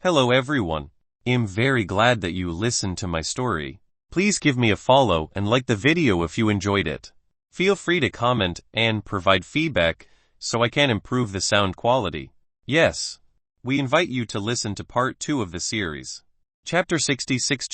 Hello everyone. I'm very glad that you listened to my story. Please give me a follow and like the video if you enjoyed it. Feel free to comment and provide feedback so I can improve the sound quality. Yes, we invite you to listen to part 2 of the series. Chapter 66.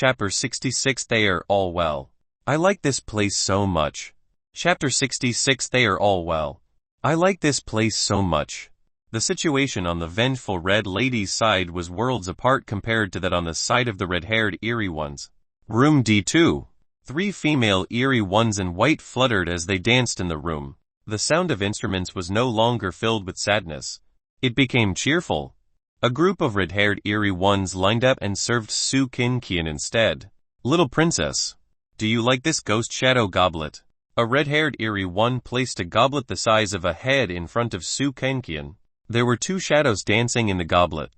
They are all well. I like this place so much. Chapter 66. They are all well. I like this place so much. The situation on the vengeful Red Lady's side was worlds apart compared to that on the side of the red-haired eerie ones. Room D2. 3 female eerie ones in white fluttered as they danced in the room. The sound of instruments was no longer filled with sadness. It became cheerful. A group of red-haired eerie ones lined up and served Su Kinkian instead. Little princess, do you like this ghost shadow goblet? A red-haired eerie one placed a goblet the size of a head in front of Su Kinkian. There were 2 shadows dancing in the goblet.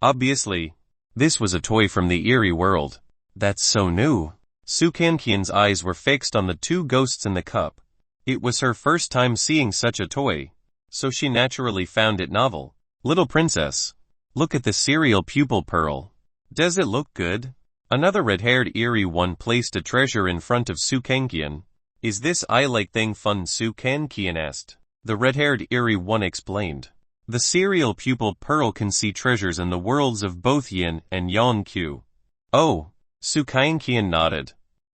Obviously, this was a toy from the eerie world. That's so new. Su Kinkian's eyes were fixed on the 2 ghosts in the cup. It was her first time seeing such a toy, so she naturally found it novel. Little princess, look at the serial pupil pearl. Does it look good? Another red-haired eerie one placed a treasure in front of Su Kinkian. Is this eye-like thing fun? Su Kinkian asked. The red-haired eerie one explained. The serial pupil pearl can see treasures in the worlds of both Yin and Yang Q. Oh, Su Kinkian nodded,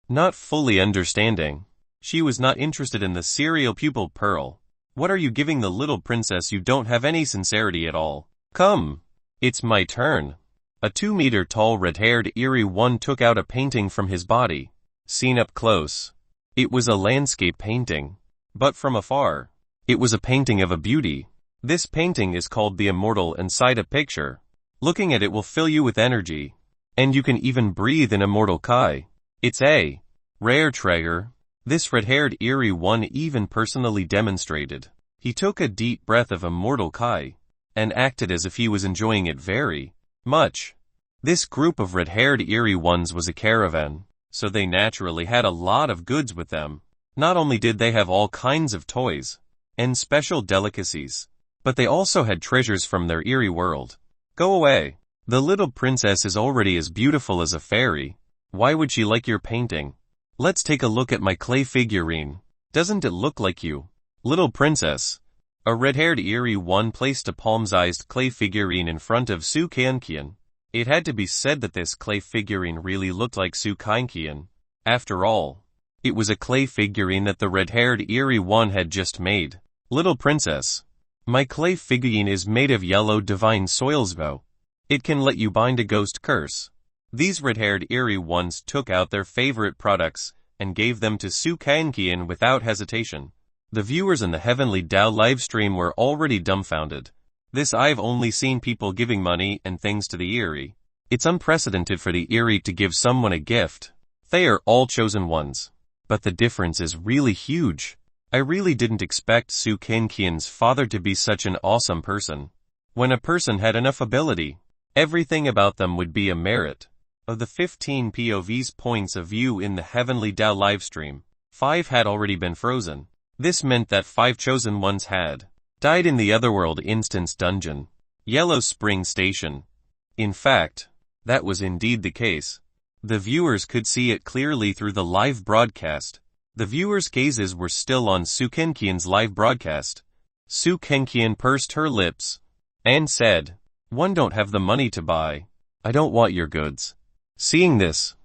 not fully understanding. She was not interested in the serial pupil pearl. What are you giving the little princess? You don't have any sincerity at all. Come, it's my turn. A 2-meter-tall red-haired eerie one took out a painting from his body. Seen up close, it was a landscape painting. But from afar, it was a painting of a beauty. This painting is called The Immortal Inside a Picture. Looking at it will fill you with energy. And you can even breathe in Immortal Kai. It's a rare treasure. This red-haired eerie one even personally demonstrated. He took a deep breath of Immortal Kai and acted as if he was enjoying it very much. This group of red-haired eerie ones was a caravan, so they naturally had a lot of goods with them. Not only did they have all kinds of toys and special delicacies, but they also had treasures from their eerie world. Go away. The little princess is already as beautiful as a fairy. Why would she like your painting? Let's take a look at my clay figurine. Doesn't it look like you? Little princess. A red-haired eerie one placed a palm-sized clay figurine in front of Su Kinkian. It had to be said that this clay figurine really looked like Su Kinkian. After all, it was a clay figurine that the red-haired eerie one had just made. Little princess. My clay figurine is made of yellow divine soils bow. It can let you bind a ghost curse. These red-haired eerie ones took out their favorite products and gave them to Su Kinkian without hesitation. The viewers in the Heavenly Dao livestream were already dumbfounded. I've only seen people giving money and things to the eerie. It's unprecedented for the eerie to give someone a gift. They are all chosen ones. But the difference is really huge. I really didn't expect Su Kinkian's father to be such an awesome person. When a person had enough ability, everything about them would be a merit. Of the 15 POV's points of view in the Heavenly Dao livestream, 5 had already been frozen. This meant that 5 chosen ones had died in the Otherworld Instance Dungeon, Yellow Spring Station. In fact, that was indeed the case. The viewers could see it clearly through the live broadcast. The viewers' gazes were still on Su Kinkian's live broadcast. Su Kinkian pursed her lips and said, "One don't have the money to buy. I don't want your goods." Seeing this,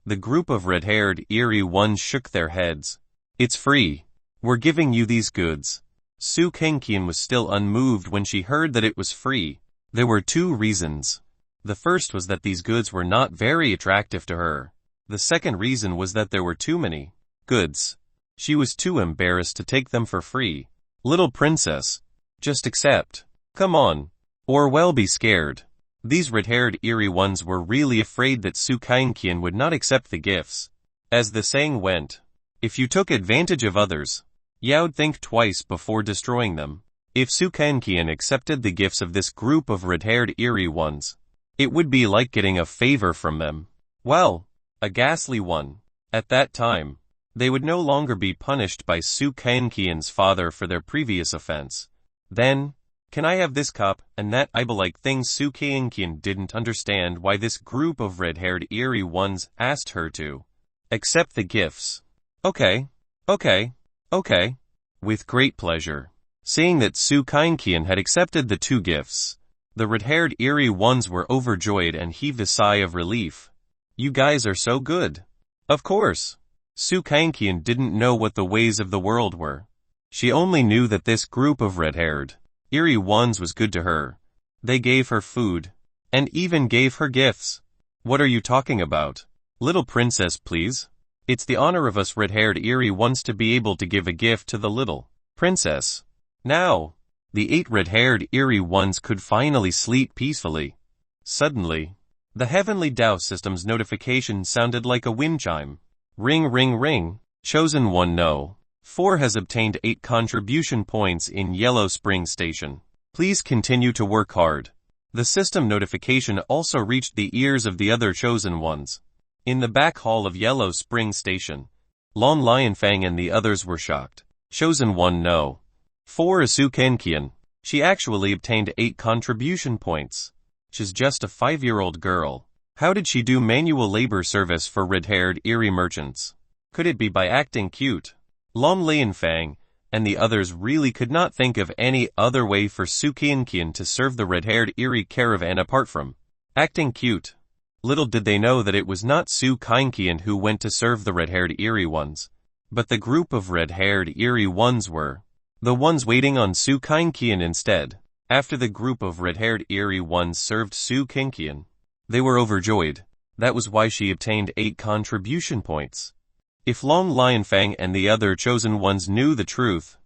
the group of red-haired eerie ones shook their heads. It's free. We're giving you these goods. Su Kinkian was still unmoved when she heard that it was free. There were 2 reasons. The first was that these goods were not very attractive to her. The second reason was that there were too many goods. She was too embarrassed to take them for free. Little princess, just accept. Come on. Or well be scared. These red-haired eerie ones were really afraid that Su Kinkian would not accept the gifts. As the saying went, if you took advantage of others, you'd think twice before destroying them. If Su Kinkian accepted the gifts of this group of red-haired eerie ones, it would be like getting a favor from them. Well, a ghastly one. At that time, they would no longer be punished by Su Kinkian's father for their previous offense. Then, Can I have this cup, and that like thing? Su Kainkyan didn't understand why this group of red-haired eerie ones asked her to accept the gifts. Okay. With great pleasure. Seeing that Su Kainkyan had accepted the 2 gifts, the red-haired eerie ones were overjoyed and heaved a sigh of relief. You guys are so good. Of course. Su Kainkyan didn't know what the ways of the world were. She only knew that this group of red-haired eerie ones was good to her. They gave her food, and even gave her gifts. What are you talking about? Little princess, please. It's the honor of us red-haired eerie ones to be able to give a gift to the little princess. Now, the 8 red-haired eerie ones could finally sleep peacefully. Suddenly, the heavenly Tao system's notification sounded like a wind chime. Ring ring ring. Chosen one no. 4 has obtained 8 contribution points in Yellow Spring Station. Please continue to work hard. The system notification also reached the ears of the other chosen ones. In the back hall of Yellow Spring Station, Lon Lionfang and the others were shocked. Chosen one no. 4 is Su Kainkyan. She actually obtained 8 contribution points. She's just a 5-year-old girl. How did she do manual labor service for red-haired eerie merchants? Could it be by acting cute? Lon Lionfang and the others really could not think of any other way for Su Kainkyan to serve the red-haired eerie caravan apart from acting cute. Little did they know that it was not Su Kainkyan who went to serve the red-haired eerie ones, but the group of red-haired eerie ones were the ones waiting on Su Kainkyan instead. After the group of red-haired eerie ones served Su Kainkyan, they were overjoyed. That was why she obtained 8 contribution points. If Lon Lionfang and the other chosen ones knew the truth,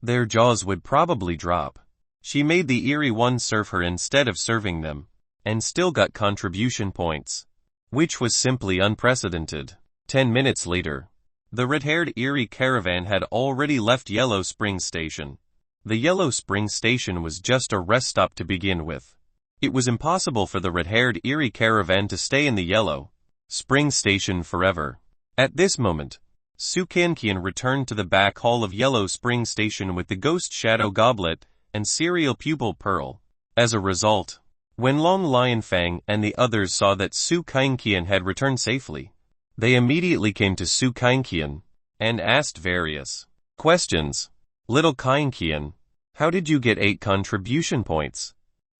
their jaws would probably drop. She made the eerie ones serve her instead of serving them, and still got contribution points, which was simply unprecedented. 10 minutes later, the red-haired eerie caravan had already left Yellow Spring Station. The Yellow Spring Station was just a rest stop to begin with. It was impossible for the red-haired eerie caravan to stay in the Yellow Spring Station forever. At this moment, Su Kainkyan returned to the back hall of Yellow Spring Station with the Ghost Shadow Goblet and Cereal Pupil Pearl. As a result, when Lon Lionfang and the others saw that Su Kainkyan had returned safely, they immediately came to Su Kainkyan and asked various questions. Little Kainkyan, how did you get 8 contribution points?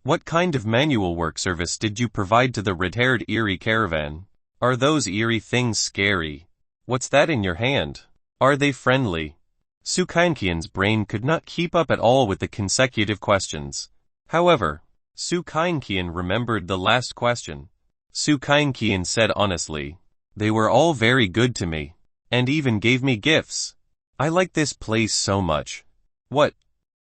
What kind of manual work service did you provide to the red-haired eerie caravan? Are those eerie things scary? What's that in your hand? Are they friendly? Su Kainkyan's brain could not keep up at all with the consecutive questions. However, Su Kainkyan remembered the last question. Su Kainkyan said honestly, they were all very good to me, and even gave me gifts. I like this place so much. What?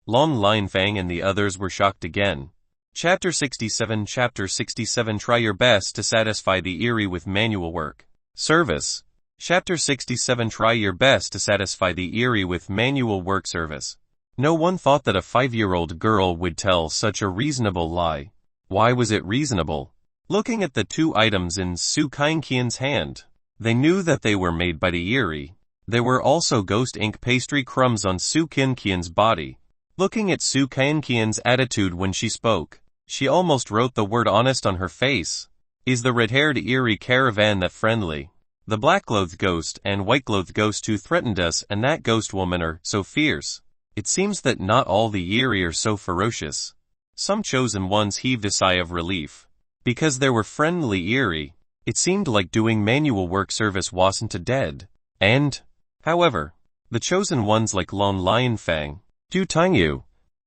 Lon Lionfang and the others were shocked again. Chapter 67 Try your best to satisfy the eerie with manual work service. Chapter 67 Try your best to satisfy the eerie with manual work service. No one thought that a 5-year-old girl would tell such a reasonable lie. Why was it reasonable? Looking at the 2 items in Su Kainkyan's hand, they knew that they were made by the eerie. There were also ghost ink pastry crumbs on Su Kainkyan's body. Looking at Su Kainkyan's attitude when she spoke, she almost wrote the word honest on her face. Is the red-haired eerie caravan that friendly? The black-clothed ghost and white-clothed ghost who threatened us and that ghost woman are so fierce. It seems that not all the eerie are so ferocious. Some chosen ones heaved a sigh of relief. Because they were friendly eerie, it seemed like doing manual work service wasn't a dead end. However, the chosen ones like Lon Lionfang, Du Tangyu,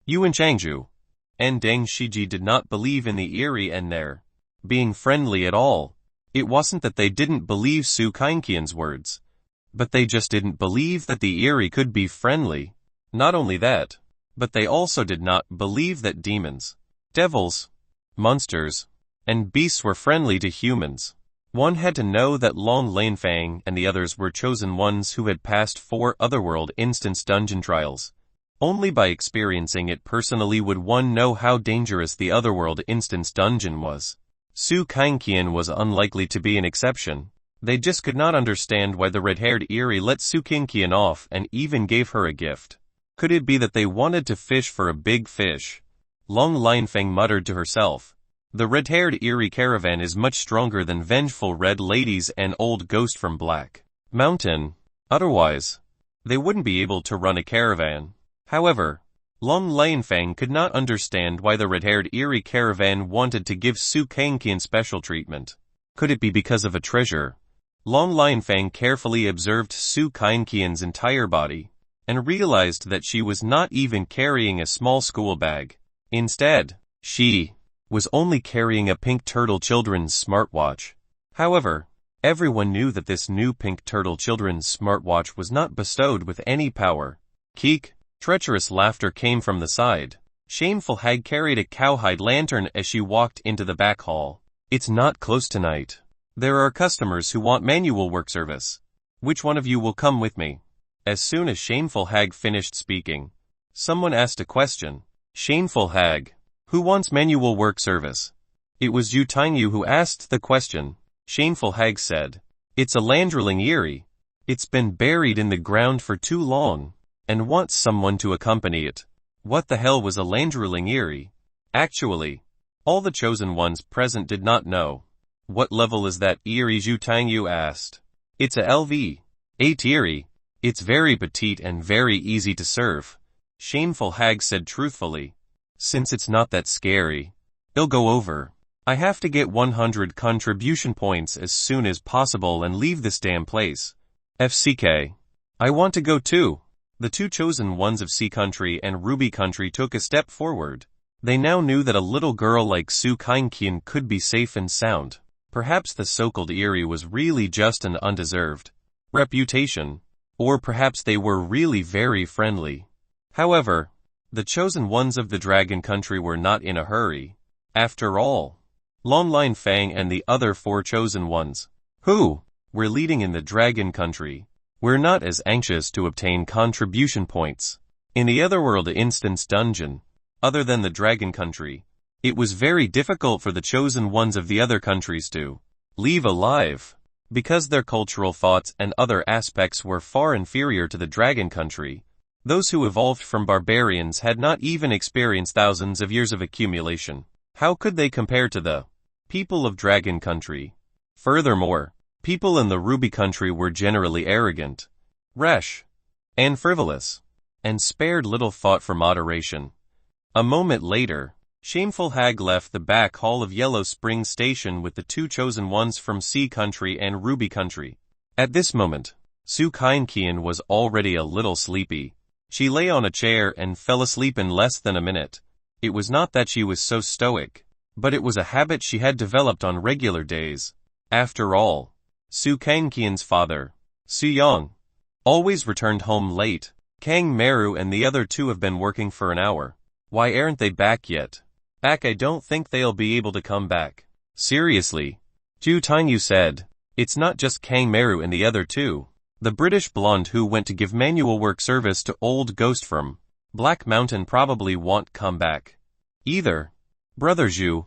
Yuan Changju, and Deng Shiji did not believe in the eerie and their being friendly at all. It wasn't that they didn't believe Su Kainkyan's words, but they just didn't believe that the eerie could be friendly. Not only that, but they also did not believe that demons, devils, monsters, and beasts were friendly to humans. One had to know that Lon Lionfang and the others were chosen ones who had passed 4 otherworld instance dungeon trials. Only by experiencing it personally would one know how dangerous the otherworld instance dungeon was. Su Kainkyan was unlikely to be an exception. They just could not understand why the red-haired eerie let Su Kainkyan off and even gave her a gift. Could it be that they wanted to fish for a big fish? Long Lionfang muttered to herself. The red-haired eerie caravan is much stronger than vengeful red ladies and old ghost from Black Mountain. Otherwise, they wouldn't be able to run a caravan. However, Long Lionfang could not understand why the red-haired eerie caravan wanted to give Su Kangqian special treatment. Could it be because of a treasure? Long Lionfang carefully observed Su Kangqian's entire body, and realized that she was not even carrying a small school bag. Instead, she was only carrying a pink turtle children's smartwatch. However, everyone knew that this new pink turtle children's smartwatch was not bestowed with any power. Keek, treacherous laughter came from the side. Shameful Hag carried a cowhide lantern as she walked into the back hall. It's not close tonight. There are customers who want manual work service. Which one of you will come with me? As soon as Shameful Hag finished speaking, someone asked a question. Shameful Hag, who wants manual work service? It was Yu Tinyu who asked the question. Shameful Hag said, it's a Landrling Eerie. It's been buried in the ground for too long, and wants someone to accompany it. What the hell was a Landrling Eerie? Actually, all the chosen ones present did not know. What level is that Eerie? Yu Tinyu asked. It's a LV8 Eerie. It's very petite and very easy to serve. Shameful Hag said truthfully. Since it's not that scary, it'll go over. I have to get 100 contribution points as soon as possible and leave this damn place. FCK. I want to go too. The two chosen ones of Sea Country and Ruby Country took a step forward. They now knew that a little girl like Su Kangqian could be safe and sound. Perhaps the so-called Eerie was really just an undeserved reputation. Or perhaps they were really very friendly. However, the chosen ones of the Dragon Country were not in a hurry. After all, Long Lionfang and the other four chosen ones, who were leading in the Dragon Country, were not as anxious to obtain contribution points. In the Otherworld Instance Dungeon, other than the Dragon Country, it was very difficult for the chosen ones of the other countries to leave alive, because their cultural thoughts and other aspects were far inferior to the Dragon Country. Those who evolved from barbarians had not even experienced thousands of years of accumulation. How could they compare to the people of Dragon Country? Furthermore, people in the Ruby Country were generally arrogant, rash, and frivolous, and spared little thought for moderation. A moment later, Shameful Hag left the back hall of Yellow Spring Station with the two chosen ones from Sea Country and Ruby Country. At this moment, Su Kangqian was already a little sleepy. She lay on a chair and fell asleep in less than a minute. It was not that she was so stoic, but it was a habit she had developed on regular days. After all, Su Kangqian's father, Su Yang, always returned home late. Kang Meru and the other two have been working for an hour. Why aren't they back yet? Back? I don't think they'll be able to come back. Seriously? Yu Tinyu said. It's not just Kang Meru and the other two. The British blonde who went to give manual work service to old ghost from Black Mountain probably won't come back either. Brother Zhu,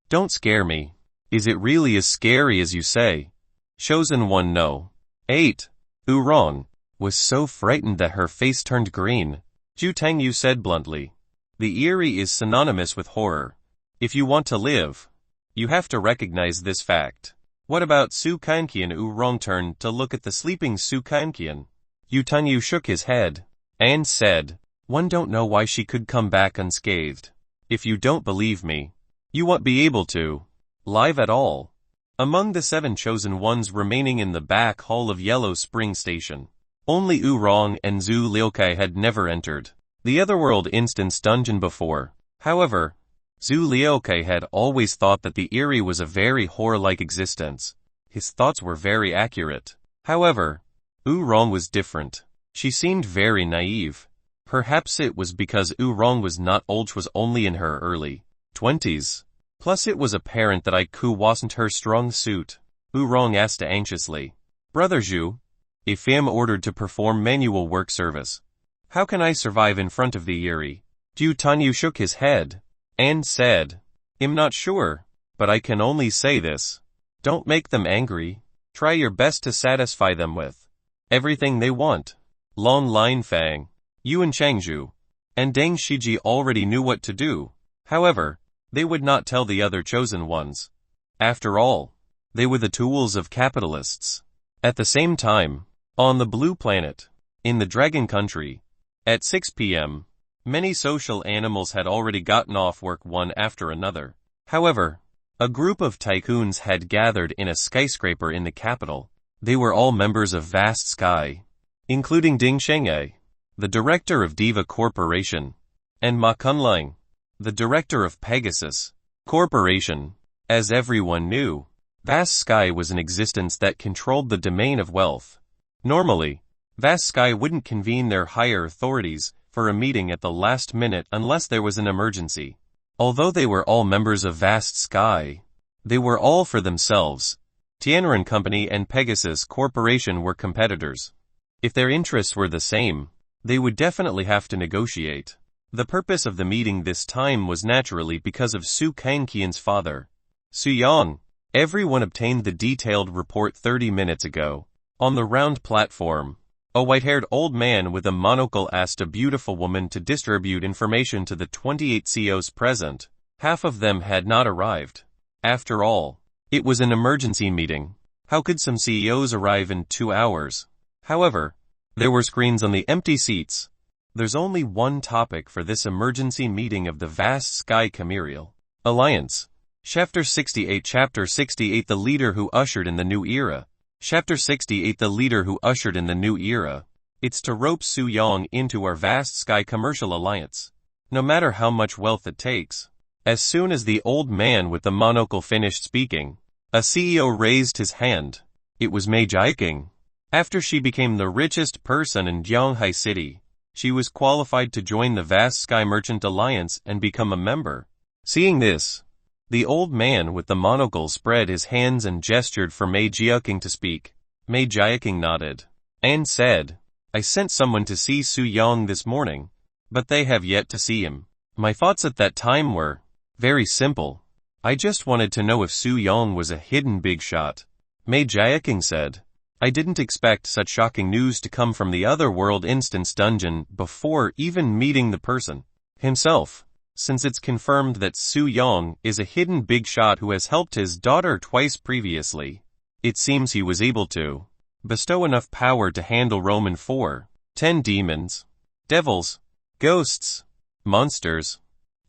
don't scare me. Is it really as scary as you say? Chosen one no. 8. Oorong was so frightened that her face turned green. Yu Tinyu said bluntly. The Eerie is synonymous with horror. If you want to live, you have to recognize this fact. What about Su Kangqian? Oorong turned to look at the sleeping Su Kangqian. Yu Tinyu shook his head and said, one don't know why she could come back unscathed. If you don't believe me, you won't be able to live at all. Among the 7 chosen ones remaining in the back hall of Yellow Spring Station, only Oorong and Zhu Liukai had never entered the Otherworld Instance Dungeon before. However, Zhu Liukai had always thought that the Eerie was a very horror-like existence. His thoughts were very accurate. However, Oorong was different. She seemed very naive. Perhaps it was because Oorong was not old, she was only in her early 20s. Plus it was apparent that IQ wasn't her strong suit. Oorong asked anxiously. Brother Zhu, if I'm ordered to perform manual work service, how can I survive in front of the Eerie? Yu Tinyu shook his head and said, I'm not sure, but I can only say this. Don't make them angry. Try your best to satisfy them with everything they want. Long Lionfang, Yuan Changzhu, and Deng Shiji already knew what to do. However, they would not tell the other chosen ones. After all, they were the tools of capitalists. At the same time, on the blue planet, in the Dragon Country, at 6 p.m., many social animals had already gotten off work one after another. However, a group of tycoons had gathered in a skyscraper in the capital. They were all members of Vast Sky, including Ding Shengye, the director of Diva Corporation, and Ma Kunling, the director of Pegasus Corporation. As everyone knew, Vast Sky was an existence that controlled the domain of wealth. Normally, Vast Sky wouldn't convene their higher authorities for a meeting at the last minute unless there was an emergency. Although they were all members of Vast Sky, they were all for themselves. Tianren Company and Pegasus Corporation were competitors. If their interests were the same, they would definitely have to negotiate. The purpose of the meeting this time was naturally because of Su Kangqian's father, Su Yang. Everyone obtained the detailed report 30 minutes ago. On the round platform, a white-haired old man with a monocle asked a beautiful woman to distribute information to the 28 CEOs present. Half of them had not arrived. After all, it was an emergency meeting. How could some CEOs arrive in 2 hours? However, there were screens on the empty seats. There's only one topic for this emergency meeting of the Vast Sky Chimerial Alliance. Chapter 68 Chapter 68 The Leader Who Ushered in the New Era. Chapter 68 The Leader Who Ushered in the New Era. It's to rope Su Yang into our Vast Sky Commercial Alliance. No matter how much wealth it takes. As soon as the old man with the monocle finished speaking, a CEO raised his hand. It was Mei Jiaqing. After she became the richest person in Jianghai City, she was qualified to join the Vast Sky Merchant Alliance and become a member. Seeing this, the old man with the monocle spread his hands and gestured for Mei Jiaqing to speak. Mei Jiaqing nodded and said, I sent someone to see Su Yang this morning, but they have yet to see him. My thoughts at that time were very simple. I just wanted to know if Su Yang was a hidden big shot. Mei Jiaqing said, I didn't expect such shocking news to come from the otherworld instance dungeon before even meeting the person himself. Since it's confirmed that Su Yang is a hidden big shot who has helped his daughter twice previously, it seems he was able to bestow enough power to handle Roman 4-10 demons, devils, ghosts, monsters,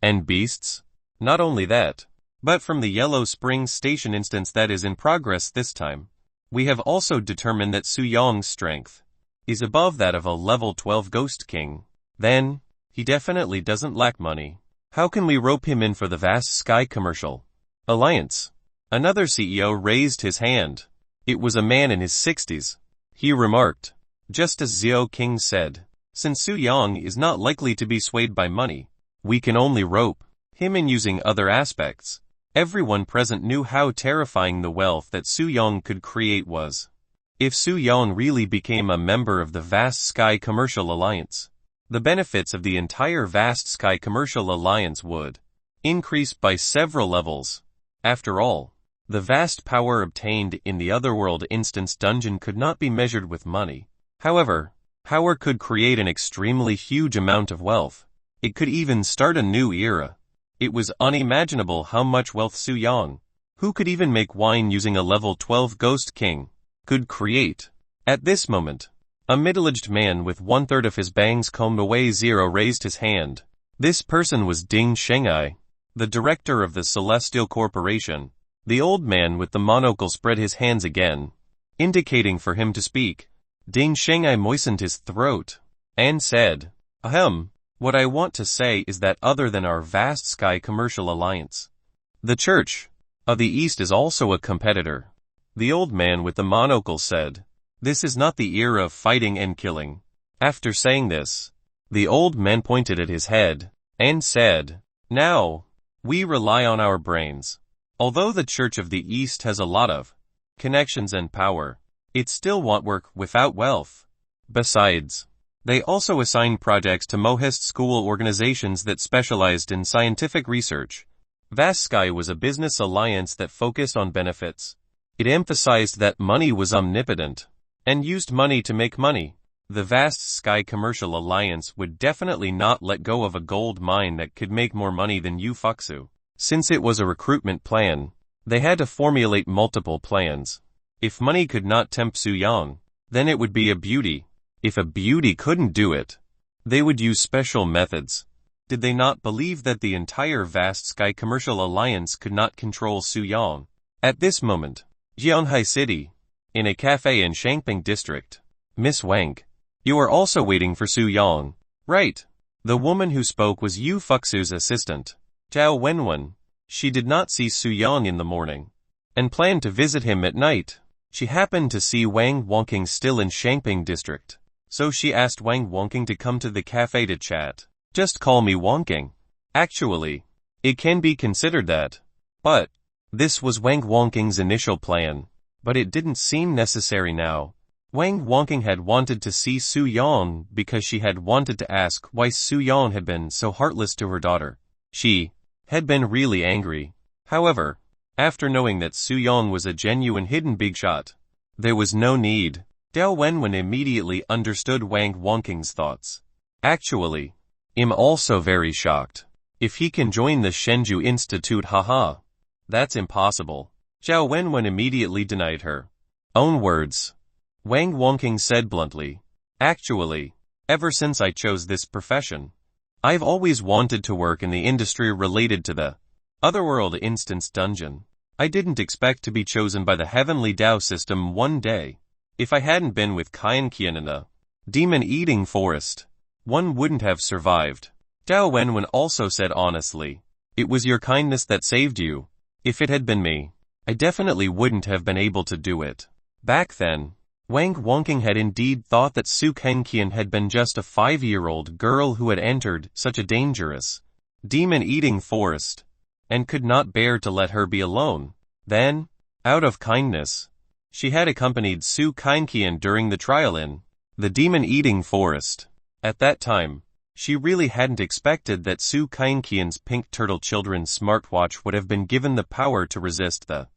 and beasts. Not only that, but from the Yellow Springs Station instance that is in progress this time, we have also determined that Su Yang's strength is above that of a level 12 Ghost King. Then, he definitely doesn't lack money. How can we rope him in for the Vast Sky Commercial Alliance? Another CEO raised his hand. It was a man in his 60s. He remarked, just as Xiao King said, since Su Yang is not likely to be swayed by money, we can only rope him in using other aspects. Everyone present knew how terrifying the wealth that Su Yang could create was. If Su Yang really became a member of the Vast Sky Commercial Alliance, the benefits of the entire Vast Sky Commercial Alliance would increase by several levels. After all, the vast power obtained in the Otherworld Instance Dungeon could not be measured with money. However, power could create an extremely huge amount of wealth. It could even start a new era. It was unimaginable how much wealth Su Yang, who could even make wine using a level 12 Ghost King, could create. At this moment, a middle-aged man with 1/3 of his bangs combed away raised his hand. This person was Ding Shengye, the director of the Celestial Corporation. The old man with the monocle spread his hands again, indicating for him to speak. Ding Shengye moistened his throat and said, Ahem. What I want to say is that other than our Vast Sky Commercial Alliance, the Church of the East is also a competitor. The old man with the monocle said, this is not the era of fighting and killing. After saying this, the old man pointed at his head and said, now, we rely on our brains. Although the Church of the East has a lot of connections and power, it still won't work without wealth. Besides, they also assign projects to Mohist school organizations that specialized in scientific research. Vast Sky was a business alliance that focused on benefits. It emphasized that money was omnipotent, and used money to make money. The vast Sky Commercial Alliance would definitely not let go of a gold mine that could make more money than Ufuksu. Since it was a recruitment plan, they had to formulate multiple plans. If money could not tempt Suyang, then it would be a beauty. If a beauty couldn't do it, they would use special methods. Did they not believe that the entire vast Sky Commercial Alliance could not control Suyang? At this moment, Jianghai City, in a cafe in Shangping District. Miss Wang, you are also waiting for Suyang, right? The woman who spoke was Yu Fuxu's assistant, Zhao Wenwen. She did not see Suyang in the morning, and planned to visit him at night. She happened to see Wang Wangking still in Shangping District, so she asked Wang Wangking to come to the cafe to chat. Just call me Wangking. Actually, it can be considered that. But, this was Wang Wangking's initial plan, but it didn't seem necessary now. Wang Wangking had wanted to see Suyang because she had wanted to ask why Suyang had been so heartless to her daughter. She had been really angry. However, after knowing that Suyang was a genuine hidden big shot, there was no need. Dao Wenwen immediately understood Wang Wangking's thoughts. Actually, I'm also very shocked. If he can join the Shenzhou Institute, haha. That's impossible. Zhao Wenwen immediately denied her own words. Wang Wangking said bluntly, actually, ever since I chose this profession, I've always wanted to work in the industry related to the Otherworld Instance Dungeon. I didn't expect to be chosen by the Heavenly Dao system one day. If I hadn't been with Qian Qian in the demon-eating forest, one wouldn't have survived. Dao Wenwen also said honestly, it was your kindness that saved you. If it had been me, I definitely wouldn't have been able to do it. Back then, Wang Wangking had indeed thought that Su Kenqian had been just a 5-year-old girl who had entered such a dangerous, demon-eating forest, and could not bear to let her be alone. Then, out of kindness, she had accompanied Su Kenqian during the trial in the demon-eating forest. At that time, she really hadn't expected that Su Kenqian's pink turtle children's smartwatch would have been given the power to resist the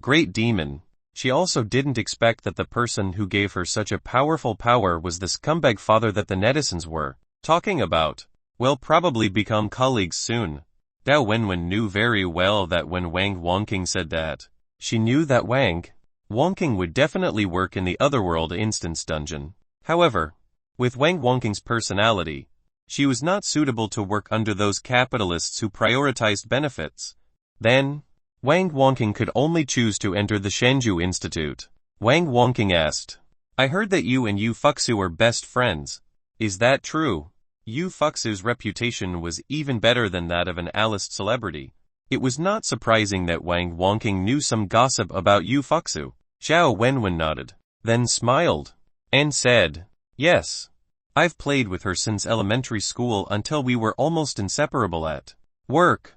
great demon. She also didn't expect that the person who gave her such a powerful power was the scumbag father that the netizens were talking about. Will probably become colleagues soon. Dao Wenwen knew very well that when Wang Wangking said that, she knew that Wang Wangking would definitely work in the Otherworld Instance Dungeon. However, with Wang Wangking's personality, she was not suitable to work under those capitalists who prioritized benefits. Then, Wang Wangking could only choose to enter the Shenzhou Institute. Wang Wangking asked, I heard that you and Yu Fuxu are best friends. Is that true? Yu Fuxu's reputation was even better than that of an A-list celebrity. It was not surprising that Wang Wangking knew some gossip about Yu Fuxu. Zhao Wenwen nodded, then smiled, and said, yes. I've played with her since elementary school until we were almost inseparable at work.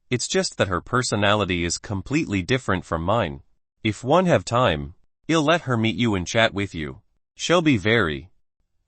It's just that her personality is completely different from mine. If one have time, I'll let her meet you and chat with you. She'll be very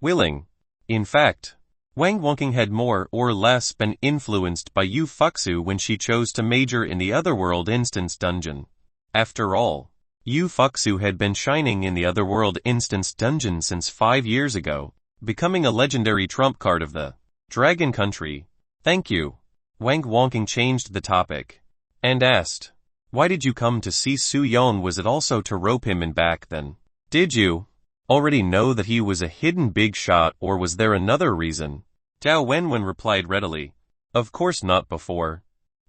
willing. In fact, Wang Wangking had more or less been influenced by Yu Fuxu when she chose to major in the Otherworld Instance Dungeon. After all, Yu Fuxu had been shining in the Otherworld Instance Dungeon since 5 years ago, becoming a legendary trump card of the Dragon Country. Thank you. Wang Wangking changed the topic, and asked, why did you come to see Suyang? Was it also to rope him in back then? Did you already know that he was a hidden big shot, or was there another reason? Dao Wenwen replied readily, of course not before.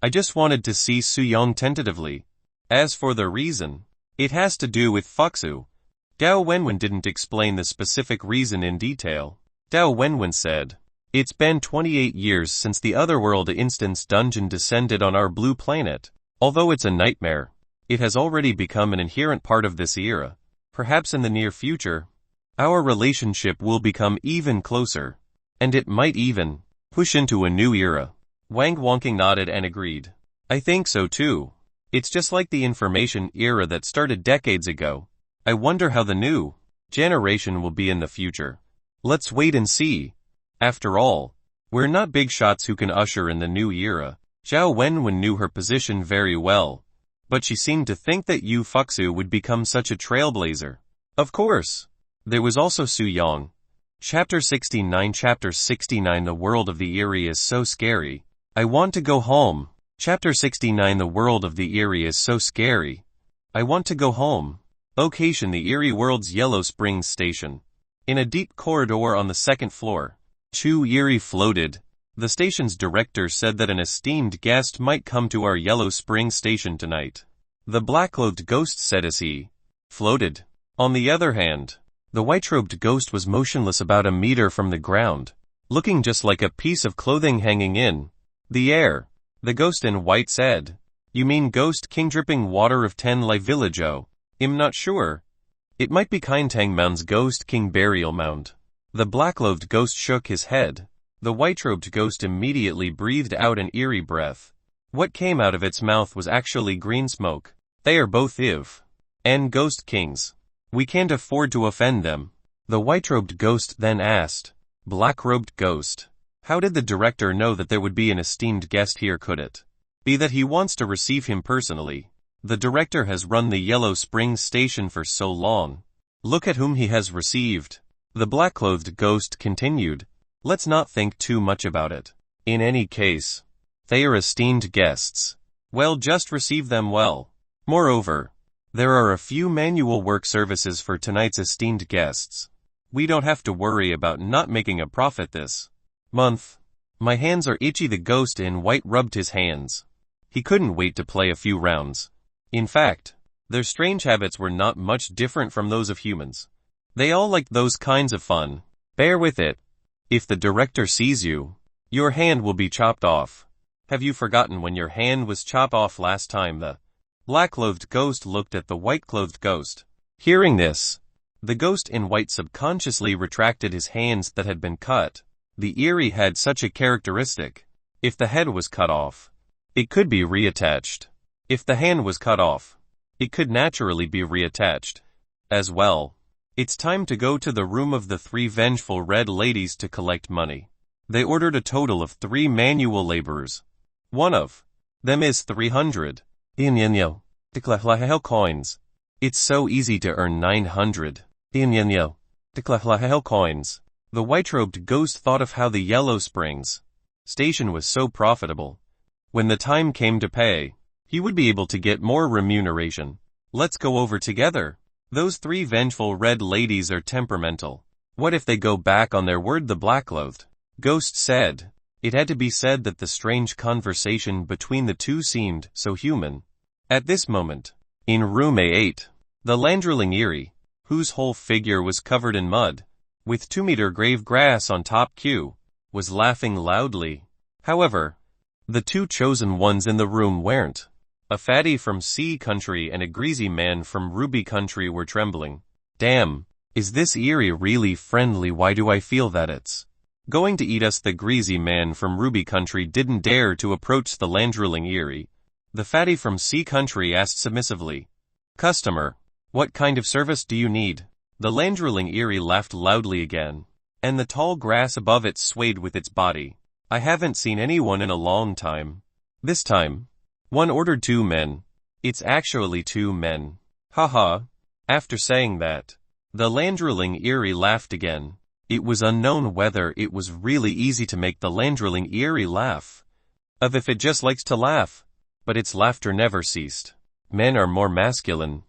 I just wanted to see Suyang tentatively. As for the reason, it has to do with Fuxu. Dao Wenwen didn't explain the specific reason in detail. Dao Wenwen said, it's been 28 years since the Otherworld Instance Dungeon descended on our blue planet. Although it's a nightmare, it has already become an inherent part of this era. Perhaps in the near future, our relationship will become even closer, and it might even push into a new era. Wang Wangking nodded and agreed. I think so too. It's just like the information era that started decades ago. I wonder how the new generation will be in the future. Let's wait and see. After all, we're not big shots who can usher in the new era. Zhao Wenwen knew her position very well, but she seemed to think that Yu Fuxu would become such a trailblazer. Of course, there was also Suyang. Chapter 69. Chapter 69. The world of the Eerie is so scary. I want to go home. Chapter 69. The world of the Eerie is so scary. I want to go home. Location: the Eerie World's Yellow Springs Station. In a deep corridor on the second floor, Chu Eerie floated. The station's director said that an esteemed guest might come to our Yellow Springs station tonight. The black-clothed ghost said as he floated. On the other hand, the white-robed ghost was motionless about a meter from the ground, looking just like a piece of clothing hanging in the air. The ghost in white said, "You mean Ghost King dripping water of 10 Lai Villageau? I'm not sure. It might be Kaintang Mound's Ghost King burial mound." The black-clothed ghost shook his head. The white-robed ghost immediately breathed out an eerie breath. What came out of its mouth was actually green smoke. "They are both and Ghost Kings. We can't afford to offend them." The white-robed ghost then asked, "Black-robed ghost, how did the director know that there would be an esteemed guest here? Could it be that he wants to receive him personally? The director has run the Yellow Springs station for so long. Look at whom he has received." The black-clothed ghost continued, "Let's not think too much about it. In any case, they are esteemed guests. Well, just receive them well. Moreover, there are a few manual work services for tonight's esteemed guests. We don't have to worry about not making a profit this month. My hands are itchy." The ghost in white rubbed his hands. He couldn't wait to play a few rounds. In fact, their strange habits were not much different from those of humans. They all liked those kinds of fun. "Bear with it. If the director sees you, your hand will be chopped off. Have you forgotten when your hand was chopped off last time?" The black-clothed ghost looked at the white-clothed ghost. Hearing this, the ghost in white subconsciously retracted his hands that had been cut. The Eerie had such a characteristic. If the head was cut off, it could be reattached. If the hand was cut off, it could naturally be reattached as well. It's time to go to the room of the 3 vengeful red ladies to collect money. They ordered a total of 3 manual laborers. One of them is 300 coins. It's so easy to earn 900 coins. The white-robed ghost thought of how the Yellow Springs station was so profitable. When the time came to pay, he would be able to get more remuneration. "Let's go over together. Those 3 vengeful red ladies are temperamental. What if they go back on their word?" the black-clothed ghost said. It had to be said that the strange conversation between the two seemed so human. At this moment, in room A8, the Landrilling Eerie, whose whole figure was covered in mud, with 2-meter grave grass on top Q, was laughing loudly. However, the 2 chosen ones in the room weren't. A fatty from Sea Country and a greasy man from Ruby Country were trembling. "Damn, is this Eerie really friendly? Why do I feel that it's going to eat us?" The greasy man from Ruby Country didn't dare to approach the Landrilling Eerie. The fatty from Sea Country asked submissively, "Customer, what kind of service do you need?" The Landrilling Eerie laughed loudly again, and the tall grass above it swayed with its body. "I haven't seen anyone in a long time. This time, one ordered 2 men. It's actually 2 men. Haha." After saying that, the Landrilling Eerie laughed again. It was unknown whether it was really easy to make the Landrilling Eerie laugh, if it just likes to laugh, but its laughter never ceased. "Men are more masculine.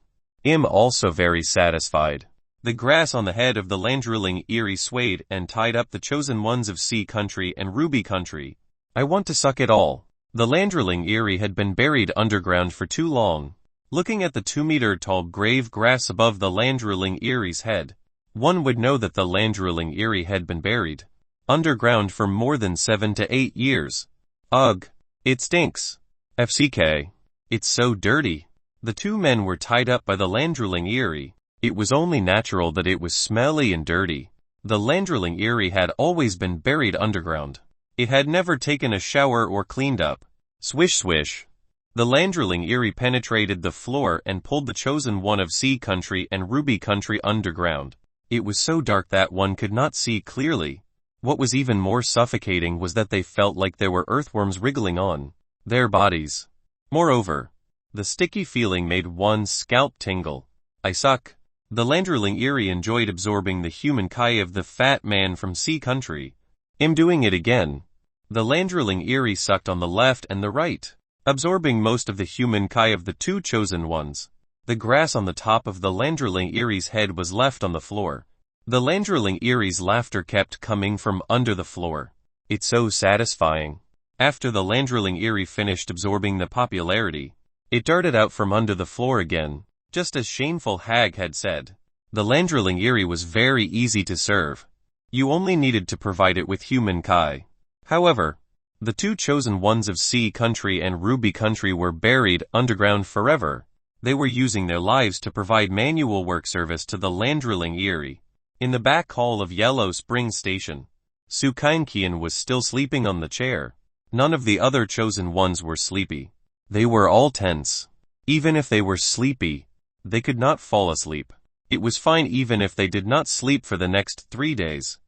I'm also very satisfied." The grass on the head of the Landrilling Eerie swayed and tied up the chosen ones of Sea Country and Ruby Country. "I want to suck it all." The Landrilling Eerie had been buried underground for too long. Looking at the 2-meter-tall grave grass above the Landrilling Eerie's head, one would know that the Landrilling Eerie had been buried underground for more than 7 to 8 years. "Ugh, it stinks. FCK. It's so dirty." The 2 men were tied up by the Landrilling Eerie. It was only natural that it was smelly and dirty. The Landrilling Eerie had always been buried underground. It had never taken a shower or cleaned up. Swish swish. The Landrilling Eerie penetrated the floor and pulled the chosen one of Sea Country and Ruby Country underground. It was so dark that one could not see clearly. What was even more suffocating was that they felt like there were earthworms wriggling on their bodies. Moreover, the sticky feeling made one's scalp tingle. "I suck." The Landruling Eerie enjoyed absorbing the human kai of the fat man from sea country. I'm doing it again. The Landruling Eerie sucked on the left and the right, absorbing most of the human kai of the two chosen ones. The grass on the top of the Landruling Eerie's head was left on the floor. The Landruling Eerie's laughter kept coming from under the floor. It's so satisfying. After the Landruling Eerie finished absorbing the popularity, it darted out from under the floor again, just as Shameful Hag had said. The Landruling Eerie was very easy to serve. You only needed to provide it with human kai. However, the two chosen ones of Sea Country and Ruby Country were buried underground forever. They were using their lives to provide manual work service to the Landruling Eerie. In the back hall of Yellow Spring Station, Sukainkian was still sleeping on the chair. None of the other chosen ones were sleepy. They were all tense. Even if they were sleepy, they could not fall asleep. It was fine even if they did not sleep for the next 3 days.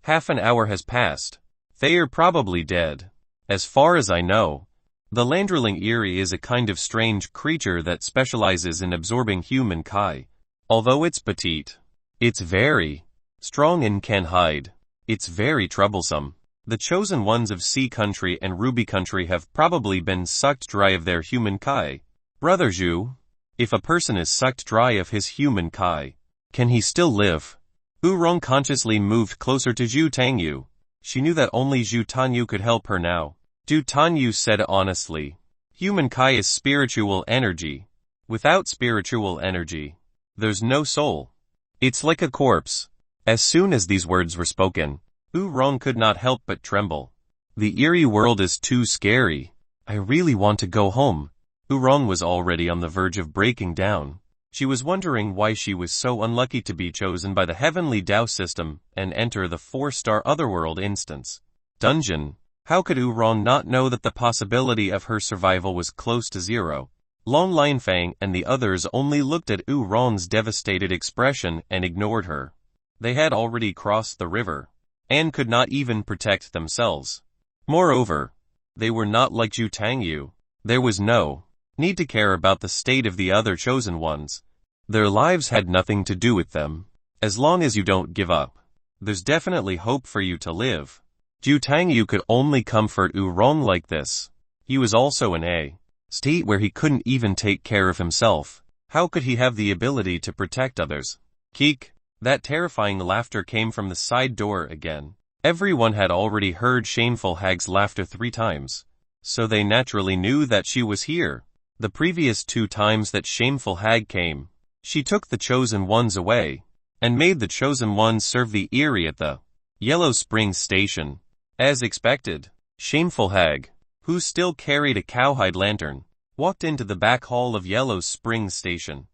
Half an hour has passed. They are probably dead. As far as I know, the Landruling Eerie is a kind of strange creature that specializes in absorbing human kai. Although it's petite, it's very strong and can hide. It's very troublesome. The chosen ones of Sea Country and Ruby Country have probably been sucked dry of their human kai. Brother Zhu, if a person is sucked dry of his human kai, can he still live? Oorong consciously moved closer to Zhu Tangyu. She knew that only Zhu Tangyu could help her now. Zhu Tangyu said honestly, human kai is spiritual energy. Without spiritual energy, there's no soul. It's like a corpse. As soon as these words were spoken, Oorong could not help but tremble. The eerie world is too scary. I really want to go home. Oorong was already on the verge of breaking down. She was wondering why she was so unlucky to be chosen by the Heavenly Dao system and enter the 4-star Otherworld instance dungeon. How could Oorong not know that the possibility of her survival was close to zero? Long Linfang and the others only looked at Oorong's devastated expression and ignored her. They had already crossed the river, and could not even protect themselves. Moreover, they were not like Zhu Tangyu. There was no need to care about the state of the other chosen ones. Their lives had nothing to do with them. As long as you don't give up, there's definitely hope for you to live. Zhu Tangyu could only comfort Oorong like this. He was also in a state where he couldn't even take care of himself. How could he have the ability to protect others? Keek. That terrifying laughter came from the side door again. Everyone had already heard Shameful Hag's laughter 3 times, so they naturally knew that she was here. The previous 2 times that Shameful Hag came, she took the chosen ones away, and made the chosen ones serve the eerie at the Yellow Spring Station. As expected, Shameful Hag, who still carried a cowhide lantern, walked into the back hall of Yellow Spring Station.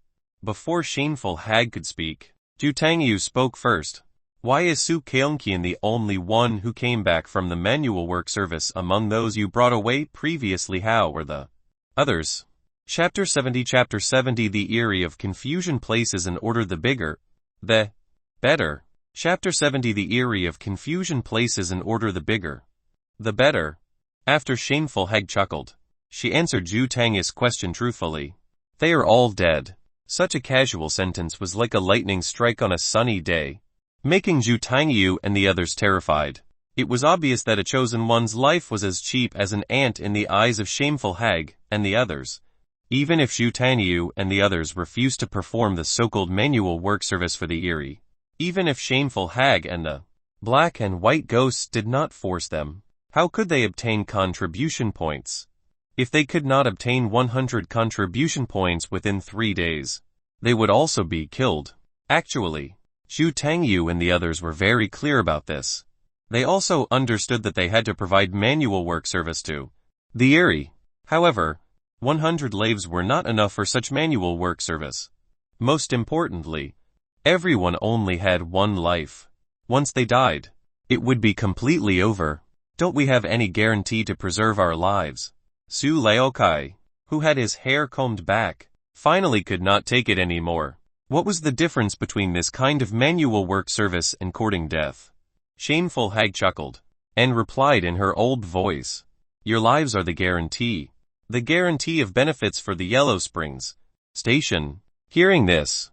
Before Shameful Hag could speak, Zhu Tangyu spoke first. Why is Su Keongqian the only one who came back from the manual work service among those you brought away previously? How were the others? Chapter 70 The Eerie of Confusion places in order the bigger, the better. Chapter 70 The Eerie of Confusion places in order the bigger, the better. After Shameful Hag chuckled, she answered Zhu Tangyu's question truthfully. They are all dead. Such a casual sentence was like a lightning strike on a sunny day, making Zhu Tangyu and the others terrified. It was obvious that a chosen one's life was as cheap as an ant in the eyes of Shameful Hag and the others. Even if Zhu Tangyu and the others refused to perform the so-called manual work service for the eerie, even if Shameful Hag and the black and white ghosts did not force them, how could they obtain contribution points? If they could not obtain 100 contribution points within 3 days, they would also be killed. Actually, Zhu Tangyu and the others were very clear about this. They also understood that they had to provide manual work service to the eerie. However, 100 lives were not enough for such manual work service. Most importantly, everyone only had 1 life. Once they died, it would be completely over. Don't we have any guarantee to preserve our lives? Su Laokai, who had his hair combed back, finally could not take it anymore. What was the difference between this kind of manual work service and courting death? Shameful Hag chuckled, and replied in her old voice. Your lives are the guarantee. The guarantee of benefits for the Yellow Springs Station. Hearing this,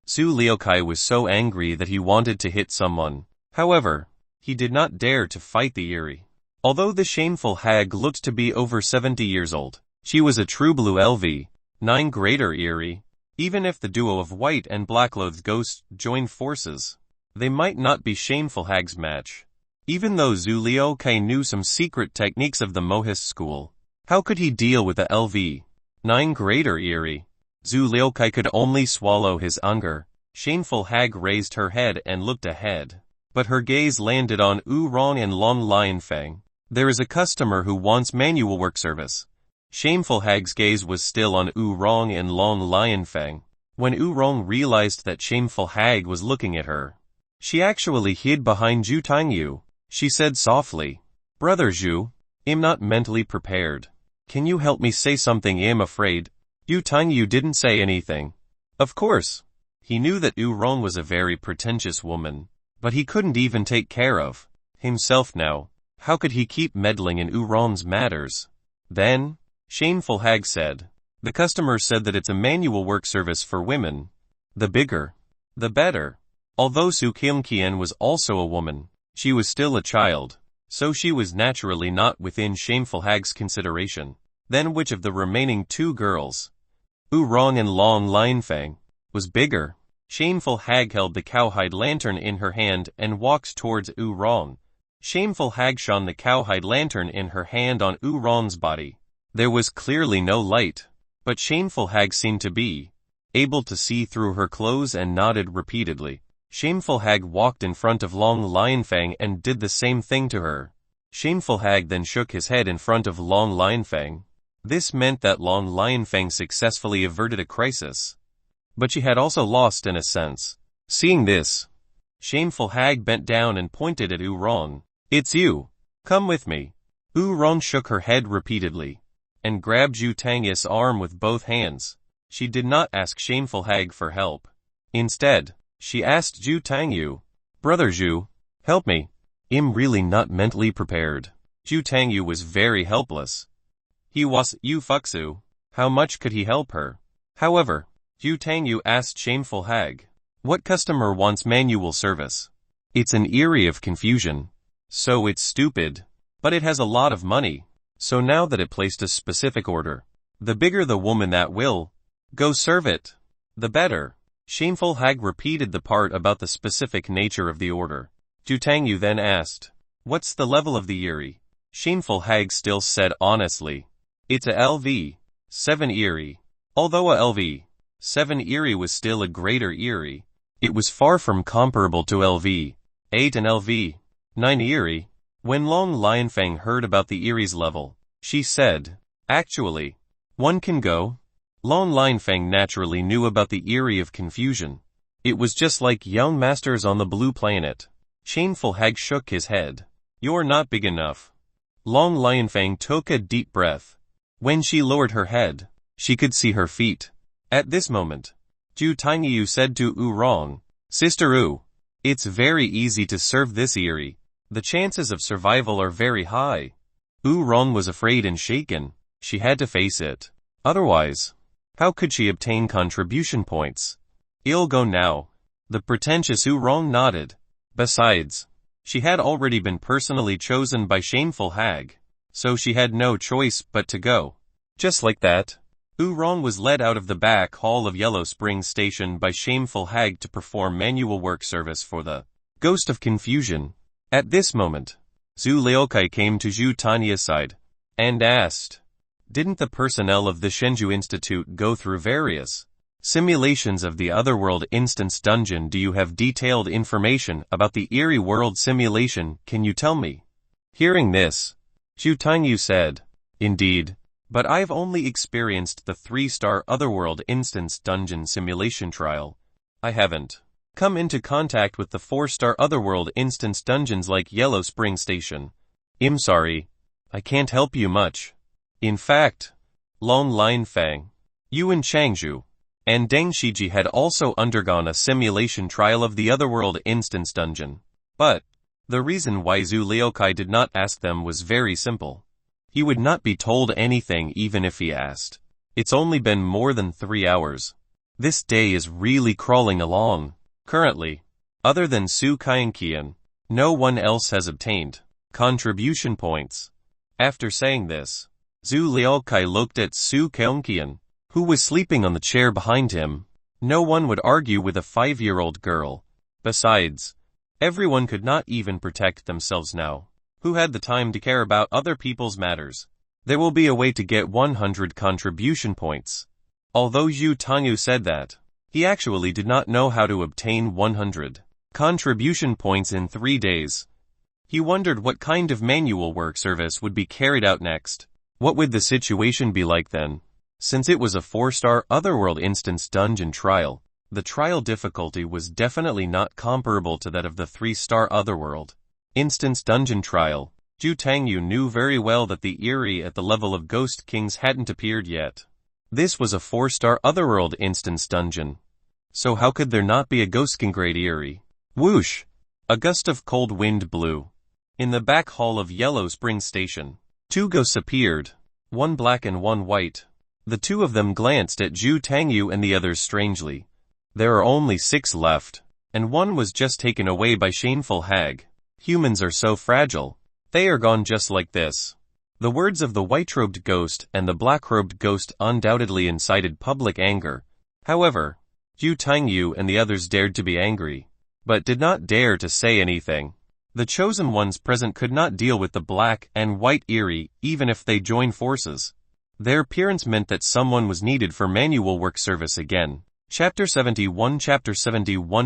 Zhu Liukai was so angry that he wanted to hit someone. However, he did not dare to fight the Eerie. Although the shameful hag looked to be over 70 years old, she was a true blue LV9 greater Eerie. Even if the duo of white and black-clothed ghosts joined forces, they might not be shameful hag's match. Even though Zhu Liukai knew some secret techniques of the Mohist school, how could he deal with the LV9 greater Eerie? Zhu Liukai could only swallow his anger. Shameful hag raised her head and looked ahead, but her gaze landed on Wu Rong and Long Lionfang. There is a customer who wants manual work service. Shameful hag's gaze was still on Wu Rong and Long Lionfang. When Wu Rong realized that shameful hag was looking at her, she actually hid behind Zhu Tangyu. She said softly, "Brother Zhu, I'm not mentally prepared. Can you help me say something? I'm afraid." Zhu Tangyu didn't say anything. Of course, he knew that Wu Rong was a very pretentious woman, but he couldn't even take care of himself now. How could he keep meddling in Wu Rong's matters? Then, shameful hag said, "The customer said that it's a manual work service for women. The bigger, the better." Although Su Kim Kian was also a woman, she was still a child, so she was naturally not within shameful hag's consideration. Then which of the remaining two girls, Wu Rong and Long Lionfang, was bigger? Shameful hag held the cowhide lantern in her hand and walked towards Wu Rong. Shameful hag shone the cowhide lantern in her hand on Wu Rong's body. There was clearly no light, but shameful hag seemed to be able to see through her clothes and nodded repeatedly. Shameful hag walked in front of Long Lionfang and did the same thing to her. Shameful hag then shook his head in front of Long Lionfang. This meant that Long Lionfang successfully averted a crisis. But she had also lost in a sense. Seeing this, shameful hag bent down and pointed at Wu Rong. "It's you. Come with me." Wu Rong shook her head repeatedly and grabbed Zhu Tangyu's arm with both hands. She did not ask shameful hag for help. Instead, she asked Zhu Tangyu, "Brother Zhu, help me. I'm really not mentally prepared." Zhu Tangyu was very helpless. He was Yu Fuxu. How much could he help her? However, Zhu Tangyu asked shameful hag, "What customer wants manual service?" It's an Eerie of confusion. So it's stupid. But it has a lot of money. So now that it placed a specific order, the bigger the woman that will go serve it, the better. Shameful hag repeated the part about the specific nature of the order. Zhu Tangyu then asked, "What's the level of the Eerie?" Shameful hag still said honestly, "It's a LV7 Eerie." Although a LV7 Eerie was still a greater Eerie, it was far from comparable to LV8 and LV9 Eerie. When Long Lionfang heard about the Eerie's level, she said, "Actually, one can go." Long Lionfang naturally knew about the Eerie of confusion. It was just like young masters on the blue planet. Shameful hag shook his head. "You're not big enough." Long Lionfang took a deep breath. When she lowered her head, she could see her feet. At this moment, Zhu Tangyu said to Wu Rong, "Sister Wu, it's very easy to serve this Eerie. The chances of survival are very high." Wu Rong was afraid and shaken. She had to face it. Otherwise, how could she obtain contribution points? "I'll go now." The pretentious Wu Rong nodded. Besides, she had already been personally chosen by shameful hag, so she had no choice but to go. Just like that, Wu Rong was led out of the back hall of Yellow Spring Station by shameful hag to perform manual work service for the Ghost of Confusion. At this moment, Zhu Liukai came to Zhu Tanya's side and asked, "Didn't the personnel of the Shenzhou Institute go through various simulations of the Otherworld Instance Dungeon? Do you have detailed information about the Eerie World simulation? Can you tell me?" Hearing this, Zhu Tangyu said, "Indeed, but I've only experienced the 3-star Otherworld Instance Dungeon simulation trial. I haven't come into contact with the 4-star Otherworld Instance Dungeons like Yellow Spring Station. I'm sorry, I can't help you much." In fact, Long Lionfang, Yuan Changzhu, and Deng Shiji had also undergone a simulation trial of the Otherworld Instance Dungeon. But the reason why Zhu Liukai did not ask them was very simple. He would not be told anything even if he asked. It's only been more than 3 hours. This day is really crawling along. Currently, other than Su Kaianqian, no one else has obtained contribution points. After saying this, Zhu Liaokai looked at Su Kaianqian, who was sleeping on the chair behind him. No one would argue with a 5-year-old girl. Besides, everyone could not even protect themselves now. Who had the time to care about other people's matters? There will be a way to get 100 contribution points. Although Zhu Tangyu said that, he actually did not know how to obtain 100 contribution points in 3 days. He wondered what kind of manual work service would be carried out next. What would the situation be like then? Since it was a 4-star Otherworld instance dungeon trial, the trial difficulty was definitely not comparable to that of the 3-star Otherworld instance dungeon trial. Zhu Tangyu knew very well that the Eerie at the level of Ghost Kings hadn't appeared yet. This was a 4-star Otherworld instance dungeon. So how could there not be a Ghost King grade Eerie? Whoosh! A gust of cold wind blew. In the back hall of Yellow Spring Station, 2 ghosts appeared, one black and one white. The 2 of them glanced at Zhu Tangyu and the others strangely. There are only 6 left, and one was just taken away by Shameful Hag. Humans are so fragile. They are gone just like this. The words of the white-robed ghost and the black-robed ghost undoubtedly incited public anger. However, Zhu Tangyu and the others dared to be angry, but did not dare to say anything. The chosen ones present could not deal with the black and white Eerie even if they joined forces. Their appearance meant that someone was needed for manual work service again. Chapter 71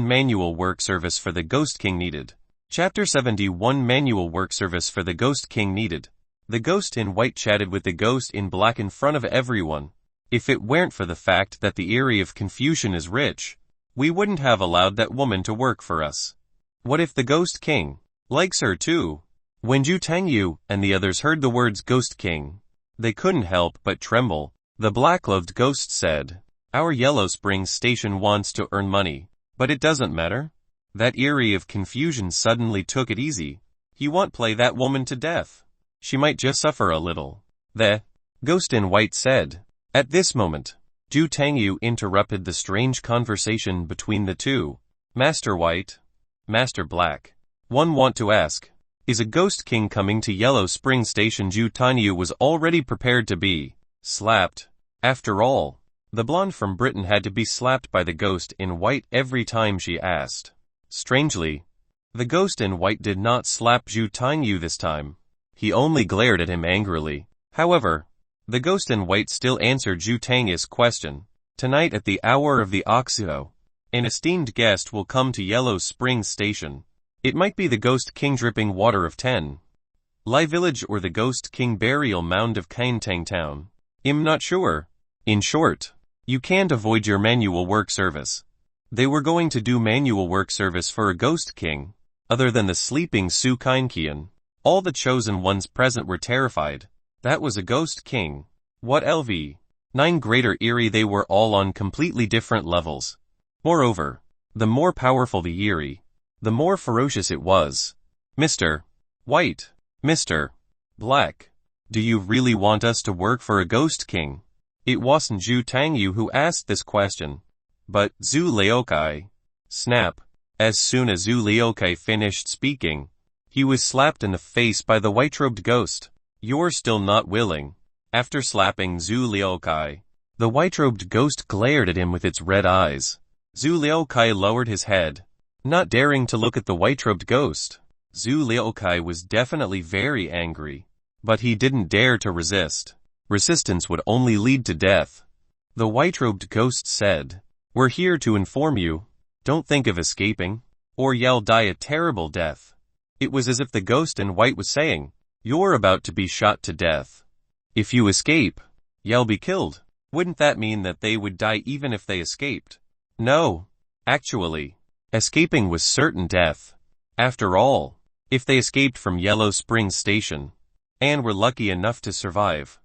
Manual work service for the Ghost King needed. Chapter 71 Manual work service for the Ghost King needed. The ghost in white chatted with the ghost in black in front of everyone. If it weren't for the fact that the Eerie of Confusion is rich, we wouldn't have allowed that woman to work for us. What if the Ghost King likes her too? When Zhu Tangyu and the others heard the words Ghost King, they couldn't help but tremble. The black-clothed ghost said, "Our Yellow Spring Station wants to earn money, but it doesn't matter." That Eerie of Confusion suddenly took it easy. He won't play that woman to death. She might just suffer a little. The ghost in white said. At this moment, Zhu Tangyu interrupted the strange conversation between the 2. Master White, Master Black. One want to ask, is a Ghost King coming to Yellow Spring Station? Zhu Tangyu was already prepared to be slapped. After all, the blonde from Britain had to be slapped by the ghost in white every time she asked. Strangely, the ghost in white did not slap Zhu Tangyu this time. He only glared at him angrily. However, the ghost in white still answered Zhu Tangyu's question. Tonight at the hour of the Oxio, an esteemed guest will come to Yellow Spring Station. It might be the Ghost King Dripping Water of 10 Lai Village or the Ghost King Burial Mound of Kaintang Town. I'm not sure. In short, you can't avoid your manual work service. They were going to do manual work service for a Ghost King. Other than the sleeping Su Kaianqian, all the chosen ones present were terrified. That was a Ghost King. What LV9 greater Eerie? They were all on completely different levels. Moreover, the more powerful the Eerie, the more ferocious it was. Mr. White, Mr. Black, do you really want us to work for a Ghost King? It wasn't Zhu Tangyu who asked this question, but Zhu Liaokai. Snap. As soon as Zhu Liaokai finished speaking, he was slapped in the face by the white-robed ghost. You're still not willing. After slapping Zhu Liaokai, the white-robed ghost glared at him with its red eyes. Zhu Liaokai lowered his head, not daring to look at the white-robed ghost. Zhu Liaokai was definitely very angry, but he didn't dare to resist. Resistance would only lead to death. The white-robed ghost said, "We're here to inform you. Don't think of escaping, or you'll die a terrible death." It was as if the ghost in white was saying, "You're about to be shot to death. If you escape, you'll be killed." Wouldn't that mean that they would die even if they escaped? No. Actually, escaping was certain death. After all, if they escaped from Yellow Spring Station, and were lucky enough to survive,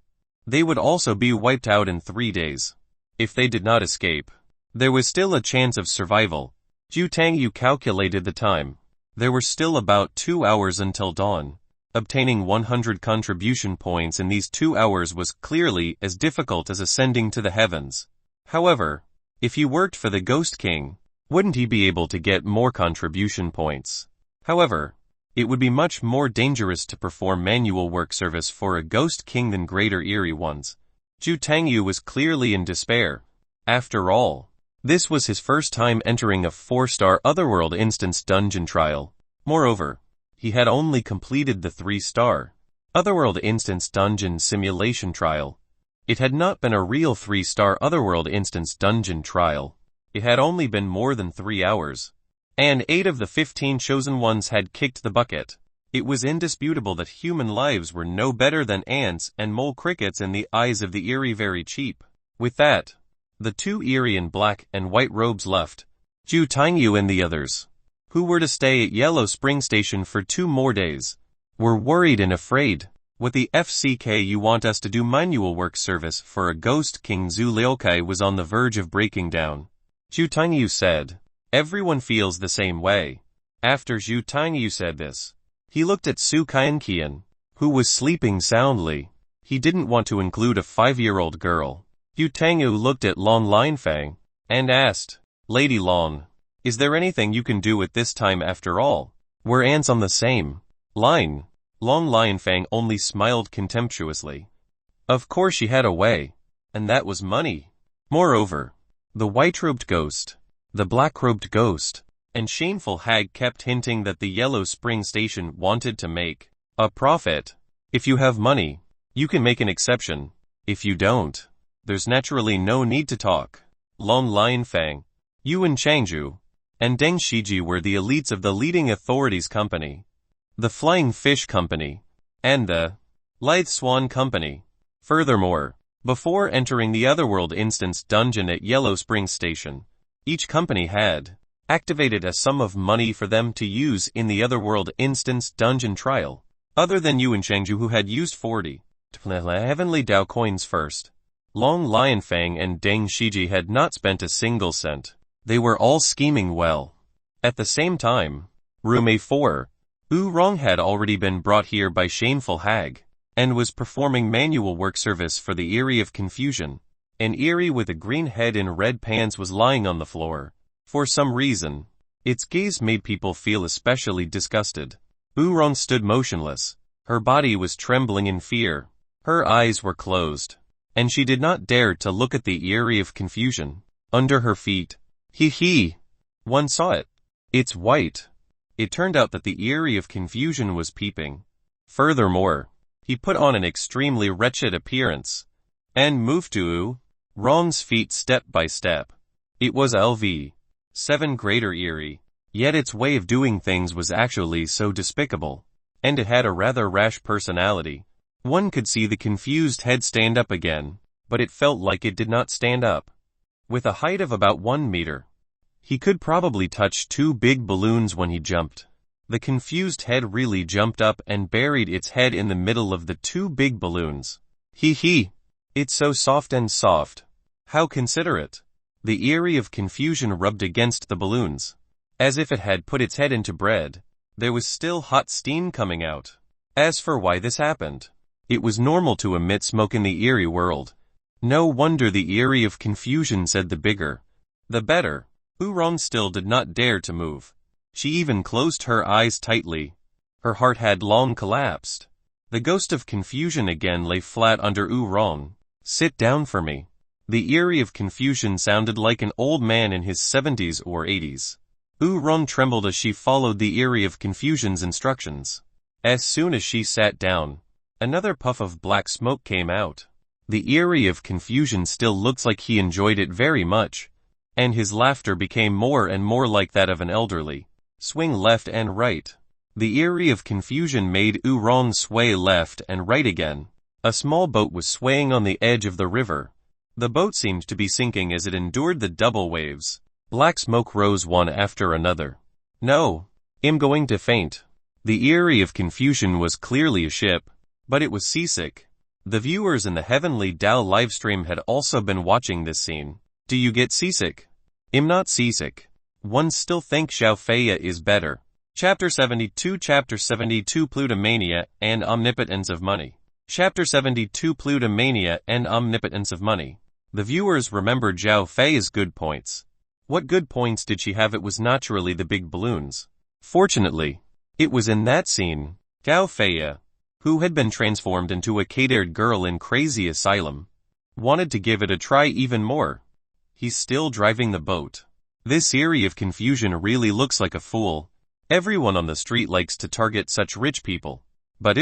they would also be wiped out in 3 days. If they did not escape, there was still a chance of survival. Zhu Tangyu calculated the time. There were still about 2 hours until dawn. Obtaining 100 contribution points in these 2 hours was clearly as difficult as ascending to the heavens. However, If he worked for the Ghost King, wouldn't he be able to get more contribution points? However, it would be much more dangerous to perform manual work service for a Ghost King than Greater Eerie ones. Zhu Tangyu was clearly in despair. After all, this was his first time entering a 4-star Otherworld instance dungeon trial. Moreover, he had only completed the 3-star Otherworld instance dungeon simulation trial. It had not been a real 3-star Otherworld instance dungeon trial. It had only been more than 3 hours. And 8 of the 15 chosen ones had kicked the bucket. It was indisputable that human lives were no better than ants and mole crickets in the eyes of the Eerie very cheap. With that, the 2 Eerie in black and white robes left, Zhu Tangyu and the others, who were to stay at Yellow Spring Station for 2 more days, were worried and afraid. What the FCK you want us to do manual work service for a Ghost King? Zhu Liukai was on the verge of breaking down. Zhu Tangyu said, "Everyone feels the same way." After Zhu Tangyu said this, he looked at Su Qianqian, who was sleeping soundly. He didn't want to include a 5-year-old girl. Zhu Tangyu looked at Long Linfang and asked, "Lady Long, is there anything you can do at this time after all? We're ants on the same line." Long Linfang only smiled contemptuously. Of course she had a way, and that was money. Moreover, the white-robed ghost, the black-robed ghost, and shameful hag kept hinting that the Yellow Spring Station wanted to make a profit. If you have money, you can make an exception. If you don't, there's naturally no need to talk. Long Linfang, Yuan Changzhu, and Deng Shiji were the elites of the leading authorities company, the Flying Fish Company, and the Lithe Swan Company. Furthermore, before entering the Otherworld instance dungeon at Yellow Spring Station, each company had activated a sum of money for them to use in the Otherworld instance dungeon trial, other than Yuan Changzhu, who had used 40 heavenly Dao coins first. Long Linfang and Deng Shiji had not spent a single cent. They were all scheming well. At the same time, Room A4, Wu Rong had already been brought here by Shameful Hag, and was performing manual work service for the Eerie of Confusion. An Eerie with a green head in red pants was lying on the floor. For some reason, its gaze made people feel especially disgusted. Wu Rong stood motionless. Her body was trembling in fear. Her eyes were closed, and she did not dare to look at the Eerie of Confusion under her feet. He. One saw it. It's white. It turned out that the Eerie of Confusion was peeping. Furthermore, he put on an extremely wretched appearance, and moved to Wu Rong's feet step by step. It was LV7 Greater Eerie, yet its way of doing things was actually so despicable, and it had a rather rash personality. One could see the confused head stand up again, but it felt like it did not stand up. With a height of about 1 meter, he could probably touch 2 big balloons when he jumped. The confused head really jumped up and buried its head in the middle of the 2 big balloons. It's so soft and soft. How considerate. The Eerie of Confusion rubbed against the balloons, as if it had put its head into bread. There was still hot steam coming out. As for why this happened, it was normal to emit smoke in the Eerie world. No wonder the Eerie of Confusion said the bigger, the better. Wu Rong still did not dare to move. She even closed her eyes tightly. Her heart had long collapsed. The Ghost of Confusion again lay flat under Wu Rong. "Sit down for me." The Eerie of Confusion sounded like an old man in his 70s or 80s. Wu Rong trembled as she followed the Eerie of Confusion's instructions. As soon as she sat down, another puff of black smoke came out. The Eerie of Confusion still looked like he enjoyed it very much, and his laughter became more and more like that of an elderly. Swing left and right. The Eerie of Confusion made Wu Rong sway left and right again. A small boat was swaying on the edge of the river. The boat seemed to be sinking as it endured the double waves. Black smoke rose one after another. "No, I'm going to faint." The Eerie of Confusion was clearly a ship, but it was seasick. The viewers in the Heavenly Dao livestream had also been watching this scene. "Do you get seasick?" "I'm not seasick. One still thinks Xiao Feia is better." Chapter 72 Plutomania and Omnipotence of Money. Chapter 72 Plutomania and Omnipotence of Money. The viewers remembered Zhao Fei's good points. What good points did she have? It was naturally the big balloons. Fortunately, it was in that scene, Zhao Fei, who had been transformed into a cat-haired girl in Crazy Asylum, wanted to give it a try even more. He's still driving the boat. This area of confusion really looks like a fool. Everyone on the street likes to target such rich people. But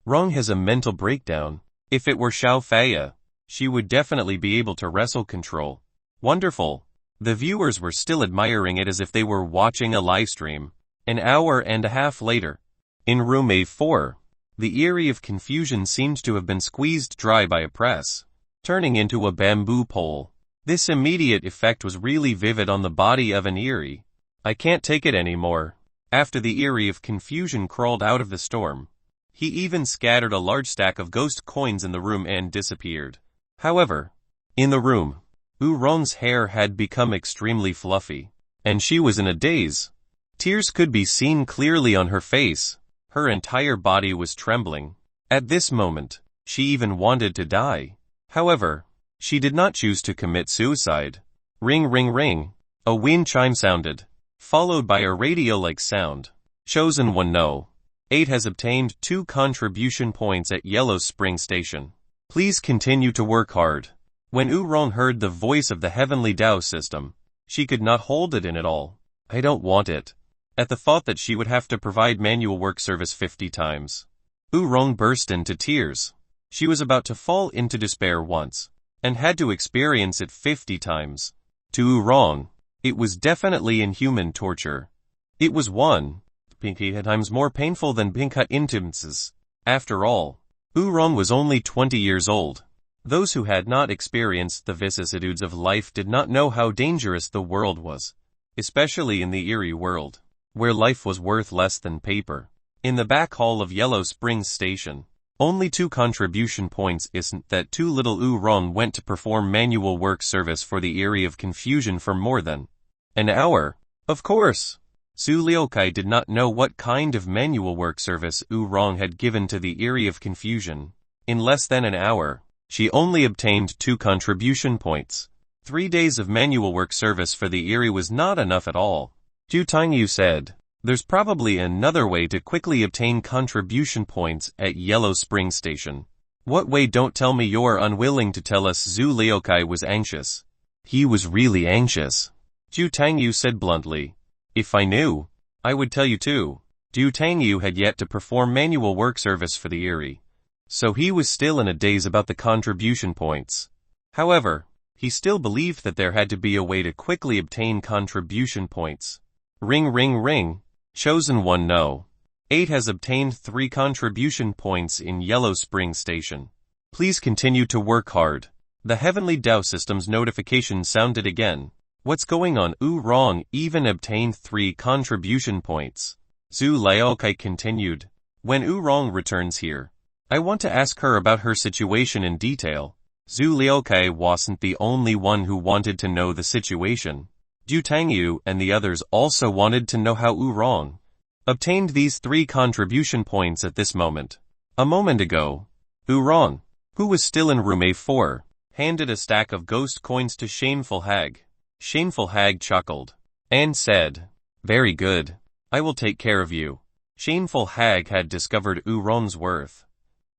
Rong has a mental breakdown. If it were Xiao Fei, she would definitely be able to wrestle control. Wonderful. The viewers were still admiring it as if they were watching a live stream. An hour and a half later, in room A4, the area of confusion seemed to have been squeezed dry by a press, turning into a bamboo pole. This immediate effect was really vivid on the body of an Eerie. I can't take it anymore. After the Eerie of confusion crawled out of the storm, he even scattered a large stack of ghost coins in the room and disappeared. However, in the room, Rong's hair had become extremely fluffy, and she was in a daze. Tears could be seen clearly on her face. Her entire body was trembling. At this moment, she even wanted to die. However, she did not choose to commit suicide. Ring ring ring. A wind chime sounded, followed by a radio-like sound. Chosen one no. 8 has obtained 2 contribution points at Yellow Spring Station. Please continue to work hard. When Rong heard the voice of the Heavenly Tao system, she could not hold it in at all. I don't want it. At the thought that she would have to provide manual work service 50 times, Rong burst into tears. She was about to fall into despair once, and had to experience it 50 times. To Rong, it was definitely inhuman torture. It was 1.8 times more painful than being cut into pieces. After all, Rong was only 20 years old. Those who had not experienced the vicissitudes of life did not know how dangerous the world was, especially in the Eerie world, where life was worth less than paper. In the back hall of Yellow Springs Station, only 2 contribution points isn't that too little. Rong went to perform manual work service for the Eerie of confusion for more than an hour. Of course, Su Liukai did not know what kind of manual work service Rong had given to the Eerie of confusion. In less than an hour, she only obtained 2 contribution points. 3 days of manual work service for the Eerie was not enough at all. Zhu Tangyu said, there's probably another way to quickly obtain contribution points at Yellow Spring Station. What way? Don't tell me you're unwilling to tell us. Zhu Liukai was anxious. He was really anxious. Zhu Tangyu said bluntly. If I knew, I would tell you too. Zhu Tangyu had yet to perform manual work service for the Eerie, so he was still in a daze about the contribution points. However, he still believed that there had to be a way to quickly obtain contribution points. Ring ring ring. Chosen one no. 8 has obtained 3 contribution points in Yellow Spring Station. Please continue to work hard. The Heavenly Tao System's notification sounded again. What's going on? Rong even obtained 3 contribution points. Zhu Liukai continued. When Rong returns here, I want to ask her about her situation in detail. Zhu Liukai wasn't the only one who wanted to know the situation. Zhu Tangyu and the others also wanted to know how Rong obtained these 3 contribution points at this moment. A moment ago, Rong, who was still in room A4, handed a stack of ghost coins to Shameful Hag. Shameful Hag chuckled and said, very good. I will take care of you. Shameful Hag had discovered Rong's worth.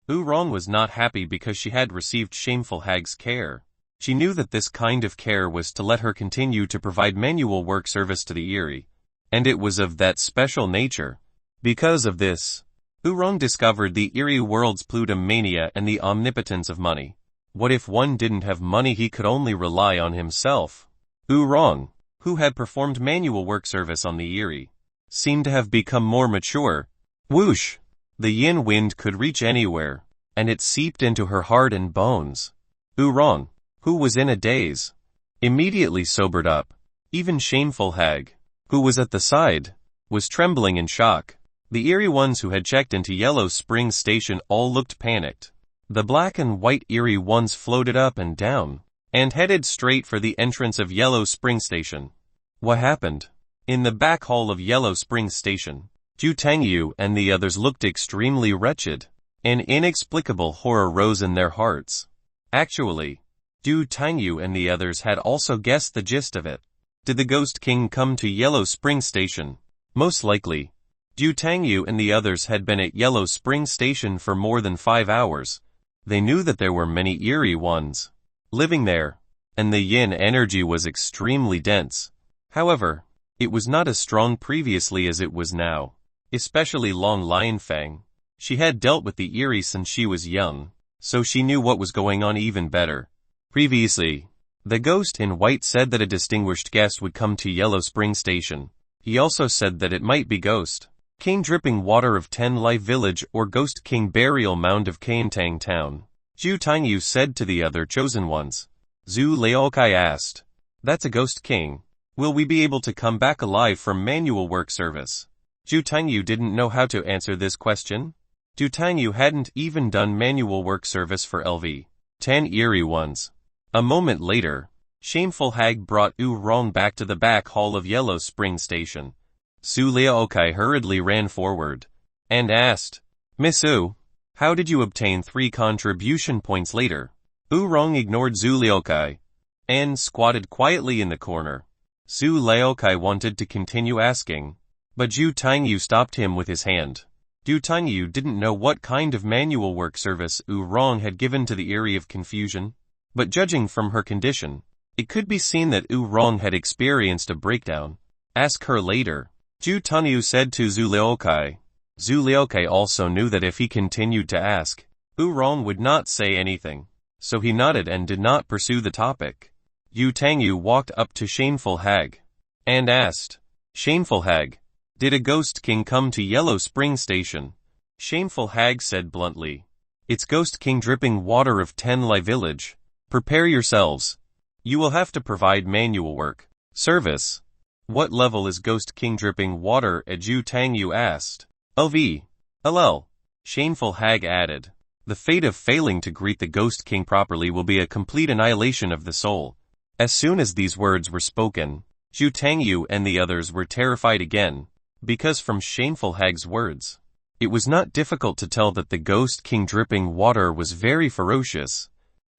Rong was not happy because she had received Shameful Hag's care. She knew that this kind of care was to let her continue to provide manual work service to the Eerie, and it was of that special nature. Because of this, Rong discovered the Eerie world's plutomania and the omnipotence of money. What if one didn't have money? He could only rely on himself. Rong, who had performed manual work service on the Eerie, seemed to have become more mature. Whoosh! The yin wind could reach anywhere, and it seeped into her heart and bones. Rong, who was in a daze, immediately sobered up. Even Shameful Hag, who was at the side, was trembling in shock. The Eerie ones who had checked into Yellow Spring Station all looked panicked. The black and white Eerie ones floated up and down, and headed straight for the entrance of Yellow Spring Station. What happened? In the back hall of Yellow Spring Station, Zhu Tangyu and the others looked extremely wretched. An inexplicable horror rose in their hearts. Actually, Du Tangyu and the others had also guessed the gist of it. Did the Ghost King come to Yellow Spring Station? Most likely. Du Tangyu and the others had been at Yellow Spring Station for more than 5 hours. They knew that there were many eerie ones living there, and the yin energy was extremely dense. However, it was not as strong previously as it was now, especially Long Lionfang. She had dealt with the eerie since she was young, so she knew what was going on even better. Previously, the ghost in white said that a distinguished guest would come to Yellow Spring Station. He also said that it might be Ghost King Dripping Water of 10 Life Village or Ghost King Burial Mound of Kaintang Town. Zhu Tangyu said to the other chosen ones. Zhu Laokai asked, "That's a Ghost King. Will we be able to come back alive from manual work service?" Zhu Tangyu didn't know how to answer this question. Zhu Tangyu hadn't even done manual work service for LV. 10 eerie ones. A moment later, Shameful Hag brought Yu Rong back to the back hall of Yellow Spring Station. Su Liaokai hurriedly ran forward and asked, "Miss Yu, how did you obtain 3 contribution points later?" Yu Rong ignored Zhu Liaokai and squatted quietly in the corner. Su Liaokai wanted to continue asking, but Zhu Tangyu stopped him with his hand. Zhu Tangyu didn't know what kind of manual work service Yu Rong had given to the Eerie of Confusion, but judging from her condition, it could be seen that Yu Rong had experienced a breakdown. "Ask her later," Zhu Tangyu said to Zhu Liaokai. Zhu Liaokai also knew that if he continued to ask, Yu Rong would not say anything, so he nodded and did not pursue the topic. Yu Tangyu walked up to Shameful Hag and asked, "Shameful Hag, did a Ghost King come to Yellow Spring Station?" Shameful Hag said bluntly, "It's Ghost King Dripping Water of 10 Lai Village. Prepare yourselves. You will have to provide manual work service." "What level is Ghost King Dripping Water at?" Zhu Tangyu asked. "LV. LL." Shameful Hag added. "The fate of failing to greet the Ghost King properly will be a complete annihilation of the soul." As soon as these words were spoken, Zhu Tangyu and the others were terrified again, because from Shameful Hag's words, it was not difficult to tell that the Ghost King Dripping Water was very ferocious.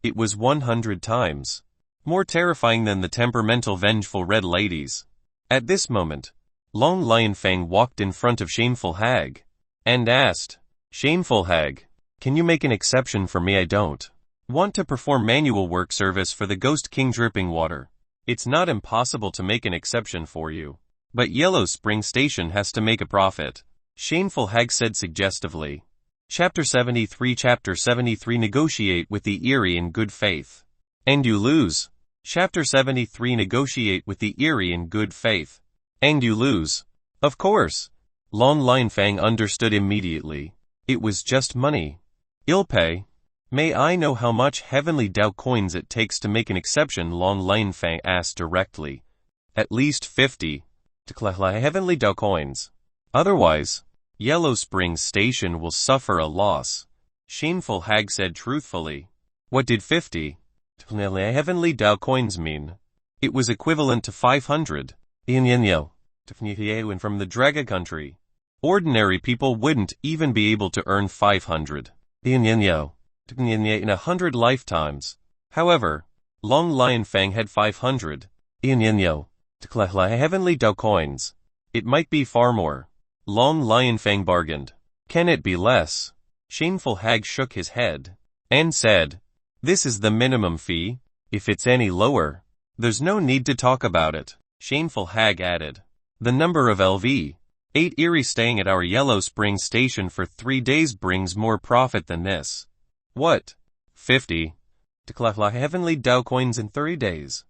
It was 100 times more terrifying than the temperamental vengeful red ladies. At this moment, Long Lionfang walked in front of Shameful Hag and asked, "Shameful Hag, can you make an exception for me? I don't want to perform manual work service for the Ghost King Dripping Water. It's not impossible to make an exception for you, but Yellow Spring Station has to make a profit," Shameful Hag said suggestively. Chapter 73 Negotiate with the Eerie in Good Faith. And you lose. Chapter 73 Negotiate with the Eerie in Good Faith. And you lose. Of course. Long Lionfang understood immediately. It was just money. "I'll pay. May I know how much Heavenly Dao coins it takes to make an exception?" Long Lionfang asked directly. "At least 50. Heavenly Dao coins. Otherwise, Yellow Spring Station will suffer a loss," Shameful Hag said truthfully. What did 50 Heavenly Dao coins mean? It was equivalent to 500 and from the Draga country. Ordinary people wouldn't even be able to earn 500 in 100 lifetimes. However, Long Lionfang had 500 Heavenly Dao coins. It might be far more. Long Lionfang bargained. "Can it be less?" Shameful Hag shook his head and said, "This is the minimum fee. If it's any lower, there's no need to talk about it." Shameful Hag added, "The number of LV 8 Eerie staying at our Yellow Spring Station for 3 days brings more profit than this." "What? 50 Heavenly Dao coins in 30 days?"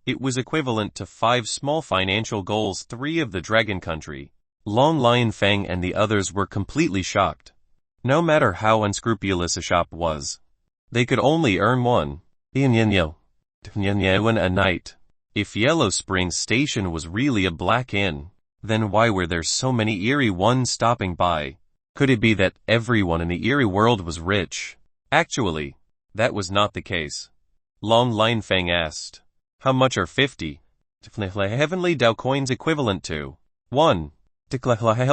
It was equivalent to 5 small financial goals, 3 of the Dragon Country. Long Lionfang and the others were completely shocked. No matter how unscrupulous a shop was, they could only earn 1 a night. If Yellow Spring Station was really a black inn, then why were there so many eerie ones stopping by? Could it be that everyone in the eerie world was rich? Actually, that was not the case. Long Lionfang asked, "How much are 50 Heavenly Dao coins equivalent to?" 1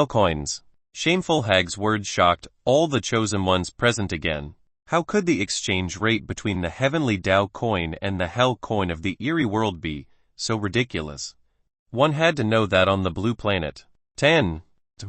coins. Shameful Hag's words shocked all the chosen ones present again. How could the exchange rate between the heavenly Tao coin and the hell coin of the eerie world be so ridiculous? One had to know that on the blue planet, 10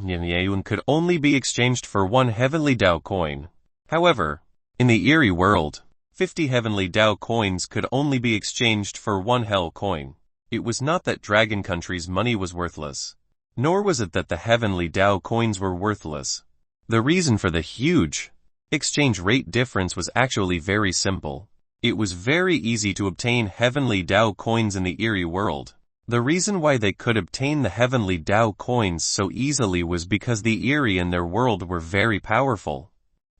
yuan could only be exchanged for one heavenly Tao coin. However, in the eerie world, 50 heavenly Tao coins could only be exchanged for one hell coin. It was not that Dragon Country's money was worthless, nor was it that the heavenly Tao coins were worthless. The reason for the huge exchange rate difference was actually very simple. It was very easy to obtain heavenly Tao coins in the eerie world. The reason why they could obtain the heavenly Tao coins so easily was because the eerie in their world were very powerful.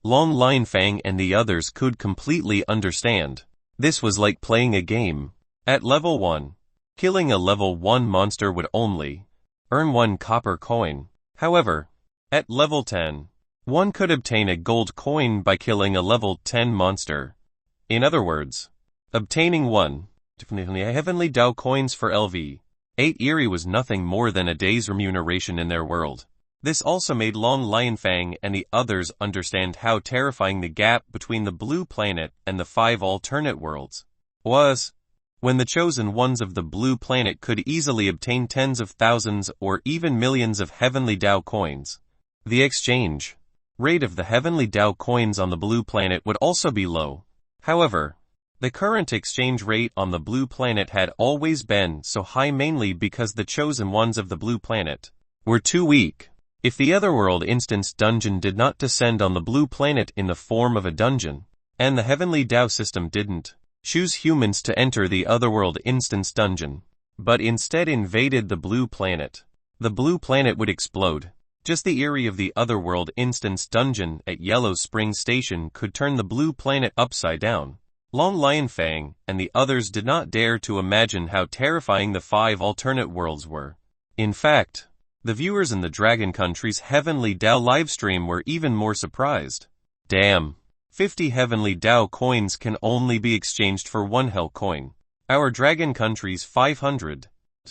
Long Lion Fang and the others could completely understand. This was like playing a game. At level 1, killing a level 1 monster would only earn 1 copper coin. However, at level 10, one could obtain a gold coin by killing a level 10 monster. In other words, obtaining 1 heavenly Tao coins for LV 8 Eerie was nothing more than a day's remuneration in their world. This also made Long Lion Fang and the others understand how terrifying the gap between the blue planet and the 5 alternate worlds was. When the chosen ones of the blue planet could easily obtain tens of thousands or even millions of heavenly Tao coins, the exchange rate of the heavenly Tao coins on the blue planet would also be low. However, the current exchange rate on the blue planet had always been so high mainly because the chosen ones of the blue planet were too weak. If the Otherworld Instance dungeon did not descend on the blue planet in the form of a dungeon, and the heavenly Tao system didn't choose humans to enter the Otherworld Instance dungeon, but instead invaded the blue planet, the blue planet would explode. Just the eerie of the Otherworld Instance dungeon at Yellow Spring Station could turn the blue planet upside down. Long Lion Fang and the others did not dare to imagine how terrifying the 5 alternate worlds were. In fact, the viewers in the Dragon Country's Heavenly Tao livestream were even more surprised. Damn! 50 Heavenly Tao coins can only be exchanged for 1 Hell coin. Our Dragon Country's 500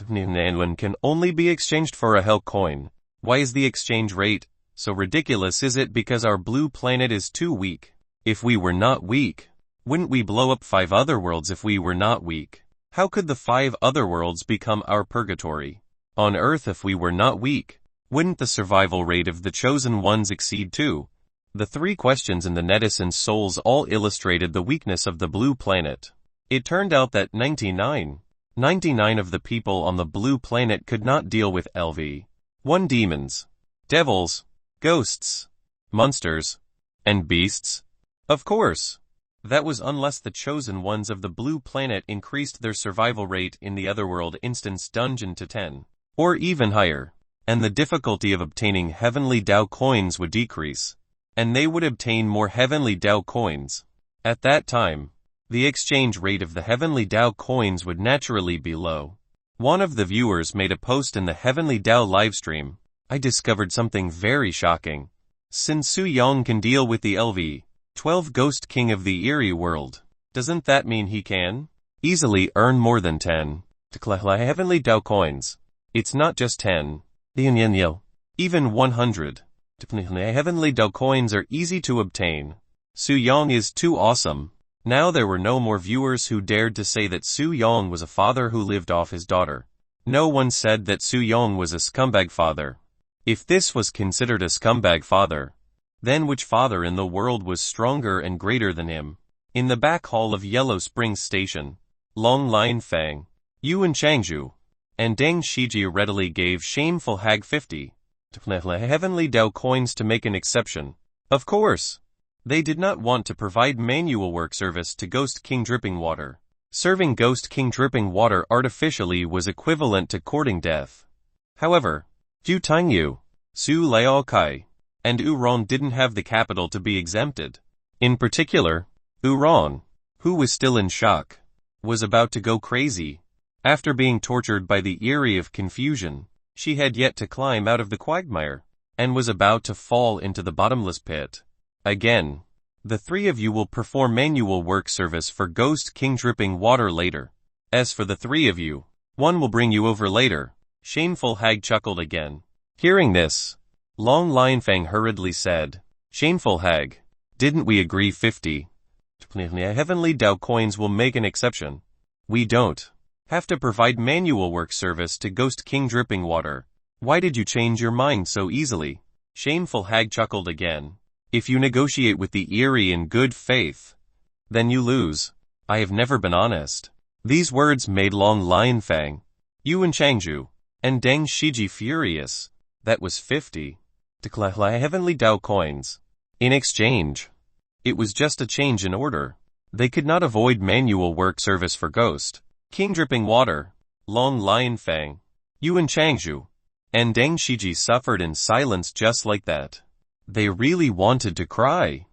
yuan can only be exchanged for a Hell coin. Why is the exchange rate so ridiculous? Is it because our blue planet is too weak? If we were not weak, wouldn't we blow up 5 other worlds? If we were not weak, how could the 5 other worlds become our purgatory? On Earth, if we were not weak, wouldn't the survival rate of the chosen ones exceed 2? The 3 questions in the netizens' souls all illustrated the weakness of the blue planet. It turned out that 99 of the people on the blue planet could not deal with LV1 demons, devils, ghosts, monsters, and beasts. Of course, that was unless the chosen ones of the blue planet increased their survival rate in the Otherworld Instance dungeon to 10, or even higher, and the difficulty of obtaining heavenly Tao coins would decrease, and they would obtain more heavenly Tao coins. At that time, the exchange rate of the heavenly Tao coins would naturally be low. One of the viewers made a post in the Heavenly Tao livestream. I discovered something very shocking. Since Su Yong can deal with the LV12 Ghost King of the Eerie world, doesn't that mean he can easily earn more than 10 heavenly Tao coins? It's not just 10. Even 100 heavenly Tao coins are easy to obtain. Su Yong is too awesome. Now there were no more viewers who dared to say that Su Yong was a father who lived off his daughter. No one said that Su Yong was a scumbag father. If this was considered a scumbag father, then which father in the world was stronger and greater than him? In the back hall of Yellow Spring Station, Long Lion Fang, Yuan Changzhu, and Deng Shiji readily gave Shameful Hag 50 heavenly Tao coins to make an exception. Of course, they did not want to provide manual work service to Ghost King Dripping Water. Serving Ghost King Dripping Water artificially was equivalent to courting death. However, Fu Tangyu, Su Liaokai, and Uron didn't have the capital to be exempted. In particular, Uron, who was still in shock, was about to go crazy. After being tortured by the Eerie of Confusion, she had yet to climb out of the quagmire, and was about to fall into the bottomless pit. Again, the 3 of you will perform manual work service for Ghost King Dripping Water later. As for the 3 of you, one will bring you over later. Shameful Hag chuckled again. Hearing this, Long Lion Fang hurriedly said, Shameful Hag, Didn't we agree 50? Heavenly Tao coins will make an exception. We don't have to provide manual work service to Ghost King Dripping Water. Why did you change your mind so easily? Shameful hag chuckled again. If you negotiate with the Eerie in good faith, then you lose. I have never been honest. These words made Long Lion Fang, Yuan Changju, and Deng Shiji furious. That was 50. Declare Heavenly Tao coins. In exchange, it was just a change in order. They could not avoid manual work service for Ghost King Dripping Water. Long Lion Fang, Yuan Changju, and Deng Shiji suffered in silence just like that. They really wanted to cry.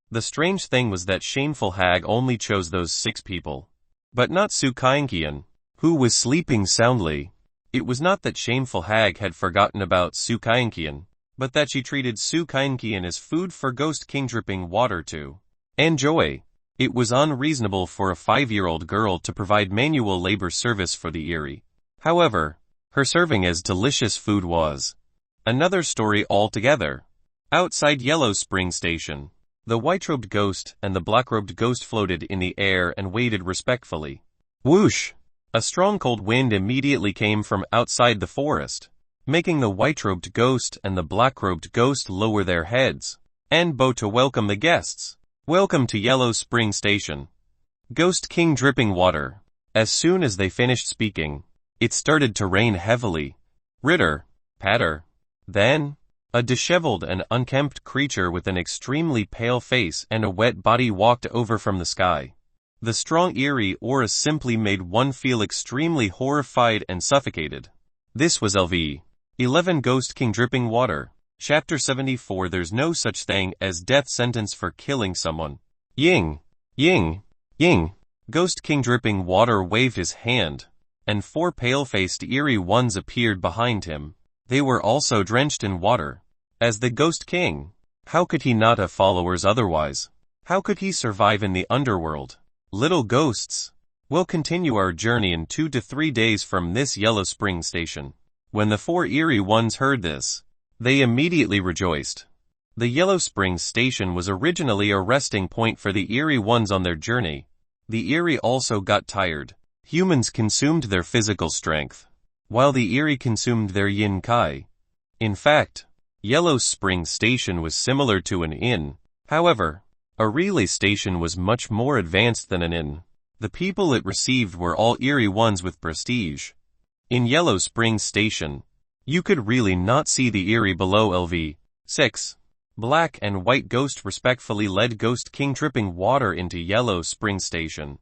The strange thing was that Shameful Hag only chose those 6 people, but not Su Kainqian, who was sleeping soundly. It was not that Shameful Hag had forgotten about Su Kainqian, but that she treated Su Kainqian as food for Ghost King Dripping Water to enjoy. It was unreasonable for a 5-year-old girl to provide manual labor service for the Eerie. However, her serving as delicious food was another story altogether. Outside Yellow Spring Station, the white-robed ghost and the black-robed ghost floated in the air and waited respectfully. Whoosh! A strong cold wind immediately came from outside the forest, making the white-robed ghost and the black-robed ghost lower their heads and bow to welcome the guests. Welcome to Yellow Spring Station. Ghost King Dripping Water. As soon as they finished speaking, it started to rain heavily. Ritter, patter. Then, a disheveled and unkempt creature with an extremely pale face and a wet body walked over from the sky. The strong eerie aura simply made one feel extremely horrified and suffocated. This was LV 11 Ghost King Dripping Water. Chapter 74. There's no such thing as death sentence for killing someone. Ying, ying, ying. Ghost King Dripping Water waved his hand, and 4 pale-faced eerie ones appeared behind him. They were also drenched in water. As the Ghost King, how could he not have followers otherwise? How could he survive in the underworld? Little ghosts, we'll continue our journey in 2 to 3 days from this Yellow Spring Station. When the 4 eerie ones heard this, they immediately rejoiced. The Yellow Spring Station was originally a resting point for the eerie ones on their journey. The eerie also got tired. Humans consumed their physical strength, while the eerie consumed their yin kai. In fact, Yellow Spring Station was similar to an inn. However, a relay station was much more advanced than an inn. The people it received were all eerie ones with prestige. In Yellow Spring Station, you could really not see the eerie below LV. 6. Black and White Ghost respectfully led Ghost King Dripping Water into Yellow Spring Station.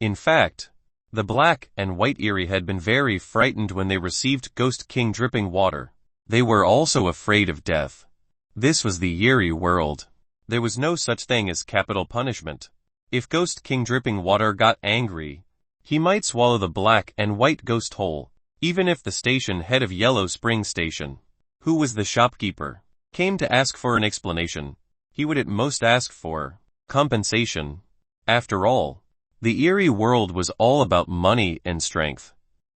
In fact, the Black and White Eerie had been very frightened when they received Ghost King Dripping Water. They were also afraid of death. This was the Eerie world. There was no such thing as capital punishment. If Ghost King Dripping Water got angry, he might swallow the Black and White Ghost whole. Even if the station head of Yellow Spring Station, who was the shopkeeper, came to ask for an explanation, he would at most ask for compensation. After all, the Eerie world was all about money and strength.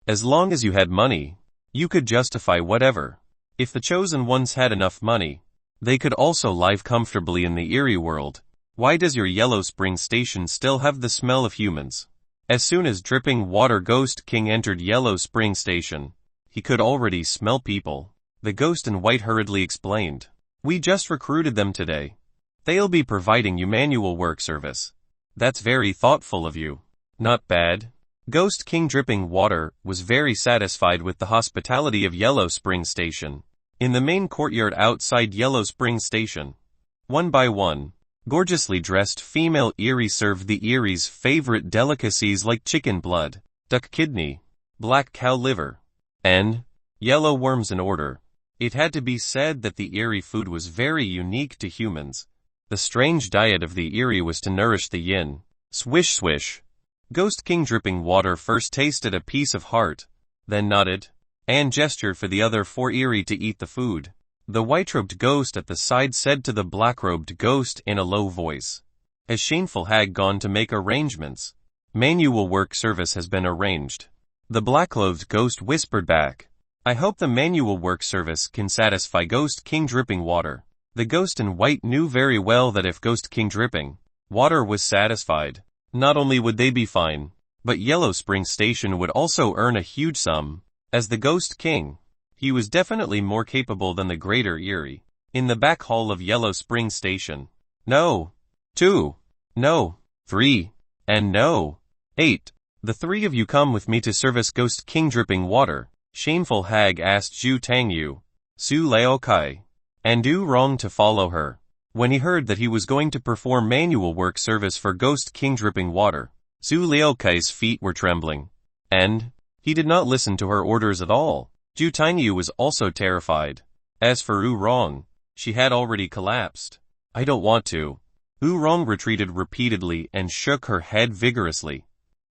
As long as you had money, you could justify whatever. If the chosen ones had enough money, they could also live comfortably in the Eerie world. Why does your Yellow Spring Station still have the smell of humans? As soon as Dripping Water Ghost King entered Yellow Spring Station, he could already smell people. The Ghost in White hurriedly explained. We just recruited them today. They'll be providing you manual work service. That's very thoughtful of you. Not bad. Ghost King Dripping Water was very satisfied with the hospitality of Yellow Spring Station. In the main courtyard outside Yellow Spring Station, one by one, gorgeously dressed female Eerie served the Eerie's favorite delicacies like chicken blood, duck kidney, black cow liver, and yellow worms in order. It had to be said that the Eerie food was very unique to humans. The strange diet of the Eerie was to nourish the yin. Swish swish. Ghost King Dripping Water first tasted a piece of heart, then nodded, and gestured for the other 4 Eerie to eat the food. The white-robed ghost at the side said to the black-robed ghost in a low voice, "Has Shameful Hag gone to make arrangements? Manual work service has been arranged." The black-clothed ghost whispered back, "I hope the manual work service can satisfy Ghost King Dripping Water." The ghost in white knew very well that if Ghost King Dripping Water was satisfied, not only would they be fine, but Yellow Spring Station would also earn a huge sum. As the Ghost King, he was definitely more capable than the Greater Eerie. In the back hall of Yellow Spring Station. No. 2. No. 3. And no. 8. The three of you come with me to service Ghost King Dripping Water. Shameful hag asked Zhu Tangyu, Su Laokai, and do wrong to follow her. When he heard that he was going to perform manual work service for Ghost King Dripping Water, Zhu Laokai's feet were trembling. And he did not listen to her orders at all. Zhu Tangyu was also terrified. As for Wu Rong, she had already collapsed. I don't want to. Wu Rong retreated repeatedly and shook her head vigorously.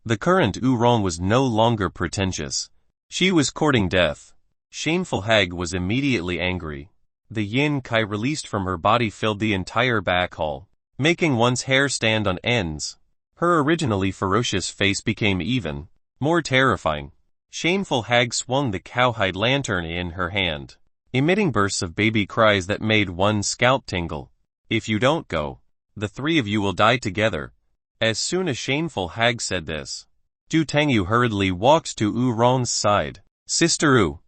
The current Wu Rong was no longer pretentious. She was courting death. Shameful hag was immediately angry. The yin kai released from her body filled the entire back hall, making one's hair stand on ends. Her originally ferocious face became even more terrifying. Shameful hag swung the cowhide lantern in her hand, emitting bursts of baby cries that made one's scalp tingle. If you don't go, the three of you will die together. As soon as Shameful hag said this, Zhu Tangyu hurriedly walked to Wu Rong's side. Sister Wu,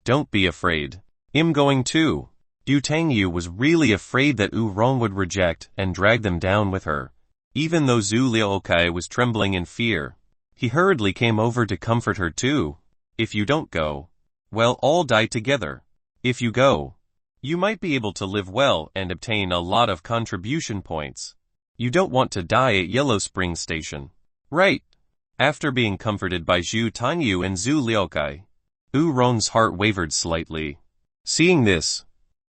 don't be afraid. I'm going too. Zhu Tangyu was really afraid that Wu Rong would reject and drag them down with her. Even though Zhu Liaokai was trembling in fear, he hurriedly came over to comfort her too. If you don't go, well, all die together. If you go, you might be able to live well and obtain a lot of contribution points. You don't want to die at Yellow Spring Station, right? After being comforted by Zhu Tangyu and Zhu Liaokai, Wu Rong's heart wavered slightly. Seeing this,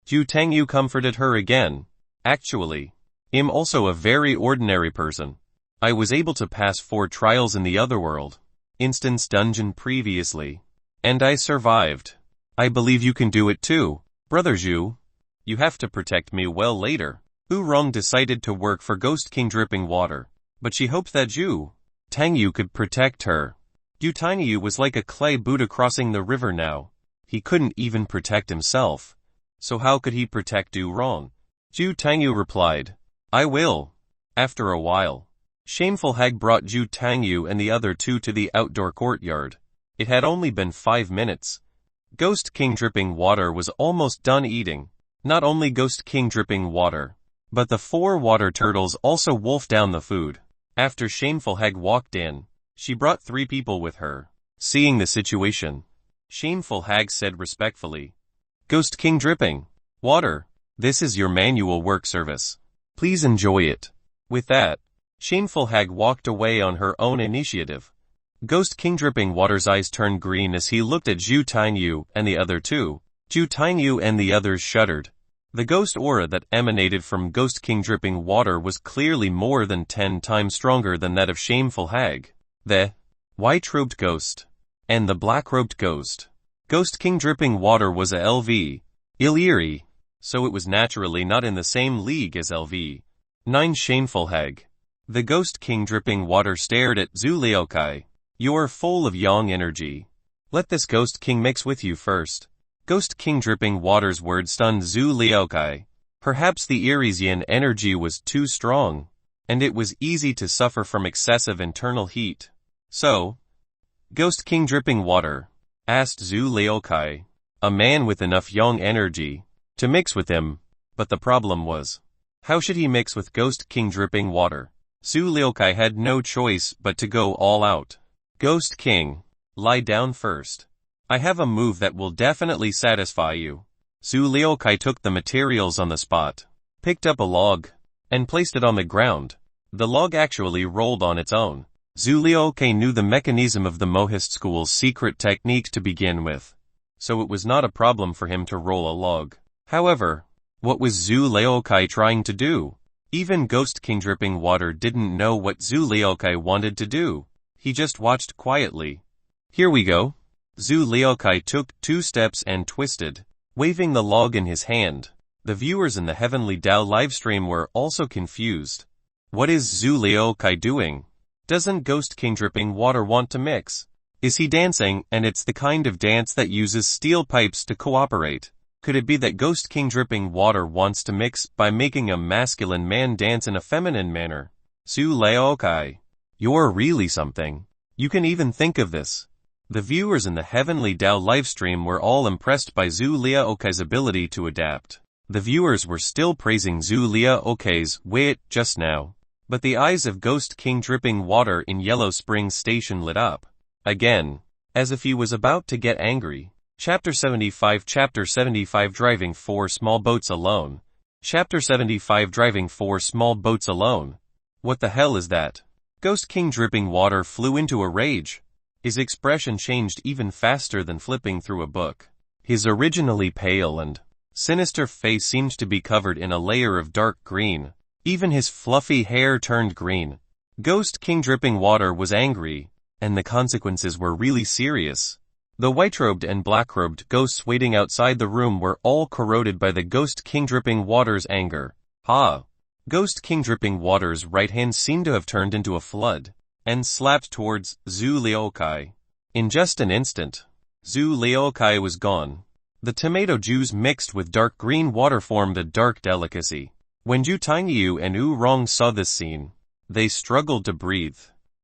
Zhu Tangyu comforted her again. Actually, I'm also a very ordinary person. I was able to pass 4 trials in the otherworld, instance dungeon previously, and I survived. I believe you can do it too, Brother Zhu. You have to protect me well later. Wu Rong decided to work for Ghost King Dripping Water, but she hoped that Zhu Tangyu could protect her. Zhu Tangyu was like a clay Buddha crossing the river now. He couldn't even protect himself. So how could he protect Wu Rong? Zhu Tangyu replied, I will. After a while, Shameful hag brought Zhu Tangyu and the other 2 to the outdoor courtyard. It had only been 5 minutes. Ghost King Dripping Water was almost done eating. Not only Ghost King Dripping Water, but the 4 water turtles also wolfed down the food. After Shameful hag walked in, she brought 3 people with her. Seeing the situation, Shameful hag said respectfully, Ghost King Dripping Water, this is your manual work service. Please enjoy it. With that, Shameful hag walked away on her own initiative. Ghost King Dripping Water's eyes turned green as he looked at Zhu Tangyu and the other 2. Zhu Tangyu and the others shuddered. The ghost aura that emanated from Ghost King Dripping Water was clearly more than 10 times stronger than that of Shameful hag. The white-robed ghost and the black-robed ghost. Ghost King Dripping Water was a LV. Illyri, so it was naturally not in the same league as LV. 9 Shameful hag. The Ghost King Dripping Water stared at Zhu Liaokai. You're full of yang energy. Let this Ghost King mix with you first. Ghost King Dripping Water's words stunned Zhu Liaokai. Perhaps the Eerie's yin energy was too strong, and it was easy to suffer from excessive internal heat. So, Ghost King Dripping Water asked Zhu Liaokai, a man with enough yang energy, to mix with him, but the problem was, how should he mix with Ghost King Dripping Water? Zhu Liaokai had no choice but to go all out. Ghost King, lie down first. I have a move that will definitely satisfy you. Zhu Liaokai took the materials on the spot, picked up a log, and placed it on the ground. The log actually rolled on its own. Zhu Liaokai knew the mechanism of the Mohist school's secret technique to begin with, so it was not a problem for him to roll a log. However, what was Zhu Liaokai trying to do? Even Ghost King Dripping Water didn't know what Zhu Liaokai wanted to do. He just watched quietly. Here we go. Zhu Liaokai took 2 steps and twisted, waving the log in his hand. The viewers in the Heavenly Dao livestream were also confused. What is Zhu Liaokai doing? Doesn't Ghost King Dripping Water want to mix? Is he dancing, and it's the kind of dance that uses steel pipes to cooperate? Could it be that Ghost King Dripping Water wants to mix by making a masculine man dance in a feminine manner? Su Laokai. You're really something. You can even think of this. The viewers in the Heavenly Dao livestream were all impressed by Zhu Liaokai's ability to adapt. The viewers were still praising Zhu Liaokai's wit just now, but the eyes of Ghost King Dripping Water in Yellow Springs Station lit up again, as if he was about to get angry. Chapter 75 Driving 4 Small Boats Alone. Chapter 75 Driving 4 Small Boats Alone. What the hell is that? Ghost King Dripping Water flew into a rage. His expression changed even faster than flipping through a book. His originally pale and sinister face seemed to be covered in a layer of dark green. Even his fluffy hair turned green. Ghost King Dripping Water was angry, and the consequences were really serious. The white-robed and black-robed ghosts waiting outside the room were all corroded by the Ghost King Dripping Water's anger. Ghost King Dripping Water's right hand seemed to have turned into a flood, and slapped towards Zhu Liaokai. In just an instant, Zhu Liaokai was gone. The tomato juice mixed with dark green water formed a dark delicacy. When Zhu Tangyu and Wu Rong saw this scene, they struggled to breathe.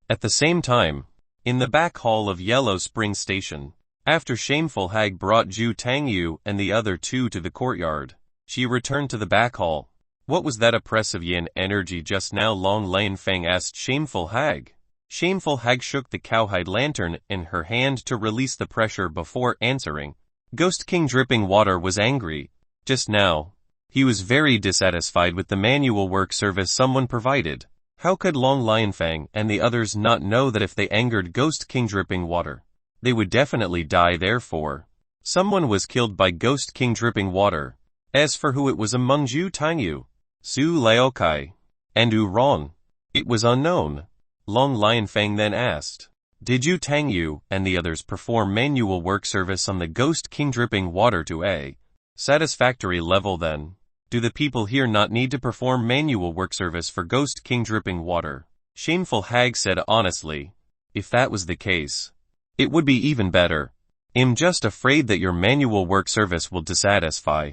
At the same time, in the back hall of Yellow Spring Station, after Shameful Hag brought Zhu Tangyu and the other two to the courtyard, she returned to the back hall. What was that oppressive yin energy just now? Long Lane Fang asked Shameful Hag. Shameful Hag shook the cowhide lantern in her hand to release the pressure before answering. Ghost King Dripping Water was angry. Just now, he was very dissatisfied with the manual work service someone provided. How could Long Lion Fang and the others not know that if they angered Ghost King Dripping Water, they would definitely die? Therefore, someone was killed by Ghost King Dripping Water. As for who it was among Zhu Tangyu, Su Laokai, and Wu Rong, it was unknown. Long Lion Fang then asked, did Zhu Tangyu and the others perform manual work service on the Ghost King Dripping Water to a satisfactory level then? Do the people here not need to perform manual work service for Ghost King Dripping Water? Shameful Hag said honestly, if that was the case, it would be even better. I'm just afraid that your manual work service will dissatisfy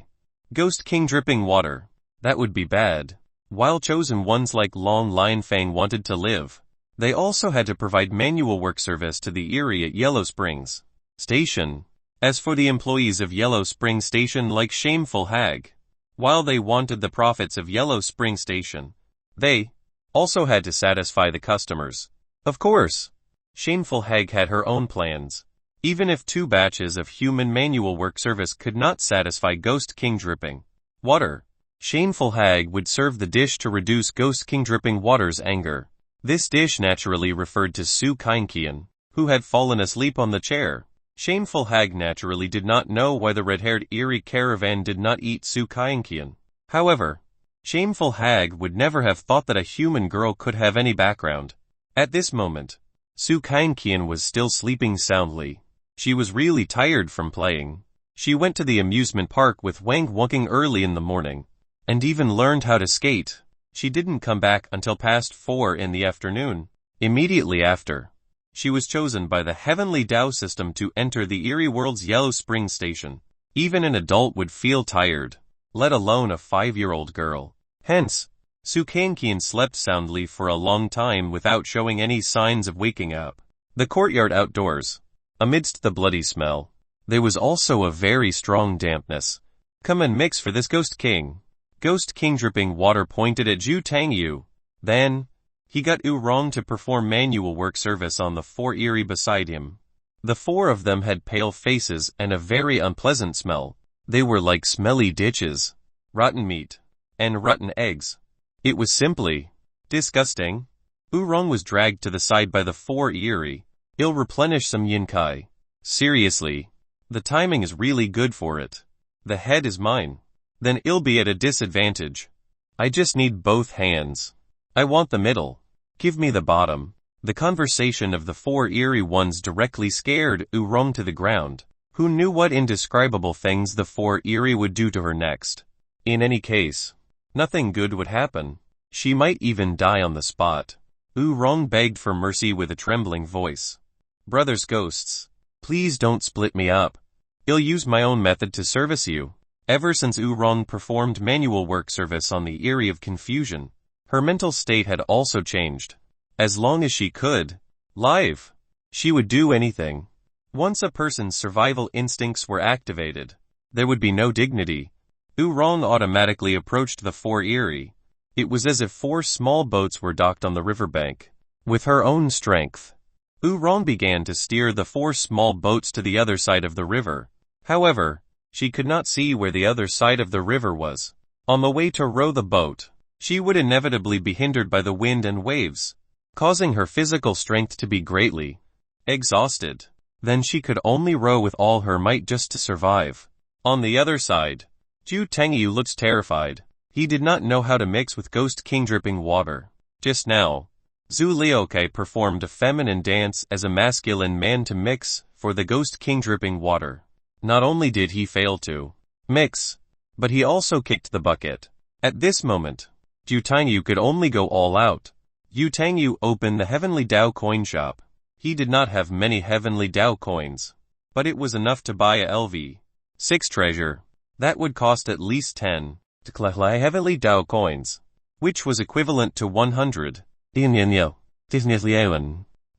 Ghost King Dripping Water. That would be bad. While chosen ones like Long Lion Fang wanted to live, they also had to provide manual work service to the Erie at Yellow Springs Station. As for the employees of Yellow Springs Station like Shameful Hag, while they wanted the profits of Yellow Spring Station, they also had to satisfy the customers. Of course, Shameful Hag had her own plans. Even if 2 batches of human manual work service could not satisfy Ghost King Dripping Water, Shameful Hag would serve the dish to reduce Ghost King Dripping Water's anger. This dish naturally referred to Su Kainkian, who had fallen asleep on the chair. Shameful Hag naturally did not know why the red-haired Erie caravan did not eat Su Kainkian. However, Shameful Hag would never have thought that a human girl could have any background. At this moment, Su Kainkian was still sleeping soundly. She was really tired from playing. She went to the amusement park with Wang Wuking early in the morning, and even learned how to skate. She didn't come back until past 4 in the afternoon. Immediately after, she was chosen by the Heavenly Dao system to enter the Erie World's Yellow Spring Station. Even an adult would feel tired, let alone a 5-year-old girl. Hence, Su Kainkian slept soundly for a long time without showing any signs of waking up. The courtyard outdoors, amidst the bloody smell, there was also a very strong dampness. Come and mix for this Ghost King. Ghost King Dripping Water pointed at Zhu Tangyu. Then, he got Wu Rong to perform manual work service on the 4 Erie beside him. The 4 of them had pale faces and a very unpleasant smell. They were like smelly ditches, rotten meat, and rotten eggs. It was simply disgusting. Wu Rong was dragged to the side by the 4 Erie. I'll replenish some yin kai. Seriously, the timing is really good for it. The head is mine. Then I'll be at a disadvantage. I just need both hands. I want the middle. Give me the bottom. The conversation of the 4 Erie ones directly scared Wu Rong to the ground. Who knew what indescribable things the 4 Erie would do to her next? In any case, nothing good would happen. She might even die on the spot. Wu Rong begged for mercy with a trembling voice. Brothers ghosts, please don't split me up. I'll use my own method to service you. Ever since Oorong performed manual work service on the Eyrie of Confusion, her mental state had also changed. As long as she could live, she would do anything. Once a person's survival instincts were activated, there would be no dignity. Oorong automatically approached the 4 Eyrie. It was as if 4 small boats were docked on the riverbank. With her own strength, Oorong began to steer the 4 small boats to the other side of the river. However, she could not see where the other side of the river was. On the way to row the boat, she would inevitably be hindered by the wind and waves, causing her physical strength to be greatly exhausted. Then she could only row with all her might just to survive. On the other side, Zhu Tangyu looked terrified. He did not know how to mix with Ghost King dripping water. Just now, Zhu Liukai performed a feminine dance as a masculine man to mix for the Ghost King dripping water. Not only did he fail to mix, but he also kicked the bucket. At this moment, Zhu Tangyu could only go all out. Zhu Tangyu opened the Heavenly Dao coin shop. He did not have many Heavenly Dao coins, but it was enough to buy a LV6 treasure. That would cost at least 10 Heavenly Dao coins, which was equivalent to 100.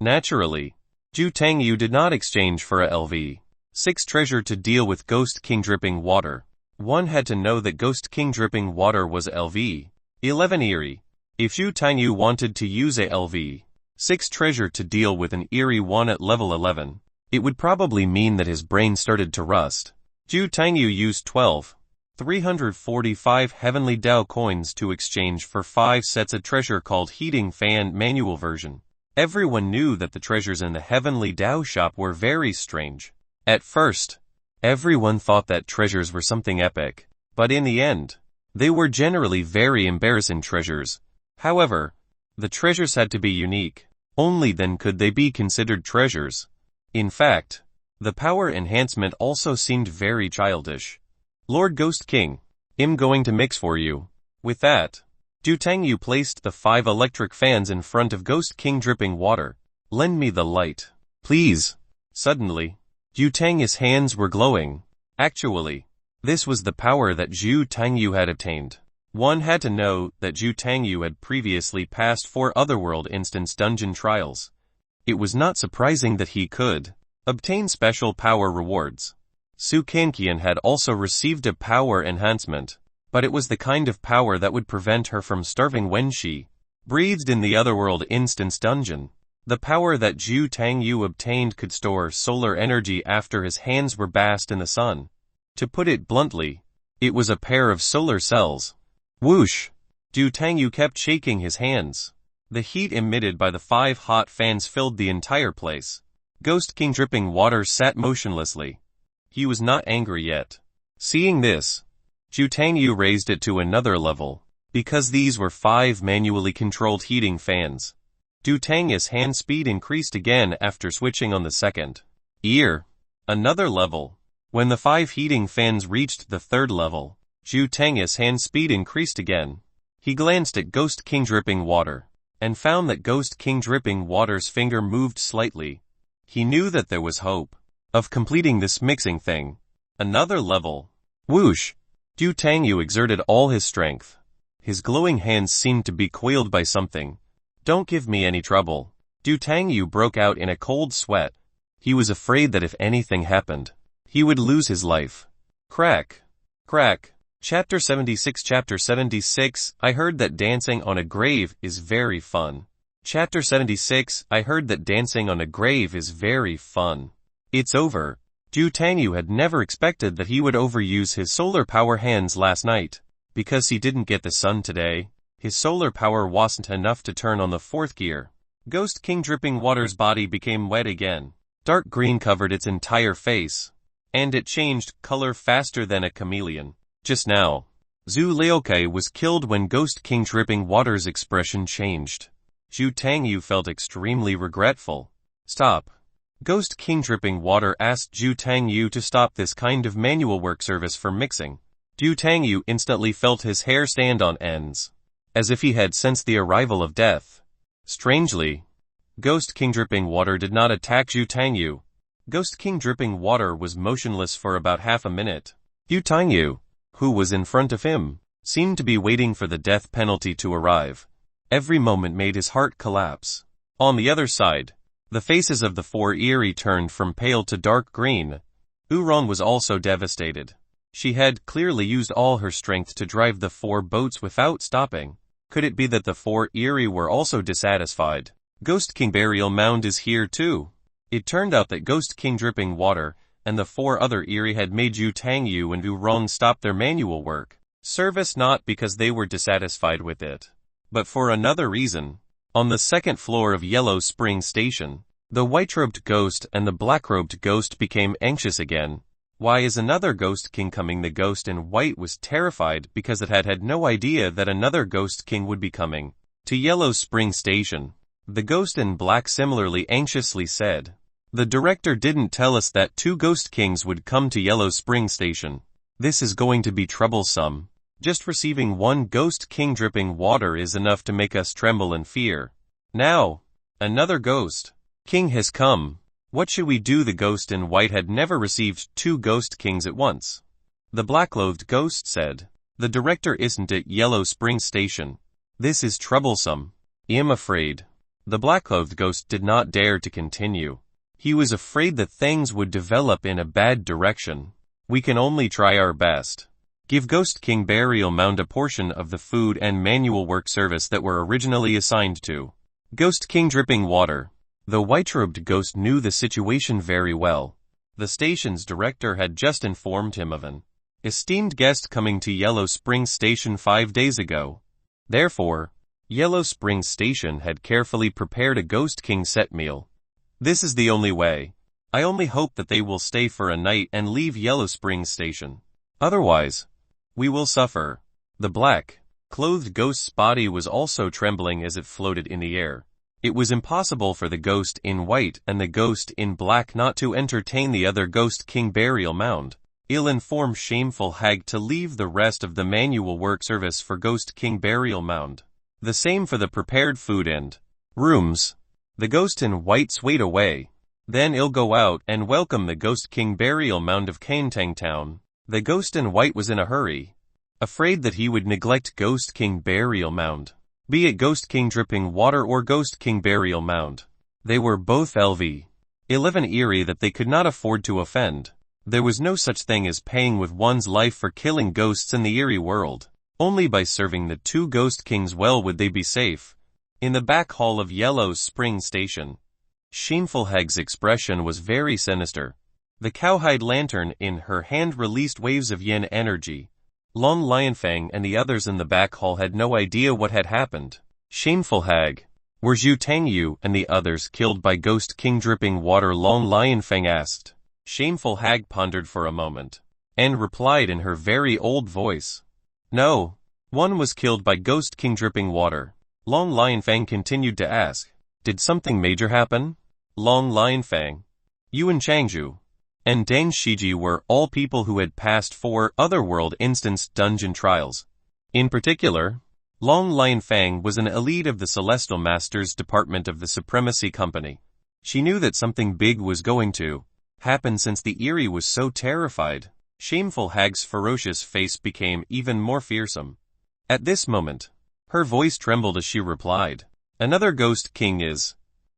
Naturally, Zhu Tangyu did not exchange for a LV6 treasure to deal with Ghost King dripping water. One had to know that Ghost King dripping water was LV11 Eyrie. If Zhu Tangyu wanted to use a LV6 treasure to deal with an Eyrie 1 at level 11, it would probably mean that his brain started to rust. Zhu Tangyu used 345 Heavenly Dao coins to exchange for 5 sets of treasure called Heating Fan Manual Version. Everyone knew that the treasures in the Heavenly Dao shop were very strange. At first, everyone thought that treasures were something epic, but in the end, they were generally very embarrassing treasures. However, the treasures had to be unique. Only then could they be considered treasures. In fact, the power enhancement also seemed very childish. Lord Ghost King, I'm going to mix for you. With that, Zhu Tangyu placed the 5 electric fans in front of Ghost King dripping water. Lend me the light, please. Suddenly, Zhu Tangyu's hands were glowing. Actually, this was the power that Zhu Tangyu had attained. One had to know that Zhu Tangyu had previously passed 4 Otherworld instance dungeon trials. It was not surprising that he could obtain special power rewards. Su Kankian had also received a power enhancement, but it was the kind of power that would prevent her from starving when she breathed in the Otherworld instance dungeon. The power that Zhu Tangyu obtained could store solar energy after his hands were basked in the sun. To put it bluntly, it was a pair of solar cells. Whoosh! Zhu Tangyu kept shaking his hands. The heat emitted by the 5 hot fans filled the entire place. Ghost King dripping water sat motionlessly. He was not angry yet. Seeing this, Zhu Tangyu raised it to another level. Because these were 5 manually controlled heating fans, Zhu Tangyu's hand speed increased again after switching on the second ear. Another level. When the 5 heating fans reached the 3rd level, Zhu Tangyu's hand speed increased again. He glanced at Ghost King dripping water, and found that Ghost King dripping water's finger moved slightly. He knew that there was hope of completing this mixing thing. Another level. Whoosh! Zhu Tangyu exerted all his strength. His glowing hands seemed to be coiled by something. Don't give me any trouble. Zhu Tangyu broke out in a cold sweat. He was afraid that if anything happened, he would lose his life. Crack. Crack. Chapter 76. Chapter 76. I heard that dancing on a grave is very fun. Chapter 76. I heard that dancing on a grave is very fun. It's over. Zhu Tangyu had never expected that he would overuse his solar power hands last night. Because he didn't get the sun today, his solar power wasn't enough to turn on the 4th gear. Ghost King dripping water's body became wet again. Dark green covered its entire face, and it changed color faster than a chameleon. Just now, Zhu Liukai was killed when Ghost King dripping water's expression changed. Zhu Tangyu felt extremely regretful. Stop. Ghost King dripping water asked Zhu Tangyu to stop this kind of manual work service for mixing. Zhu Tangyu instantly felt his hair stand on ends, as if he had sensed the arrival of death. Strangely, Ghost King dripping water did not attack Zhu Tangyu. Ghost King dripping water was motionless for about half a minute. Zhu Tangyu, who was in front of him, seemed to be waiting for the death penalty to arrive. Every moment made his heart collapse. On the other side, the faces of the four Eerie turned from pale to dark green. Oorong was also devastated. She had clearly used all her strength to drive the four boats without stopping. Could it be that the four Eerie were also dissatisfied? Ghost King Burial Mound is here too. It turned out that Ghost King Dripping Water and the four other Eerie had made Yu Tangyu and Oorong stop their manual work service, not because they were dissatisfied with it, but for another reason. On the second floor of Yellow Spring Station, the white-robed ghost and the black-robed ghost became anxious again. Why is another Ghost King coming? The ghost in white was terrified because it had had no idea that another Ghost King would be coming to Yellow Spring Station. The ghost in black similarly anxiously said, "The director didn't tell us that two Ghost Kings would come to Yellow Spring Station. This is going to be troublesome. Just receiving one Ghost King dripping water is enough to make us tremble in fear. Now, another Ghost King has come. What should we do?" The ghost in white had never received two Ghost Kings at once. The black-clothed ghost said, "The director isn't at Yellow Spring Station. This is troublesome. I'm afraid." The black-clothed ghost did not dare to continue. He was afraid that things would develop in a bad direction. "We can only try our best. Give Ghost King Burial Mound a portion of the food and manual work service that were originally assigned to Ghost King Dripping Water." The white-robed ghost knew the situation very well. The station's director had just informed him of an esteemed guest coming to Yellow Spring Station 5 days ago. Therefore, Yellow Spring Station had carefully prepared a Ghost King set meal. "This is the only way. I only hope that they will stay for a night and leave Yellow Spring Station. Otherwise, we will suffer." The black-clothed ghost's body was also trembling as it floated in the air. It was impossible for the ghost in white and the ghost in black not to entertain the other Ghost King Burial Mound. Ill-informed shameful hag to leave the rest of the manual work service for Ghost King Burial Mound. The same for the prepared food and rooms. The ghost in white swayed away. "Then I'll go out and welcome the Ghost King Burial Mound of Kaintang Town." The ghost in white was in a hurry, afraid that he would neglect Ghost King Burial Mound, be it Ghost King Dripping Water or Ghost King Burial Mound. They were both LV-11 Eerie that they could not afford to offend. There was no such thing as paying with one's life for killing ghosts in the Eerie world. Only by serving the two Ghost Kings well would they be safe. In the back hall of Yellow Spring Station, Shameful Hag's expression was very sinister. The cowhide lantern in her hand released waves of yin energy. Long Lionfang and the others in the back hall had no idea what had happened. "Shameful Hag, were Yu Tangyu and the others killed by Ghost King Dripping Water?" Long Lionfang asked. Shameful Hag pondered for a moment, and replied in her very old voice, "No, one was killed by Ghost King Dripping Water." Long Lionfang continued to ask, "Did something major happen?" Long Lionfang, Yuan Changju, and Deng Shiji were all people who had passed 4 otherworld instanced dungeon trials. In particular, Long Lionfang was an elite of the Celestial Masters Department of the Supremacy Company. She knew that something big was going to happen since the Eerie was so terrified. Shameful Hag's ferocious face became even more fearsome. At this moment, her voice trembled as she replied, "Another Ghost King is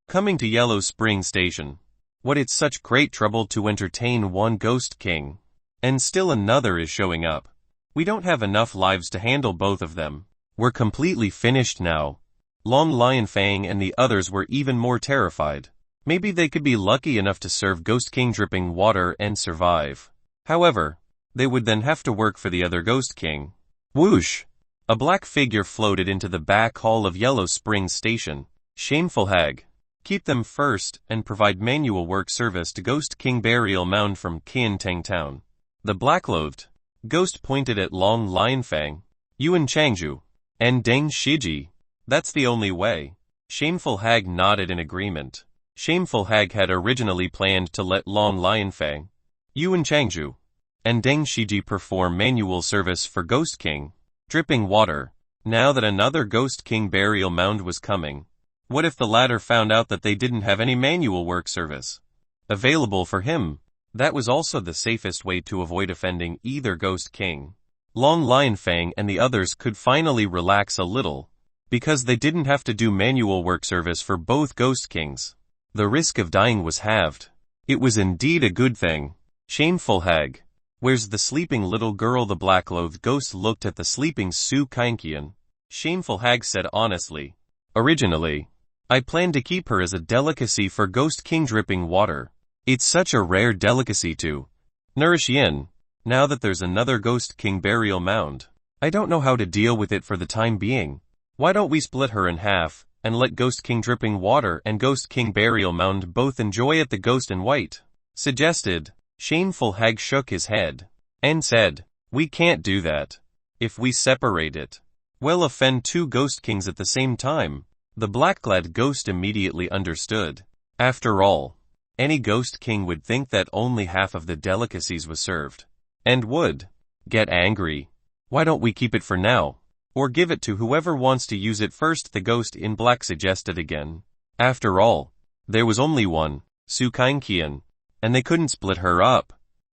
coming to Yellow Spring Station. What, it's such great trouble to entertain one Ghost King, and still another is showing up. We don't have enough lives to handle both of them. We're completely finished now." Long Lionfang and the others were even more terrified. Maybe they could be lucky enough to serve Ghost King Dripping Water and survive. However, they would then have to work for the other Ghost King. Whoosh! A black figure floated into the back hall of Yellow Spring Station. "Shameful Hag, keep them first and provide manual work service to Ghost King Burial Mound from Kaintang Town." The black-clothed ghost pointed at Long Lionfang, Yuan Changju, and Deng Shiji. "That's the only way." Shameful Hag nodded in agreement. Shameful Hag had originally planned to let Long Lionfang, Yuan Changju, and Deng Shiji perform manual service for Ghost King Dripping Water. Now that another Ghost King Burial Mound was coming, what if the latter found out that they didn't have any manual work service available for him? That was also the safest way to avoid offending either Ghost King. Long Lion Fang and the others could finally relax a little, because they didn't have to do manual work service for both Ghost Kings. The risk of dying was halved. It was indeed a good thing. Shameful hag. Where's the sleeping little girl? The black-clothed ghost looked at the sleeping Su Kainkian. Shameful hag said honestly. Originally, I planned to keep her as a delicacy for Ghost King Dripping Water. It's such a rare delicacy to nourish Yin. Now that there's another Ghost King burial mound, I don't know how to deal with it for the time being. Why don't we split her in half, and let Ghost King Dripping Water and Ghost King Burial Mound both enjoy it? The ghost in white suggested. Shameful hag shook his head, and said, we can't do that. If we separate it, we'll offend two Ghost Kings at the same time. The black-clad ghost immediately understood. After all, any Ghost King would think that only half of the delicacies was served, and would get angry. Why don't we keep it for now, or give it to whoever wants to use it first? The ghost in black suggested again. After all, there was only one, Su Kainkian, and they couldn't split her up.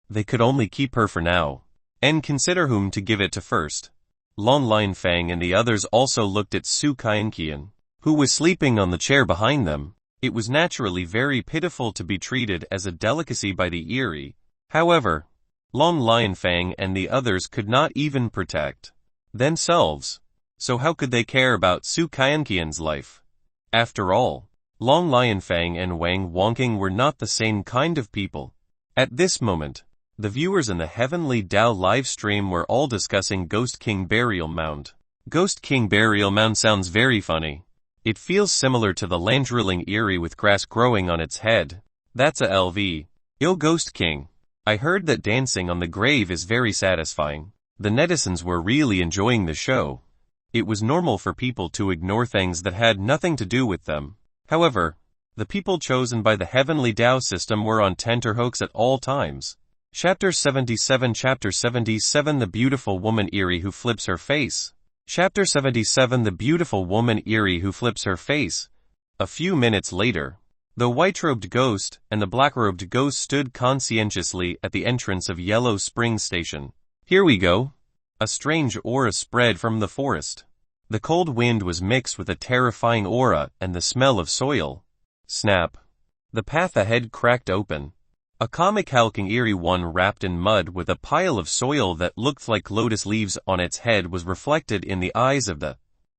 They could only keep her for now, and consider whom to give it to first. Long Lion Fang and the others also looked at Su Kainkian, who was sleeping on the chair behind them. It was naturally very pitiful to be treated as a delicacy by the Eerie. However, Long Lion Fang and the others could not even protect themselves, so how could they care about Su Kainkian's life? After all, Long Lion Fang and Wang Wongking were not the same kind of people. At this moment, the viewers in the Heavenly Dao live stream were all discussing Ghost King Burial Mound. Ghost King Burial Mound sounds very funny. It feels similar to the land-drilling Eerie with grass growing on its head. That's a LV. Ill Ghost King. I heard that dancing on the grave is very satisfying. The netizens were really enjoying the show. It was normal for people to ignore things that had nothing to do with them. However, the people chosen by the Heavenly Dao system were on tenterhooks at all times. Chapter 77. Chapter 77. The Beautiful Woman Eerie Who Flips Her Face. Chapter 77. The Beautiful Woman Eerie Who Flips Her Face. A few minutes later, the white-robed ghost and the black-robed ghost stood conscientiously at the entrance of Yellow Spring Station. Here we go. A strange aura spread from the forest. The cold wind was mixed with a terrifying aura and the smell of soil. Snap. The path ahead cracked open. A comic-hulking Eerie one wrapped in mud with a pile of soil that looked like lotus leaves on its head was reflected in the eyes of the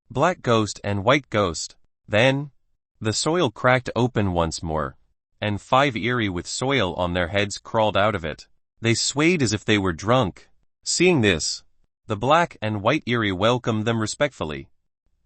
black ghost and white ghost. Then, the soil cracked open once more, and 5 Eerie with soil on their heads crawled out of it. They swayed as if they were drunk. Seeing this, the black and white Eerie welcomed them respectfully.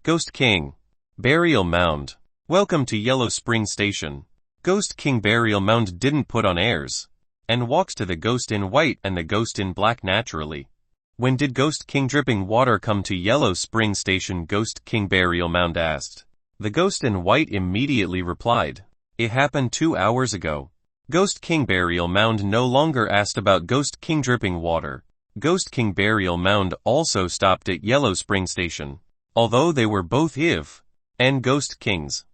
Ghost King Burial Mound, welcome to Yellow Spring Station. Ghost King Burial Mound didn't put on airs, and walked to the ghost in white and the ghost in black naturally. When did Ghost King Dripping Water come to Yellow Spring Station? Ghost King Burial Mound asked. The ghost in white immediately replied, it happened 2 hours ago. Ghost King Burial Mound no longer asked about Ghost King Dripping Water. Ghost King Burial Mound also stopped at Yellow Spring Station. Although they were both Eve and Ghost Kings,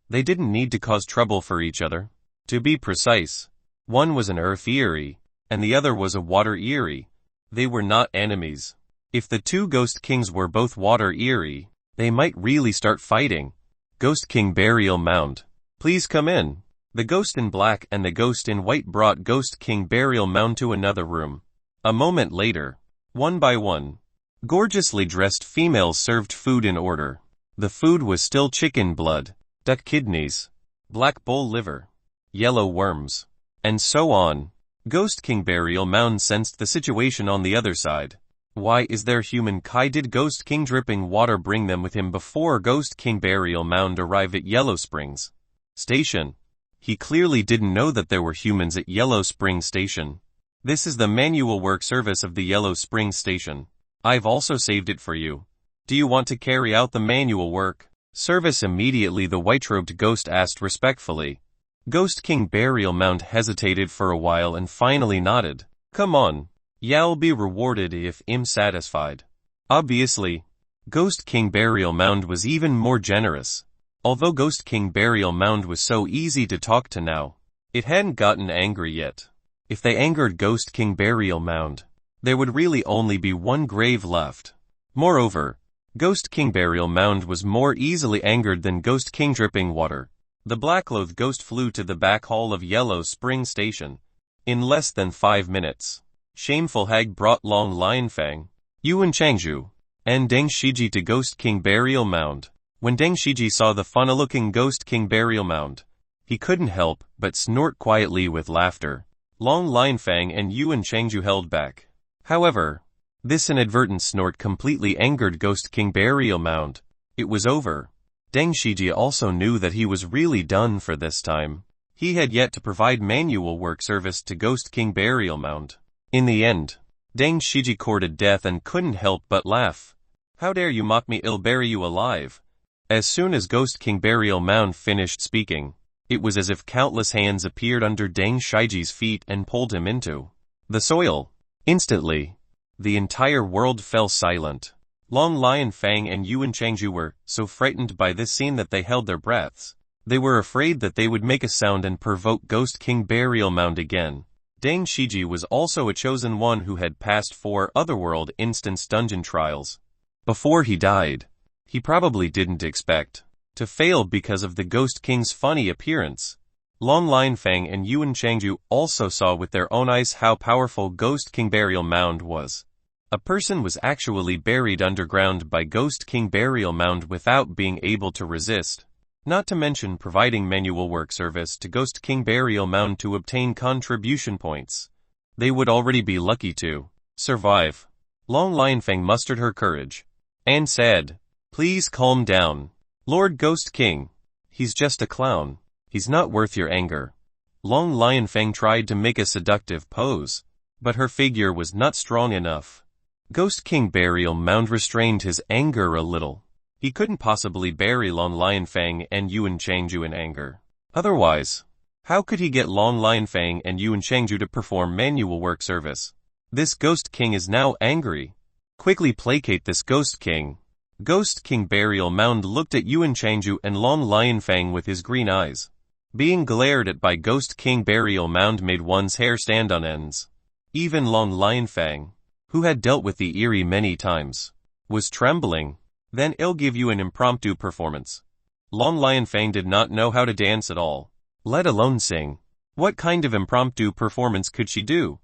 they didn't need to cause trouble for each other. To be precise, one was an Earth Eerie, and the other was a Water Eerie. They were not enemies. If the two Ghost Kings were both Water Eerie, they might really start fighting. Ghost King Burial Mound, please come in. The ghost in black and the ghost in white brought Ghost King Burial Mound to another room. A moment later, one by one, gorgeously dressed females served food in order. The food was still chicken blood, duck kidneys, black bull liver, yellow worms, and so on. Ghost King Burial Mound sensed the situation on the other side. Why is there human Kai? Did Ghost King Dripping Water bring them with him before Ghost King Burial Mound arrived at Yellow Springs Station? He clearly didn't know that there were humans at Yellow Spring Station. This is the manual work service of the Yellow Spring Station. I've also saved it for you. Do you want to carry out the manual work service immediately? The white-robed ghost asked respectfully. Ghost King Burial Mound hesitated for a while and finally nodded. Come on. Y'all be rewarded if I'm satisfied. Obviously, Ghost King Burial Mound was even more generous. Although Ghost King Burial Mound was so easy to talk to now, it hadn't gotten angry yet. If they angered Ghost King Burial Mound, there would really only be one grave left. Moreover, Ghost King Burial Mound was more easily angered than Ghost King Dripping Water. The black-clothed ghost flew to the back hall of Yellow Spring Station. In less than 5 minutes, Shameful Hag brought Long Lion Fang, Yuan Changzhu, and Deng Shiji to Ghost King Burial Mound. When Deng Shiji saw the funny-looking Ghost King Burial Mound, he couldn't help but snort quietly with laughter. Long Lion Fang and Yuan Changzhu held back. However, this inadvertent snort completely angered Ghost King Burial Mound. It was over. Deng Shiji also knew that he was really done for this time. He had yet to provide manual work service to Ghost King Burial Mound. In the end, Deng Shiji courted death and couldn't help but laugh. How dare you mock me? I'll bury you alive. As soon as Ghost King Burial Mound finished speaking, it was as if countless hands appeared under Deng Shiji's feet and pulled him into the soil. Instantly, the entire world fell silent. Long Lion Fang and Yuan Changzhu were so frightened by this scene that they held their breaths. They were afraid that they would make a sound and provoke Ghost King Burial Mound again. Deng Shiji was also a chosen one who had passed 4 otherworld instance dungeon trials. Before he died, he probably didn't expect to fail because of the Ghost King's funny appearance. Long Lion Fang and Yuan Changzhu also saw with their own eyes how powerful Ghost King Burial Mound was. A person was actually buried underground by Ghost King Burial Mound without being able to resist. Not to mention providing manual work service to Ghost King Burial Mound to obtain contribution points. They would already be lucky to survive. Long Lion Fang mustered her courage and said, "Please calm down, Lord Ghost King. He's just a clown. He's not worth your anger." Long Lion Fang tried to make a seductive pose, but her figure was not strong enough. Ghost King Burial Mound restrained his anger a little. He couldn't possibly bury Long Lion Fang and Yuan Changzhu in anger. Otherwise, how could he get Long Lion Fang and Yuan Changzhu to perform manual work service? This Ghost King is now angry. Quickly placate this Ghost King. Ghost King Burial Mound looked at Yuan Changzhu and Long Lion Fang with his green eyes. Being glared at by Ghost King Burial Mound made one's hair stand on ends. Even Long Lion Fang, who had dealt with the eerie many times, was trembling. "Then I'll give you an impromptu performance." Long Lion Fang did not know how to dance at all, let alone sing. What kind of impromptu performance could she do?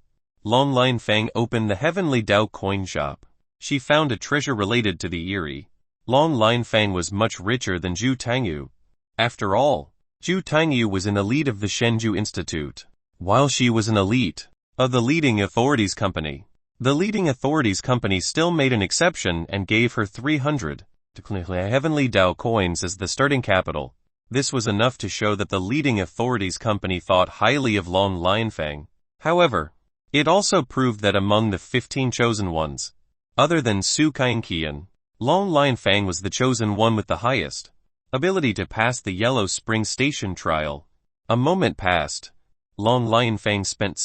Long Lion Fang opened the Heavenly Dao coin shop. She found a treasure related to the eerie. Long Lion Fang was much richer than Zhu Tangyu. After all, Zhu Tangyu was an elite of the Shenzhou Institute, while she was an elite of the leading authorities company. The leading authorities company still made an exception and gave her 300 Heavenly Dao coins as the starting capital. This was enough to show that the leading authorities company thought highly of Long Lion Fang. However, it also proved that among the 15 chosen ones, other than Su Kaianqian, Long Lion Fang was the chosen one with the highest ability to pass the Yellow Spring Station trial. A moment passed. Long Lion Fang spent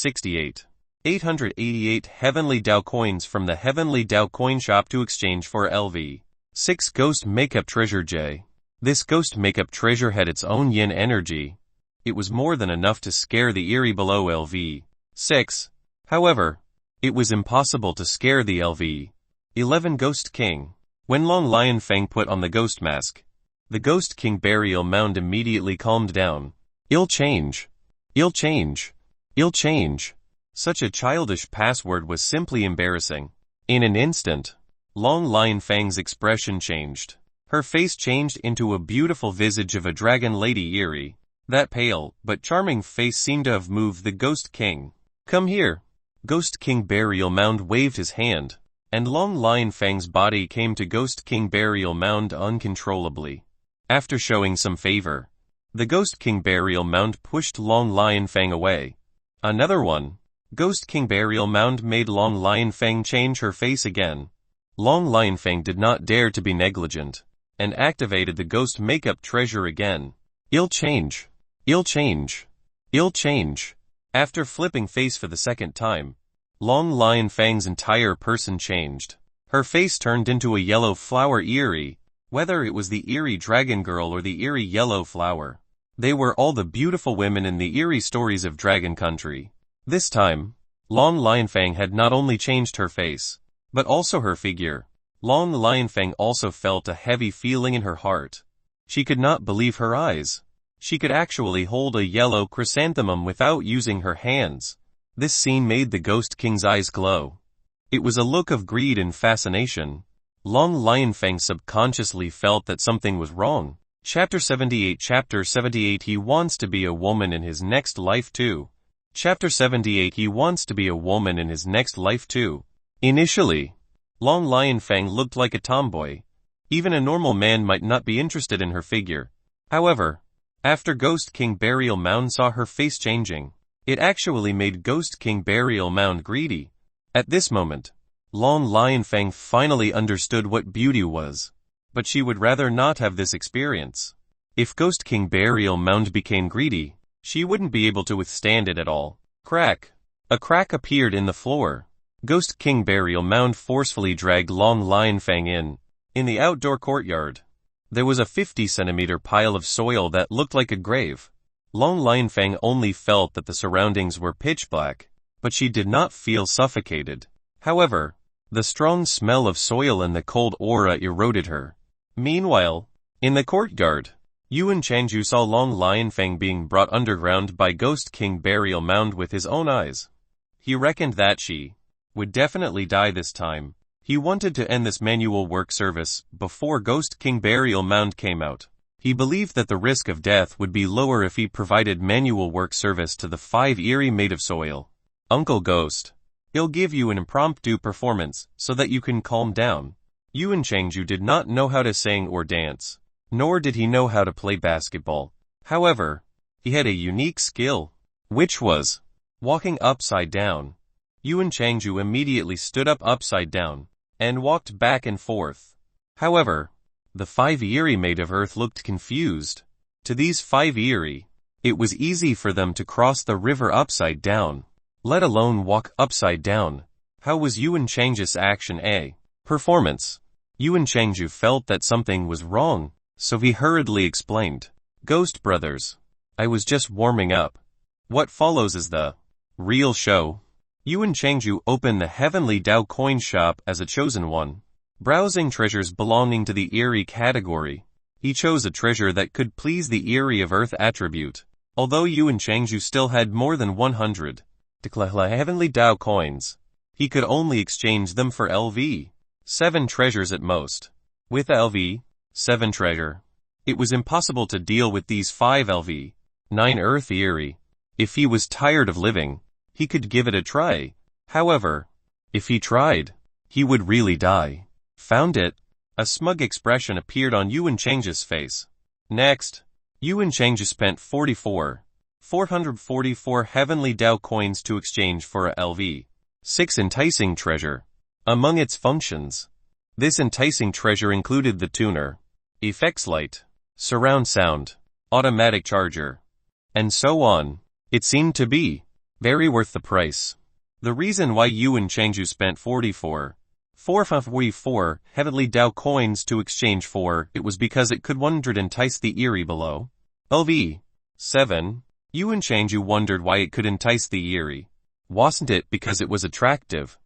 888 Heavenly Dao coins from the Heavenly Dao coin shop to exchange for LV6 Ghost Makeup Treasure J. This Ghost Makeup Treasure had its own yin energy. It was more than enough to scare the eerie below LV6. However, it was impossible to scare the LV11 Ghost King. When Long Lion Fang put on the ghost mask, the Ghost King Burial Mound immediately calmed down. "I'll change. I'll change. I'll change." Such a childish password was simply embarrassing. In an instant, Long Lion Fang's expression changed. Her face changed into a beautiful visage of a dragon lady eerie. That pale, but charming face seemed to have moved the Ghost King. "Come here." Ghost King Burial Mound waved his hand, and Long Lion Fang's body came to Ghost King Burial Mound uncontrollably. After showing some favor, the Ghost King Burial Mound pushed Long Lion Fang away. Another one. Ghost King Burial Mound made Long Lion Fang change her face again. Long Lion Fang did not dare to be negligent, and activated the Ghost Makeup Treasure again. "I'll change. I'll change. I'll change." After flipping face for the second time, Long Lion Fang's entire person changed. Her face turned into a yellow flower eerie, whether it was the eerie dragon girl or the eerie yellow flower. They were all the beautiful women in the eerie stories of Dragon Country. This time, Long Lionfang had not only changed her face, but also her figure. Long Lionfang also felt a heavy feeling in her heart. She could not believe her eyes. She could actually hold a yellow chrysanthemum without using her hands. This scene made the Ghost King's eyes glow. It was a look of greed and fascination. Long Lionfang subconsciously felt that something was wrong. Chapter 78 Chapter 78 He wants to be a woman in his next life too. Chapter 78 He wants to be a woman in his next life too. Initially, Long Lionfang looked like a tomboy. Even a normal man might not be interested in her figure. However, after Ghost King Burial Mound saw her face changing, it actually made Ghost King Burial Mound greedy. At this moment, Long Lionfang finally understood what beauty was. But she would rather not have this experience. If Ghost King Burial Mound became greedy, she wouldn't be able to withstand it at all. Crack! A crack appeared in the floor. Ghost King Burial Mound forcefully dragged Long Lionfang in. In the outdoor courtyard, there was a 50-centimeter pile of soil that looked like a grave. Long Lionfang only felt that the surroundings were pitch black, but she did not feel suffocated. However, the strong smell of soil and the cold aura eroded her. Meanwhile, in the courtyard, Yuan Changju saw Long Lionfang being brought underground by Ghost King Burial Mound with his own eyes. He reckoned that she would definitely die this time. He wanted to end this manual work service before Ghost King Burial Mound came out. He believed that the risk of death would be lower if he provided manual work service to the 5 Eerie made of soil. Uncle Ghost, he'll give you an impromptu performance so that you can calm down. Yuan Changju did not know how to sing or dance, nor did he know how to play basketball. However, he had a unique skill, which was walking upside down. Yuan Changju immediately stood up upside down and walked back and forth. However, the 5 Eerie made of earth looked confused. To these 5 Eerie, it was easy for them to cross the river upside down, let alone walk upside down. How was Yuan Changju's action a performance? Yuan Changju felt that something was wrong, so he hurriedly explained. Ghost brothers, I was just warming up. What follows is the real show. Yuan Changju opened the Heavenly Dao coin shop as a chosen one. Browsing treasures belonging to the Eerie category, he chose a treasure that could please the Eerie of Earth attribute. Although Yuan Changju still had more than 100 Heavenly Dao coins, he could only exchange them for LV7 treasures at most. With LV7 treasure, it was impossible to deal with these 5 LV9 Earth Eerie. If he was tired of living, he could give it a try. However, if he tried, he would really die. Found it. A smug expression appeared on Yuan Changju's face. Next, Yuan Changju spent 444 Heavenly Dao coins to exchange for a LV6 enticing treasure. Among its functions, this enticing treasure included the tuner, effects light, surround sound, automatic charger, and so on. It seemed to be very worth the price. The reason why Yuan Changju spent 444 Heavenly Dao coins to exchange for it was because it could entice the Eerie below LV7. Yuan Changju wondered why it could entice the Eerie. Wasn't it because it was attractive?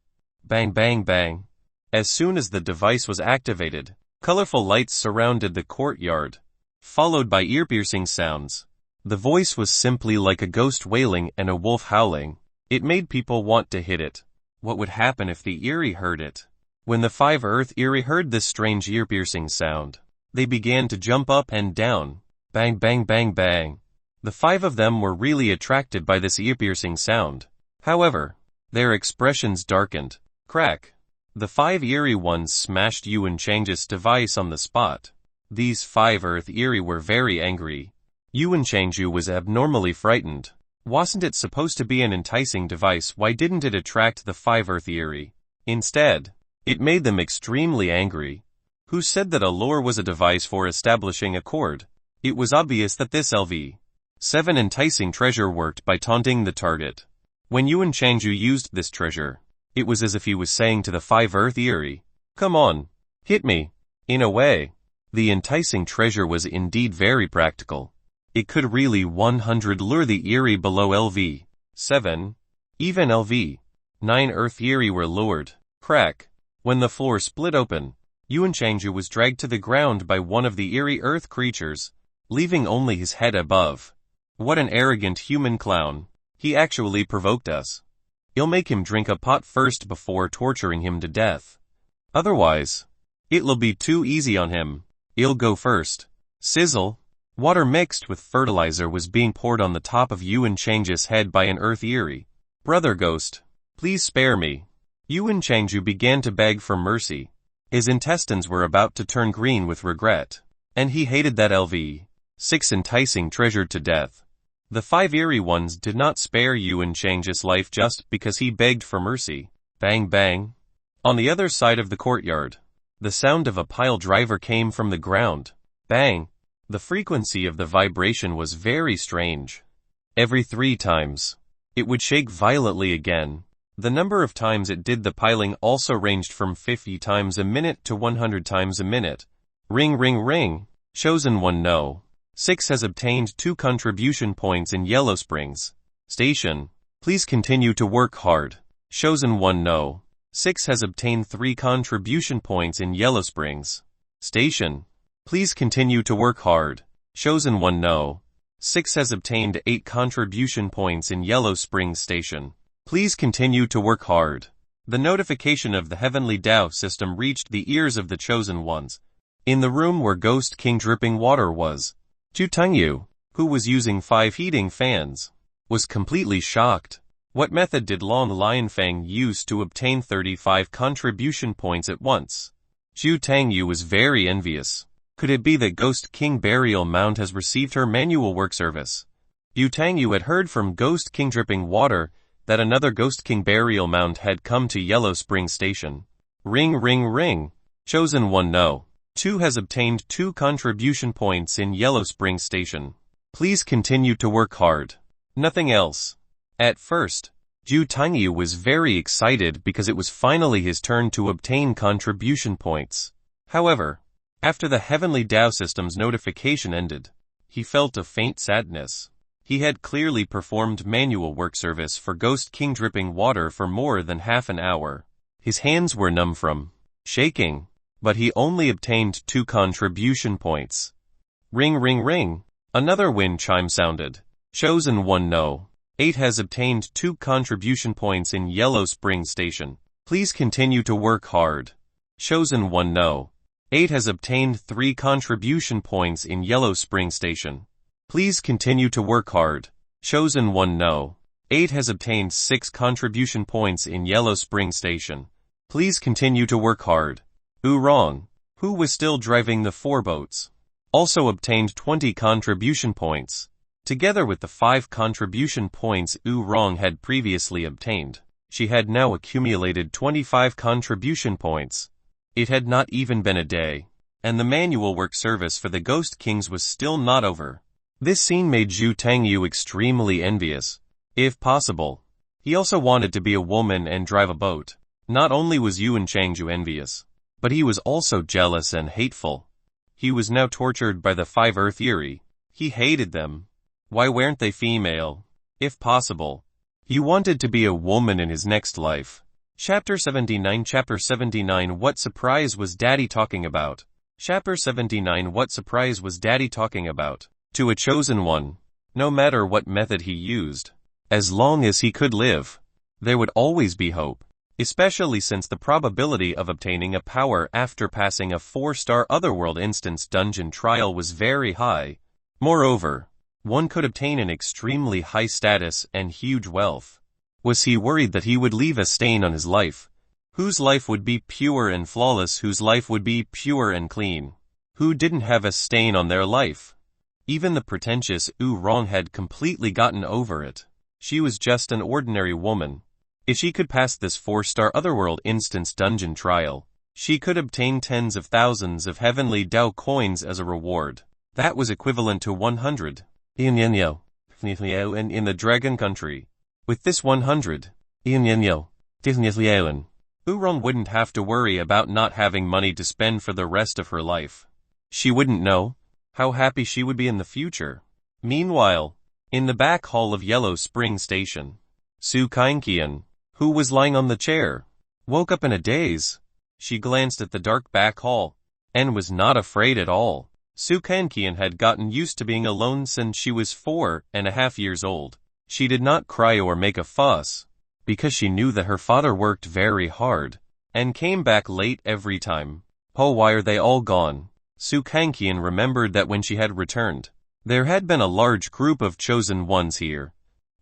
Bang bang bang. As soon as the device was activated, colorful lights surrounded the courtyard, followed by ear-piercing sounds. The voice was simply like a ghost wailing and a wolf howling. It made people want to hit it. What would happen if the Eerie heard it? When the 5 Earth Eerie heard this strange ear-piercing sound, they began to jump up and down. Bang bang bang bang. The 5 of them were really attracted by this ear-piercing sound. However, their expressions darkened. Crack. The 5 Eerie ones smashed Yuan Changju's device on the spot. These 5 Earth Eerie were very angry. Yuan Changju was abnormally frightened. Wasn't it supposed to be an enticing device? Why didn't it attract the 5 Earth Eerie? Instead, it made them extremely angry. Who said that a lure was a device for establishing accord? It was obvious that this LV7 enticing treasure worked by taunting the target. When Yuan Changju used this treasure, it was as if he was saying to the 5 Earth Eerie, "Come on, hit me." In a way, the enticing treasure was indeed very practical. It could really lure the Eerie below LV7. Even LV 9 Earth Yiri were lured. Crack. When the floor split open, Yuan Changju was dragged to the ground by one of the eerie earth creatures, leaving only his head above. What an arrogant human clown. He actually provoked us. I'll make him drink a pot first before torturing him to death. Otherwise, it'll be too easy on him. I'll go first. Sizzle. Water mixed with fertilizer was being poured on the top of Yuan Changju's head by an earth Yiri. Brother Ghost, please spare me. Yuan Changju began to beg for mercy. His intestines were about to turn green with regret. And he hated that LV6 enticing treasure to death. The 5 eerie ones did not spare Yuan Changju's life just because he begged for mercy. Bang bang. On the other side of the courtyard, the sound of a pile driver came from the ground. Bang. The frequency of the vibration was very strange. Every 3 times, it would shake violently again. The number of times it did the piling also ranged from 50 times a minute to 100 times a minute. Ring ring ring. Chosen one no. 6 has obtained 2 contribution points in Yellow Springs Station. Please continue to work hard. Chosen one no. 6 has obtained 3 contribution points in Yellow Springs Station. Please continue to work hard. Chosen one no. 6 has obtained 8 contribution points in Yellow Springs Station. Please continue to work hard. The notification of the Heavenly Tao system reached the ears of the chosen ones. In the room where Ghost King Dripping Water was, Zhu Tengyu, who was using 5 heating fans, was completely shocked. What method did Long Lionfang use to obtain 35 contribution points at once? Zhu Tengyu was very envious. Could it be that Ghost King Burial Mound has received her manual work service? Zhu Tengyu had heard from Ghost King Dripping Water that another Ghost King Burial Mound had come to Yellow Spring Station. Ring ring ring. Chosen one no. 2 has obtained 2 contribution points in Yellow Spring Station. Please continue to work hard. Nothing else. At first, Zhu Tengyu was very excited because it was finally his turn to obtain contribution points. However, after the Heavenly Tao System's notification ended, he felt a faint sadness. He had clearly performed manual work service for Ghost King Dripping Water for more than half an hour. His hands were numb from shaking, but he only obtained 2 contribution points. Ring ring ring. Another wind chime sounded. Chosen one no. 8 has obtained 2 contribution points in Yellow Spring Station. Please continue to work hard. Chosen one no. 8 has obtained 3 contribution points in Yellow Spring Station. Please continue to work hard. Chosen one no. 8 has obtained 6 contribution points in Yellow Spring Station. Please continue to work hard. Oorong, who was still driving the 4 boats, also obtained 20 contribution points. Together with the 5 contribution points Oorong had previously obtained, she had now accumulated 25 contribution points. It had not even been a day, and the manual work service for the Ghost Kings was still not over. This scene made Zhu Tengyu extremely envious. If possible, he also wanted to be a woman and drive a boat. Not only was Yuan Changju envious, but he was also jealous and hateful. He was now tortured by the 5 Earth Yiri. He hated them. Why weren't they female? If possible, he wanted to be a woman in his next life. Chapter 79. Chapter 79. What surprise was Daddy talking about? Chapter 79. What surprise was Daddy talking about? To a chosen one, no matter what method he used, as long as he could live, there would always be hope, especially since the probability of obtaining a power after passing a 4-star Otherworld instance dungeon trial was very high. Moreover, one could obtain an extremely high status and huge wealth. Was he worried that he would leave a stain on his life? Whose life would be pure and flawless? Whose life would be pure and clean? Who didn't have a stain on their life? Even the pretentious Oorong had completely gotten over it. She was just an ordinary woman. If she could pass this 4-star Otherworld instance dungeon trial, she could obtain tens of thousands of Heavenly Tao coins as a reward. That was equivalent to 100 in the Dragon Country. With this 100 Oorong wouldn't have to worry about not having money to spend for the rest of her life. She wouldn't know how happy she would be in the future. Meanwhile, in the back hall of Yellow Spring Station, Su Kainqian, who was lying on the chair, woke up in a daze. She glanced at the dark back hall, and was not afraid at all. Su Kankian had gotten used to being alone since she was 4.5 years old. She did not cry or make a fuss, because she knew that her father worked very hard, and came back late every time. Oh, why are they all gone? Su Kankian remembered that when she had returned, there had been a large group of chosen ones here.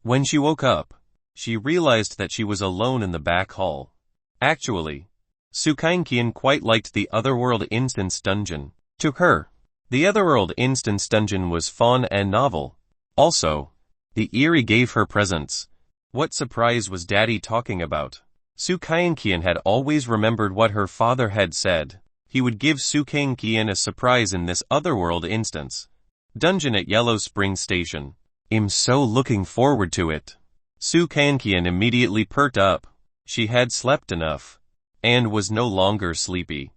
When she woke up, she realized that she was alone in the back hall. Actually, Su Kankian quite liked the Otherworld Instance Dungeon. To her, the Otherworld Instance Dungeon was fun and novel. Also, the Eerie gave her presents. What surprise was Daddy talking about? Su Kankian had always remembered what her father had said. He would give Su Kankian a surprise in this Otherworld Instance Dungeon at Yellow Spring Station. I'm so looking forward to it. Su Kankian immediately perked up. She had slept enough, and was no longer sleepy.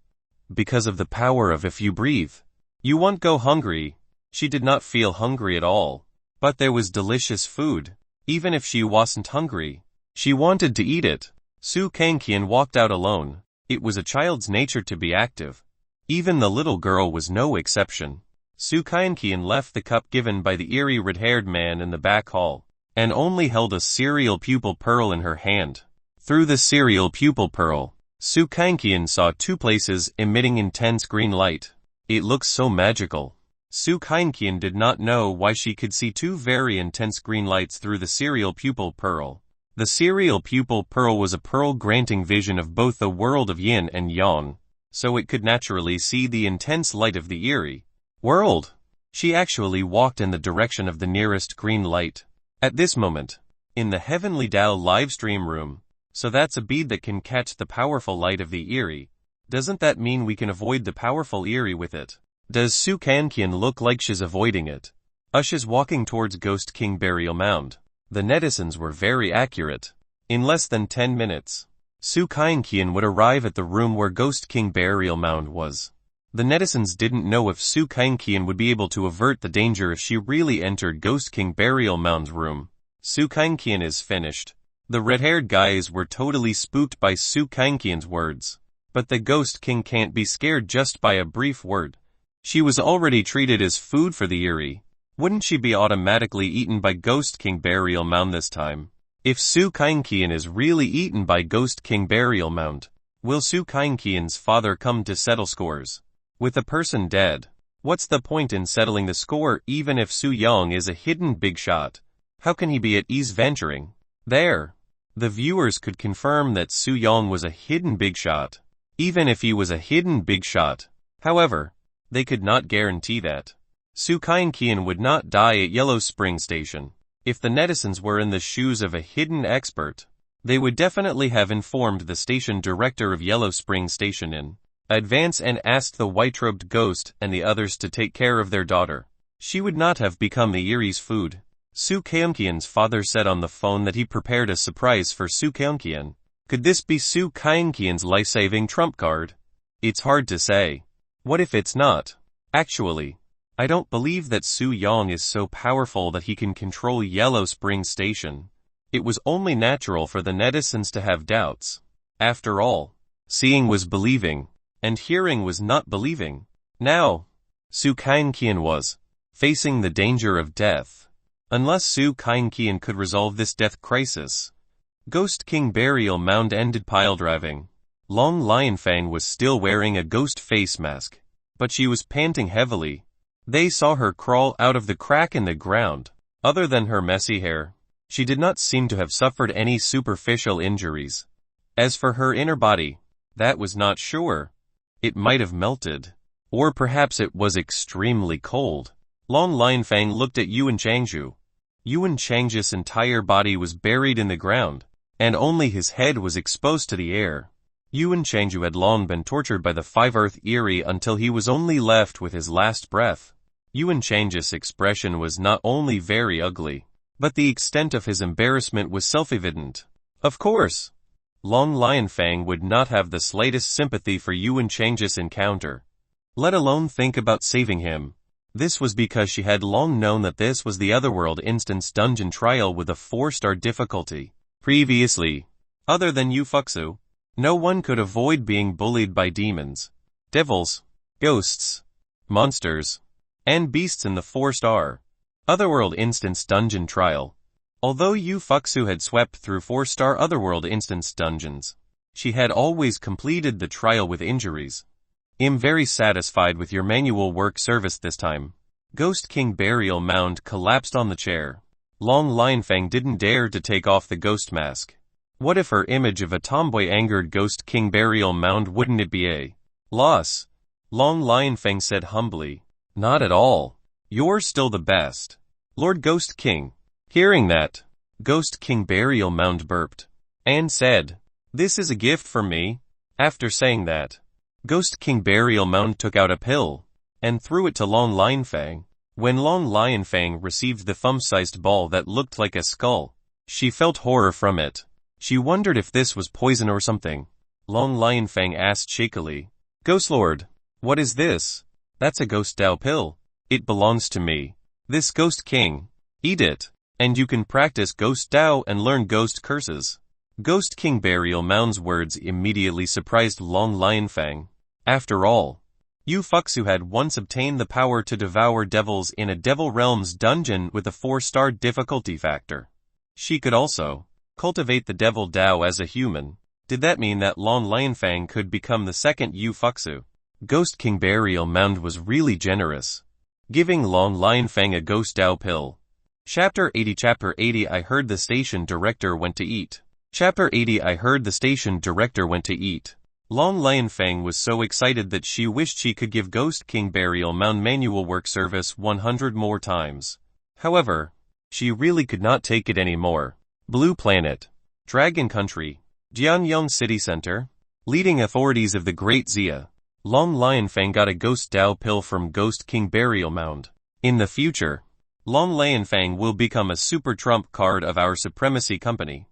Because of the power of if you breathe, you won't go hungry. She did not feel hungry at all. But there was delicious food. Even if she wasn't hungry, she wanted to eat it. Su Kankian walked out alone. It was a child's nature to be active. Even the little girl was no exception. Su Kankian left the cup given by the eerie red-haired man in the back hall, and only held a cereal pupil pearl in her hand. Through the cereal pupil pearl, Su Kankian saw 2 places emitting intense green light. It looked so magical. Su Kankian did not know why she could see 2 very intense green lights through the cereal pupil pearl. The cereal pupil pearl was a pearl granting vision of both the world of yin and yang, so it could naturally see the intense light of the eerie world. She actually walked in the direction of the nearest green light. At this moment, in the Heavenly Tao livestream room, so that's a bead that can catch the powerful light of the eerie. Doesn't that mean we can avoid the powerful eerie with it? Does Su Kankian look like she's avoiding it? She's walking towards Ghost King Burial Mound. The netizens were very accurate. In less than 10 minutes, Su Kankian would arrive at the room where Ghost King Burial Mound was. The netizens didn't know if Su Kankian would be able to avert the danger if she really entered Ghost King Burial Mound's room. Su Kankian is finished. The red-haired guys were totally spooked by Su Kankian's words. But the Ghost King can't be scared just by a brief word. She was already treated as food for the eerie. Wouldn't she be automatically eaten by Ghost King Burial Mound this time? If Su Kankian is really eaten by Ghost King Burial Mound, will Su Kankian's father come to settle scores? With a person dead, what's the point in settling the score even if Su Yang is a hidden big shot? How can he be at ease venturing there? The viewers could confirm that Su Yang was a hidden big shot, even if he was a hidden big shot. However, they could not guarantee that. Su Kankian would not die at Yellow Spring Station. If the netizens were in the shoes of a hidden expert, they would definitely have informed the station director of Yellow Spring Station in advance and asked the white-robed ghost and the others to take care of their daughter. She would not have become the eerie's food. Su Kankian's father said on the phone that he prepared a surprise for Su Kankian. Could this be Su Kankian's life-saving trump card? It's hard to say. What if it's not? Actually, I don't believe that Su Yang is so powerful that he can control Yellow Spring Station. It was only natural for the netizens to have doubts. After all, seeing was believing, and hearing was not believing. Now, Su Kankian was facing the danger of death. Unless Su Kankian could resolve this death crisis, Ghost King Burial Mound ended pile driving. Long Lion Fang was still wearing a ghost face mask, but she was panting heavily. They saw her crawl out of the crack in the ground. Other than her messy hair, she did not seem to have suffered any superficial injuries. As for her inner body, that was not sure. It might have melted. Or perhaps it was extremely cold. Long Lion Fang looked at Yuan Changju. Yuan Changju's entire body was buried in the ground, and only his head was exposed to the air. Yuan Changju had long been tortured by the Five-Earth Eerie until he was only left with his last breath. Yuan Changju's expression was not only very ugly, but the extent of his embarrassment was self-evident. Of course, Long Lion Fang would not have the slightest sympathy for Yuan Changju's encounter, let alone think about saving him. This was because she had long known that this was the Otherworld Instance Dungeon trial with a 4-star difficulty. Previously, Other than Yu Fuxu, no one could avoid being bullied by demons, devils, ghosts, monsters, and beasts in the 4-star Otherworld Instance Dungeon trial. Although Yu Fuxu had swept through 4-star Otherworld Instance dungeons, she had always completed the trial with injuries. I'm very satisfied with your manual work service this time. Ghost King Burial Mound collapsed on the chair. Long Lionfang didn't dare to take off the ghost mask. What if her image of a tomboy angered Ghost King Burial Mound? Wouldn't it be a loss? Long Lionfang said humbly. Not at all. You're still the best, Lord Ghost King. Hearing that, Ghost King Burial Mound burped and said, "This is a gift from me." After saying that, Ghost King Burial Mound took out a pill and threw it to Long Lionfang. When Long Lionfang received the thumb-sized ball that looked like a skull, she felt horror from it. She wondered if this was poison or something. Long Lionfang asked shakily, "Ghost Lord, what is this?" "That's a Ghost Dao pill. It belongs to me. This Ghost King. Eat it, and you can practice Ghost Dao and learn ghost curses." Ghost King Burial Mound's words immediately surprised Long Lionfang. After all, Yu Fuxu had once obtained the power to devour devils in a Devil Realms dungeon with a 4-star difficulty factor. She could also cultivate the Devil Dao as a human. Did that mean that Long Lionfang could become the second Yu Fuxu? Ghost King Burial Mound was really generous, giving Long Lionfang a Ghost Dao pill. Chapter 80 I heard the station director went to eat. Chapter 80 I heard the station director went to eat. Long Lionfang was so excited that she wished she could give Ghost King Burial Mound manual work service 100 more times. However, she really could not take it anymore. Blue Planet, Dragon Country, Jianyong City Center, leading authorities of the Great Xia. Long Lionfang got a Ghost Dao pill from Ghost King Burial Mound. In the future, Long Lionfang will become a super trump card of our supremacy company.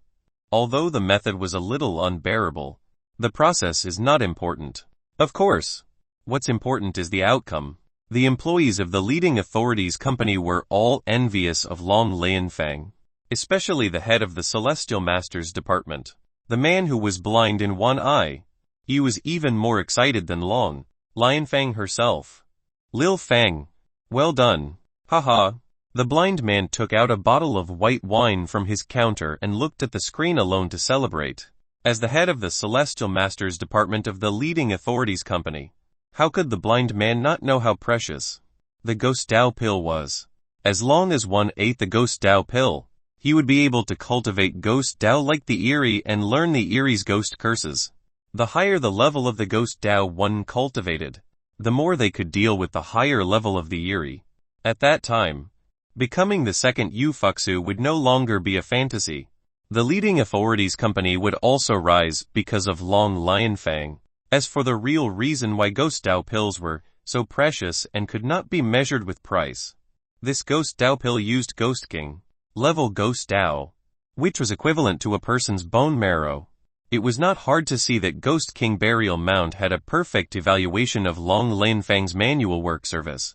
Although the method was a little unbearable, the process is not important. Of course, what's important is the outcome. The employees of the leading authorities company were all envious of Long Lionfang, especially the head of the Celestial Masters Department, the man who was blind in one eye. He was even more excited than Long Lionfang herself. Lil Fang. Well done. Haha. The blind man took out a bottle of white wine from his counter and looked at the screen alone to celebrate. As the head of the Celestial Masters Department of the leading authorities company, how could the blind man not know how precious the Ghost Dao pill was? As long as one ate the Ghost Dao pill, he would be able to cultivate Ghost Dao like the Eerie and learn the Eerie's ghost curses. The higher the level of the Ghost Dao one cultivated, the more they could deal with the higher level of the Eerie. At that time, becoming the second Yu Fuxu would no longer be a fantasy. The leading authorities company would also rise because of Long Lionfang. As for the real reason why Ghost Dao pills were so precious and could not be measured with price, this Ghost Dao pill used Ghost King level Ghost Dao, which was equivalent to a person's bone marrow. It was not hard to see that Ghost King Burial Mound had a perfect evaluation of Long Lionfang's manual work service.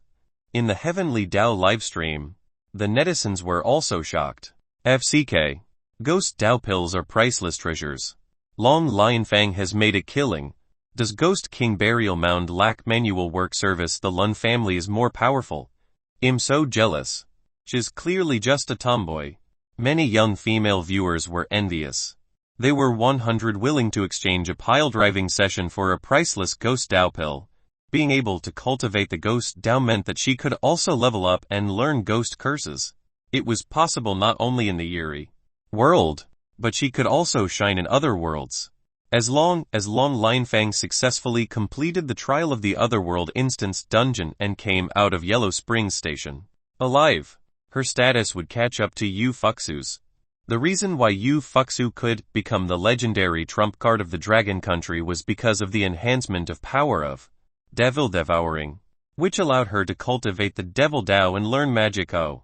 In the Heavenly Dao livestream, the netizens were also shocked. FCK. Ghost Dao pills are priceless treasures. Long Lionfang has made a killing. Does Ghost King Burial Mound lack manual work service? The Lun family is more powerful. I'm so jealous. She's clearly just a tomboy. Many young female viewers were envious. They were 100 willing to exchange a pile-driving session for a priceless Ghost Dao pill. Being able to cultivate the Ghost Dao meant that she could also level up and learn ghost curses. It was possible not only in the Eerie world, but she could also shine in other worlds. As long as Long Lionfang successfully completed the trial of the Otherworld Instance dungeon and came out of Yellow Springs Station alive, her status would catch up to Yu Fuxu's. The reason why Yu Fuxu could become the legendary trump card of the Dragon Country was because of the enhancement of power of Devil Devouring, which allowed her to cultivate the Devil Dao and learn Magic O.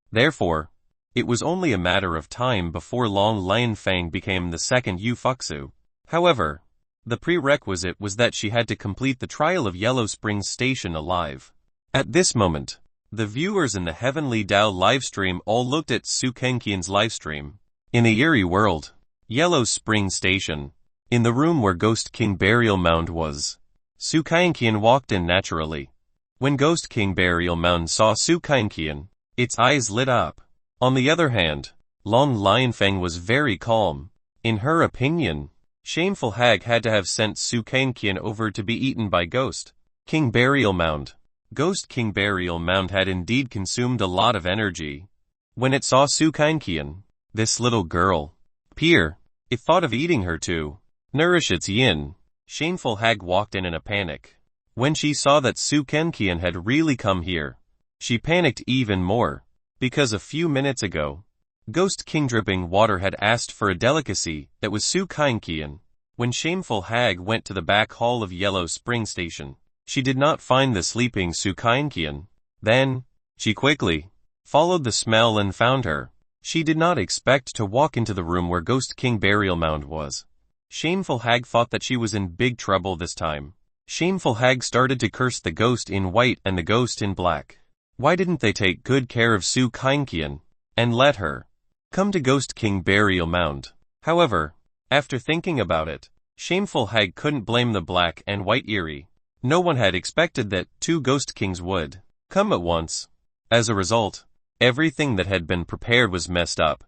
Therefore, it was only a matter of time before Long Lionfang became the second Yu Fuxu. However, the prerequisite was that she had to complete the trial of Yellow Springs Station alive. At this moment, the viewers in the Heavenly Dao livestream all looked at Su Kenqian's livestream. In the Eerie world, Yellow Spring Station. In the room where Ghost King Burial Mound was, Su Kainkian walked in naturally. When Ghost King Burial Mound saw Su Kainkian, its eyes lit up. On the other hand, Long Lionfang was very calm. In her opinion, Shameful Hag had to have sent Su Kainkian over to be eaten by Ghost King Burial Mound. Ghost King Burial Mound had indeed consumed a lot of energy. When it saw Su Kainkian, this little girl, appear, it thought of eating her to nourish its yin. Shameful Hag walked in a panic. When she saw that Su Kainkian had really come here, she panicked even more, because a few minutes ago, Ghost King Dripping Water had asked for a delicacy that was Su Kainkian. When Shameful Hag went to the back hall of Yellow Spring Station, she did not find the sleeping Su Kainkian. Then, she quickly followed the smell and found her. She did not expect to walk into the room where Ghost King Burial Mound was. Shameful Hag thought that she was in big trouble this time. Shameful Hag started to curse the ghost in white and the ghost in black. Why didn't they take good care of Su Kainkian and let her come to Ghost King Burial Mound? However, after thinking about it, Shameful Hag couldn't blame the black and white Eerie. No one had expected that two Ghost Kings would come at once. As a result, everything that had been prepared was messed up.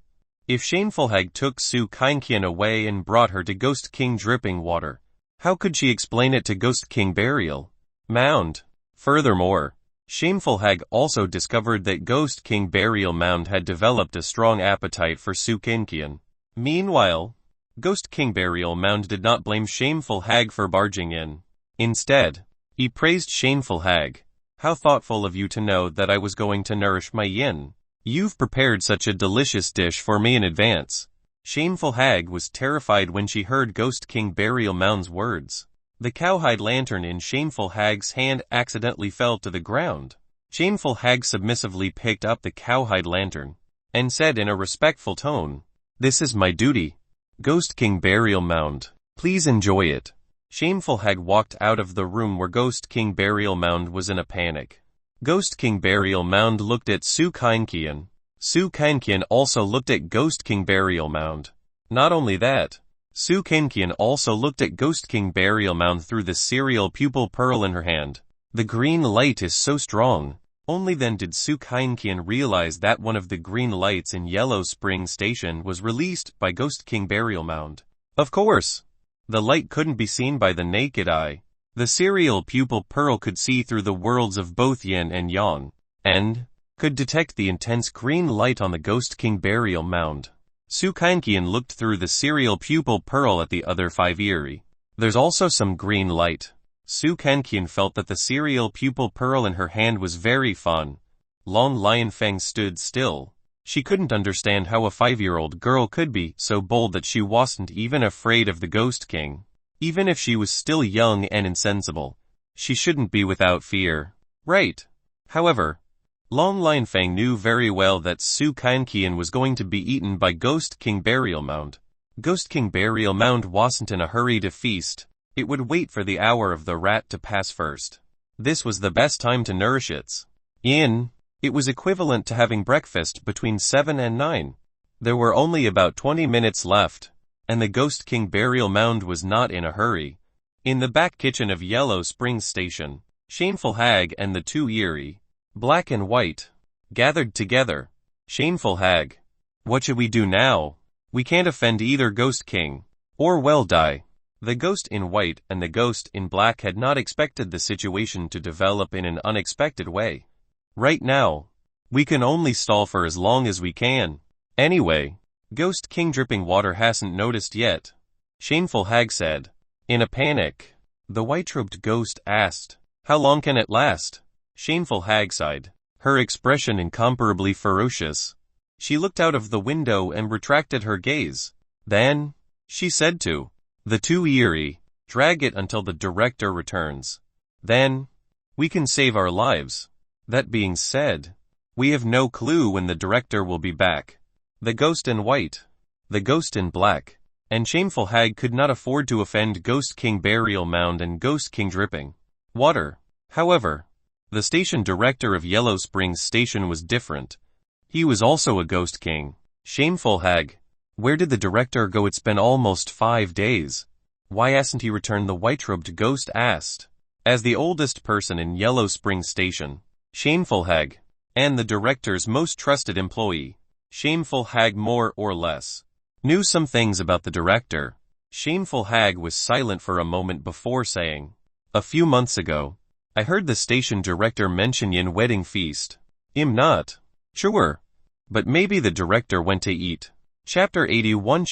If Shameful Hag took Su Kainkian away and brought her to Ghost King Dripping Water, how could she explain it to Ghost King Burial Mound? Furthermore, Shameful Hag also discovered that Ghost King Burial Mound had developed a strong appetite for Su Kainkian. Meanwhile, Ghost King Burial Mound did not blame Shameful Hag for barging in. Instead, he praised Shameful Hag. How thoughtful of you to know that I was going to nourish my yin. You've prepared such a delicious dish for me in advance. Shameful Hag was terrified when she heard Ghost King Burial Mound's words. The cowhide lantern in Shameful Hag's hand accidentally fell to the ground. Shameful Hag submissively picked up the cowhide lantern and said in a respectful tone, "This is my duty. Ghost King Burial Mound, please enjoy it." Shameful Hag walked out of the room where Ghost King Burial Mound was in a panic. Ghost King Burial Mound looked at Su Kainkian. Su Kainkian also looked at Ghost King Burial Mound. Not only that, Su Kainkian also looked at Ghost King Burial Mound through the serial pupil pearl in her hand. The green light is so strong. Only then did Su Kainkian realize that one of the green lights in Yellow Spring Station was released by Ghost King Burial Mound. Of course, the light couldn't be seen by the naked eye. The serial pupil pearl could see through the worlds of both yin and yang, and could detect the intense green light on the Ghost King Burial Mound. Su Kainkian looked through the serial pupil pearl at the other five Eerie. There's also some green light. Su Kainkian felt that the serial pupil pearl in her hand was very fun. Long Lionfang stood still. She couldn't understand how a 5-year-old girl could be so bold that she wasn't even afraid of the Ghost King. Even if she was still young and insensible, she shouldn't be without fear. Right. However, Long Lionfang knew very well that Su Kainkian was going to be eaten by Ghost King Burial Mound. Ghost King Burial Mound wasn't in a hurry to feast. It would wait for the hour of the rat to pass first. This was the best time to nourish its yin. It was equivalent to having breakfast between 7 and 9. There were only about 20 minutes left, and the Ghost King Burial Mound was not in a hurry. In the back kitchen of Yellow Spring Station, Shameful Hag and the two Eerie, black and white, gathered together. Shameful Hag, what should we do now? We can't offend either Ghost King, or well die. The ghost in white and the ghost in black had not expected the situation to develop in an unexpected way. Right now, we can only stall for as long as we can. Anyway, Ghost King Dripping Water hasn't noticed yet, Shameful Hag said. In a panic, the white-robed ghost asked, "How long can it last?" Shameful Hag sighed, her expression incomparably ferocious. She looked out of the window and retracted her gaze. Then, she said to the two Eerie, "Drag it until the director returns. Then, we can save our lives." That being said, we have no clue when the director will be back. The ghost in white, the ghost in black, and Shameful Hag could not afford to offend Ghost King Burial Mound and Ghost King Dripping Water. However, the station director of Yellow Springs Station was different. He was also a Ghost King. Shameful Hag, Where did the director go? It's been almost 5 days. Why hasn't he returned? The white-robed ghost asked. As the oldest person in Yellow Spring Station, Shameful Hag, and the director's most trusted employee, Shameful Hag more or less knew some things about the director. Shameful Hag was silent for a moment before saying, "A few months ago, I heard the station director mention yin wedding feast. I'm not sure, but maybe the director went to eat." Chapter 81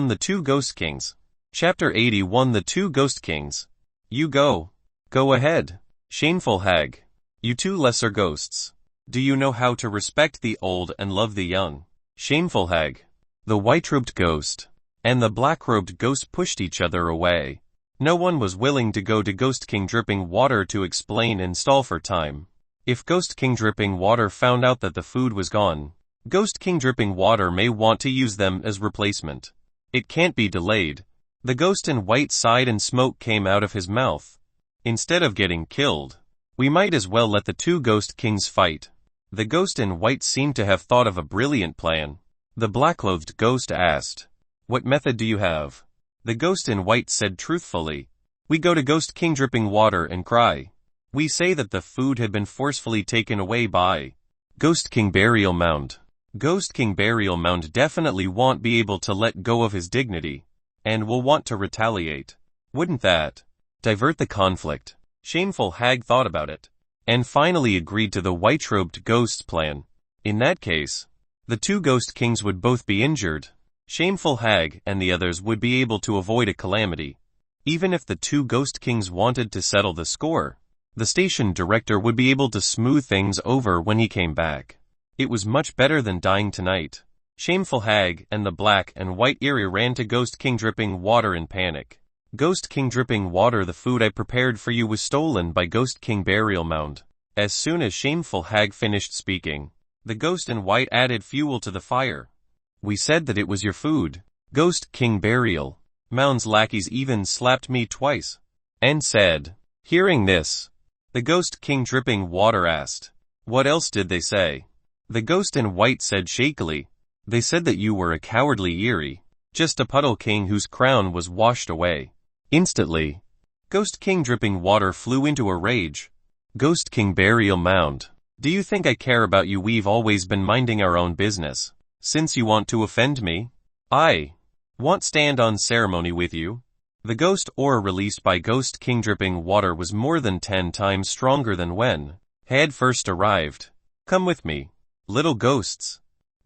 The Two Ghost Kings. Chapter 81 The Two Ghost Kings. You go. Go ahead. Shameful Hag. You two lesser ghosts. Do you know how to respect the old and love the young? Shameful Hag. The white-robed ghost and the black-robed ghost pushed each other away. No one was willing to go to Ghost King Dripping Water to explain and stall for time. If Ghost King Dripping Water found out that the food was gone, Ghost King Dripping Water may want to use them as replacement. It can't be delayed. The ghost in white sighed and smoke came out of his mouth. Instead of getting killed, we might as well let the two Ghost Kings fight. The ghost in white seemed to have thought of a brilliant plan. The black-clothed ghost asked, "What method do you have?" The ghost in white said truthfully, "We go to Ghost King Dripping Water and cry. We say that the food had been forcefully taken away by Ghost King Burial Mound. Ghost King Burial Mound definitely won't be able to let go of his dignity, and will want to retaliate. Wouldn't that divert the conflict?" Shameful Hag thought about it, and finally agreed to the white-robed ghost's plan. In that case, the two Ghost Kings would both be injured. Shameful Hag and the others would be able to avoid a calamity. Even if the two Ghost Kings wanted to settle the score, the station director would be able to smooth things over when he came back. It was much better than dying tonight. Shameful Hag and the black and white Eerie ran to Ghost King Dripping Water in panic. "Ghost King Dripping Water, the food I prepared for you was stolen by Ghost King Burial Mound." As soon as Shameful Hag finished speaking, the ghost in white added fuel to the fire. "We said that it was your food. Ghost King Burial Mound's lackeys even slapped me twice and said." Hearing this, the Ghost King Dripping Water asked, "What else did they say?" The ghost in white said shakily, "They said that you were a cowardly Eerie, just a puddle king whose crown was washed away." Instantly, Ghost King Dripping Water flew into a rage. "Ghost King Burial Mound, do you think I care about you? We've always been minding our own business. Since you want to offend me, I won't stand on ceremony with you." The ghost aura released by Ghost King Dripping Water was more than 10 times stronger than when had first arrived. "Come with me, little ghosts."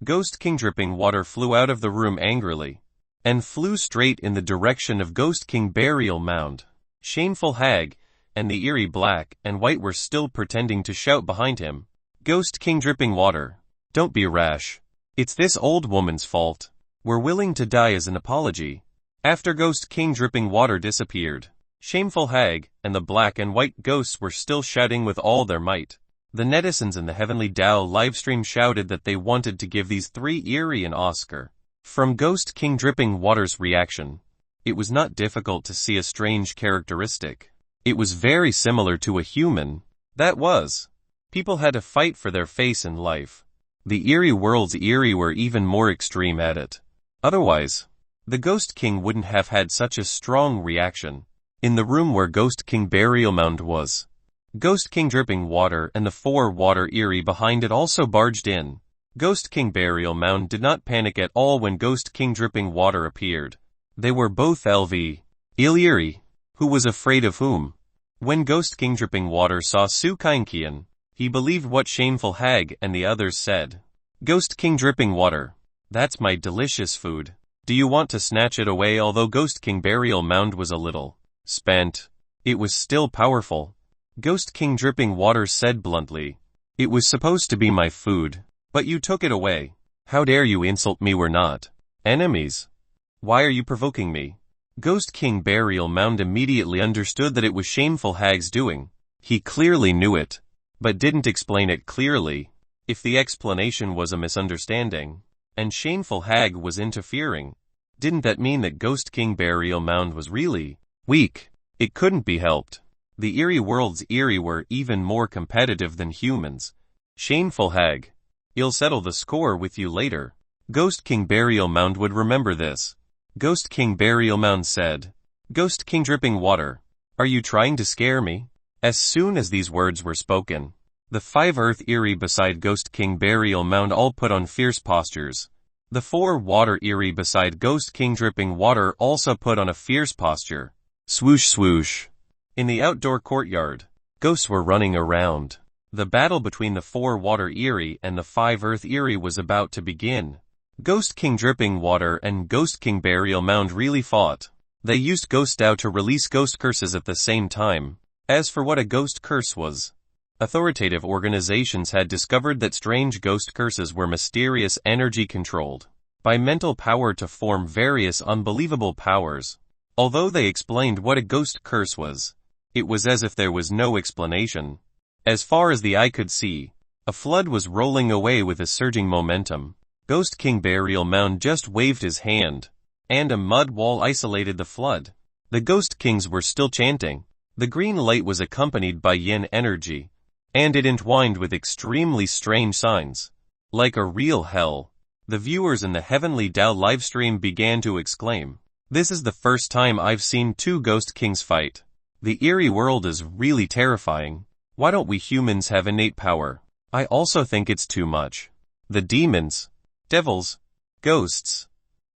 Ghost King Dripping Water flew out of the room angrily and flew straight in the direction of Ghost King Burial Mound. Shameful Hag and the Eerie black and white were still pretending to shout behind him, "Ghost King Dripping Water, don't be rash. It's this old woman's fault. We're willing to die as an apology." After Ghost King Dripping Water disappeared, Shameful Hag and the black and white ghosts were still shouting with all their might. The netizens in the Heavenly Tao livestream shouted that they wanted to give these three Eerie an Oscar. From Ghost King Dripping Water's reaction, it was not difficult to see a strange characteristic. It was very similar to a human. That was, people had to fight for their face in life. The Eerie world's Eerie were even more extreme at it. Otherwise, the Ghost King wouldn't have had such a strong reaction. In the room where Ghost King Burial Mound was, Ghost King Dripping Water and the 4 water Eerie behind it also barged in. Ghost King Burial Mound did not panic at all when Ghost King Dripping Water appeared. They were both Eerie. Who was afraid of whom? When Ghost King Dripping Water saw Su Kainkian, he believed what Shameful Hag and the others said. "Ghost King Dripping Water, that's my delicious food. Do you want to snatch it away?" Although Ghost King Burial Mound was a little spent, it was still powerful. Ghost King Dripping Water said bluntly, "It was supposed to be my food, but you took it away. How dare you insult me? We're not enemies. Why are you provoking me?" Ghost King Burial Mound immediately understood that it was Shameful Hag's doing. He clearly knew it, but didn't explain it clearly. If the explanation was a misunderstanding, and Shameful Hag was interfering, didn't that mean that Ghost King Burial Mound was really weak? It couldn't be helped. The Eerie world's Eerie were even more competitive than humans. "Shameful Hag, I'll settle the score with you later." Ghost King Burial Mound would remember this. Ghost King Burial Mound said, "Ghost King Dripping Water, are you trying to scare me?" As soon as these words were spoken, the 5 Earth Eerie beside Ghost King Burial Mound all put on fierce postures. The 4 Water Eerie beside Ghost King Dripping Water also put on a fierce posture. Swoosh swoosh. In the outdoor courtyard, ghosts were running around. The battle between the 4 Water Eerie and the 5 Earth Eerie was about to begin. Ghost King Dripping Water and Ghost King Burial Mound really fought. They used Ghost Dow to release ghost curses at the same time. As for what a ghost curse was, authoritative organizations had discovered that strange ghost curses were mysterious energy controlled by mental power to form various unbelievable powers. Although they explained what a ghost curse was, it was as if there was no explanation. As far as the eye could see, a flood was rolling away with a surging momentum. Ghost King Burial Mound just waved his hand, and a mud wall isolated the flood. The Ghost Kings were still chanting. The green light was accompanied by yin energy, and it entwined with extremely strange signs. Like a real hell, the viewers in the Heavenly Tao livestream began to exclaim, "This is the first time I've seen 2 Ghost Kings fight. The eerie world is really terrifying. Why don't we humans have innate power?" I also think it's too much. The demons, devils, ghosts,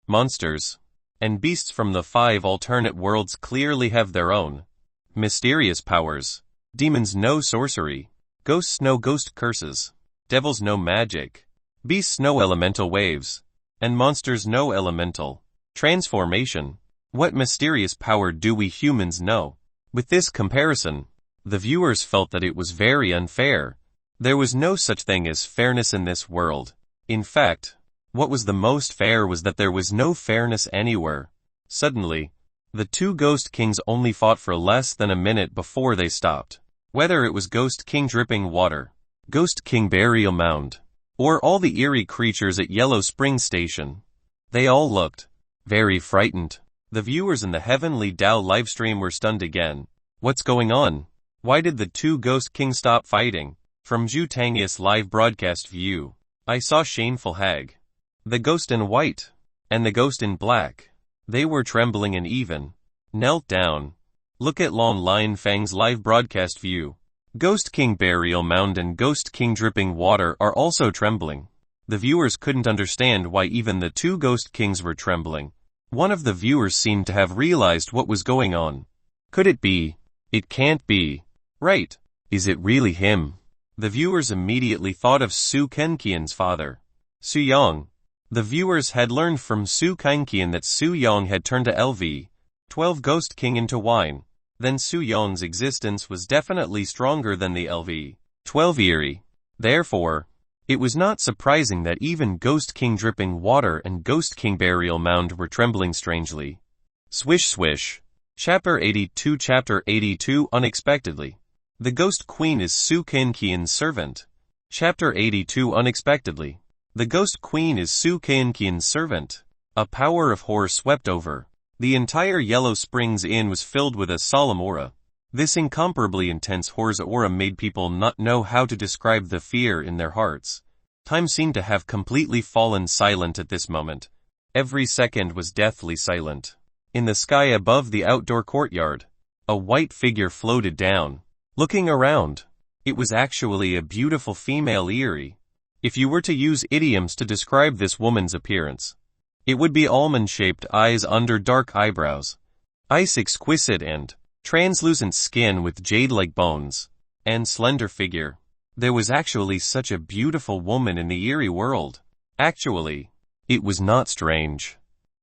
monsters, and beasts from the 5 alternate worlds clearly have their own mysterious powers. Demons know sorcery. Ghosts know ghost curses. Devils know magic. Beasts know elemental waves. And monsters know elemental transformation. What mysterious power do we humans know? With this comparison, the viewers felt that it was very unfair. There was no such thing as fairness in this world. In fact, what was the most fair was that there was no fairness anywhere. Suddenly, the 2 Ghost Kings only fought for less than a minute before they stopped. Whether it was Ghost King Dripping Water, Ghost King Burial Mound, or all the eerie creatures at Yellow Spring Station, they all looked very frightened. The viewers in the Heavenly Tao livestream were stunned again. What's going on? Why did the 2 Ghost Kings stop fighting? From Zhu Tangius live broadcast view, I saw Shameful Hag, the ghost in white, and the ghost in black. They were trembling and even knelt down. Look at Long Lion Fang's live broadcast view. Ghost King Burial Mound and Ghost King Dripping Water are also trembling. The viewers couldn't understand why even the 2 Ghost Kings were trembling. One of the viewers seemed to have realized what was going on. Could it be? It can't be. Right. Is it really him? The viewers immediately thought of Su Kenkian's father, Su Yong. The viewers had learned from Su Kenkian that Su Yong had turned to LV-12 Ghost King into wine. Then Su Yong's existence was definitely stronger than the LV-12 Eerie. Therefore, it was not surprising that even Ghost King Dripping Water and Ghost King Burial Mound were trembling strangely. Swish swish. Chapter 82 Unexpectedly. The Ghost Queen is Su Kenkian's servant. Chapter 82 Unexpectedly. The Ghost Queen is Su Kenkian's servant. A power of horror swept over. The entire Yellow Springs Inn was filled with a solemn aura. This incomparably intense horror's aura made people not know how to describe the fear in their hearts. Time seemed to have completely fallen silent at this moment. Every second was deathly silent. In the sky above the outdoor courtyard, a white figure floated down. Looking around, it was actually a beautiful female Eerie. If you were to use idioms to describe this woman's appearance, it would be almond-shaped eyes under dark eyebrows, ice exquisite and translucent skin with jade-like bones, and slender figure. There was actually such a beautiful woman in the Eerie world. Actually, it was not strange.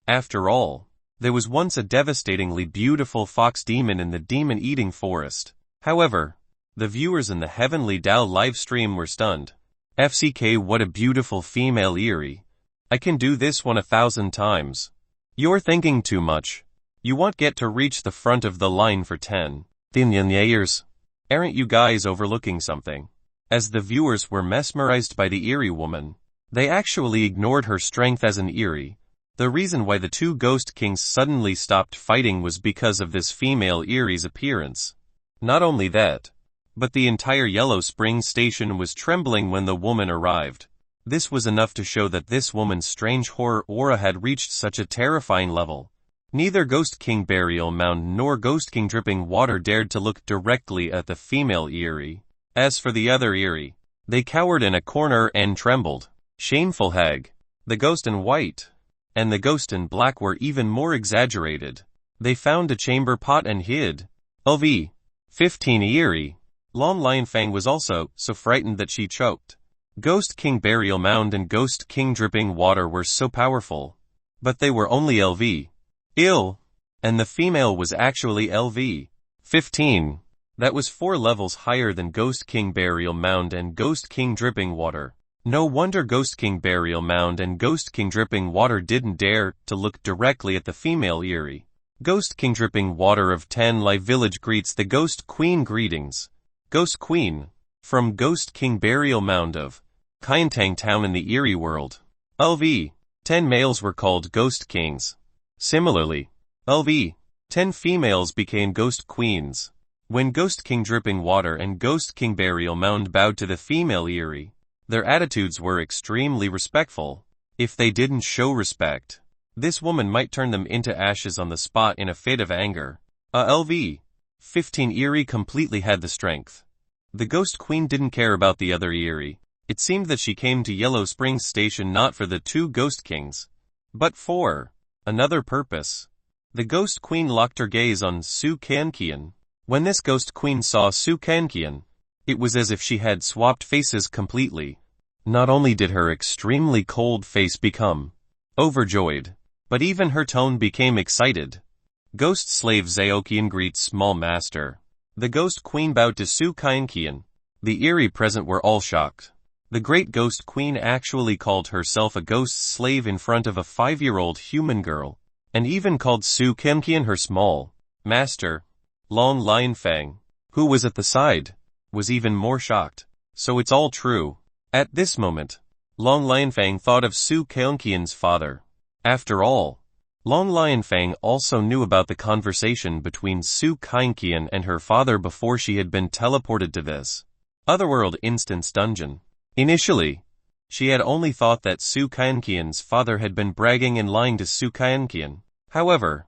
After all, there was once a devastatingly beautiful fox demon in the demon-eating forest. However, the viewers in the Heavenly Tao livestream were stunned. FCK, what a beautiful female Eerie. I can do this one 1,000 times. You're thinking too much. You won't get to reach the front of the line for 10 years. Aren't you guys overlooking something? As the viewers were mesmerized by the Eerie woman, they actually ignored her strength as an Eerie. The reason why the 2 Ghost Kings suddenly stopped fighting was because of this female Eerie's appearance. Not only that, but the entire Yellow Spring Station was trembling when the woman arrived. This was enough to show that this woman's strange horror aura had reached such a terrifying level. Neither Ghost King Burial Mound nor Ghost King Dripping Water dared to look directly at the female Eerie. As for the other Eerie, they cowered in a corner and trembled. Shameful hag. The ghost in white and the ghost in black were even more exaggerated. They found a chamber pot and hid. LV. 15 Eerie. Long Lionfang was also so frightened that she choked. Ghost King Burial Mound and Ghost King Dripping Water were so powerful. But they were only LV. Ill. And the female was actually LV. 15. That was 4 levels higher than Ghost King Burial Mound and Ghost King Dripping Water. No wonder Ghost King Burial Mound and Ghost King Dripping Water didn't dare to look directly at the female Eerie. Ghost King Dripping Water of 10 Live Village greets the Ghost Queen greetings. Ghost Queen. From Ghost King Burial Mound of Kyantang Town in the Eerie world. LV. 10 males were called Ghost Kings. Similarly, LV. 10 females became Ghost Queens. When Ghost King Dripping Water and Ghost King Burial Mound bowed to the female Eerie, their attitudes were extremely respectful. If they didn't show respect, this woman might turn them into ashes on the spot in a fit of anger. LV. 15 Eerie completely had the strength. The Ghost Queen didn't care about the other Eerie. It seemed that she came to Yellow Springs Station not for the 2 Ghost Kings, but for another purpose. The Ghost Queen locked her gaze on Su Kankian. When this Ghost Queen saw Su Kankian, it was as if she had swapped faces completely. Not only did her extremely cold face become overjoyed, but even her tone became excited. Ghost Slave Zaokian greets Small Master. The Ghost Queen bowed to Su Kankian. The Eerie present were all shocked. The Great Ghost Queen actually called herself a ghost slave in front of a 5-year-old human girl, and even called Su Kankian her small master. Long Lionfang, who was at the side, was even more shocked. So it's all true. At this moment, Long Lionfang thought of Su Kankian's father. After all, Long Lionfang also knew about the conversation between Su Kankian and her father before she had been teleported to this Otherworld instance dungeon. Initially, she had only thought that Su Kankian's father had been bragging and lying to Su Kankian. However,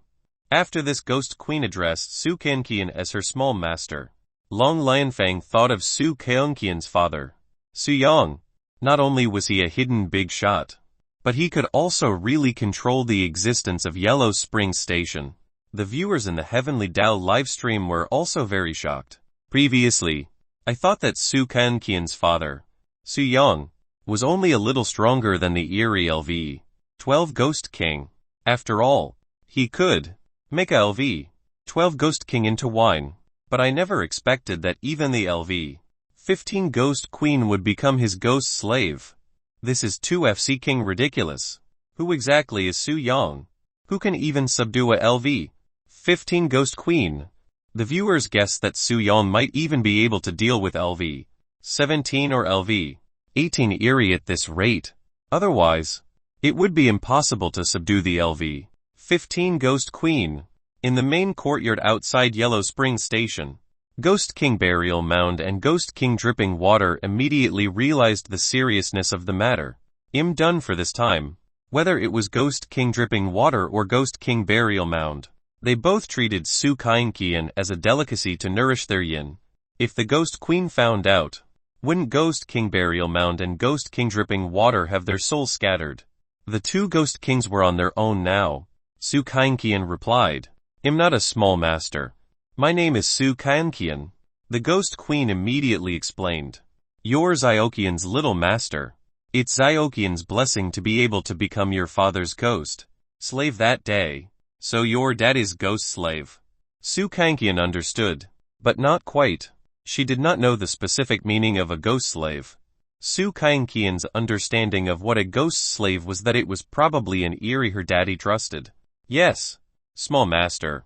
after this Ghost Queen addressed Su Kankian as her small master, Long Lionfang thought of Su Kankian's father, Su Yang. Not only was he a hidden big shot, but he could also really control the existence of Yellow Springs Station. The viewers in the Heavenly Dao livestream were also very shocked. Previously, I thought that Su Kankian's father, Su Yang, was only a little stronger than the Eerie LV 12 Ghost King. After all, he could make a LV 12 Ghost King into wine, but I never expected that even the LV 15 Ghost Queen would become his ghost slave. This is too FC King ridiculous. Who exactly is Su Yang? Who can even subdue a LV 15 Ghost Queen? The viewers guessed that Su Yang might even be able to deal with LV 17 or LV 18 Eerie at this rate. Otherwise, it would be impossible to subdue the LV 15 Ghost Queen. In the main courtyard outside Yellow Springs Station, Ghost King Burial Mound and Ghost King Dripping Water immediately realized the seriousness of the matter. I'm done for this time. Whether it was Ghost King Dripping Water or Ghost King Burial Mound, they both treated Su Kankian as a delicacy to nourish their yin. If the Ghost Queen found out, wouldn't Ghost King Burial Mound and Ghost King Dripping Water have their souls scattered? The 2 Ghost Kings were on their own now. Su Kankian replied, I'm not a small master. My name is Su Kankian. The Ghost Queen immediately explained. You're Ziokian's little master. It's Ziokian's blessing to be able to become your father's ghost slave that day. So your daddy's ghost slave. Su Kankian understood, but not quite. She did not know the specific meaning of a ghost slave. Su Kankian's understanding of what a ghost slave was that it was probably an Eerie her daddy trusted. Yes, small master.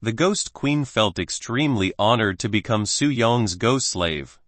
The Ghost Queen felt extremely honored to become Su Yang's ghost slave.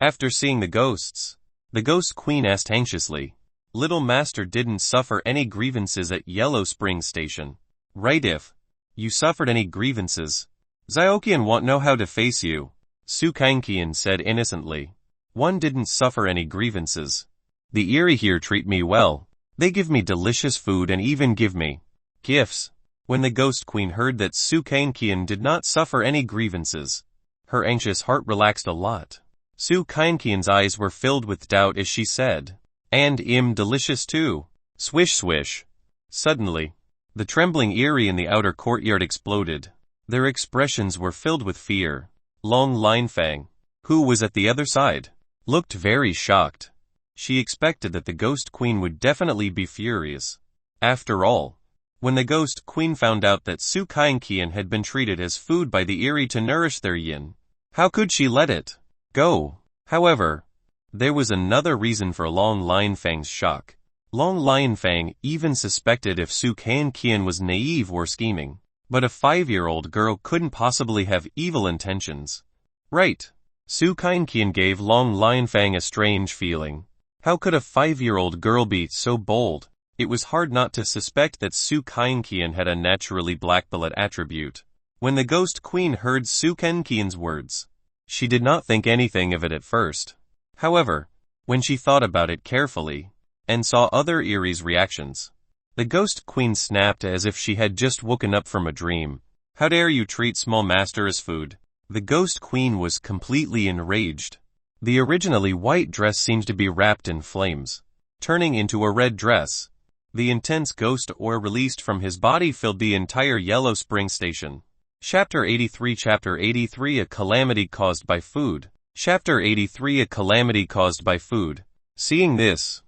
After seeing the ghosts, the Ghost Queen asked anxiously, Little Master didn't suffer any grievances at Yellow Springs Station, right? If you suffered any grievances, Ziokian won't know how to face you. Su Kankian said innocently. One didn't suffer any grievances. The Eerie here treat me well. They give me delicious food and even give me gifts. When the Ghost Queen heard that Su Kainkian did not suffer any grievances, her anxious heart relaxed a lot. Su Kainkian's eyes were filled with doubt as she said, "And delicious too." Swish swish. Suddenly, the trembling Eerie in the outer courtyard exploded. Their expressions were filled with fear. Long Linefang, who was at the other side, looked very shocked. She expected that the Ghost Queen would definitely be furious. After all, when the Ghost Queen found out that Su Kainkian had been treated as food by the Eerie to nourish their yin, how could she let it go? However, there was another reason for Long Linefang's shock. Long Linefang even suspected if Su Kainkian was naive or scheming, but a 5-year-old girl couldn't possibly have evil intentions. Right. Su Kainkian gave Long Linefang a strange feeling. How could a 5-year-old girl be so bold? It was hard not to suspect that Su Kainkian had a naturally black blood attribute. When the Ghost Queen heard Su Kainkian's words, she did not think anything of it at first. However, when she thought about it carefully, and saw other Eerie's reactions, the Ghost Queen snapped as if she had just woken up from a dream. "How dare you treat small master as food?" The Ghost Queen was completely enraged. The originally white dress seemed to be wrapped in flames, turning into a red dress. The intense ghost aura released from his body filled the entire Yellow Spring Station. Chapter 83 Chapter 83 A Calamity Caused by Food. Chapter 83 A Calamity Caused by Food. Seeing this,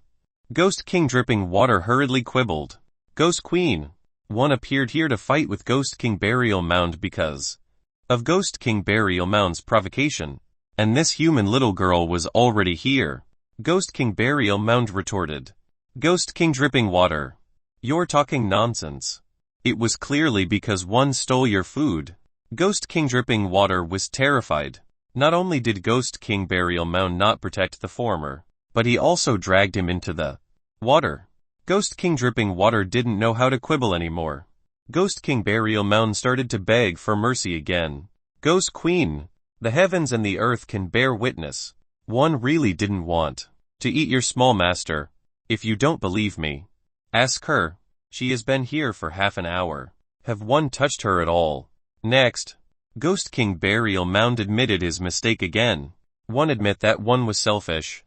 Ghost King Dripping Water hurriedly quibbled. "Ghost Queen, one appeared here to fight with Ghost King Burial Mound because of Ghost King Burial Mound's provocation, and this human little girl was already here." Ghost King Burial Mound retorted. "Ghost King Dripping Water, you're talking nonsense. It was clearly because one stole your food." Ghost King Dripping Water was terrified. Not only did Ghost King Burial Mound not protect the former, but he also dragged him into the water. Ghost King Dripping Water didn't know how to quibble anymore. Ghost King Burial Mound started to beg for mercy again. "Ghost Queen, the heavens and the earth can bear witness. One really didn't want to eat your small master. If you don't believe me, ask her. She has been here for half an hour. Have one touched her at all?" Next, Ghost King Burial Mound admitted his mistake again. "One admit that one was selfish.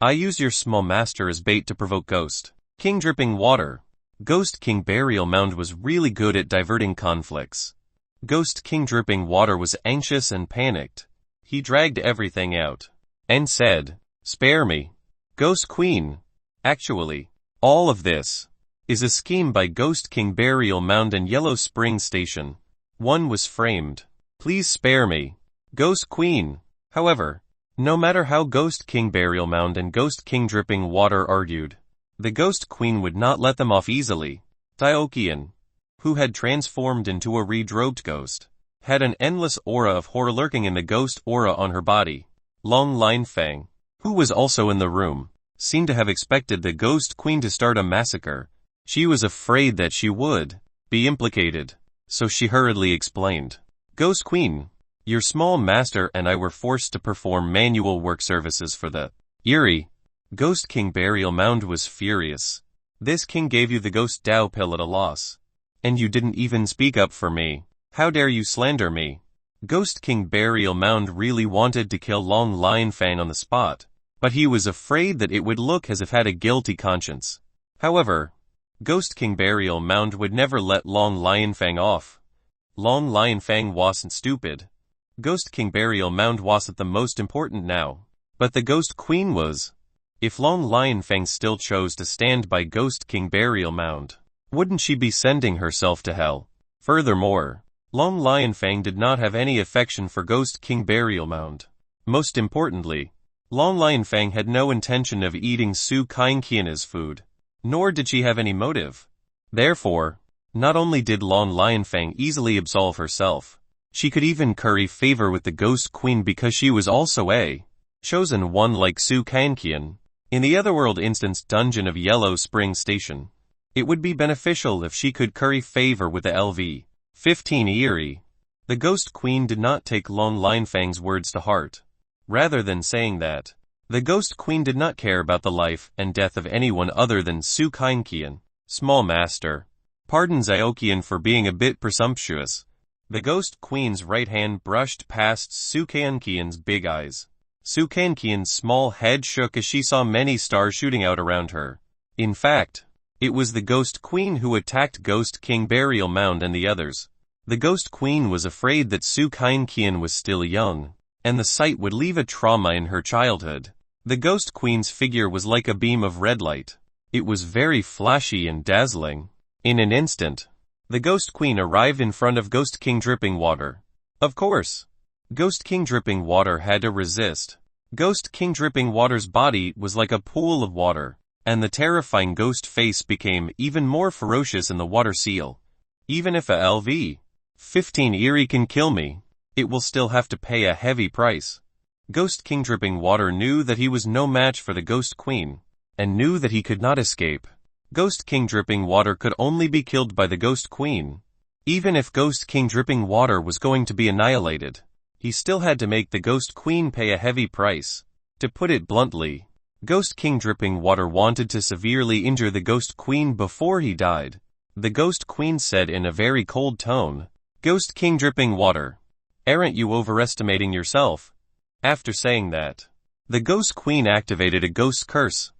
I used your small master as bait to provoke Ghost King Dripping Water." Ghost King Burial Mound was really good at diverting conflicts. Ghost King Dripping Water was anxious and panicked. He dragged everything out and said, "Spare me, Ghost Queen. Actually, all of this is a scheme by Ghost King Burial Mound and Yellow Spring Station. One was framed. Please spare me, Ghost Queen." However, no matter how Ghost King Burial Mound and Ghost King Dripping Water argued, the Ghost Queen would not let them off easily. Taokian, who had transformed into a red-robed ghost, had an endless aura of horror lurking in the ghost aura on her body. Long Linefang, who was also in the room, seemed to have expected the Ghost Queen to start a massacre. She was afraid that she would be implicated, so she hurriedly explained. "Ghost Queen, your small master and I were forced to perform manual work services for the Eerie." Ghost King Burial Mound was furious. "This king gave you the Ghost Dao pill at a loss, and you didn't even speak up for me. How dare you slander me?" Ghost King Burial Mound really wanted to kill Long Linefang on the spot, but he was afraid that it would look as if he had a guilty conscience. However, Ghost King Burial Mound would never let Long Linefang off. Long Linefang wasn't stupid. Ghost King Burial Mound wasn't the most important now, but the Ghost Queen was. If Long Linefang still chose to stand by Ghost King Burial Mound, wouldn't she be sending herself to hell? Furthermore, Long Linefang did not have any affection for Ghost King Burial Mound. Most importantly, Long Linefang had no intention of eating Su Kainkian as food, nor did she have any motive. Therefore, not only did Long Linefang easily absolve herself, she could even curry favor with the Ghost Queen because she was also a chosen one like Su Kainkian. In the Otherworld Instance Dungeon of Yellow Spring Station, it would be beneficial if she could curry favor with the LV-15 Eerie. The Ghost Queen did not take Long Linefang's words to heart. Rather than saying that, The Ghost Queen did not care about the life and death of anyone other than Su Kainkian, small master. Pardon Xiaoqian for being a bit presumptuous. The Ghost Queen's right hand brushed past Su Kainkian's big eyes. Su Kainkian's small head shook as she saw many stars shooting out around her. In fact, it was the Ghost Queen who attacked Ghost King Burial Mound and the others. The Ghost Queen was afraid that Su Kainkian was still young, and the sight would leave a trauma in her childhood. The Ghost Queen's figure was like a beam of red light. It was very flashy and dazzling. In an instant, the Ghost Queen arrived in front of Ghost King Dripping Water. Of course, Ghost King Dripping Water had to resist. Ghost King Dripping Water's body was like a pool of water, and the terrifying ghost face became even more ferocious in the water seal. Even if a LV 15 Eerie can kill me, it will still have to pay a heavy price. Ghost King Dripping Water knew that he was no match for the Ghost Queen, and knew that he could not escape. Ghost King Dripping Water could only be killed by the Ghost Queen. Even if Ghost King Dripping Water was going to be annihilated, he still had to make the Ghost Queen pay a heavy price. To put it bluntly, Ghost King Dripping Water wanted to severely injure the Ghost Queen before he died. The Ghost Queen said in a very cold tone, "Ghost King Dripping Water, aren't you overestimating yourself?" After saying that, the Ghost Queen activated a ghost curse,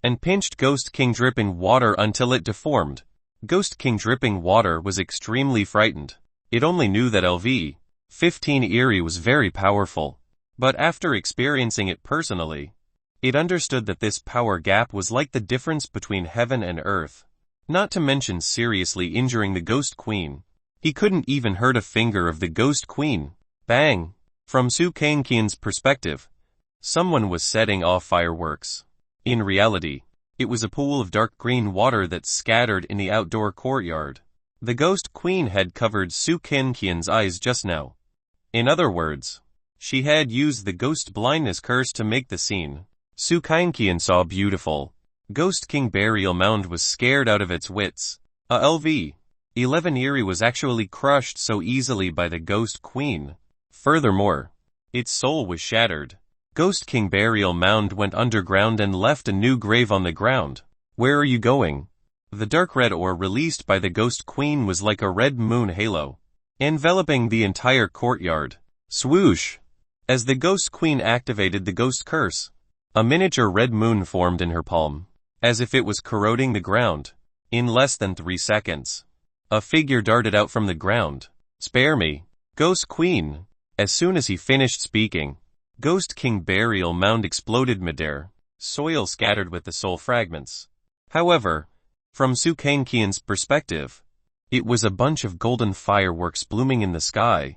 and pinched Ghost King Dripping Water until it deformed. Ghost King Dripping Water was extremely frightened. It only knew that LV 15 Eerie was very powerful, but after experiencing it personally, it understood that this power gap was like the difference between heaven and earth. Not to mention seriously injuring the Ghost Queen. He couldn't even hurt a finger of the Ghost Queen. Bang! From Su Kainkian's perspective, someone was setting off fireworks. In reality, it was a pool of dark green water that scattered in the outdoor courtyard. The Ghost Queen had covered Su Kainkian's eyes just now. In other words, she had used the ghost blindness curse to make the scene. Su Kainkian saw beautiful. Ghost King Burial Mound was scared out of its wits. A LV 11 Eerie was actually crushed so easily by the Ghost Queen. Furthermore, its soul was shattered. Ghost King Burial Mound went underground and left a new grave on the ground. Where are you going? The dark red ore released by the Ghost Queen was like a red moon halo, enveloping the entire courtyard. Swoosh! As the Ghost Queen activated the ghost curse, a miniature red moon formed in her palm, as if it was corroding the ground. In less than 3 seconds, a figure darted out from the ground. Spare me, Ghost Queen! As soon as he finished speaking, Ghost King Burial Mound exploded midair, soil scattered with the soul fragments. However, from Su Kainkian's perspective, it was a bunch of golden fireworks blooming in the sky.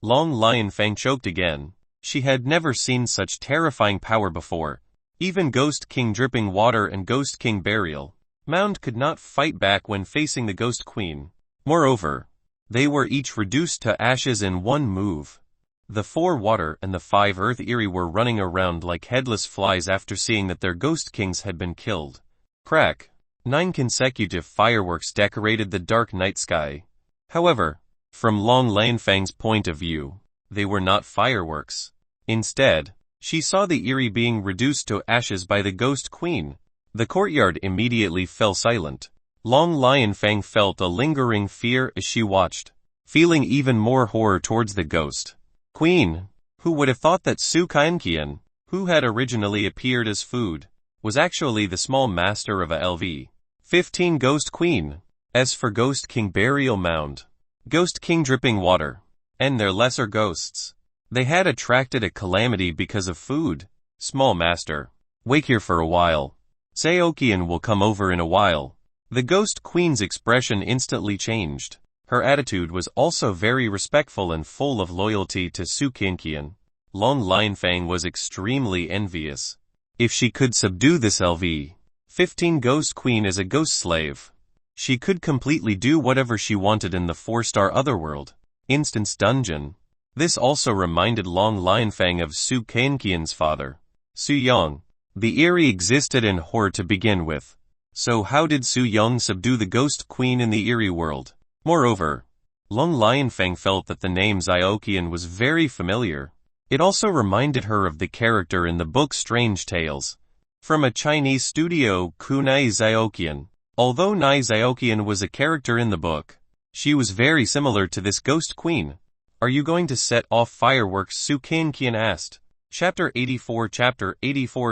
Long Lion Fang choked again. She had never seen such terrifying power before. Even Ghost King Dripping Water and Ghost King Burial Mound could not fight back when facing the Ghost Queen. Moreover, they were each reduced to ashes in one move. The 4 water and the 5 earth Eerie were running around like headless flies after seeing that their Ghost Kings had been killed. Crack! 9 consecutive fireworks decorated the dark night sky. However, from Long Lanfang's point of view, they were not fireworks. Instead, she saw the Eerie being reduced to ashes by the Ghost Queen. The courtyard immediately fell silent. Long Lion Fang felt a lingering fear as she watched, feeling even more horror towards the Ghost Queen. Who would have thought that Su Kainkian, who had originally appeared as food, was actually the small master of a LV 15 Ghost Queen. As for Ghost King Burial Mound, Ghost King Dripping Water, and their lesser ghosts, they had attracted a calamity because of food. Small master, wait here for a while. Xiaoqian will come over in a while. The Ghost Queen's expression instantly changed. Her attitude was also very respectful and full of loyalty to Su Kainkian. Long Lion Fang was extremely envious. If she could subdue this LV 15 Ghost Queen as a ghost slave, she could completely do whatever she wanted in the 4-star Otherworld Instance Dungeon. This also reminded Long Lion Fang of Su Kainkian's father, Su Yang. The Eerie existed in horror to begin with. So how did Su Yang subdue the Ghost Queen in the Eerie world? Moreover, Long Lion Fang felt that the name Xiaoqian was very familiar. It also reminded her of the character in the book Strange Tales, from a Chinese studio, Kunai Zhaoqian. Although Nai Zhaoqian was a character in the book, she was very similar to this ghost queen. Are you going to set off fireworks? Su Kanqian asked. Chapter 84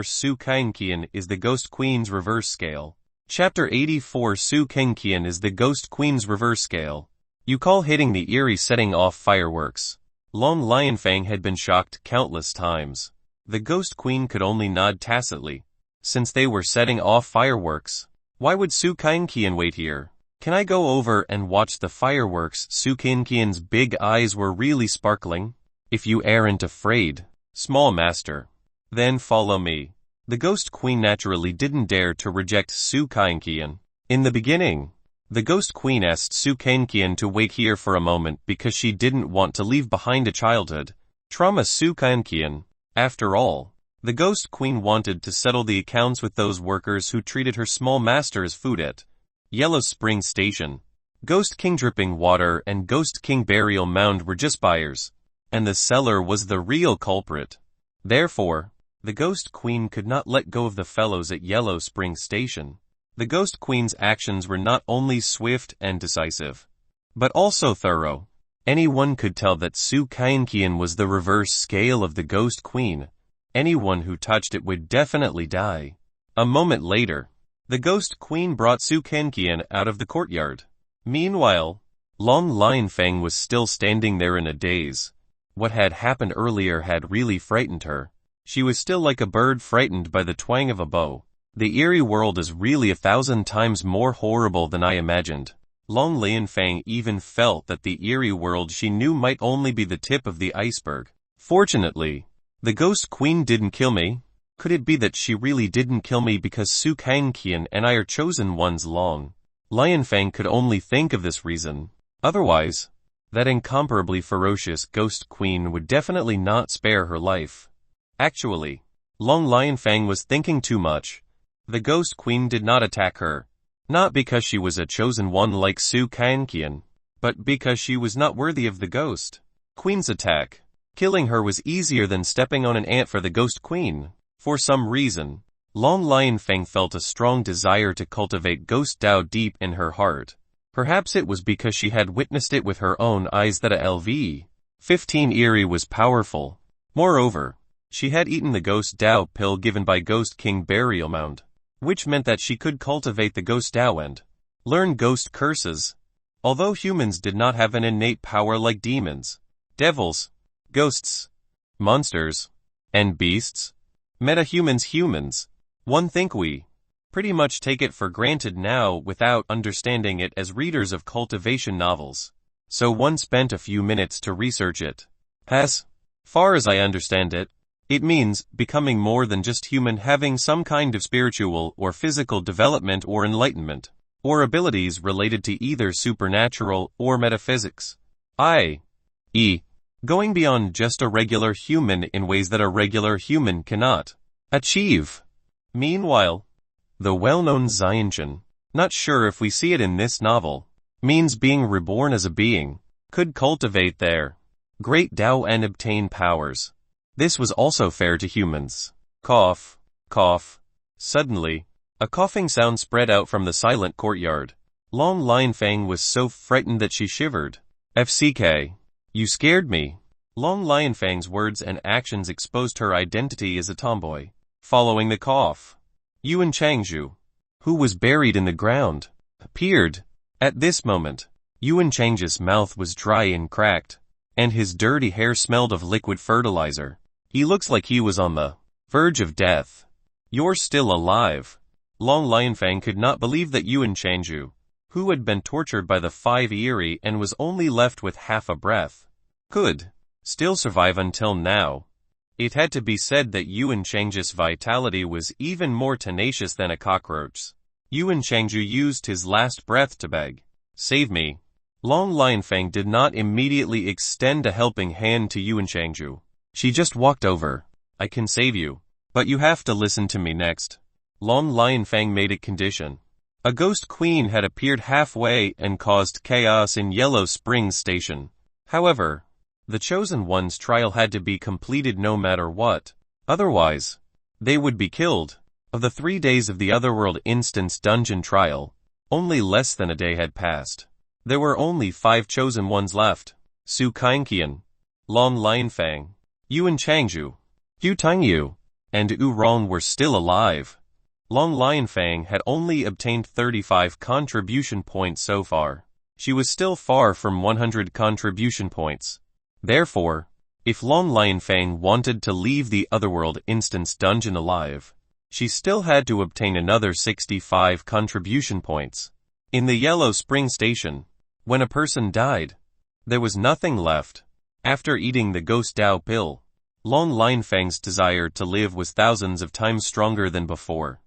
Su Kanqian is the Ghost Queen's reverse scale. Chapter 84 Su Kanqian is the Ghost Queen's reverse scale. You call hitting the eerie setting off fireworks. Long Lionfang had been shocked countless times. The Ghost Queen could only nod tacitly. Since they were setting off fireworks, why would Su Kanqian wait here? Can I go over and watch the fireworks? Su Kanqian's big eyes were really sparkling. If you aren't afraid, small master, then follow me. The Ghost Queen naturally didn't dare to reject Su Kanqian. In the beginning, the Ghost Queen asked Su Kanqian to wait here for a moment because she didn't want to leave behind a childhood trauma. Su Kanqian, after all, the Ghost Queen wanted to settle the accounts with those workers who treated her small master as food at Yellow Spring Station. Ghost King Dripping Water and Ghost King Burial Mound were just buyers, and the seller was the real culprit. Therefore, the Ghost Queen could not let go of the fellows at Yellow Spring Station. The Ghost Queen's actions were not only swift and decisive, but also thorough. Anyone could tell that Su Kanqian was the reverse scale of the Ghost Queen. Anyone who touched it would definitely die. A moment later, the Ghost Queen brought Su Kanqian out of the courtyard. Meanwhile, Long Lionfang was still standing there in a daze. What had happened earlier had really frightened her. She was still like a bird frightened by the twang of a bow. The eerie world is really 1,000 times more horrible than I imagined. Long Lionfang even felt that the eerie world she knew might only be the tip of the iceberg. Fortunately, the Ghost Queen didn't kill me. Could it be that she really didn't kill me because Su Kanqian and I are chosen ones? Long Lionfang could only think of this reason. Otherwise, that incomparably ferocious Ghost Queen would definitely not spare her life. Actually, Long Lionfang was thinking too much. The Ghost Queen did not attack her, not because she was a chosen one like Su Kanqian, but because she was not worthy of the Ghost Queen's attack. Killing her was easier than stepping on an ant for the Ghost Queen. For some reason, Long Lionfang felt a strong desire to cultivate Ghost Dao deep in her heart. Perhaps it was because she had witnessed it with her own eyes that a LV 15 eerie was powerful. Moreover, she had eaten the Ghost Dao pill given by Ghost King Burial Mound, which meant that she could cultivate the Ghost Dao and learn ghost curses. Although humans did not have an innate power like demons, devils, ghosts, monsters, and beasts, humans, one think we pretty much take it for granted now without understanding it as readers of cultivation novels. So one spent a few minutes to research it. As far as I understand it, it means becoming more than just human, having some kind of spiritual or physical development or enlightenment, or abilities related to either supernatural or metaphysics, i.e., going beyond just a regular human in ways that a regular human cannot achieve. Meanwhile, the well-known Ascension, not sure if we see it in this novel, means being reborn as a being, could cultivate their great Tao and obtain powers. This was also fair to humans. Cough, cough. Suddenly, a coughing sound spread out from the silent courtyard. Long Lionfang was so frightened that she shivered. FCK. You scared me. Long Lionfang's words and actions exposed her identity as a tomboy. Following the cough, Yuan Changzhu, who was buried in the ground, appeared. At this moment, Yuan Changzhu's mouth was dry and cracked, and his dirty hair smelled of liquid fertilizer. He looks like he was on the verge of death. You're still alive. Long Lionfang could not believe that Yuan Changzhu, who had been tortured by the 5 eerie and was only left with half a breath, could still survive until now. It had to be said that Yuan Changzhu's vitality was even more tenacious than a cockroach's. Yuan Changzhu used his last breath to beg, "Save me." Long Lionfang did not immediately extend a helping hand to Yuan Changzhu. She just walked over. "I can save you, but you have to listen to me next." Long Lionfang made a condition. A Ghost Queen had appeared halfway and caused chaos in Yellow Springs Station. However, The chosen one's trial had to be completed no matter what. Otherwise, they would be killed. Of the 3 days of the Otherworld Instance Dungeon trial, only less than a day had passed. There were only 5 chosen ones left. Su Kainqian, Long Lionfang, Yuan Changju, Hu Tangyu, and Yu Rong were still alive. Long Lionfang had only obtained 35 contribution points so far. She was still far from 100 contribution points. Therefore, if Long Lionfang wanted to leave the Otherworld Instance Dungeon alive, she still had to obtain another 65 contribution points. In the Yellow Spring Station, when a person died, there was nothing left. After eating the Ghost Dao pill, Long Lionfang's desire to live was thousands of times stronger than before.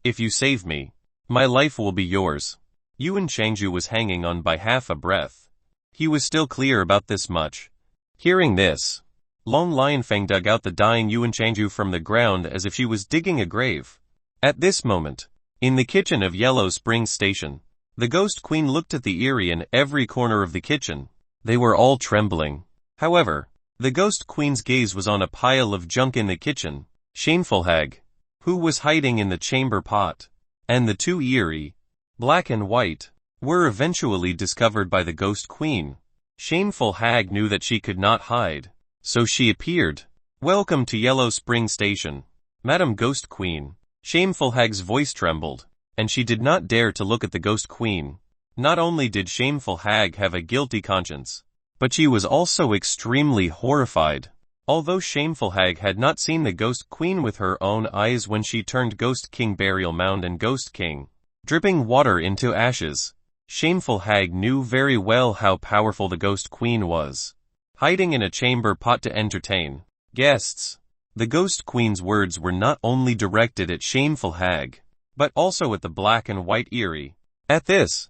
If you save me, my life will be yours. Yuan Changju was hanging on by half a breath. He was still clear about this much. Hearing this, Long Lionfang dug out the dying Yuan Changju from the ground as if she was digging a grave. At this moment, in the kitchen of Yellow Spring Station, the Ghost Queen looked at the Eerie in every corner of the kitchen. They were all trembling. However, the Ghost Queen's gaze was on a pile of junk in the kitchen. Shameful hag, who was hiding in the chamber pot, and the 2 Eerie, black and white, were eventually discovered by the Ghost Queen. Shameful hag knew that she could not hide, so she appeared. Welcome to Yellow Spring Station, Madam Ghost Queen. Shameful hag's voice trembled, and she did not dare to look at the Ghost Queen. Not only did Shameful hag have a guilty conscience, but she was also extremely horrified. Although Shameful hag had not seen the Ghost Queen with her own eyes when she turned Ghost King Burial Mound and Ghost King, dripping water into ashes, Shameful hag knew very well how powerful the Ghost Queen was. Hiding in a chamber pot to entertain guests. The Ghost Queen's words were not only directed at Shameful hag, but also at the black and white Eerie. At this,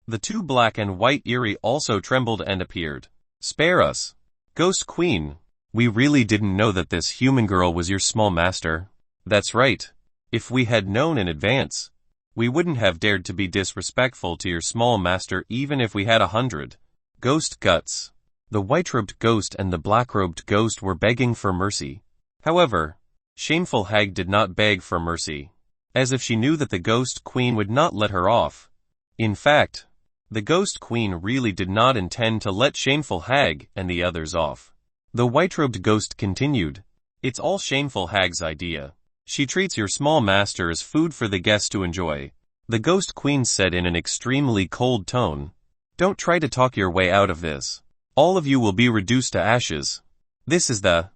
the 2 black and white Eerie also trembled and appeared. Spare us, Ghost Queen. We really didn't know that this human girl was your small master. That's right. If we had known in advance, we wouldn't have dared to be disrespectful to your small master even if we had 100. Ghost guts. The white-robed ghost and the black-robed ghost were begging for mercy. However, Shameful hag did not beg for mercy, as if she knew that the Ghost Queen would not let her off. In fact, the Ghost Queen really did not intend to let Shameful hag and the others off. The white-robed ghost continued. It's all Shameful hag's idea. She treats your small master as food for the guests to enjoy. The Ghost Queen said in an extremely cold tone. Don't try to talk your way out of this. All of you will be reduced to ashes. This is the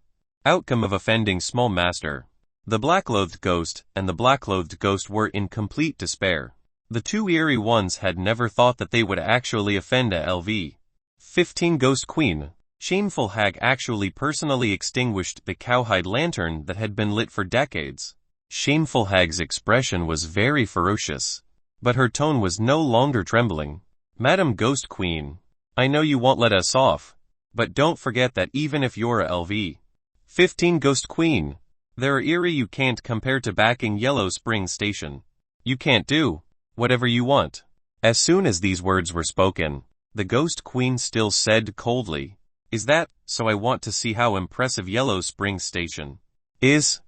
outcome of offending small master. The black-clothed ghost and the black-clothed ghost were in complete despair. The 2 Eerie ones had never thought that they would actually offend a LV 15 Ghost Queen. Shameful hag actually personally extinguished the cowhide lantern that had been lit for decades. Shameful hag's expression was very ferocious, but her tone was no longer trembling. Madam Ghost Queen, I know you won't let us off, but don't forget that even if you're a LV 15 Ghost Queen, there are Eerie you can't compare to backing Yellow Spring Station. You can't do whatever you want. As soon as these words were spoken, the Ghost Queen still said coldly, Is that so? I want to see how impressive Yellow Spring Station is.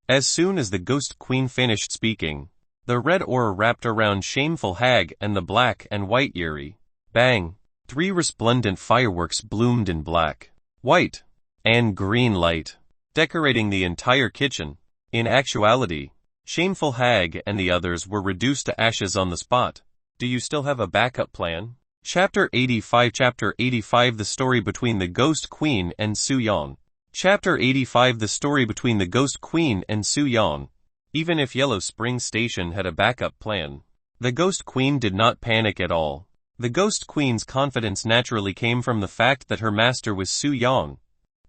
As soon as the Ghost Queen finished speaking, the red aura wrapped around Shameful hag and the black and white Eerie. Bang! 3 resplendent fireworks bloomed in black, white, and green light, decorating the entire kitchen. In actuality, Shameful hag and the others were reduced to ashes on the spot. Do you still have a backup plan? Chapter 85 Chapter 85 The Story Between the Ghost Queen and Su Yan. Chapter 85 The Story Between the Ghost Queen and Su Yan. Even if Yellow Spring Station had a backup plan, the Ghost Queen did not panic at all. The Ghost Queen's confidence naturally came from the fact that her master was Su Yan.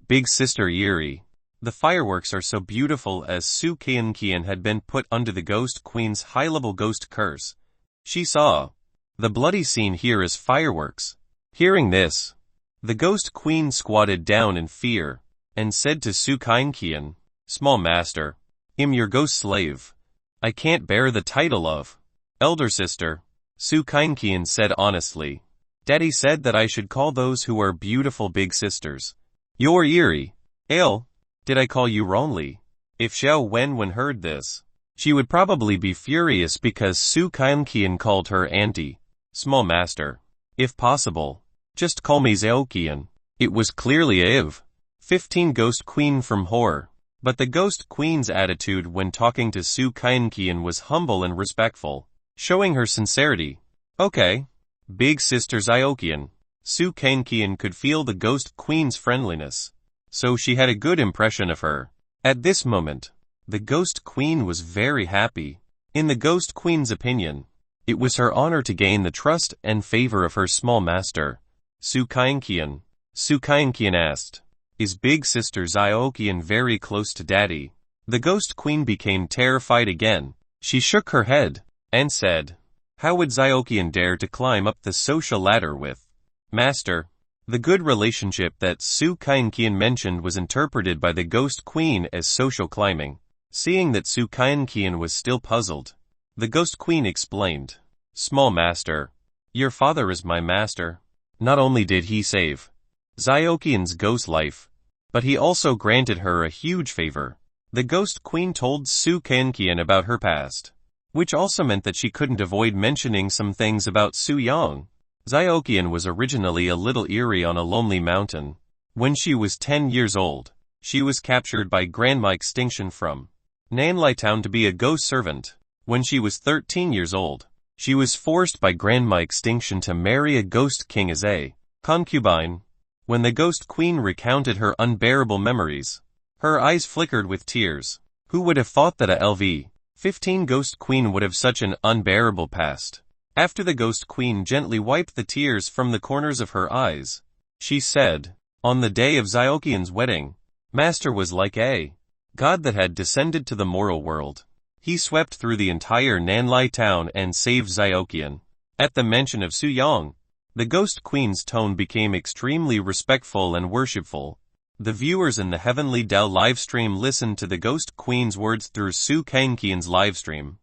Big Sister Eerie. The fireworks are so beautiful as Su Qian had been put under the Ghost Queen's high-level ghost curse. She saw the bloody scene here as fireworks. Hearing this, the Ghost Queen squatted down in fear, and said to Su Qian, Small master, I'm your ghost slave. I can't bear the title of elder sister. Su Qian said honestly. Daddy said that I should call those who are beautiful big sisters. You're eerie. Ale, did I call you wrongly? If Xiao Wenwen heard this, she would probably be furious because Su Kainqian called her auntie. Small master. If possible, just call me Zhaoqian. It was clearly Iv. 15 Ghost Queen from Horror. But the Ghost Queen's attitude when talking to Su Kainqian was humble and respectful, showing her sincerity. Okay. Big Sister Zhaoqian. Su Kainqian could feel the Ghost Queen's friendliness, so she had a good impression of her. At this moment, the Ghost Queen was very happy. In the Ghost Queen's opinion, it was her honor to gain the trust and favor of her small master, Su Kainqian. Su Kainqian asked, "Is Big Sister Zhaoqian very close to Daddy?" The Ghost Queen became terrified again. She shook her head and said, "How would Zhaoqian dare to climb up the social ladder with Master?" The good relationship that Su Kainqian mentioned was interpreted by the Ghost Queen as social climbing. Seeing that Su Kainqian was still puzzled, the Ghost Queen explained, "Small master, your father is my master. Not only did he save Zhaoqian's ghost life, but he also granted her a huge favor." The Ghost Queen told Su Kainqian about her past, which also meant that she couldn't avoid mentioning some things about Su Yang. Zhaoqian was originally a little eerie on a lonely mountain. When she was 10 years old, she was captured by Grandma Extinction from Nanlai Town to be a ghost servant. When she was 13 years old, she was forced by Grandma Extinction to marry a ghost king as a concubine. When the Ghost Queen recounted her unbearable memories, her eyes flickered with tears. Who would have thought that a LV-15 Ghost Queen would have such an unbearable past? After the Ghost Queen gently wiped the tears from the corners of her eyes, she said, "On the day of Zhaoqian's wedding, Master was like a god that had descended to the moral world. He swept through the entire Nanlai town and saved Zhaoqian." At the mention of Su Yang, the Ghost Queen's tone became extremely respectful and worshipful. The viewers in the Heavenly Dao livestream listened to the Ghost Queen's words through Su Kainqian's livestream.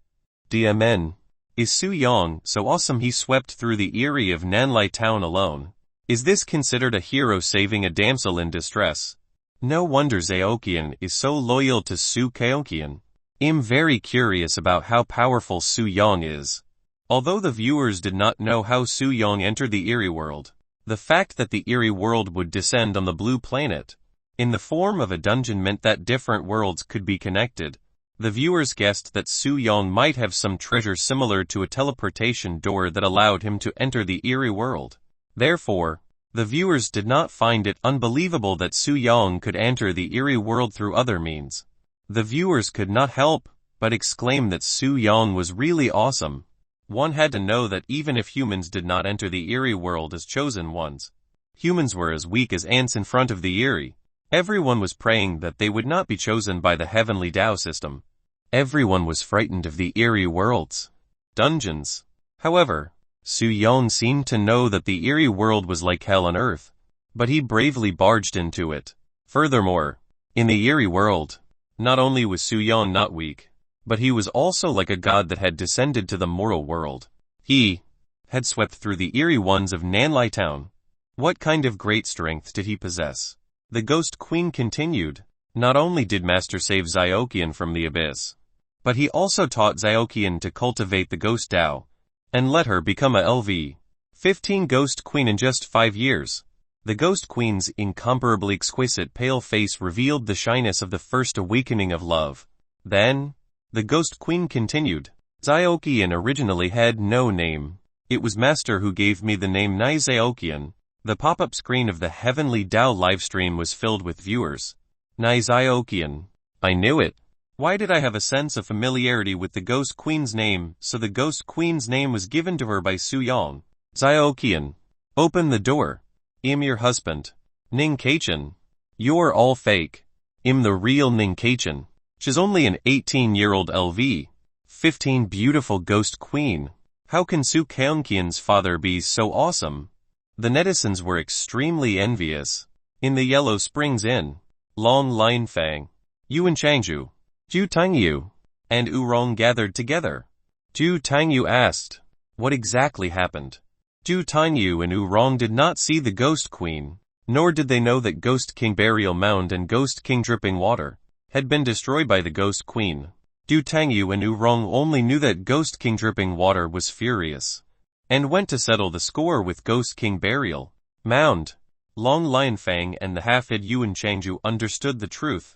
DMN. Is Su Yang so awesome he swept through the eerie of Nanlai town alone? Is this considered a hero saving a damsel in distress? No wonder Zhaoqian is so loyal to Su Kainqian. I'm very curious about how powerful Su Yang is. Although the viewers did not know how Su Yang entered the eerie world, the fact that the eerie world would descend on the blue planet in the form of a dungeon meant that different worlds could be connected. The viewers guessed that Su Yang might have some treasure similar to a teleportation door that allowed him to enter the eerie world. Therefore, the viewers did not find it unbelievable that Su Yang could enter the eerie world through other means. The viewers could not help but exclaim that Su Yang was really awesome. One had to know that even if humans did not enter the eerie world as chosen ones, humans were as weak as ants in front of the eerie. Everyone was praying that they would not be chosen by the Heavenly Dao system. Everyone was frightened of the eerie worlds. Dungeons. However, Su Yang seemed to know that the eerie world was like hell on earth, but he bravely barged into it. Furthermore, in the eerie world, not only was Su Yang not weak, but he was also like a god that had descended to the moral world. He had swept through the eerie ones of Nanlai Town. What kind of great strength did he possess? The Ghost Queen continued. Not only did Master save Zhaoqian from the abyss, but he also taught Zhaoqian to cultivate the Ghost Dao, and let her become a LV-15 Ghost Queen in just 5 years. The Ghost Queen's incomparably exquisite pale face revealed the shyness of the first awakening of love. Then, the Ghost Queen continued. Zhaoqian originally had no name. It was Master who gave me the name Nai Zhaoqian. The pop-up screen of the Heavenly Dao livestream was filled with viewers. Nai Zhaoqian. I knew it. Why did I have a sense of familiarity with the Ghost Queen's name? So the Ghost Queen's name was given to her by Su Yang. Zhaoqian. Open the door. I'm your husband. Ning Kaichen. You're all fake. I'm the real Ning Kaichen. She's only an 18-year-old LV-15 beautiful Ghost Queen. How can Su Kainqian's father be so awesome? The netizens were extremely envious. In the Yellow Springs Inn, Long Lin Fang, Yuan Changju, Zhu Tangyu, and Urong gathered together. Zhu Tangyu asked, what exactly happened? Zhu Tangyu and Urong did not see the Ghost Queen. Nor did they know that Ghost King Burial Mound and Ghost King Dripping Water had been destroyed by the Ghost Queen. Du Tangyu and Urong only knew that Ghost King Dripping Water was furious and went to settle the score with Ghost King Burial Mound. Long Lionfang and the half-hid Yuan Changju understood the truth.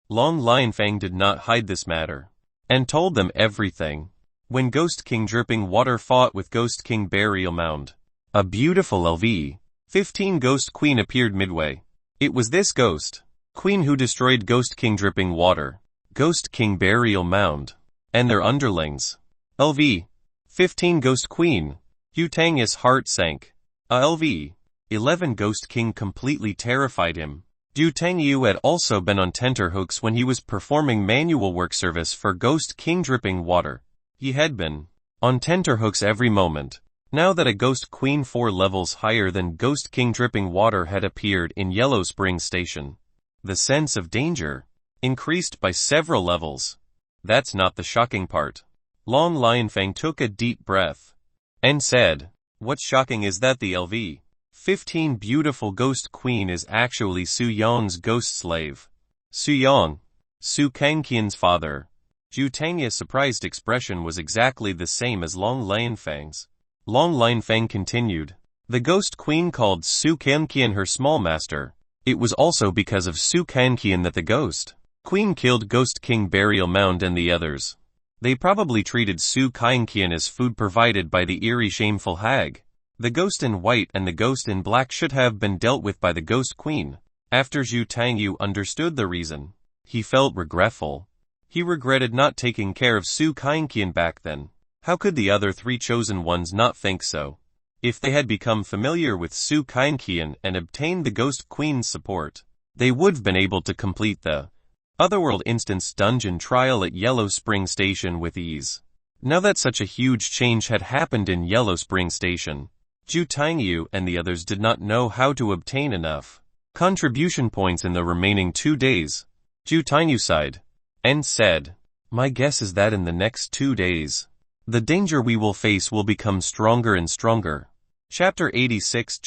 Long Lionfang did not hide this matter and told them everything. When Ghost King Dripping Water fought with Ghost King Burial Mound, a beautiful LV-15 Ghost Queen appeared midway. It was this Ghost Queen who destroyed Ghost King Dripping Water, Ghost King Burial Mound, and their underlings. LV-15 Ghost Queen. Yu Tang's heart sank. A LV-11 Ghost King completely terrified him. Du Tangyu had also been on tenterhooks when he was performing manual work service for Ghost King Dripping Water. He had been on tenterhooks every moment. Now that a Ghost Queen 4 levels higher than Ghost King Dripping Water had appeared in Yellow Spring Station, the sense of danger increased by several levels. That's not the shocking part. Long Lionfang took a deep breath and said, "What's shocking is that the LV-15 beautiful Ghost Queen is actually Su Yong's ghost slave. Su Yong, Su Kangqian's father." Ju Tangya's surprised expression was exactly the same as Long Lionfang's. Long Lionfang continued, "The Ghost Queen called Su Kangqian her small master. It was also because of Su Kangqian that the Ghost Queen killed Ghost King Burial Mound and the others. They probably treated Su Kangqian as food provided by the eerie shameful hag. The Ghost in White and the Ghost in Black should have been dealt with by the Ghost Queen." After Zhu Tangyu understood the reason, he felt regretful. He regretted not taking care of Su Kangqian back then. How could the other 3 chosen ones not think so? If they had become familiar with Su Kangqian and obtained the Ghost Queen's support, they would have been able to complete the Otherworld Instance Dungeon trial at Yellow Spring Station with ease. Now that such a huge change had happened in Yellow Spring Station, Zhu Tangyu and the others did not know how to obtain enough contribution points in the remaining 2 days. Zhu Tangyu sighed and said, "My guess is that in the next 2 days, the danger we will face will become stronger and stronger." Chapter 86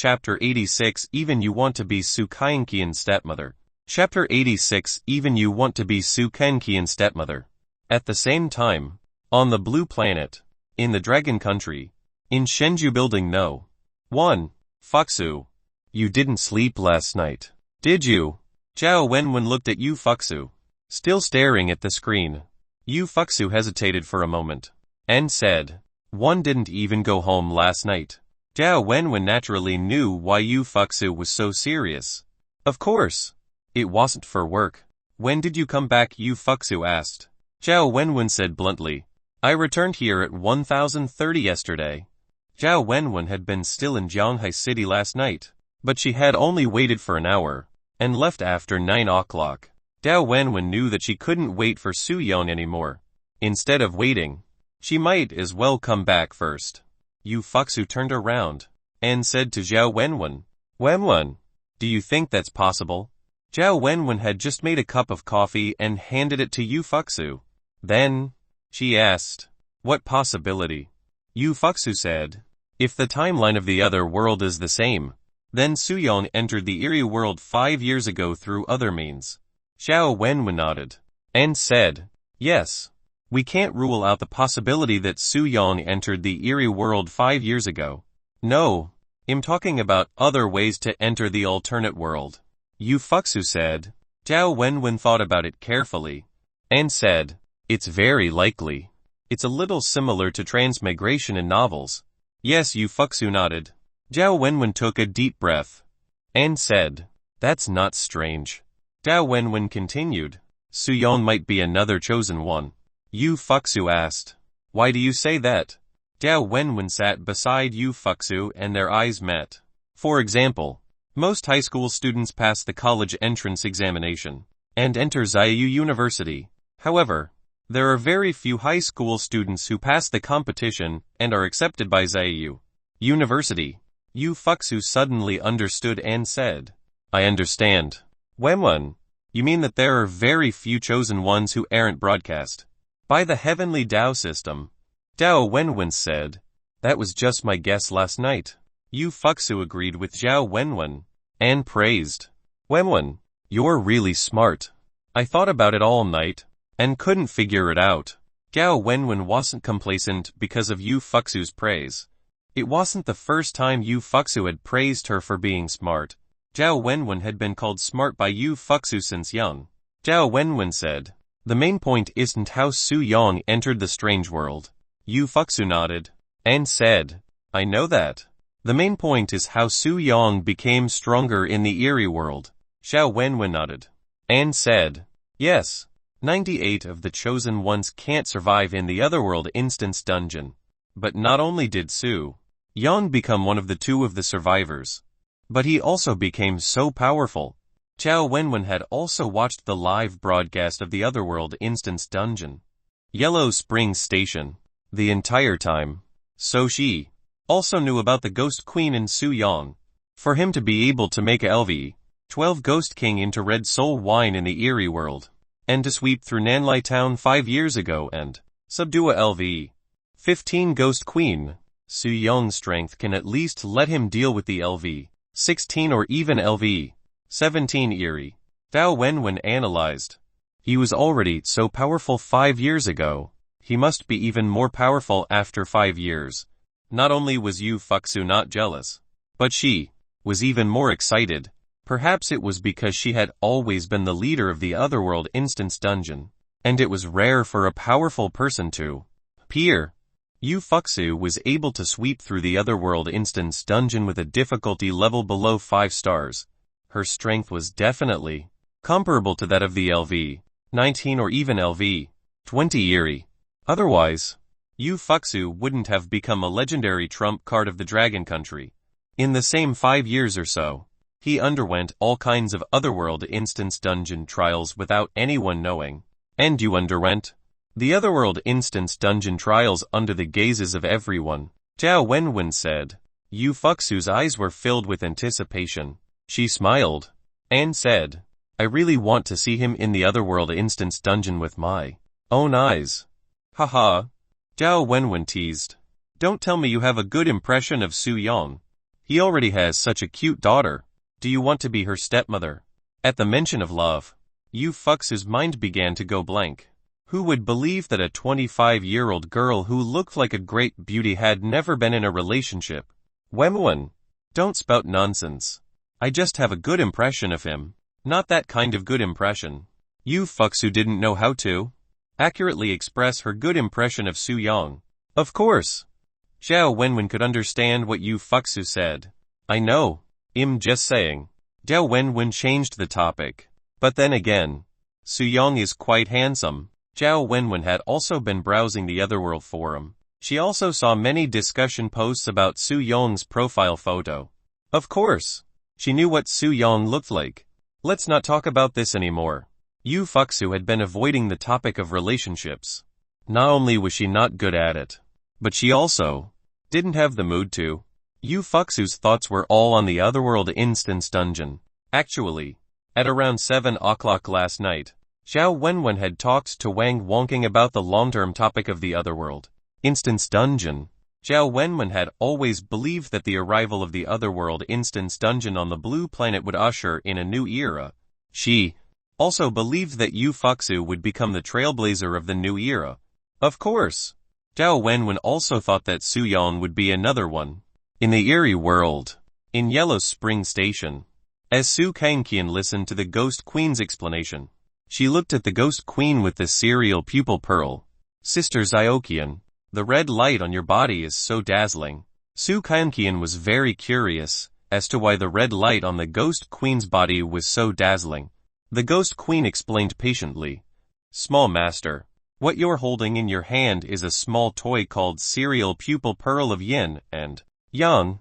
Even You Want to Be Su Kangqian's Stepmother. Chapter 86 Even You Want to Be Su Kangqian's Stepmother. At the same time, on the Blue Planet, in the Dragon Country, in Shenju Building No. 1, Fuxu. "You didn't sleep last night, did you?" Zhao Wenwen looked at Yu Fuxu, still staring at the screen. Yu Fuxu hesitated for a moment and said, "One didn't even go home last night." Zhao Wenwen naturally knew why Yu Fuxu was so serious. "Of course. It wasn't for work." "When did you come back?" Yu Fuxu asked. Zhao Wenwen said bluntly, "I returned here at 1030 yesterday." Zhao Wenwen had been still in Jianghai City last night, but she had only waited for an hour and left after 9 o'clock. Zhao Wenwen knew that she couldn't wait for Su Yong anymore. Instead of waiting, she might as well come back first. Yu Fuxu turned around and said to Zhao Wenwen, "Wenwen, do you think that's possible?" Zhao Wenwen had just made a cup of coffee and handed it to Yu Fuxu. Then, she asked, "What possibility?" Yu Fuxu said, "If the timeline of the other world is the same, then Su Yong entered the Eerie world 5 years ago through other means." Zhao Wenwen nodded and said, "Yes. We can't rule out the possibility that Su Yong entered the Eerie world 5 years ago." "No, I'm talking about other ways to enter the alternate world," Yu Fuxu said. Zhao Wenwen thought about it carefully and said, "It's very likely. It's a little similar to transmigration in novels." "Yes," Yu Fuxu nodded. Zhao Wenwen took a deep breath and said, "That's not strange." Zhao Wenwen continued, "Su Yong might be another chosen one." Yu Fuxu asked, "Why do you say that?" Zhao Wenwen sat beside Yu Fuxu and their eyes met. "For example, most high school students pass the college entrance examination and enter Xiaoyu University. However, there are very few high school students who pass the competition and are accepted by Xiaoyu University." Yu Fuxu suddenly understood and said, "I understand. Wenwen, you mean that there are very few chosen ones who aren't broadcast by the heavenly Tao system?" Zhao Wenwen said, "That was just my guess last night." Yu Fuxu agreed with Zhao Wenwen and praised. Wenwen, you're really smart. I thought about it all night, and couldn't figure it out. Zhao Wenwen wasn't complacent because of Yu Fuxu's praise. It wasn't the first time Yu Fuxu had praised her for being smart. Zhao Wenwen had been called smart by Yu Fuxu since young. Zhao Wenwen said, "The main point isn't how Su Yong entered the strange world." Yu Fuxu nodded, and said, "I know that. The main point is how Su Yong became stronger in the eerie world." Zhao Wenwen nodded, and said, "Yes. 98 of the chosen ones can't survive in the Otherworld instance dungeon. But not only did Su Yong become one of the two of the survivors, but he also became so powerful." Zhao Wenwen had also watched the live broadcast of the Otherworld instance dungeon, Yellow Spring Station, the entire time. So she also knew about the Ghost Queen and Su Yong. For him to be able to make a LV-12 Ghost King into Red Soul Wine in the eerie world, and to sweep through Nanlai Town 5 years ago and subdue a LV-15 Ghost Queen, Su Yong's strength can at least let him deal with the LV-16 or even LV-17 eerie. Zhao Wenwen analyzed. He was already so powerful 5 years ago. He must be even more powerful after 5 years. Not only was Yu Fuxu not jealous, but she was even more excited. Perhaps it was because she had always been the leader of the Otherworld instance dungeon, and it was rare for a powerful person to appear. Yu Fuxu was able to sweep through the Otherworld instance dungeon with a difficulty level below 5 stars. Her strength was definitely comparable to that of the LV-19 or even LV-20 eerie. Otherwise, Yu Fuxu wouldn't have become a legendary trump card of the Dragon Country. In the same 5 years or so, he underwent all kinds of Otherworld instance dungeon trials without anyone knowing. And you underwent the Otherworld instance dungeon trials under the gazes of everyone, Zhao Wenwen said. Yu Fuxu's eyes were filled with anticipation. She smiled, and said, "I really want to see him in the Otherworld instance dungeon with my own eyes." Haha. Zhao Wenwen teased. "Don't tell me you have a good impression of Su Yong. He already has such a cute daughter. Do you want to be her stepmother?" At the mention of love, Yu Fuxu's mind began to go blank. Who would believe that a 25-year-old girl who looked like a great beauty had never been in a relationship? Wenwen, don't spout nonsense. I just have a good impression of him. Not that kind of good impression. Yu Fuxu didn't know how to accurately express her good impression of Su Yong. Of course. Zhao Wenwen could understand what Yu Fuxu said. "I know. I'm just saying." Zhao Wenwen changed the topic. But then again, Su Yong is quite handsome. Zhao Wenwen had also been browsing the Otherworld forum. She also saw many discussion posts about Su Yong's profile photo. Of course, she knew what Su Yong looked like. Let's not talk about this anymore. Yu Fuxu had been avoiding the topic of relationships. Not only was she not good at it, but she also didn't have the mood to. Yu Fuxu's thoughts were all on the Otherworld instance dungeon. Actually, at around 7 o'clock last night, Zhao Wenwen had talked to Wang Wonking about the long-term topic of the Otherworld instance dungeon. Zhao Wenwen had always believed that the arrival of the Otherworld instance dungeon on the blue planet would usher in a new era. She also believed that Yu Fuxu would become the trailblazer of the new era. Of course, Zhao Wenwen also thought that Su Yong would be another one. In the eerie world, in Yellow Spring Station, as Su Kangqian listened to the Ghost Queen's explanation, she looked at the Ghost Queen with the serial pupil pearl. "Sister Xiaoqian, the red light on your body is so dazzling." Su Kangqian was very curious as to why the red light on the Ghost Queen's body was so dazzling. The Ghost Queen explained patiently. "Small master, what you're holding in your hand is a small toy called Serial Pupil Pearl of Yin and Yang,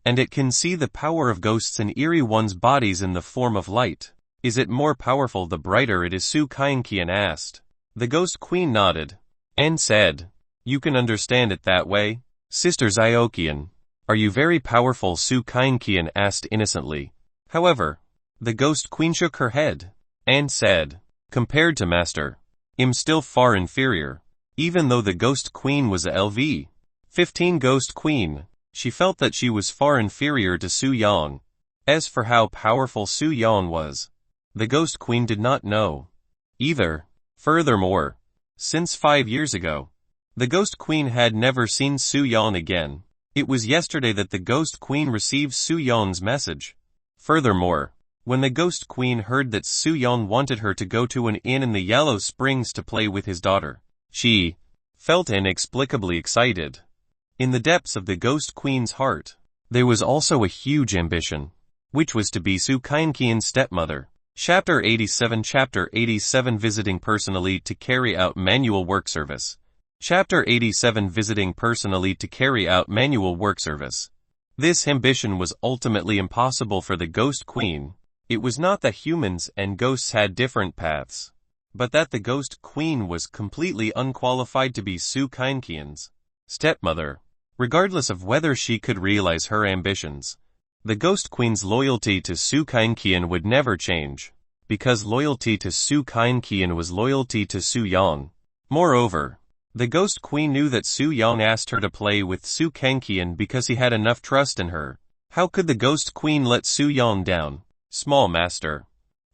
and it can see the power of ghosts and eerie ones' bodies in the form of light. Is it more powerful the brighter it is?" Su Kangqian asked. The Ghost Queen nodded, and said, "You can understand it that way?" "Sister Xiaoqian, are you very powerful?" Su Kangqian asked innocently. However, the Ghost Queen shook her head, and said, "Compared to Master, I'm still far inferior." Even though the Ghost Queen was a LV-15 Ghost Queen, she felt that she was far inferior to Su Yong. As for how powerful Su Yang was, the Ghost Queen did not know either. Furthermore, since 5 years ago, the Ghost Queen had never seen Su Yang again. It was yesterday that the Ghost Queen received Su Yang's message. Furthermore, when the Ghost Queen heard that Su Yang wanted her to go to an inn in the Yellow Springs to play with his daughter, she felt inexplicably excited. In the depths of the Ghost Queen's heart, there was also a huge ambition, which was to be Su Kainqian's stepmother. Chapter 87 Chapter 87 Visiting personally to carry out manual work service. Chapter 87 Visiting personally to carry out manual work service. This ambition was ultimately impossible for the Ghost Queen. It was not that humans and ghosts had different paths, but that the Ghost Queen was completely unqualified to be Su Kainqian's stepmother, regardless of whether she could realize her ambitions. The Ghost Queen's loyalty to Su Kainqian would never change, because loyalty to Su Kainqian was loyalty to Su Yang. Moreover, the Ghost Queen knew that Su Yang asked her to play with Su Kainqian because he had enough trust in her. How could the Ghost Queen let Su Yang down? Small Master.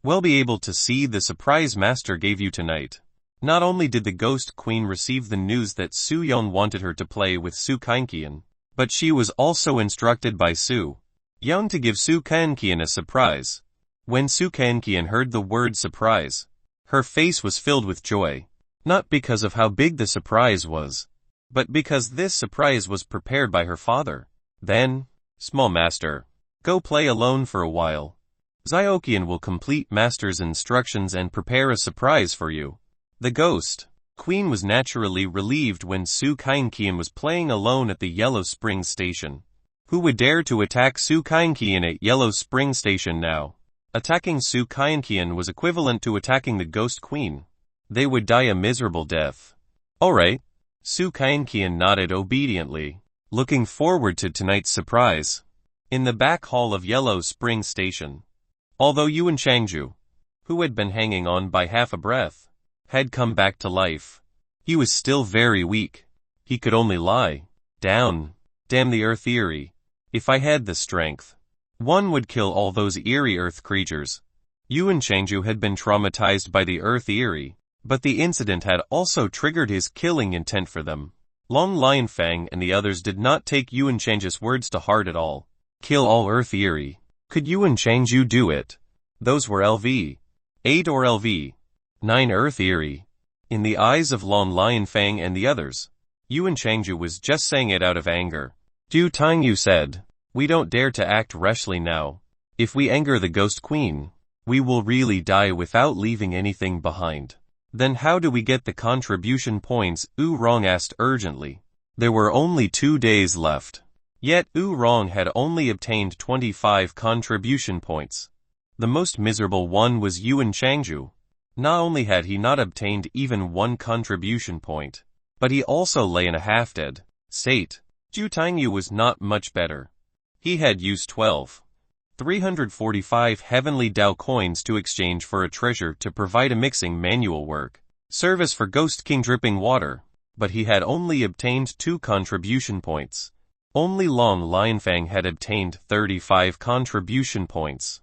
We'll be able to see the surprise Master gave you tonight. Not only did the Ghost Queen receive the news that Su Yang wanted her to play with Su Kainqian, but she was also instructed by Su Yang to give Su Kainqian a surprise. When Su Kainqian heard the word surprise, her face was filled with joy, not because of how big the surprise was, but because this surprise was prepared by her father. Then, Small Master, go play alone for a while. Xiaoqian will complete Master's instructions and prepare a surprise for you. The Ghost Queen was naturally relieved when Su Kainqian was playing alone at the Yellow Springs Station. Who would dare to attack Su Kainqian at Yellow Spring Station now? Attacking Su Kainqian was equivalent to attacking the Ghost Queen. They would die a miserable death. Alright. Su Kainqian nodded obediently, looking forward to tonight's surprise. In the back hall of Yellow Spring Station, although Yuan Changju, who had been hanging on by half a breath, had come back to life, he was still very weak. He could only lie down. Damn the Earth Eerie. If I had the strength, one would kill all those eerie Earth creatures. Yuan Changju had been traumatized by the Earth Eerie, but the incident had also triggered his killing intent for them. Long Lionfang and the others did not take Yuan Changju's words to heart at all. Kill all Earth Eerie. Could Yuan Changju do it? Those were LV 8 or LV 9 Earth Eerie. In the eyes of Long Lionfang and the others, Yuan Changju was just saying it out of anger. Du Tangyu said, we don't dare to act rashly now. If we anger the Ghost Queen, we will really die without leaving anything behind. Then how do we get the contribution points? Yu Rong asked urgently. There were only 2 days left. Yet Yu Rong had only obtained 25 contribution points. The most miserable one was Yuan Changju. Not only had he not obtained even 1 contribution point, but he also lay in a half-dead state. Zhu Tangyu was not much better. He had used 345 heavenly Dao coins to exchange for a treasure to provide a mixing manual work service for Ghost King dripping water, but he had only obtained 2 contribution points. Only Long Lionfang had obtained 35 contribution points.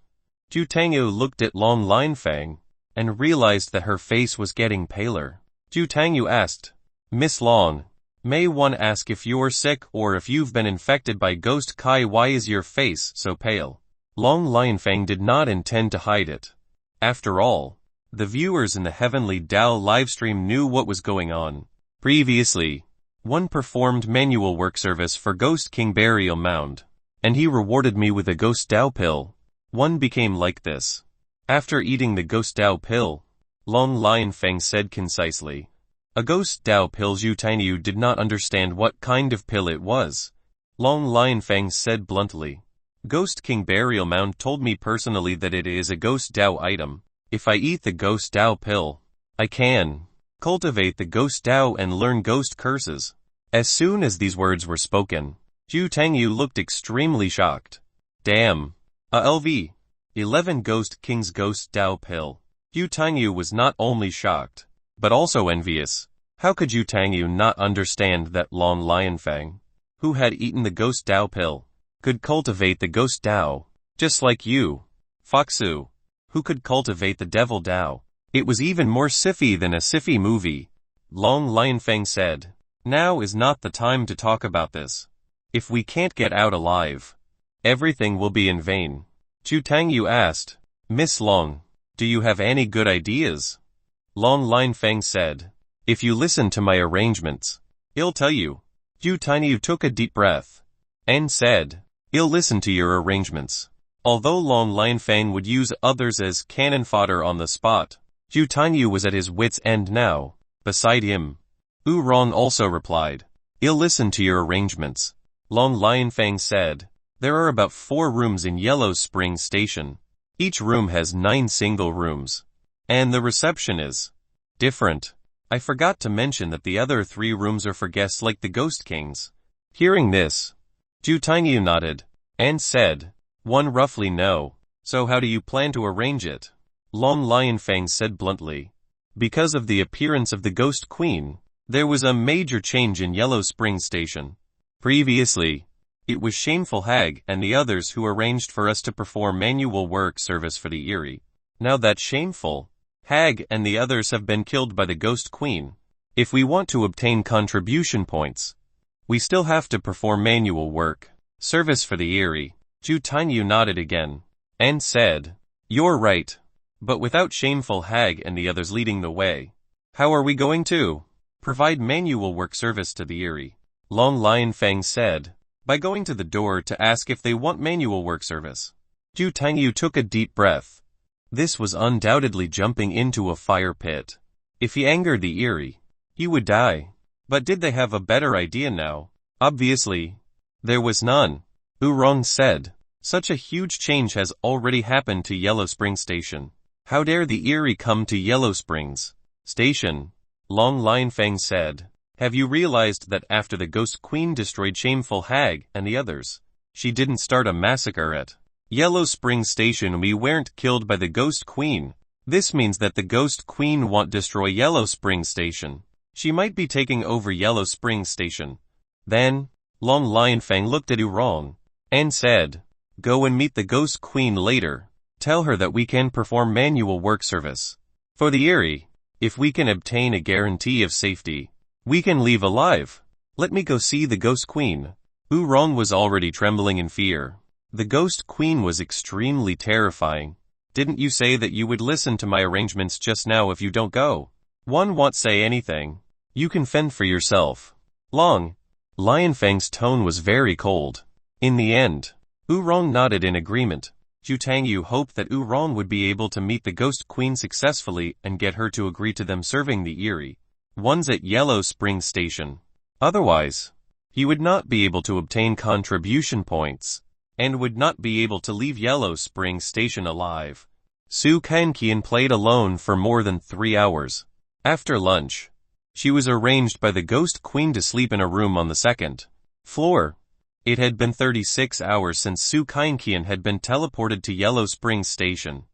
Zhu Tangyu looked at Long Lionfang and realized that her face was getting paler. Zhu Tangyu asked, Miss Long, may one ask if you're sick or if you've been infected by Ghost Kai? Why is your face so pale? Long Lionfang did not intend to hide it. After all, the viewers in the Heavenly Dao livestream knew what was going on. Previously, one performed manual work service for Ghost King Burial Mound, and he rewarded me with a Ghost Dao pill. One became like this. After eating the Ghost Dao pill, Long Lionfang said concisely, a Ghost Dao pill. Zhu Tangyu did not understand what kind of pill it was. Long Lionfang said bluntly, Ghost King Burial Mound told me personally that it is a Ghost Dao item. If I eat the Ghost Dao pill, I can cultivate the Ghost Dao and learn ghost curses. As soon as these words were spoken, Zhu Tangyu looked extremely shocked. Damn. A LV 11 Ghost King's Ghost Dao pill. Zhu Tangyu was not only shocked, but also envious. How could Zhu Tangyu not understand that Long Lionfang, who had eaten the Ghost Dao pill, could cultivate the Ghost Dao? Just like you, Foxu, who could cultivate the devil Dao. It was even more sci-fi than a sci-fi movie. Long Lionfang said. Now is not the time to talk about this. If we can't get out alive, everything will be in vain. Chu Tangyu asked, Miss Long, do you have any good ideas? Long Lionfang said, if you listen to my arrangements, I'll tell you. Chu Tangyu took a deep breath and said, I'll listen to your arrangements. Although Long Lionfang would use others as cannon fodder on the spot, Chu Tangyu was at his wits' end now. Beside him, Wu Rong also replied, I'll listen to your arrangements. Long Lionfang said, there are about 4 rooms in Yellow Spring Station. Each room has 9 single rooms. And the reception is different. I forgot to mention that the other 3 rooms are for guests like the Ghost Kings. Hearing this, Chu Tangyu nodded and said, one roughly no. So how do you plan to arrange it? Long Lionfang said bluntly. Because of the appearance of the Ghost Queen, there was a major change in Yellow Spring Station. Previously, it was Shameful Hag and the others who arranged for us to perform manual work service for the Eerie. Now that Shameful Hag and the others have been killed by the Ghost Queen, if we want to obtain contribution points, we still have to perform manual work service for the Eerie. Chu Tangyu nodded again and said, you're right. But without Shameful Hag and the others leading the way, how are we going to provide manual work service to the Eerie? Long Lionfang said, by going to the door to ask if they want manual work service. Chu Tangyu took a deep breath. This was undoubtedly jumping into a fire pit. If he angered the Eerie, he would die. But did they have a better idea now? Obviously, there was none. Wu Rong said, such a huge change has already happened to Yellow Spring Station. How dare the Eerie come to Yellow Springs Station? Long Lionfang said, have you realized that after the Ghost Queen destroyed Shameful Hag and the others, she didn't start a massacre at Yellow Spring Station? We weren't killed by the Ghost Queen. This means that the Ghost Queen won't destroy Yellow Spring Station. She might be taking over Yellow Spring Station. Then, Long Lionfang looked at Wu Rong and said, go and meet the Ghost Queen later. Tell her that we can perform manual work service for the Eerie. If we can obtain a guarantee of safety, we can leave alive. Let me go see the Ghost Queen. Wu Rong was already trembling in fear. The Ghost Queen was extremely terrifying. Didn't you say that you would listen to my arrangements just now? If you don't go, one won't say anything. You can fend for yourself. Long Lionfang's tone was very cold. In the end, Wu Rong nodded in agreement. Chu Tangyu hoped that Wu Rong would be able to meet the Ghost Queen successfully and get her to agree to them serving the Eerie ones at Yellow Spring Station. Otherwise, he would not be able to obtain contribution points, and would not be able to leave Yellow Spring Station alive. Su Kankian played alone for more than 3 hours. After lunch, she was arranged by the Ghost Queen to sleep in a room on the 2nd floor. It had been 36 hours since Su Kankian had been teleported to Yellow Spring Station.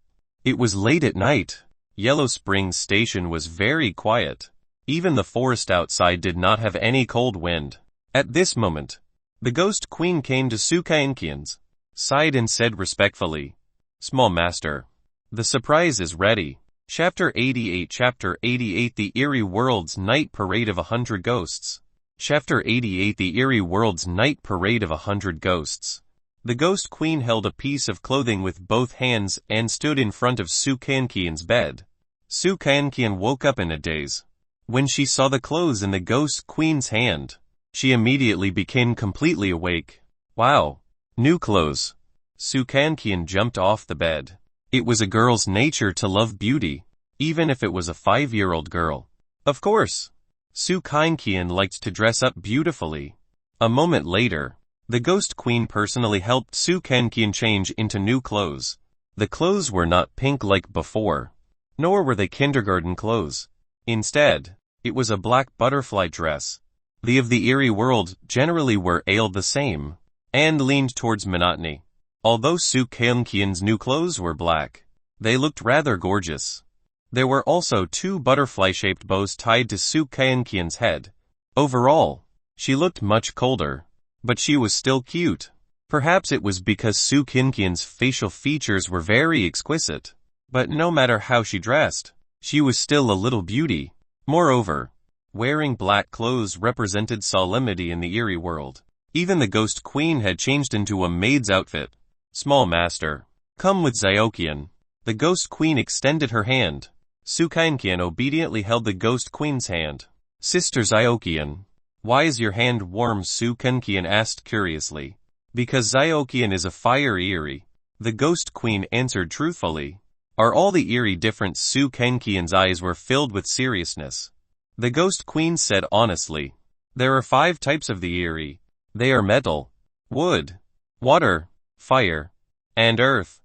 It was late at night. Yellow Spring Station was very quiet. Even the forest outside did not have any cold wind. At this moment, the Ghost Queen came to Su Kankian's side and said respectfully, Small Master, the surprise is ready. Chapter 88 Chapter 88 The Eerie World's Night Parade of 100 Ghosts. Chapter 88 The Eerie World's Night Parade of 100 Ghosts. The Ghost Queen held a piece of clothing with both hands and stood in front of Su Kankian's bed. Su Kankian woke up in a daze. When she saw the clothes in the Ghost Queen's hand, she immediately became completely awake. Wow! New clothes. Su Kankian jumped off the bed. It was a girl's nature to love beauty, even if it was a 5-year-old girl. Of course, Su Kankian liked to dress up beautifully. A moment later, the Ghost Queen personally helped Su Kankian change into new clothes. The clothes were not pink like before, nor were they kindergarten clothes. Instead, it was a black butterfly dress. The of the Eerie world generally were the same, and leaned towards monotony. Although Su Kankian's new clothes were black, they looked rather gorgeous. There were also 2 butterfly-shaped bows tied to Su Kankian's head. Overall, she looked much colder, but she was still cute. Perhaps it was because Su Kinkian's facial features were very exquisite. But no matter how she dressed, she was still a little beauty. Moreover, wearing black clothes represented solemnity in the eerie world. Even the ghost queen had changed into a maid's outfit. Small master, come with Zyokian. The ghost queen extended her hand. Su Kinkian obediently held the ghost queen's hand. Sister Zyokian, why is your hand warm? Su Kinkian asked curiously. Because Zyokian is a fire eerie. The ghost queen answered truthfully. Are all the eerie different? Su Kinkian's eyes were filled with seriousness. The ghost queen said honestly. There are 5 types of the eerie. They are metal, wood, water, fire, and earth.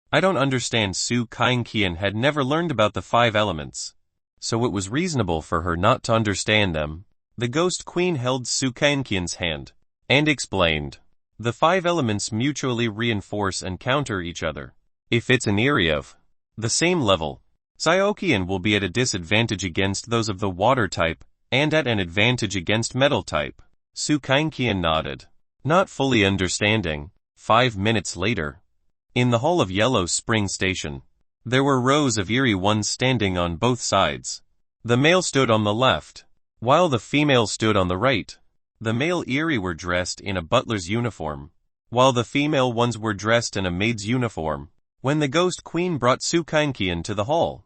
I don't understand. Su Kinkian had never learned about the 5 elements, so it was reasonable for her not to understand them. The ghost queen held Su Kinkian's hand and explained. The 5 elements mutually reinforce and counter each other. If it's an eerie of the same level, Zyokian will be at a disadvantage against those of the water type, and at an advantage against metal type. Su Kinkian nodded, not fully understanding. 5 minutes later, in the hall of Yellow Spring Station, there were rows of eerie ones standing on both sides. The male stood on the left, while the female stood on the right. The male eerie were dressed in a butler's uniform, while the female ones were dressed in a maid's uniform. When the ghost queen brought Su Kinkian to the hall,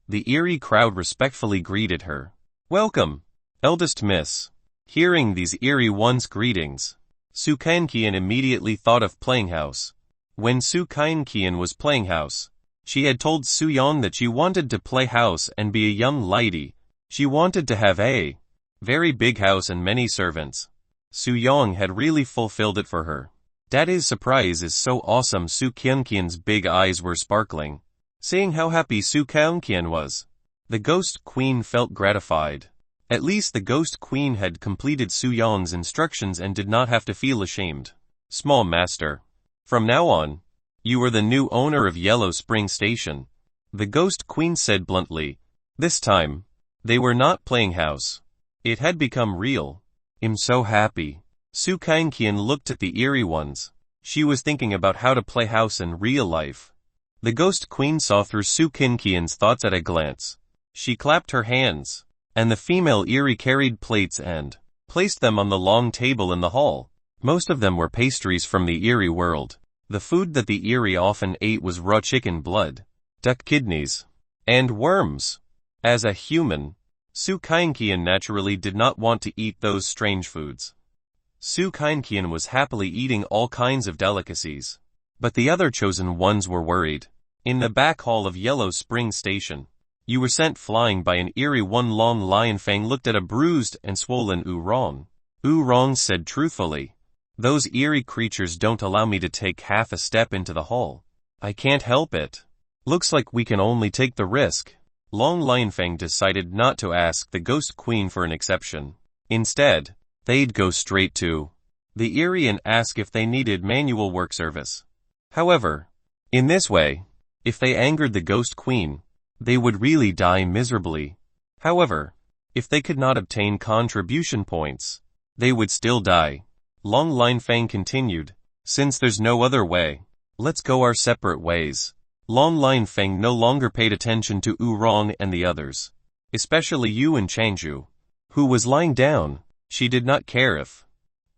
the eerie crowd respectfully greeted her. Welcome, eldest miss. Hearing these eerie ones' greetings, Su Kinkian immediately thought of playing house. When Su Kinkian was playing house, she had told Su Yang that she wanted to play house and be a young lady. She wanted to have a very big house and many servants. Su Yang had really fulfilled it for her. Daddy's surprise is so awesome. Su Kinkian's big eyes were sparkling. Seeing how happy Su Kinkian was, the ghost queen felt gratified. At least the ghost queen had completed Su Yang's instructions and did not have to feel ashamed. Small master, from now on, you are the new owner of Yellow Spring Station, the ghost queen said bluntly. This time, they were not playing house. It had become real. I'm so happy. Su Kinkian looked at the eerie ones. She was thinking about how to play house in real life. The ghost queen saw through Su Kinkian's thoughts at a glance. She clapped her hands, and the female eerie carried plates and placed them on the long table in the hall. Most of them were pastries from the eerie world. The food that the eerie often ate was raw chicken blood, duck kidneys, and worms. As a human, Su Kinkian naturally did not want to eat those strange foods. Su Kinkian was happily eating all kinds of delicacies. But the other chosen ones were worried. In the back hall of Yellow Spring Station, you were sent flying by an eerie one. Long Lion Fang looked at a bruised and swollen Oorong. Oorong said truthfully, those eerie creatures don't allow me to take half a step into the hall. I can't help it. Looks like we can only take the risk. Long Lion Fang decided not to ask the ghost queen for an exception. Instead, they'd go straight to the eerie and ask if they needed manual work service. However, in this way, if they angered the ghost queen, they would really die miserably. However, if they could not obtain contribution points, they would still die. Long Lion Fang continued, since there's no other way, let's go our separate ways. Long Lion Fang no longer paid attention to Oorong and the others, especially Yuan Changju, who was lying down. She did not care if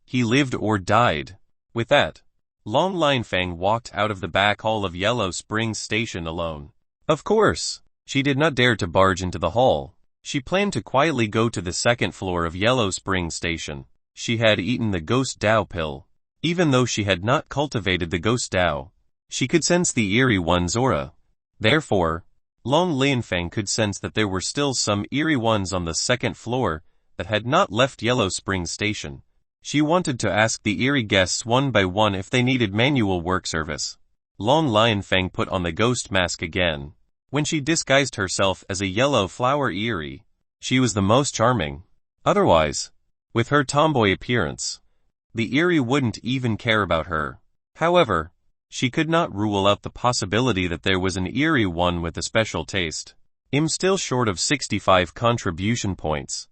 he lived or died. With that, Long Lion Fang walked out of the back hall of Yellow Spring Station alone. Of course, she did not dare to barge into the hall. She planned to quietly go to the 2nd floor of Yellow Spring Station. She had eaten the Ghost Dao pill. Even though she had not cultivated the Ghost Dao, she could sense the eerie one's aura. Therefore, Long Lion Fang could sense that there were still some eerie ones on the 2nd floor that had not left Yellow Spring Station. She wanted to ask the eerie guests one by one if they needed manual work service. Long Lion Fang put on the ghost mask again. When she disguised herself as a yellow flower eerie, she was the most charming. Otherwise, with her tomboy appearance, the eerie wouldn't even care about her. However, she could not rule out the possibility that there was an eerie one with a special taste. I'm still short of 65 contribution points.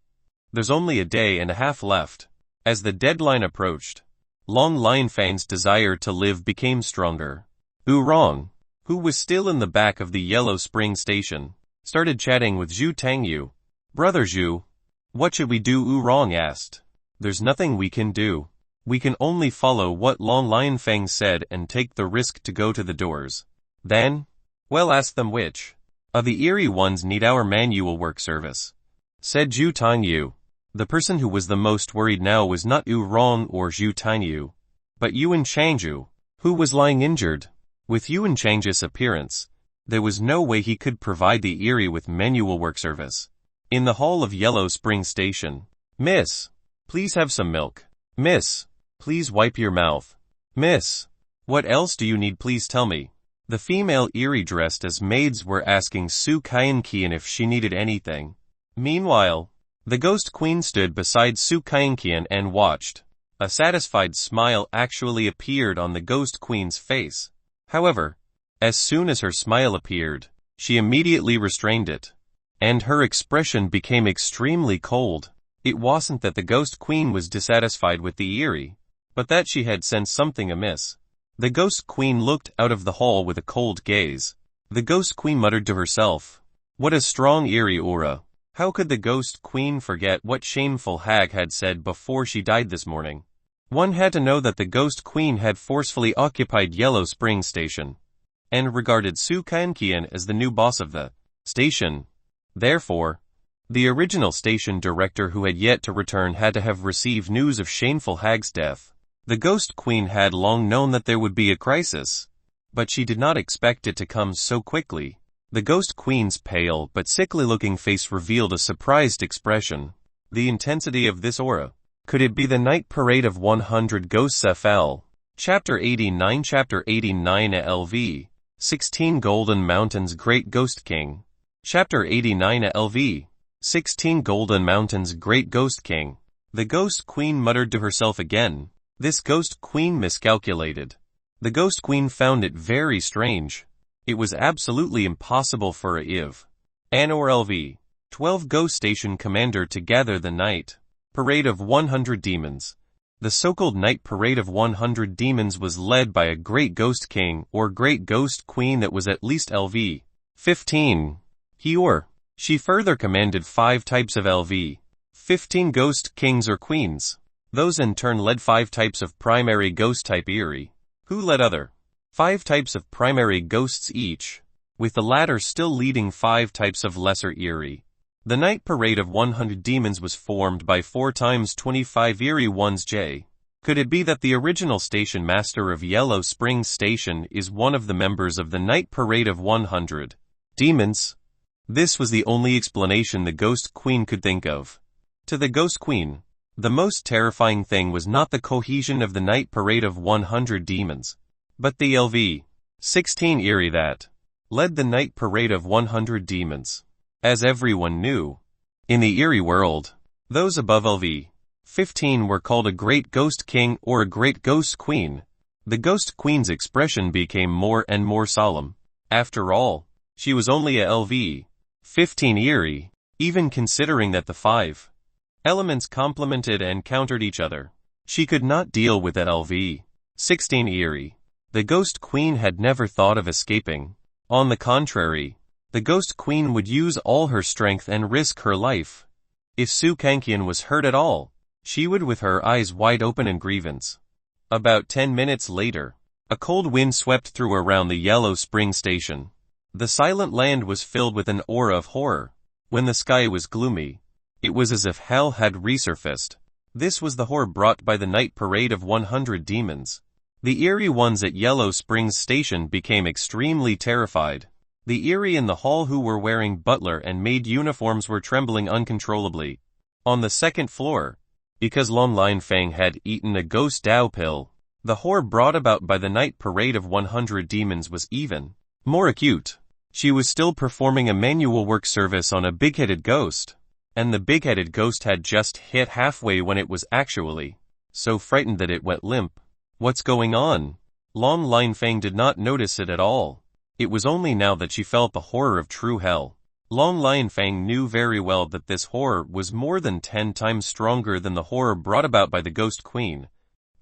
There's only a day and a half left. As the deadline approached, Long Lionfang's desire to live became stronger. Oorong, who was still in the back of the Yellow Spring Station, started chatting with Zhu Tangyu. Brother Zhu, what should we do? Oorong asked. There's nothing we can do. We can only follow what Long Lionfang said and take the risk to go to the doors. Then? Well, ask them which of the eerie ones need our manual work service, said Zhu Tangyu. The person who was the most worried now was not Oorong or Zhu Tangyu, but Yuan Changju, who was lying injured. With Yuan Changju's appearance, there was no way he could provide the eerie with manual work service. In the hall of Yellow Spring Station, Miss, please have some milk. Miss, please wipe your mouth. Miss, what else do you need? Please tell me. The female eerie dressed as maids were asking Su Qianqian if she needed anything. Meanwhile, the Ghost Queen stood beside Su Qianqian and watched. A satisfied smile actually appeared on the Ghost Queen's face. However, as soon as her smile appeared, she immediately restrained it, and her expression became extremely cold. It wasn't that the Ghost Queen was dissatisfied with the eerie, but that she had sensed something amiss. The Ghost Queen looked out of the hall with a cold gaze. The Ghost Queen muttered to herself, "What a strong eerie aura." How could the Ghost Queen forget what shameful hag had said before she died this morning? One had to know that the Ghost Queen had forcefully occupied Yellow Spring Station, and regarded Su Qianqian as the new boss of the station. Therefore, the original station director who had yet to return had to have received news of shameful hag's death. The Ghost Queen had long known that there would be a crisis, but she did not expect it to come so quickly. The Ghost Queen's pale but sickly-looking face revealed a surprised expression. The intensity of this aura. Could it be the night parade of 100 ghosts? FL. Chapter 89 Chapter 89 LV. 16 Golden Mountains Great Ghost King. Chapter 89 LV. 16 Golden Mountains Great Ghost King. The Ghost Queen muttered to herself again. This Ghost Queen miscalculated. The Ghost Queen found it very strange. It was absolutely impossible for a IV, An or LV, 12 Ghost Station Commander to gather the night parade of 100 demons. The so-called night parade of 100 demons was led by a Great Ghost King or Great Ghost Queen that was at least LV 15. He or she further commanded 5 types of LV 15 Ghost Kings or Queens. Those in turn led 5 types of primary ghost type eerie, who led other 5 types of primary ghosts each, with the latter still leading 5 types of lesser eerie. The night parade of 100 demons was formed by 4 times 25 eerie ones. J. Could it be that the original station master of Yellow Spring Station is one of the members of the night parade of 100 demons? This was the only explanation the Ghost Queen could think of. To the Ghost Queen, the most terrifying thing was not the cohesion of the night parade of 100 demons, but the LV 16 eerie that led the night parade of 100 demons. As everyone knew, in the eerie world, those above LV 15 were called a Great Ghost King or a Great Ghost Queen. The Ghost Queen's expression became more and more solemn. After all, she was only a LV 15 eerie, even considering that the 5 elements complemented and countered each other. She could not deal with that LV 16 eerie. The Ghost Queen had never thought of escaping. On the contrary, the Ghost Queen would use all her strength and risk her life. If Su Qianqian was hurt at all, she would with her eyes wide open in grievance. About 10 minutes later, a cold wind swept through around the Yellow Spring Station. The silent land was filled with an aura of horror. When the sky was gloomy, it was as if hell had resurfaced. This was the horror brought by the night parade of 100 demons. The eerie ones at Yellow Springs Station became extremely terrified. The eerie in the hall who were wearing butler and maid uniforms were trembling uncontrollably. On the second floor, because Long Lionfang had eaten a ghost Dao pill, the horror brought about by the night parade of 100 demons was even more acute. She was still performing a manual work service on a big-headed ghost, and the big-headed ghost had just hit halfway when it was actually so frightened that it went limp. What's going on? Long Lionfang did not notice it at all. It was only now that she felt the horror of true hell. Long Lionfang knew very well that this horror was more than 10 times stronger than the horror brought about by the Ghost Queen.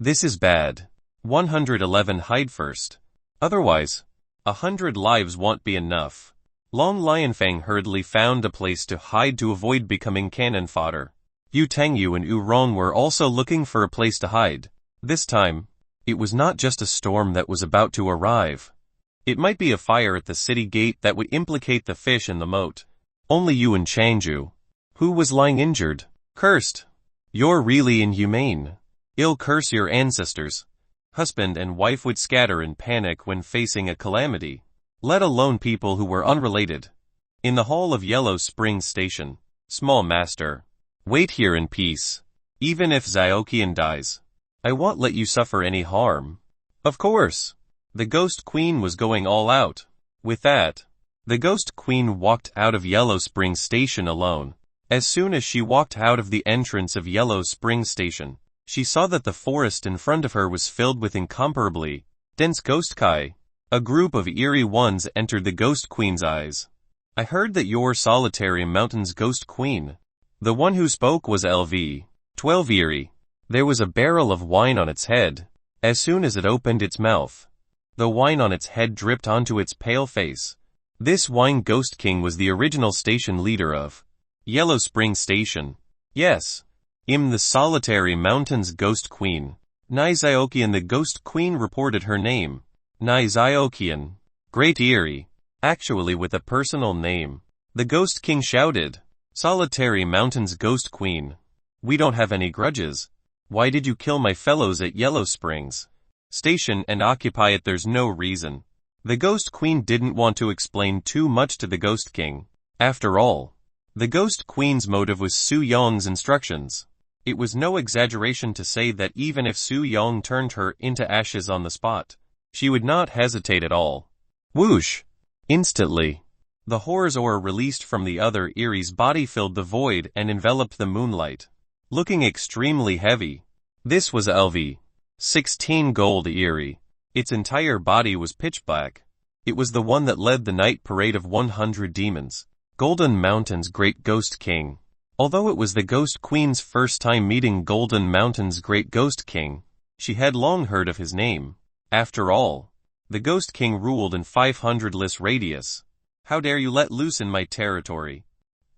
This is bad. 111 Hide first. Otherwise, 100 lives won't be enough. Long Lionfang hurriedly found a place to hide to avoid becoming cannon fodder. Yu Tangyu and Yu Rong were also looking for a place to hide. This time, it was not just a storm that was about to arrive. It might be a fire at the city gate that would implicate the fish in the moat. Only Yu and Changju, who was lying injured, cursed. You're really inhumane. Ill curse your ancestors. Husband and wife would scatter in panic when facing a calamity, let alone people who were unrelated. In the hall of Yellow Springs Station, small master, wait here in peace. Even if Xiaoqian dies, I won't let you suffer any harm. Of course. The Ghost Queen was going all out. With that, the Ghost Queen walked out of Yellow Springs Station alone. As soon as she walked out of the entrance of Yellow Springs Station, she saw that the forest in front of her was filled with incomparably dense ghost kai. A group of eerie ones entered the Ghost Queen's eyes. I heard that you're Solitary Mountain's Ghost Queen. The one who spoke was LV. 12 Eerie. There was a barrel of wine on its head. As soon as it opened its mouth, the wine on its head dripped onto its pale face. This wine Ghost King was the original station leader of Yellow Spring Station. Yes. The Solitary Mountain's Ghost Queen. Nai Xiaoqian. The Ghost Queen reported her name. Nai Xiaoqian. Great Eerie. Actually with a personal name. The Ghost King shouted. Solitary Mountain's Ghost Queen. We don't have any grudges. Why did you kill my fellows at Yellow Springs Station and occupy it? There's no reason. The Ghost Queen didn't want to explain too much to the Ghost King. After all, the Ghost Queen's motive was Su Yong's instructions. It was no exaggeration to say that even if Su Yong turned her into ashes on the spot, she would not hesitate at all. Whoosh! Instantly, the horror's aura released from the other Eerie's body filled the void and enveloped the moonlight. Looking extremely heavy. This was LV. 16 Gold Eerie. Its entire body was pitch black. It was the one that led the night parade of 100 demons. Golden Mountain's Great Ghost King. Although it was the Ghost Queen's first time meeting Golden Mountain's Great Ghost King, she had long heard of his name. After all, the Ghost King ruled in 500-less radius. How dare you let loose in my territory?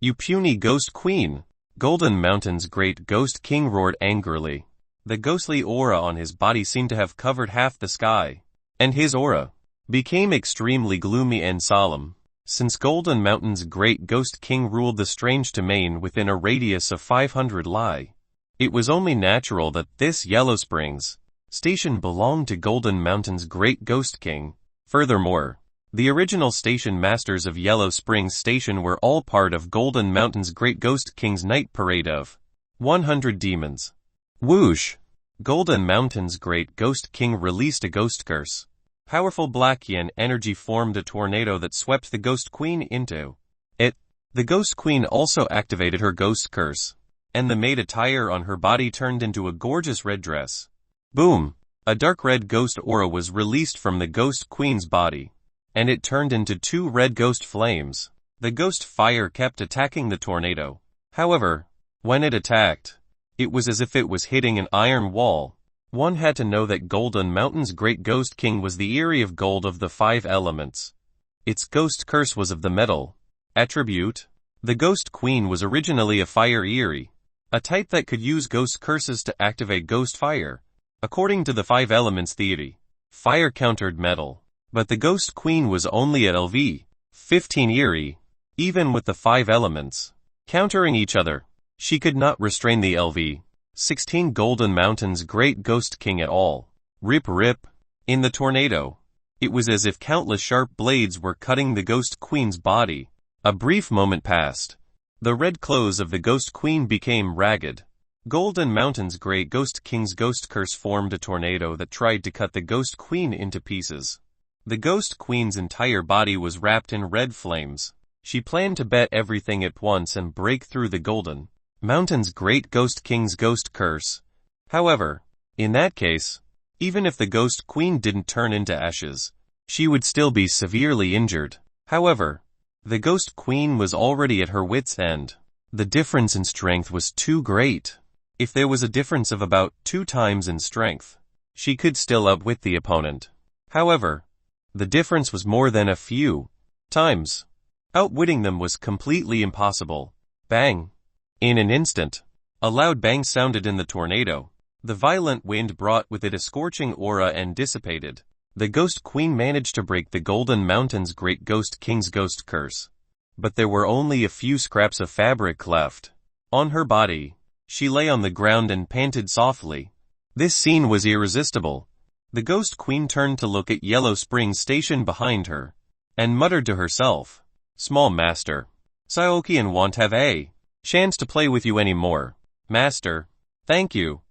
You puny Ghost Queen! Golden Mountain's Great Ghost King roared angrily. The ghostly aura on his body seemed to have covered half the sky, and his aura became extremely gloomy and solemn. Since Golden Mountain's Great Ghost King ruled the strange domain within a radius of 500 li, it was only natural that this Yellow Springs Station belonged to Golden Mountain's Great Ghost King. Furthermore, the original station masters of Yellow Springs Station were all part of Golden Mountain's Great Ghost King's night parade of 100 demons. Whoosh! Golden Mountain's Great Ghost King released a ghost curse. Powerful black yin energy formed a tornado that swept the Ghost Queen into it. The Ghost Queen also activated her ghost curse, and the maid attire on her body turned into a gorgeous red dress. Boom! A dark red ghost aura was released from the Ghost Queen's body, and it turned into 2 red ghost flames. The ghost fire kept attacking the tornado. However, when it attacked, it was as if it was hitting an iron wall. One had to know that Golden Mountain's Great Ghost King was the Eerie of gold of the 5 elements. Its ghost curse was of the metal attribute. The Ghost Queen was originally a fire Eerie, a type that could use ghost curses to activate ghost fire. According to the 5 elements theory, fire countered metal. But the Ghost Queen was only at LV 15 Eerie. Even with the 5 elements countering each other, she could not restrain the LV 16 Golden Mountain's Great Ghost King at all. Rip rip. In the tornado, it was as if countless sharp blades were cutting the Ghost Queen's body. A brief moment passed. The red clothes of the Ghost Queen became ragged. Golden Mountain's Great Ghost King's ghost curse formed a tornado that tried to cut the Ghost Queen into pieces. The Ghost Queen's entire body was wrapped in red flames. She planned to bet everything at once and break through the Golden Mountain's Great Ghost King's ghost curse. However, in that case, even if the Ghost Queen didn't turn into ashes, she would still be severely injured. However, the Ghost Queen was already at her wits' end. The difference in strength was too great. If there was a difference of about 2 times in strength, she could still outwit the opponent. However, the difference was more than a few times. Outwitting them was completely impossible. Bang! In an instant, a loud bang sounded in the tornado. The violent wind brought with it a scorching aura and dissipated. The Ghost Queen managed to break the Golden Mountain's Great Ghost King's ghost curse. But there were only a few scraps of fabric left on her body. She lay on the ground and panted softly. This scene was irresistible. The Ghost Queen turned to look at Yellow Spring Station behind her, and muttered to herself, "Small master, Saokian won't have a chance to play with you anymore. Master, thank you."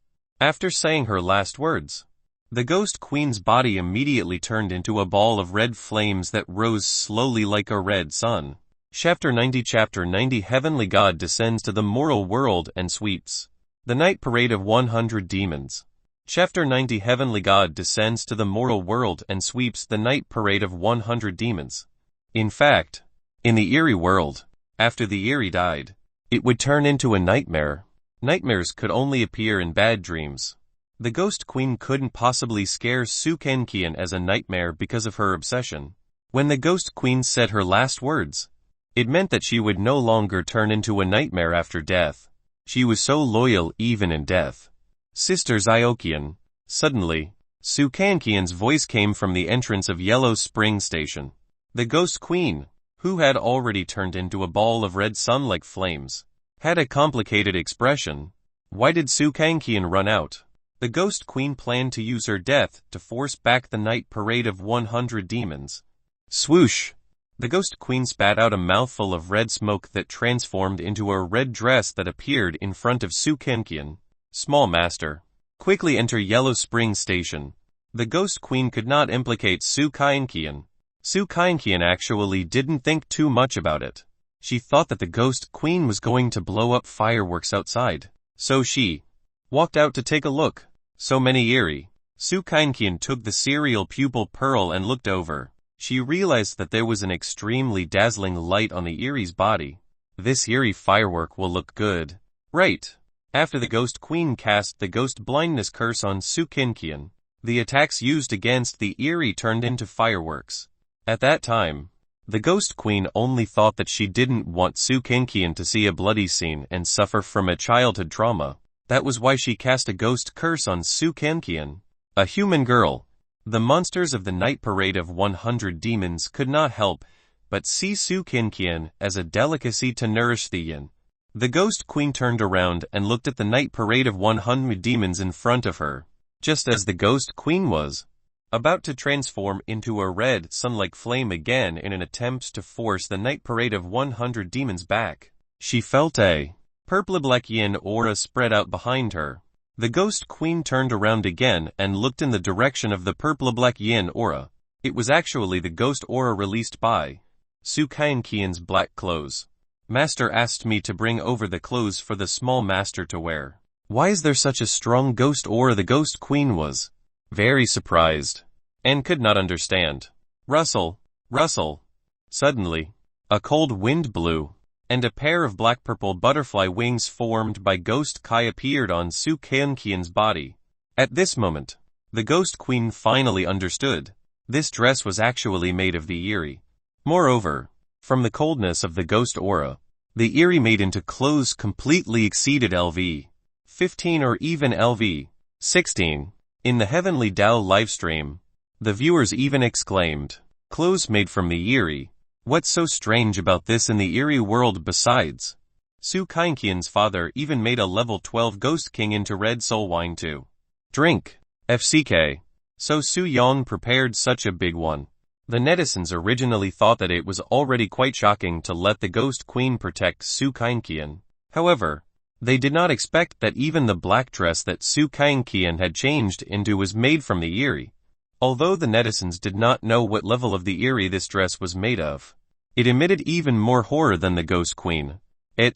After saying her last words, the Ghost Queen's body immediately turned into a ball of red flames that rose slowly like a red sun. Chapter 90 Heavenly God descends to the mortal world and sweeps the night parade of 100 demons. Chapter 90 Heavenly God descends to the mortal world and sweeps the night parade of 100 demons. In fact, in the eerie world, after the eerie died, it would turn into a nightmare. Nightmares could only appear in bad dreams. The Ghost Queen couldn't possibly scare Su Kenkian as a nightmare because of her obsession. When the Ghost Queen said her last words, it meant that she would no longer turn into a nightmare after death. She was so loyal even in death. Sister Zyokian. Suddenly, Su Kenkian's voice came from the entrance of Yellow Spring Station. The Ghost Queen, who had already turned into a ball of red sun-like flames, had a complicated expression. Why did Su Kenkian run out? The Ghost Queen planned to use her death to force back the night parade of 100 demons. Swoosh! The Ghost Queen spat out a mouthful of red smoke that transformed into a red dress that appeared in front of Su Kenkian. Small master, quickly enter Yellow Spring Station. The Ghost Queen could not implicate Su Kenkian. Su Kenkian actually didn't think too much about it. She thought that the Ghost Queen was going to blow up fireworks outside, so she walked out to take a look. So many eerie. Su Kenkian took the serial pupil pearl and looked over. She realized that there was an extremely dazzling light on the Erie's body. This eerie firework will look good. Right. After the Ghost Queen cast the Ghost Blindness Curse on Su Kenkian, the attacks used against the Erie turned into fireworks. At that time, the Ghost Queen only thought that she didn't want Su Kenkian to see a bloody scene and suffer from a childhood trauma. That was why she cast a ghost curse on Su Kenkian, a human girl. The monsters of the night parade of 100 demons could not help but see Su Kenkian as a delicacy to nourish the yin. The Ghost Queen turned around and looked at the night parade of 100 demons in front of her. Just as the Ghost Queen was about to transform into a red sun-like flame again in an attempt to force the night parade of 100 demons back, she felt a purple-black yin aura spread out behind her. The Ghost Queen turned around again and looked in the direction of the purple-black yin aura. It was actually the ghost aura released by Su Kenkian's black clothes. Master asked me to bring over the clothes for the small master to wear. Why is there such a strong ghost aura? The Ghost Queen was very surprised and could not understand. Rustle, rustle. Suddenly, a cold wind blew, and a pair of black-purple butterfly wings formed by Ghost Kai appeared on Su Kenkian's body. At this moment, the Ghost Queen finally understood. This dress was actually made of the Erie. Moreover, from the coldness of the ghost aura, the Erie made into clothes completely exceeded LV 15 or even LV 16. In the Heavenly Tao livestream, the viewers even exclaimed, "Clothes made from the Erie. What's so strange about this in the Erie world?" Besides, Su Kenkian's father even made a level 12 Ghost King into red soul wine to drink. FCK. So Su Yang prepared such a big one. The netizens originally thought that it was already quite shocking to let the Ghost Queen protect Su Kenkian. However, they did not expect that even the black dress that Su Kenkian had changed into was made from the Erie. Although the netizens did not know what level of the Erie this dress was made of, it emitted even more horror than the Ghost Queen. It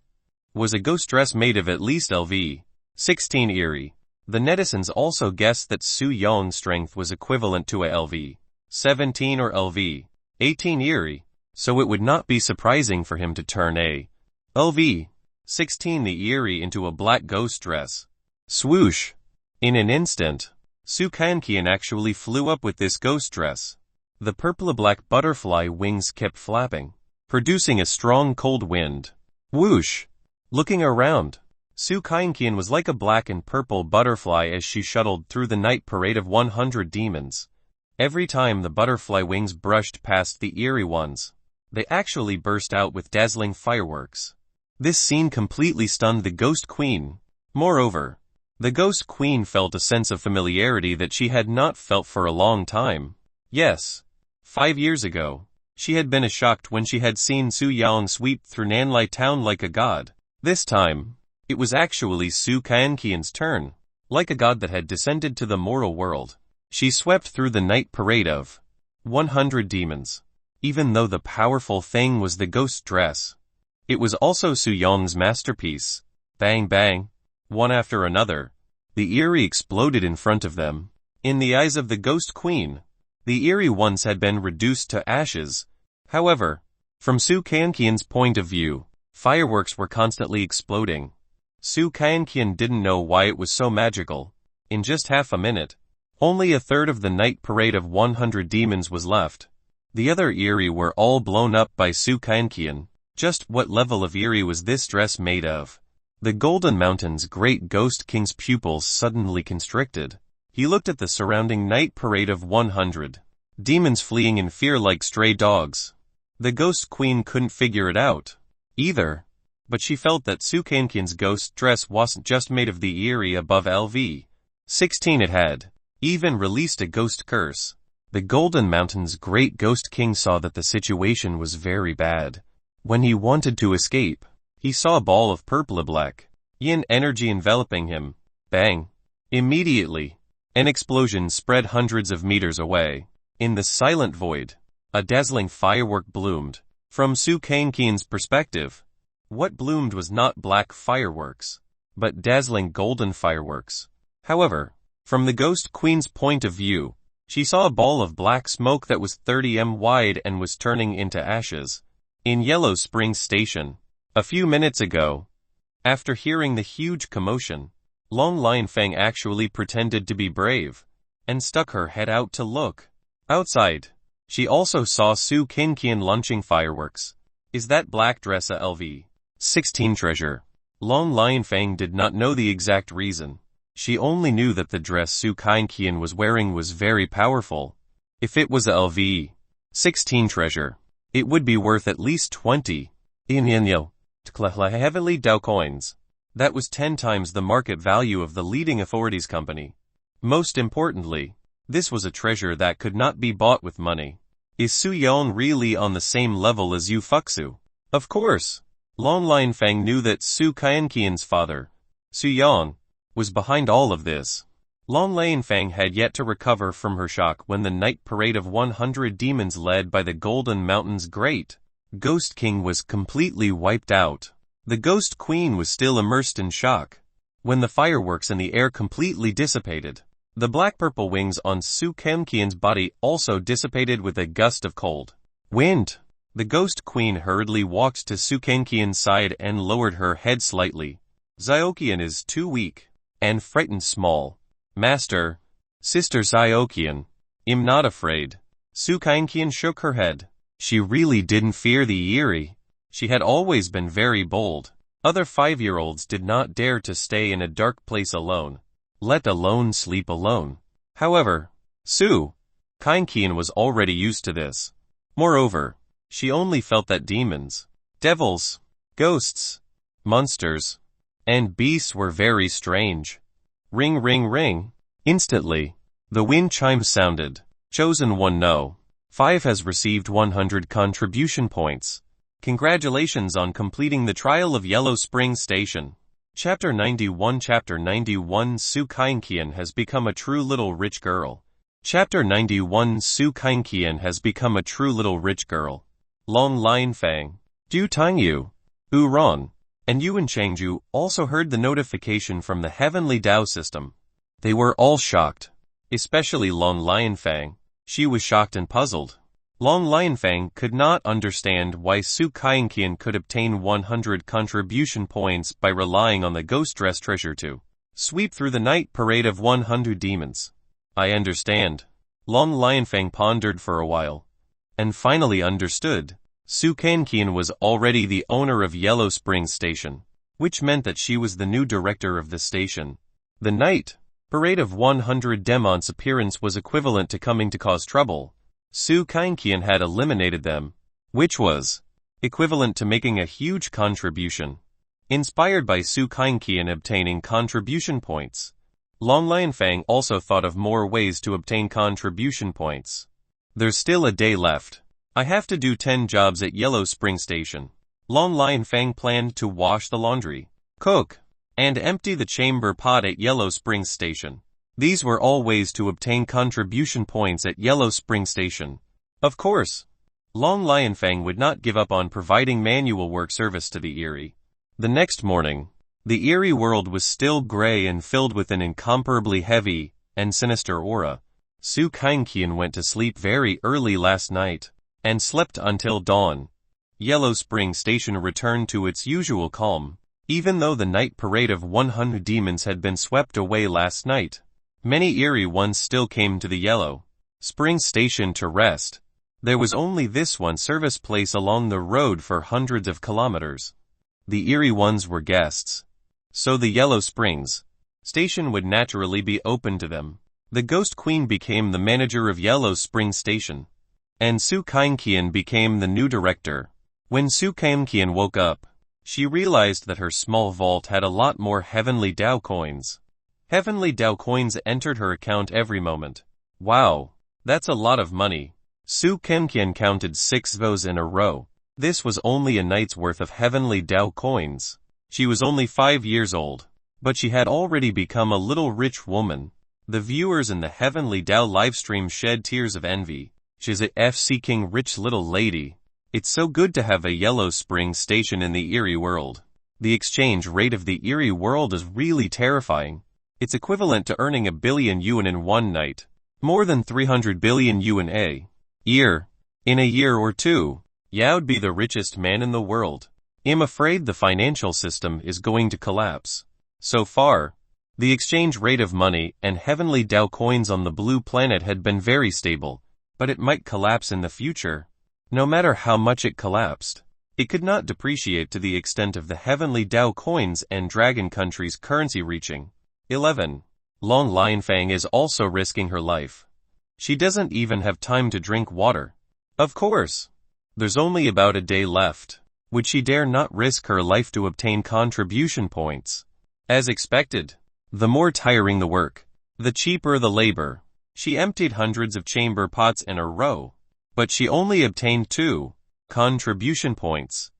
was a ghost dress made of at least LV 16 Erie. The netizens also guessed that Su Yang's strength was equivalent to a LV 17 or LV 18 Erie, so it would not be surprising for him to turn a LV 16 the Erie into a black ghost dress. Swoosh! In an instant, Su Kankian actually flew up with this ghost dress. The purple-black butterfly wings kept flapping, producing a strong cold wind. Whoosh! Looking around, Su Kankian was like a black and purple butterfly as she shuttled through the night parade of 100 demons. Every time the butterfly wings brushed past the eerie ones, they actually burst out with dazzling fireworks. This scene completely stunned the Ghost Queen. Moreover, the Ghost Queen felt a sense of familiarity that she had not felt for a long time. Yes, 5 years ago, she had been shocked when she had seen Su Yang sweep through Nanlai town like a god. This time, it was actually Su Kankian's turn. Like a god that had descended to the mortal world, she swept through the night parade of 100 demons. Even though the powerful thing was the ghost dress, it was also Su Yang's masterpiece. Bang bang, one after another, the eerie exploded in front of them. In the eyes of the Ghost Queen, the eerie ones had been reduced to ashes. However, from Su Kankian's point of view, fireworks were constantly exploding. Su Kankian didn't know why it was so magical. In just half a minute, only a third of the night parade of 100 demons was left. The other eerie were all blown up by Su Kankian. Just what level of eerie was this dress made of? The Golden Mountain's great ghost king's pupils suddenly constricted. He looked at the surrounding night parade of 100 demons fleeing in fear like stray dogs. The Ghost Queen couldn't figure it out either, but she felt that Su Kankian's ghost dress wasn't just made of the eerie above LV 16, it had even released a ghost curse. The Golden Mountain's great ghost king saw that the situation was very bad. When he wanted to escape, he saw a ball of purple-black yin energy enveloping him. Bang! Immediately, an explosion spread hundreds of meters away. In the silent void, a dazzling firework bloomed. From Su Kankian's perspective, what bloomed was not black fireworks, but dazzling golden fireworks. However, from the Ghost Queen's point of view, she saw a ball of black smoke that was 30 m wide and was turning into ashes. In Yellow Springs Station, a few minutes ago, after hearing the huge commotion, Long Lion Fang actually pretended to be brave, and stuck her head out to look. Outside, she also saw Su Kankian launching fireworks. Is that black dress a LV 16 treasure? Long Lion Fang did not know the exact reason. She only knew that the dress Su Kankian was wearing was very powerful. If it was a LV 16 treasure, it would be worth at least 20 heavily Dow coins. That was 10 times the market value of the leading authorities company. Most importantly, this was a treasure that could not be bought with money. Is Su Yang really on the same level as Yu Fuxu? Of course. Long Lion Fang knew that Su Kankian's father, Su Yang, was behind all of this. Long Lion Fang had yet to recover from her shock when the night parade of 100 demons led by the Golden Mountain's great Ghost King was completely wiped out. The Ghost Queen was still immersed in shock. When the fireworks in the air completely dissipated, the black-purple wings on Su Kankian's body also dissipated with a gust of cold wind. The Ghost Queen hurriedly walked to Su Kankian's side and lowered her head slightly. Xiaoqian is too weak and frightened small. Master, Sister Xiaoqian, I'm not afraid. Su Kankian shook her head. She really didn't fear the eerie. She had always been very bold. Other 5-year-olds did not dare to stay in a dark place alone, let alone sleep alone. However, Su Kankian was already used to this. Moreover, she only felt that demons, devils, ghosts, monsters, and beasts were very strange. Ring ring ring. Instantly, the wind chimes sounded. Chosen one No. 5 has received 100 contribution points. Congratulations on completing the trial of Yellow Springs Station. Chapter 91 Chapter 91 Su Kankian has become a true little rich girl. Chapter 91 Su Kankian has become a true little rich girl. Long Lion Fang, Du Tangyu, U Ron, and Yuan Changju also heard the notification from the Heavenly Tao system. They were all shocked, especially Long Lion Fang. She was shocked and puzzled. Long Lion Fang could not understand why Su Kankian could obtain 100 contribution points by relying on the ghost dress treasure to Sweep through the night parade of 100 demons. I understand. Long Lionfang pondered for a while, and finally understood. Su Kankian was already the owner of Yellow Springs Station, which meant that she was the new director of the station. The night parade of 100 demons' appearance was equivalent to coming to cause trouble. Su Kankian had eliminated them, which was equivalent to making a huge contribution. Inspired by Su Kankian obtaining contribution points, Long Lionfang also thought of more ways to obtain contribution points. There's still a day left. I have to do 10 jobs at Yellow Spring Station. Long Lionfang planned to wash the laundry, cook, and empty the chamber pot at Yellow Spring Station. These were all ways to obtain contribution points at Yellow Spring Station. Of course, Long Lionfang would not give up on providing manual work service to the Eerie. The next morning, the Eerie world was still gray and filled with an incomparably heavy and sinister aura. Su Kankian went to sleep very early last night, and slept until dawn. Yellow Spring Station returned to its usual calm, even though the night parade of 100 demons had been swept away last night. Many Eerie ones still came to the Yellow Spring Station to rest. There was only this one service place along the road for hundreds of kilometers. The Eerie ones were guests, so the Yellow Springs Station would naturally be open to them. The Ghost Queen became the manager of Yellow Spring Station, and Su Kankian became the new director. When Su Kankian woke up, she realized that her small vault had a lot more Heavenly Dao coins. Heavenly Dao coins entered her account every moment. Wow, that's a lot of money. Su Kankian counted 6 those in a row. This was only a night's worth of Heavenly Dao coins. She was only 5 years old, but she had already become a little rich woman. The viewers in the Heavenly Dao livestream shed tears of envy. She's a F-seeking rich little lady. It's so good to have a Yellow Spring Station in the Eerie world. The exchange rate of the Eerie world is really terrifying. It's equivalent to earning 1 billion yuan in one night. More than 300 billion yuan a year. In a year or two, Yao'd be the richest man in the world. I'm afraid the financial system is going to collapse. So far, the exchange rate of money and Heavenly Dao coins on the blue planet had been very stable, but it might collapse in the future. No matter how much it collapsed, it could not depreciate to the extent of the Heavenly Dao coins and Dragon Country's currency reaching. 11. Long Lionfang is also risking her life. She doesn't even have time to drink water. Of course, there's only about a day left. Would she dare not risk her life to obtain contribution points? As expected, the more tiring the work, the cheaper the labor. She emptied hundreds of chamber pots in a row, but she only obtained 2 contribution points.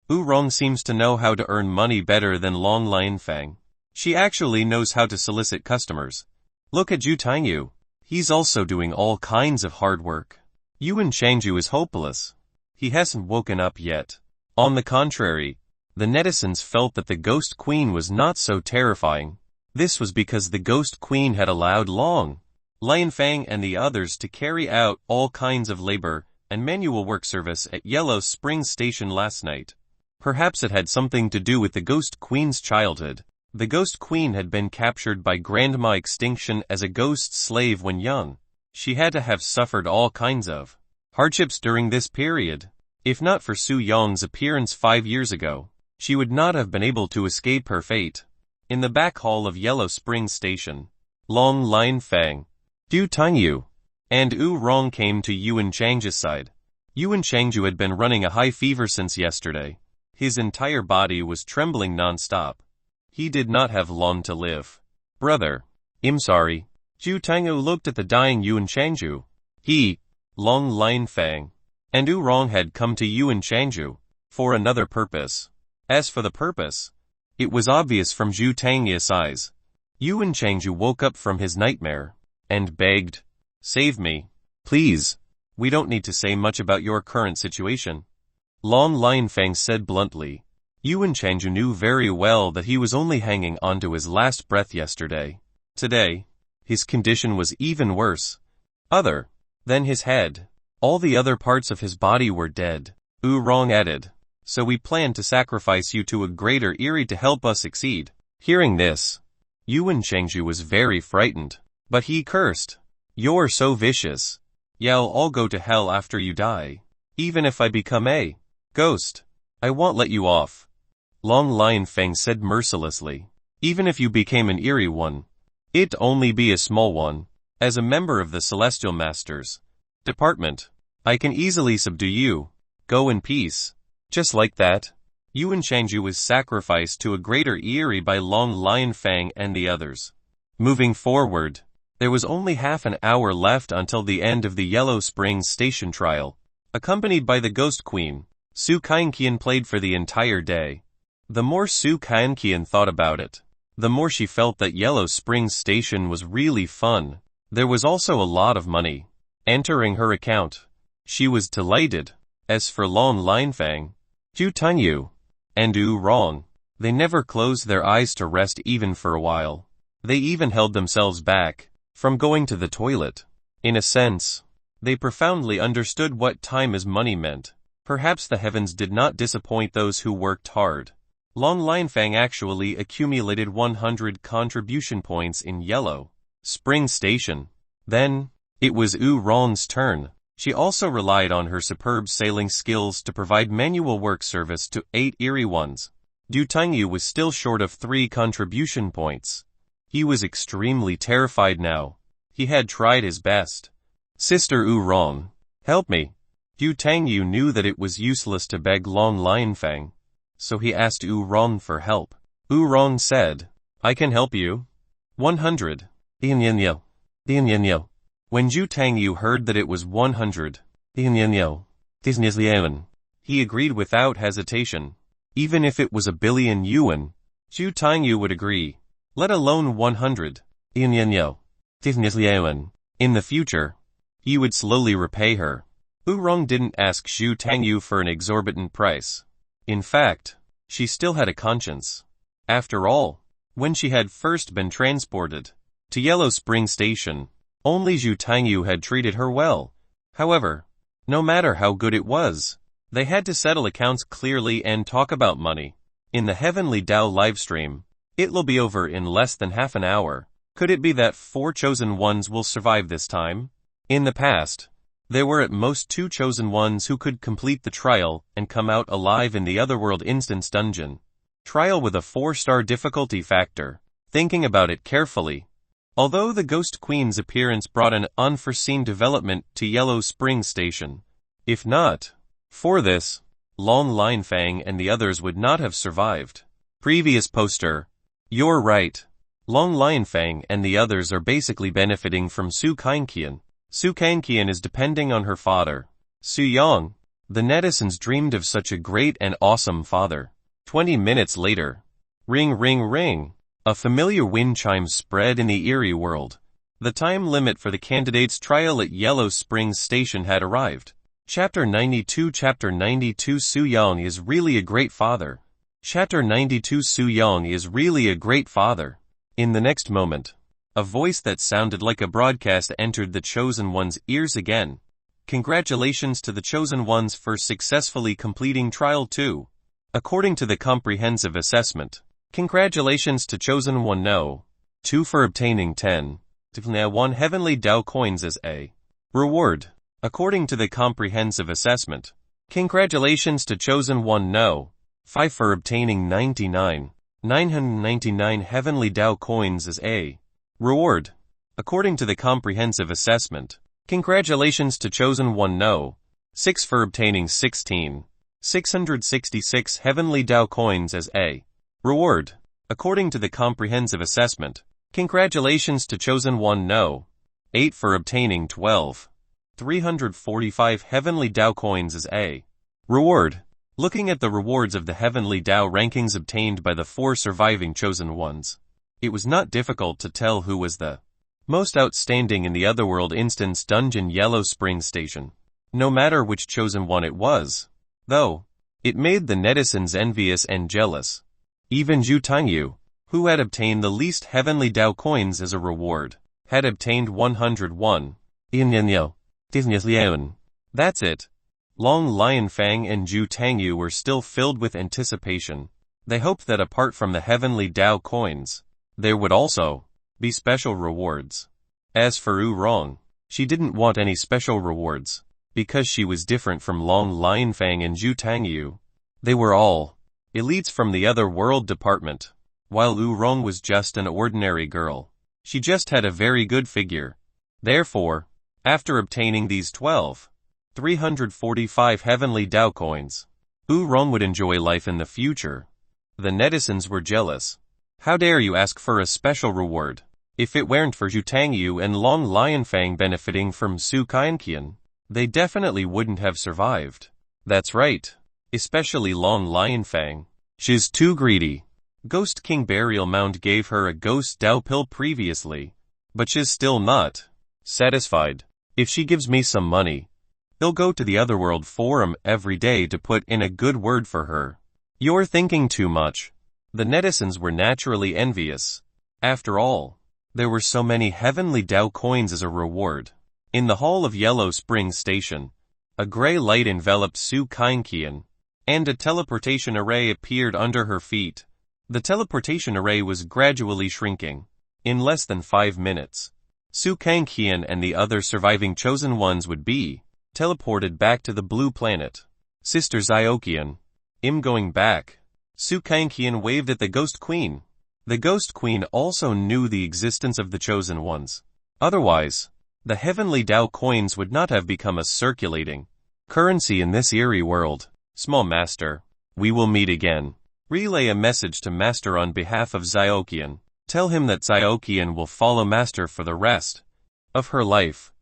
Rong seems to know how to earn money better than Long Lionfang. She actually knows how to solicit customers. Look at Zhu Tangyu. He's also doing all kinds of hard work. Yuan Changju is hopeless. He hasn't woken up yet. On the contrary, the netizens felt that the Ghost Queen was not so terrifying. This was because the Ghost Queen had allowed Long Lionfang and the others to carry out all kinds of labor and manual work service at Yellow Spring Station last night. Perhaps it had something to do with the Ghost Queen's childhood. The Ghost Queen had been captured by Grandma Extinction as a ghost slave when young. She had to have suffered all kinds of hardships during this period. If not for Su Yong's appearance 5 years ago, she would not have been able to escape her fate. In the back hall of Yellow Spring Station, Long Lionfang, Zhu Tangyu, and Rong came to Yuan Changju's side. Yuan Changju had been running a high fever since yesterday. His entire body was trembling non-stop. He did not have long to live. Brother, I'm sorry. Zhu Tangyu looked at the dying Yuan Changju. He, Long Lionfang, and Rong had come to Yuan Changju for another purpose. As for the purpose, it was obvious from Zhu Tangyu's eyes. Yuan Changju woke up from his nightmare and begged, "Save me, please. We don't need to say much about your current situation." Long Lionfang said bluntly. Yuan Changju knew very well that he was only hanging on to his last breath yesterday. Today, his condition was even worse. Other than his head, all the other parts of his body were dead. Rong added, "So we plan to sacrifice you to a greater Eerie to help us succeed." Hearing this, Yuan Chengzhu was very frightened, but he cursed. "You're so vicious. You'll all go to hell after you die. Even if I become a ghost, I won't let you off." Long Lion Fang said mercilessly. "Even if you became an eerie one, it'd only be a small one. As a member of the Celestial Masters Department, I can easily subdue you. Go in peace." Just like that, Yuan Chengzhu was sacrificed to a greater eerie by Long Lion Fang and the others. Moving forward, there was only half an hour left until the end of the Yellow Springs Station trial. Accompanied by the Ghost Queen, Su Kaienqian played for the entire day. The more Su Kaienqian thought about it, the more she felt that Yellow Springs Station was really fun. There was also a lot of money entering her account. She was delighted. As for Long Linfang, Zhu Tangyu, and Yu Rong, they never closed their eyes to rest even for a while. They even held themselves back from going to the toilet. In a sense, they profoundly understood what time is money meant. Perhaps the heavens did not disappoint those who worked hard. Long Linfang actually accumulated 100 contribution points in Yellow Spring Station. Then, it was Yu Rong's turn. She also relied on her superb sailing skills to provide manual work service to 8 eerie ones. Du Tangyu was still short of 3 contribution points. He was extremely terrified now. He had tried his best. "Sister Yu Rong, help me." Du Tangyu knew that it was useless to beg Long Linfang, so he asked Yu Rong for help. Yu Rong said, "I can help you." 100. Dianyanyo. Dianyanyo. When Zhu Tangyu heard that it was 100, Dianyanyo, Disneyland, he agreed without hesitation. Even if it was 1,000,000,000 yuan, Zhu Tangyu would agree. Let alone 100, Dianyanyo, Disneyland. In the future, he would slowly repay her. Yu Rong didn't ask Zhu Tangyu for an exorbitant price. In fact, she still had a conscience. After all, when she had first been transported to Yellow Spring Station, only Zhu Tangyu had treated her well. However, no matter how good it was, they had to settle accounts clearly and talk about money. In the Heavenly Dao livestream, it'll be over in less than half an hour. Could it be that 4 chosen ones will survive this time? In the past, there were at most 2 chosen ones who could complete the trial and come out alive in the Otherworld Instance Dungeon. Trial with a 4-star difficulty factor. Thinking about it carefully, although the Ghost Queen's appearance brought an unforeseen development to Yellow Spring Station, if not for this, Long Linfang and the others would not have survived. Previous poster. You're right. Long Linfang and the others are basically benefiting from Su Kaienqian. Su Kaienqian is depending on her father, Su Yang. The netizens dreamed of such a great and awesome father. 20 minutes later. Ring ring ring. A familiar wind chime spread in the eerie world. The time limit for the candidates' trial at Yellow Springs Station had arrived. Chapter 92. Chapter 92. Su Yang is really a great father. Chapter 92. Su Yang is really a great father. In the next moment, a voice that sounded like a broadcast entered the Chosen One's ears again. Congratulations to the Chosen Ones for successfully completing Trial 2. According to the comprehensive assessment, congratulations to Chosen One No. 2 for obtaining 10. 1 Heavenly Dao coins as a reward. According to the comprehensive assessment, congratulations to Chosen One No. 5 for obtaining 999 Heavenly Dao coins as a reward. According to the comprehensive assessment, congratulations to Chosen One No. 6 for obtaining 666 Heavenly Dao coins as a reward. According to the comprehensive assessment, congratulations to Chosen One No. 8 for obtaining 345 Heavenly Dao coins as a reward. Looking at the rewards of the Heavenly Dao rankings obtained by the 4 surviving Chosen Ones, it was not difficult to tell who was the most outstanding in the Otherworld Instance Dungeon Yellow Spring Station. No matter which Chosen One it was, though, it made the netizens envious and jealous. Even Zhu Tangyu, who had obtained the least Heavenly Dao coins as a reward, had obtained 101. That's it. Long Linfang and Zhu Tangyu were still filled with anticipation. They hoped that apart from the Heavenly Dao coins, There would also be special rewards. As for Yu Rong, she didn't want any special rewards, because she was different from Long Lionfang and Zhu Tangyu. They were all elites from the other world department, while Yu Rong was just an ordinary girl. She just had a very good figure. Therefore, after obtaining these 345 heavenly Dao coins, Yu Rong would enjoy life in the future. The netizens were jealous. How dare you ask for a special reward? If it weren't for Zhu Tangyu and Long Lionfang benefiting from Su Qianqian, they definitely wouldn't have survived. That's right. Especially Long Lionfang. She's too greedy. Ghost King Burial Mound gave her a ghost Dao pill previously, but she's still not satisfied. If she gives me some money, he'll go to the Otherworld Forum every day to put in a good word for her. You're thinking too much. The netizens were naturally envious. After all, there were so many heavenly Dao coins as a reward. In the hall of Yellow Spring Station, a gray light enveloped Su Qianqian, and a teleportation array appeared under her feet. The teleportation array was gradually shrinking. In less than 5 minutes, Su Qianqian and the other surviving chosen ones would be teleported back to the blue planet. Sister Xiaoqian, I'm going back. Su Qianqian waved at the Ghost Queen. The Ghost Queen also knew the existence of the chosen ones. Otherwise, the heavenly Dao coins would not have become a circulating currency in this eerie world. Small Master, we will meet again. Relay a message to Master on behalf of Xiaoqian. Tell him that Xiaoqian will follow Master for the rest of her life.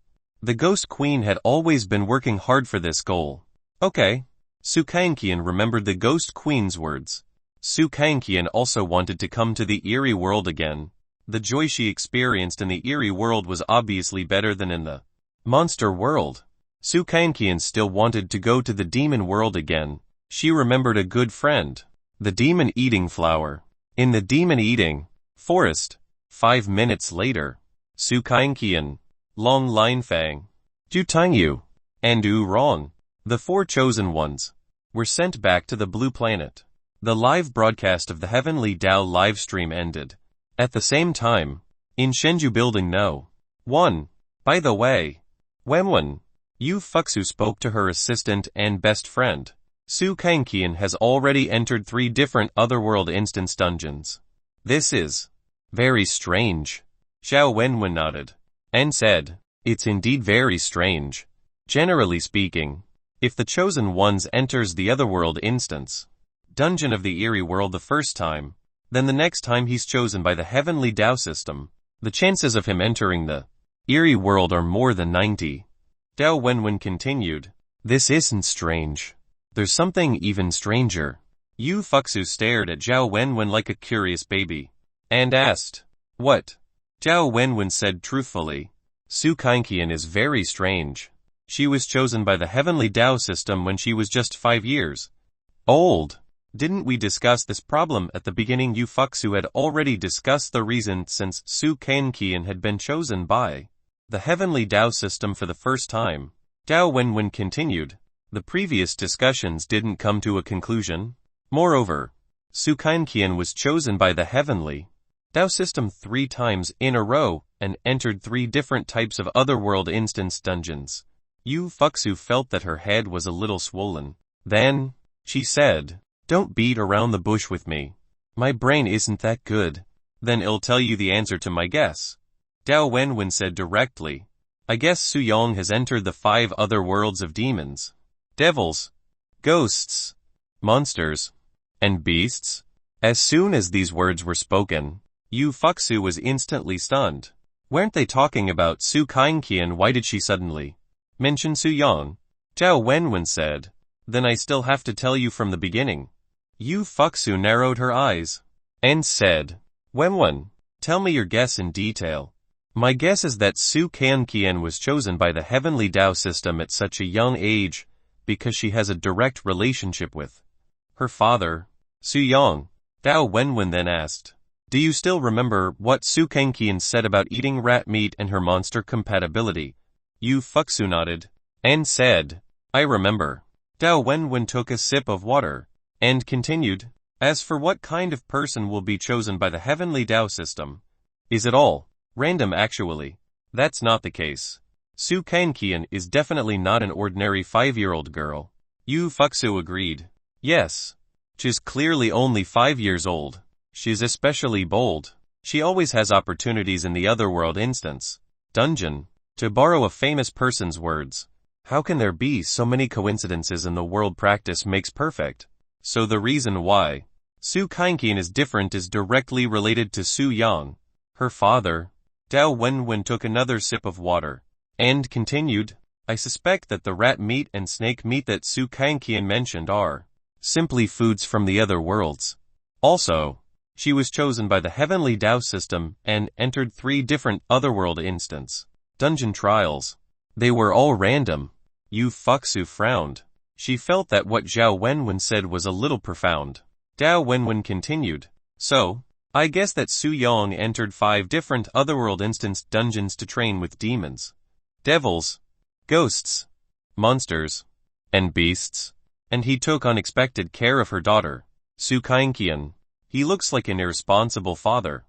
The Ghost Queen had always been working hard for this goal. Okay. Su Qianqian remembered the Ghost Queen's words. Su Qianqian also wanted to come to the eerie world again. The joy she experienced in the eerie world was obviously better than in the monster world. Su Qianqian still wanted to go to the demon world again. She remembered a good friend, the demon-eating flower. In the demon-eating forest, 5 minutes later, Su Qianqian, Long Lionfang, Zhu Tangyu, and Yu Rong, the 4 chosen ones, were sent back to the blue planet. The live broadcast of the Heavenly Dao livestream ended. At the same time, in Shenzhou Building No. 1. By the way, Wenwen, Yu Fuxu spoke to her assistant and best friend. Su Qianqian has already entered 3 different Otherworld instance dungeons. This is very strange. Xiao Wenwen nodded and said, it's indeed very strange. Generally speaking, if the chosen ones enters the Otherworld instance dungeon of the eerie world the first time, then the next time he's chosen by the heavenly Dao system, the chances of him entering the eerie world are more than 90. Dao Wenwen continued, this isn't strange. There's something even stranger. Yu Fuxu stared at Zhao Wenwen like a curious baby, and asked, what? Zhao Wenwen said truthfully, Su Qianqian is very strange. She was chosen by the heavenly Dao system when she was just 5 years old. Didn't we discuss this problem at the beginning? Yu Fuxu had already discussed the reason since Su Qianqian had been chosen by the heavenly Dao system for the first time. Dao Wenwen continued, the previous discussions didn't come to a conclusion. Moreover, Su Qianqian was chosen by the heavenly Dao system 3 times in a row and entered 3 different types of Otherworld instance dungeons. Yu Fuxu felt that her head was a little swollen. Then, she said, don't beat around the bush with me. My brain isn't that good. Then I'll tell you the answer to my guess. Dao Wenwen said directly, I guess Su Yong has entered the 5 other worlds of demons, devils, ghosts, monsters, and beasts. As soon as these words were spoken, Yu Fuxu was instantly stunned. Weren't they talking about Su Qianqian? Why did she suddenly mention Su Yong? Zhao Wenwen said, then I still have to tell you from the beginning. Yu Fuxu narrowed her eyes and said, Wenwen, tell me your guess in detail. My guess is that Su Qianqian was chosen by the heavenly Dao system at such a young age because she has a direct relationship with her father, Su Yong. Dao Wenwen then asked, do you still remember what Su Qianqian said about eating rat meat and her monster compatibility? Yu Fuxu nodded and said, I remember. Dao Wenwen took a sip of water and continued, As for what kind of person will be chosen by the heavenly Tao system, is it all random actually? That's not the case. Su Kankian is definitely not an ordinary 5-year-old girl. Yu Fuxu agreed. Yes. She's clearly only 5 years old. She's especially bold. She always has opportunities in the otherworld instance. Dungeon. To borrow a famous person's words, how can there be so many coincidences in the world? Practice makes perfect. So the reason why Su Kankian is different is directly related to Su Yang. Her father, Dao Wenwen, took another sip of water and continued, I suspect that the rat meat and snake meat that Su Kankian mentioned are simply foods from the other worlds. Also, she was chosen by the heavenly Tao system and entered 3 different otherworld instance dungeon trials. They were all random. Yu Fuxu frowned. She felt that what Zhao Wenwen said was a little profound. Dao Wenwen continued, so, I guess that Su Yang entered 5 different otherworld instance dungeons to train with demons, devils, ghosts, monsters, and beasts, and he took unexpected care of her daughter, Su Kankian. He looks like an irresponsible father.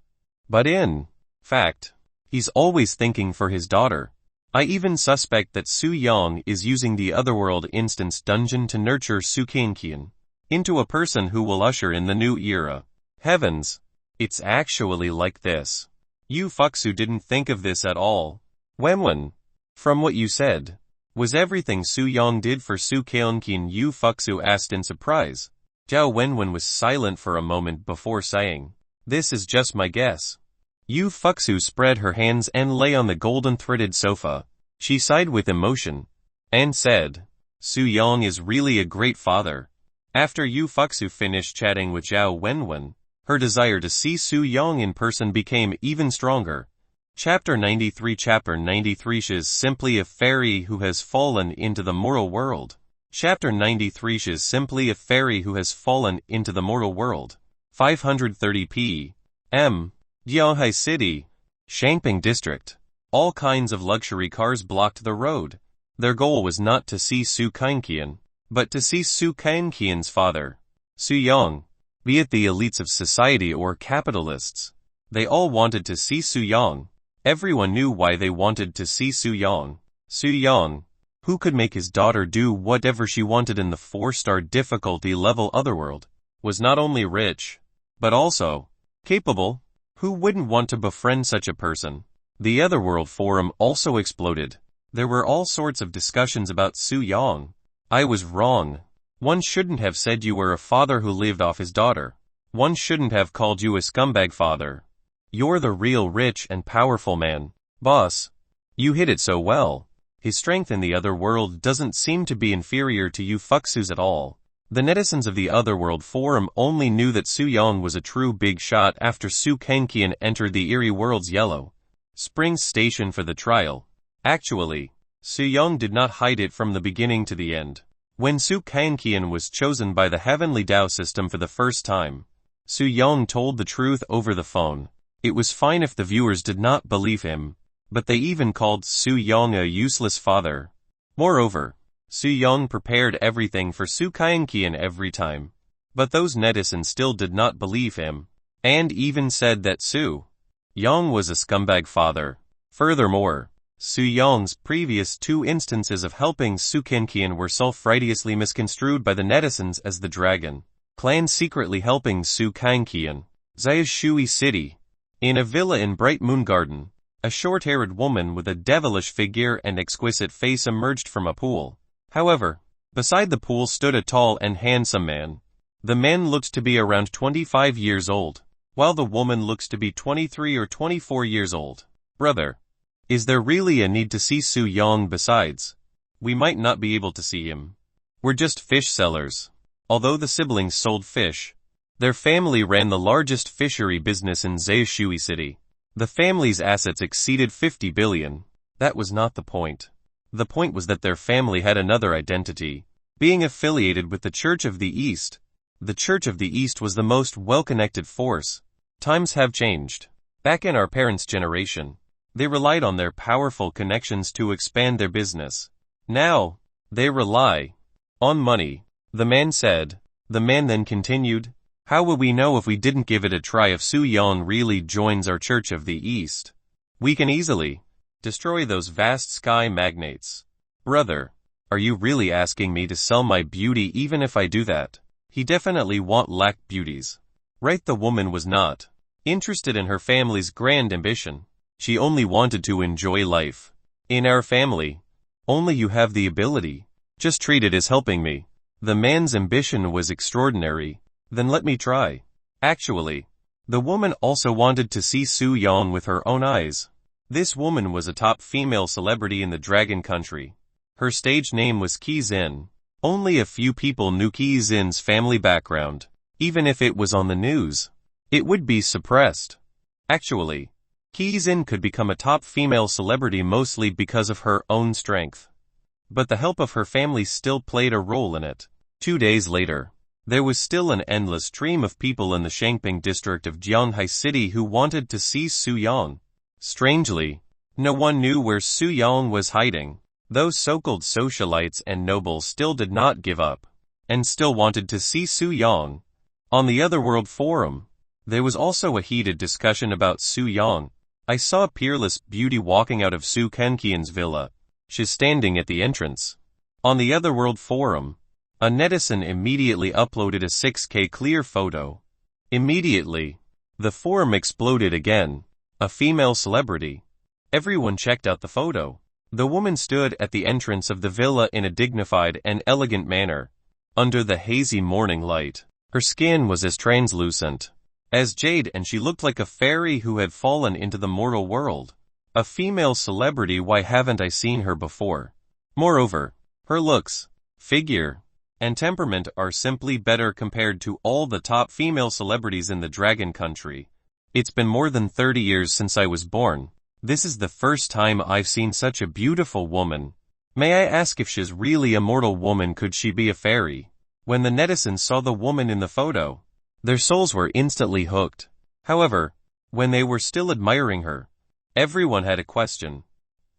But in fact, he's always thinking for his daughter. I even suspect that Su Yang is using the otherworld instance dungeon to nurture Su Kankian into a person who will usher in the new era. Heavens! It's actually like this. Yu Fuxu didn't think of this at all. Wenwen, from what you said, was everything Su Yang did for Su Kankian? Yu Fuxu asked in surprise. Zhao Wenwen was silent for a moment before saying, this is just my guess. Yu Fuxu spread her hands and lay on the golden-threaded sofa. She sighed with emotion and said, Su Yang is really a great father. After Yu Fuxu finished chatting with Zhao Wenwen, her desire to see Su Yang in person became even stronger. Chapter 93. Chapter 93. She is simply a fairy who has fallen into the mortal world. Chapter 93. She is simply a fairy who has fallen into the mortal world. 530 p.m. Jianghai City, Shangping District. All kinds of luxury cars blocked the road. Their goal was not to see Su Kankian, but to see Su Kankian's father, Su Yang. Be it the elites of society or capitalists, they all wanted to see Su Yang. Everyone knew why they wanted to see Su Yang. Su Yang, who could make his daughter do whatever she wanted in the 4-star difficulty level otherworld, was not only rich, but also capable. Who wouldn't want to befriend such a person? The otherworld forum also exploded. There were all sorts of discussions about Su Yang. I was wrong. One shouldn't have said you were a father who lived off his daughter. One shouldn't have called you a scumbag father. You're the real rich and powerful man. Boss, you hit it so well. His strength in the other world doesn't seem to be inferior to Yu Fuxu's at all. The netizens of the otherworld forum only knew that Su Yang was a true big shot after Su Kankian entered the eerie world's yellow Springs station for the trial. Actually, Su Yang did not hide it from the beginning to the end. When Su Kankian was chosen by the heavenly Tao system for the first time, Su Yang told the truth over the phone. It was fine if the viewers did not believe him, but they even called Su Yang a useless father. Moreover, Su Yang prepared everything for Su Kankian every time, but those netizens still did not believe him, and even said that Su Yang was a scumbag father. Furthermore, Su Yang's previous 2 instances of helping Su Kankian were self-righteously misconstrued by the netizens as the dragon clan secretly helping Su Kankian. Zayashui City. In a villa in Bright Moon Garden, a short-haired woman with a devilish figure and exquisite face emerged from a pool. However, beside the pool stood a tall and handsome man. The man looked to be around 25 years old, while the woman looks to be 23 or 24 years old. Brother, is there really a need to see Su Yang? Besides, we might not be able to see him. We're just fish sellers. Although the siblings sold fish, their family ran the largest fishery business in Zayashui City. The family's assets exceeded 50 billion. That was not the point. The point was that their family had another identity, being affiliated with the Church of the East. The Church of the East was the most well-connected force. Times have changed. Back in our parents' generation, they relied on their powerful connections to expand their business. Now, they rely on money, the man said. The man then continued, How will we know if we didn't give it a try if Su Yang really joins our Church of the East? We can easily destroy those vast sky magnates. Brother, are you really asking me to sell my beauty even if I do that? He definitely won't lack beauties. Right, the woman was not interested in her family's grand ambition. She only wanted to enjoy life. In our family, only you have the ability. Just treat it as helping me. The man's ambition was extraordinary. Then let me try. Actually, the woman also wanted to see Su Yang with her own eyes. This woman was a top female celebrity in the Dragon Country. Her stage name was Qi Xin. Only a few people knew Qi Xin's family background. Even if it was on the news, it would be suppressed. Actually, Qi Xin could become a top female celebrity mostly because of her own strength. But the help of her family still played a role in it. 2 days later, there was still an endless stream of people in the Shangping district of Jianghai City who wanted to see Su Yang. Strangely, no one knew where Su Yang was hiding. Those so-called socialites and nobles still did not give up, and still wanted to see Su Yang. On the Otherworld forum, there was also a heated discussion about Su Yang. I saw a peerless beauty walking out of Su Kenqian's villa. She's standing at the entrance. On the Otherworld forum, a netizen immediately uploaded a 6K clear photo. Immediately, the forum exploded again. A female celebrity. Everyone checked out the photo. The woman stood at the entrance of the villa in a dignified and elegant manner. Under the hazy morning light, her skin was as translucent as jade and she looked like a fairy who had fallen into the mortal world. A female celebrity, why haven't I seen her before? Moreover, her looks, figure, and temperament are simply better compared to all the top female celebrities in the Dragon Country. It's been more than 30 years since I was born. This is the first time I've seen such a beautiful woman. May I ask if she's really a mortal woman? Could she be a fairy? When the netizens saw the woman in the photo, their souls were instantly hooked. However, when they were still admiring her, everyone had a question.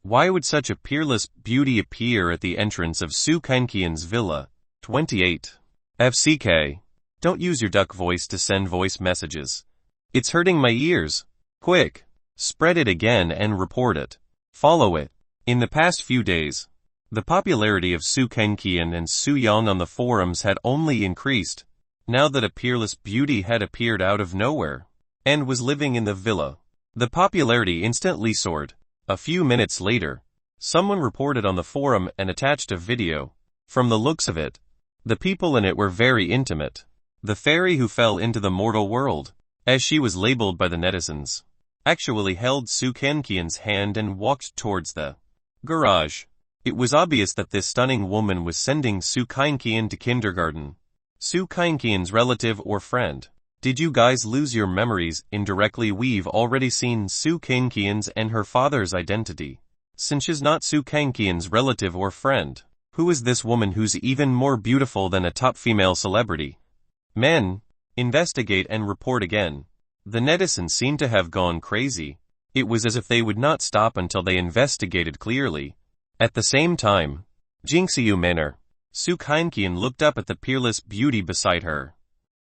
Why would such a peerless beauty appear at the entrance of Su Kenqian's villa? 28. FCK. Don't use your duck voice to send voice messages. It's hurting my ears. Quick. Spread it again and report it. Follow it. In the past few days, the popularity of Su Kenqian and Su Yang on the forums had only increased, now that a peerless beauty had appeared out of nowhere, and was living in the villa. The popularity instantly soared. A few minutes later, someone reported on the forum and attached a video. From the looks of it, the people in it were very intimate. The fairy who fell into the mortal world, as she was labeled by the netizens, actually held Su Kenqian's hand and walked towards the garage. It was obvious that this stunning woman was sending Su Kenqian to kindergarten. Su Kenqian's relative or friend. Did you guys lose your memories? Indirectly, we've already seen Su Kenqian's and her father's identity. Since she's not Su Kenqian's relative or friend, who is this woman who's even more beautiful than a top female celebrity? Men, investigate and report again. The netizens seemed to have gone crazy. It was as if they would not stop until they investigated clearly. At the same time, Jingxiu Manor, Su Kenqian looked up at the peerless beauty beside her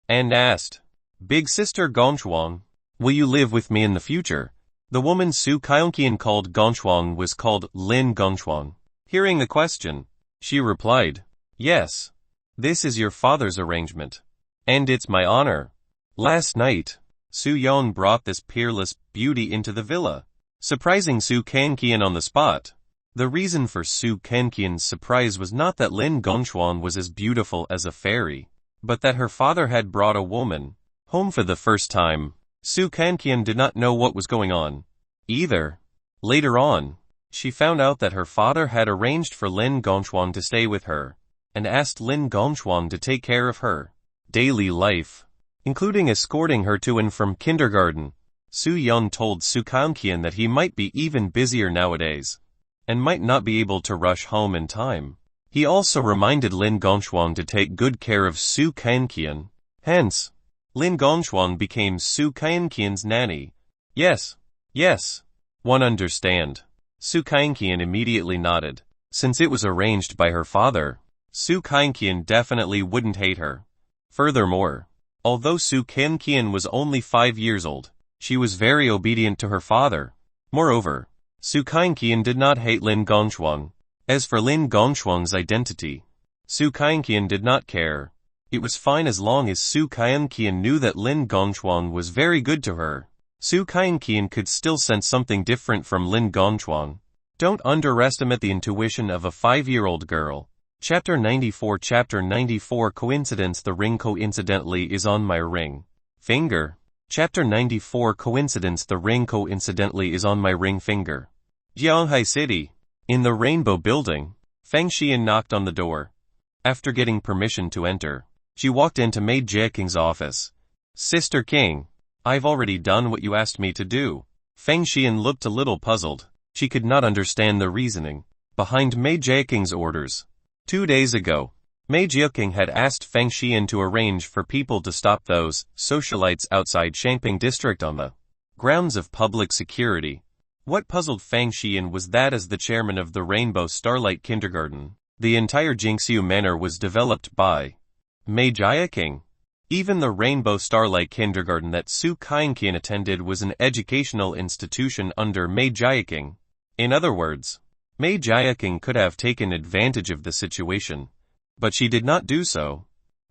and asked, Big Sister Gongchuang, will you live with me in the future? The woman Su Kenqian called Gongchuang was called Lin Gongchuang. Hearing the question, she replied, Yes. This is your father's arrangement. And it's my honor. Last night, Su Yang brought this peerless beauty into the villa, surprising Su Kenqian on the spot. The reason for Su Kenqian's surprise was not that Lin Gongchuan was as beautiful as a fairy, but that her father had brought a woman home for the first time. Su Kenqian did not know what was going on either. Later on, she found out that her father had arranged for Lin Gongchuan to stay with her, and asked Lin Gongchuan to take care of her daily life, including escorting her to and from kindergarten. Su Yang told Su Kenqian that he might be even busier nowadays, and might not be able to rush home in time. He also reminded Lin Gongchuan to take good care of Su Kenqian. Hence, Lin Gongchuan became Su Kenqian's nanny. Yes. One understand. Su Kenqian immediately nodded. Since it was arranged by her father, Su Kenqian definitely wouldn't hate her. Furthermore, Although Su Kankian was only 5 years old, she was very obedient to her father. Moreover, Su Kankian did not hate Lin Gongchuang. As for Lin Gongchuang's identity, Su Kankian did not care. It was fine as long as Su Kankian knew that Lin Gongchuang was very good to her. Su Kankian could still sense something different from Lin Gongchuang. Don't underestimate the intuition of a 5-year-old girl. Chapter 94 Coincidence. The ring coincidentally is on my ring finger. Chapter 94 Coincidence. The ring coincidentally is on my ring finger. Jianghai City. In the Rainbow Building, Feng Xian knocked on the door. After getting permission to enter, she walked into Mei Jiaqing's office. Sister King, I've already done what you asked me to do. Feng Xian looked a little puzzled. She could not understand the reasoning behind Mei Jiaqing's orders. 2 days ago, Mei Jiaqing had asked Feng Xian to arrange for people to stop those socialites outside Shangping district on the grounds of public security. What puzzled Feng Xian was that as the chairman of the Rainbow Starlight Kindergarten, the entire Jingxiu Manor was developed by Mei Jiaqing. Even the Rainbow Starlight Kindergarten that Su Kankian attended was an educational institution under Mei Jiaqing. In other words, Mei Jiaqing could have taken advantage of the situation, but she did not do so.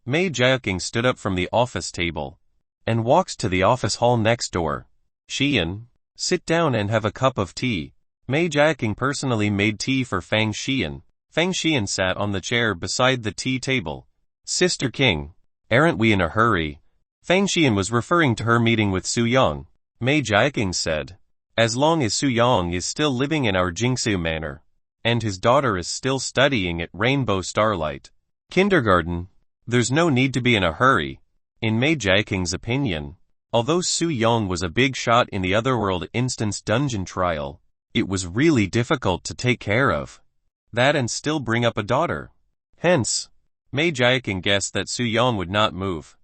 Mei Jiaqing stood up from the office table and walked to the office hall next door. Xian, sit down and have a cup of tea. Mei Jiaqing personally made tea for Feng Xian. Feng Xian sat on the chair beside the tea table. Sister King, aren't we in a hurry? Feng Xian was referring to her meeting with Su Yang. Mei Jiaqing said, as long as Su Yang is still living in our Jingxiu Manor, and his daughter is still studying at Rainbow Starlight Kindergarten, there's no need to be in a hurry. In Mei Jiaqing's opinion, although Su Yang was a big shot in the Otherworld Instance Dungeon trial, it was really difficult to take care of that and still bring up a daughter. Hence, Mei Jiaqing guessed that Su Yang would not move,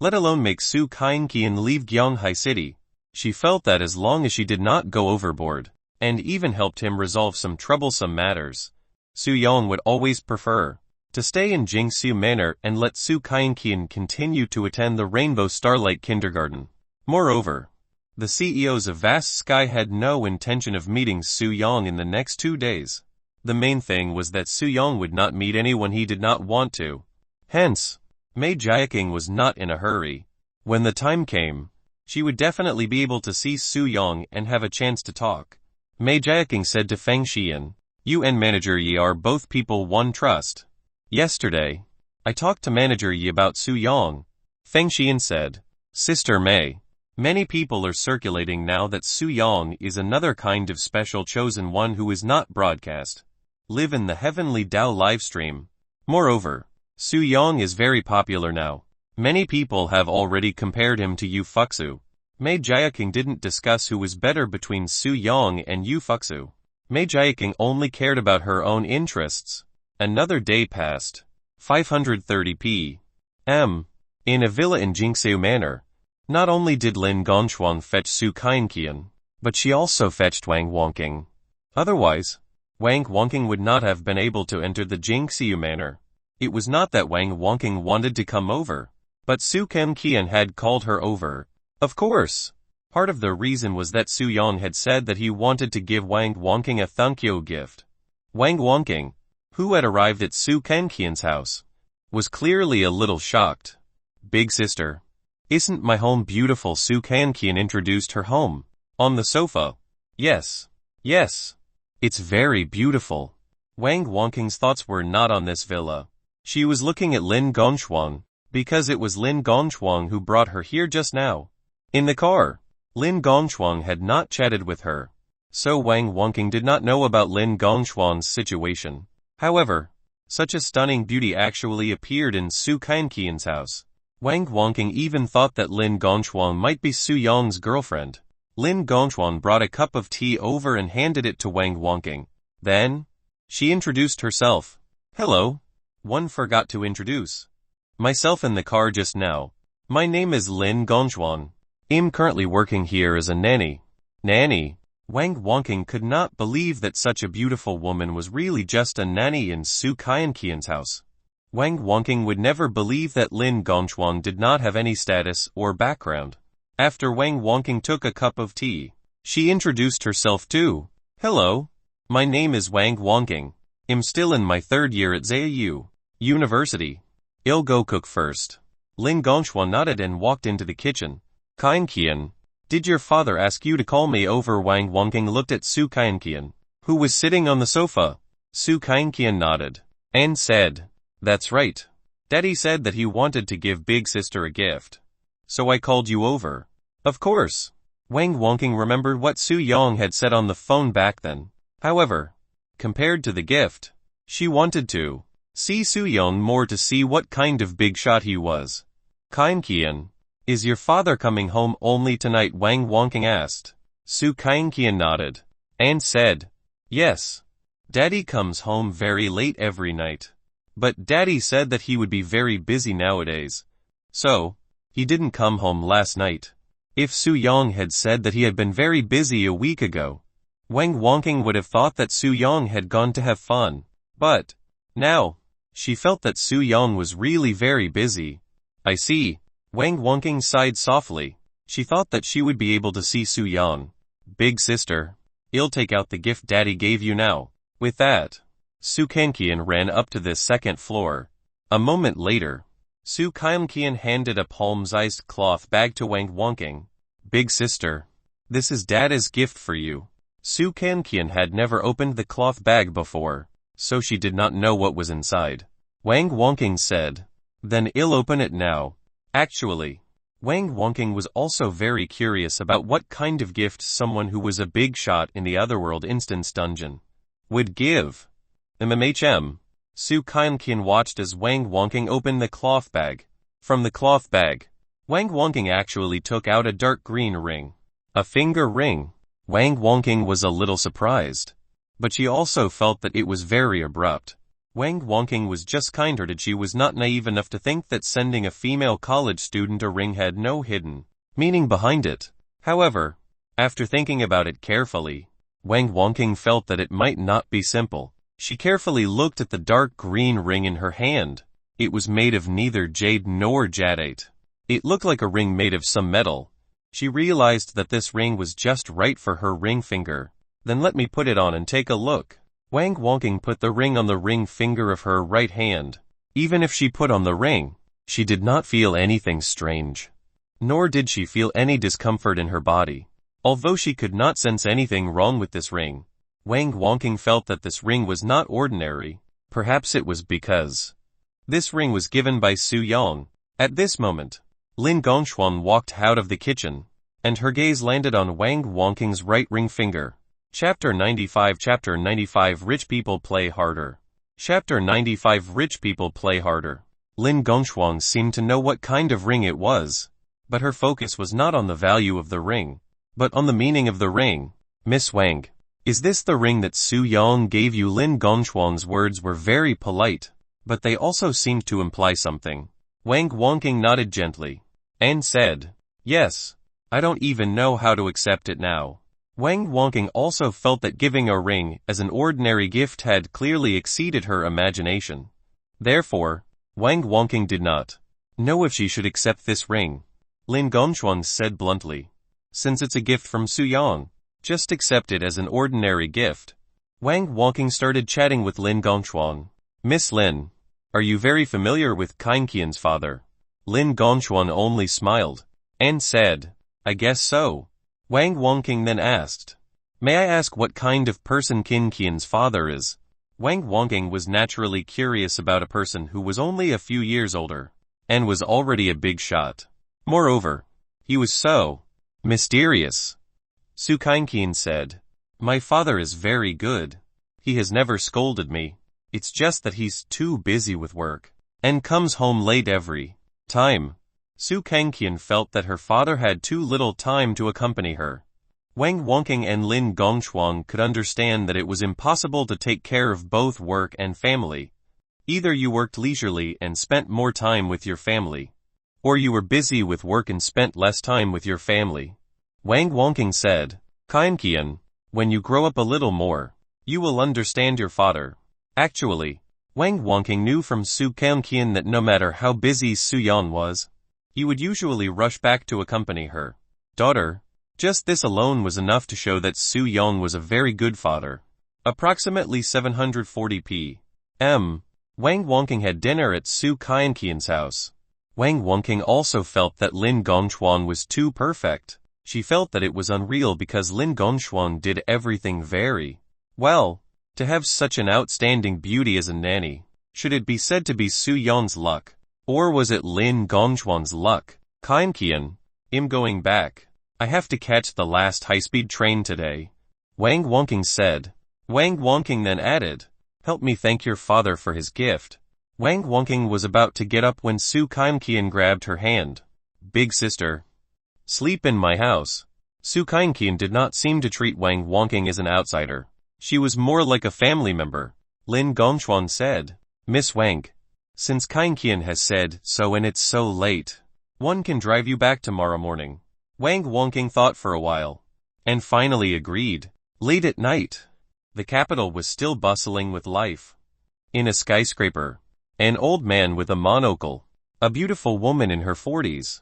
let alone make Su Kankian leave Jianghai City. She felt that as long as she did not go overboard, and even helped him resolve some troublesome matters, Su Yang would always prefer to stay in Jingxiu Manor and let Su Kankian continue to attend the Rainbow Starlight Kindergarten. Moreover, the CEOs of Vast Sky had no intention of meeting Su Yang in the next 2 days. The main thing was that Su Yang would not meet anyone he did not want to. Hence, Mei Jiaqing was not in a hurry. When the time came, she would definitely be able to see Su Yang and have a chance to talk. Mei Jiaqing said to Feng Xian, you and Manager Yi are both people one trust. Yesterday, I talked to Manager Yi about Su Yang. Feng Xian said, Sister Mei, many people are circulating now that Su Yang is another kind of special chosen one who is not broadcast. Live in the Heavenly Dao livestream. Moreover, Su Yang is very popular now. Many people have already compared him to Yu Fuxu. Mei Jiaqing didn't discuss who was better between Su Yang and Yu Fuxu. Mei Jiaqing only cared about her own interests. Another day passed. 530 p.m. In a villa in Jingxiu Manor, not only did Lin Gongchuang fetch Su Kankian, but she also fetched Wang Wangking. Otherwise, Wang Wangking would not have been able to enter the Jingxiu Manor. It was not that Wang Wangking wanted to come over, but Su Kankian had called her over. Of course, part of the reason was that Su Yang had said that he wanted to give Wang Wangking a thankyou gift. Wang Wangking, who had arrived at Su Kankian's house, was clearly a little shocked. Big sister, isn't my home beautiful? Su Kankian introduced her home. On the sofa. Yes. Yes. It's very beautiful. Wang Wangking's thoughts were not on this villa. She was looking at Lin Gongchuang, because it was Lin Gongchuang who brought her here just now. In the car, Lin Gongchuang had not chatted with her, so Wang Wangking did not know about Lin Gongchuang's situation. However, such a stunning beauty actually appeared in Su Kankian's house. Wang Wangking even thought that Lin Gongchuang might be Su Yang's girlfriend. Lin Gongchuang brought a cup of tea over and handed it to Wang Wangking. Then, she introduced herself. Hello. One forgot to introduce myself in the car just now. My name is Lin Gongchuang. I'm currently working here as a nanny. Nanny? Wang Wangking could not believe that such a beautiful woman was really just a nanny in Su Kankian's house. Wang Wangking would never believe that Lin Gongchuang did not have any status or background. After Wang Wangking took a cup of tea, she introduced herself too. Hello. My name is Wang Wangking. I'm still in my 3rd year at Zhou University. I'll go cook first. Lin Gongchuan nodded and walked into the kitchen. Qian, did your father ask you to call me over? Wang Wangking looked at Su Qian, who was sitting on the sofa. Su Qian nodded and said, That's right. Daddy said that he wanted to give big sister a gift. So I called you over. Of course. Wang Wangking remembered what Su Yang had said on the phone back then. However, compared to the gift, she wanted to see Su Yang more to see what kind of big shot he was. Qian, is your father coming home only tonight? Wang Wangking asked. Su Qian nodded and said, Yes. Daddy comes home very late every night. But Daddy said that he would be very busy nowadays. So, he didn't come home last night. If Su Yang had said that he had been very busy a week ago, Wang Wangking would have thought that Su Yang had gone to have fun. But, now, she felt that Su Yang was really very busy. I see. Wang Wangking sighed softly. She thought that she would be able to see Su Yang. Big sister, I'll take out the gift Daddy gave you now. With that, Su Qian ran up to the 2nd floor. A moment later, Su Qian handed a palm-sized cloth bag to Wang Wangking. Big sister, this is Daddy's gift for you. Su Qian had never opened the cloth bag before, so she did not know what was inside. Wang Wangking said, Then I'll open it now. Actually, Wang Wangking was also very curious about what kind of gift someone who was a big shot in the Otherworld instance dungeon would give. Su Qian watched as Wang Wangking opened the cloth bag. From the cloth bag, Wang Wangking actually took out a dark green ring. A finger ring. Wang Wangking was a little surprised, but she also felt that it was very abrupt. Wang Wangking was just kind-hearted. She was not naive enough to think that sending a female college student a ring had no hidden meaning behind it. However, after thinking about it carefully, Wang Wangking felt that it might not be simple. She carefully looked at the dark green ring in her hand. It was made of neither jade nor jadeite. It looked like a ring made of some metal. She realized that this ring was just right for her ring finger. Then let me put it on and take a look. Wang Wangking put the ring on the ring finger of her right hand. Even if she put on the ring, she did not feel anything strange. Nor did she feel any discomfort in her body. Although she could not sense anything wrong with this ring, Wang Wangking felt that this ring was not ordinary. Perhaps it was because this ring was given by Su Yang. At this moment, Lin Gongchuan walked out of the kitchen, and her gaze landed on Wang Wangking's right ring finger. Chapter 95 Rich People Play Harder. Chapter 95 Rich People Play Harder. Lin Gongchuan seemed to know what kind of ring it was, but her focus was not on the value of the ring, but on the meaning of the ring. Miss Wang, is this the ring that Su Yang gave you? Lin Gongchuan's words were very polite, but they also seemed to imply something. Wang Wangking nodded gently, and said, Yes, I don't even know how to accept it now. Wang Wangking also felt that giving a ring as an ordinary gift had clearly exceeded her imagination. Therefore, Wang Wangking did not know if she should accept this ring. Lin Gongchuan said bluntly, Since it's a gift from Su Yang, just accept it as an ordinary gift. Wang Wangking started chatting with Lin Gongchuan. Miss Lin, are you very familiar with Qian's father? Lin Gongchuan only smiled, and said, I guess so. Wang Wangking then asked, May I ask what kind of person Qian's father is? Wang Wangking was naturally curious about a person who was only a few years older, and was already a big shot. Moreover, he was so mysterious. Su Qian said, My father is very good. He has never scolded me. It's just that he's too busy with work, and comes home late every time. Su Qian felt that her father had too little time to accompany her. Wang Wangking and Lin Gongchuan could understand that it was impossible to take care of both work and family. Either you worked leisurely and spent more time with your family, or you were busy with work and spent less time with your family. Wang Wangking said, Qian, when you grow up a little more, you will understand your father. Actually, Wang Wangking knew from Su Kaunqian that no matter how busy Su Yan was, he would usually rush back to accompany her daughter. Just this alone was enough to show that Su Yan was a very good father. Approximately 740 p.m. Wang Wangking had dinner at Su Kaunqian's house. Wang Wangking also felt that Lin Gongchuan was too perfect. She felt that it was unreal because Lin Gongchuan did everything very well. To have such an outstanding beauty as a nanny, should it be said to be Su Yan's luck? Or was it Lin Gongchuan's luck? Kaunqian, I'm going back. I have to catch the last high-speed train today, Wang Wangking said. Wang Wangking then added, help me thank your father for his gift. Wang Wangking was about to get up when Su Kaunqian grabbed her hand. Big sister, sleep in my house. Su Kaunqian did not seem to treat Wang Wangking as an outsider. She was more like a family member. Lin Gongchuan said, Miss Wang, since Kaunqian has said so and it's so late, one can drive you back tomorrow morning. Wang Wangking thought for a while, and finally agreed. Late at night, the capital was still bustling with life. In a skyscraper, an old man with a monocle, a beautiful woman in her 40s,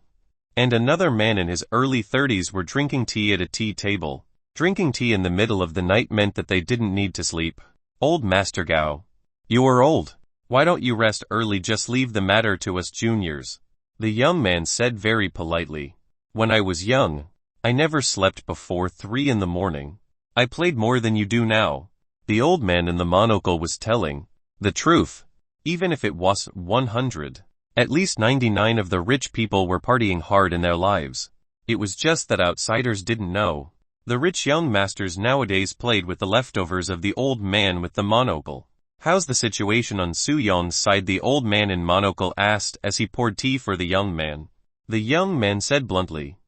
and another man in his early 30s were drinking tea at a tea table. Drinking tea in the middle of the night meant that they didn't need to sleep. Old Master Gao, you are old. Why don't you rest early? Just leave the matter to us juniors. The young man said very politely. When I was young, I never slept before 3 in the morning. I played more than you do now. The old man in the monocle was telling the truth. Even if it was 100, at least 99 of the rich people were partying hard in their lives. It was just that outsiders didn't know. The rich young masters nowadays played with the leftovers of the old man with the monocle. How's the situation on Su Yan's side? The old man in monocle asked as he poured tea for the young man. The young man said bluntly,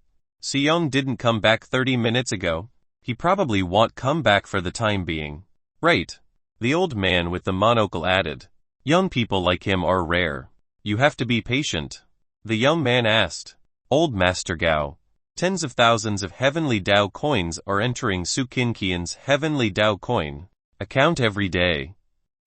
Su Yan didn't come back 30 minutes ago. He probably won't come back for the time being. Right. The old man with the monocle added. Young people like him are rare. You have to be patient. The young man asked. Old Master Gao, tens of thousands of heavenly Dao coins are entering Su Kaunqian's heavenly Dao coin account every day.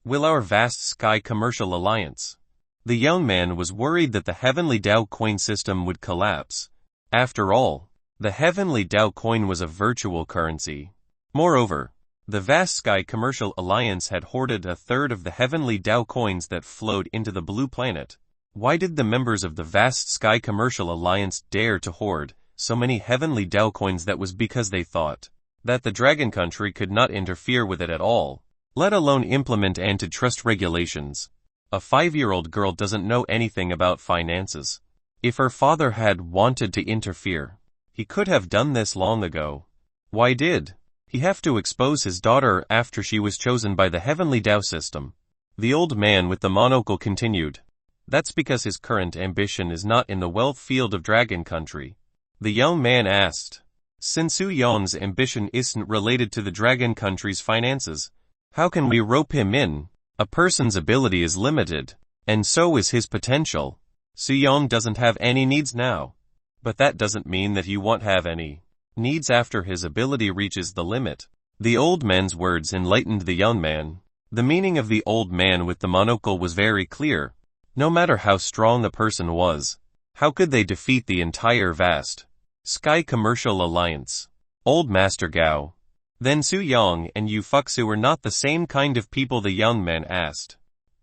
Will our vast sky commercial alliance? The young man was worried that the heavenly Dao coin system would collapse. After all, the heavenly Dao coin was a virtual currency. Moreover, the vast sky commercial alliance had hoarded a third of the heavenly Dao coins that flowed into the blue planet. Why did the members of the vast sky commercial alliance dare to hoard so many heavenly Dao coins? That was because they thought that the Dragon Country could not interfere with it at all, let alone implement antitrust regulations. A 5-year-old girl doesn't know anything about finances. If her father had wanted to interfere, he could have done this long ago. Why did he have to expose his daughter after she was chosen by the heavenly Dao system? The old man with the monocle continued. That's because his current ambition is not in the wealth field of Dragon Country. The young man asked. Since Su Yan's ambition isn't related to the Dragon Country's finances, how can we rope him in? A person's ability is limited, and so is his potential. Su Yan doesn't have any needs now, but that doesn't mean that he won't have any needs after his ability reaches the limit. The old man's words enlightened the young man. The meaning of the old man with the monocle was very clear. No matter how strong a person was, how could they defeat the entire vast Sky Commercial Alliance? Old Master Gao, then Su Yang and Yu Fuxu were not the same kind of people? The young man asked.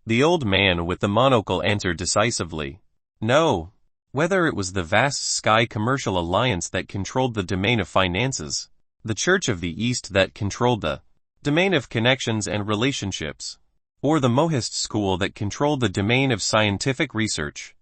The old man with the monocle answered decisively. No. Whether it was the vast Sky Commercial Alliance that controlled the domain of finances, the Church of the East that controlled the domain of connections and relationships, or the Mohist school that controlled the domain of scientific research,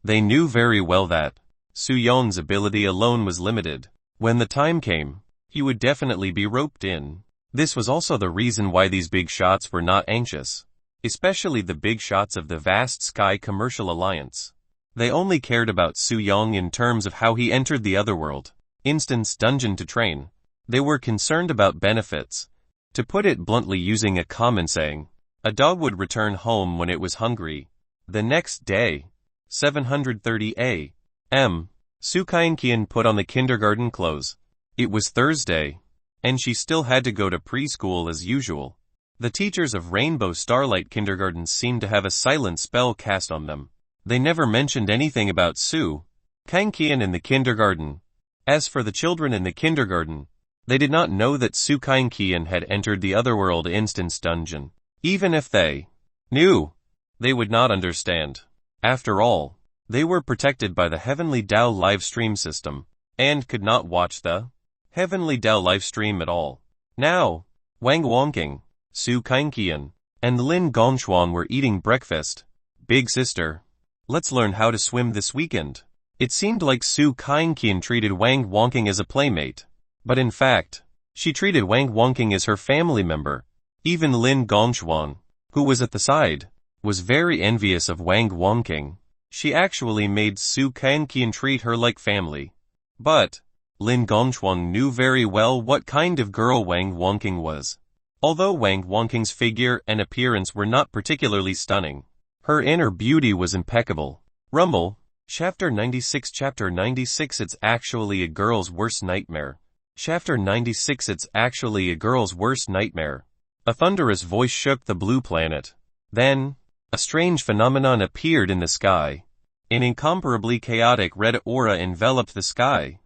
they knew very well that Su Yan's ability alone was limited. When the time came, he would definitely be roped in. This was also the reason why these big shots were not anxious, especially the big shots of the vast Sky Commercial Alliance. They only cared about Su Yang in terms of how he entered the otherworld, instance dungeon to train. They were concerned about benefits. To put it bluntly, using a common saying, a dog would return home when it was hungry. The next day, 730 a.m., Su Kaunqian put on the kindergarten clothes. It was Thursday, and she still had to go to preschool as usual. The teachers of Rainbow Starlight Kindergarten seemed to have a silent spell cast on them. They never mentioned anything about Su Kangqian in the kindergarten. As for the children in the kindergarten, they did not know that Su Kangqian had entered the Otherworld Instance dungeon. Even if they knew, they would not understand. After all, they were protected by the Heavenly Tao live stream system, and could not watch the Heavenly Tao live stream at all. Now, Wang Wangqing, Su Kangqian, and Lin Gongchuan were eating breakfast. Big sister, let's learn how to swim this weekend. It seemed like Su Kangqian treated Wang Wangqing as a playmate. But in fact, she treated Wang Wangqing as her family member. Even Lin Gongchuan, who was at the side, was very envious of Wang Wangqing. She actually made Su Kangqian treat her like family. But Lin Gongchuan knew very well what kind of girl Wang Wangqing was. Although Wang Wangqing's figure and appearance were not particularly stunning, her inner beauty was impeccable. Rumble, Chapter 96. Chapter 96. It's actually a girl's worst nightmare. Chapter 96. It's actually a girl's worst nightmare. A thunderous voice shook the blue planet. Then, a strange phenomenon appeared in the sky. An incomparably chaotic red aura enveloped the sky.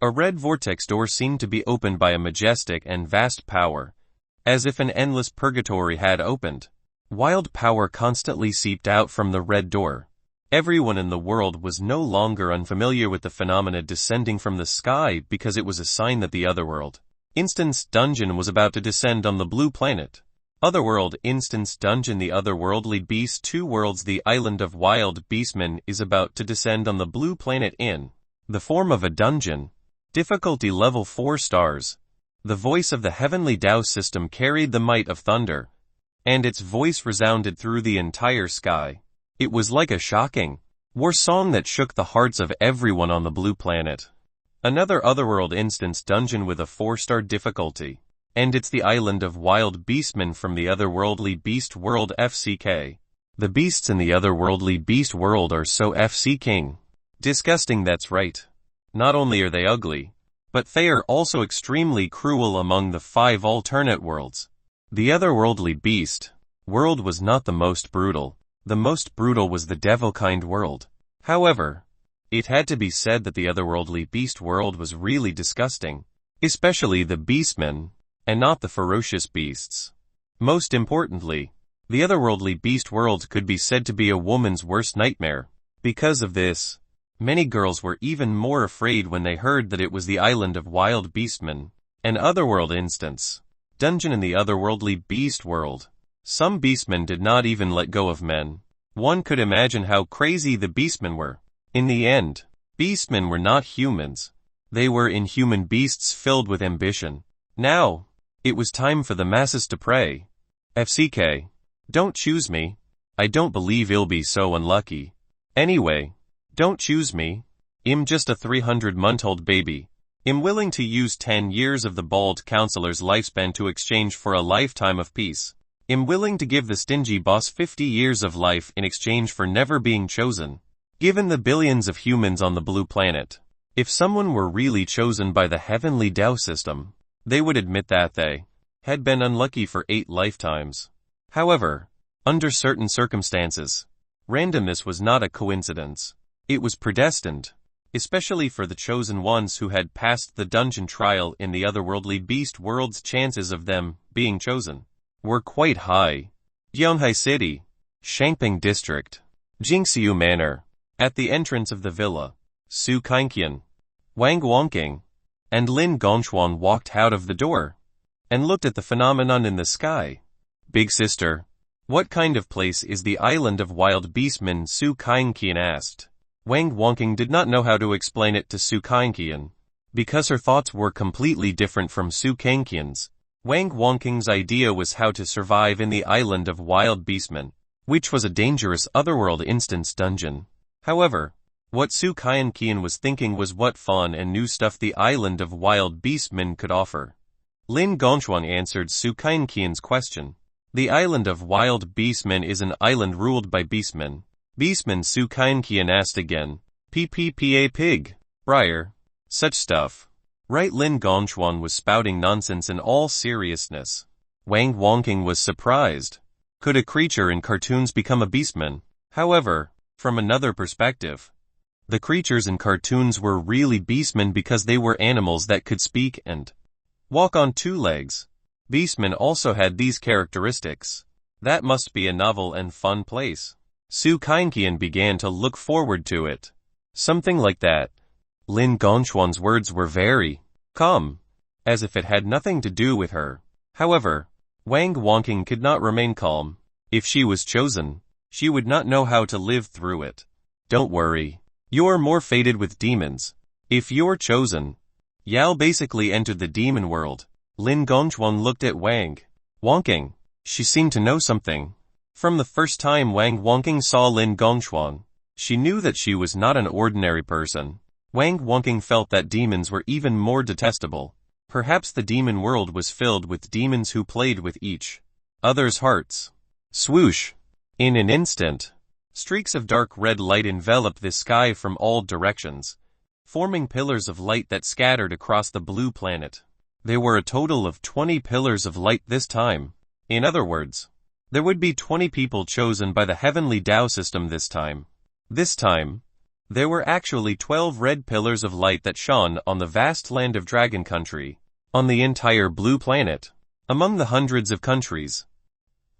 A red vortex door seemed to be opened by a majestic and vast power, as if an endless purgatory had opened. Wild power constantly seeped out from the red door. Everyone in the world was no longer unfamiliar with the phenomena descending from the sky because it was a sign that the Otherworld Instance dungeon was about to descend on the blue planet. Otherworld Instance dungeon. The Otherworldly Beast 2 Worlds. The island of wild beastmen is about to descend on the blue planet in the form of a dungeon. Difficulty level 4 stars. The voice of the Heavenly Tao system carried the might of thunder, and its voice resounded through the entire sky. It was like a shocking war song that shook the hearts of everyone on the blue planet. Another Otherworld Instance dungeon with a 4-star difficulty, and it's the island of wild beastmen from the Otherworldly Beast World FCK. The beasts in the Otherworldly Beast World are so FCking disgusting. That's right. Not only are they ugly, but they are also extremely cruel. Among the 5 alternate worlds, the Otherworldly Beast World was not the most brutal. The most brutal was the Devilkind World. However, it had to be said that the Otherworldly Beast World was really disgusting, especially the beastmen, and not the ferocious beasts. Most importantly, the Otherworldly Beast World could be said to be a woman's worst nightmare. Because of this, many girls were even more afraid when they heard that it was the island of wild beastmen, an Otherworld Instance dungeon in the Otherworldly Beast World. Some beastmen did not even let go of men. One could imagine how crazy the beastmen were. In the end, beastmen were not humans. They were inhuman beasts filled with ambition. Now, it was time for the masses to pray. FCK, don't choose me. I don't believe I'll be so unlucky. Anyway, don't choose me. I'm just a 300-month-old baby. I'm willing to use 10 years of the bald counselor's lifespan to exchange for a lifetime of peace. I'm willing to give the stingy boss 50 years of life in exchange for never being chosen. Given the billions of humans on the blue planet, if someone were really chosen by the Heavenly Tao system, they would admit that they had been unlucky for 8 lifetimes. However, under certain circumstances, randomness was not a coincidence. It was predestined, especially for the chosen ones who had passed the dungeon trial in the Otherworldly Beast World's. Chances of them being chosen were quite high. Yonhai City, Shangping District, Jingxiu Manor. At the entrance of the villa, Su Kangqian, Wang Wangqing, and Lin Gongchuan walked out of the door and looked at the phenomenon in the sky. Big sister, what kind of place is the island of wild beastmen? Su Kangqian asked. Wang Wangqing did not know how to explain it to Su Kangqian, because her thoughts were completely different from Su Kangqian's. Wang Wangqing's idea was how to survive in the island of wild beastmen, which was a dangerous Otherworld Instance dungeon. However, what Su Kangqian was thinking was what fun and new stuff the island of wild beastmen could offer. Lin Gongchuan answered Su Kangqian's question. The island of wild beastmen is an island ruled by beastmen. Beastmen? Su Kangqian asked again. PPPA pig. Briar. Such stuff. Right? Lin Gongchuan was spouting nonsense in all seriousness. Wang Wongking was surprised. Could a creature in cartoons become a beastman? However, from another perspective, the creatures in cartoons were really beastmen because they were animals that could speak and walk on two legs. Beastmen also had these characteristics. That must be a novel and fun place. Su Kainqian began to look forward to it. Something like that. Lin Gongquan's words were very calm, as if it had nothing to do with her. However, Wang Wongking could not remain calm. If she was chosen, she would not know how to live through it. Don't worry. You're more fated with demons. If you're chosen, Yao basically entered the demon world. Lin Gongquan looked at Wang Wongking. She seemed to know something. From the first time Wang Wongking saw Lin Gongquan, she knew that she was not an ordinary person. Wang Wongking felt that demons were even more detestable. Perhaps the demon world was filled with demons who played with each other's hearts. Swoosh! In an instant, streaks of dark red light enveloped the sky from all directions, forming pillars of light that scattered across the blue planet. There were a total of 20 pillars of light this time. In other words, there would be 20 people chosen by the heavenly Tao system this time. This time, there were actually 12 red pillars of light that shone on the vast land of Dragon Country, on the entire blue planet. Among the hundreds of countries,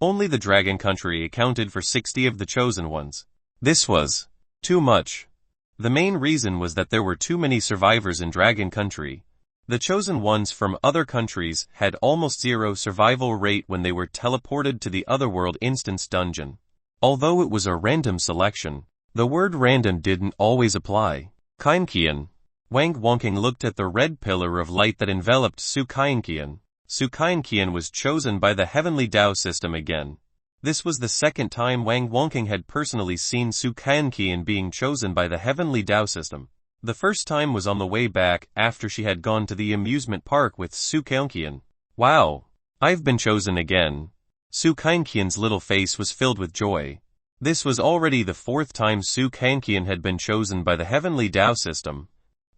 only the Dragon Country accounted for 60 of the chosen ones. This was too much. The main reason was that there were too many survivors in Dragon Country. The chosen ones from other countries had almost zero survival rate when they were teleported to the Otherworld Instance Dungeon. Although it was a random selection, the word random didn't always apply. Kainqian. Wang Wongking looked at the red pillar of light that enveloped Su Kainqian. Su Kainqian was chosen by the heavenly Tao system again. This was the second time Wang Wongking had personally seen Su Kainqian being chosen by the heavenly Tao system. The first time was on the way back after she had gone to the amusement park with Su Kainqian. Wow! I've been chosen again. Su Kainqian's little face was filled with joy. This was already the fourth time Su Kainqian had been chosen by the heavenly Tao system.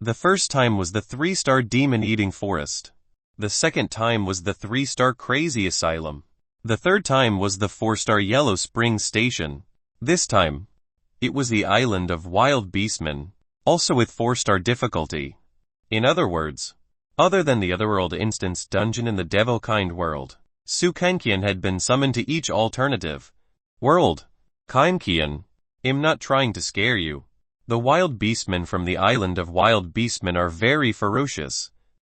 The first time was the 3-star demon-eating forest. The second time was the 3-star crazy asylum. The third time was the 4-star Yellow Spring Station. This time, it was the island of wild beastmen, also with 4-star difficulty. In other words, other than the Otherworld Instance Dungeon in the Devilkind world, Su Kainqian had been summoned to each alternative world. Kainqian, I'm not trying to scare you. The wild beastmen from the island of wild beastmen are very ferocious.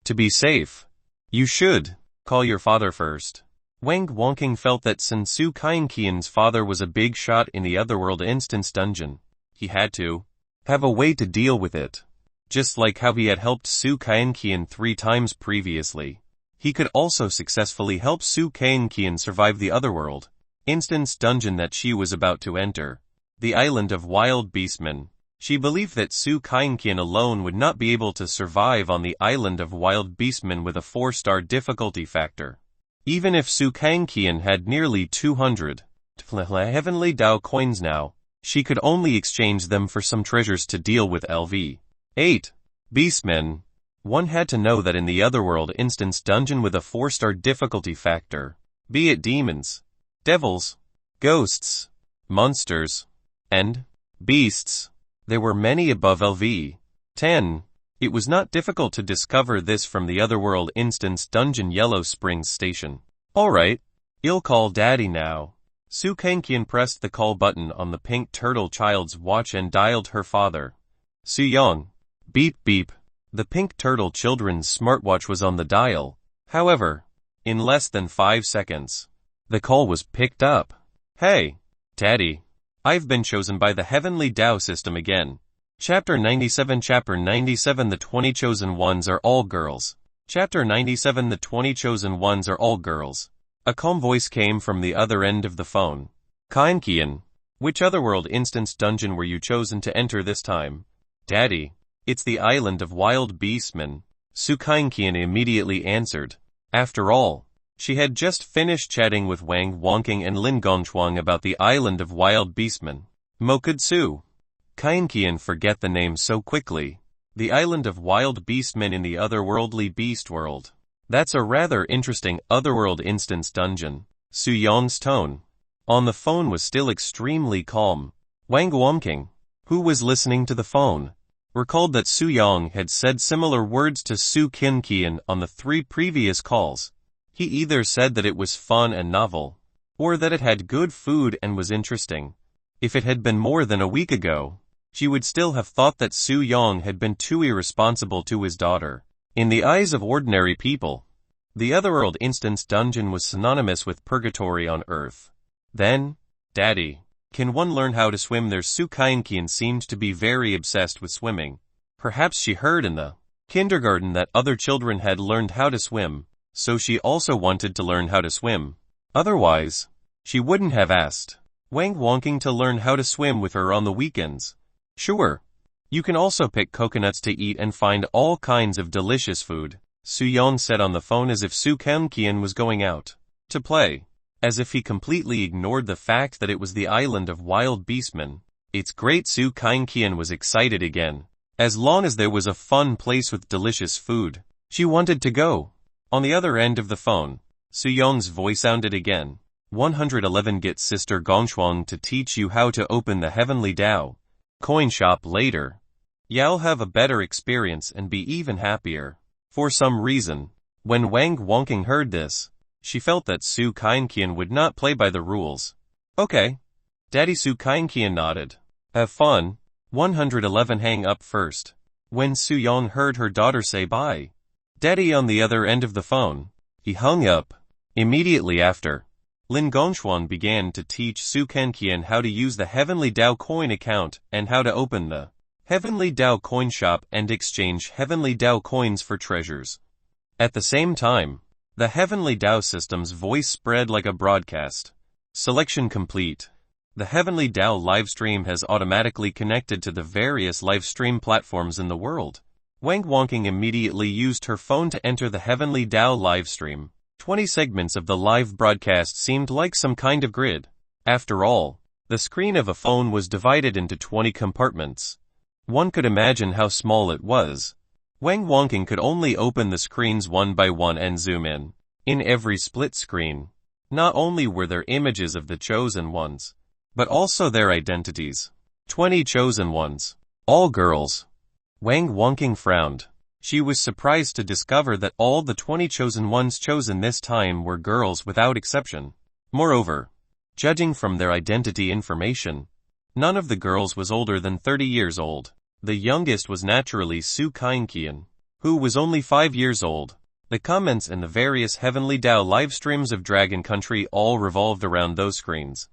To be safe, you should call your father first. Wang Wongking felt that since Su Kainqian's father was a big shot in the Otherworld Instance Dungeon, he had to have a way to deal with it. Just like how he had helped Su Kainqian 3 times previously, he could also successfully help Su Kainqian survive the Otherworld Instance Dungeon that she was about to enter, the island of wild beastmen. She believed that Su Kainqian alone would not be able to survive on the island of wild beastmen with a 4-star difficulty factor. Even if Su Kainqian had nearly 200 heavenly Tao coins now, she could only exchange them for some treasures to deal with LV. 8. Beastmen. One had to know that in the Otherworld Instance Dungeon with a 4-star difficulty factor, be it demons, devils, ghosts, monsters, and beasts, there were many above LV. 10. It was not difficult to discover this from the Otherworld Instance Dungeon Yellow Springs Station. Alright, I'll call Daddy now. Su Kainqian pressed the call button on the pink turtle child's watch and dialed her father. Su Yong. Beep beep. The pink turtle children's smartwatch was on the dial. However, in less than 5 seconds, the call was picked up. Hey, Daddy. I've been chosen by the heavenly Tao system again. Chapter 97. Chapter 97. The 20 chosen ones are all girls. Chapter 97. The 20 chosen ones are all girls. A calm voice came from the other end of the phone. Kainqian. Which Otherworld Instance Dungeon were you chosen to enter this time? Daddy. It's the island of wild beastmen. Su Kainqian immediately answered. After all, she had just finished chatting with Wang Wongking and Lin Gongquan about the island of wild beastmen. Mo could Su Kainqian forget the name so quickly. The island of wild beastmen in the otherworldly beast world. That's a rather interesting otherworld instance dungeon. Su Yong's tone on the phone was still extremely calm. Wang Guomking, who was listening to the phone, recalled that Su Yong had said similar words to Su Qinqian on the 3 previous calls. He either said that it was fun and novel, or that it had good food and was interesting. If it had been more than a week ago, she would still have thought that Su Yong had been too irresponsible to his daughter. In the eyes of ordinary people, the otherworld instance dungeon was synonymous with purgatory on Earth. Then, Daddy, can one learn how to swim there? Su Qinqian seemed to be very obsessed with swimming. Perhaps she heard in the kindergarten that other children had learned how to swim, so she also wanted to learn how to swim. Otherwise, she wouldn't have asked Wang Wonking to learn how to swim with her on the weekends. Sure. You can also pick coconuts to eat and find all kinds of delicious food, Su Yong said on the phone as if Su Qinqian was going out to play. As if he completely ignored the fact that it was the island of wild beastmen. It's great. Su Qinqian was excited again. As long as there was a fun place with delicious food, she wanted to go. On the other end of the phone, Su Yong's voice sounded again. 111 Get Sister Gongshuang to teach you how to open the Heavenly Dao coin shop later. You'll have a better experience and be even happier. For some reason, when Wang Wonking heard this, she felt that Su Qinqian would not play by the rules. Okay. Daddy. Su Qinqian nodded. Have fun. 111 Hang up first. When Su Yong heard her daughter say bye, Daddy on the other end of the phone, he hung up. Immediately after, Lin Gongshuan began to teach Su Qinqian how to use the Heavenly Dao coin account and how to open the Heavenly Dao coin shop and exchange Heavenly Dao coins for treasures. At the same time, the Heavenly Dao system's voice spread like a broadcast. Selection complete. The Heavenly Dao livestream has automatically connected to the various livestream platforms in the world. Wang Wonking immediately used her phone to enter the Heavenly Dao livestream. 20 segments of the live broadcast seemed like some kind of grid. After all, the screen of a phone was divided into 20 compartments. One could imagine how small it was. Wang Wonking could only open the screens one by one and zoom in. In every split screen, not only were there images of the chosen ones, but also their identities. 20 chosen ones. All girls. Wang Wonking frowned. She was surprised to discover that all the 20 chosen ones chosen this time were girls without exception. Moreover, judging from their identity information, none of the girls was older than 30 years old. The youngest was naturally Su Qinqian, who was only 5 years old. The comments in the various Heavenly Dao live streams of Dragon Country all revolved around those screens.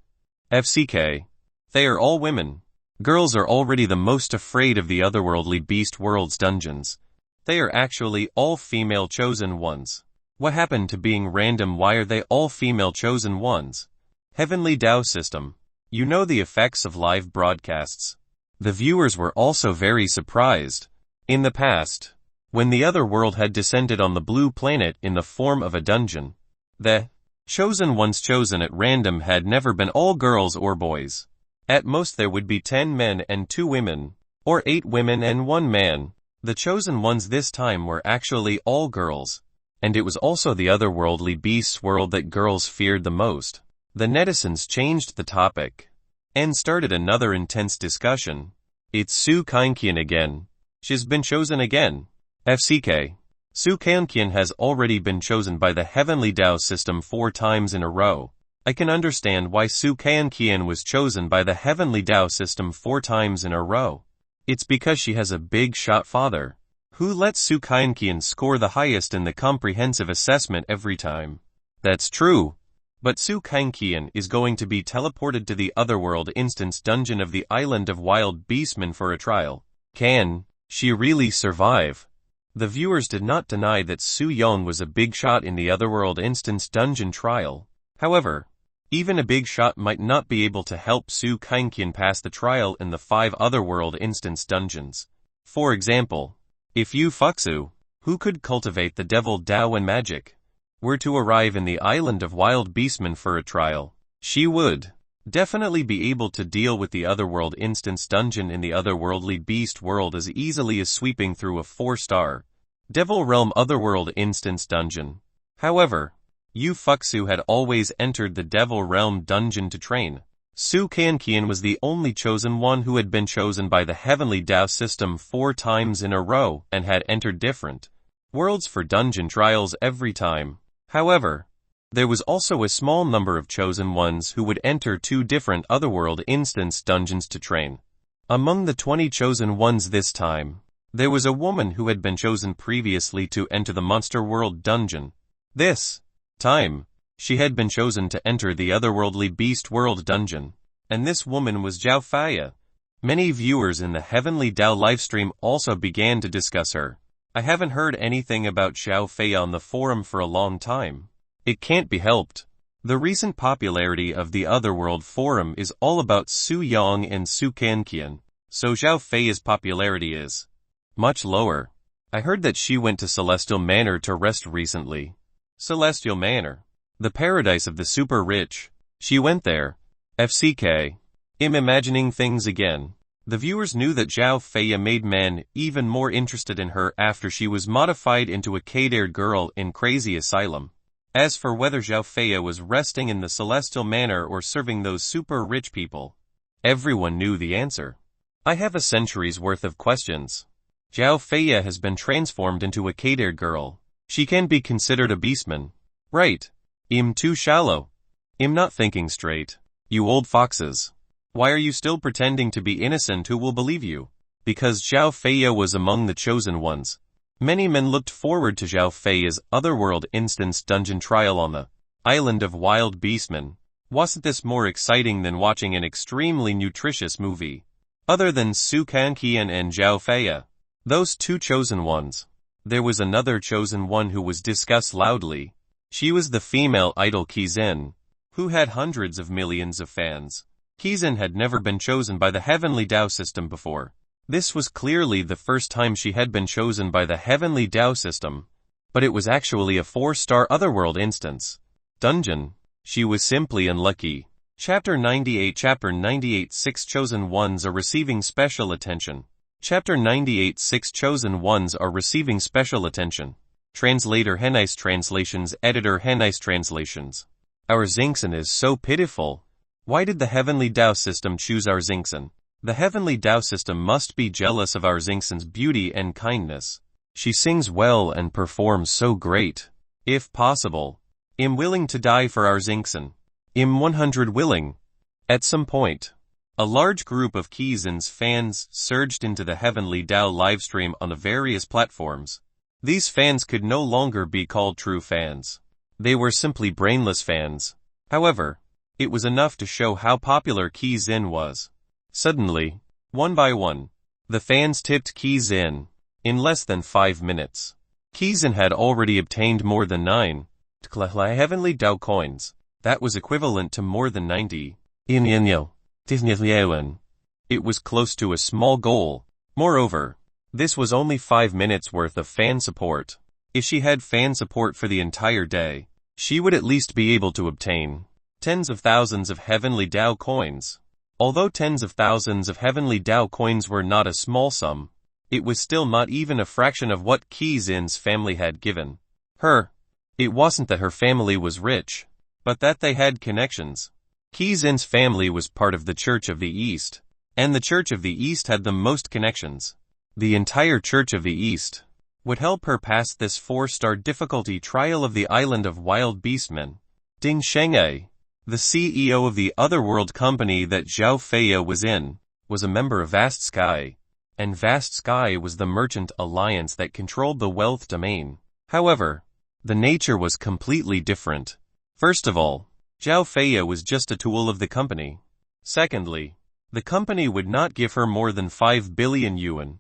FCK. They are all women. Girls are already the most afraid of the otherworldly beast world's dungeons. They are actually all female chosen ones. What happened to being random? Why are they all female chosen ones? Heavenly Dao system. You know the effects of live broadcasts. The viewers were also very surprised. In the past, when the other world had descended on the blue planet in the form of a dungeon, the chosen ones chosen at random had never been all girls or boys. At most there would be 10 men and 2 women, or 8 women and 1 man. The chosen ones this time were actually all girls, and it was also the otherworldly beasts world that girls feared the most. The netizens changed the topic and started another intense discussion. It's Su Qinqian again. She's been chosen again. FCK. Su Qinqian has already been chosen by the Heavenly Dao system 4 times in a row. I can understand why Su Qinqian was chosen by the Heavenly Dao system 4 times in a row. It's because she has a big shot father, who lets Su Qinqian score the highest in the comprehensive assessment every time. That's true. But Su Qinqian is going to be teleported to the otherworld instance dungeon of the island of wild beastmen for a trial. Can she really survive? The viewers did not deny that Su Yong was a big shot in the otherworld instance dungeon trial. However, even a big shot might not be able to help Su Qinqian pass the trial in the 5 otherworld instance dungeons. For example, if Yu Fuxu, who could cultivate the devil Dao and magic, were to arrive in the island of wild beastmen for a trial, she would definitely be able to deal with the otherworld instance dungeon in the otherworldly beast world as easily as sweeping through a 4-star Devil Realm Otherworld Instance Dungeon. However, Yu Fuxu had always entered the Devil Realm dungeon to train. Su Kankian was the only chosen one who had been chosen by the Heavenly Tao system 4 times in a row and had entered different worlds for dungeon trials every time. However, there was also a small number of chosen ones who would enter 2 different Otherworld instance dungeons to train. Among the 20 chosen ones this time, there was a woman who had been chosen previously to enter the Monster World dungeon. This time, she had been chosen to enter the Otherworldly Beast World dungeon, and this woman was Zhao Feia. Many viewers in the Heavenly Tao livestream also began to discuss her. I haven't heard anything about Zhao Feia on the forum for a long time. It can't be helped. The recent popularity of the Otherworld forum is all about Su Yang and Su Kankian, so Zhao Feia's popularity is much lower. I heard that she went to Celestial Manor to rest recently. Celestial Manor, the paradise of the super rich. She went there. FCK. I'm imagining things again. The viewers knew that Zhao Feia made men even more interested in her after she was modified into a kid-haired girl in Crazy Asylum. As for whether Zhao Feia was resting in the Celestial Manor or serving those super rich people, everyone knew the answer. I have a century's worth of questions. Zhao Feia has been transformed into a kid-haired girl. She can be considered a beastman. Right. I'm too shallow. I'm not thinking straight. You old foxes. Why are you still pretending to be innocent? Who will believe you? Because Zhao Feia was among the chosen ones. Many men looked forward to Zhao Feia's Otherworld instance dungeon trial on the island of wild beastmen. Wasn't this more exciting than watching an extremely nutritious movie? Other than Su Kankian and Zhao Feia, those 2 chosen ones, there was another chosen one who was discussed loudly. She was the female idol Kizin, who had hundreds of millions of fans. Kizin had never been chosen by the Heavenly Tao system before. This was clearly the first time she had been chosen by the Heavenly Tao system, but it was actually a 4-star Otherworld instance dungeon. She was simply unlucky. Chapter 98 Chapter 98 6 Chosen Ones are receiving special attention. Chapter 98 6 Chosen Ones are receiving special attention. Translator Hennice Translations Editor Hennice Translations. Our Xingxin is so pitiful. Why did the Heavenly Tao system choose our Xingxin? The Heavenly Tao system must be jealous of our Xingxin's beauty and kindness. She sings well and performs so great. If possible, I'm willing to die for our Xingxin. I'm 100 willing. At some point, a large group of Kizin's fans surged into the Heavenly Tao livestream on the various platforms. These fans could no longer be called true fans. They were simply brainless fans. However, it was enough to show how popular Kizin was. Suddenly, one by one, the fans tipped Kizin. In less than 5 minutes, Kizin had already obtained more than 9 Heavenly Tao coins. That was equivalent to more than 90 Inyo. It was close to a small goal. Moreover, this was only 5 minutes worth of fan support. If she had fan support for the entire day, she would at least be able to obtain tens of thousands of Heavenly Tao coins. Although tens of thousands of Heavenly Tao coins were not a small sum, it was still not even a fraction of what Kizin's family had given her. It wasn't that her family was rich, but that they had connections. Kizin's family was part of the Church of the East, and the Church of the East had the most connections. The entire Church of the East would help her pass this 4-star difficulty trial of the island of wild beastmen. Ding Sheng'e, the CEO of the Otherworld company that Zhao Feia was in, was a member of Vast Sky, and Vast Sky was the merchant alliance that controlled the wealth domain. However, the nature was completely different. First of all, Zhao Feia was just a tool of the company. Secondly, the company would not give her more than 5 billion yuan.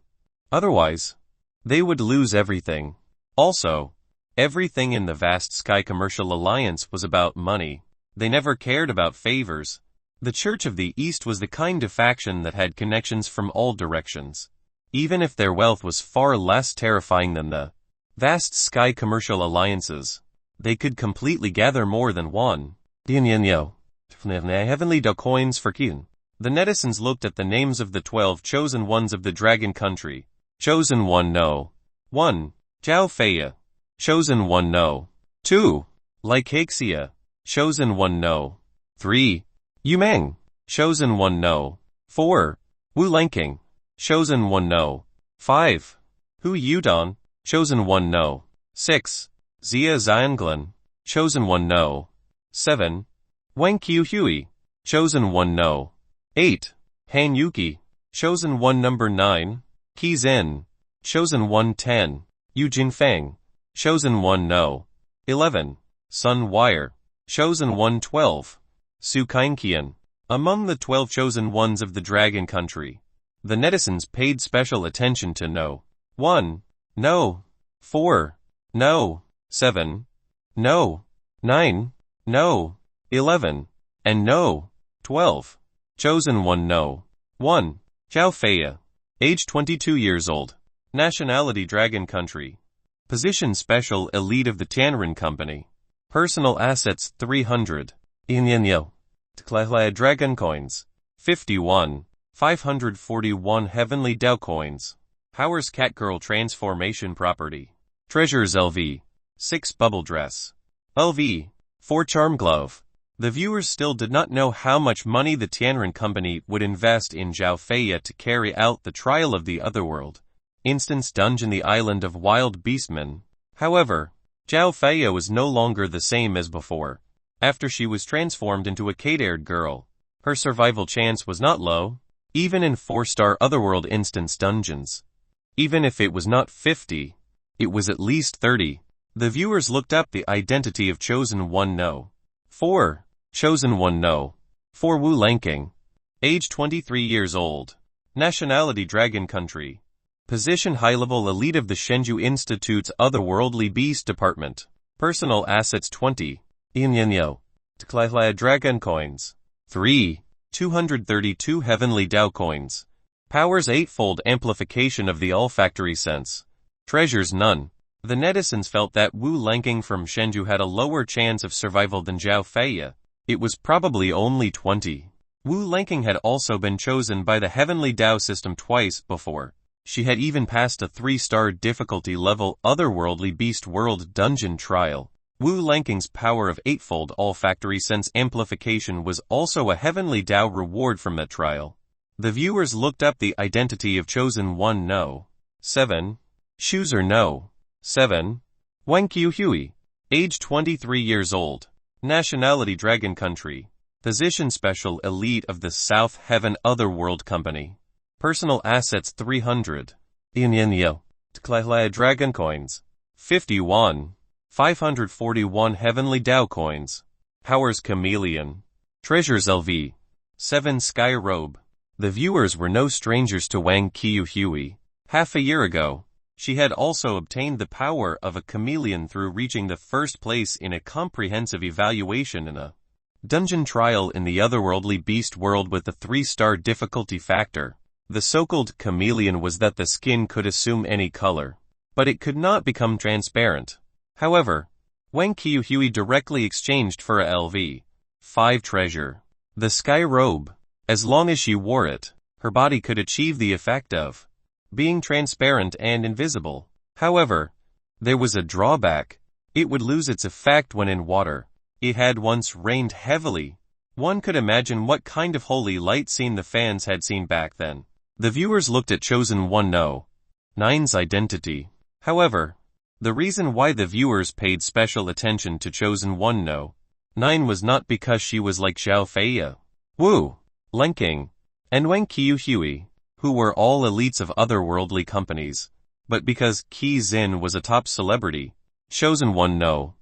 Otherwise, they would lose everything. Also, everything in the Vast Sky Commercial Alliance was about money. They never cared about favors. The Church of the East was the kind of faction that had connections from all directions. Even if their wealth was far less terrifying than the Vast Sky Commercial Alliances, they could completely gather more than 1 Heavenly Tao coins for Kizin. The netizens looked at the names of the 12 chosen ones of the Dragon Country. Chosen 1 No. 1. Zhao Feya. Chosen 1 no. 2. Lycaxia. Chosen 1 no. 3. Yumeng. Chosen 1 no. 4. Wu Lanking. Chosen 1 no. 5. Hu Yudong. Chosen 1 no. 6. Xia Xianglan. Chosen 1 no. 7. Wang Qiuhui. Chosen 1 no. 8. Han Yuki. Chosen 1 number 9. Qi Zhen. Chosen 1 10. Yu Jinfeng. Chosen 1 no. 11. Sun Wire. Chosen 1 12. Su Kainqian. Among the 12 chosen ones of the Dragon Country, the netizens paid special attention to no. 1. No. 4. No. 7. No. 9. No. 11. And no. 12. Chosen 1 no. 1. Zhao Feya. Age 22 years old. Nationality Dragon Country. Position Special Elite of the Tianren Company. Personal assets 300. Inyanyo. Dragon Coins. 51. 541 Heavenly Dao Coins. Powers Catgirl Transformation Property. Treasures LV. 6 Bubble Dress. LV. 4 Charm Glove. The viewers still did not know how much money the Tianren Company would invest in Zhao Feya to carry out the trial of the Otherworld. Instance Dungeon the Island of Wild Beastmen. However, Zhao Feya was no longer the same as before. After she was transformed into a cat-haired girl, her survival chance was not low, even in 4-star Otherworld instance dungeons. Even if it was not 50, it was at least 30. The viewers looked up the identity of Chosen 1 no. 4. Chosen 1 no. 4 Wu Lanking. Age 23 years old. Nationality Dragon Country. Position High-Level Elite of the Shenzhou Institute's Otherworldly Beast Department. Personal assets 20. Inyanyo. Dragon Coins. 3. 232 Heavenly Dao Coins. Powers 8-fold amplification of the olfactory sense. Treasures none. The netizens felt that Wu Lanking from Shenzhou had a lower chance of survival than Zhao Feya. It was probably only 20. Wu Lanking had also been chosen by the Heavenly Dao system twice before. She had even passed a 3-star difficulty level Otherworldly Beast World Dungeon trial. Wu Lanking's power of 8-fold olfactory sense amplification was also a Heavenly Dao reward from that trial. The viewers looked up the identity of Chosen 1 no. 7. Shuzer no. 7. Wang Qiuhui. Age 23 years old. Nationality Dragon Country. Position Special Elite of the South Heaven Otherworld Company. Personal assets 300. Inyanyo. Dragon Coins. 51. 541 Heavenly Dao Coins. Powers Chameleon. Treasures LV. 7 Sky Robe. The viewers were no strangers to Wang Qiuhui. Half a year ago, she had also obtained the power of a chameleon through reaching the first place in a comprehensive evaluation in a dungeon trial in the Otherworldly Beast World with a 3-star difficulty factor. The so-called chameleon was that the skin could assume any color, but it could not become transparent. However, Wang Qiuhui directly exchanged for a LV. 5 treasure. The Sky Robe. As long as she wore it, her body could achieve the effect of being transparent and invisible. However, there was a drawback. It would lose its effect when in water. It had once rained heavily. One could imagine what kind of holy light scene the fans had seen back then. The viewers looked at Chosen 1 no. 9's identity. However, the reason why the viewers paid special attention to Chosen 1 no. 9 was not because she was like Zhao Feya, Wu Lanking, and Wang Qiuhui, who were all elites of otherworldly companies, but because Qi Zhen was a top celebrity. Chosen 1 no.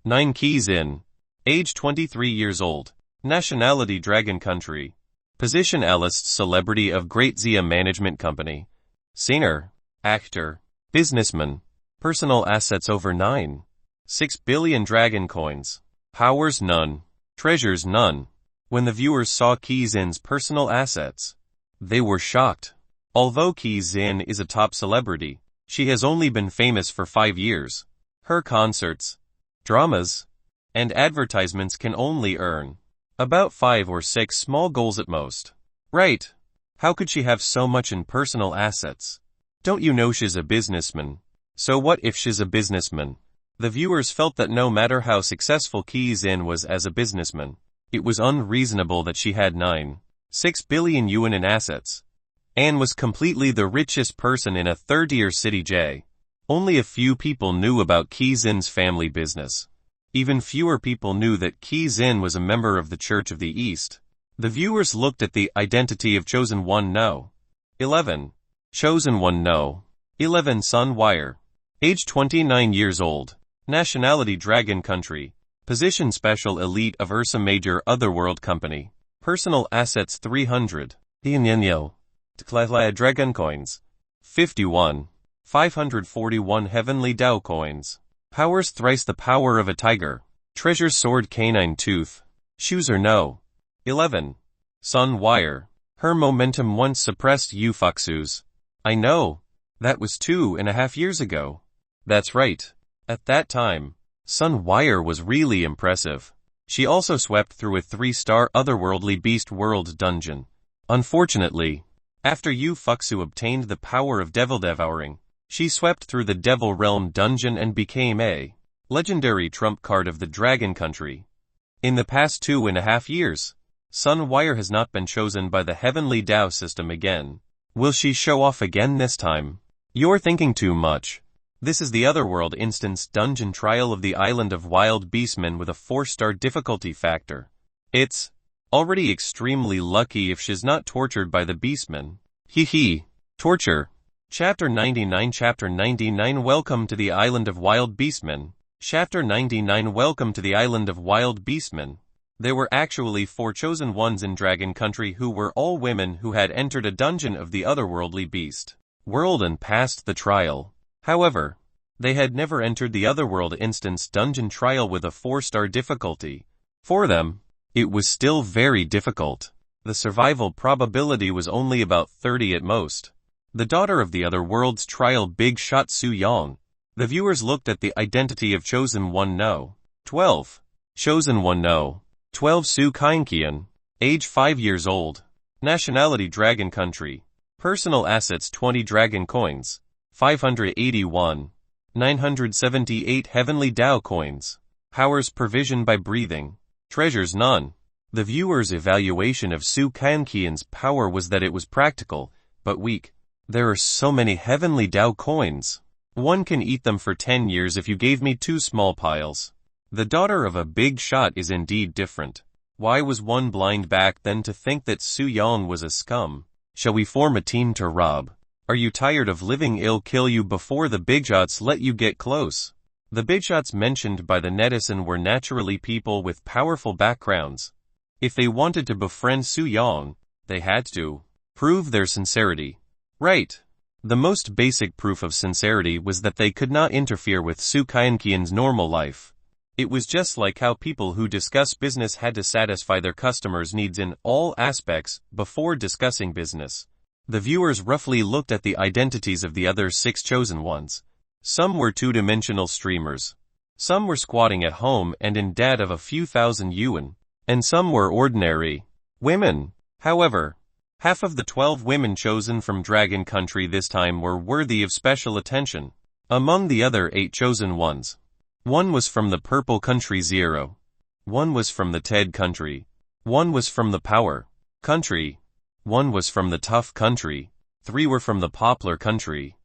9 Qi Zhen. Age 23 years old. Nationality Dragon Country. Position A-list celebrity of Great Xia Management Company. Singer, actor, businessman. Personal assets over 9. 6 billion dragon coins. Powers none. Treasures none. When the viewers saw Qi Zhen's personal assets, they were shocked. Although Qi Zhen is a top celebrity, she has only been famous for 5 years. Her concerts, dramas, and advertisements can only earn about 5 or 6 small goals at most. Right. How could she have so much in personal assets? Don't you know she's a businessman? So what if she's a businessman? The viewers felt that no matter how successful Ki Xin was as a businessman, it was unreasonable that she had 9.6 billion yuan in assets, and was completely the richest person in a third-tier city J. Only a few people knew about Ki Xin's family business. Even fewer people knew that Ki Xin was a member of the Church of the East. The viewers looked at the identity of Chosen One No. 11. Chosen One No. 11 Sun Wire. Age 29 years old. Nationality Dragon Country. Position Special Elite of Ursa Major Otherworld Company. Personal Assets 300. Dianyenyo. Dragon Coins. 51. 541 Heavenly Dao Coins. Powers thrice the power of a tiger. Treasures Sword Canine Tooth. Shoes or no. 11. Sun Wire. Her momentum once suppressed Yu Fuxu's. I know. That was 2.5 years ago. That's right. At that time, Sun Wire was really impressive. She also swept through a 3-star otherworldly beast world dungeon. Unfortunately, after Yu Fuxu obtained the power of devil devouring, she swept through the Devil Realm dungeon and became a legendary trump card of the Dragon Country. In the past 2.5 years, Sun Wire has not been chosen by the Heavenly Dao system again. Will she show off again this time? You're thinking too much. This is the Otherworld Instance Dungeon Trial of the Island of Wild Beastmen with a 4-star difficulty factor. It's already extremely lucky if she's not tortured by the Beastmen. Hee. Torture. Chapter 99 Chapter 99 Welcome to the Island of Wild Beastmen. Chapter 99 Welcome to the Island of Wild Beastmen. There were actually 4 chosen ones in Dragon Country who were all women who had entered a dungeon of the otherworldly beast world and passed the trial. However, they had never entered the Otherworld Instance Dungeon Trial with a 4-star difficulty. For them, it was still very difficult. The survival probability was only about 30 at most. The daughter of the Otherworld's trial Big Shot Su Yang. The viewers looked at the identity of Chosen One No. 12. Chosen One No. 12 Su Kainqian. Age 5 years old. Nationality Dragon Country. Personal assets 20 Dragon Coins. 581. 978 Heavenly Dao Coins. Powers provisioned by breathing. Treasures none. The viewer's evaluation of Su Kainqian's power was that it was practical, but weak. There are so many Heavenly Dao Coins. One can eat them for 10 years if you gave me 2 small piles. The daughter of a big shot is indeed different. Why was one blind back then to think that Su Yang was a scum? Shall we form a team to rob? Are you tired of living ill? Kill you before the big shots let you get close. The big shots mentioned by the netizen were naturally people with powerful backgrounds. If they wanted to befriend Su Yang, they had to prove their sincerity. Right. The most basic proof of sincerity was that they could not interfere with Su Kainqian's normal life. It was just like how people who discuss business had to satisfy their customers' needs in all aspects before discussing business. The viewers roughly looked at the identities of the other 6 chosen ones. Some were 2-dimensional streamers. Some were squatting at home and in debt of a few thousand yuan. And some were ordinary women. However, half of the 12 women chosen from Dragon Country this time were worthy of special attention. Among the other 8 chosen ones, 1 was from the Purple Country 0. 1 was from the Ted Country. 1 was from the Power Country. 1 was from the Tough Country. 3 were from the Poplar Country.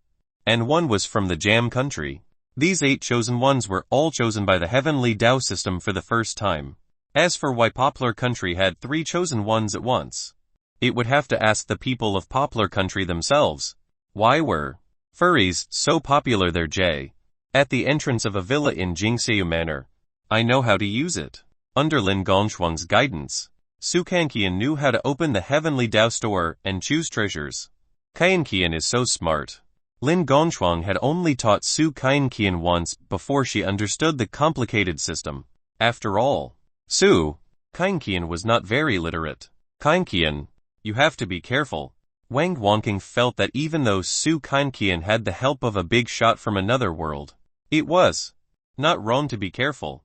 And 1 was from the Jam Country. These 8 chosen ones were all chosen by the Heavenly Dao system for the first time. As for why Poplar Country had 3 chosen ones at once, it would have to ask the people of Poplar Country themselves. Why were furries so popular there? At the entrance of a villa in Jingxiu Manor. I know how to use it. Under Lin Gongshuang's guidance, Su Kainqian knew how to open the Heavenly Dao store and choose treasures. Kainqian is so smart. Lin Gongshuang had only taught Su Kainqian once before she understood the complicated system. After all, Su Kainqian was not very literate. Kainqian, you have to be careful. Wang Wangking felt that even though Su Kainqian had the help of a big shot from another world, it was not wrong to be careful.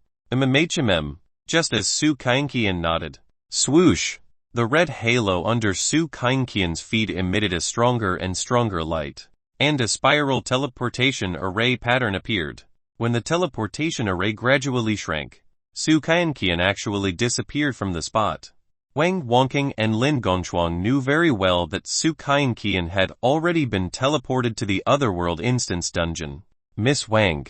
Just as Su Kainqian nodded. Swoosh! The red halo under Su Kainqian's feet emitted a stronger and stronger light. and a spiral teleportation array pattern appeared. When the teleportation array gradually shrank, Su Qian actually disappeared from the spot. Wang Wangqing and Lin Gongchuang knew very well that Su Qian had already been teleported to the Otherworld Instance Dungeon. Miss Wang,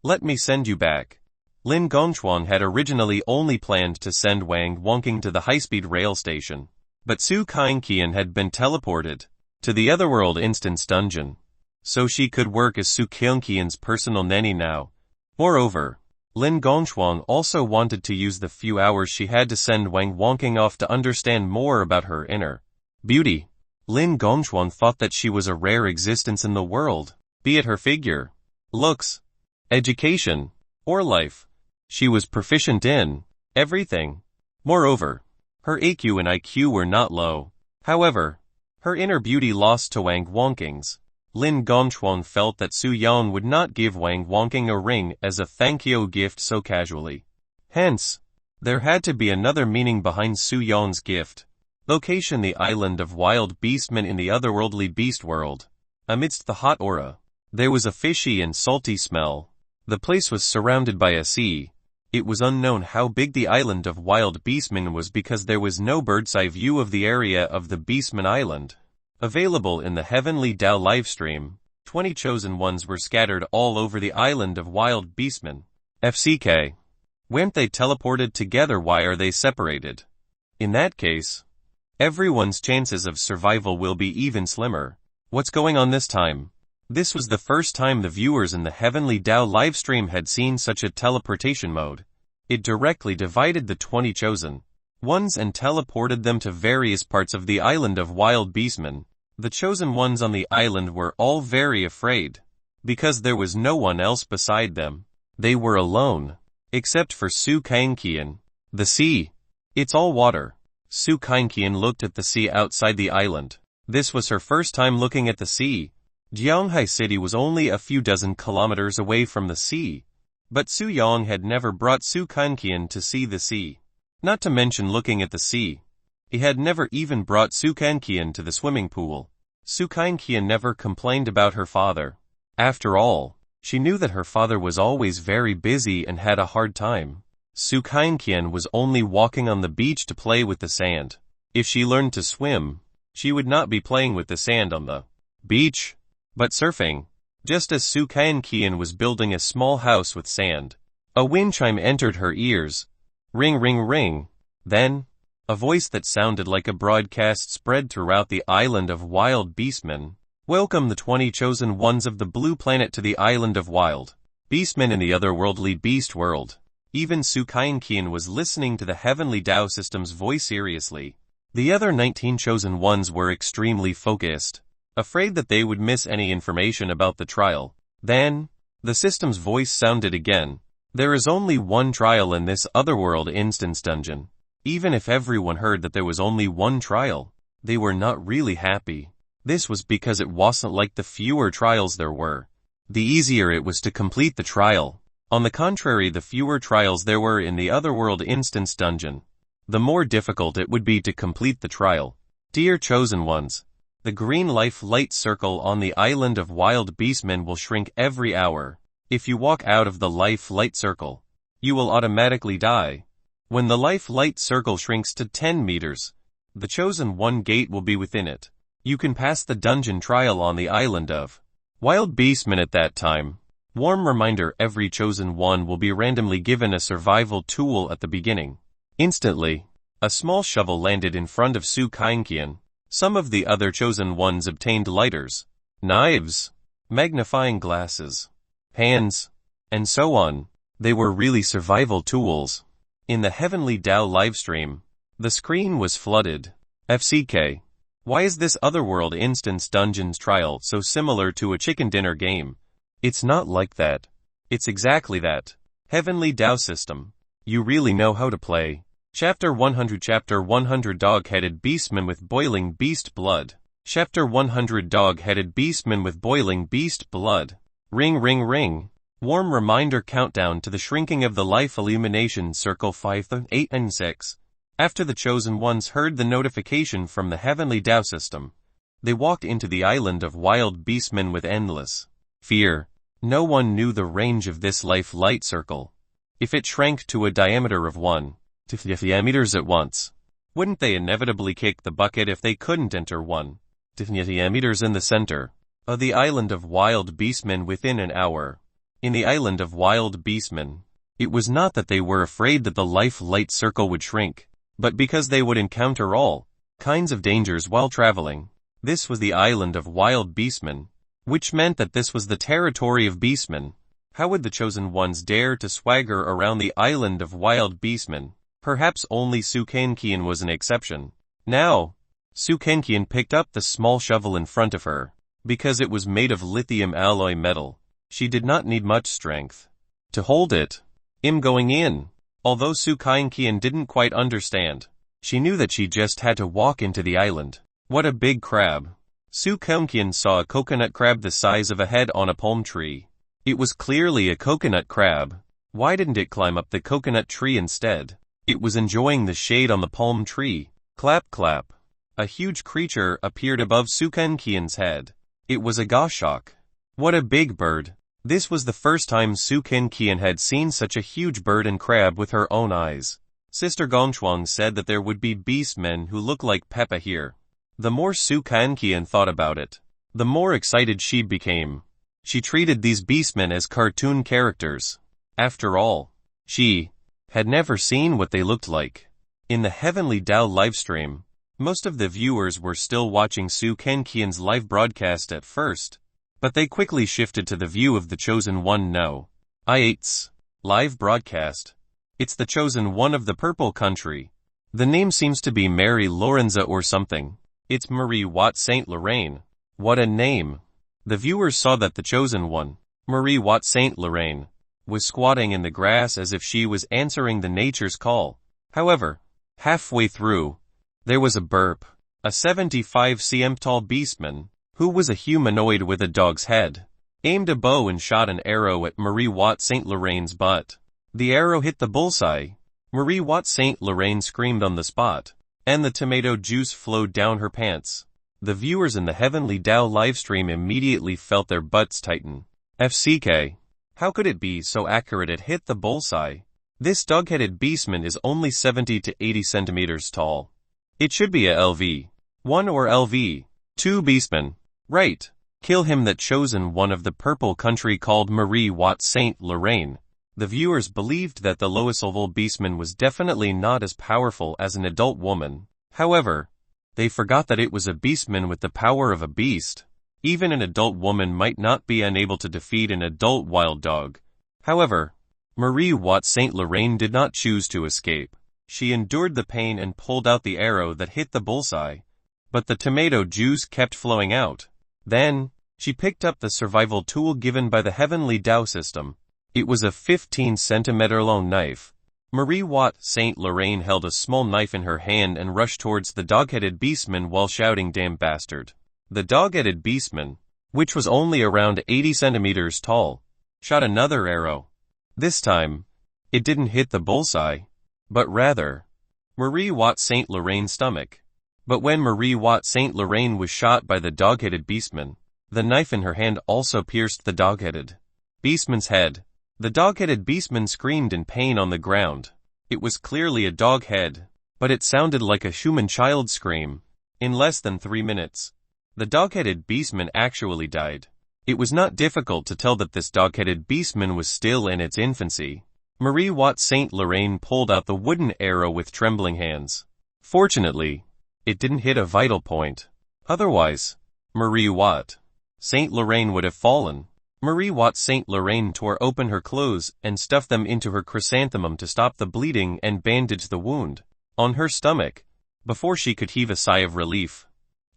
let me send you back. Lin Gongchuang had originally only planned to send Wang Wangqing to the high-speed rail station. But Su Qian had been teleported to the Otherworld Instance Dungeon, so she could work as Su Qian's personal nanny now. Moreover, Lin Gongchuang also wanted to use the few hours she had to send Wang Wangqing off to understand more about her inner beauty. Lin Gongchuang thought that she was a rare existence in the world, be it her figure, looks, education, or life. She was proficient in everything. Moreover, her AQ and IQ were not low. However, her inner beauty lost to Wang Wangqing's. Lin Gongchuang felt that Su Yan would not give Wang Wangqing a ring as a thank you gift so casually. Hence, there had to be another meaning behind Su Yan's gift. Location: the island of wild beastmen in the otherworldly beast world. Amidst the hot aura, there was a fishy and salty smell. The place was surrounded by a sea. It was unknown how big the island of wild beastmen was because there was no bird's-eye view of the area of the Beastman Island. Available in the Heavenly Tao livestream, 20 chosen ones were scattered all over the island of wild beastmen. FCK. Weren't they teleported together? Why are they separated? In that case, everyone's chances of survival will be even slimmer. What's going on this time? This was the first time the viewers in the Heavenly Tao livestream had seen such a teleportation mode. It directly divided the 20 chosen ones and teleported them to various parts of the island of wild beastmen. The chosen ones on the island were all very afraid, because there was no one else beside them. They were alone, except for Su Qian. The sea. It's all water. Su Qian looked at the sea outside the island. This was her first time looking at the sea. Jianghai City was only a few dozen kilometers away from the sea, but Su Yang had never brought Su Qian to see the sea. Not to mention looking at the sea. He had never even brought Su Qian to the swimming pool. Su Qian never complained about her father. After all, she knew that her father was always very busy and had a hard time. Su Qian was only walking on the beach to play with the sand. If she learned to swim, she would not be playing with the sand on the beach, but surfing. Just as Su Qian was building a small house with sand, a wind chime entered her ears. Ring, ring, ring. Then, a voice that sounded like a broadcast spread throughout the island of wild beastmen. Welcome the 20 chosen ones of the blue planet to the island of wild beastmen in the otherworldly beast world. Even Su Qian was listening to the Heavenly Tao system's voice seriously. The other 19 chosen ones were extremely focused, afraid that they would miss any information about the trial. Then, the system's voice sounded again. There is only one trial in this otherworld instance dungeon. Even if everyone heard that there was only one trial, they were not really happy. This was because it wasn't like the fewer trials there were, the easier it was to complete the trial. On the contrary, the fewer trials there were in the otherworld instance dungeon, the more difficult it would be to complete the trial. Dear chosen ones, the green life light circle on the island of wild beastmen will shrink every hour. If you walk out of the life light circle, you will automatically die. When the life light circle shrinks to 10 meters, the chosen one gate will be within it. You can pass the dungeon trial on the island of wild beastmen at that time. Warm reminder: every chosen one will be randomly given a survival tool at the beginning. Instantly, a small shovel landed in front of Su Qian. Some of the other chosen ones obtained lighters, knives, magnifying glasses, pans, and so on. They were really survival tools. In the Heavenly Tao livestream, the screen was flooded. FCK. Why is this otherworld instance dungeons trial so similar to a chicken dinner game? It's not like that. It's exactly that. Heavenly Tao system. You really know how to play. Chapter 100. Chapter 100. Dog-headed beastmen with boiling beast blood. Chapter 100. Dog-headed beastmen with boiling beast blood. Ring, ring, ring. Warm reminder: countdown to the shrinking of the life illumination circle. 5, 8, and 6. After the chosen ones heard the notification from the Heavenly Tao system, They walked into the island of wild beastmen with endless fear. No one knew the range of this light circle. If it shrank to a diameter of 1 to 50 meters at once, wouldn't they inevitably kick the bucket if they couldn't enter 1 to 50 meters in the center of the island of wild beastmen within an hour? In the island of wild beastmen, it was not that they were afraid that the light circle would shrink, but because they would encounter all kinds of dangers while traveling. This was the island of wild beastmen, which meant that this was the territory of beastmen. How would the chosen ones dare to swagger around the island of wild beastmen? Perhaps only Sukankian was an exception. Now, Sukankian picked up the small shovel in front of her. Because it was made of lithium alloy metal, she did not need much strength to hold it. Going in. Although Sukankian didn't quite understand, she knew that she just had to walk into the island. What a big crab. Sukankian saw a coconut crab the size of a head on a palm tree. It was clearly a coconut crab. Why didn't it climb up the coconut tree instead? It was enjoying the shade on the palm tree. Clap clap. A huge creature appeared above Sukankian's head. It was a goshawk. What a big bird. This was the first time Sukankian had seen such a huge bird and crab with her own eyes. Sister Gongchuang said that there would be beastmen who look like Peppa here. The more Sukankian thought about it, the more excited she became. She treated these beastmen as cartoon characters. After all, she had never seen what they looked like. In the Heavenly Tao livestream, most of the viewers were still watching Sukankian's live broadcast at first, but they quickly shifted to the view of the Chosen One now. It's live broadcast. It's the Chosen One of the Purple Country. The name seems to be Mary Lorenza or something. It's Marie Watt Saint Lorraine. What a name. The viewers saw that the Chosen One, Marie Watt Saint Lorraine, was squatting in the grass as if she was answering the nature's call. However, halfway through, there was a burp. A 75 cm tall beastman, who was a humanoid with a dog's head, aimed a bow and shot an arrow at Marie Watt Saint Lorraine's butt. The arrow hit the bullseye. Marie Watt Saint Lorraine screamed on the spot, and the tomato juice flowed down her pants. The viewers in the Heavenly Tao livestream immediately felt their butts tighten. FCK. How could it be so accurate it hit the bullseye? This dog-headed beastman is only 70 to 80 centimeters tall. It should be a LV1 or LV2 beastman. Right. Kill him. That Chosen One of the Purple Country called Marie Watt Saint Lorraine. The viewers believed that the lowest level beastman was definitely not as powerful as an adult woman. However, they forgot that it was a beastman with the power of a beast. Even an adult woman might not be unable to defeat an adult wild dog. However, Marie Watt Saint Lorraine did not choose to escape. She endured the pain and pulled out the arrow that hit the bullseye, but the tomato juice kept flowing out. Then, she picked up the survival tool given by the Heavenly Tao system. It was a 15-centimeter long knife. Marie Watt Saint Lorraine held a small knife in her hand and rushed towards the dog-headed beastman while shouting, "Damn bastard." The dog-headed beastman, which was only around 80 centimeters tall, shot another arrow. This time, it didn't hit the bullseye, but rather, Marie Watt Saint Lorraine's stomach. But when Marie Watt Saint Lorraine was shot by the dog-headed beastman, the knife in her hand also pierced the dog-headed beastman's head. The dog-headed beastman screamed in pain on the ground. It was clearly a dog head, but it sounded like a human child scream. In less than 3 minutes, the dog-headed beastman actually died. It was not difficult to tell that this dog-headed beastman was still in its infancy. Marie Watt Saint Lorraine pulled out the wooden arrow with trembling hands. Fortunately, it didn't hit a vital point. Otherwise, Marie Watt Saint Lorraine would have fallen. Marie Watt Saint Lorraine tore open her clothes and stuffed them into her chrysanthemum to stop the bleeding and bandage the wound on her stomach before she could heave a sigh of relief.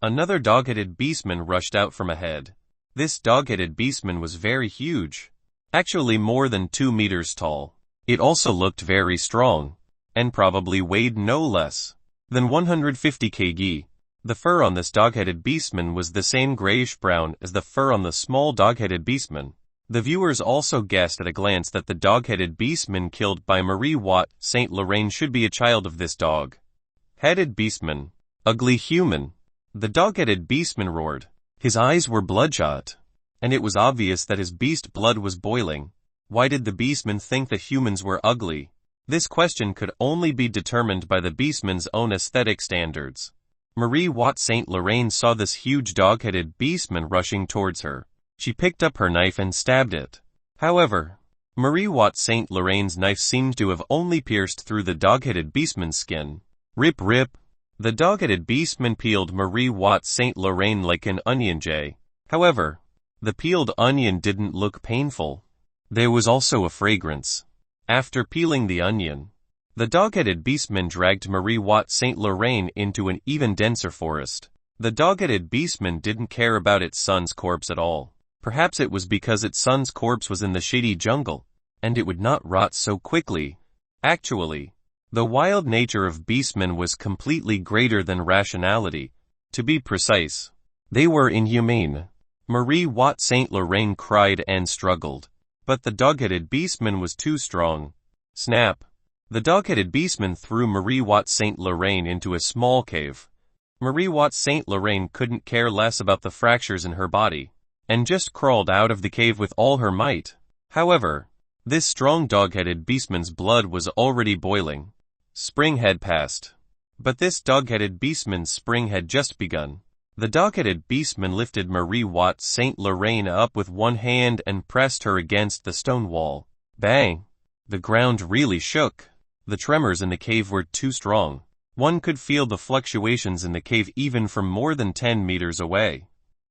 Another dog-headed beastman rushed out from ahead. This dog-headed beastman was very huge, actually more than 2 meters tall. It also looked very strong, and probably weighed no less than 150 kg. The fur on this dog-headed beastman was the same grayish-brown as the fur on the small dog-headed beastman. The viewers also guessed at a glance that the dog-headed beastman killed by Marie Watt Saint Lorraine should be a child of this dog-headed beastman. Ugly human. The dog-headed beastman roared. His eyes were bloodshot, and it was obvious that his beast blood was boiling. Why did the beastman think that humans were ugly? This question could only be determined by the beastman's own aesthetic standards. Marie Watt St. Lorraine saw this huge dog-headed beastman rushing towards her. She picked up her knife and stabbed it. However, Marie Watt St. Lorraine's knife seemed to have only pierced through the dog-headed beastman's skin. Rip rip. The dog-headed beastman peeled Marie Watt St. Lorraine like an onion jay. However, the peeled onion didn't look painful. There was also a fragrance. After peeling the onion, the dog-headed beastman dragged Marie Watt St. Lorraine into an even denser forest. The dog-headed beastman didn't care about its son's corpse at all. Perhaps it was because its son's corpse was in the shady jungle, and it would not rot so quickly. Actually, the wild nature of beastmen was completely greater than rationality. To be precise, they were inhumane. Marie Watt St. Lorraine cried and struggled, but the dog-headed beastman was too strong. Snap! The dog-headed beastman threw Marie Watt St. Lorraine into a small cave. Marie Watt St. Lorraine couldn't care less about the fractures in her body, and just crawled out of the cave with all her might. However, this strong dog-headed beastman's blood was already boiling. Spring had passed, but this dog-headed beastman's spring had just begun. The dog-headed beastman lifted Marie Watt St. Lorraine up with one hand and pressed her against the stone wall. Bang! The ground really shook. The tremors in the cave were too strong. One could feel the fluctuations in the cave even from more than 10 meters away.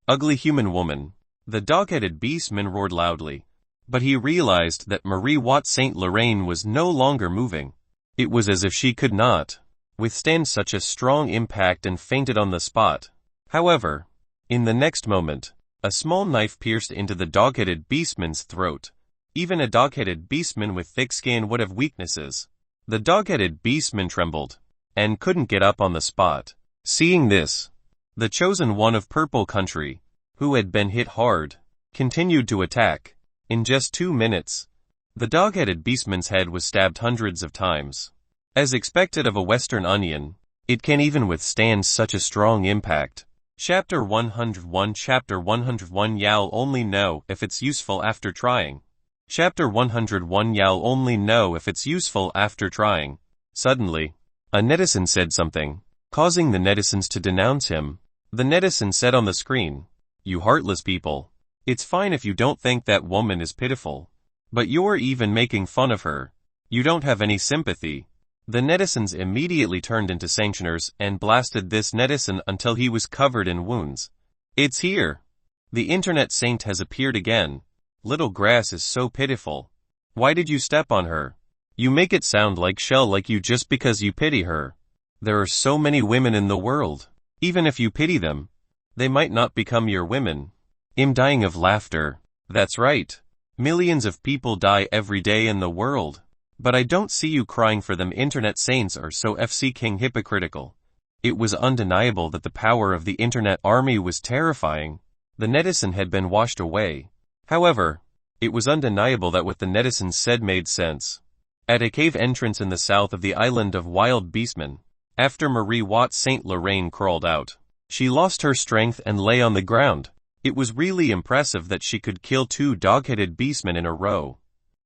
Ugly human woman. The dog-headed beastman roared loudly. But he realized that Marie Watt St. Lorraine was no longer moving. It was as if she could not withstand such a strong impact and fainted on the spot. However, in the next moment, a small knife pierced into the dog-headed beastman's throat. Even a dog-headed beastman with thick skin would have weaknesses. The dog-headed beastman trembled and couldn't get up on the spot. Seeing this, the chosen one of Purple Country, who had been hit hard, continued to attack. In just 2 minutes, the dog-headed beastman's head was stabbed hundreds of times. As expected of a western onion, it can even withstand such a strong impact. Chapter 101 Chapter 101 You'll only know if it's useful after trying. Chapter 101 You'll only know if it's useful after trying. Suddenly, a netizen said something, causing the netizens to denounce him. The netizen said on the screen, "You heartless people. It's fine if you don't think that woman is pitiful. But you're even making fun of her. You don't have any sympathy." The netizens immediately turned into sanctioners and blasted this netizen until he was covered in wounds. "It's here. The internet saint has appeared again. Little grass is so pitiful. Why did you step on her? You make it sound like Shell like you just because you pity her. There are so many women in the world. Even if you pity them, they might not become your women." I'm dying of laughter. That's right. Millions of people die every day in the world. But I don't see you crying for them. Internet saints are so king hypocritical. It was undeniable that the power of the internet army was terrifying. The netizen had been washed away. However, it was undeniable that what the netizen said made sense. At a cave entrance in the south of the island of Wild Beastmen, after Marie Watt St. Lorraine crawled out, she lost her strength and lay on the ground. It was really impressive that she could kill 2 dog-headed beastmen in a row.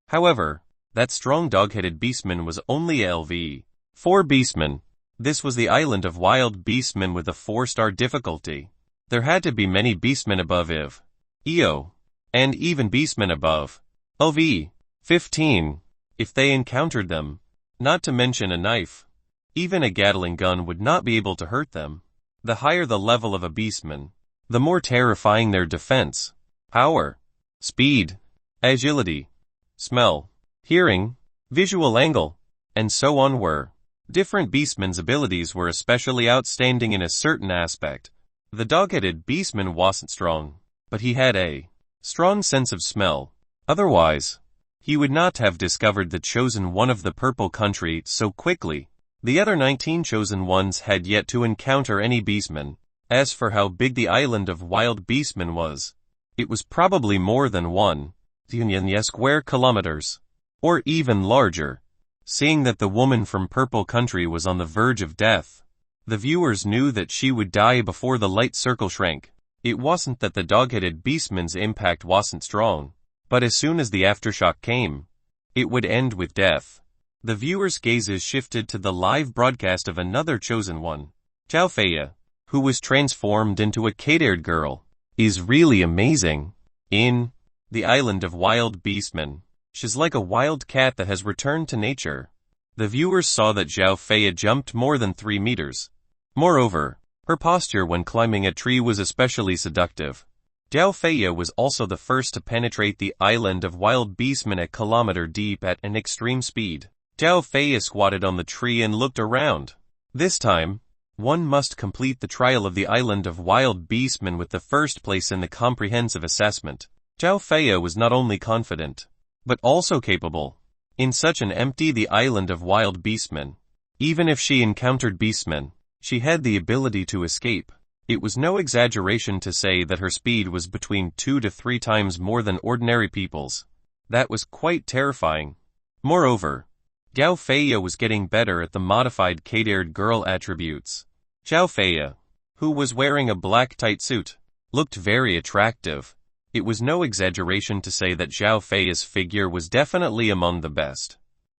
However, that strong dog-headed beastman was only LV. 4 beastmen. This was the island of Wild Beastmen with a 4-star difficulty. There had to be many beastmen above IV, EO, and even beastmen above LV 15, if they encountered them. Not to mention a knife. Even a Gatling gun would not be able to hurt them. The higher the level of a beastman, the more terrifying their defense. Power, speed, agility, smell, hearing, visual angle, and so on were. Different beastmen's abilities were especially outstanding in a certain aspect. The dog-headed beastman wasn't strong, but he had a strong sense of smell. Otherwise, he would not have discovered the chosen one of the Purple Country so quickly. The other 19 chosen ones had yet to encounter any beastmen. As for how big the island of Wild Beastmen was, it was probably more than 1 million square kilometers, or even larger. Seeing that the woman from Purple Country was on the verge of death, The viewers knew that she would die before the light circle shrank. It wasn't that the dog-headed beastman's impact wasn't strong, but as soon as the aftershock came, it would end with death. The viewers' gazes shifted to the live broadcast of another chosen one. Zhao Feiya, who was transformed into a cat-haired girl, is really amazing. In the island of wild beastmen, she's like a wild cat that has returned to nature. The viewers saw that Zhao Feiya jumped more than 3 meters. Moreover, her posture when climbing a tree was especially seductive. Zhao Feiya was also the first to penetrate the island of wild beastmen a kilometer deep at an extreme speed. Zhao Feiya squatted on the tree and looked around. This time, one must complete the trial of the island of wild beastmen with the first place in the comprehensive assessment. Zhao Feiya was not only confident, but also capable. In such an the island of wild beastmen, even if she encountered beastmen, she had the ability to escape. It was no exaggeration to say that her speed was between 2 to 3 times more than ordinary people's. That was quite terrifying. Moreover, Zhao Feiya was getting better at the modified cat-haired girl attributes. Zhao Feiya, who was wearing a black tight suit, looked very attractive. It was no exaggeration to say that Zhao Feiya's figure was definitely among the best.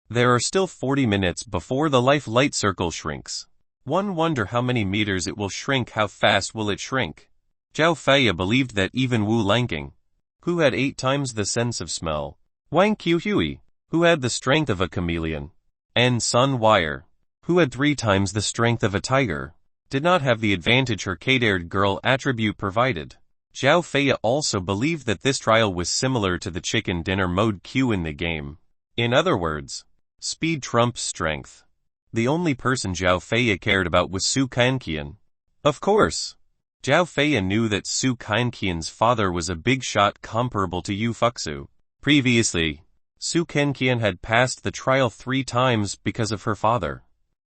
There are still 40 minutes before the light circle shrinks. One wonder how many meters it will shrink, how fast will it shrink. Zhao Feiya believed that even Wu Langking, who had 8 times the sense of smell, Wang Qiuhui, who had the strength of a chameleon, and Sun Wire, who had 3 times the strength of a tiger, did not have the advantage her cat-haired girl attribute provided. Zhao Feiya also believed that this trial was similar to the chicken dinner mode Q in the game. In other words, speed trumps strength. The only person Zhao Feiya cared about was Su Kanqian. Of course, Zhao Feiya knew that Su Kanqian's father was a big shot comparable to Yu Fuxu. Previously, Su Kanqian had passed the trial 3 times because of her father,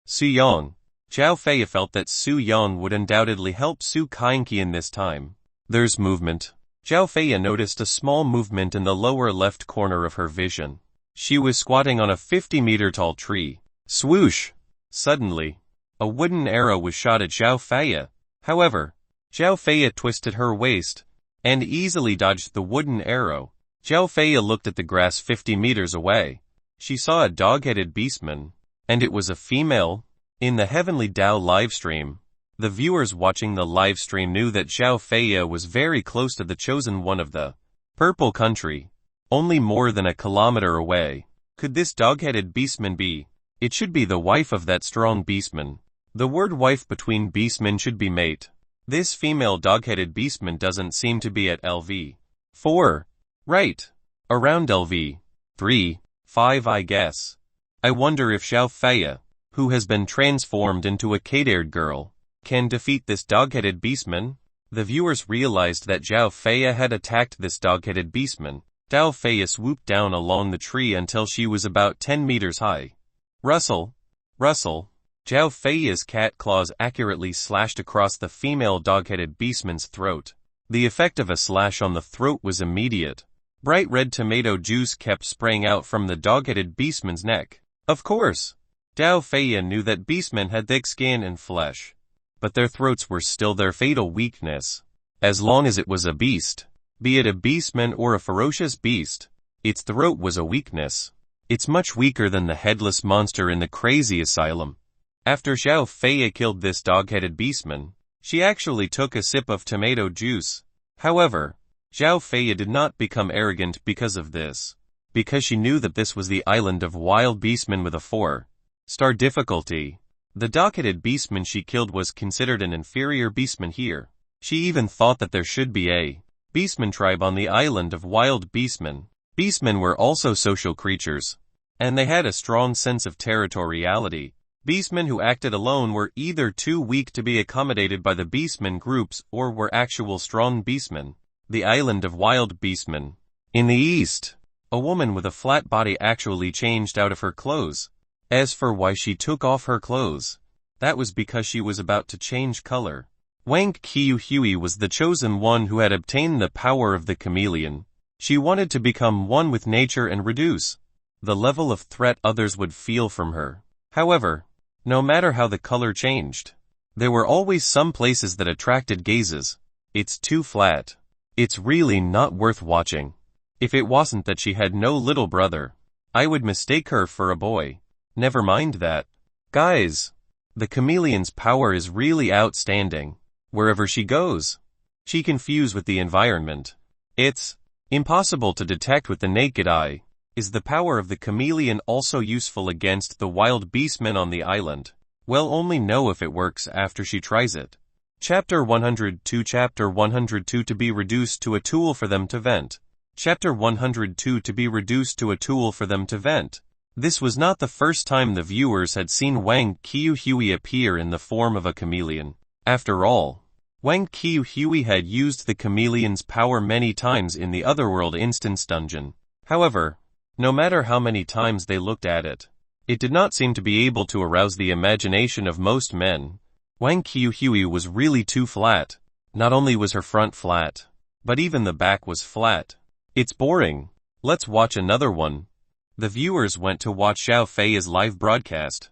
Su Yang. Zhao Feiya felt that Su Yang would undoubtedly help Su Kanqian this time. There's movement. Zhao Feiya noticed a small movement in the lower left corner of her vision. She was squatting on a 50-meter tall tree. Swoosh! Suddenly, a wooden arrow was shot at Zhao Feiya. However, Zhao Feiya twisted her waist and easily dodged the wooden arrow. Zhao Feiya looked at the grass 50 meters away. She saw a dog-headed beastman, and it was a female. In the Heavenly Dao livestream, the viewers watching the livestream knew that Zhao Feiya was very close to the chosen one of the Purple Country, only more than a kilometer away. Could this dog-headed beastman be? It should be the wife of that strong beastman. The word wife between beastmen should be mate. This female dog-headed beastman doesn't seem to be at LV 4. Right. Around LV 3, 5 I guess. I wonder if Zhao Feiya, who has been transformed into a cat-haired girl, can defeat this dog-headed beastman. The viewers realized that Zhao Feiya had attacked this dog-headed beastman. Zhao Feiya swooped down along the tree until she was about 10 meters high. Rustle, rustle. Zhao Feiya's cat claws accurately slashed across the female dog-headed beastman's throat. The effect of a slash on the throat was immediate. Bright red tomato juice kept spraying out from the dog-headed beastman's neck. Of course, Zhao Feiya knew that beastmen had thick skin and flesh, but their throats were still their fatal weakness. As long as it was a beast, be it a beastman or a ferocious beast, its throat was a weakness. It's much weaker than the headless monster in the crazy asylum. After Zhao Feiya killed this dog-headed beastman, she actually took a sip of tomato juice. However, Zhao Feiya did not become arrogant because of this, because she knew that this was the island of wild beastmen with a 4-star difficulty. The dog-headed beastman she killed was considered an inferior beastman here. She even thought that there should be a beastman tribe on the island of wild beastmen. Beastmen were also social creatures, and they had a strong sense of territoriality. Beastmen who acted alone were either too weak to be accommodated by the beastmen groups or were actual strong beastmen. The island of wild beastmen. In the east, a woman with a flat body actually changed out of her clothes. As for why she took off her clothes, that was because she was about to change color. Wang Qiuhui was the chosen one who had obtained the power of the chameleon. She wanted to become one with nature and reduce the level of threat others would feel from her. However, no matter how the color changed, There were always some places that attracted gazes. It's too flat. It's really not worth watching. If it wasn't that she had no little brother, I would mistake her for a boy. Never mind that. Guys, the chameleon's power is really outstanding. Wherever she goes, she can fuse with the environment. It's impossible to detect with the naked eye. Is the power of the chameleon also useful against the wild beastmen on the island? We'll only know if it works after she tries it. Chapter 102 Chapter 102 To be reduced to a tool for them to vent. Chapter 102 To be reduced to a tool for them to vent. This was not the first time the viewers had seen Wang Qiuhui appear in the form of a chameleon. After all, Wang Qiuhui had used the chameleon's power many times in the Otherworld instance dungeon. However, no matter how many times they looked at it, it did not seem to be able to arouse the imagination of most men. Wang Qiuhui was really too flat. Not only was her front flat, but even the back was flat. It's boring. Let's watch another one. The viewers went to watch Zhao Fei's live broadcast.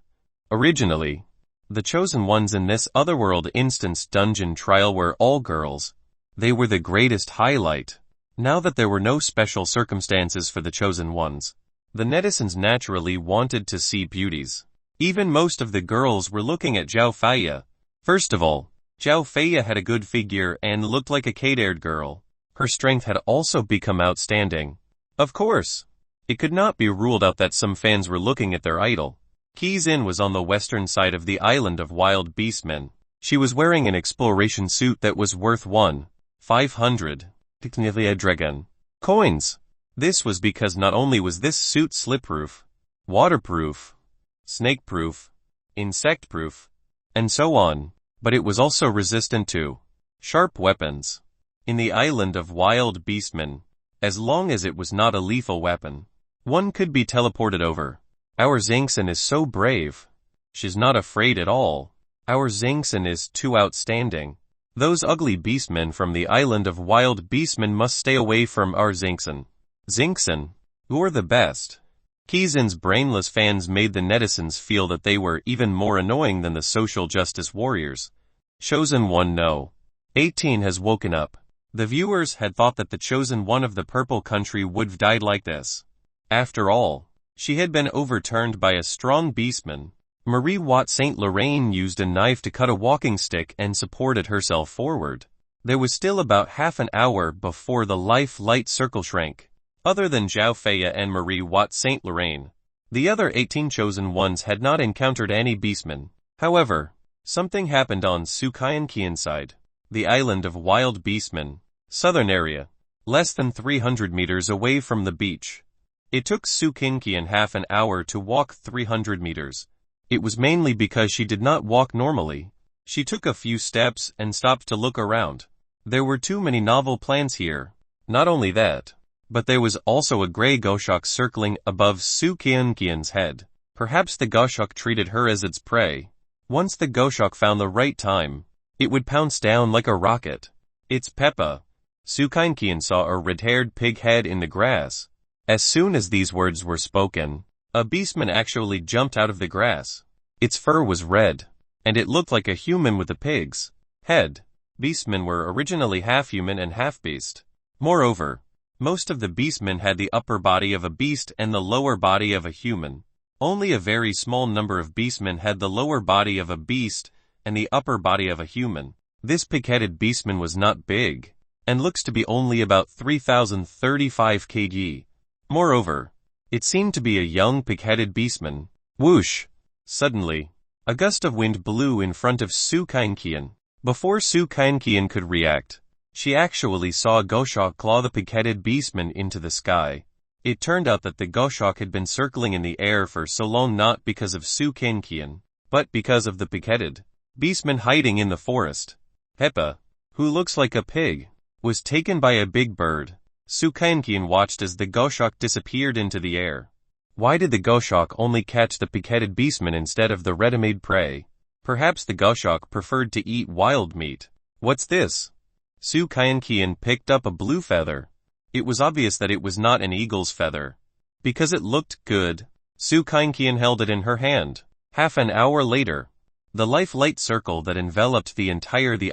Originally, the chosen ones in this Otherworld instance dungeon trial were all girls. They were the greatest highlight. Now that there were no special circumstances for the chosen ones, the netizens naturally wanted to see beauties. Even most of the girls were looking at Zhao Fei. First of all, Zhao Fei had a good figure and looked like a kid-haired girl. Her strength had also become outstanding. Of course, it could not be ruled out that some fans were looking at their idol. Qizin was on the western side of the island of wild beastmen. She was wearing an exploration suit that was worth 1,500 dragon coins. This was because not only was this suit slip-proof, waterproof, snake-proof, insect-proof, and so on, but it was also resistant to sharp weapons. In the island of wild beastmen, as long as it was not a lethal weapon, one could be teleported over. Our Zhangxin is so brave. She's not afraid at all. Our Zhangxin is too outstanding. Those ugly beastmen from the island of wild beastmen must stay away from our Zhangxin. Zhangxin, you're the best. Qizin's brainless fans made the netizens feel that they were even more annoying than the social justice warriors. Chosen One No. 18 has woken up. The viewers had thought that the chosen one of the purple country would have died like this. After all, she had been overturned by a strong beastman. Marie Watt Saint Lorraine used a knife to cut a walking stick and supported herself forward. There was still about half an hour before the light circle shrank. Other than Zhao Fei and Marie Watt Saint Lorraine, the other 18 chosen ones had not encountered any beastmen. However, something happened on Su Qianqian side, the island of wild beastmen, southern area, less than 300 meters away from the beach. It took Su Qianqian half an hour to walk 300 meters. It was mainly because she did not walk normally. She took a few steps and stopped to look around. There were too many novel plants here. Not only that, but there was also a gray goshawk circling above Su Qianqian's head. Perhaps the goshawk treated her as its prey. Once the goshawk found the right time, it would pounce down like a rocket. It's Peppa. Su Qianqian saw a red-haired pig head in the grass. As soon as these words were spoken, a beastman actually jumped out of the grass. Its fur was red, and it looked like a human with a pig's head. Beastmen were originally half human and half beast. Moreover, most of the beastmen had the upper body of a beast and the lower body of a human. Only a very small number of beastmen had the lower body of a beast and the upper body of a human. This pig-headed beastman was not big, and looks to be only about 3,035 kg. Moreover, it seemed to be a young pig-headed beastman. Whoosh! Suddenly, a gust of wind blew in front of Su Qianqian. Before Su Qianqian could react, she actually saw a goshawk claw the pig-headed beastman into the sky. It turned out that the goshawk had been circling in the air for so long not because of Su Qianqian, but because of the pig-headed beastman hiding in the forest. Peppa, who looks like a pig, was taken by a big bird. Su Qianqian watched as the goshawk disappeared into the air. Why did the goshawk only catch the pig-headed beastman instead of the ready-made prey? Perhaps the goshawk preferred to eat wild meat. What's this? Su Qianqian picked up a blue feather. It was obvious that it was not an eagle's feather. Because it looked good, Su Qianqian held it in her hand. Half an hour later, The life-light circle that enveloped the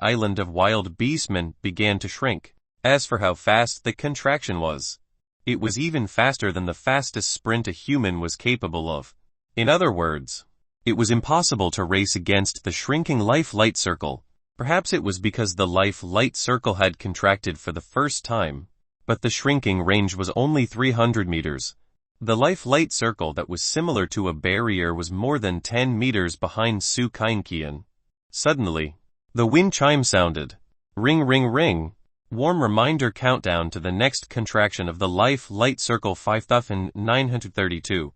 island of wild beastmen began to shrink. As for how fast the contraction was, it was even faster than the fastest sprint a human was capable of. In other words, it was impossible to race against the shrinking life-light circle. Perhaps it was because the life-light circle had contracted for the first time, but the shrinking range was only 300 meters. The life-light circle that was similar to a barrier was more than 10 meters behind Su Kainqian. Suddenly, the wind chime sounded. Ring ring ring. Warm reminder countdown to the next contraction of the life-light circle 5932.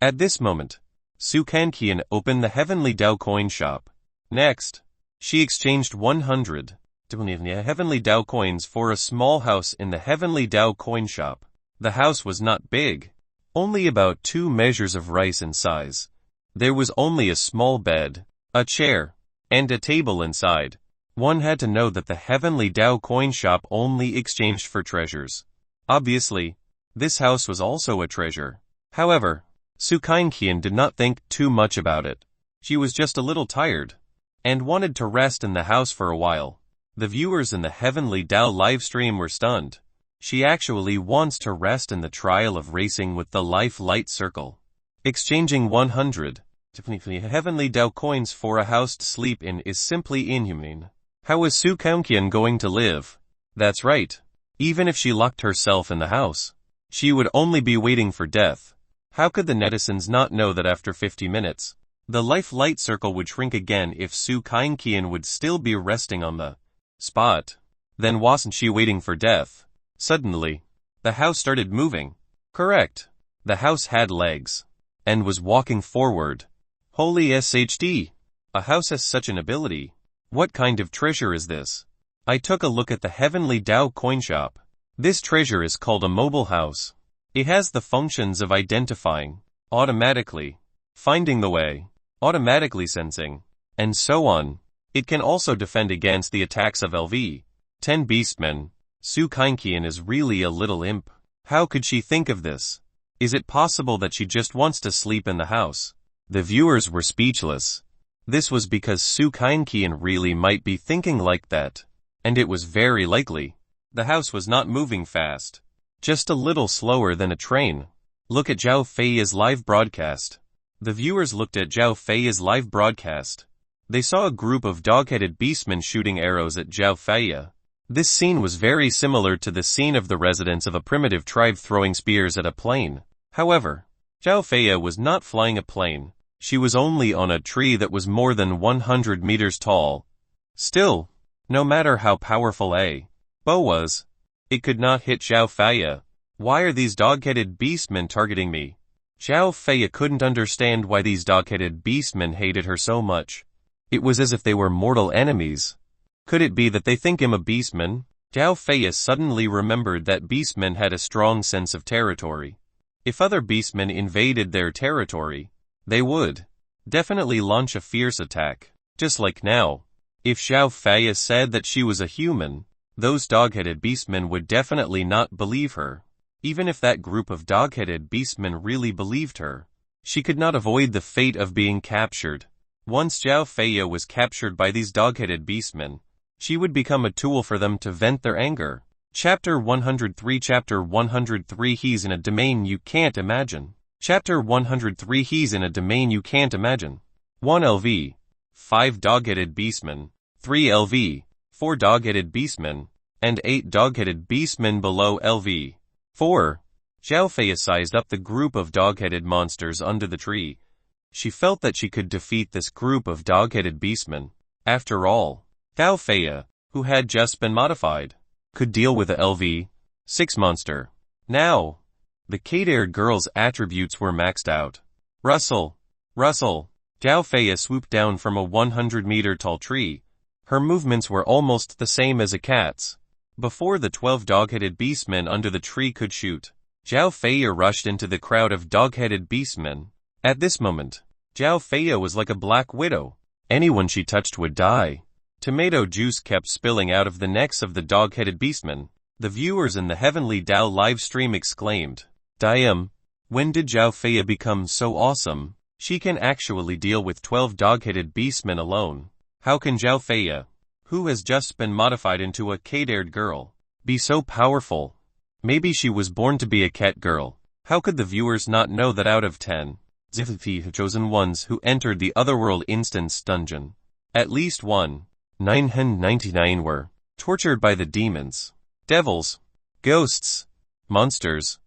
At this moment, Su Kainqian opened the Heavenly Dao coin shop. Next, she exchanged 100 Heavenly Dao coins for a small house in the Heavenly Dao coin shop. The house was not big, only about 2 measures of rice in size. There was only a small bed, a chair, and a table inside. One had to know that the Heavenly Dao coin shop only exchanged for treasures. Obviously, this house was also a treasure. However, Su Kainqian did not think too much about it. She was just a little tired, and wanted to rest in the house for a while. The viewers in the Heavenly Dao livestream were stunned. She actually wants to rest in the trial of racing with the life-light circle. Exchanging 100 Heavenly Dao coins for a house to sleep in is simply inhumane. How is Su Kainqian going to live? That's right. Even if she locked herself in the house, she would only be waiting for death. How could the netizens not know that after 50 minutes, the life-light circle would shrink again if Su Kainqian would still be resting on the spot? Then wasn't she waiting for death? Suddenly, the house started moving. Correct. The house had legs, and was walking forward. Holy SHD! A house has such an ability. What kind of treasure is this? I took a look at the Heavenly Dao coin shop. This treasure is called a mobile house. It has the functions of identifying, automatically, finding the way, automatically sensing, and so on. It can also defend against the attacks of LV 10 beastmen. Su Kainqian is really a little imp. How could she think of this? Is it possible that she just wants to sleep in the house? The viewers were speechless. This was because Su Kainqian really might be thinking like that. And it was very likely. The house was not moving fast. Just a little slower than a train. Look at Zhao Fei's live broadcast. The viewers looked at Zhao Fei's live broadcast. They saw a group of dog-headed beastmen shooting arrows at Zhao Fei. This scene was very similar to the scene of the residents of a primitive tribe throwing spears at a plane. However, Zhao Fei was not flying a plane. She was only on a tree that was more than 100 meters tall. Still, no matter how powerful a bow was, it could not hit Zhao Fei. Why are these dog-headed beastmen targeting me? Zhao Fei couldn't understand why these dog-headed beastmen hated her so much. It was as if they were mortal enemies. Could it be that they think him a beastman? Zhao Fei suddenly remembered that beastmen had a strong sense of territory. If other beastmen invaded their territory, they would definitely launch a fierce attack. Just like now, if Zhao Fei said that she was a human, those dog-headed beastmen would definitely not believe her. Even if that group of dog-headed beastmen really believed her, she could not avoid the fate of being captured. Once Zhao Fei was captured by these dog-headed beastmen, she would become a tool for them to vent their anger. Chapter 103 Chapter 103 He's in a domain you can't imagine. Chapter 103 He's in a domain you can't imagine. 1 LV. 5 dog-headed beastmen. 3 LV. 4 dog-headed beastmen. And 8 dog-headed beastmen below LV. 4. Zhao Fei sized up the group of dog-headed monsters under the tree. She felt that she could defeat this group of dog-headed beastmen. After all, Zhao Fei, who had just been modified, could deal with a LV-6 monster. Now, the Kadair girl's attributes were maxed out. Rustle! Rustle! Zhao Fei swooped down from a 100-meter-tall tree. Her movements were almost the same as a cat's. Before the 12 dog-headed beastmen under the tree could shoot, Zhao Fei rushed into the crowd of dog-headed beastmen. At this moment, Zhao Fei was like a black widow. Anyone she touched would die. Tomato juice kept spilling out of the necks of the dog-headed beastmen. The viewers in the Heavenly Dao live stream exclaimed, "Damn! When did Zhao Fei become so awesome?" She can actually deal with 12 dog-headed beastmen alone. How can Zhao Feiya, who has just been modified into a cat-haired girl, be so powerful? Maybe she was born to be a cat girl. How could the viewers not know that out of 10 chosen ones who entered the Otherworld Instance dungeon, at least 999 were tortured by the demons, devils, ghosts, monsters,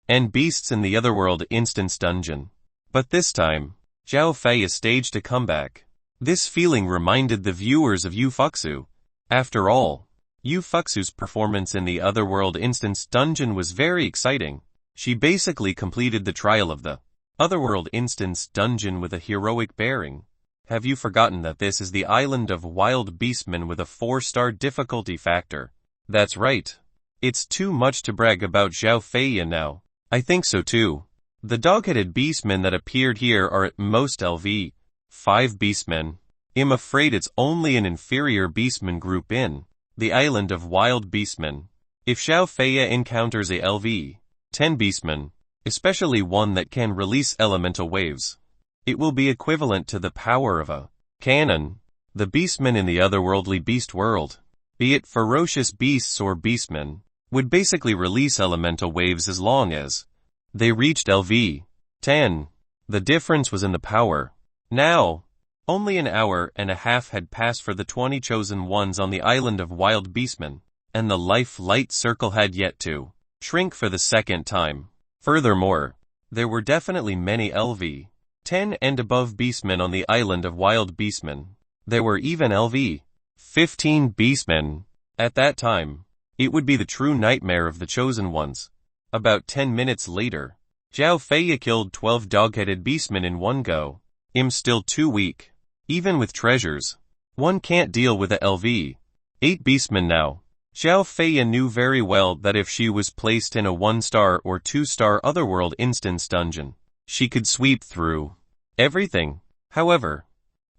and beasts in the Otherworld Instance dungeon? But this time, Zhao Feiya staged a comeback. This feeling reminded the viewers of Yu Fuxu. After all, Yu Fuxu's performance in the Otherworld Instance dungeon was very exciting. She basically completed the trial of the Otherworld Instance dungeon with a heroic bearing. Have you forgotten that this is the island of wild beastmen with a 4-star difficulty factor? That's right. It's too much to brag about Zhao Feiya now. I think so too. The dog-headed beastmen that appeared here are at most LV 5 beastmen. I'm afraid it's only an inferior beastman group in the island of wild beastmen. If Zhao Feiya encounters a LV 10 beastman, especially one that can release elemental waves, it will be equivalent to the power of a cannon. The beastmen in the otherworldly beast world, be it ferocious beasts or beastmen, would basically release elemental waves as long as they reached LV 10. The difference was in the power. Now, only an hour and a half had passed for the 20 chosen ones on the island of wild beastmen, and the light circle had yet to shrink for the second time. Furthermore, there were definitely many LV 10 and above beastmen on the island of wild beastmen. There were even LV 15 beastmen. At that time, it would be the true nightmare of the chosen ones. About 10 minutes later, Zhao Feiya killed 12 dog-headed beastmen in one go. I'm still too weak. Even with treasures, one can't deal with a LV 8 beastmen now. Zhao Feiya knew very well that if she was placed in a 1-star or 2-star Otherworld Instance dungeon, she could sweep through everything. However,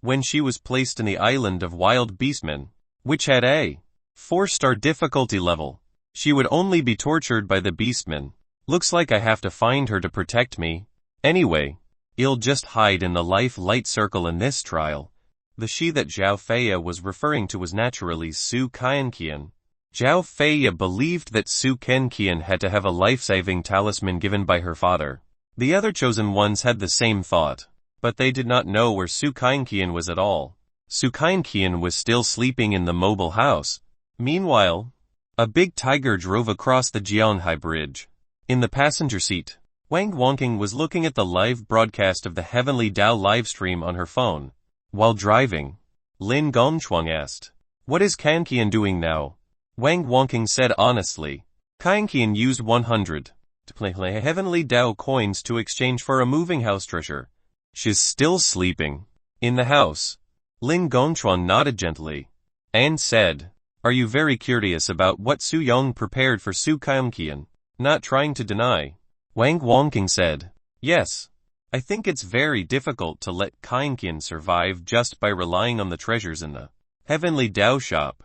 when she was placed in the island of wild beastmen, which had a 4-star difficulty level, she would only be tortured by the beastmen. Looks like I have to find her to protect me. Anyway, I'll just hide in the light circle in this trial. The she that Zhao Feiya was referring to was naturally Su Qianqian. Zhao Feiya believed that Su Qianqian had to have a life-saving talisman given by her father. The other chosen ones had the same thought, but they did not know where Su Qianqian was at all. Su Qianqian was still sleeping in the mobile house. Meanwhile, a big tiger drove across the Jianhai Bridge. In the passenger seat, Wang Wangqing was looking at the live broadcast of the Heavenly Dao livestream on her phone. While driving, Lin Gongchuang asked, "What is Qianqian doing now?" Wang Wangqing said honestly, "Qianqian used 100 to play Heavenly Dao coins to exchange for a moving house treasure. She's still sleeping in the house." Lin Gongchuang nodded gently and said, "Are you very curious about what Su Yong prepared for Su Qianqian?" Not trying to deny, Wang Wangqing said, "Yes. I think it's very difficult to let Qianqian survive just by relying on the treasures in the Heavenly Dao shop.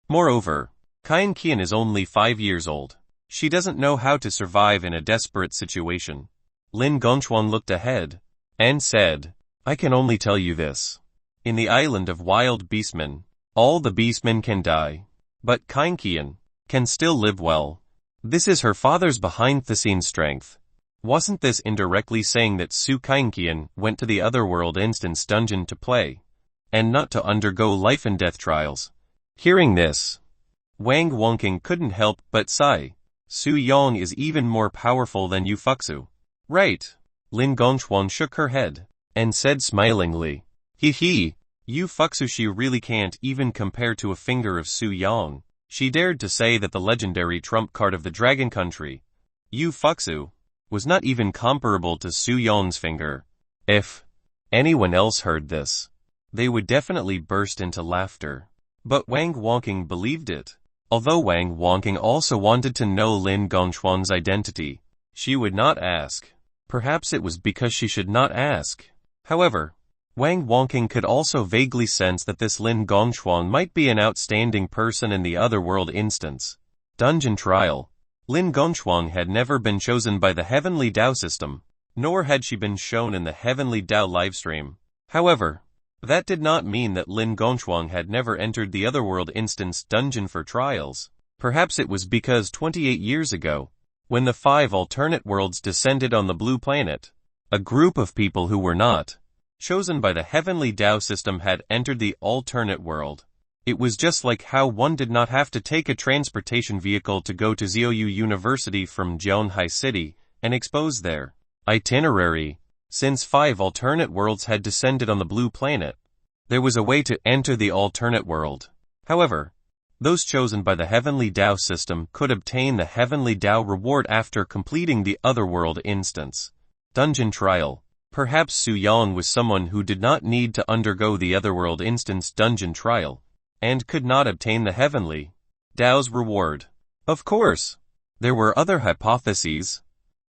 Moreover, Qianqian is only 5 years old. She doesn't know how to survive in a desperate situation." Lin Gongchuan looked ahead and said, "I can only tell you this. In the island of wild beastmen, all the beastmen can die, but Qianqian can still live well. This is her father's behind-the-scenes strength." Wasn't this indirectly saying that Su Qianqian went to the Otherworld Instance dungeon to play, and not to undergo life and death trials? Hearing this, Wang Wangqing couldn't help but sigh. Su Yong is even more powerful than Yu Fuxu. Right. Lin Gongchuan shook her head and said smilingly, "Hee, Yu Fuxu, she really can't even compare to a finger of Su Yong." She dared to say that the legendary trump card of the Dragon Country, Yu Fuxu, was not even comparable to Su Yong's finger. If anyone else heard this, they would definitely burst into laughter. But Wang Wangqing believed it. Although Wang Wangqing also wanted to know Lin Gongchuan's identity, she would not ask. Perhaps it was because she should not ask. However, Wang Wangqing could also vaguely sense that this Lin Gongchuan might be an outstanding person in the Otherworld Instance dungeon trial. Lin Gongchuan had never been chosen by the Heavenly Dao system. nor had she been shown in the Heavenly Tao livestream. However, that did not mean that Lin Gongchuang had never entered the Otherworld Instance dungeon for trials. Perhaps it was because 28 years ago, when the 5 alternate worlds descended on the blue planet, a group of people who were not chosen by the Heavenly Tao system had entered the alternate world. It was just like how one did not have to take a transportation vehicle to go to Zhou University from Zhonghai City and expose their itinerary. Since 5 alternate worlds had descended on the blue planet, there was a way to enter the alternate world. However, those chosen by the Heavenly Tao system could obtain the Heavenly Tao reward after completing the Otherworld Instance dungeon trial. Perhaps Su Yang was someone who did not need to undergo the Otherworld Instance dungeon trial, and could not obtain the Heavenly Tao's reward. Of course, there were other hypotheses,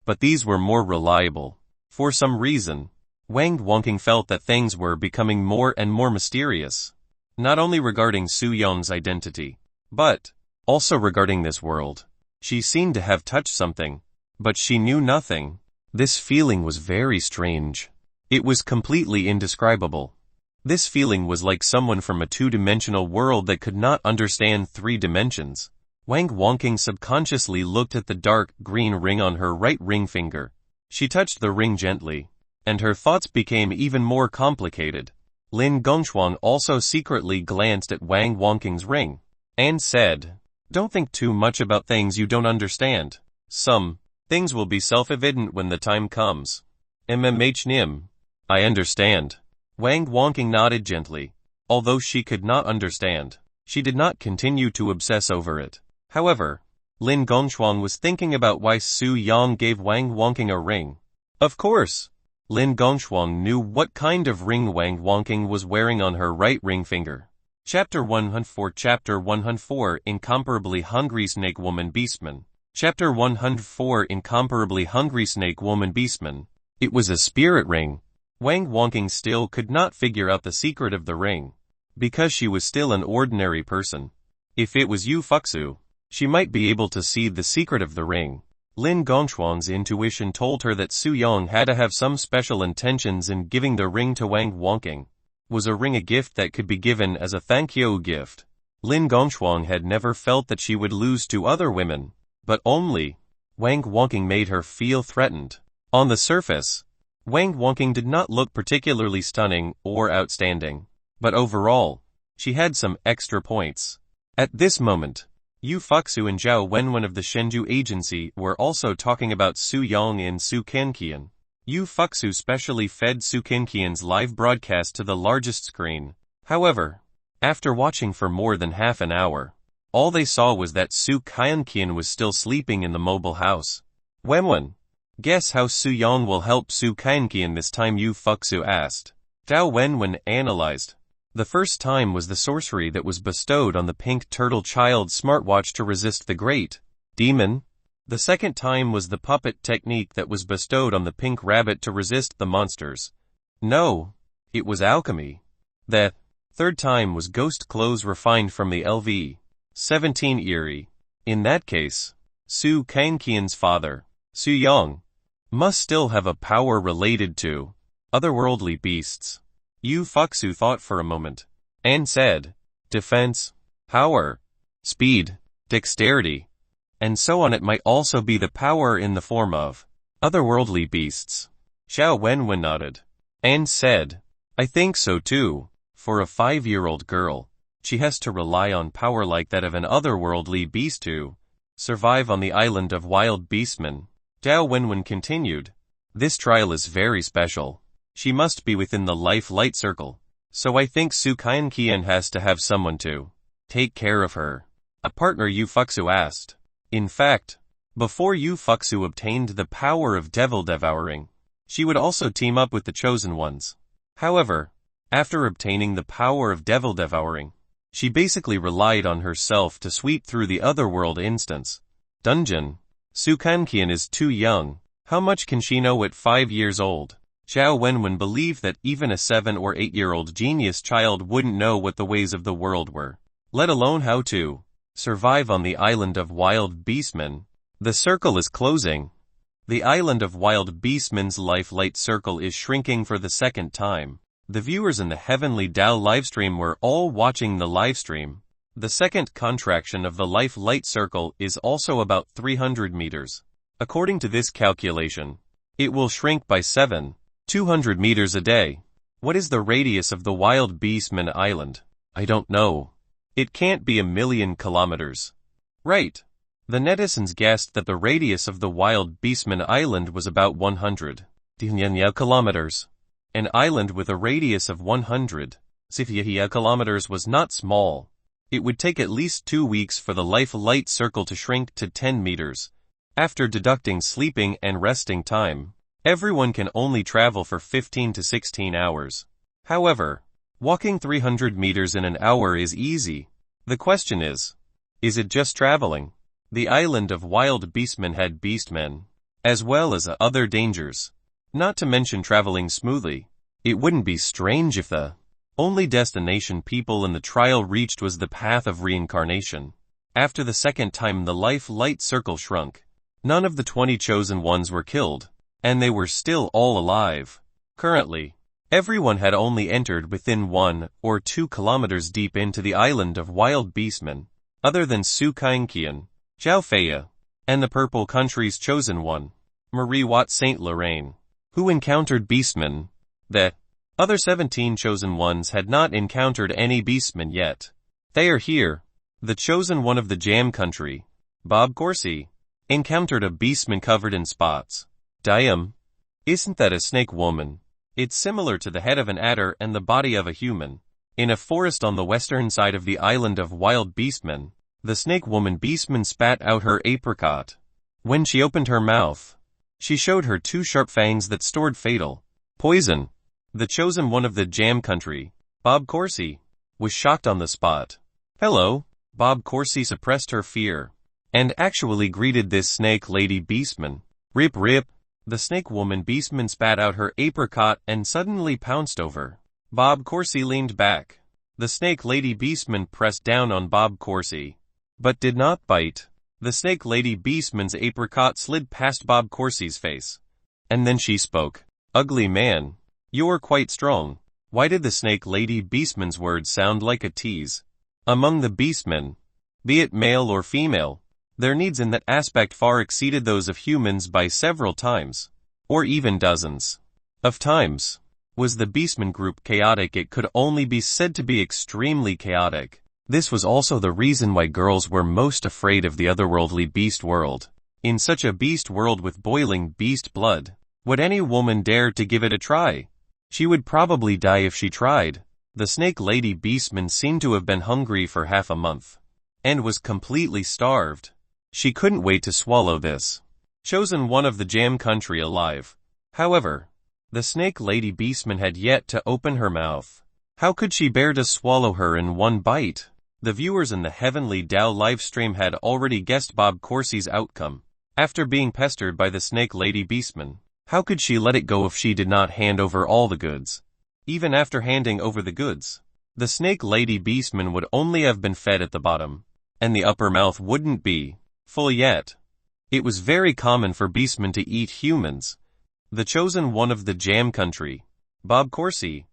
but these were more reliable. For some reason, Wang Wangking felt that things were becoming more and more mysterious, not only regarding Su Yang's identity, but also regarding this world. She seemed to have touched something, but she knew nothing. This feeling was very strange. It was completely indescribable. This feeling was like someone from a 2-dimensional world that could not understand 3 dimensions. Wang Wangking subconsciously looked at the dark green ring on her right ring finger. She touched the ring gently, and her thoughts became even more complicated. Lin Gongchuang also secretly glanced at Wang Wangking's ring, and said, "Don't think too much about things you don't understand. Some things will be self-evident when the time comes." "Nim. I understand." Wang Wangking nodded gently. Although she could not understand, she did not continue to obsess over it. However, Lin Gongchuang was thinking about why Su Yang gave Wang Wangking a ring. Of course, Lin Gongchuang knew what kind of ring Wang Wangking was wearing on her right ring finger. Chapter 104 Chapter 104 Incomparably Hungry Snake Woman Beastman. Chapter 104 Incomparably Hungry Snake Woman Beastman. It was a spirit ring. Wang Wangking still could not figure out the secret of the ring, because she was still an ordinary person. If it was Yu Fuxu, she might be able to see the secret of the ring. Lin Gongchuang's intuition told her that Su Yang had to have some special intentions in giving the ring to Wang Wangking. Was a ring a gift that could be given as a thank you gift? Lin Gongchuang had never felt that she would lose to other women, but only Wang Wangking made her feel threatened. On the surface, Wang Wangking did not look particularly stunning or outstanding, but overall, she had some extra points. At this moment, Yu Fuxu and Zhao Wenwen of the Shenzhou agency were also talking about Su Yang and Su Kenqian. Yu Fuxu specially fed Su Kenqian's live broadcast to the largest screen. However, after watching for more than half an hour, all they saw was that Su Kenqian was still sleeping in the mobile house. "Wenwen, guess how Su Yang will help Su Kenqian this time?" Yu Fuxu asked. Zhao Wenwen analyzed. The first time was the sorcery that was bestowed on the pink turtle child smartwatch to resist the great demon. The second time was the puppet technique that was bestowed on the pink rabbit to resist the monsters. No, it was alchemy. The third time was ghost clothes refined from the LV-17 Eerie. In that case, Su Kenqian's father, Su Yang, must still have a power related to otherworldly beasts. Yu Fuxu thought for a moment, and said, defense, power, speed, dexterity, and so on. It might also be the power in the form of otherworldly beasts. Zhao Wenwen nodded, and said, I think so too. For a 5-year-old girl, she has to rely on power like that of an otherworldly beast to survive on the island of wild beastmen. Zhao Wenwen continued, this trial is very special. She must be within the life-light circle, so I think Su Kenqian has to have someone to take care of her. A partner, Yu Fuxu asked. In fact, before Yu Fuxu obtained the power of devil devouring, she would also team up with the chosen ones. However, after obtaining the power of devil devouring, she basically relied on herself to sweep through the otherworld instance dungeon. Su Kenqian is too young. How much can she know at 5 years old? Zhao Wenwen believed that even a 7 or 8-year-old genius child wouldn't know what the ways of the world were, let alone how to survive on the island of wild beastmen. The circle is closing. The island of Wild Beastman's life light circle is shrinking for the second time. The viewers in the Heavenly Tao livestream were all watching the livestream. The second contraction of the life light circle is also about 300 meters. According to this calculation, it will shrink by 200 meters a day. What is the radius of the Wild Beastman Island? I don't know. It can't be 1,000,000 kilometers. Right. The netizens guessed that the radius of the Wild Beastman Island was about 100 kilometers. An island with a radius of 100 kilometers was not small. It would take at least 2 weeks for the life light circle to shrink to 10 meters. After deducting sleeping and resting time, everyone can only travel for 15 to 16 hours. However, walking 300 meters in an hour is easy. The question is it just traveling? The island of Wild Beastman had beastmen, as well as other dangers. Not to mention traveling smoothly. It wouldn't be strange if the only destination people in the trial reached was the path of reincarnation. After the second time the life light circle shrunk, none of the 20 chosen ones were killed, and they were still all alive. Currently, everyone had only entered within 1 or 2 kilometers deep into the island of Wild Beastman, other than Su Kainqian, Zhao Feya, and the Purple Country's chosen one, Marie Watt Saint Lorraine, who encountered beastmen. The other 17 chosen ones had not encountered any beastmen yet. They are here. The chosen one of the Jam Country, Bob Corsi, encountered a beastman covered in spots. Damn. Isn't that a snake woman? It's similar to the head of an adder and the body of a human. In a forest on the western side of the island of Wild Beastman, the snake woman beastman spat out her apricot. When she opened her mouth, she showed her 2 sharp fangs that stored fatal poison. The chosen one of the Jam Country, Bob Corsi, was shocked on the spot. Hello. Bob Corsi suppressed her fear and actually greeted this snake lady beastman. Rip rip. The snake woman beastman spat out her apricot and suddenly pounced over. Bob Corsi leaned back. The snake lady beastman pressed down on Bob Corsi, but did not bite. The snake lady beastman's apricot slid past Bob Corsi's face. And then she spoke. Ugly man. You're quite strong. Why did the snake lady beastman's words sound like a tease? Among the beastmen, be it male or female, their needs in that aspect far exceeded those of humans by several times, or even dozens of times. Was the beastman group chaotic? It could only be said to be extremely chaotic. This was also the reason why girls were most afraid of the otherworldly beast world. In such a beast world with boiling beast blood, would any woman dare to give it a try? She would probably die if she tried. The snake lady beastman seemed to have been hungry for half a month, and was completely starved. She couldn't wait to swallow this chosen one of the Jam Country alive. However, the snake lady beastman had yet to open her mouth. How could she bear to swallow her in one bite? The viewers in the Heavenly Tao livestream had already guessed Bob Corsi's outcome. After being pestered by the snake lady beastman, how could she let it go if she did not hand over all the goods? Even after handing over the goods, the snake lady beastman would only have been fed at the bottom, and the upper mouth wouldn't be full yet. It was very common for beastmen to eat humans. The chosen one of the Jam Country, Bob Corsi,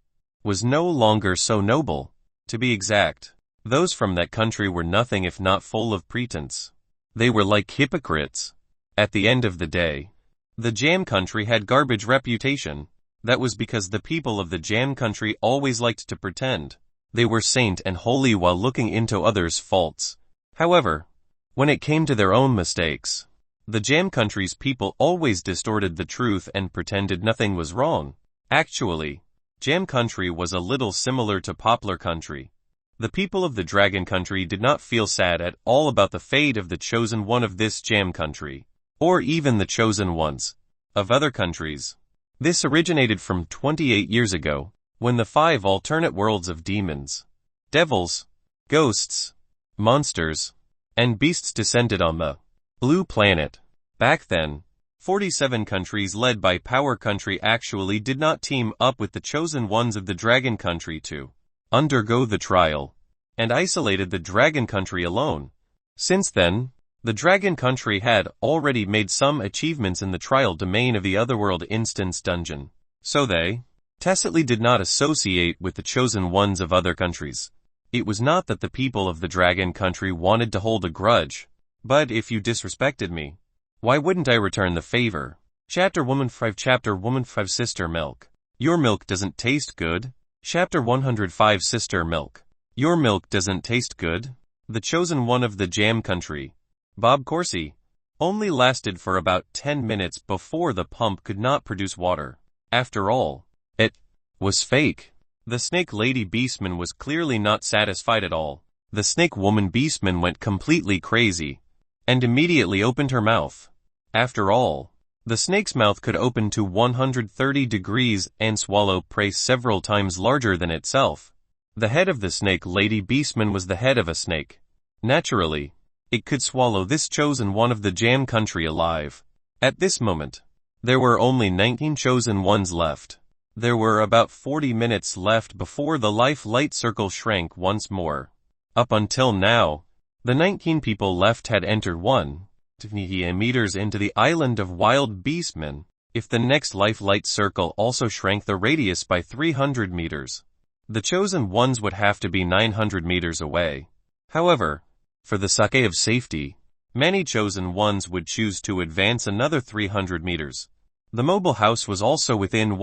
was no longer so noble. To be exact, those from that country were nothing if not full of pretense. They were like hypocrites. At the end of the day, the Jam Country had garbage reputation. That was because the people of the Jam Country always liked to pretend they were saint and holy while looking into others' faults. However, when it came to their own mistakes, the Jam Country's people always distorted the truth and pretended nothing was wrong. Actually, Jam Country was a little similar to Poplar Country. The people of the Dragon Country did not feel sad at all about the fate of the chosen one of this Jam Country, or even the chosen ones of other countries. This originated from 28 years ago, when the 5 alternate worlds of demons, devils, ghosts, monsters, and beasts descended on the Blue Planet. Back then, 47 countries led by Power Country actually did not team up with the chosen ones of the Dragon Country to undergo the trial, and isolated the Dragon Country alone. Since then, The dragon country had already made some achievements in the trial domain of the otherworld instance dungeon, so they tacitly did not associate with the chosen ones of other countries. It was not that the people of the dragon country wanted to hold a grudge, but if you disrespected me, why wouldn't I return the favor? Chapter 105 Sister Milk. Your milk doesn't taste good. Chapter 105 Sister Milk. Your milk doesn't taste good. The chosen one of the jam country, Bob Corsi, only lasted for about 10 minutes before the pump could not produce water. After all, it was fake. The snake lady beastman was clearly not satisfied at all. The snake woman beastman went completely crazy and immediately opened her mouth. After all, the snake's mouth could open to 130 degrees and swallow prey several times larger than itself. The head of the snake lady beastman was the head of a snake. Naturally, it could swallow this chosen one of the jam country alive. At this moment, there were only 19 chosen ones left. There were about 40 minutes left before the life light circle shrank once more. Up until now, the 19 people left had entered 1 meters into the island of wild beastmen. If the next life light circle also shrank the radius by 300 meters, the chosen ones would have to be 900 meters away. However, for the sake of safety, many chosen ones would choose to advance another 300 meters. The mobile house was also within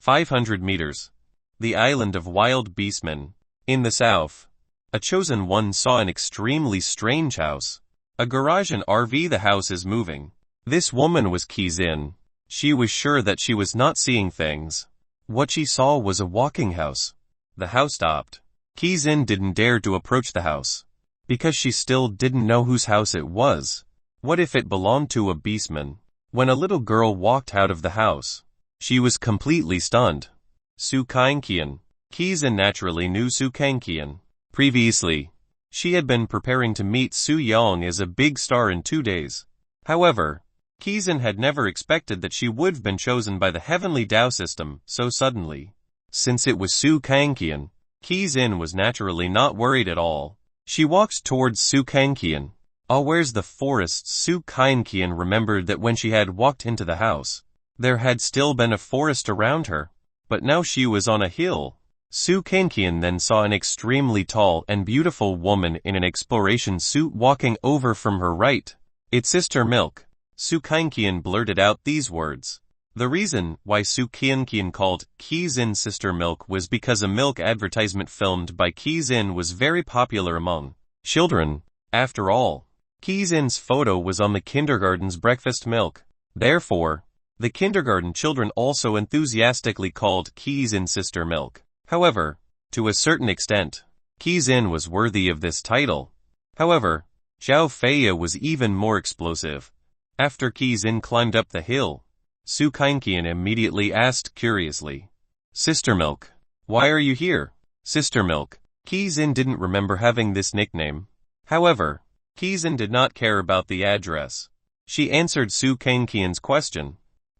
500 meters. The island of wild beastmen. In the south, a chosen one saw an extremely strange house. A garage and RV. The house is moving. This woman was Kizin. She was sure that she was not seeing things. What she saw was a walking house. The house stopped. Kizin didn't dare to approach the house, because she still didn't know whose house it was. What if it belonged to a beastman? When a little girl walked out of the house, she was completely stunned. Su Kangqian. Kizin naturally knew Su Kangqian. Previously, she had been preparing to meet Su Yang as a big star in 2 days. However, Kizin had never expected that she would have been chosen by the heavenly Tao system so suddenly. Since it was Su Kangqian, Kizin was naturally not worried at all. She walked towards Su Kangqian. Where's the forest? Su Kangqian remembered that when she had walked into the house, there had still been a forest around her, but now she was on a hill. Su Kangqian then saw an extremely tall and beautiful woman in an exploration suit walking over from her right. It's Sister Milk. Su Kangqian blurted out these words. The reason why Su Kangqian called Kizin Sister Milk was because a milk advertisement filmed by Kizin was very popular among children. After all, Kizin's photo was on the kindergarten's breakfast milk. Therefore, the kindergarten children also enthusiastically called Kizin Sister Milk. However, to a certain extent, Kizin was worthy of this title. However, Zhao Feia was even more explosive. After Kizin climbed up the hill, Su Kangqian immediately asked curiously, Sister Milk, why are you here? Sister Milk. Kizin didn't remember having this nickname. However, Kizin did not care about the address. She answered Su Kangqian's question.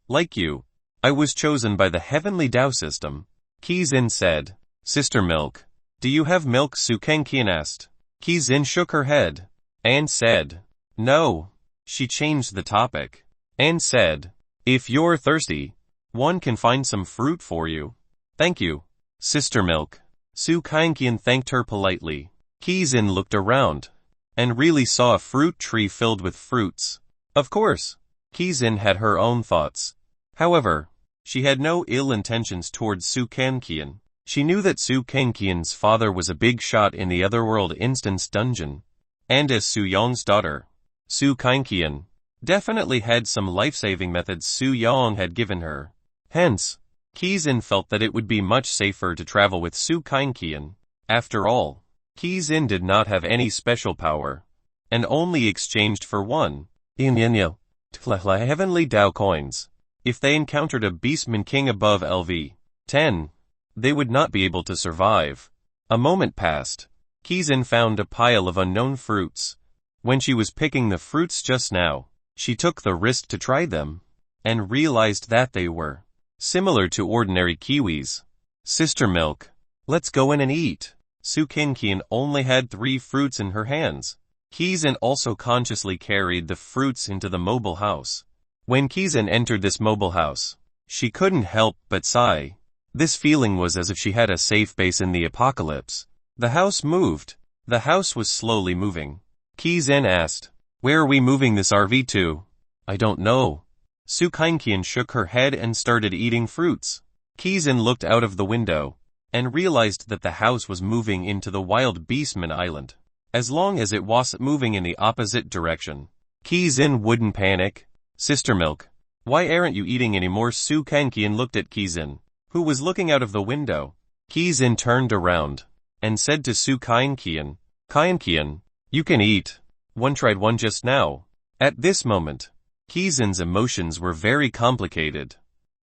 Like you, I was chosen by the heavenly Tao system. Kizin said. Sister Milk, do you have milk? Su Kangqian asked. Kizin shook her head and said, no. She changed the topic and said, if you're thirsty, one can find some fruit for you. Thank you, Sister Milk. Su Kangqian thanked her politely. Kizin looked around and really saw a fruit tree filled with fruits. Of course, Kizin had her own thoughts. However, she had no ill intentions towards Su Kangqian. She knew that Su Kangqian's father was a big shot in the otherworld instance dungeon, and as Su Yang's daughter, Su Kangqian definitely had some life-saving methods Su Yang had given her. Hence, Kizin felt that it would be much safer to travel with Su Kangqian. After all, Kizin did not have any special power, and only exchanged for one heavenly Tao coins. If they encountered a beastman king above LV 10, they would not be able to survive. A moment passed. Kizin found a pile of unknown fruits. When she was picking the fruits just now, she took the risk to try them, and realized that they were similar to ordinary kiwis. Sister Milk, let's go in and eat. Su Kangqian only had 3 fruits in her hands. Kizan also consciously carried the fruits into the mobile house. When Kizan entered this mobile house, she couldn't help but sigh. This feeling was as if she had a safe base in the apocalypse. The house moved. The house was slowly moving. Kizan asked, "Where are we moving this RV to?" "I don't know." Su Kainkian shook her head and started eating fruits. Kizan looked out of the window and realized that the house was moving into the wild beastman island. As long as it wasn't moving in the opposite direction, Kizan wouldn't panic. "Sister Milk, why aren't you eating anymore?" Su Kainkian looked at Kizan, who was looking out of the window. Kizan turned around and said to Su Kainkian, "Kainkian, you can eat. One tried one just now." At this moment, Kizan's emotions were very complicated.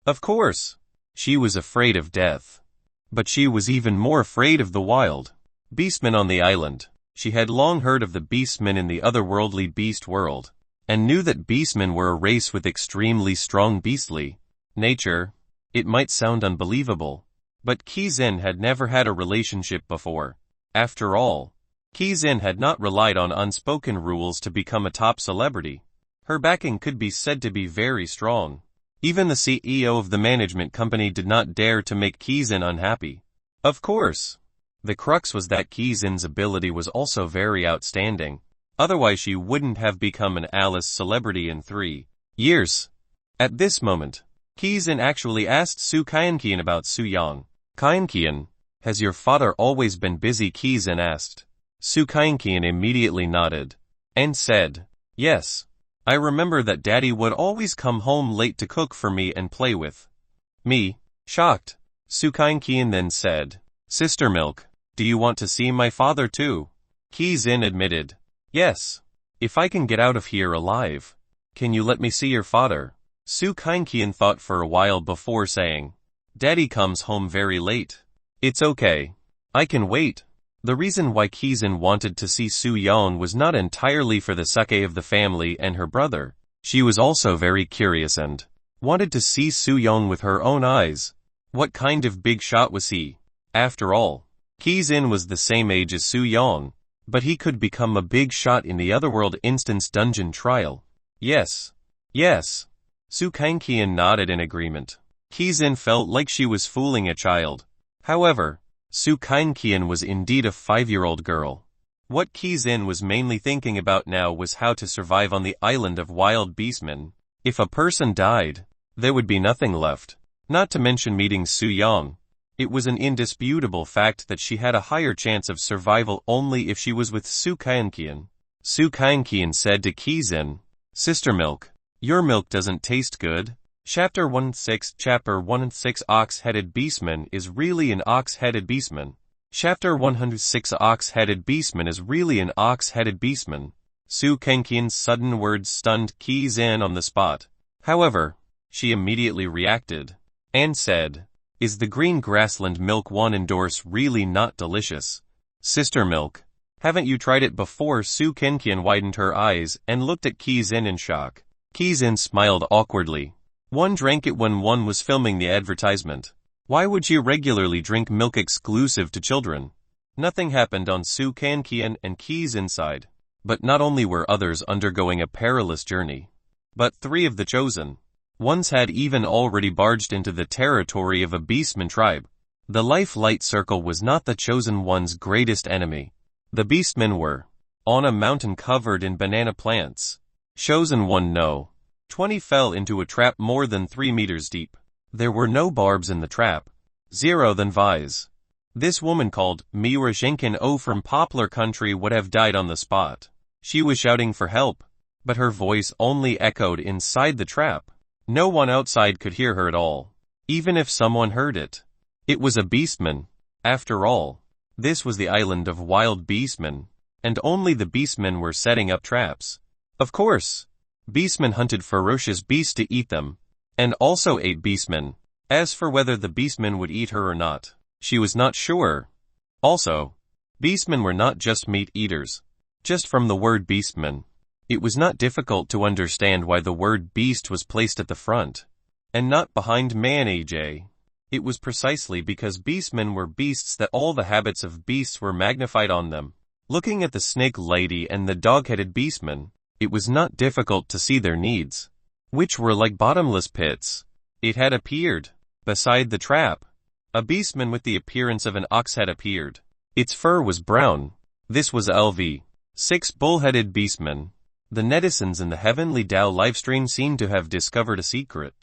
Of course, she was afraid of death. But she was even more afraid of the wild beastmen on the island. She had long heard of the beastmen in the otherworldly beast world, and knew that beastmen were a race with extremely strong beastly nature. It might sound unbelievable, but Kizan had never had a relationship before. After all, Kizan had not relied on unspoken rules to become a top celebrity. Her backing could be said to be very strong. Even the CEO of the management company did not dare to make Kizan unhappy. Of course, the crux was that Kizan's ability was also very outstanding. Otherwise she wouldn't have become an A-list celebrity in 3 years. At this moment, Kizan actually asked Su Kainkian about Su Yang. "Kainkian, has your father always been busy?" Kizan asked. Su Kainkian immediately nodded and said, "Yes. I remember that Daddy would always come home late to cook for me and play with me." Shocked, Su Kainkian then said, "Sister Milk, do you want to see my father too?" Kizan admitted, "Yes. If I can get out of here alive. Can you let me see your father?" Su Kainkian thought for a while before saying, "Daddy comes home very late. It's okay. I can wait." The reason why Kizan wanted to see Su Yang was not entirely for the sake of the family and her brother. She was also very curious and wanted to see Su Yang with her own eyes. What kind of big shot was he? After all, Kizan was the same age as Su Yang, but he could become a big shot in the Otherworld Instance Dungeon trial. Yes. Yes. Su Kainkian nodded in agreement. Kizan felt like she was fooling a child. However, Su Kainkian was indeed a 5-year-old girl. What Kizan was mainly thinking about now was how to survive on the island of wild beastmen. If a person died, there would be nothing left. Not to mention meeting Su Yang. It was an indisputable fact that she had a higher chance of survival only if she was with Su Kainkian. Su Kainkian said to Kizan, "Sister Milk, your milk doesn't taste good." Chapter 106 Ox-Headed Beastman is really an ox-headed beastman. Chapter 106 Ox-Headed Beastman is really an ox-headed beastman. Su Kainkian's sudden words stunned Kizan on the spot. However, she immediately reacted and said, "Is the green grassland milk one endorse really not delicious?" "Sister Milk, haven't you tried it before?" Su Kainkian widened her eyes and looked at Kizan in shock. Kizan smiled awkwardly. One drank it when one was filming the advertisement. Why would she regularly drink milk exclusive to children? Nothing happened on Su Kainkian and Kizan's side. But not only were others undergoing a perilous journey, but 3 of the chosen ones had even already barged into the territory of a beastman tribe. The life light circle was not the chosen one's greatest enemy. The beastmen were on a mountain covered in banana plants. Chosen one No. 20 fell into a trap more than 3 meters deep. There were no barbs in the trap. 0 than vise. This woman called Miura Shenkin O from Poplar Country would have died on the spot. She was shouting for help, but her voice only echoed inside the trap. No one outside could hear her at all. Even if someone heard it, it was a beastman. After all, this was the island of wild beastmen, and only the beastmen were setting up traps. Of course, beastmen hunted ferocious beasts to eat them, and also ate beastmen. As for whether the beastmen would eat her or not, she was not sure. Also, beastmen were not just meat eaters. Just from the word beastman, it was not difficult to understand why the word beast was placed at the front, and not behind man. It was precisely because beastmen were beasts that all the habits of beasts were magnified on them. Looking at the snake lady and the dog-headed beastman, it was not difficult to see their needs, which were like bottomless pits. It had appeared. Beside the trap, a beastman with the appearance of an ox had appeared. Its fur was brown. This was LV. 6 bull-headed beastmen. The netizens in the Heavenly Tao livestream seemed to have discovered a secret.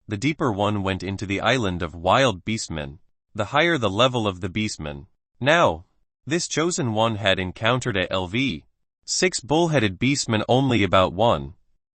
The deeper one went into the island of wild beastmen, the higher the level of the beastmen. Now, this chosen one had encountered a LV. 6 bull-headed beastmen only about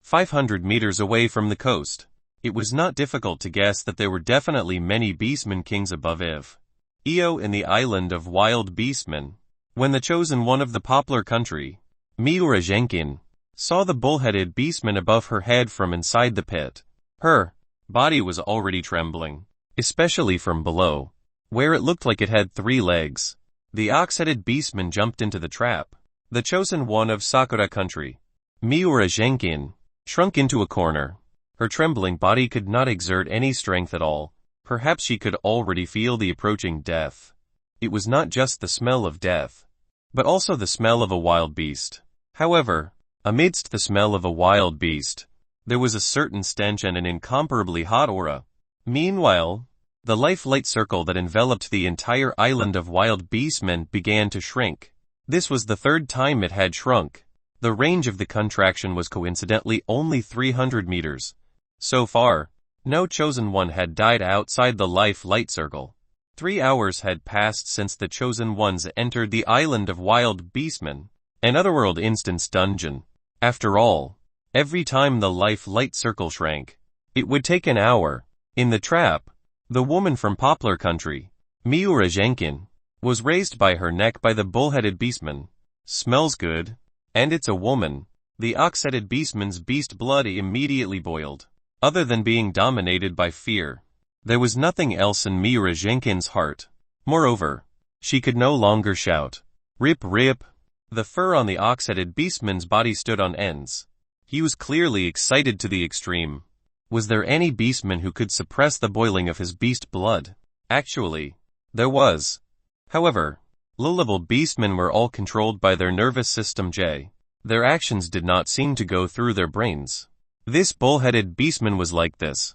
500 meters away from the coast. It was not difficult to guess that there were definitely many beastmen kings above EO in the island of wild beastmen. When the chosen one of the poplar country, Miura Jenkin, saw the bull-headed beastman above her head from inside the pit, her body was already trembling, especially from below, where it looked like it had 3 legs. The ox-headed beastman jumped into the trap. The chosen one of Sakura country, Miura Jenkin, shrunk into a corner. Her trembling body could not exert any strength at all. Perhaps she could already feel the approaching death. It was not just the smell of death, but also the smell of a wild beast. However, amidst the smell of a wild beast, there was a certain stench and an incomparably hot aura. Meanwhile, the life-light circle that enveloped the entire island of wild beastmen began to shrink. This was the 3rd time it had shrunk. The range of the contraction was coincidentally only 300 meters. So far, no chosen one had died outside the life-light circle. 3 hours had passed since the chosen ones entered the island of wild beastmen, an otherworld instance dungeon. After all, every time the life-light circle shrank, it would take an hour. In the trap, the woman from Poplar Country, Miura Jenkin, was raised by her neck by the bull-headed beastman. Smells good. And it's a woman. The ox-headed beastman's beast blood immediately boiled. Other than being dominated by fear, there was nothing else in Miura Jenkin's heart. Moreover, she could no longer shout, "Rip rip." The fur on the ox-headed beastman's body stood on ends. He was clearly excited to the extreme. Was there any beastman who could suppress the boiling of his beast blood? Actually, there was. However, low-level beastmen were all controlled by their nervous system J. Their actions did not seem to go through their brains. This bull-headed beastman was like this.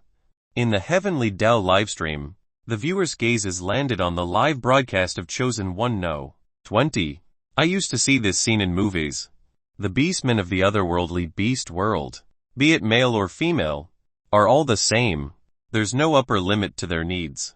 In the Heavenly Tao livestream, the viewers' gazes landed on the live broadcast of Chosen One No. 20. I used to see this scene in movies. The beastmen of the otherworldly beast world, be it male or female, are all the same. There's no upper limit to their needs.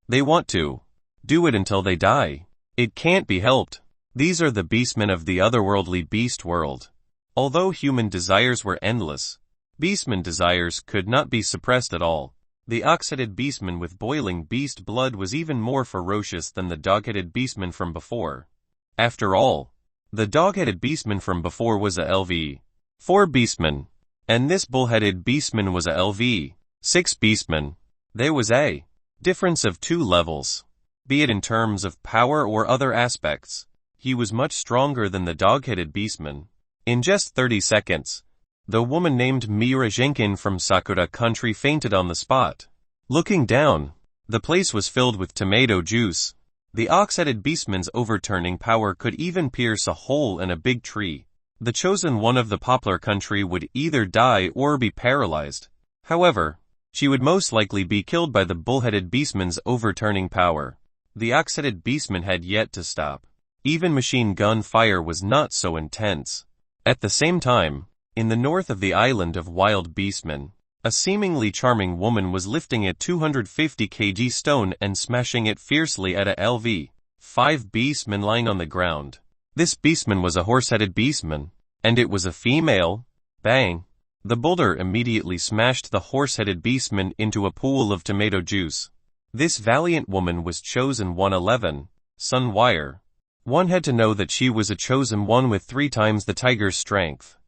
They want to do it until they die. It can't be helped. These are the beastmen of the otherworldly beast world. Although human desires were endless, beastman desires could not be suppressed at all. The ox-headed beastman with boiling beast blood was even more ferocious than the dog-headed beastman from before. After all, the dog-headed beastman from before was a LV-4 beastman, and this bull-headed beastman was a LV-6 beastman. There was a difference of 2 levels. Be it in terms of power or other aspects, he was much stronger than the dog-headed beastman. In just 30 seconds, the woman named Miura Jenkin from Sakura country fainted on the spot. Looking down, the place was filled with tomato juice. The ox-headed beastman's overturning power could even pierce a hole in a big tree. The chosen one of the poplar country would either die or be paralyzed. However, she would most likely be killed by the bull-headed beastman's overturning power. The ox-headed beastman had yet to stop. Even machine gun fire was not so intense. At the same time, in the north of the island of wild beastmen, a seemingly charming woman was lifting a 250 kg stone and smashing it fiercely at a LV-5 beastman lying on the ground. This beastman was a horse-headed beastman, and it was a female. Bang! The boulder immediately smashed the horse-headed beastman into a pool of tomato juice. This valiant woman was chosen 111, Sun Wire. One had to know that she was a chosen one with 3 times the tiger's strength.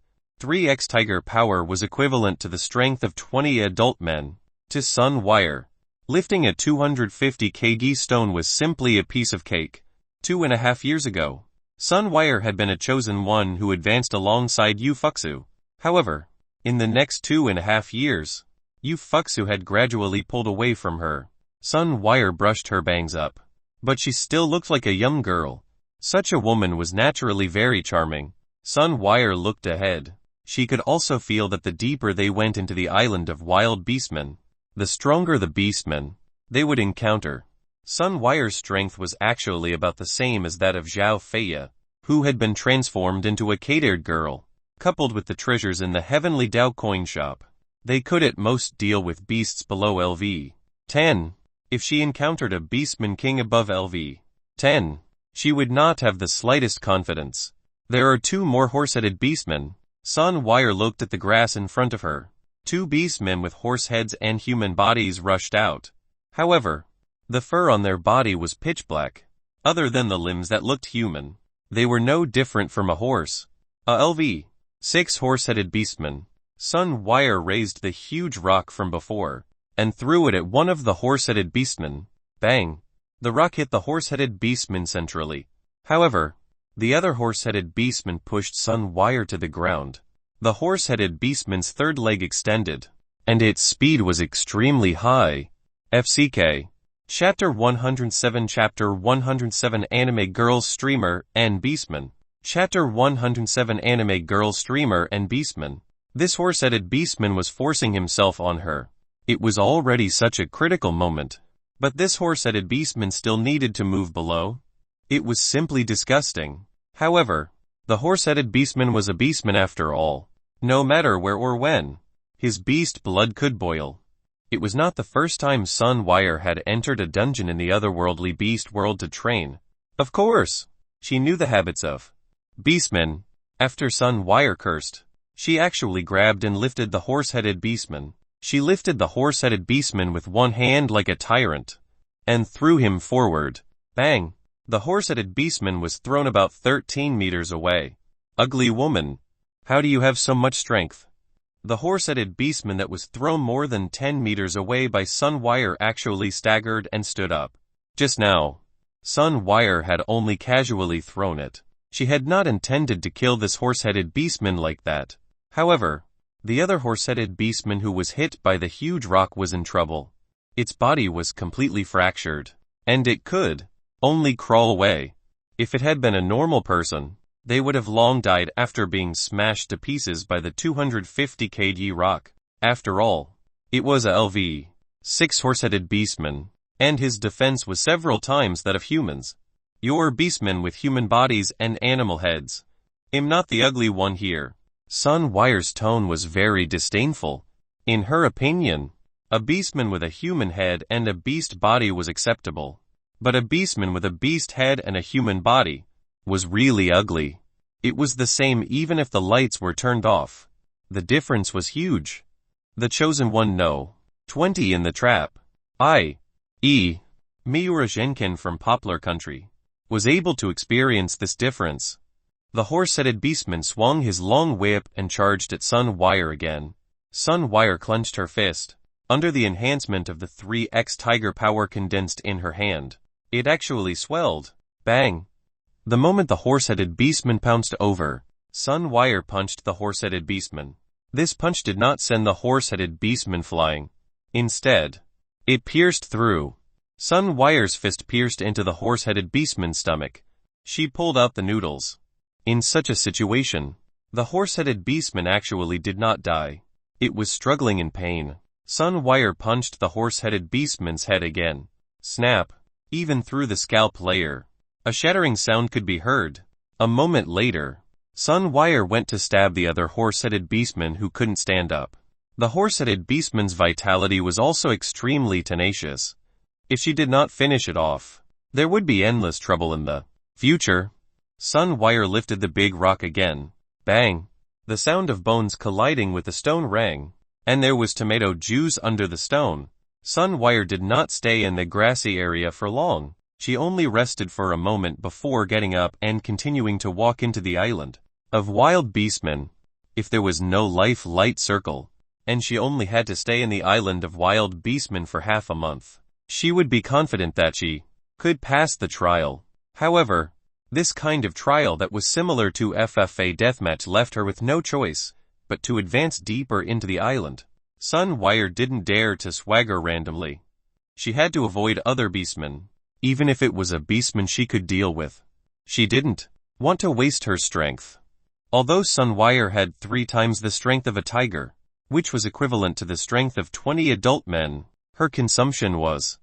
3x tiger power was equivalent to the strength of 20 adult men. To Sun Wire, lifting a 250 kg stone was simply a piece of cake. 2.5 years ago, Sun Wire had been a chosen one who advanced alongside Yu Fuxu. However, in the next 2.5 years, Yu Fuxu had gradually pulled away from her. Sun Wire brushed her bangs up, but she still looked like a young girl. Such a woman was naturally very charming. Sun Wire looked ahead. She could also feel that the deeper they went into the island of wild beastmen, the stronger the beastmen they would encounter. Sun Wire's strength was actually about the same as that of Zhao Feya, who had been transformed into a catered girl. Coupled with the treasures in the heavenly Dao coin shop, they could at most deal with beasts below LV 10. If she encountered a beastman king above LV 10, she would not have the slightest confidence. There are 2 more horse-headed beastmen. Sun Wire looked at the grass in front of her. 2 beastmen with horse heads and human bodies rushed out. However, the fur on their body was pitch black. Other than the limbs that looked human, they were no different from a horse. A LV 6 horse-headed beastmen. Sun Wire raised the huge rock from before, and threw it at one of the horse-headed beastmen. Bang! The rock hit the horse-headed beastman centrally. However, the other horse-headed beastman pushed Sun Wire to the ground. The horse-headed beastman's third leg extended, and its speed was extremely high. FCK. Chapter 107 Chapter 107 Anime Girl Streamer and Beastman. Chapter 107 Anime Girl Streamer and Beastman. This horse-headed beastman was forcing himself on her. It was already such a critical moment. But this horse-headed beastman still needed to move below. It was simply disgusting. However, the horse-headed beastman was a beastman after all. No matter where or when, his beast blood could boil. It was not the first time Sun Wire had entered a dungeon in the otherworldly beast world to train. Of course, she knew the habits of beastmen. After Sun Wire cursed, she actually grabbed and lifted the horse-headed beastman. She lifted the horse-headed beastman with one hand like a tyrant, and threw him forward. Bang! The horse-headed beastman was thrown about 13 meters away. Ugly woman, how do you have so much strength? The horse-headed beastman that was thrown more than 10 meters away by Sun Wire actually staggered and stood up. Just now, Sun Wire had only casually thrown it. She had not intended to kill this horse-headed beastman like that. However, the other horse-headed beastman who was hit by the huge rock was in trouble. Its body was completely fractured, and it could only crawl away. If it had been a normal person, they would have long died after being smashed to pieces by the 250 kg rock. After all, it was a LV 6 horse-headed beastman, and his defense was several times that of humans. You're beastmen with human bodies and animal heads. I'm not the ugly one here. Sun Wire's tone was very disdainful. In her opinion, a beastman with a human head and a beast body was acceptable. But a beastman with a beast head and a human body was really ugly. It was the same even if the lights were turned off. The difference was huge. The chosen one no. 20 in the trap. I.e. Miura Genkin from Poplar Country was able to experience this difference. The horse-headed beastman swung his long whip and charged at Sun Wire again. Sun Wire clenched her fist. Under the enhancement of the 3x tiger power condensed in her hand, it actually swelled. Bang! The moment the horse-headed beastman pounced over, Sun Wire punched the horse-headed beastman. This punch did not send the horse-headed beastman flying. Instead, it pierced through. Sun Wire's fist pierced into the horse-headed beastman's stomach. She pulled out the noodles. In such a situation, the horse-headed beastman actually did not die. It was struggling in pain. Sun Wire punched the horse-headed beastman's head again. Snap! Even through the scalp layer, a shattering sound could be heard. A moment later, Sun Wire went to stab the other horse-headed beastman who couldn't stand up. The horse-headed beastman's vitality was also extremely tenacious. If she did not finish it off, there would be endless trouble in the future. Sun Wire lifted the big rock again. Bang! The sound of bones colliding with the stone rang, and there was tomato juice under the stone. Sun Wire did not stay in the grassy area for long. She only rested for a moment before getting up and continuing to walk into the island of wild beastmen. If there was no light circle, and she only had to stay in the island of wild beastmen for half a month, she would be confident that she could pass the trial. However, this kind of trial that was similar to FFA deathmatch left her with no choice but to advance deeper into the island. Sun Wire didn't dare to swagger randomly. She had to avoid other beastmen, even if it was a beastman she could deal with. She didn't want to waste her strength. Although Sunwire had 3 times the strength of a tiger, which was equivalent to the strength of 20 adult men, her consumption was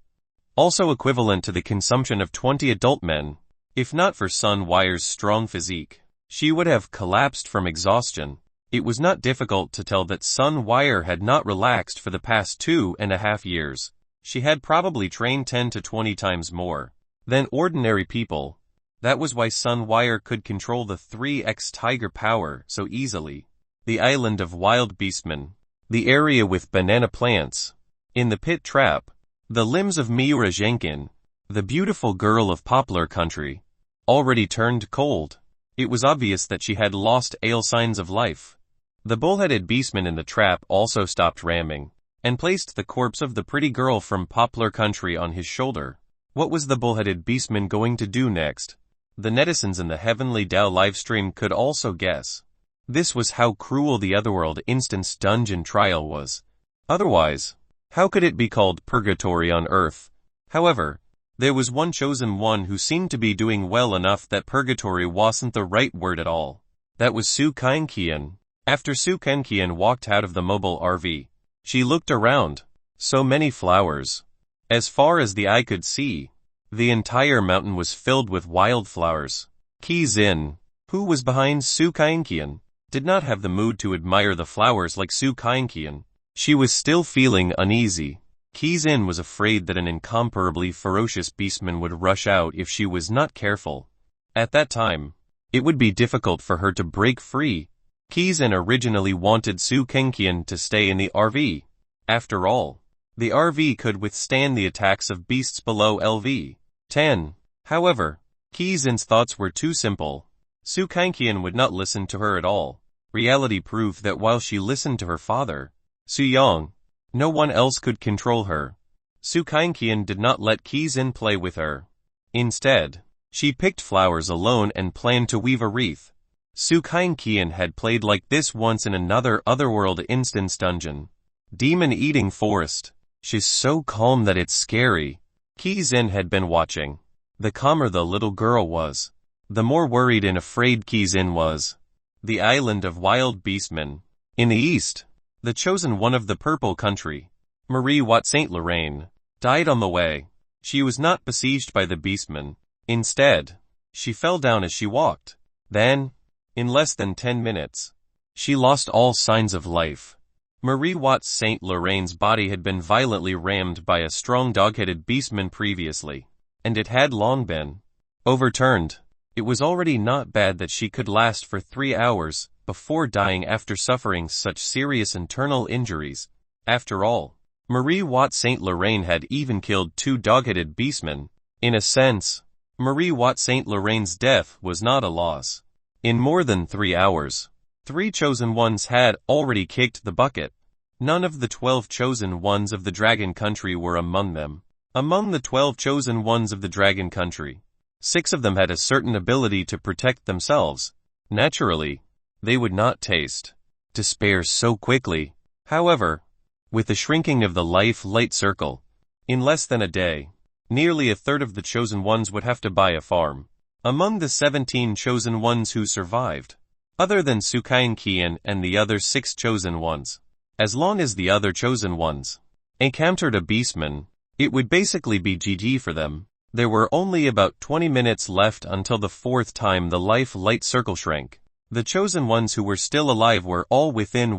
also equivalent to the consumption of 20 adult men. If not for Sunwire's strong physique, she would have collapsed from exhaustion. It was not difficult to tell that Sunwire had not relaxed for the past 2.5 years. She had probably trained 10 to 20 times more than ordinary people. That was why Sunwire could control the 3x tiger power so easily. The island of wild beastmen, the area with banana plants, in the pit trap, the limbs of Miura Jenkin, the beautiful girl of Poplar Country, already turned cold. It was obvious that she had lost all signs of life. The bullheaded beastman in the trap also stopped ramming, and placed the corpse of the pretty girl from Poplar Country on his shoulder. What was the bullheaded beastman going to do next? The netizens in the Heavenly Dao livestream could also guess. This was how cruel the Otherworld Instance dungeon trial was. Otherwise, how could it be called purgatory on Earth? However, there was one chosen one who seemed to be doing well enough that purgatory wasn't the right word at all. That was Su Kainkian. After Su Kainkian walked out of the mobile RV, she looked around. So many flowers. As far as the eye could see, the entire mountain was filled with wildflowers. Ki-Zin, who was behind Su Kainkian, did not have the mood to admire the flowers like Su Kainkian. She was still feeling uneasy. Ki-Zin was afraid that an incomparably ferocious beastman would rush out if she was not careful. At that time, it would be difficult for her to break free. Ki-Zin originally wanted Su Kainkian to stay in the RV. After all, the RV could withstand the attacks of beasts below LV 10. However, Ki-Zin's thoughts were too simple. Su Kainkian would not listen to her at all. Reality proved that while she listened to her father, Su Yang, no one else could control her. Su Kainkian did not let Ki-Zin play with her. Instead, she picked flowers alone and planned to weave a wreath. Su Kainkian had played like this once in another Otherworld Instance dungeon. Demon-eating forest. She's so calm that it's scary. Ki-Zin had been watching. The calmer the little girl was, the more worried and afraid Ki-Zin was. The island of wild beastmen. In the east, the chosen one of the purple country, Marie Watt Saint Lorraine, died on the way. She was not besieged by the beastmen. Instead, she fell down as she walked. Then, in less than 10 minutes, she lost all signs of life. Marie Watt Saint Lorraine's body had been violently rammed by a strong dog-headed beastman previously, and it had long been overturned. It was already not bad that she could last for 3 hours before dying after suffering such serious internal injuries. After all, Marie Watt Saint Lorraine had even killed 2 dog-headed beastmen. In a sense, Marie Watt Saint Lorraine's death was not a loss. In more than 3 hours, 3 chosen ones had already kicked the bucket. None of the 12 chosen ones of the Dragon Country were among them. Among the 12 chosen ones of the Dragon Country, 6 of them had a certain ability to protect themselves. Naturally, they would not taste despair so quickly. However, with the shrinking of the life-light circle, in less than a day, nearly a third of the chosen ones would have to buy a farm. Among the 17 chosen ones who survived, other than Su Kainkian and the other 6 chosen ones, as long as the other chosen ones encountered a beastman, it would basically be GG for them. There were only about 20 minutes left until the 4th time the life-light circle shrank. The chosen ones who were still alive were all within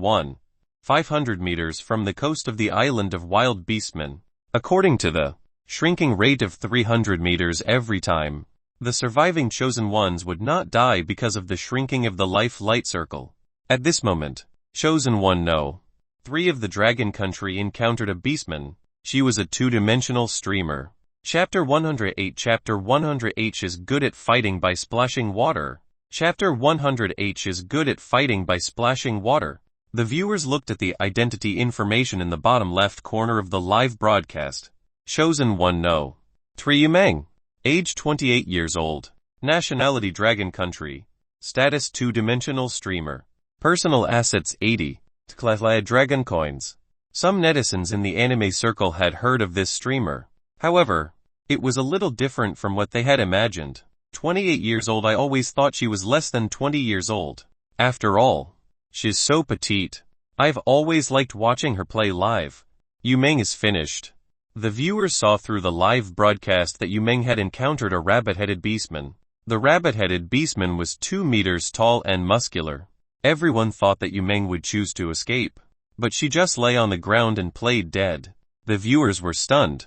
500 meters from the coast of the island of wild beastmen. According to the shrinking rate of 300 meters every time, the surviving chosen ones would not die because of the shrinking of the life-light circle. At this moment, chosen one no. 3 of the Dragon Country encountered a beastman. She was a 2-dimensional streamer. Chapter 108 Chapter 100H is good at fighting by splashing water. Chapter 100H is good at fighting by splashing water. The viewers looked at the identity information in the bottom left corner of the live broadcast. Chosen one no. Triumeng. Age 28 years old. Nationality Dragon Country. Status 2-dimensional streamer. Personal assets 80. Tklatla Dragon Coins. Some netizens in the anime circle had heard of this streamer. However, it was a little different from what they had imagined. 28 years old. I always thought she was less than 20 years old. After all, she's so petite. I've always liked watching her play live. Yu Meng is finished. The viewers saw through the live broadcast that Yu Meng had encountered a rabbit-headed beastman. The rabbit-headed beastman was 2 meters tall and muscular. Everyone thought that Yu Meng would choose to escape, but she just lay on the ground and played dead. The viewers were stunned.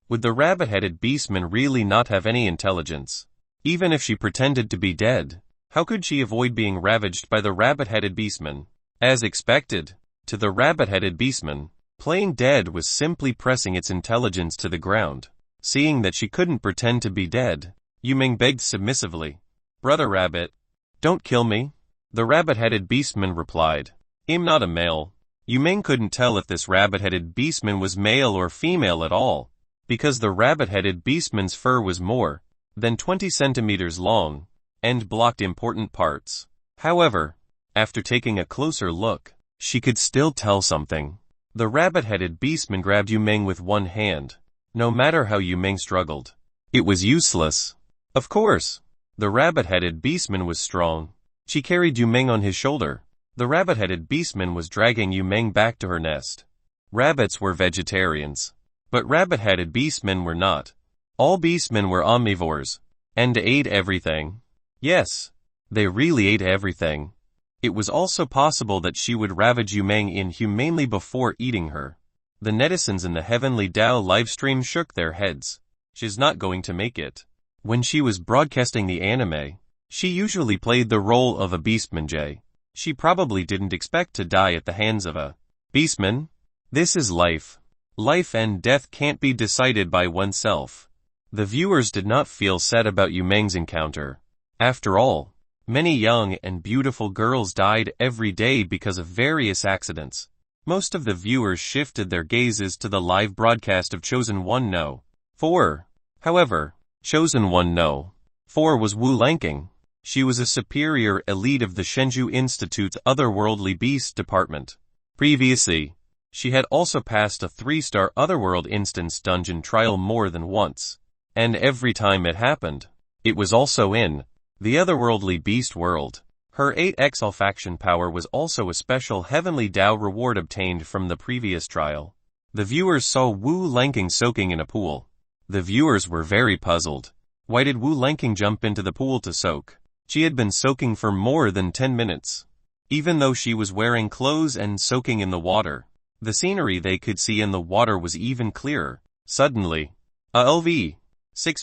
Would the rabbit-headed beastman really not have any intelligence? Even if she pretended to be dead, how could she avoid being ravaged by the rabbit-headed beastman? As expected, to the rabbit-headed beastman, playing dead was simply pressing its intelligence to the ground. Seeing that she couldn't pretend to be dead, Yu Meng begged submissively, "Brother Rabbit, don't kill me." The rabbit-headed beastman replied, "I'm not a male." Yu Meng couldn't tell if this rabbit-headed beastman was male or female at all, because the rabbit-headed beastman's fur was more than 20 centimeters long, and blocked important parts. However, after taking a closer look, she could still tell something. The rabbit-headed beastman grabbed Yu Meng with one hand. No matter how Yu Meng struggled, it was useless. Of course, the rabbit-headed beastman was strong. She carried Yu Meng on his shoulder. The rabbit-headed beastman was dragging Yu Meng back to her nest. Rabbits were vegetarians, but rabbit-headed beastmen were not. All beastmen were omnivores, and ate everything. Yes, they really ate everything. It was also possible that she would ravage Yu Meng inhumanely before eating her. The netizens in the Heavenly Dao livestream shook their heads. She's not going to make it. When she was broadcasting the anime, she usually played the role of a beastman J. She probably didn't expect to die at the hands of a beastman. This is life. Life and death can't be decided by oneself. The viewers did not feel sad about Yu Meng's encounter. After all, many young and beautiful girls died every day because of various accidents. Most of the viewers shifted their gazes to the live broadcast of Chosen One No. 4. However, Chosen One No. 4 was Wu Lanking. She was a superior elite of the Shenzhou Institute's Otherworldly Beast department. Previously, she had also passed a 3-star Otherworld Instance dungeon trial more than once. And every time it happened, it was also in the Otherworldly Beast world. Her 8x olfaction power was also a special Heavenly Dao reward obtained from the previous trial. The viewers saw Wu Lanking soaking in a pool. The viewers were very puzzled. Why did Wu Lanking jump into the pool to soak? She had been soaking for more than 10 minutes. Even though she was wearing clothes and soaking in the water, the scenery they could see in the water was even clearer. Suddenly, a LV-6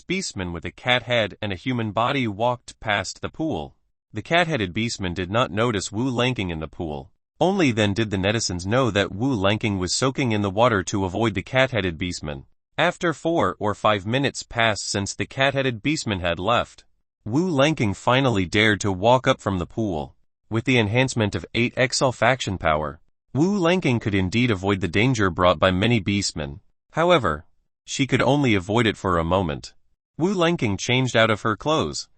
beastman with a cat head and a human body walked past the pool. The cat-headed beastman did not notice Wu Lanking in the pool. Only then did the netizens know that Wu Lanking was soaking in the water to avoid the cat-headed beastman. After 4 or 5 minutes passed since the cat-headed beastman had left, Wu Lanking finally dared to walk up from the pool. With the enhancement of 8x olfaction power, Wu Lanking could indeed avoid the danger brought by many beastmen. However, she could only avoid it for a moment. Wu Lanking changed out of her clothes,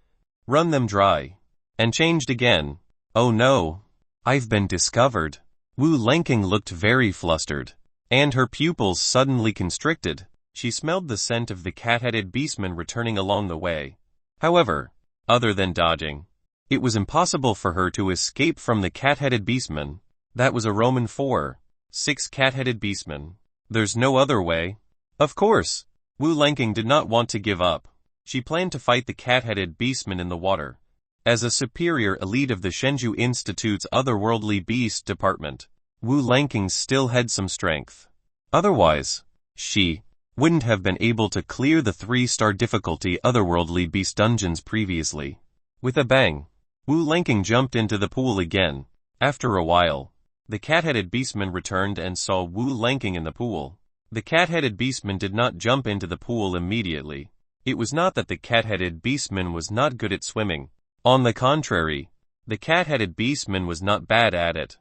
run them dry, and changed again. "Oh no, I've been discovered." Wu Lanking looked very flustered, and her pupils suddenly constricted. She smelled the scent of the cat-headed beastman returning along the way. However, other than dodging, it was impossible for her to escape from the cat-headed beastman. That was a Roman 4/6 cat-headed beastman. There's no other way. Of course, Wu Lanking did not want to give up. She planned to fight the cat-headed beastman in the water. As a superior elite of the Shenzhou Institute's Otherworldly Beast department, Wu Lanking still had some strength. Otherwise, she wouldn't have been able to clear the 3-star difficulty Otherworldly Beast dungeons previously. With a bang, Wu Lanking jumped into the pool again. After a while, the cat-headed beastman returned and saw Wu Lanking in the pool. The cat-headed beastman did not jump into the pool immediately. It was not that the cat-headed beastman was not good at swimming. On the contrary, the cat-headed beastman was not bad at it.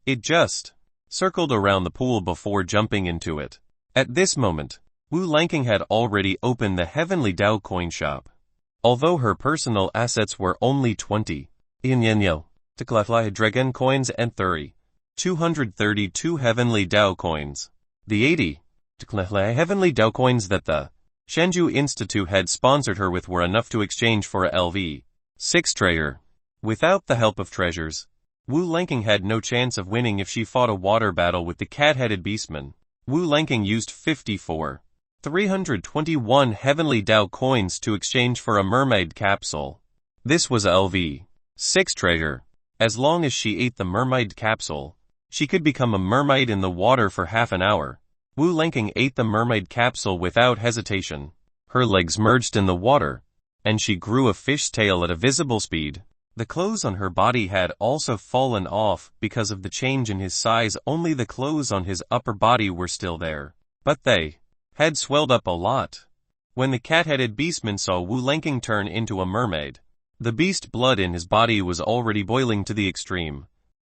It just circled around the pool before jumping into it. At this moment, Wu Lanking had already opened the Heavenly Dao coin shop. Although her personal assets were only 20 Inyenyo, Dragon coins and 232 Heavenly Dao coins. The 80 Heavenly Dao coins that the Shenzhou Institute had sponsored her with were enough to exchange for a LV6 treasure. Without the help of treasures, Wu Lanking had no chance of winning if she fought a water battle with the cat-headed beastman. Wu Lanking used 321 heavenly Dao coins to exchange for a mermaid capsule. This was a LV6 treasure. As long as she ate the mermaid capsule, she could become a mermaid in the water for half an hour. Wu Lanking ate the mermaid capsule without hesitation. Her legs merged in the water, and she grew a fish tail at a visible speed. The clothes on her body had also fallen off because of the change in his size. Only the clothes on his upper body were still there, but they had swelled up a lot. When the cat-headed beastman saw Wu Lanking turn into a mermaid, the beast blood in his body was already boiling to the extreme.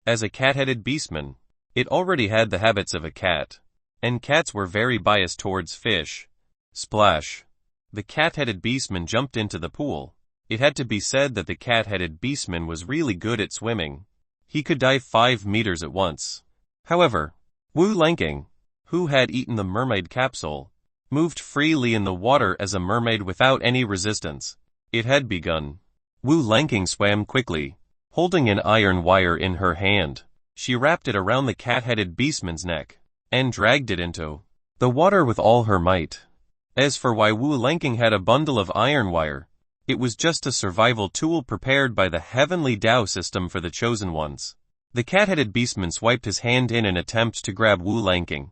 As a cat-headed beastman, it already had the habits of a cat, and cats were very biased towards fish. Splash! The cat-headed beastman jumped into the pool. It had to be said that the cat-headed beastman was really good at swimming. He could dive 5 meters at once. However, Wu Lanking, who had eaten the mermaid capsule, moved freely in the water as a mermaid without any resistance. It had begun. Wu Lanking swam quickly, holding an iron wire in her hand. She wrapped it around the cat-headed beastman's neck, and dragged it into the water with all her might. As for why Wu Lanking had a bundle of iron wire, it was just a survival tool prepared by the heavenly Dao system for the chosen ones. The cat-headed beastman swiped his hand in an attempt to grab Wu Lanking.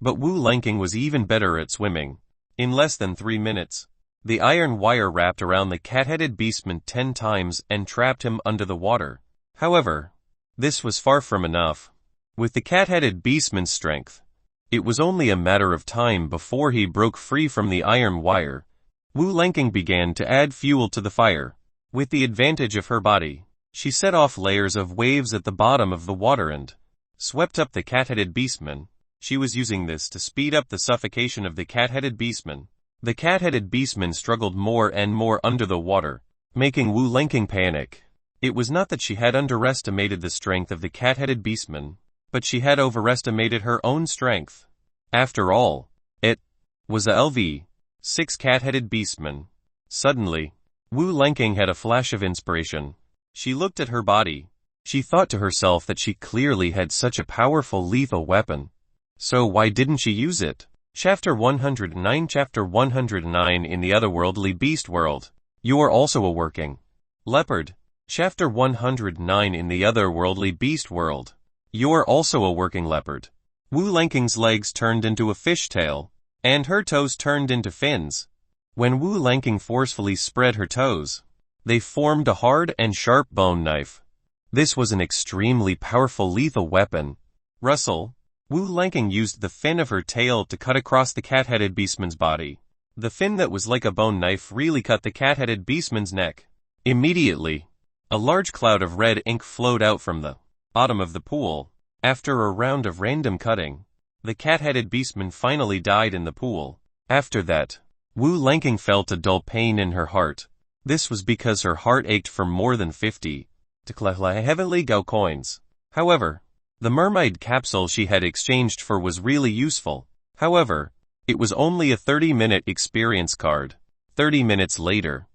But Wu Lanking was even better at swimming. In less than 3 minutes, the iron wire wrapped around the cat-headed beastman 10 times and trapped him under the water. However, this was far from enough. With the cat-headed beastman's strength, it was only a matter of time before he broke free from the iron wire. Wu Lanking began to add fuel to the fire. With the advantage of her body, she set off layers of waves at the bottom of the water and swept up the cat-headed beastman. She was using this to speed up the suffocation of the cat-headed beastman. The cat-headed beastman struggled more and more under the water, making Wu Lanking panic. It was not that she had underestimated the strength of the cat-headed beastman, but she had overestimated her own strength. After all, it was a LV6 cat-headed beastman. Suddenly, Wu Lanking had a flash of inspiration. She looked at her body. She thought to herself that she clearly had such a powerful lethal weapon. So why didn't she use it? Chapter 109 Chapter 109 In the Otherworldly Beast World, you are also a working leopard. Chapter 109 In the Otherworldly Beast World, you are also a working leopard. Wu Lanking's legs turned into a fishtail, and her toes turned into fins. When Wu Lanking forcefully spread her toes, they formed a hard and sharp bone knife. This was an extremely powerful lethal weapon. Rustle! Wu Lanking used the fin of her tail to cut across the cat-headed beastman's body. The fin that was like a bone knife really cut the cat-headed beastman's neck. Immediately, a large cloud of red ink flowed out from the bottom of the pool. After a round of random cutting, the cat-headed beastman finally died in the pool. After that, Wu Lanking felt a dull pain in her heart. This was because her heart ached for more than 50 heavenly Gao coins. However, the mermaid capsule she had exchanged for was really useful. However, it was only a 30-minute experience card. 30 minutes later,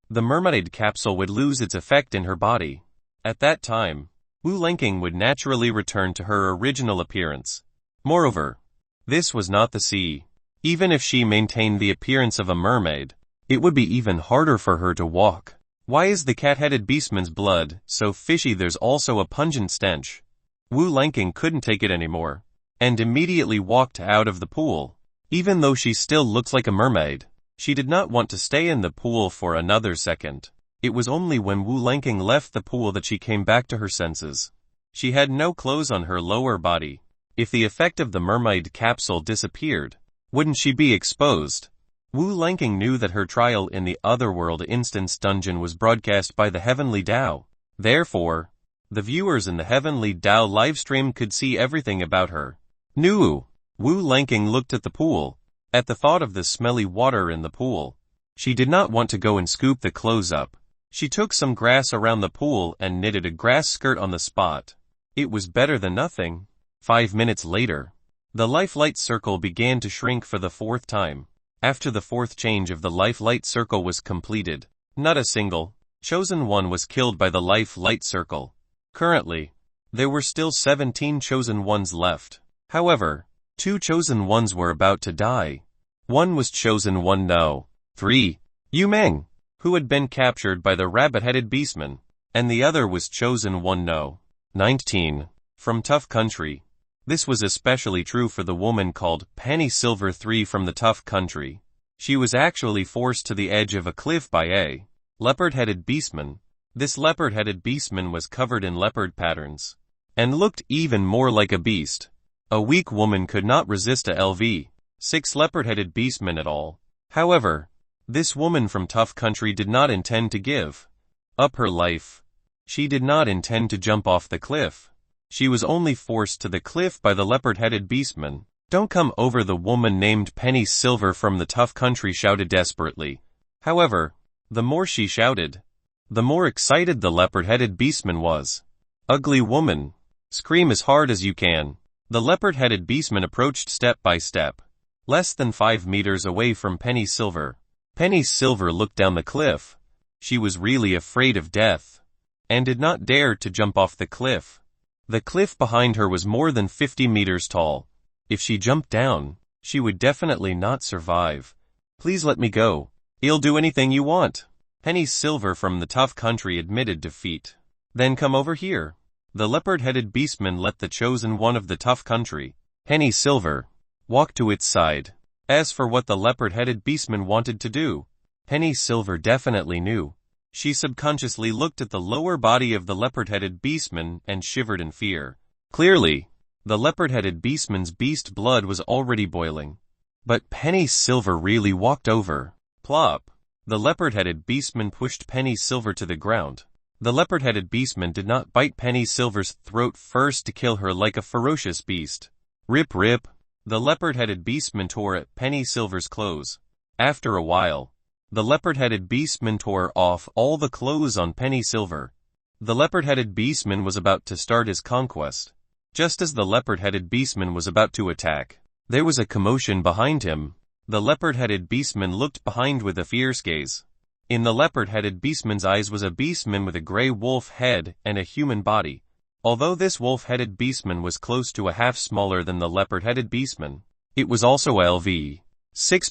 the mermaid capsule would lose its effect in her body. At that time, Wu Lanking would naturally return to her original appearance. Moreover, this was not the sea. Even if she maintained the appearance of a mermaid, it would be even harder for her to walk. Why is the cat-headed beastman's blood so fishy? There's also a pungent stench. Wu Lanking couldn't take it anymore, and immediately walked out of the pool. Even though she still looked like a mermaid, she did not want to stay in the pool for another second. It was only when Wu Lanking left the pool that she came back to her senses. She had no clothes on her lower body. If the effect of the mermaid capsule disappeared, wouldn't she be exposed? Wu Lanking knew that her trial in the Otherworld Instance Dungeon was broadcast by the Heavenly Dao. Therefore, the viewers in the Heavenly Dao livestream could see everything about her. Wu Lanking looked at the pool. At the thought of the smelly water in the pool, she did not want to go and scoop the clothes up. She took some grass around the pool and knitted a grass skirt on the spot. It was better than nothing. 5 minutes later, the life light circle began to shrink for the 4th time. After the fourth change of the life-light circle was completed, not a single chosen one was killed by the life-light circle. Currently, there were still 17 chosen ones left. However, 2 chosen ones were about to die. One was chosen one No. 3. Yu Meng, who had been captured by the rabbit-headed beastman, and the other was chosen one No. 19. From Tough Country. This was especially true for the woman called Penny Silver 3 from the Tough Country. She was actually forced to the edge of a cliff by a leopard-headed beastman. This leopard-headed beastman was covered in leopard patterns and looked even more like a beast. A weak woman could not resist a LV-6 leopard-headed beastman at all. However, this woman from Tough Country did not intend to give up her life. She did not intend to jump off the cliff. She was only forced to the cliff by the leopard-headed beastman. "Don't come over," the woman named Penny Silver from the Tough Country shouted desperately. However, the more she shouted, the more excited the leopard-headed beastman was. "Ugly woman, scream as hard as you can." The leopard-headed beastman approached step by step, less than 5 meters away from Penny Silver. Penny Silver looked down the cliff. She was really afraid of death, and did not dare to jump off the cliff. The cliff behind her was more than 50 meters tall. If she jumped down, she would definitely not survive. "Please let me go. I'll do anything you want." Penny Silver from the Tough Country admitted defeat. "Then come over here." The leopard-headed beastman let the chosen one of the Tough Country, Penny Silver, walk to its side. As for what the leopard-headed beastman wanted to do, Penny Silver definitely knew. She subconsciously looked at the lower body of the leopard-headed beastman and shivered in fear. Clearly, the leopard-headed beastman's beast blood was already boiling. But Penny Silver really walked over. Plop! The leopard-headed beastman pushed Penny Silver to the ground. The leopard-headed beastman did not bite Penny Silver's throat first to kill her like a ferocious beast. Rip rip! The leopard-headed beastman tore at Penny Silver's clothes. After a while, the leopard-headed beastman tore off all the clothes on Penny Silver. The leopard-headed beastman was about to start his conquest. Just as the leopard-headed beastman was about to attack, there was a commotion behind him. The leopard-headed beastman looked behind with a fierce gaze. In the leopard-headed beastman's eyes was a beastman with a gray wolf head and a human body. Although this wolf-headed beastman was close to a half smaller than the leopard-headed beastman, it was also LV-6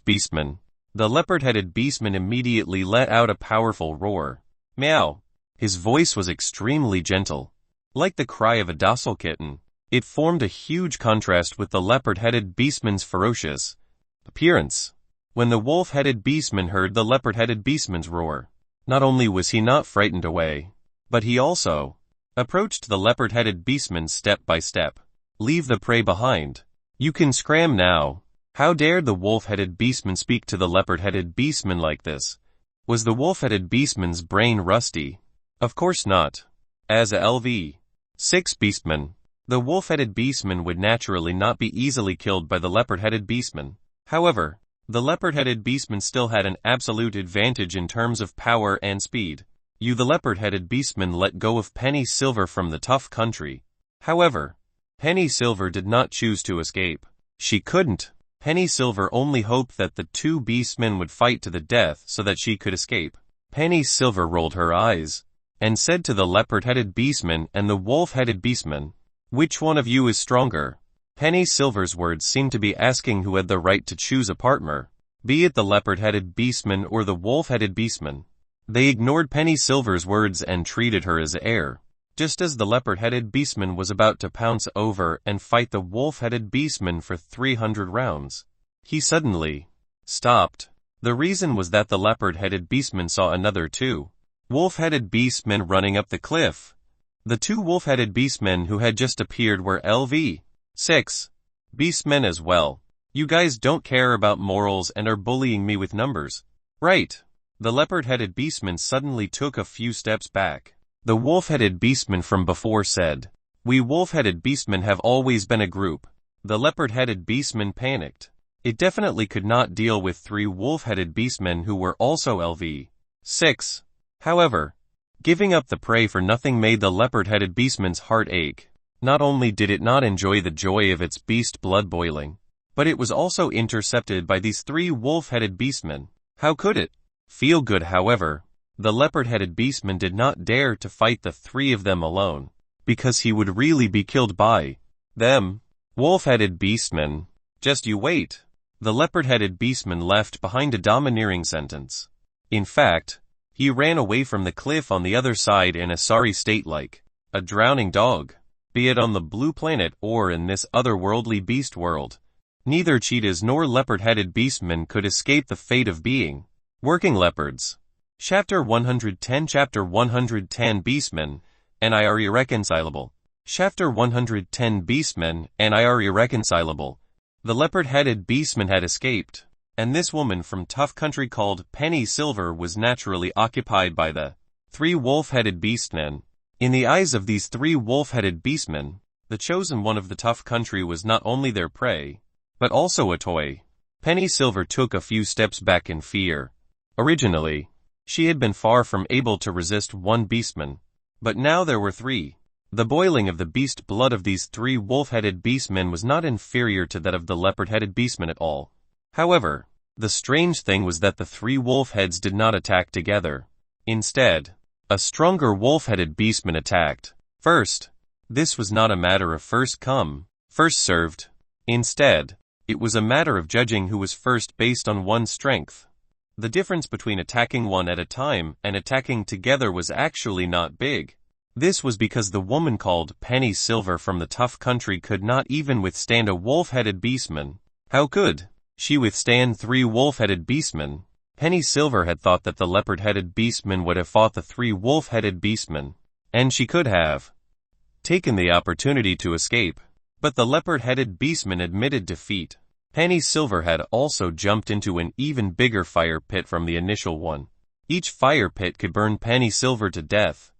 beastman. The leopard-headed beastman immediately let out a powerful roar. Meow! His voice was extremely gentle, like the cry of a docile kitten. It formed a huge contrast with the leopard-headed beastman's ferocious appearance. When the wolf-headed beastman heard the leopard-headed beastman's roar, not only was he not frightened away, but he also approached the leopard-headed beastman step by step. "Leave the prey behind. You can scram now." How dared the wolf-headed beastman speak to the leopard-headed beastman like this? Was the wolf-headed beastman's brain rusty? Of course not. As a LV-6 beastman, the wolf-headed beastman would naturally not be easily killed by the leopard-headed beastman. However, the leopard-headed beastman still had an absolute advantage in terms of power and speed. The leopard-headed beastman let go of Penny Silver from the Tough Country. However, Penny Silver did not choose to escape. She couldn't. Penny Silver only hoped that the two beastmen would fight to the death so that she could escape. Penny Silver rolled her eyes and said to the leopard-headed beastman and the wolf-headed beastman, "Which one of you is stronger?" Penny Silver's words seemed to be asking who had the right to choose a partner, be it the leopard-headed beastman or the wolf-headed beastman. They ignored Penny Silver's words and treated her as air. Just as the leopard-headed beastman was about to pounce over and fight the wolf-headed beastman for 300 rounds, he suddenly stopped. The reason was that the leopard-headed beastman saw another two wolf-headed beastmen running up the cliff. The two wolf-headed beastmen who had just appeared were LV-6 beastmen as well. "You guys don't care about morals and are bullying me with numbers, right?" The leopard-headed beastman suddenly took a few steps back. The wolf-headed beastman from before said, "We wolf-headed beastmen have always been a group." The leopard-headed beastman panicked. It definitely could not deal with 3 wolf-headed beastmen who were also LV-6. However, giving up the prey for nothing made the leopard-headed beastman's heart ache. Not only did it not enjoy the joy of its beast blood boiling, but it was also intercepted by these 3 wolf-headed beastmen. How could it feel good? However, the leopard-headed beastman did not dare to fight the 3 of them alone, because he would really be killed by them. Wolf-headed beastman, just you wait. The leopard-headed beastman left behind a domineering sentence. In fact, he ran away from the cliff on the other side in a sorry state like a drowning dog. Be it on the blue planet or in this otherworldly beast world, neither cheetahs nor leopard-headed beastmen could escape the fate of being working leopards. Chapter 110 Chapter 110 Beastmen, and I are irreconcilable. Chapter 110 Beastmen, and I are irreconcilable. The leopard-headed beastman had escaped, and this woman from tough country called Penny Silver was naturally occupied by the 3 wolf-headed beastmen. In the eyes of these 3 wolf-headed beastmen, the chosen one of the tough country was not only their prey, but also a toy. Penny Silver took a few steps back in fear. Originally, she had been far from able to resist 1 beastman, but now there were 3. The boiling of the beast blood of these 3 wolf-headed beastmen was not inferior to that of the leopard-headed beastman at all. However, the strange thing was that the 3 wolf heads did not attack together. Instead, a stronger wolf-headed beastman attacked first. This was not a matter of first come, first served. Instead, it was a matter of judging who was first based on one's strength. The difference between attacking one at a time and attacking together was actually not big. This was because the woman called Penny Silver from the tough country could not even withstand a wolf-headed beastman. How could she withstand 3 wolf-headed beastmen? Penny Silver had thought that the leopard-headed beastman would have fought the 3 wolf-headed beastmen, and she could have taken the opportunity to escape. But the leopard-headed beastman admitted defeat. Penny Silver had also jumped into an even bigger fire pit from the initial one. Each fire pit could burn Penny Silver to death.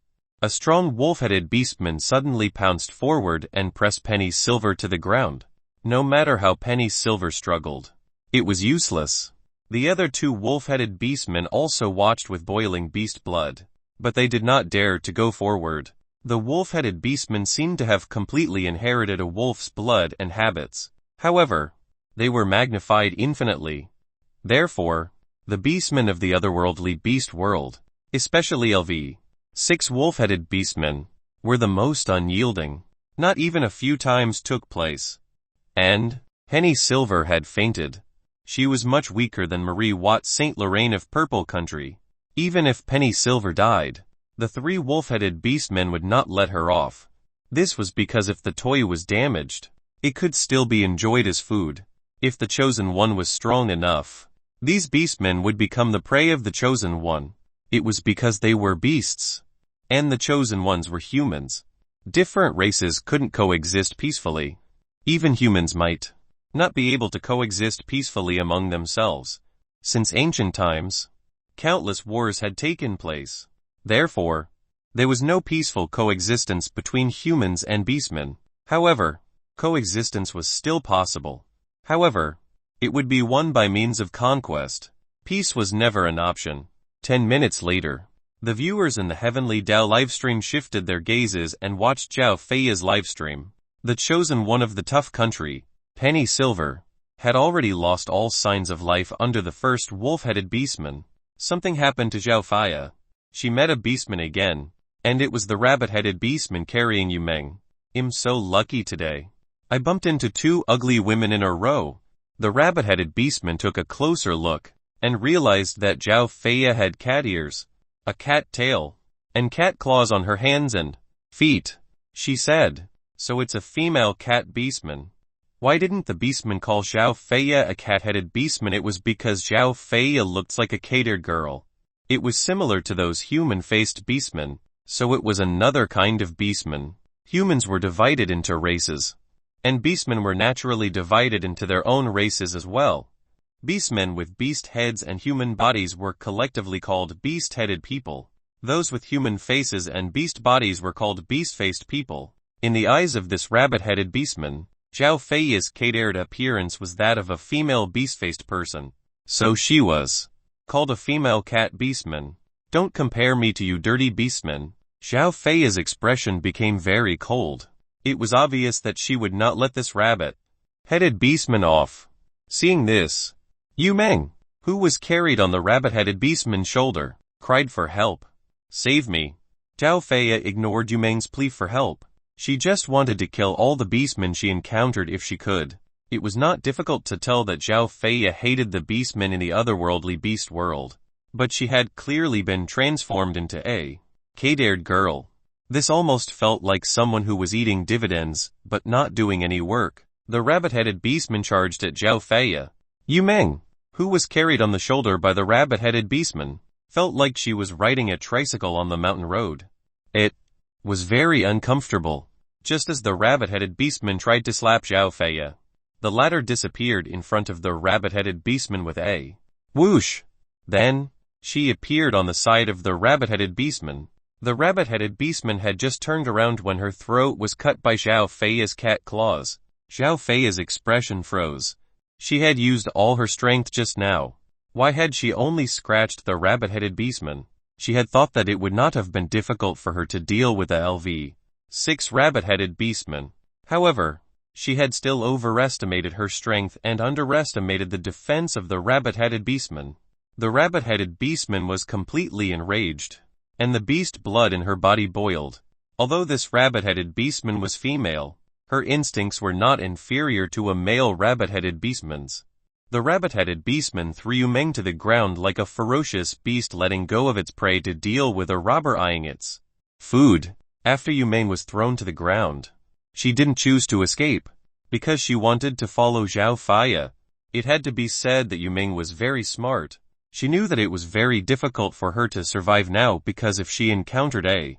A strong wolf-headed beastman suddenly pounced forward and pressed Penny Silver to the ground. No matter how Penny Silver struggled, it was useless. The other 2 wolf-headed beastmen also watched with boiling beast blood, but they did not dare to go forward. The wolf-headed beastmen seemed to have completely inherited a wolf's blood and habits. However, they were magnified infinitely. Therefore, the beastmen of the otherworldly beast world, especially LV-6 wolf-headed beastmen, were the most unyielding. Not even a few times took place, and Penny Silver had fainted. She was much weaker than Marie Watt St. Lorraine of Purple Country. Even if Penny Silver died, the 3 wolf-headed beastmen would not let her off. This was because if the toy was damaged, it could still be enjoyed as food. If the chosen one was strong enough, these beastmen would become the prey of the chosen one. It was because they were beasts, and the chosen ones were humans. Different races couldn't coexist peacefully. Even humans might not be able to coexist peacefully among themselves. Since ancient times, countless wars had taken place. Therefore, there was no peaceful coexistence between humans and beastmen. However, coexistence was still possible. However, it would be won by means of conquest. Peace was never an option. 10 minutes later, the viewers in the Heavenly Tao livestream shifted their gazes and watched Zhao Feiya's livestream. The chosen one of the tough country, Penny Silver, had already lost all signs of life under the first wolf-headed beastman. Something happened to Zhao Feiya. She met a beastman again, and it was the rabbit-headed beastman carrying Yu Meng. I'm so lucky today. I bumped into 2 ugly women in a row. The rabbit-headed beastman took a closer look, and realized that Zhao Feiya had cat ears, a cat tail, and cat claws on her hands and feet. She said, "So it's a female cat beastman." Why didn't the beastman call Zhao Feiya a cat-headed beastman? It was because Zhao Feiya looked like a catered girl. It was similar to those human-faced beastmen, so it was another kind of beastman. Humans were divided into races, and beastmen were naturally divided into their own races as well. Beastmen with beast heads and human bodies were collectively called beast-headed people. Those with human faces and beast bodies were called beast-faced people. In the eyes of this rabbit-headed beastman, Zhao Feiya's catered appearance was that of a female beast-faced person. So she was called a female cat beastman. Don't compare me to you dirty beastmen. Zhao Feiya's expression became very cold. It was obvious that she would not let this rabbit-headed beastman off. Seeing this, Yu Meng, who was carried on the rabbit-headed beastman's shoulder, cried for help. Save me. Zhao Feiya ignored Yu Meng's plea for help. She just wanted to kill all the beastmen she encountered if she could. It was not difficult to tell that Zhao Feiya hated the beastmen in the otherworldly beast world. But she had clearly been transformed into a kid-haired girl. This almost felt like someone who was eating dividends, but not doing any work. The rabbit-headed beastman charged at Zhao Feiya. Yu Meng, who was carried on the shoulder by the rabbit-headed beastman, felt like she was riding a tricycle on the mountain road. It was very uncomfortable. Just as the rabbit-headed beastman tried to slap Zhao Feiya, the latter disappeared in front of the rabbit-headed beastman with a whoosh. Then, she appeared on the side of the rabbit-headed beastman. The rabbit-headed beastman had just turned around when her throat was cut by Zhao Feiya's cat claws. Zhao Feiya's expression froze. She had used all her strength just now. Why had she only scratched the rabbit-headed beastman? She had thought that it would not have been difficult for her to deal with the LV-6 rabbit-headed beastman. However, she had still overestimated her strength and underestimated the defense of the rabbit-headed beastman. The rabbit-headed beastman was completely enraged, and the beast blood in her body boiled. Although this rabbit-headed beastman was female, her instincts were not inferior to a male rabbit-headed beastman's. The rabbit-headed beastman threw Yu Meng to the ground like a ferocious beast letting go of its prey to deal with a robber eyeing its food. After Yu Meng was thrown to the ground, she didn't choose to escape, because she wanted to follow Zhao Feiya. It had to be said that Yu Meng was very smart. She knew that it was very difficult for her to survive now because if she encountered a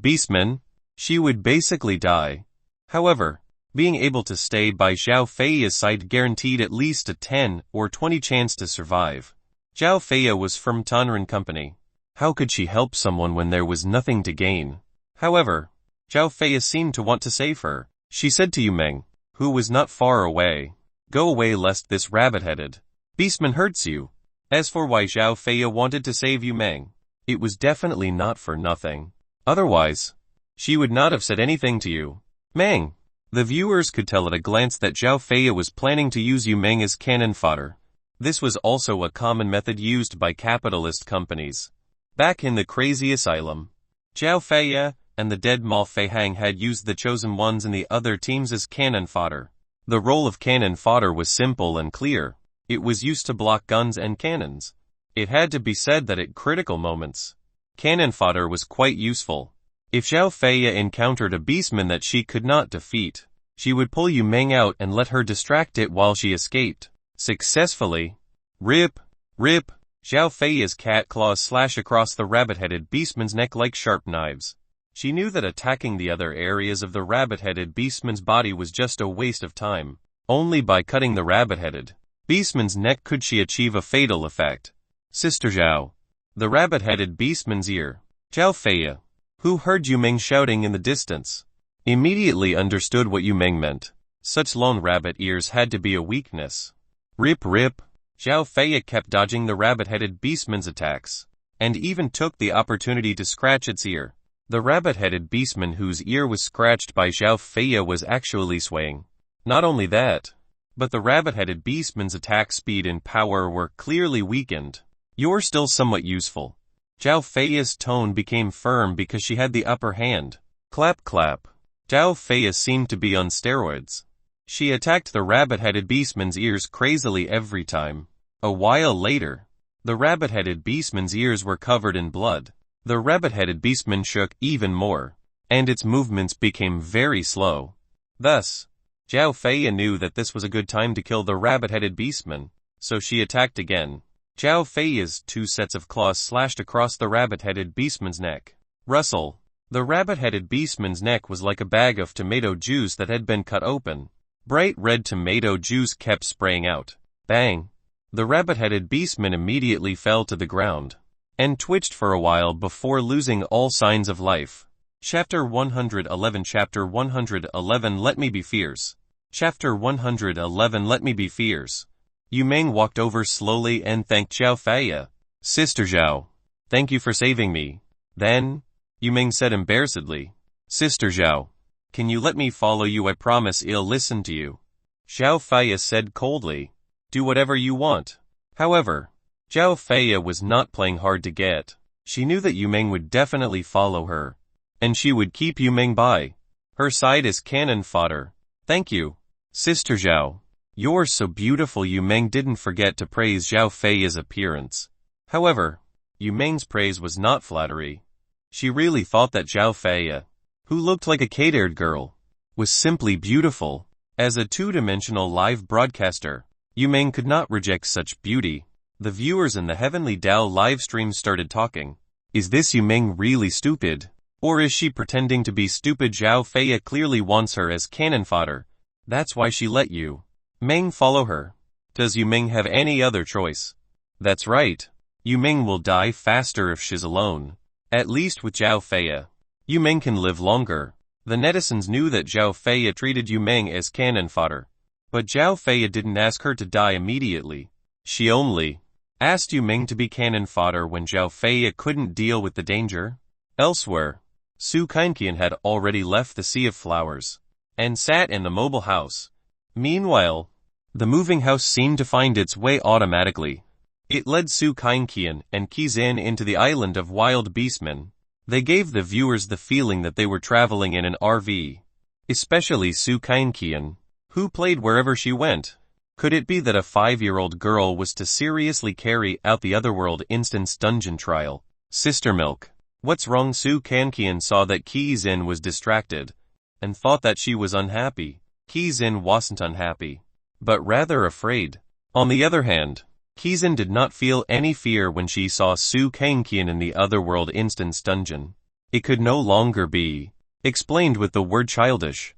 beastman, she would basically die. However, being able to stay by Zhao Feiya's side guaranteed at least a 10 or 20 chance to survive. Zhao Feiya was from Tonran Company. How could she help someone when there was nothing to gain? However, Zhao Feiya seemed to want to save her. She said to Yu Meng, who was not far away, "Go away lest this rabbit-headed beastman hurts you." As for why Zhao Feiya wanted to save Yu Meng, it was definitely not for nothing. Otherwise, she would not have said anything to Yu Meng. The viewers could tell at a glance that Zhao Feiya was planning to use Yu Meng as cannon fodder. This was also a common method used by capitalist companies. Back in the crazy asylum, Zhao Feiya and the dead Ma Feihang had used the chosen ones in the other teams as cannon fodder. The role of cannon fodder was simple and clear. It was used to block guns and cannons. It had to be said that at critical moments, cannon fodder was quite useful. If Zhao Feiya encountered a beastman that she could not defeat, she would pull Yu Meng out and let her distract it while she escaped. Successfully. Rip, rip, Zhao Feiya's cat claws slash across the rabbit-headed beastman's neck like sharp knives. She knew that attacking the other areas of the rabbit-headed beastman's body was just a waste of time. Only by cutting the rabbit-headed beastman's neck could she achieve a fatal effect. Sister Zhao. The rabbit-headed beastman's ear. Zhao Feiya, who heard Yu Meng shouting in the distance, immediately understood what Yu Meng meant. Such long rabbit ears had to be a weakness. Rip rip. Zhao Feiya kept dodging the rabbit-headed beastman's attacks, and even took the opportunity to scratch its ear. The rabbit-headed beastman whose ear was scratched by Zhao Feiya was actually swaying. Not only that, but the rabbit-headed beastman's attack speed and power were clearly weakened. "You're still somewhat useful." Zhao Feiya's tone became firm because she had the upper hand. Clap clap. Zhao Feiya seemed to be on steroids. She attacked the rabbit-headed beastman's ears crazily every time. A while later, the rabbit-headed beastman's ears were covered in blood. The rabbit-headed beastman shook even more, and its movements became very slow. Thus, Zhao Feiya knew that this was a good time to kill the rabbit-headed beastman, so she attacked again. Zhao Feiya's 2 sets of claws slashed across the rabbit-headed beastman's neck. Rustle. The rabbit-headed beastman's neck was like a bag of tomato juice that had been cut open. Bright red tomato juice kept spraying out. Bang. The rabbit-headed beastman immediately fell to the ground, and twitched for a while before losing all signs of life. Chapter 111 Chapter 111 Let Me Be Fierce. Chapter 111 Let Me Be Fierce. Yu Meng walked over slowly and thanked Zhao Feiya. "Sister Zhao, thank you for saving me." Then, Yu Meng said embarrassedly, "Sister Zhao, can you let me follow you? I promise I'll listen to you." Zhao Feiya said coldly, Do whatever you want. However, Zhao Feia was not playing hard to get. She knew that Yumeng would definitely follow her, and she would keep Yumeng by her side as cannon fodder. Thank you, Sister Zhao. You're so beautiful. Yumeng didn't forget to praise Zhao Feiya's appearance. However, Yumeng's praise was not flattery. She really thought that Zhao Feiya, who looked like a kid-haired girl, was simply beautiful. As a two-dimensional live broadcaster, Yumeng could not reject such beauty. The viewers in the Heavenly Dao live stream started talking. Is this Yumeng really stupid? Or is she pretending to be stupid? Zhao Feiya clearly wants her as cannon fodder. That's why she let Yumeng follow her. Does Yumeng have any other choice? That's right. Yumeng will die faster if she's alone. At least with Zhao Feiya, Yumeng can live longer. The netizens knew that Zhao Feiya treated Yumeng as cannon fodder. But Zhao Feiya didn't ask her to die immediately. She only asked Yumeng to be cannon fodder when Zhao Feiya couldn't deal with the danger. Elsewhere, Su Kainqian had already left the Sea of Flowers and sat in the mobile house. Meanwhile, the moving house seemed to find its way automatically. It led Su Kainqian and Qizin into the island of wild beastmen. They gave the viewers the feeling that they were traveling in an RV. Especially Su Kainqian, who played wherever she went. Could it be that a 5-year-old girl was to seriously carry out the Otherworld Instance Dungeon trial? Sister Milk. What's wrong? Su Kainqian saw that Qizin was distracted, and thought that she was unhappy. Qizin wasn't unhappy, but rather afraid. On the other hand, Qizin did not feel any fear when she saw Su Kainqian in the Otherworld Instance Dungeon. It could no longer be explained with the word childish.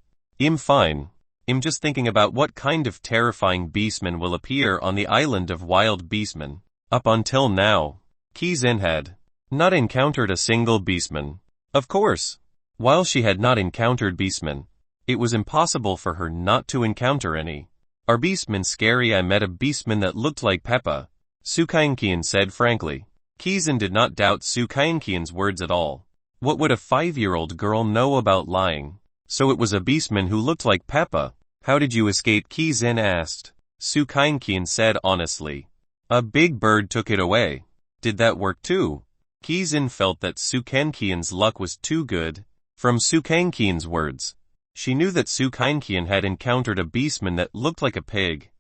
Fine. I'm just thinking about what kind of terrifying beastmen will appear on the island of wild beastmen. Up until now, Qizin had not encountered a single beastman. Of course, while she had not encountered beastmen, it was impossible for her not to encounter any. Are beastmen scary? I met a beastman that looked like Peppa, Su Kainqian said frankly. Qizin did not doubt Su Kainqian's words at all. What would a 5-year-old girl know about lying? So it was a beastman who looked like Peppa. How did you escape? Qizin asked. Su Kainqian said honestly. A big bird took it away. Did that work too? Qizin felt that Su Kainqian's luck was too good. From Su Kainqian's words, she knew that Su Kainqian had encountered a beastman that looked like a pig.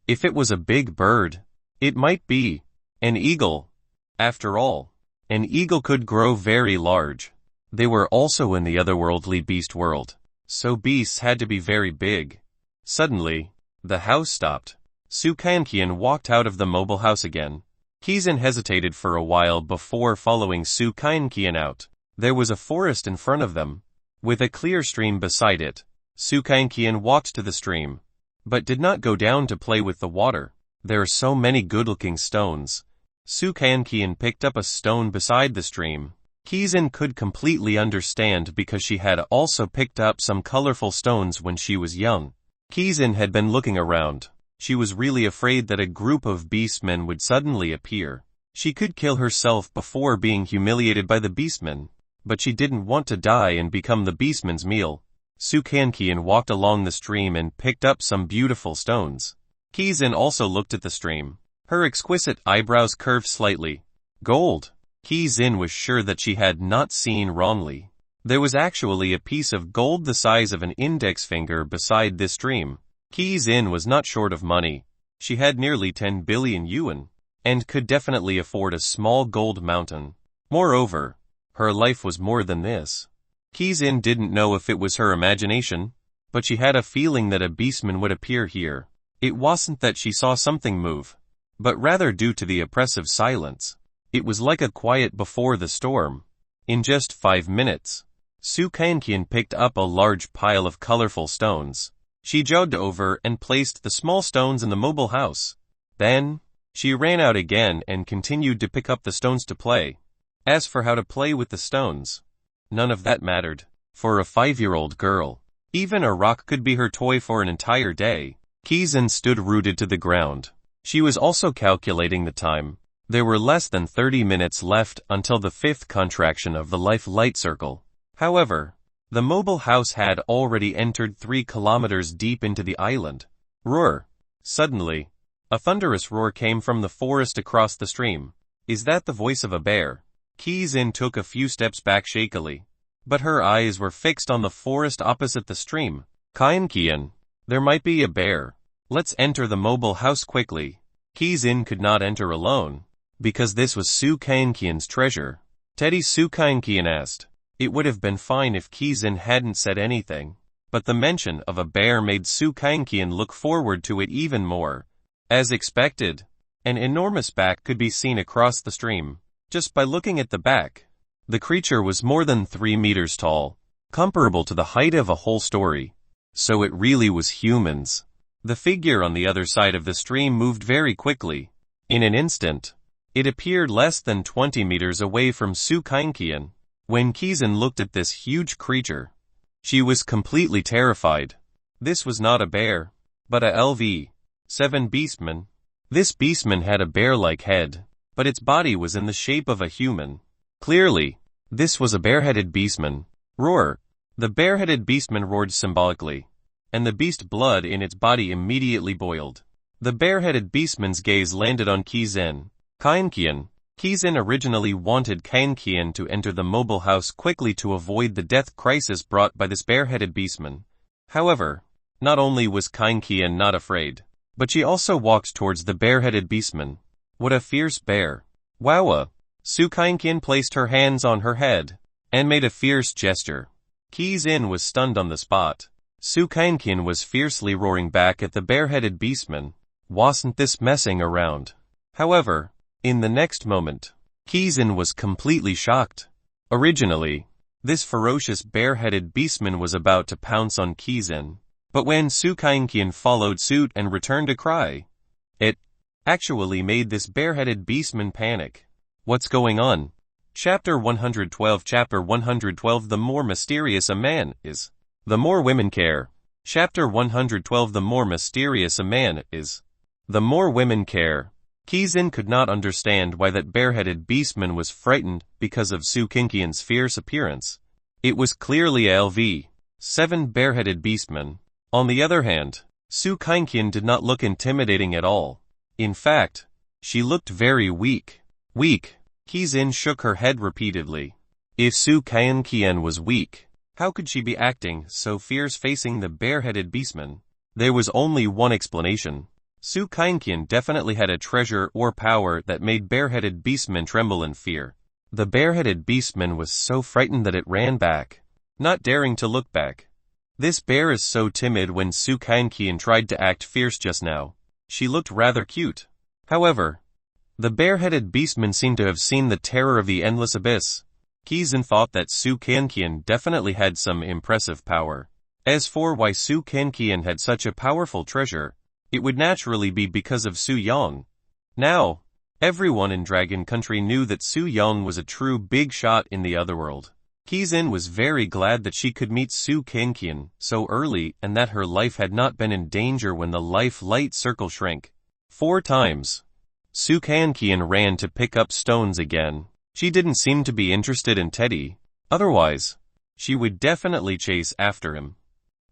If it was a big bird, it might be an eagle. After all, an eagle could grow very large. They were also in the otherworldly beast world, so beasts had to be very big. Suddenly, the house stopped. Su Kainqian walked out of the mobile house again. Qizin hesitated for a while before following Su Kainqian out. There was a forest in front of them, with a clear stream beside it. Su Kainqian walked to the stream, but did not go down to play with the water. There are so many good-looking stones. Su Kainqian picked up a stone beside the stream. Qizin could completely understand because she had also picked up some colorful stones when she was young. Qizin had been looking around. She was really afraid that a group of beastmen would suddenly appear. She could kill herself before being humiliated by the beastmen, but she didn't want to die and become the beastman's meal. Su Kainqian walked along the stream and picked up some beautiful stones. Qizin also looked at the stream. Her exquisite eyebrows curved slightly. Gold. Qizin was sure that she had not seen wrongly. There was actually a piece of gold the size of an index finger beside this stream. Qizin was not short of money. She had nearly 10 billion yuan, and could definitely afford a small gold mountain. Moreover, her life was more than this. Qizin didn't know if it was her imagination, but she had a feeling that a beastman would appear here. It wasn't that she saw something move, but rather due to the oppressive silence. It was like a quiet before the storm. In just 5 minutes, Su Kainqian picked up a large pile of colorful stones. She jogged over and placed the small stones in the mobile house. Then, she ran out again and continued to pick up the stones to play. As for how to play with the stones, none of that mattered. For a 5-year-old girl, even a rock could be her toy for an entire day. Qizin stood rooted to the ground. She was also calculating the time. There were less than 30 minutes left until the 5th contraction of the life light circle. However, the mobile house had already entered 3 kilometers deep into the island. Roar! Suddenly, A thunderous roar came from the forest across the stream. Is that the voice of a bear? Kizin took a few steps back shakily. But her eyes were fixed on the forest opposite the stream. Kian, there might be a bear. Let's enter the mobile house quickly. Kizin could not enter alone, because this was Su Kian's treasure. Teddy Su Kian asked. It would have been fine if Kizin hadn't said anything, but the mention of a bear made Su Kian look forward to it even more. As expected, an enormous back could be seen across the stream. Just by looking at the back, the creature was more than 3 meters tall, comparable to the height of a whole story. So it really was humans. The figure on the other side of the stream moved very quickly. In an instant, it appeared less than 20 meters away from Su Kian. When Kizin looked at this huge creature, she was completely terrified. This was not a bear, but a LV-7 beastman. This beastman had a bear-like head, but its body was in the shape of a human. Clearly, this was a bare-headed beastman. Roar! The bare-headed beastman roared symbolically, and the beast blood in its body immediately boiled. The bare-headed beastman's gaze landed on Kizin. Kian. Kizin originally wanted Kian to enter the mobile house quickly to avoid the death crisis brought by this bare-headed beastman. However, not only was Kian not afraid, but she also walked towards the bare-headed beastman. What a fierce bear. Wowa! Su Kian placed her hands on her head, and made a fierce gesture. Kizin was stunned on the spot. Su Kian was fiercely roaring back at the bare-headed beastman. Wasn't this messing around? However, in the next moment, Kizin was completely shocked. Originally, this ferocious bare-headed beastman was about to pounce on Kizin, but when Su Kian followed suit and returned a cry, it actually made this bare-headed beastman panic. What's going on? Chapter 112 Chapter 112 The more mysterious a man is, the more women care. Chapter 112 The more mysterious a man is, the more women care. Kizin could not understand why that bare-headed beastman was frightened because of Su Kian's fierce appearance. It was clearly a LV-7 bare-headed beastman. On the other hand, Su Kian did not look intimidating at all. In fact, she looked very weak. Weak. Kizin shook her head repeatedly. If Su Kian was weak, how could she be acting so fierce facing the bare-headed beastman? There was only one explanation. Su Kian definitely had a treasure or power that made bare-headed beastmen tremble in fear. The bare-headed beastman was so frightened that it ran back, not daring to look back. This bear is so timid. When Su Kian tried to act fierce just now, she looked rather cute. However, the bare-headed beastman seemed to have seen the terror of the endless abyss. Kizin thought that Su Kian definitely had some impressive power. As for why Su Kian had such a powerful treasure, it would naturally be because of Su Yang. Now, everyone in Dragon Country knew that Su Yang was a true big shot in the otherworld. Kizin was very glad that she could meet Su Kian so early and that her life had not been in danger when the life light circle shrank. 4 times. Su Kian ran to pick up stones again. She didn't seem to be interested in Teddy. Otherwise, she would definitely chase after him.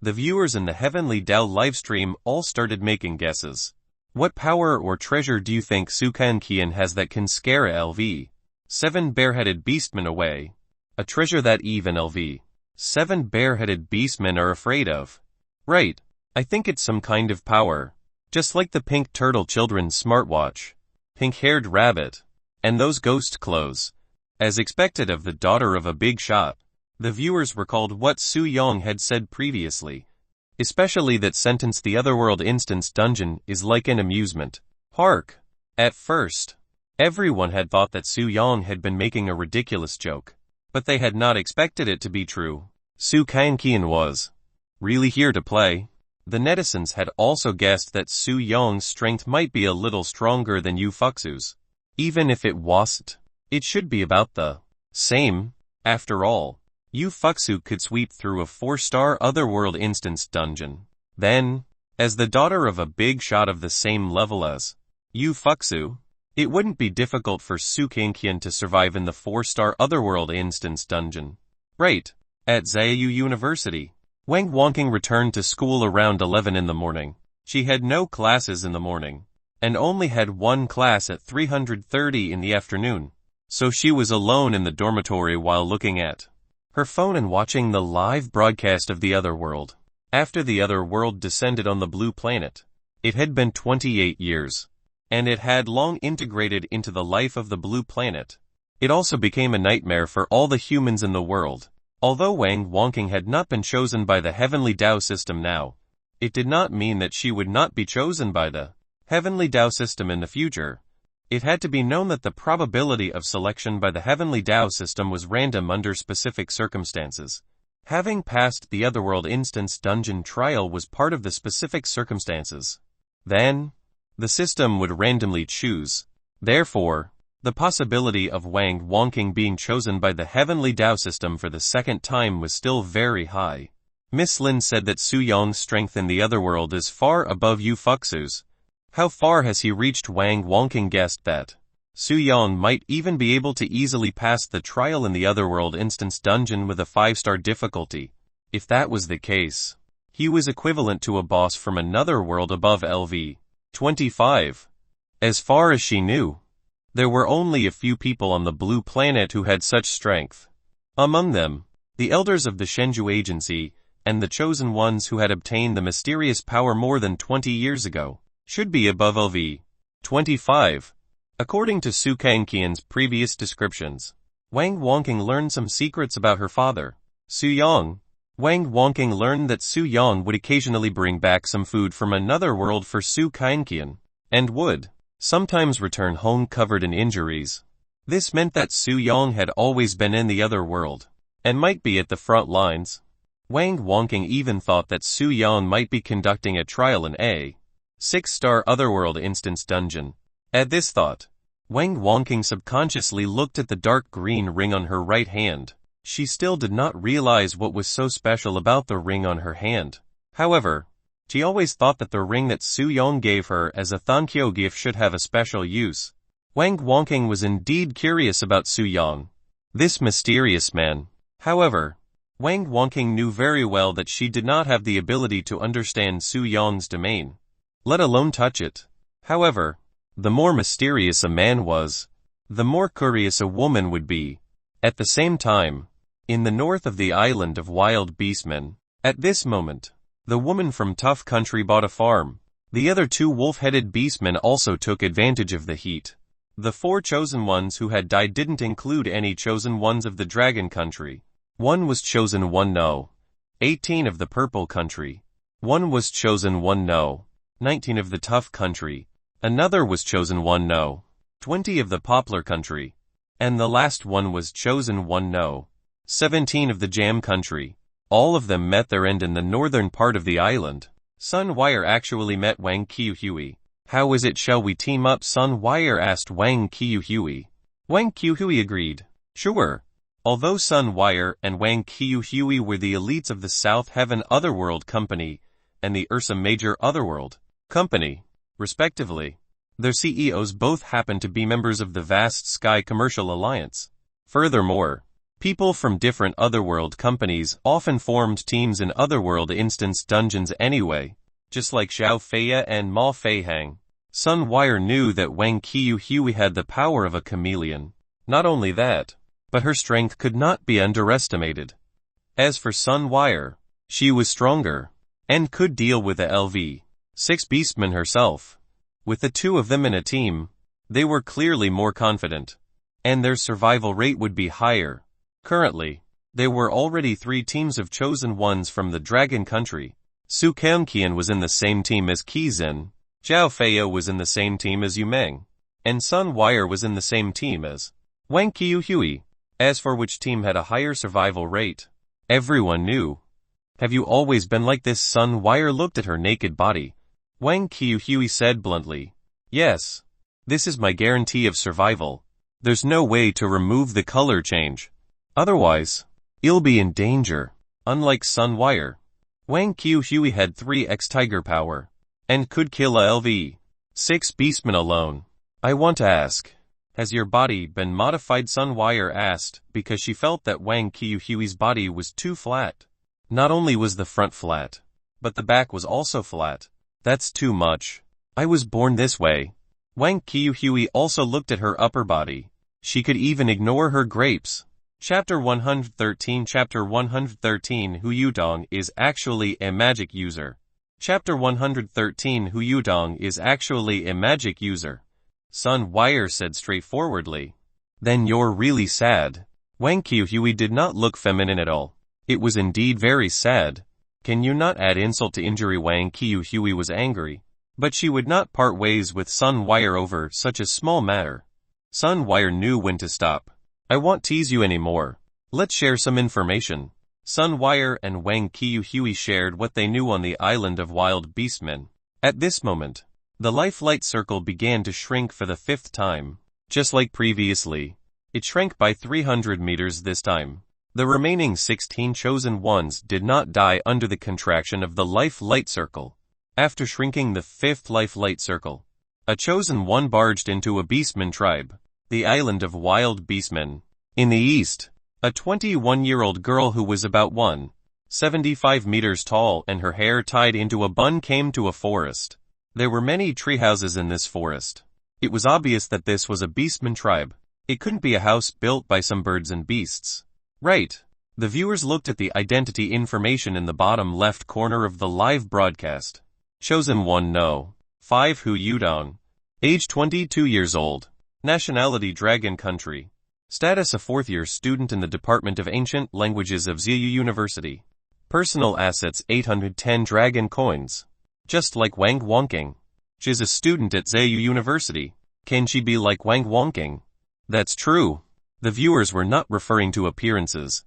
The viewers in the Heavenly Dao livestream all started making guesses. What power or treasure do you think Su Kian has that can scare a LV-7 bare-headed beastmen away? A treasure that even LV-7 bare-headed beastmen are afraid of. Right, I think it's some kind of power. Just like the pink turtle children's smartwatch, pink-haired rabbit, and those ghost clothes. As expected of the daughter of a big shot, the viewers recalled what Su Yang had said previously. Especially that sentence, the otherworld instance dungeon is like an amusement park. At first, everyone had thought that Su Yang had been making a ridiculous joke, but they had not expected it to be true. Su Kian was really here to play. The netizens had also guessed that Su Yang's strength might be a little stronger than Yu Fuxu's. Even if it wasn't, it should be about the same. After all, Yu Fuxu could sweep through a 4-star otherworld instance dungeon. Then, as the daughter of a big shot of the same level as Yu Fuxu, it wouldn't be difficult for Su Kian to survive in the 4-star otherworld instance dungeon. Right. At Zayu University, Wang Wangqing returned to school around 11 in the morning. She had no classes in the morning, and only had one class at 3:30 in the afternoon. So she was alone in the dormitory while looking at her phone and watching the live broadcast of the other world. After the other world descended on the blue planet, it had been 28 years, and it had long integrated into the life of the blue planet. It also became a nightmare for all the humans in the world. Although Wang Wangking had not been chosen by the heavenly Tao system now, it did not mean that she would not be chosen by the heavenly Tao system in the future. It had to be known that the probability of selection by the heavenly Tao system was random under specific circumstances. Having passed the Otherworld Instance Dungeon trial was part of the specific circumstances. Then, the system would randomly choose. Therefore, the possibility of Wang Wangking being chosen by the heavenly Tao system for the second time was still very high. Miss Lin said that Su Yong's strength in the Otherworld is far above Yu Fuxu's. How far has he reached? Wang Wangking guessed that Su Yong might even be able to easily pass the trial in the Otherworld Instance Dungeon with a 5-star difficulty. If that was the case, he was equivalent to a boss from another world above LV 25. As far as she knew, there were only a few people on the blue planet who had such strength. Among them, the elders of the Shenzhou Agency, and the chosen ones who had obtained the mysterious power more than 20 years ago, should be above LV 25. According to Su Kangqian's previous descriptions, Wang Wangking learned some secrets about her father, Su Yong. Wang Wangking learned that Su Yong would occasionally bring back some food from another world for Su Kangqian, and would sometimes return home covered in injuries. This meant that Su Yong had always been in the other world, and might be at the front lines. Wang Wangking even thought that Su Yong might be conducting a trial in a 6-star Otherworld Instance Dungeon. At this thought, Wang Wangking subconsciously looked at the dark green ring on her right hand. She still did not realize what was so special about the ring on her hand. However, she always thought that the ring that Su Yong gave her as a Thankyo gift should have a special use. Wang Wangking was indeed curious about Su Yong, this mysterious man. However, Wang Wangking knew very well that she did not have the ability to understand Su Yong's domain, let alone touch it. However, the more mysterious a man was, the more curious a woman would be. At the same time, in the north of the island of wild beastmen, at this moment, the woman from Tough Country bought a farm. The other 2 wolf-headed beastmen also took advantage of the heat. The 4 chosen ones who had died didn't include any chosen ones of the Dragon Country. One was chosen 1 no. 18 of the Purple Country. One was chosen 1 no. 19 of the Tough Country. Another was chosen 1 no. 20 of the Poplar Country. And the last one was chosen 1 no. 17 of the Jam Country. All of them met their end in the northern part of the island. Sun Wire actually met Wang Qiuhui. How is it, shall we team up? Sun Wire asked Wang Qiuhui. Wang Qiuhui agreed. Sure. Although Sun Wire and Wang Qiuhui were the elites of the South Heaven Otherworld Company and the Ursa Major Otherworld Company, respectively, their CEOs both happened to be members of the Vast Sky Commercial Alliance. Furthermore, people from different Otherworld companies often formed teams in Otherworld Instance Dungeons anyway, just like Xiao Feia and Ma Feihang. Sun Wire knew that Wang Qiuhui had the power of a chameleon. Not only that, but her strength could not be underestimated. As for Sun Wire, she was stronger, and could deal with the LV 6 beastmen herself. With the 2 of them in a team, they were clearly more confident, and their survival rate would be higher. Currently, there were already 3 teams of chosen ones from the Dragon Country. Su Kangqian was in the same team as Qizhen, Zhao Feia was in the same team as Yu Meng, and Sun Wire was in the same team as Wang Qiuhui. As for which team had a higher survival rate, everyone knew. Have you always been like this? Sun Wire looked at her naked body. Wang Qiuhui said bluntly. Yes. This is my guarantee of survival. There's no way to remove the color change. Otherwise, you'll be in danger. Unlike Sun Wire, Wang Qiuhui had 3x tiger power, and could kill a LV 6 beastmen alone. I want to ask, has your body been modified? Sun Wire asked, because she felt that Wang Qiuhui's body was too flat. Not only was the front flat, but the back was also flat. That's too much. I was born this way. Wang Qiuhui also looked at her upper body. She could even ignore her grapes. Chapter 113 Chapter 113 Hu Yudong is actually a magic user. Chapter 113 Hu Yudong is actually a magic user. Sun Wire said straightforwardly. Then you're really sad. Wang Qiuhui did not look feminine at all. It was indeed very sad. Can you not add insult to injury? Wang Qiuhui was angry. But she would not part ways with Sun Wire over such a small matter. Sun Wire knew when to stop. I won't tease you anymore. Let's share some information. Sun Wire and Wang Qiuhui shared what they knew on the island of wild beastmen. At this moment, the life-light circle began to shrink for the 5th time. Just like previously, it shrank by 300 meters this time. The remaining 16 chosen ones did not die under the contraction of the life-light circle. After shrinking the 5th life-light circle, a chosen one barged into a beastman tribe, the island of wild beastmen. In the east, a 21-year-old girl who was about 175 meters tall and her hair tied into a bun came to a forest. There were many tree houses in this forest. It was obvious that this was a beastman tribe. It couldn't be a house built by some birds and beasts. Right. The viewers looked at the identity information in the bottom left corner of the live broadcast. Chosen 1 No. 5 Hu Yudong. Age 22 years old. Nationality Dragon Country. Status a 4th-year student in the Department of Ancient Languages of Ziyu University. Personal assets 810 dragon coins. Just like Wang Wangking. She's a student at Ziyu University. Can she be like Wang Wangking? That's true. The viewers were not referring to appearances,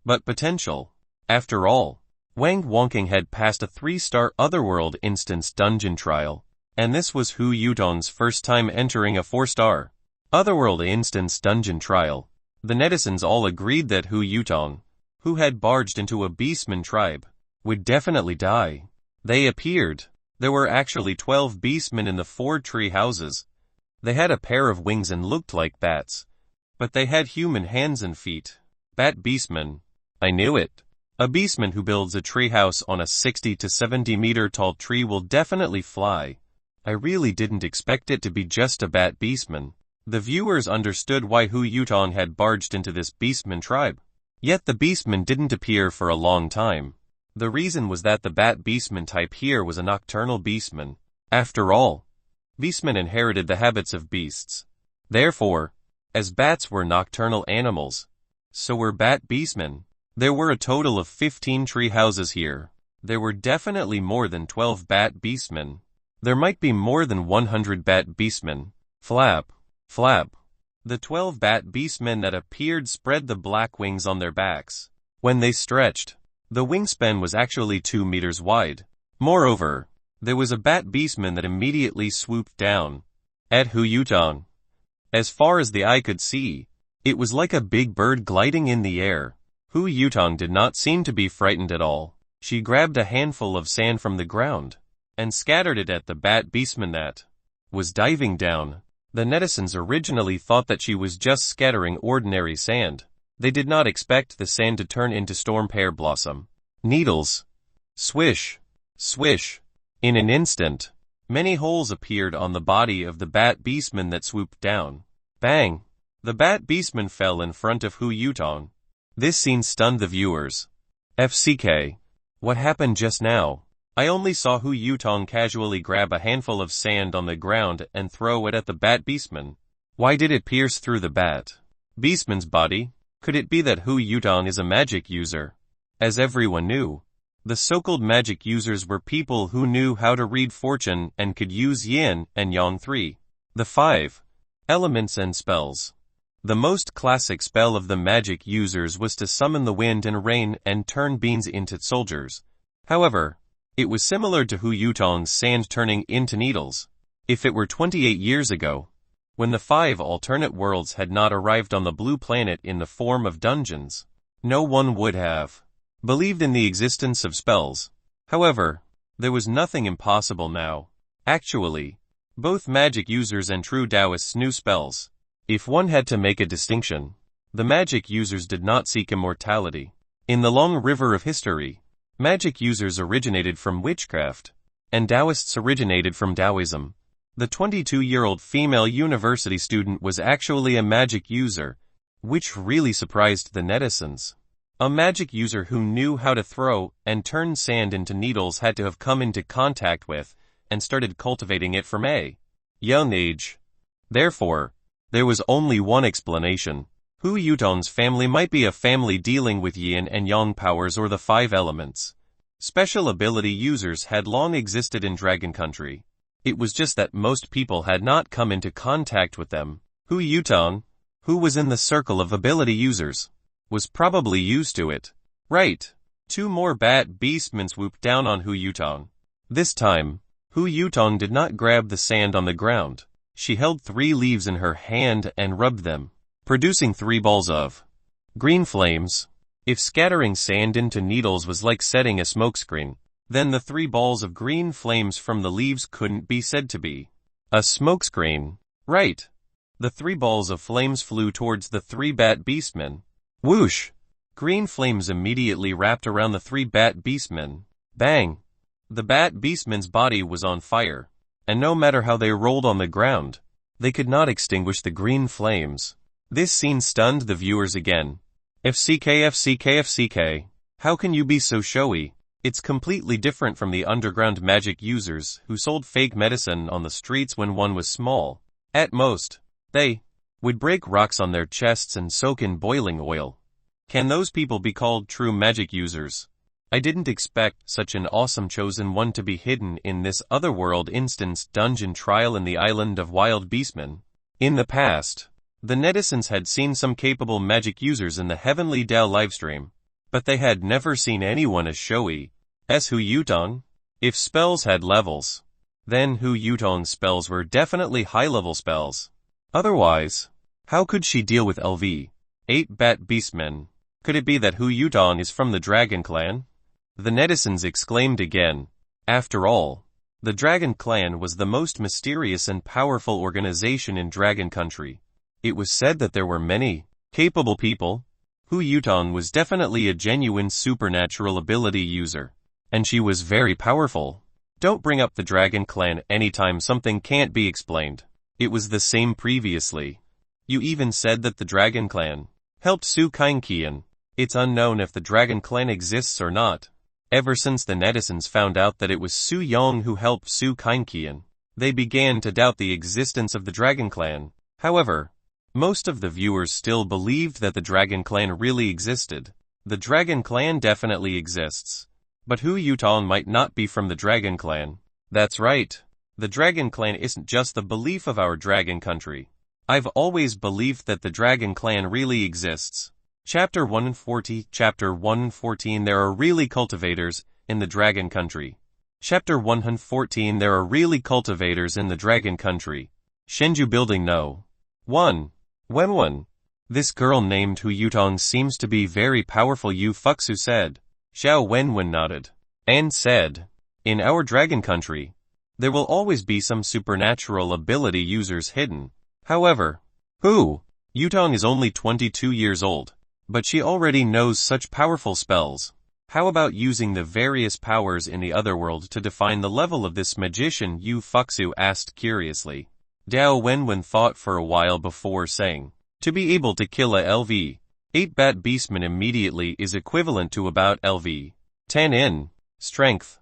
but potential. After all, Wang Wangking had passed a 3-star Otherworld Instance Dungeon trial, and this was Hu Yudong's first time entering a 4-star Otherworld Instance Dungeon trial. The netizens all agreed that Hu Yudong, who had barged into a beastman tribe, would definitely die. They appeared. There were actually 12 beastmen in the 4 tree houses. They had a pair of wings and looked like bats, but they had human hands and feet. Bat beastmen. I knew it. A beastman who builds a tree house on a 60 to 70 meter tall tree will definitely fly. I really didn't expect it to be just a bat beastman. The viewers understood why Hu Yudong had barged into this beastman tribe. Yet the beastman didn't appear for a long time. The reason was that the bat beastman type here was a nocturnal beastman. After all, beastmen inherited the habits of beasts. Therefore, as bats were nocturnal animals, so were bat beastmen. There were a total of 15 tree houses here. There were definitely more than 12 bat beastmen. There might be more than 100 bat beastmen. Flap, flap. The 12 bat beastmen that appeared spread the black wings on their backs. When they stretched, the wingspan was actually 2 meters wide. Moreover, there was a bat beastman that immediately swooped down at Hu Yudong. As far as the eye could see, it was like a big bird gliding in the air. Hu Yudong did not seem to be frightened at all. She grabbed a handful of sand from the ground and scattered it at the bat beastman that was diving down. The netizens originally thought that she was just scattering ordinary sand. They did not expect the sand to turn into storm pear blossom needles. Swish, swish. In an instant, many holes appeared on the body of the bat beastman that swooped down. Bang! The bat beastman fell in front of Hu Yudong. This scene stunned the viewers. FCK. What happened just now? I only saw Hu Yudong casually grab a handful of sand on the ground and throw it at the bat beastman. Why did it pierce through the bat beastman's body? Could it be that Hu Yudong is a magic user? As everyone knew, the so-called magic users were people who knew how to read fortune and could use yin and yang 3, the 5 elements and spells. The most classic spell of the magic users was to summon the wind and rain and turn beans into soldiers. However, it was similar to Hu Yudong's sand turning into needles. If it were 28 years ago, when the 5 alternate worlds had not arrived on the blue planet in the form of dungeons, no one would have believed in the existence of spells. However, there was nothing impossible now. Actually, both magic users and true Taoists knew spells. If one had to make a distinction, the magic users did not seek immortality. In the long river of history, magic users originated from witchcraft, and Taoists originated from Taoism. The 22-year-old female university student was actually a magic user, which really surprised the netizens. A magic user who knew how to throw and turn sand into needles had to have come into contact with and started cultivating it from a young age. Therefore, there was only one explanation. Hu Yutong's family might be a family dealing with yin and yang powers or the five elements. Special ability users had long existed in Dragon Country. It was just that most people had not come into contact with them. Hu Yutong, who was in the circle of ability users, was probably used to it. Right. 2 more bat beastmen swooped down on Hu Yutong. This time, Hu Yutong did not grab the sand on the ground. She held 3 leaves in her hand and rubbed them, producing 3 balls of green flames. If scattering sand into needles was like setting a smokescreen, then the 3 balls of green flames from the leaves couldn't be said to be a smokescreen. Right. The 3 balls of flames flew towards the 3 bat beastmen. Whoosh! Green flames immediately wrapped around the 3 bat beastmen. Bang! The bat beastman's body was on fire, and no matter how they rolled on the ground, they could not extinguish the green flames. This scene stunned the viewers again. FCK. How can you be so showy? It's completely different from the underground magic users who sold fake medicine on the streets when one was small. At most, they would break rocks on their chests and soak in boiling oil. Can those people be called true magic users? I didn't expect such an awesome chosen one to be hidden in this otherworld instance dungeon trial in the island of wild beastmen. In the past, the netizens had seen some capable magic users in the Heavenly Dao livestream, but they had never seen anyone as showy as Hu Yutong. If spells had levels, then Hu Yutong's spells were definitely high-level spells. Otherwise, how could she deal with LV? 8 bat beastmen. Could it be that Hu Yutong is from the Dragon Clan? The netizens exclaimed again. After all, the Dragon Clan was the most mysterious and powerful organization in Dragon Country. It was said that there were many capable people. Hu Yutong was definitely a genuine supernatural ability user, and she was very powerful. Don't bring up the Dragon Clan anytime something can't be explained. It was the same previously. You even said that the Dragon Clan helped Su Kainqian. It's unknown if the Dragon Clan exists or not. Ever since the netizens found out that it was Su Yong who helped Su Kainqian, they began to doubt the existence of the Dragon Clan. However, most of the viewers still believed that the Dragon Clan really existed. The Dragon Clan definitely exists. But Hu Yutong might not be from the Dragon Clan. That's right. The Dragon Clan isn't just the belief of our Dragon Country. I've always believed that the Dragon Clan really exists. Chapter 140. Chapter 114. There are really cultivators in the Dragon Country. Chapter 114. There are really cultivators in the Dragon Country. Shenju Building No. 1. Wenwen. This girl named Hu Yutong seems to be very powerful, Yu Fuxu said. Xiao Wenwen nodded and said, in our Dragon Country, there will always be some supernatural ability users hidden. However, Hu Yutong is only 22 years old, but she already knows such powerful spells. How about using the various powers in the otherworld to define the level of this magician? Yu Fuxu asked curiously. Dao Wenwen thought for a while before saying, to be able to kill a LV 8 bat beastman immediately is equivalent to about LV 10 in strength.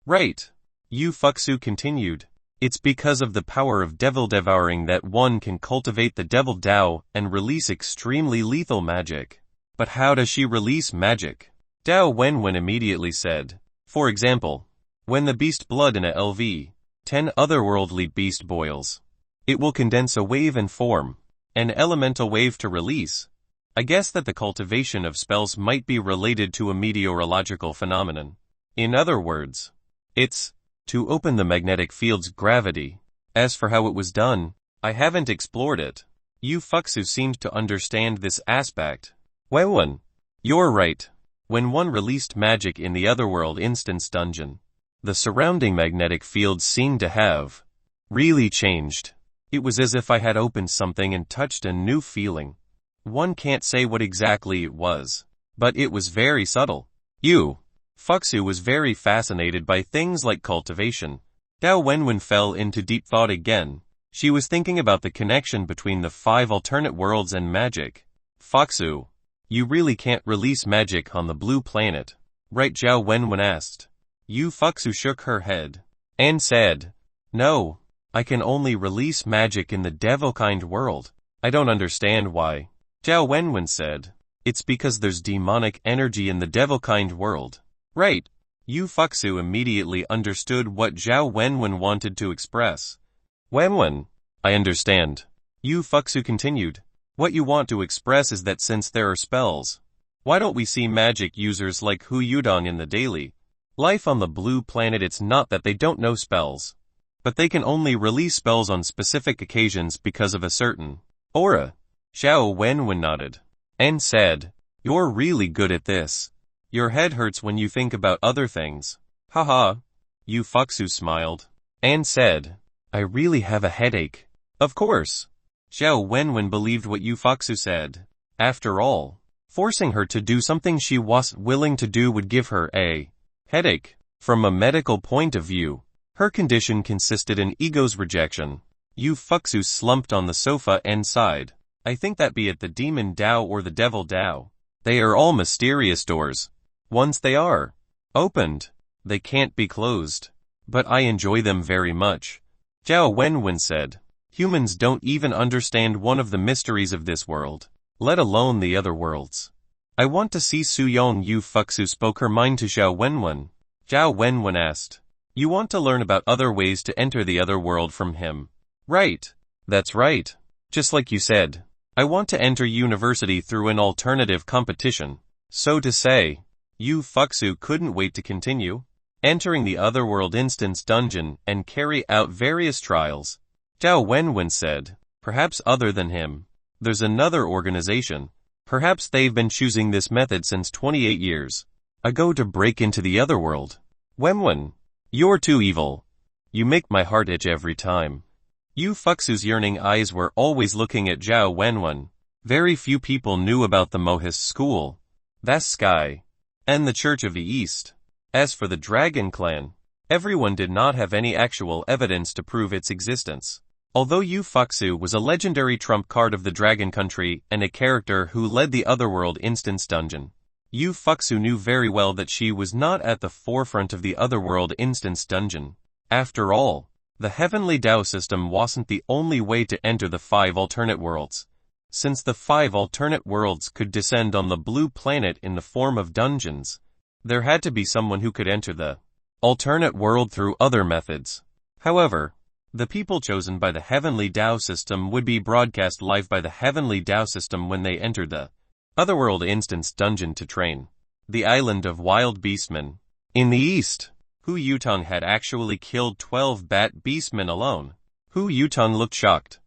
Right. Yu Fuxu continued. It's because of the power of devil devouring that one can cultivate the devil Dao and release extremely lethal magic. But how does she release magic? Dao Wenwen immediately said. For example, when the beast blood in a LV 10 otherworldly beast boils, it will condense a wave and form an elemental wave to release. I guess that the cultivation of spells might be related to a meteorological phenomenon. In other words, it's to open the magnetic field's gravity. As for how it was done, I haven't explored it. Yu Fuxu seemed to understand this aspect. Wenwen, you're right. When one released magic in the otherworld instance dungeon, the surrounding magnetic field seemed to have really changed. It was as if I had opened something and touched a new feeling. One can't say what exactly it was, but it was very subtle. Yu Fuxu was very fascinated by things like cultivation. Dao Wenwen fell into deep thought again. She was thinking about the connection between the 5 alternate worlds and magic. Fuxu, you really can't release magic on the blue planet, right? Zhao Wenwen asked. Yu Fuxu shook her head and said, no, I can only release magic in the devil-kind world. I don't understand why. Zhao Wenwen said, it's because there's demonic energy in the devil-kind world. Right. Yu Fuxu immediately understood what Zhao Wenwen wanted to express. Wenwen, I understand. Yu Fuxu continued. What you want to express is that since there are spells, why don't we see magic users like Hu Yudong in the daily life on the blue planet? It's not that they don't know spells, but they can only release spells on specific occasions because of a certain aura. Zhao Wenwen nodded and said, you're really good at this. Your head hurts when you think about other things. Haha. Yu Fuxu smiled and said, I really have a headache. Of course. Zhao Wenwen believed what Yu Fuxu said. After all, forcing her to do something she wasn't willing to do would give her a headache. From a medical point of view, her condition consisted in ego's rejection. Yu Fuxu slumped on the sofa and sighed. I think that be it the demon Dao or the devil Dao, they are all mysterious doors. Once they are opened, they can't be closed. But I enjoy them very much. Zhao Wenwen said, humans don't even understand one of the mysteries of this world, let alone the other worlds. I want to see Su Yong. Yu Fuxu spoke her mind to Zhao Wenwen. Zhao Wenwen asked, you want to learn about other ways to enter the other world from him? Right. That's right. Just like you said, I want to enter university through an alternative competition. So to say, Yu Fuxu couldn't wait to continue entering the Otherworld Instance Dungeon and carry out various trials. Zhao Wenwen said, perhaps other than him, there's another organization. Perhaps they've been choosing this method since 28 years ago to break into the Otherworld. Wenwen, you're too evil. You make my heart itch every time. Yu Fuxu's yearning eyes were always looking at Zhao Wenwen. Very few people knew about the Mohis School, the Sky, and the Church of the East. As for the Dragon Clan, everyone did not have any actual evidence to prove its existence. Although Yu Fuxu was a legendary trump card of the Dragon Country and a character who led the Otherworld Instance Dungeon, Yu Fuxu knew very well that she was not at the forefront of the Otherworld Instance Dungeon. After all, the Heavenly Dao system wasn't the only way to enter the 5 alternate worlds. Since the 5 alternate worlds could descend on the blue planet in the form of dungeons, there had to be someone who could enter the alternate world through other methods. However, the people chosen by the Heavenly Dao system would be broadcast live by the Heavenly Dao system when they entered the Otherworld Instance Dungeon to train. The island of Wild Beastmen. In the east, Hu Yutong had actually killed 12 bat beastmen alone. Hu Yutong looked shocked.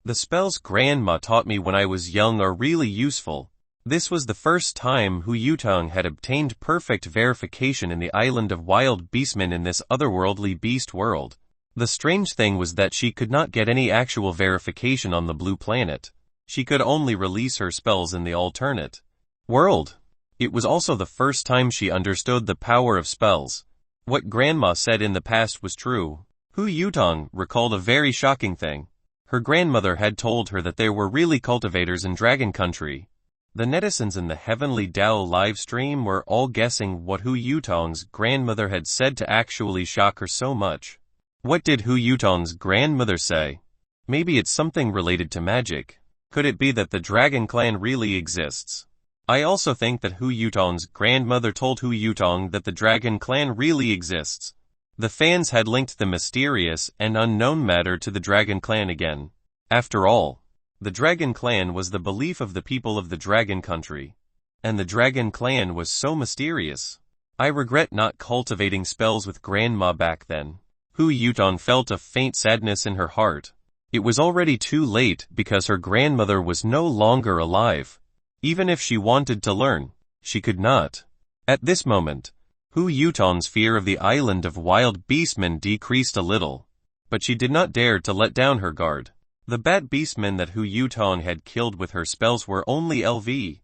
The spells Grandma taught me when I was young are really useful. This was the first time Hu Yutong had obtained perfect verification in the island of Wild Beastmen in this otherworldly beast world. The strange thing was that she could not get any actual verification on the blue planet. She could only release her spells in the alternate world. It was also the first time she understood the power of spells. What Grandma said in the past was true. Hu Yutong recalled a very shocking thing. Her grandmother had told her that there were really cultivators in Dragon Country. The netizens in the Heavenly Dao live stream were all guessing what Hu Yutong's grandmother had said to actually shock her so much. What did Hu Yutong's grandmother say? Maybe it's something related to magic. Could it be that the Dragon Clan really exists? I also think that Hu Yutong's grandmother told Hu Yutong that the Dragon Clan really exists. The fans had linked the mysterious and unknown matter to the Dragon Clan again. After all, the Dragon Clan was the belief of the people of the Dragon Country. And the Dragon Clan was so mysterious. I regret not cultivating spells with Grandma back then. Hu Yutong felt a faint sadness in her heart. It was already too late because her grandmother was no longer alive. Even if she wanted to learn, she could not. At this moment, Hu Yutong's fear of the island of Wild Beastmen decreased a little. But she did not dare to let down her guard. The bat beastmen that Hu Yutong had killed with her spells were only LV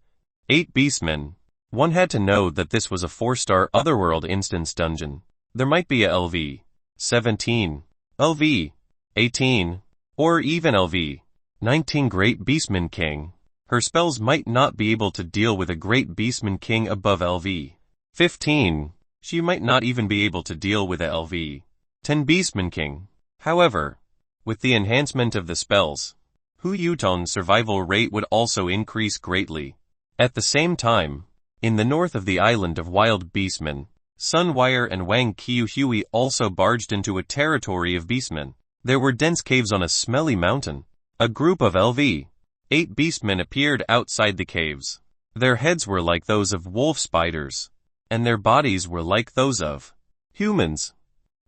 8 beastmen. One had to know that this was a 4-star Otherworld instance dungeon. There might be a LV 17, LV 18, or even LV 19 Great Beastman King. Her spells might not be able to deal with a Great Beastman King above LV 15. She might not even be able to deal with a LV 10 Beastman King. However, with the enhancement of the spells, Hu Yuton's survival rate would also increase greatly. At the same time, in the north of the island of Wild Beastmen, Sunwire and Wang Qiuhui also barged into a territory of beastmen. There were dense caves on a smelly mountain. A group of LV 8 beastmen appeared outside the caves. Their heads were like those of wolf spiders, and their bodies were like those of humans.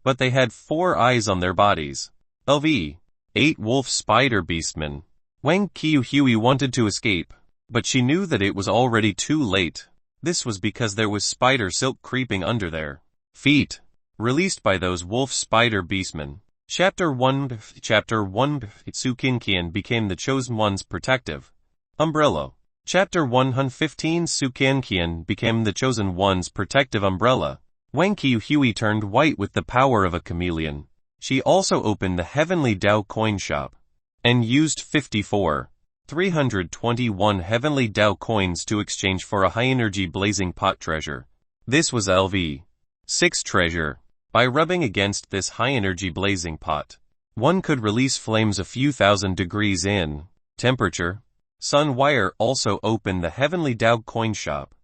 But they had 4 eyes on their bodies. LV 8 wolf spider beastmen. Wang Qiuhui wanted to escape, but she knew that it was already too late. This was because there was spider silk creeping under their feet, released by those wolf spider beastmen. Chapter 1 Sukinkian became the Chosen One's protective umbrella. Chapter 115 Sukinkian became the Chosen One's protective umbrella. Wang Qiuhui turned white with the power of a chameleon. She also opened the Heavenly Dao coin shop and used 321 Heavenly Dao coins to exchange for a high-energy blazing pot treasure. This was LV 6 treasure. By rubbing against this high-energy blazing pot, one could release flames a few thousand degrees in temperature. Sunwire also opened the Heavenly Dao coin shop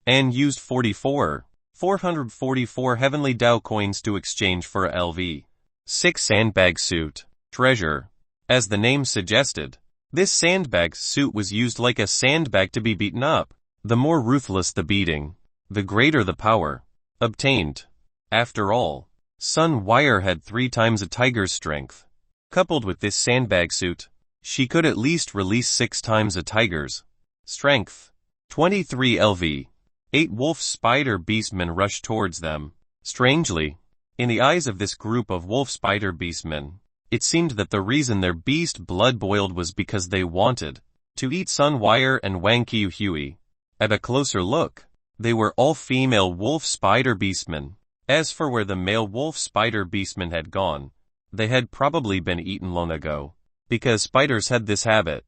and used 444 Heavenly Dao coins to exchange for a LV 6 sandbag suit treasure. As the name suggested, this sandbag suit was used like a sandbag to be beaten up. The more ruthless the beating, the greater the power obtained. After all, Sunwire had 3 times a tiger's strength. Coupled with this sandbag suit, she could at least release 6 times a tiger's strength. 23 LV 8 wolf spider beastmen rushed towards them. Strangely, in the eyes of this group of wolf spider beastmen, it seemed that the reason their beast blood boiled was because they wanted to eat Sunwire and Wang Qiuhui. At a closer look, they were all female wolf spider beastmen. As for where the male wolf spider beastmen had gone, they had probably been eaten long ago, because spiders had this habit.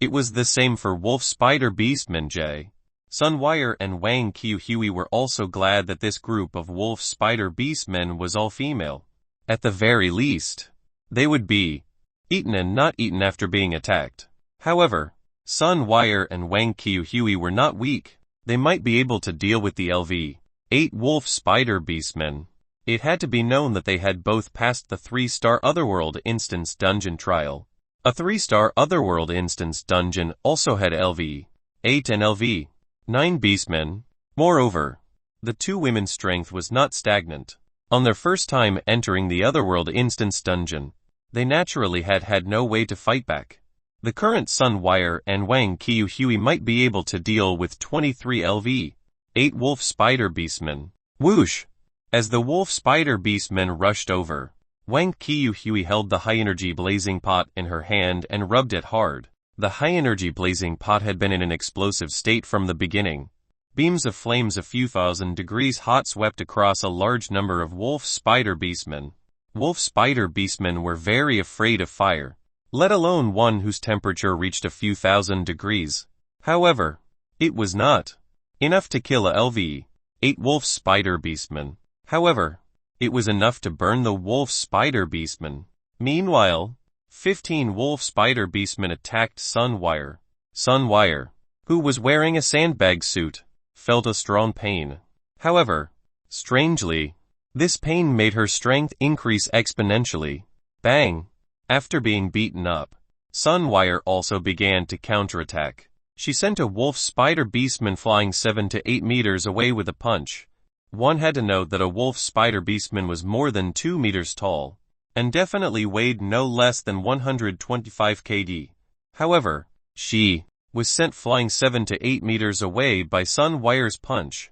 It was the same for wolf spider beastmen J. Sunwire and Wang Qiuhui were also glad that this group of wolf spider beastmen was all female. At the very least, they would be eaten and not eaten after being attacked. However, Sunwire and Wang Qiuhui were not weak. They might be able to deal with the LV 8 wolf spider beastmen. It had to be known that they had both passed the 3-star Otherworld instance dungeon trial. A 3-star Otherworld instance dungeon also had LV 8 and LV 9 beastmen. Moreover, the 2 women's strength was not stagnant. On their first time entering the Otherworld instance dungeon, they naturally had no way to fight back. The current Sunwire and Wang Qiuhui might be able to deal with 23 LV 8 wolf spider beastmen. Whoosh! As the wolf spider beastmen rushed over, Wang Qiuhui held the high-energy blazing pot in her hand and rubbed it hard. The high-energy blazing pot had been in an explosive state from the beginning. Beams of flames a few thousand degrees hot swept across a large number of wolf spider beastmen. Wolf spider beastmen were very afraid of fire, let alone one whose temperature reached a few thousand degrees. However, it was not enough to kill a LV 8 wolf spider beastmen. However, it was enough to burn the wolf spider beastmen. Meanwhile, 15 wolf spider beastmen attacked Sunwire. Sunwire, who was wearing a sandbag suit, felt a strong pain. However, strangely, this pain made her strength increase exponentially. Bang! After being beaten up, Sunwire also began to counterattack. She sent a wolf spider beastman flying 7 to 8 meters away with a punch. One had to note that a wolf spider beastman was more than 2 meters tall, and definitely weighed no less than 125 kg. However, she was sent flying 7 to 8 meters away by Sunwire's punch.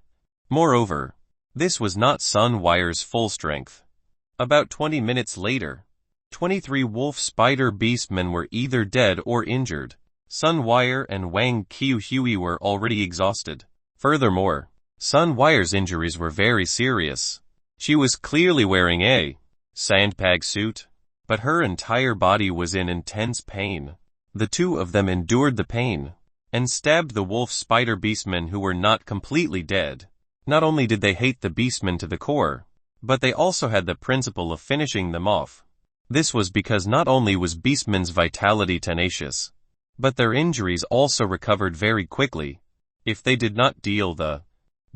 Moreover, this was not Sunwire's full strength. About 20 minutes later, 23 wolf spider beastmen were either dead or injured. Sunwire and Wang Qiuhui were already exhausted. Furthermore, Sun Wire's injuries were very serious. She was clearly wearing a sandbag suit, but her entire body was in intense pain. The two of them endured the pain and stabbed the wolf spider beastmen who were not completely dead. Not only did they hate the beastmen to the core, but they also had the principle of finishing them off. This was because not only was beastmen's vitality tenacious, but their injuries also recovered very quickly. If they did not deal the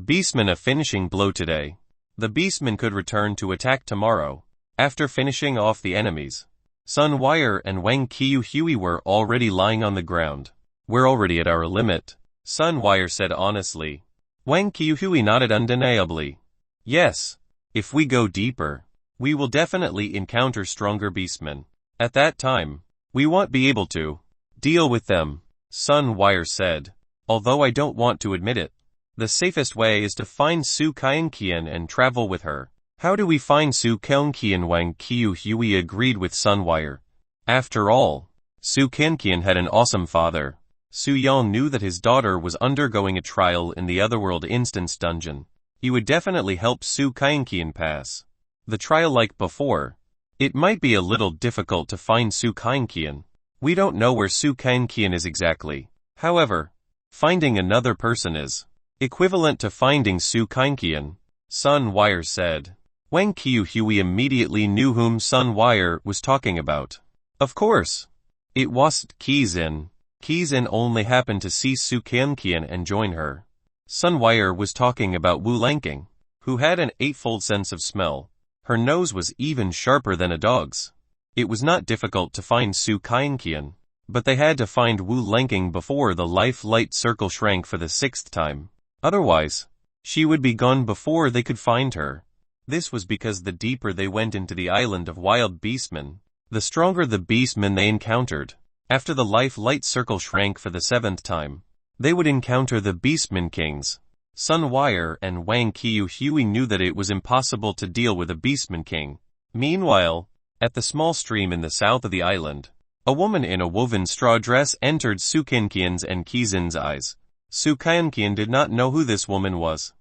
beastmen a finishing blow today, the beastmen could return to attack tomorrow. After finishing off the enemies, Sun Wire and Wang Qiu Hui were already lying on the ground. We're already at our limit, Sun Wire said honestly. Wang Qiu Hui nodded undeniably. Yes, if we go deeper, we will definitely encounter stronger beastmen. At that time, we won't be able to deal with them, Sun Wire said. Although I don't want to admit it, the safest way is to find Su Kaienqian and travel with her. How do we find Su Kaienqian? Wang Qiu Hui agreed with Sun Wire. After all, Su Kaienqian had an awesome father. Su Yang knew that his daughter was undergoing a trial in the Otherworld Instance Dungeon. He would definitely help Su Kaienqian pass the trial like before. It might be a little difficult to find Su Kaienqian. We don't know where Su Kaienqian is exactly. However, finding another person is equivalent to finding Su Kaienqian, Sun Wire said. Wang Qiu Hui immediately knew whom Sun Wire was talking about. Of course, it wasn't Qizin. Qizin only happened to see Su Kaienqian and join her. Sun Wire was talking about Wu Lanking, who had an eightfold sense of smell. Her nose was even sharper than a dog's. It was not difficult to find Su Kaienqian, but they had to find Wu Lanking before the life light circle shrank for the 6th time. Otherwise, she would be gone before they could find her. This was because the deeper they went into the island of wild beastmen, the stronger the beastmen they encountered. After the life light circle shrank for the 7th time, they would encounter the beastmen kings. Sun Wire and Wang Qiu Hui knew that it was impossible to deal with a beastman king. Meanwhile, at the small stream in the south of the island, a woman in a woven straw dress entered Su Kaienqian's and Qizin's eyes. Su Kaienqian did not know who this woman was,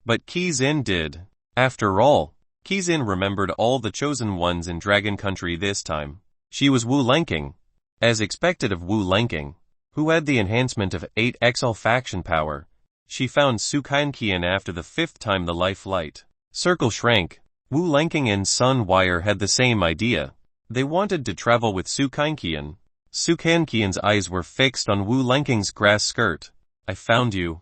but Qizin did. After all, Qizin remembered all the chosen ones in Dragon Country this time. She was Wu Lanking. As expected of Wu Lanking, who had the enhancement of 8x olfaction power, she found Su Kaienqian after the 5th time the life light circle shrank. Wu Lanking and Sun Wire had the same idea. They wanted to travel with Su Kaienqian. Su Kaienqian's eyes were fixed on Wu Lanking's grass skirt. I found you.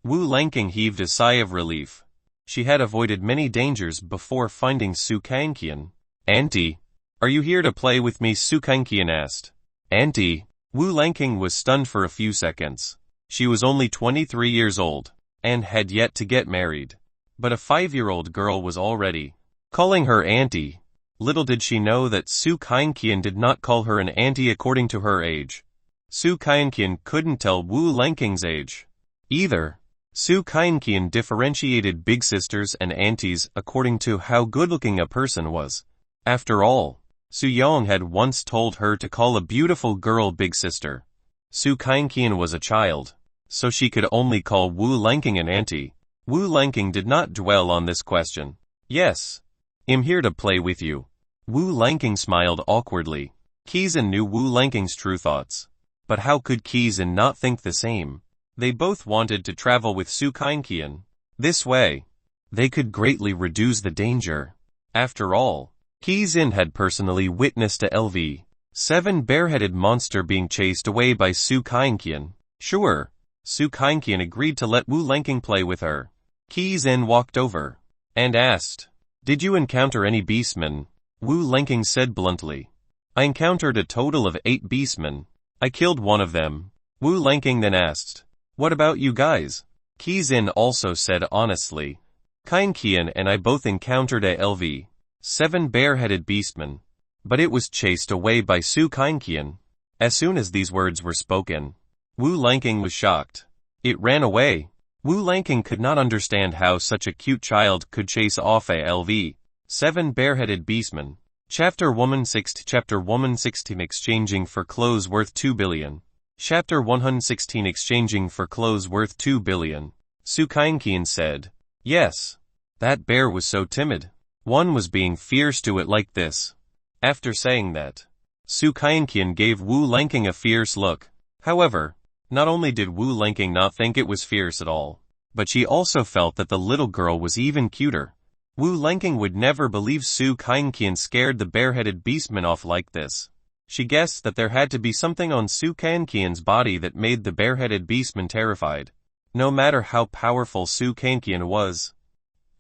Wu Lanking heaved a sigh of relief. She had avoided many dangers before finding Su Kaienqian. Auntie, are you here to play with me? Su Kaienqian asked. Auntie? Wu Lanking was stunned for a few seconds. She was only 23 years old, and had yet to get married. But a 5-year-old girl was already calling her auntie. Little did she know that Su Kaienqian did not call her an auntie according to her age. Su Kaienqian couldn't tell Wu Lanking's age either. Su Kaienqian differentiated big sisters and aunties according to how good-looking a person was. After all, Su Yang had once told her to call a beautiful girl big sister. Su Kaienqian was a child, so she could only call Wu Lanking an auntie. Wu Lanking did not dwell on this question. Yes, I'm here to play with you. Wu Lanking smiled awkwardly. Qizin knew Wu Lanking's true thoughts. But how could Qizin not think the same? They both wanted to travel with Su Kaienqian. This way, they could greatly reduce the danger. After all, Qizin had personally witnessed a LV-7 bareheaded monster being chased away by Su Kaienqian. Sure, Su Kaienqian agreed to let Wu Lanking play with her. Qizin walked over and asked, "Did you encounter any beastmen?" Wu Lanking said bluntly, "I encountered a total of 8 beastmen. I killed one of them." Wu Lanking then asked, "What about you guys?" Qizin also said honestly, "Kaienqian and I both encountered a LV-7 bareheaded beastman, but it was chased away by Su Kaienqian." As soon as these words were spoken, Wu Lanking was shocked. It ran away. Wu Lanking could not understand how such a cute child could chase off a LV-7 bareheaded beastman. Chapter 116 Exchanging for clothes worth 2 billion. Chapter 116 Exchanging for clothes worth 2 billion. Su Kainqian said. Yes. That bear was so timid. One was being fierce to it like this. After saying that, Su Kainqian gave Wu Lanking a fierce look. However, not only did Wu Lanking not think it was fierce at all, but she also felt that the little girl was even cuter. Wu Lanking would never believe Su Kainqian scared the bareheaded beastman off like this. She guessed that there had to be something on Su Kainqian's body that made the bareheaded beastman terrified. No matter how powerful Su Kainqian was.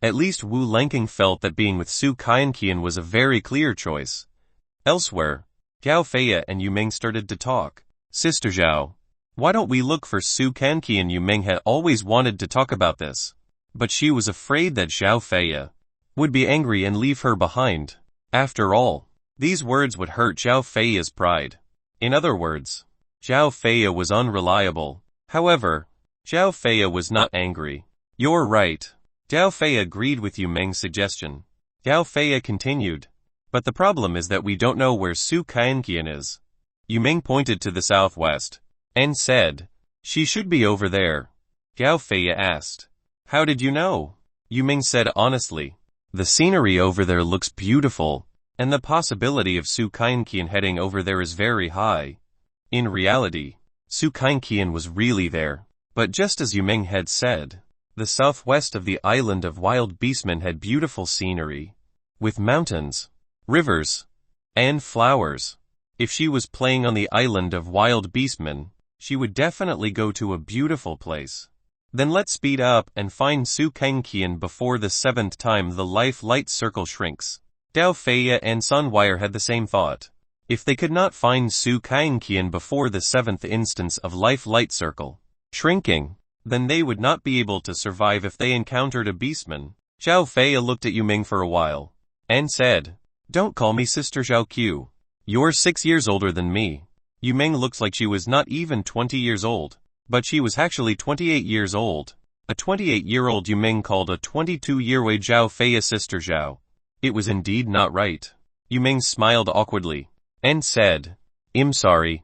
At least Wu Lanking felt that being with Su Kainqian was a very clear choice. Elsewhere, Zhao Feiya and Yu Ming started to talk. Sister Zhao, why don't we look for Su Kainqian? Yu Ming had always wanted to talk about this, but she was afraid that Zhao Feiya would be angry and leave her behind. After all, these words would hurt Zhao Feiya's pride. In other words, Zhao Feiya was unreliable. However, Zhao Feiya was not angry. You're right. Zhao Feiya agreed with Yu Ming's suggestion. Zhao Feiya continued. But the problem is that we don't know where Su Kainqian is. Yu Ming pointed to the southwest and said, she should be over there. Zhao Feiya asked, how did you know? Yu Ming said honestly, the scenery over there looks beautiful, and the possibility of Su Kainqian heading over there is very high. In reality, Su Kainqian was really there, but just as Yu Ming had said, the southwest of the island of wild beastmen had beautiful scenery, with mountains, rivers, and flowers. If she was playing on the island of wild beastmen, she would definitely go to a beautiful place. Then let's speed up and find Su Kainqian before the 7th time the life light circle shrinks. Zhao Feiya and Sun Wire had the same thought. If they could not find Su Kainqian before the 7th instance of life light circle shrinking, then they would not be able to survive if they encountered a beastman. Zhao Feiya looked at Yu Ming for a while and said, don't call me Sister Zhao Q. You're 6 years older than me. Yu Ming looks like she was not even 20 years old, but she was actually 28 years old. A 28-year-old Yu Ming called a 22-year-old Zhao Feiya Sister Zhao. It was indeed not right. Yu Ming smiled awkwardly and said, I'm sorry.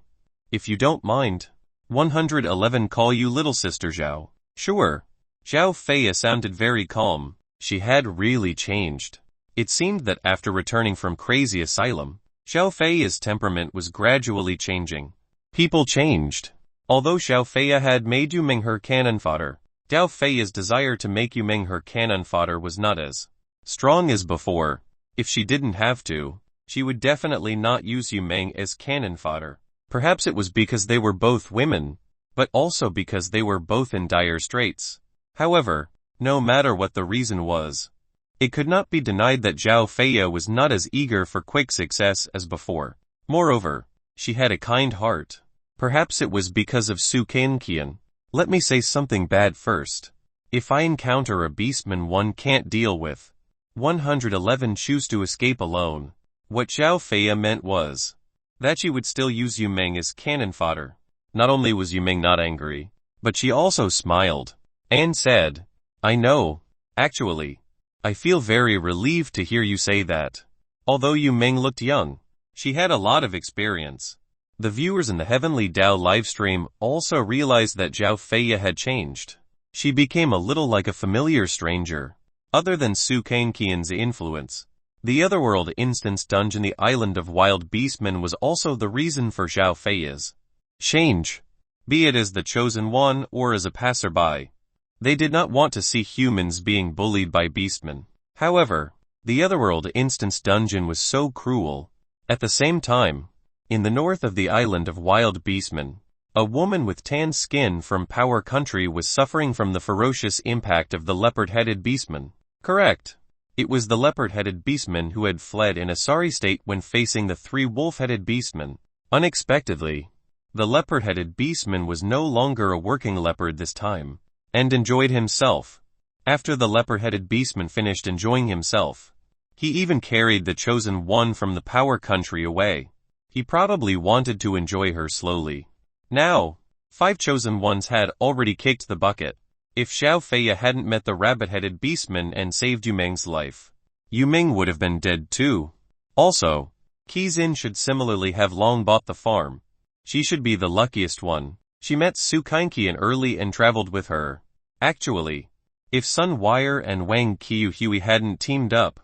If you don't mind, 111 call you little Sister Zhao. Sure. Zhao Feiya sounded very calm. She had really changed. It seemed that after returning from Crazy Asylum, Zhao Feiya's temperament was gradually changing. People changed. Although Zhao Feiya had made Yu Ming her cannon fodder, Zhao Feiya's desire to make Yu Ming her cannon fodder was not as strong as before. If she didn't have to, she would definitely not use Yu Ming as cannon fodder. Perhaps it was because they were both women, but also because they were both in dire straits. However, no matter what the reason was, it could not be denied that Zhao Feiya was not as eager for quick success as before. Moreover, she had a kind heart. Perhaps it was because of Su Kainqian. Let me say something bad first. If I encounter a beastman one can't deal with, 111 choose to escape alone. What Zhao Feiya meant was that she would still use Yu Ming as cannon fodder. Not only was Yu Ming not angry, but she also smiled and said, I know. Actually, I feel very relieved to hear you say that. Although Yu Ming looked young, she had a lot of experience. The viewers in the Heavenly Dao livestream also realized that Zhao Feiya had changed. She became a little like a familiar stranger. Other than Su Kainqian's influence, the Otherworld Instance Dungeon, the Island of Wild Beastmen, was also the reason for Zhao Feiya's change. Be it as the Chosen One or as a passerby, they did not want to see humans being bullied by beastmen. However, the Otherworld Instance Dungeon was so cruel. At the same time, in the north of the Island of Wild Beastmen, a woman with tan skin from Power Country was suffering from the ferocious impact of the leopard-headed beastman. Correct. It was the leopard-headed beastman who had fled in a sorry state when facing the 3 wolf-headed beastmen. Unexpectedly, the leopard-headed beastman was no longer a working leopard this time, and enjoyed himself. After the leopard-headed beastman finished enjoying himself, he even carried the Chosen One from the Power Country away. He probably wanted to enjoy her slowly. Now, 5 Chosen Ones had already kicked the bucket. If Zhao Feiya hadn't met the rabbit-headed beastman and saved Yu Ming's life, Yu Ming would have been dead too. Also, Qizin should similarly have long bought the farm. She should be the luckiest one. She met Su Kainqian early and traveled with her. Actually, if Sun Wire and Wang Qiuhui hadn't teamed up,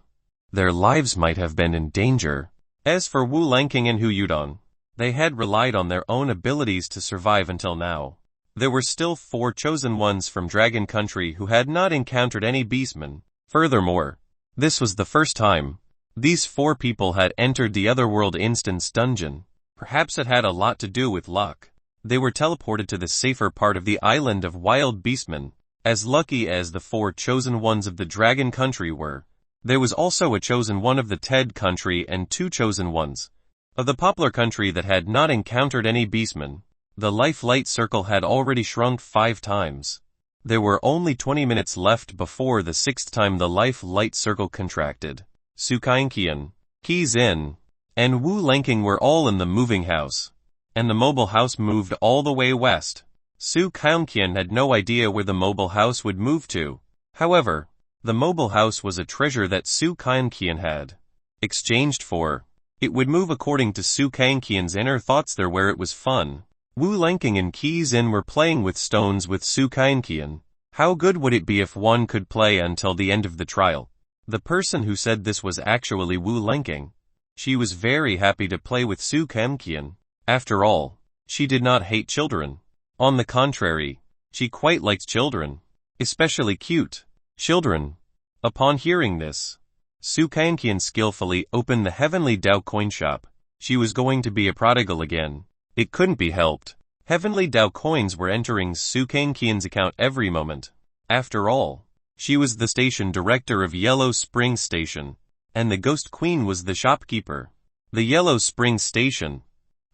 their lives might have been in danger. As for Wu Lanqing and Hu Yudong, they had relied on their own abilities to survive until now. There were still 4 chosen ones from Dragon Country who had not encountered any beastmen. Furthermore, this was the first time these 4 people had entered the Otherworld Instance dungeon. Perhaps it had a lot to do with luck. They were teleported to the safer part of the island of wild beastmen. As lucky as the 4 chosen ones of the Dragon Country were, there was also a chosen one of the Ted Country and 2 chosen ones of the Poplar Country that had not encountered any beastmen. The life light circle had already shrunk 5 times. There were only 20 minutes left before the 6th time the life light circle contracted. Su Kainqian, Qi Xin, and Wu Lanqing were all in the moving house, and the mobile house moved all the way west. Su Kainqian had no idea where the mobile house would move to. However, the mobile house was a treasure that Su Kainqian had exchanged for. It would move according to Su Kainqian's inner thoughts there where it was fun. Wu Lanqing and Qi Xin were playing with stones with Su Kainqian. How good would it be if one could play until the end of the trial? The person who said this was actually Wu Lanqing. She was very happy to play with Su Kainqian. After all, she did not hate children. On the contrary, she quite liked children, especially cute children. Upon hearing this, Su Kainqian skillfully opened the Heavenly Dao coin shop. She was going to be a prodigal again. It couldn't be helped. Heavenly Dao coins were entering Su Kainqian's account every moment. After all, she was the station director of Yellow Spring Station, and the Ghost Queen was the shopkeeper. The Yellow Spring Station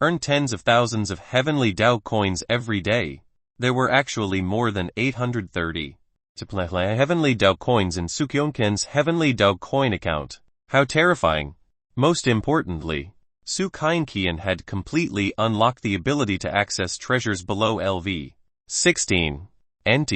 earned tens of thousands of Heavenly Dao coins every day. There were actually more than 830 Heavenly Dao coins in Su Kainqian's Heavenly Dao coin account. How terrifying! Most importantly, Su Kainqian had completely unlocked the ability to access treasures below LV 16. NT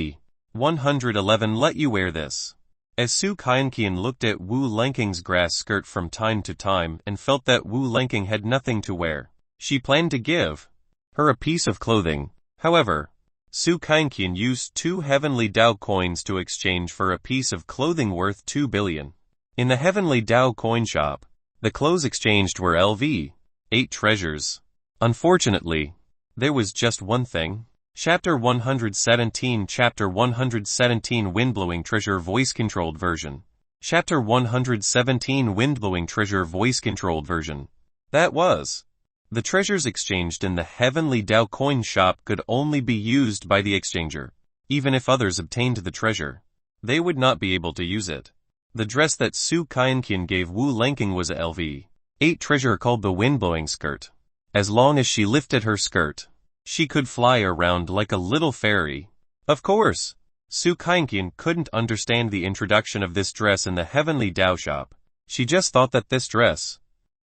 111 let you wear this. As Su Kainqian looked at Wu Lanqing's grass skirt from time to time and felt that Wu Lanqing had nothing to wear, she planned to give her a piece of clothing. However, Su Kainqian used 2 Heavenly Dao coins to exchange for a piece of clothing worth 2 billion. In the Heavenly Dao coin shop, the clothes exchanged were LV 8 treasures. Unfortunately, there was just one thing. Chapter 117 Chapter 117 Windblowing Treasure Voice-Controlled Version. Chapter 117 Windblowing Treasure Voice-Controlled Version. That was. The treasures exchanged in the Heavenly Dao coin shop could only be used by the exchanger. Even if others obtained the treasure, they would not be able to use it. The dress that Su Kainqian gave Wu Lanqing was a LV 8 treasure called the Windblowing Skirt. As long as she lifted her skirt, she could fly around like a little fairy. Of course, Su Kainqian couldn't understand the introduction of this dress in the Heavenly Dao shop. She just thought that this dress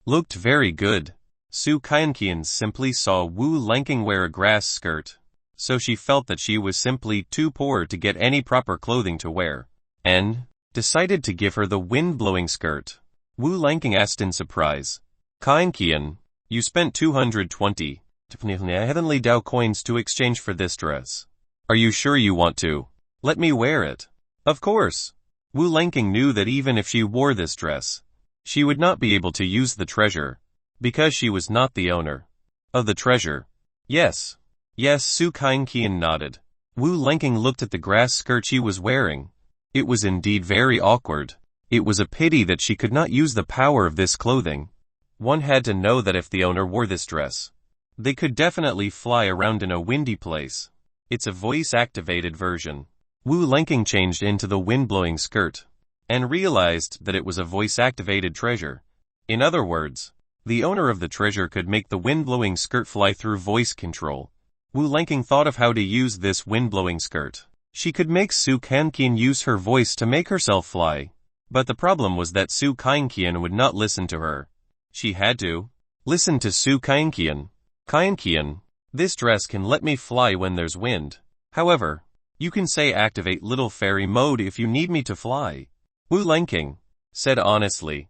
looked very good. Su Kainqian simply saw Wu Lanqing wear a grass skirt, so she felt that she was simply too poor to get any proper clothing to wear, and decided to give her the wind-blowing skirt. Wu Lanqing asked in surprise, Kainqian, you spent 220 Heavenly Dao coins to exchange for this dress. Are you sure you want to let me wear it? Of course. Wu Lanqing knew that even if she wore this dress, she would not be able to use the treasure, because she was not the owner of the treasure. Yes. Yes, Su Kainqian nodded. Wu Lanqing looked at the grass skirt she was wearing. It was indeed very awkward. It was a pity that she could not use the power of this clothing. One had to know that if the owner wore this dress, they could definitely fly around in a windy place. It's a voice-activated version. Wu Lanqing changed into the wind-blowing skirt, and realized that it was a voice-activated treasure. In other words, the owner of the treasure could make the wind-blowing skirt fly through voice control. Wu Lanqing thought of how to use this wind-blowing skirt. She could make Su Kainqian use her voice to make herself fly. But the problem was that Su Kainqian would not listen to her. She had to listen to Su Kainqian. Kainqian, this dress can let me fly when there's wind. However, you can say activate little fairy mode if you need me to fly. Wu Lanqing said honestly.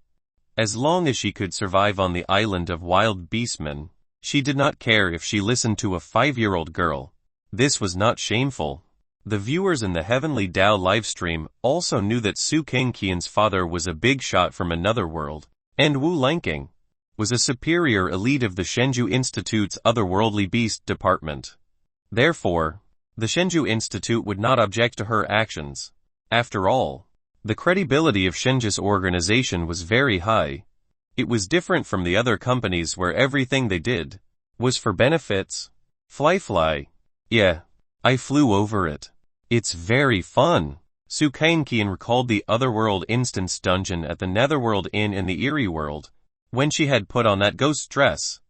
As long as she could survive on the island of wild beastmen, she did not care if she listened to a 5-year-old girl. This was not shameful. The viewers in the Heavenly Tao livestream also knew that Su Kangqian's father was a big shot from another world, and Wu Lanking was a superior elite of the Shenzhou Institute's otherworldly beast department. Therefore, the Shenzhou Institute would not object to her actions. After all, the credibility of Shenzhou's organization was very high. It was different from the other companies where everything they did was for benefits. Fly. Yeah, I flew over it. It's very fun. Su Kangqian recalled the Otherworld Instance dungeon at the Netherworld Inn in the Eerie World, when she had put on that ghost dress.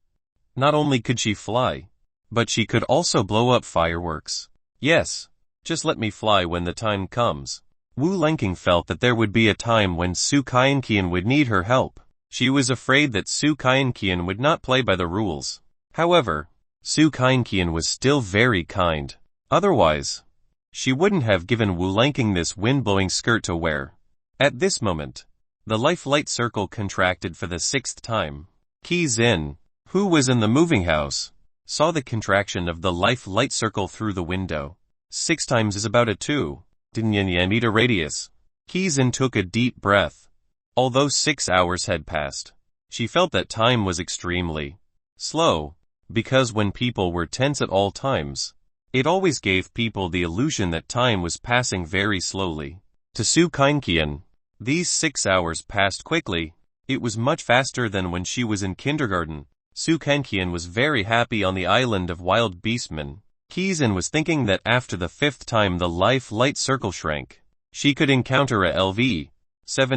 Not only could she fly, but she could also blow up fireworks. Yes, just let me fly when the time comes. Wu Lanking felt that there would be a time when Su Kangqian would need her help. She was afraid that Su Kangqian would not play by the rules. However, Su Kangqian was still very kind. Otherwise, she wouldn't have given Wu Lanking this wind-blowing skirt to wear. At this moment, the life-light circle contracted for the 6th time. Qi Xin, who was in the moving house, saw the contraction of the life-light circle through the window. 6 times is about a 2.9 meter radius. Qi Xin took a deep breath. Although 6 hours had passed, she felt that time was extremely slow, because when people were tense at all times, it always gave people the illusion that time was passing very slowly. To Su Kangqian, these 6 hours passed quickly. It was much faster than when she was in kindergarten. Su Kangqian was very happy on the island of wild beastmen. Qi Xin was thinking that after the 5th time the life-light circle shrank, she could encounter a LV7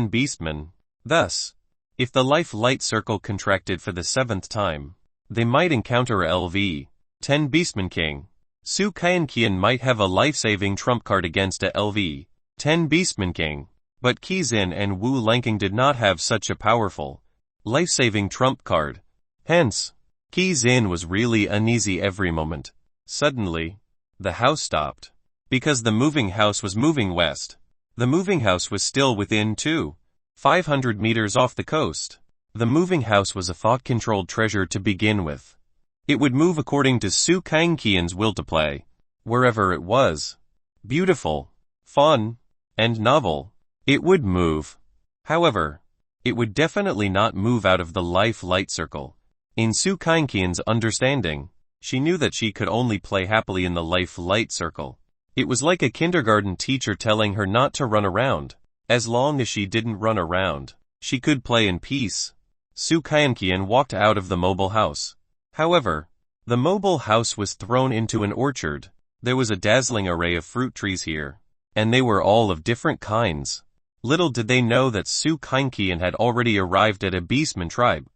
beastman. Thus, if the life-light circle contracted for the 7th time, they might encounter a LV10 beastman king. Su Kangqian might have a life-saving trump card against a LV10 beastman king, but Qi Xin and Wu Lanking did not have such a powerful, life-saving trump card. Hence, Qi Xin was really uneasy every moment. Suddenly, the house stopped, because the moving house was moving west. The moving house was still within 500 meters off the coast. The moving house was a thought-controlled treasure to begin with. It would move according to Su Kangqian's will to play, wherever it was. Beautiful, fun, and novel. It would move. However, it would definitely not move out of the life-light circle. In Su Kangqian's understanding, she knew that she could only play happily in the life-light circle. It was like a kindergarten teacher telling her not to run around. As long as she didn't run around, she could play in peace. Su Kangqian walked out of the mobile house. However, the mobile house was thrown into an orchard. There was a dazzling array of fruit trees here, and they were all of different kinds. Little did they know that Su Kangqian had already arrived at a beastman tribe.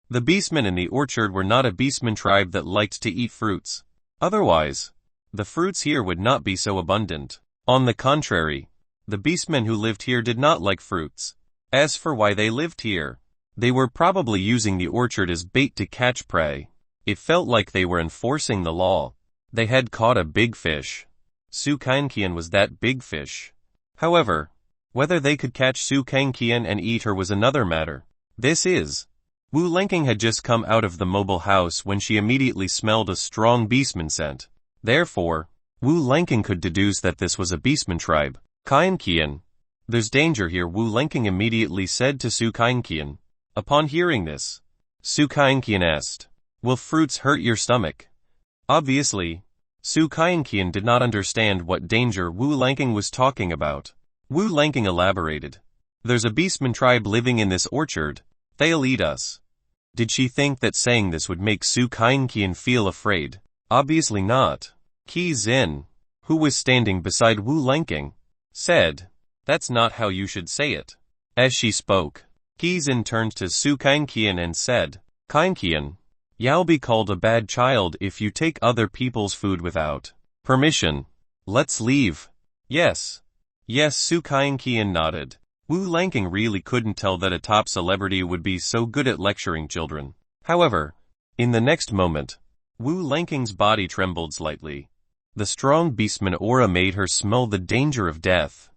The beastmen in the orchard were not a beastman tribe that liked to eat fruits. Otherwise, the fruits here would not be so abundant. On the contrary, the beastmen who lived here did not like fruits. As for why they lived here, they were probably using the orchard as bait to catch prey. It felt like they were enforcing the law. They had caught a big fish. Su Kangqian was that big fish. However, whether they could catch Su Kangqian and eat her was another matter. Wu Lanking had just come out of the mobile house when she immediately smelled a strong beastman scent. Therefore, Wu Lanking could deduce that this was a beastman tribe. Kangqian, there's danger here, Wu Lanking immediately said to Su Kangqian. Upon hearing this, Su Kangqian asked, "Will fruits hurt your stomach?" Obviously, Su Kangqian did not understand what danger Wu Lanking was talking about. Wu Lanking elaborated. "There's a beastman tribe living in this orchard. They'll eat us." Did she think that saying this would make Su Kangqian feel afraid? Obviously not. Qi Xin, who was standing beside Wu Lanking, said, "That's not how you should say it." As she spoke, Qi Xin turned to Su Kangqian and said, "Kangqian, you'll be called a bad child if you take other people's food without permission. Let's leave." Yes, Su Kangqian nodded. Wu Lanking really couldn't tell that a top celebrity would be so good at lecturing children. However, in the next moment, Wu Lanking's body trembled slightly. The strong beastman aura made her smell the danger of death.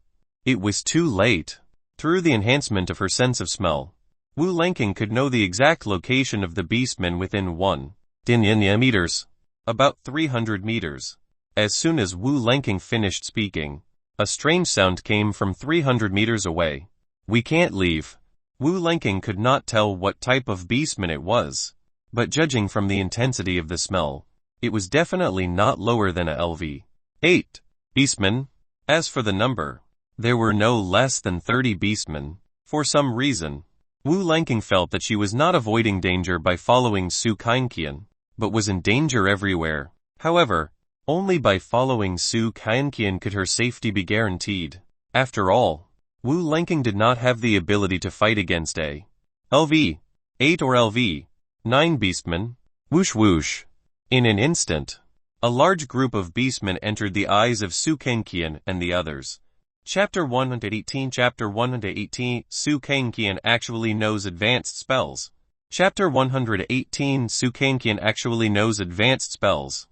It was too late. Through the enhancement of her sense of smell, Wu Lanking could know the exact location of the beastman within 1.9 meters, about 300 meters. As soon as Wu Lanking finished speaking, a strange sound came from 300 meters away. We can't leave. Wu Lanking could not tell what type of beastman it was, but judging from the intensity of the smell, it was definitely not lower than a LV-8 beastman. As for the number, there were no less than 30 beastmen. For some reason, Wu Lanking felt that she was not avoiding danger by following Su Kainqian, but was in danger everywhere. However, only by following Su Kainqian could her safety be guaranteed. After all, Wu Lanking did not have the ability to fight against a LV-8 or LV-9 beastman. Whoosh whoosh. In an instant, a large group of beastmen entered the eyes of Su Kainqian and the others. Chapter 118 Chapter 118 Su Kainqian actually knows advanced spells. Chapter 118 Su Kainqian actually knows advanced spells.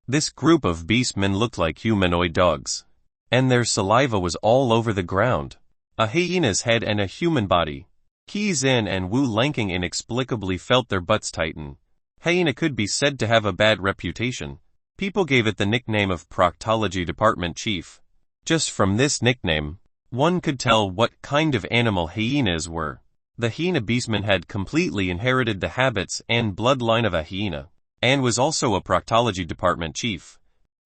This group of beastmen looked like humanoid dogs, and their saliva was all over the ground. A hyena's head and a human body. Qi Xin and Wu Lanking inexplicably felt their butts tighten. Hyena could be said to have a bad reputation. People gave it the nickname of Proctology Department Chief. Just from this nickname, one could tell what kind of animal hyenas were. The hyena beastman had completely inherited the habits and bloodline of a hyena, and was also a Proctology Department Chief.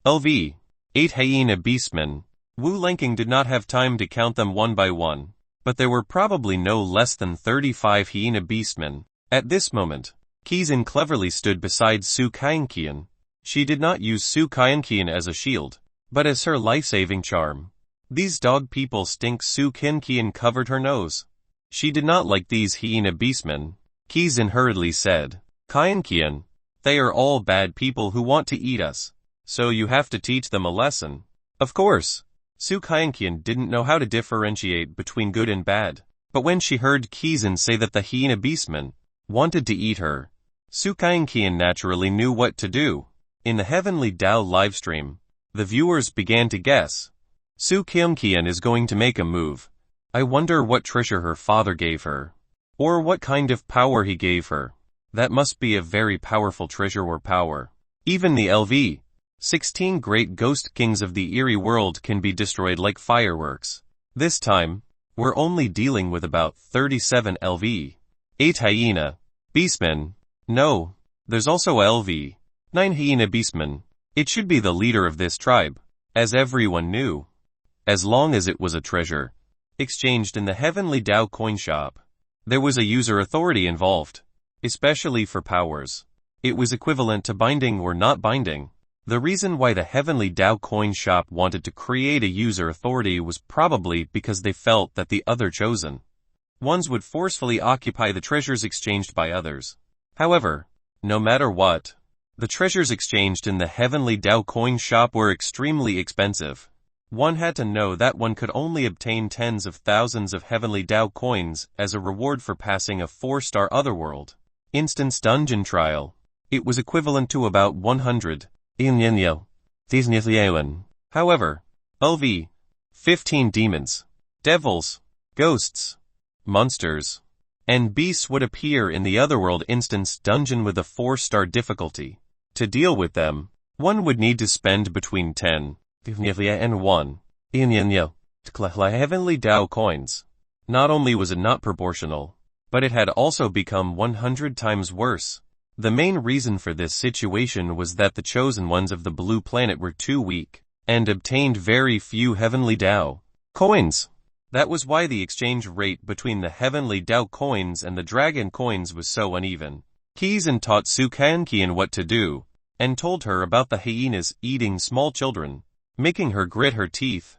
LV-8 hyena beastmen. Wu Lanking did not have time to count them one by one, but there were probably no less than 35 hyena beastmen. At this moment, Qi Xin cleverly stood beside Su Kainqian. She did not use Su Kainqian as a shield, but as her life-saving charm. These dog people stink. Su Kainqian covered her nose. She did not like these hyena beastmen. Qi Xin hurriedly said, Kainqian, they are all bad people who want to eat us, so you have to teach them a lesson. Of course, Su Kainqian didn't know how to differentiate between good and bad, but when she heard Qi Xin say that the hyena beastmen wanted to eat her, Su Kainqian naturally knew what to do. In the Heavenly Dao livestream, the viewers began to guess. Su Kainqian is going to make a move. I wonder what treasure her father gave her, or what kind of power he gave her. That must be a very powerful treasure or power. Even the LV-16 great ghost kings of the eerie world can be destroyed like fireworks. This time, we're only dealing with about 37 LV-8 hyena beastmen. No, there's also LV-9 hyena beastmen. It should be the leader of this tribe, as everyone knew. As long as it was a treasure exchanged in the Heavenly Dao coin shop, there was a user authority involved, especially for powers. It was equivalent to binding or not binding. The reason why the Heavenly Dao coin shop wanted to create a user authority was probably because they felt that the other chosen ones would forcefully occupy the treasures exchanged by others. However, no matter what, the treasures exchanged in the Heavenly Dao coin shop were extremely expensive. One had to know that one could only obtain tens of thousands of Heavenly Dao coins as a reward for passing a 4-star Otherworld Instance dungeon trial. It was equivalent to about 100 yen. However, LV-15 demons, devils, ghosts, monsters, and beasts would appear in the Otherworld Instance dungeon with a 4-star difficulty. To deal with them, one would need to spend between 10 and 1 Heavenly Dao coins. Not only was it not proportional, but it had also become 100 times worse. The main reason for this situation was that the chosen ones of the blue planet were too weak, and obtained very few Heavenly Dao coins. That was why the exchange rate between the Heavenly Dao coins and the Dragon coins was so uneven. Qi Xin taught Su Kainqian what to do, and told her about the hyenas eating small children, making her grit her teeth.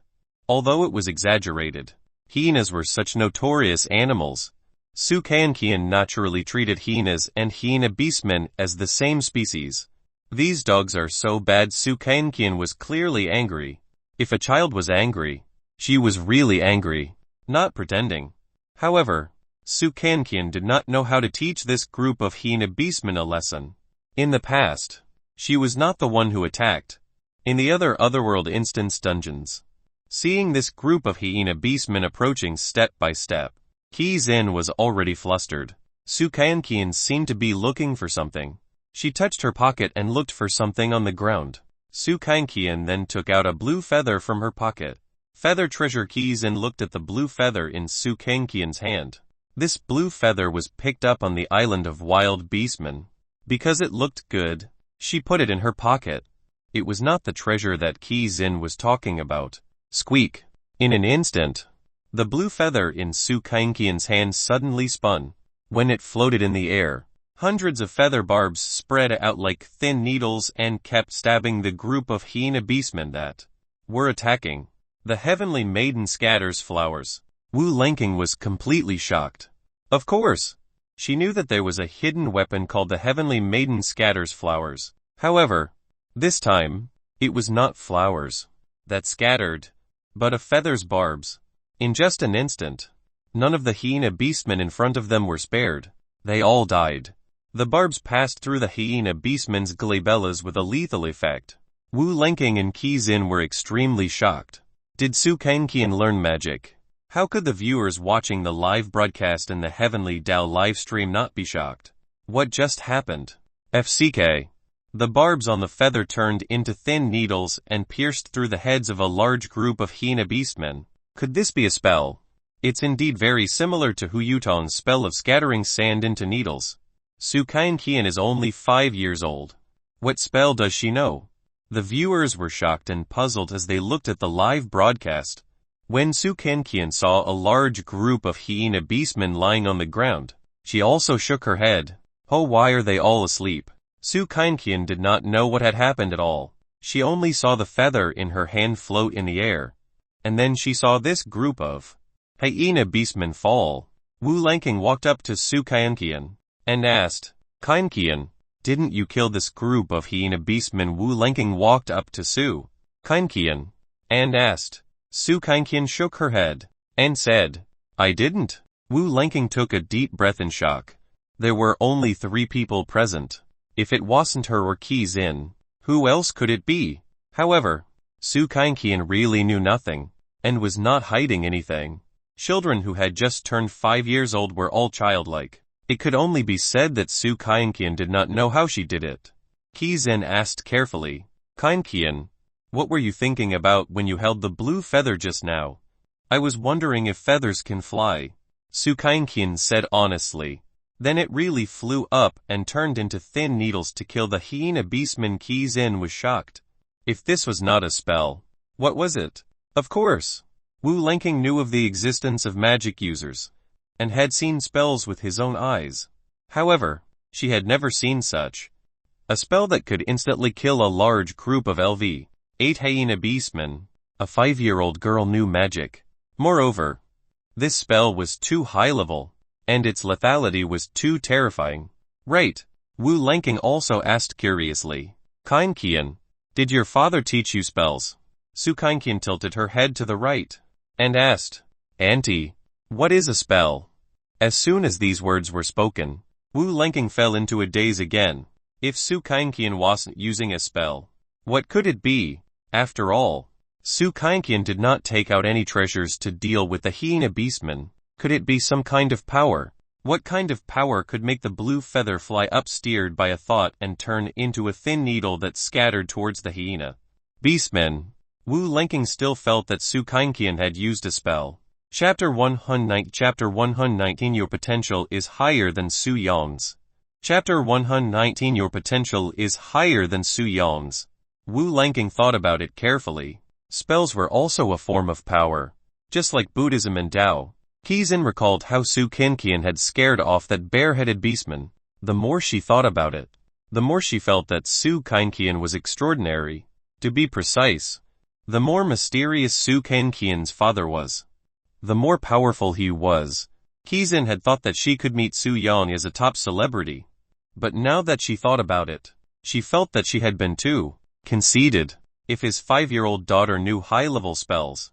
Although it was exaggerated, hyenas were such notorious animals. Su Kainqian naturally treated hyenas and hyena beastmen as the same species. These dogs are so bad. Su Kainqian was clearly angry. If a child was angry, she was really angry, not pretending. However, Su Kainqian did not know how to teach this group of hyena beastmen a lesson. In the past, she was not the one who attacked. In the other Otherworld Instance dungeons, seeing this group of hyena beastmen approaching step by step, Qi Xin was already flustered. Su Kainqian seemed to be looking for something. She touched her pocket and looked for something on the ground. Su Kangqian then took out a blue feather from her pocket. Feather treasure keys and looked at the blue feather in Su Kangqian's hand. This blue feather was picked up on the island of wild beastmen. Because it looked good, she put it in her pocket. It was not the treasure that Qi Xin was talking about. Squeak! In an instant, the blue feather in Su Kangqian's hand suddenly spun. When it floated in the air, hundreds of feather barbs spread out like thin needles and kept stabbing the group of hyena beastmen that were attacking. The heavenly maiden scatters flowers. Wu Lanking was completely shocked. Of course, she knew that there was a hidden weapon called the heavenly maiden scatters flowers. However, this time, it was not flowers that scattered, but a feather's barbs. In just an instant, none of the hyena beastmen in front of them were spared. They all died. The barbs passed through the hyena beastmen's glabellas with a lethal effect. Wu Lanking and Qi Xin were extremely shocked. Did Su Kangqian learn magic? How could the viewers watching the live broadcast in the Heavenly Dao livestream not be shocked? What just happened? FCK. The barbs on the feather turned into thin needles and pierced through the heads of a large group of hyena beastmen. Could this be a spell? It's indeed very similar to Hu Yutong's spell of scattering sand into needles. Su Kangqian is only 5 years old. What spell does she know? The viewers were shocked and puzzled as they looked at the live broadcast. When Su Kangqian saw a large group of hyena beastmen lying on the ground, she also shook her head. Oh, why are they all asleep? Su Kangqian did not know what had happened at all. She only saw the feather in her hand float in the air. And then she saw this group of hyena beastmen fall. Wu Lanking walked up to Su Kangqian and asked, Kangqian, didn't you kill this group of hyena beastmen? Wu Lanking walked up to Su Kangqian and asked. Su Kangqian shook her head and said, I didn't. Wu Lanking took a deep breath in shock. There were only 3 people present. If it wasn't her or Qi Xin, who else could it be? However, Su Kangqian really knew nothing and was not hiding anything. Children who had just turned 5 years old were all childlike. It could only be said that Su Kangqian did not know how she did it. Qi Xin asked carefully, Kangqian, what were you thinking about when you held the blue feather just now? I was wondering if feathers can fly. Su Kangqian said honestly. Then it really flew up and turned into thin needles to kill the hyena beastman. Qi Xin was shocked. If this was not a spell, what was it? Of course, Wu Lanking knew of the existence of magic users, and had seen spells with his own eyes. However, she had never seen such a spell that could instantly kill a large group of LV. 8 hyena beastmen. A 5-year-old girl knew magic. Moreover, this spell was too high level, and its lethality was too terrifying. Right, Wu Lanking also asked curiously. Kangqian, did your father teach you spells? Su Kangqian tilted her head to the right and asked, Auntie, what is a spell? As soon as these words were spoken, Wu Lanking fell into a daze again. If Su Kangqian wasn't using a spell, what could it be? After all, Su Kangqian did not take out any treasures to deal with the hyena beastmen. Could it be some kind of power? What kind of power could make the blue feather fly up steered by a thought and turn into a thin needle that scattered towards the hyena beastmen? Wu Lanking still felt that Su Kangqian had used a spell. Chapter 119 Your potential is higher than Su Yang's. Chapter 119 Your potential is higher than Su Yang's. Wu Lanking thought about it carefully. Spells were also a form of power, just like Buddhism and Tao. Qi Xin recalled how Su Kangqian had scared off that bare-headed beastman. The more she thought about it, the more she felt that Su Kangqian was extraordinary. To be precise, the more mysterious Su Kangqian's father was, the more powerful he was. Qi Xin had thought that she could meet Su Yang as a top celebrity, but now that she thought about it, she felt that she had been too conceited. If his 5-year-old daughter knew high-level spells,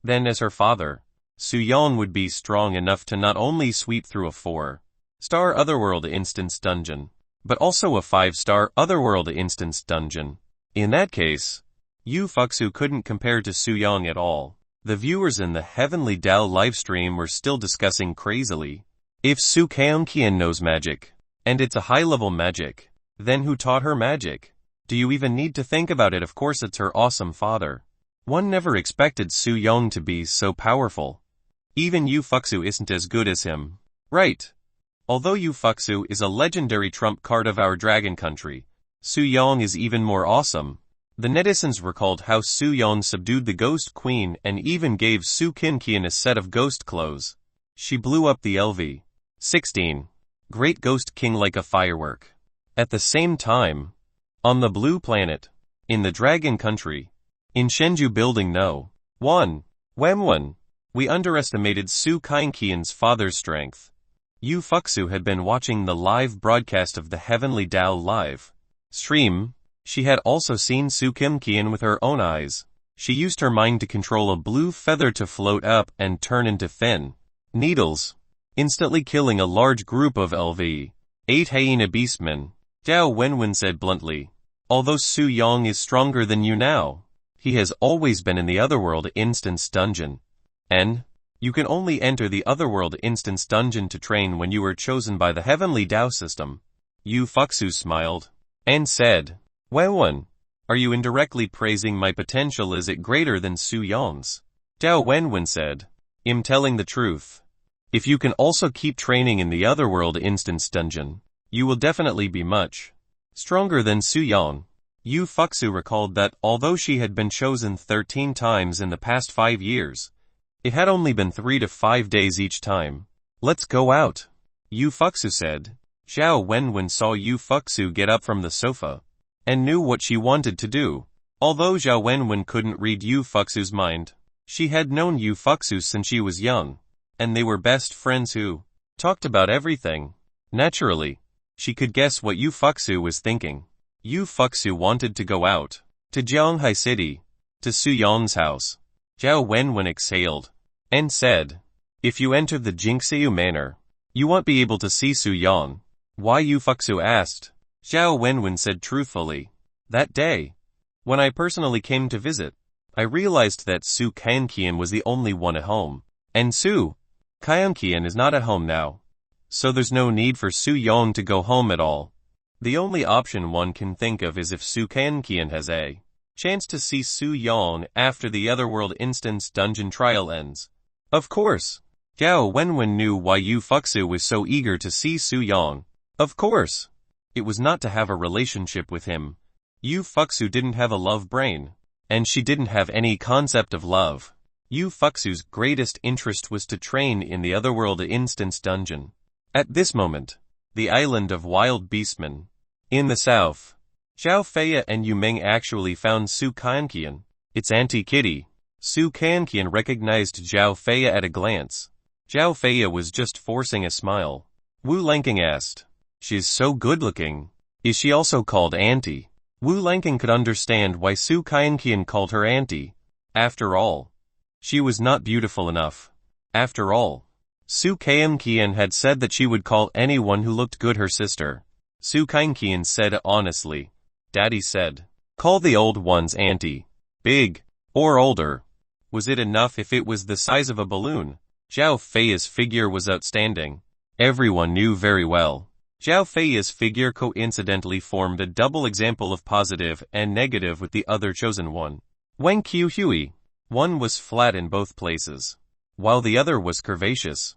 then as her father, Su Yang would be strong enough to not only sweep through a 4-star Otherworld instance dungeon, but also a 5-star Otherworld instance dungeon. In that case, Yu Fuxu couldn't compare to Su Yang at all. The viewers in the Heavenly Dao livestream were still discussing crazily. If Su Kangqian knows magic, and it's a high-level magic, then who taught her magic? Do you even need to think about it? Of course it's her awesome father. One never expected Su Yong to be so powerful. Even Yu Fuxu isn't as good as him. Right. Although Yu Fuxu is a legendary trump card of our dragon country, Su Yong is even more awesome. The netizens recalled how Su Yong subdued the Ghost Queen and even gave Su Qian a set of ghost clothes. She blew up the LV. 16. Great Ghost King like a firework. At the same time, on the blue planet, in the dragon country, in Shenzhou Building No. 1, Wemwen, we underestimated Su Qian's father's strength. Yu Fuxu had been watching the live broadcast of the Heavenly Dao live stream. She had also seen Su Qian with her own eyes. She used her mind to control a blue feather to float up and turn into thin needles, instantly killing a large group of LV. 8 hyena beastmen. Zhao Wenwen said bluntly. Although Su Yong is stronger than you now, he has always been in the Otherworld Instance Dungeon. And you can only enter the Otherworld Instance Dungeon to train when you are chosen by the Heavenly Dao system. Yu Fuxu smiled and said, Wenwen, are you indirectly praising my potential? Is it greater than Su Yong's? Zhao Wenwen said, I'm telling the truth. If you can also keep training in the Otherworld Instance Dungeon, you will definitely be much stronger than Su Yong. Yu Fuxu recalled that although she had been chosen 13 times in the past 5 years, it had only been 3 to 5 days each time. Let's go out, Yu Fuxu said. Zhao Wenwen saw Yu Fuxu get up from the sofa and knew what she wanted to do. Although Zhao Wenwen couldn't read Yu Fuxu's mind, she had known Yu Fuxu since she was young, and they were best friends who talked about everything. Naturally, she could guess what Yu Fuxu was thinking. Yu Fuxu wanted to go out to Jianghai City, to Su Yong's house. Zhao Wenwen exhaled and said, if you enter the Jingxiu Manor, you won't be able to see Su Yong. Why? Yu Fuxu asked. Zhao Wenwen said truthfully, that day, when I personally came to visit, I realized that Su Qian was the only one at home, and Su Qian is not at home now. So there's no need for Su Yong to go home at all. The only option one can think of is if Su Qian has a chance to see Su Yong after the Otherworld Instance Dungeon trial ends. Of course, Zhao Wenwen knew why Yu Fuxu was so eager to see Su Yong. Of course, it was not to have a relationship with him. Yu Fuxu didn't have a love brain, and she didn't have any concept of love. Yu Fuxu's greatest interest was to train in the Otherworld Instance Dungeon. At this moment, the island of wild beastmen, in the south, Zhao Feiya and Yu Ming actually found Su Qian, its Auntie Kitty. Su Qian recognized Zhao Feiya at a glance. Zhao Feiya was just forcing a smile. Wu Lanking asked, she's so good-looking. Is she also called Auntie? Wu Lanking could understand why Su Qian called her Auntie. After all, she was not beautiful enough. After all, Su Qian had said that she would call anyone who looked good her sister. Su Qian said honestly. Daddy said, call the old ones Auntie. Big, or older. Was it enough if it was the size of a balloon? Zhao Feiya's figure was outstanding. Everyone knew very well. Zhao Feiya's figure coincidentally formed a double example of positive and negative with the other chosen one. Wang Qiu Hui. One was flat in both places, while the other was curvaceous.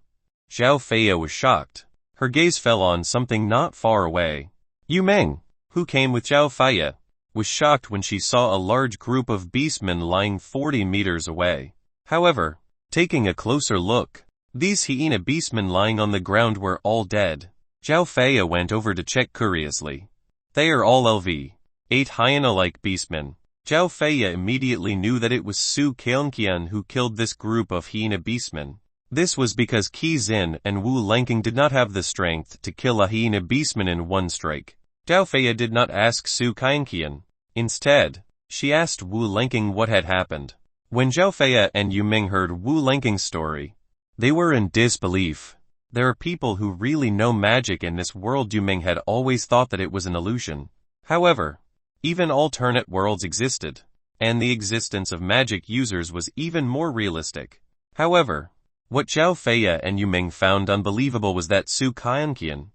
Zhao Feiya was shocked. Her gaze fell on something not far away. Yu Ming, who came with Zhao Feiya, was shocked when she saw a large group of beastmen lying 40 meters away. However, taking a closer look, these hyena beastmen lying on the ground were all dead. Zhao Feiya went over to check curiously. They are all LV. 8 hyena-like beastmen. Zhao Feiya immediately knew that it was Su Qian who killed this group of hyena beastmen. This was because Qi Xin and Wu Lanking did not have the strength to kill a hyena beastman in one strike. Zhao Feiya did not ask Su Qian. Instead, she asked Wu Lanking what had happened. When Zhao Feiya and Yu Ming heard Wu Lanking's story, they were in disbelief. There are people who really know magic in this world. Yu Ming had always thought that it was an illusion. However, even alternate worlds existed, and the existence of magic users was even more realistic. However, what Zhao Feiya and Yu Ming found unbelievable was that Su Qian,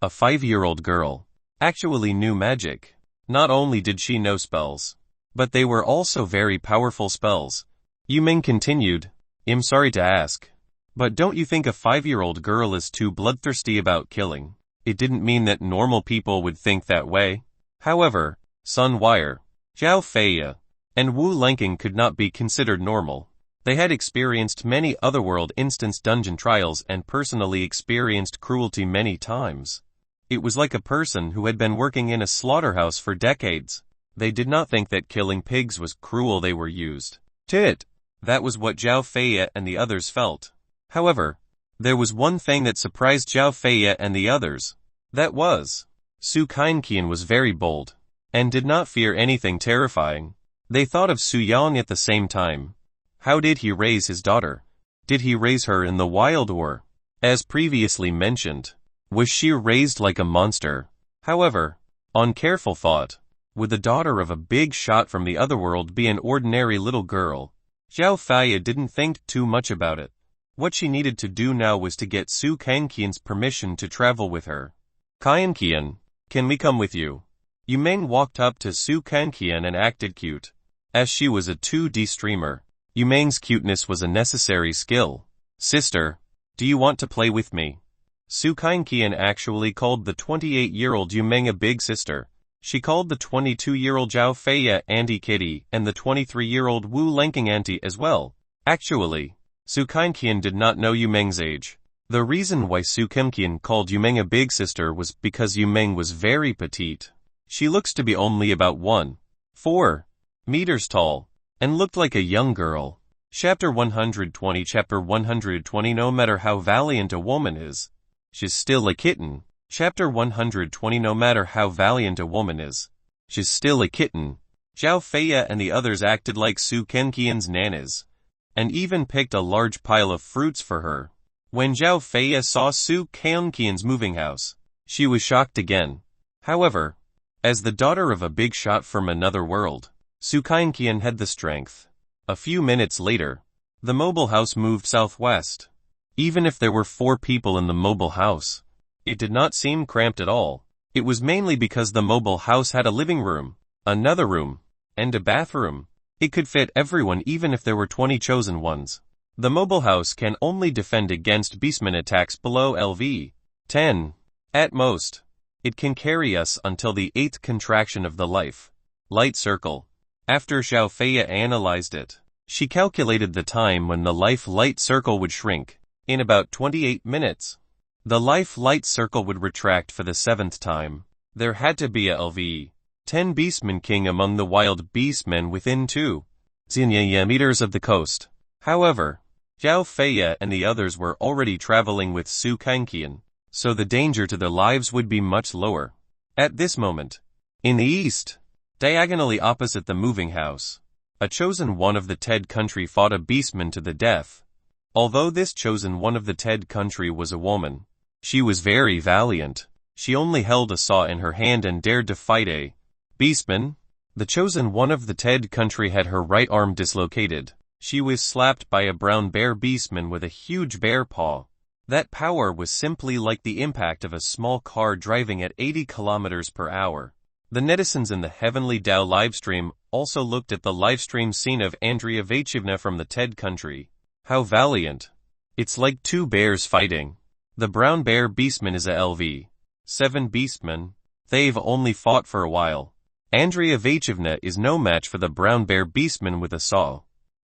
a 5-year-old girl, actually knew magic. Not only did she know spells, but they were also very powerful spells. Yu Ming continued, I'm sorry to ask, but don't you think a 5-year-old girl is too bloodthirsty about killing? It didn't mean that normal people would think that way. However, Sun Wire, Zhao Feiya, and Wu Lenking could not be considered normal. They had experienced many otherworld instance dungeon trials and personally experienced cruelty many times. It was like a person who had been working in a slaughterhouse for decades. They did not think that killing pigs was cruel. They were used to it. That was what Zhao Feiya and the others felt. However, there was one thing that surprised Zhao Feiya and the others. That was, Su Kaiqian was very bold, and did not fear anything terrifying. They thought of Su Yang at the same time. How did he raise his daughter? Did he raise her in the wild or, as previously mentioned, was she raised like a monster? However, on careful thought, would the daughter of a big shot from the otherworld be an ordinary little girl? Zhao Feiya didn't think too much about it. What she needed to do now was to get Su Kaiqian's permission to travel with her. Kaiqian, can we come with you? Yu Ming walked up to Su Kaiqian and acted cute. As she was a 2D streamer, Yu Ming's cuteness was a necessary skill. Sister, do you want to play with me? Su Kaiqian actually called the 28-year-old Yu Ming a big sister. She called the 22-year-old Zhao Feiya Auntie Kitty and the 23-year-old Wu Lenking Auntie as well. Actually, Su Kaiqian did not know Yu Ming's age. The reason why Su Kaiqian called Yu Ming a big sister was because Yu Ming was very petite. She looks to be only about 1.4 meters tall, and looked like a young girl. Chapter 120. Chapter 120. No matter how valiant a woman is, she's still a kitten. Chapter 120. No matter how valiant a woman is, she's still a kitten. Zhao Feiya and the others acted like Su Kaiqian's nanas, and even picked a large pile of fruits for her. When Zhao Feiya saw Su Kaiqian's moving house, she was shocked again. However, as the daughter of a big shot from another world, Su Kaiqian had the strength. A few minutes later, the mobile house moved southwest. Even if there were 4 people in the mobile house, it did not seem cramped at all. It was mainly because the mobile house had a living room, another room, and a bathroom. It could fit everyone even if there were 20 chosen ones. The mobile house can only defend against beastmen attacks below LV 10. At most, it can carry us until the 8th contraction of the light circle. After Zhao Feiya analyzed it, she calculated the time when the light circle would shrink. In about 28 minutes, the light circle would retract for the 7th time. There had to be a LV 10 beastman king among the wild beastmen within 2 meters of the coast. However, Zhao Feiya and the others were already traveling with Su Kaiqian, so the danger to their lives would be much lower. At this moment, in the east, diagonally opposite the moving house, a chosen one of the Ted country fought a beastman to the death. Although this chosen one of the Ted country was a woman, she was very valiant. She only held a saw in her hand and dared to fight a beastman. The chosen one of the Ted country had her right arm dislocated. She was slapped by a brown bear beastman with a huge bear paw. That power was simply like the impact of a small car driving at 80 kilometers per hour. The netizens in the Heavenly Dao livestream also looked at the livestream scene of Andrea Vachivna from the Ted country. How valiant. It's like 2 bears fighting. The brown bear beastman is a LV 7 beastman. They've only fought for a while. Andrea Vachivna is no match for the brown bear beastman with a saw.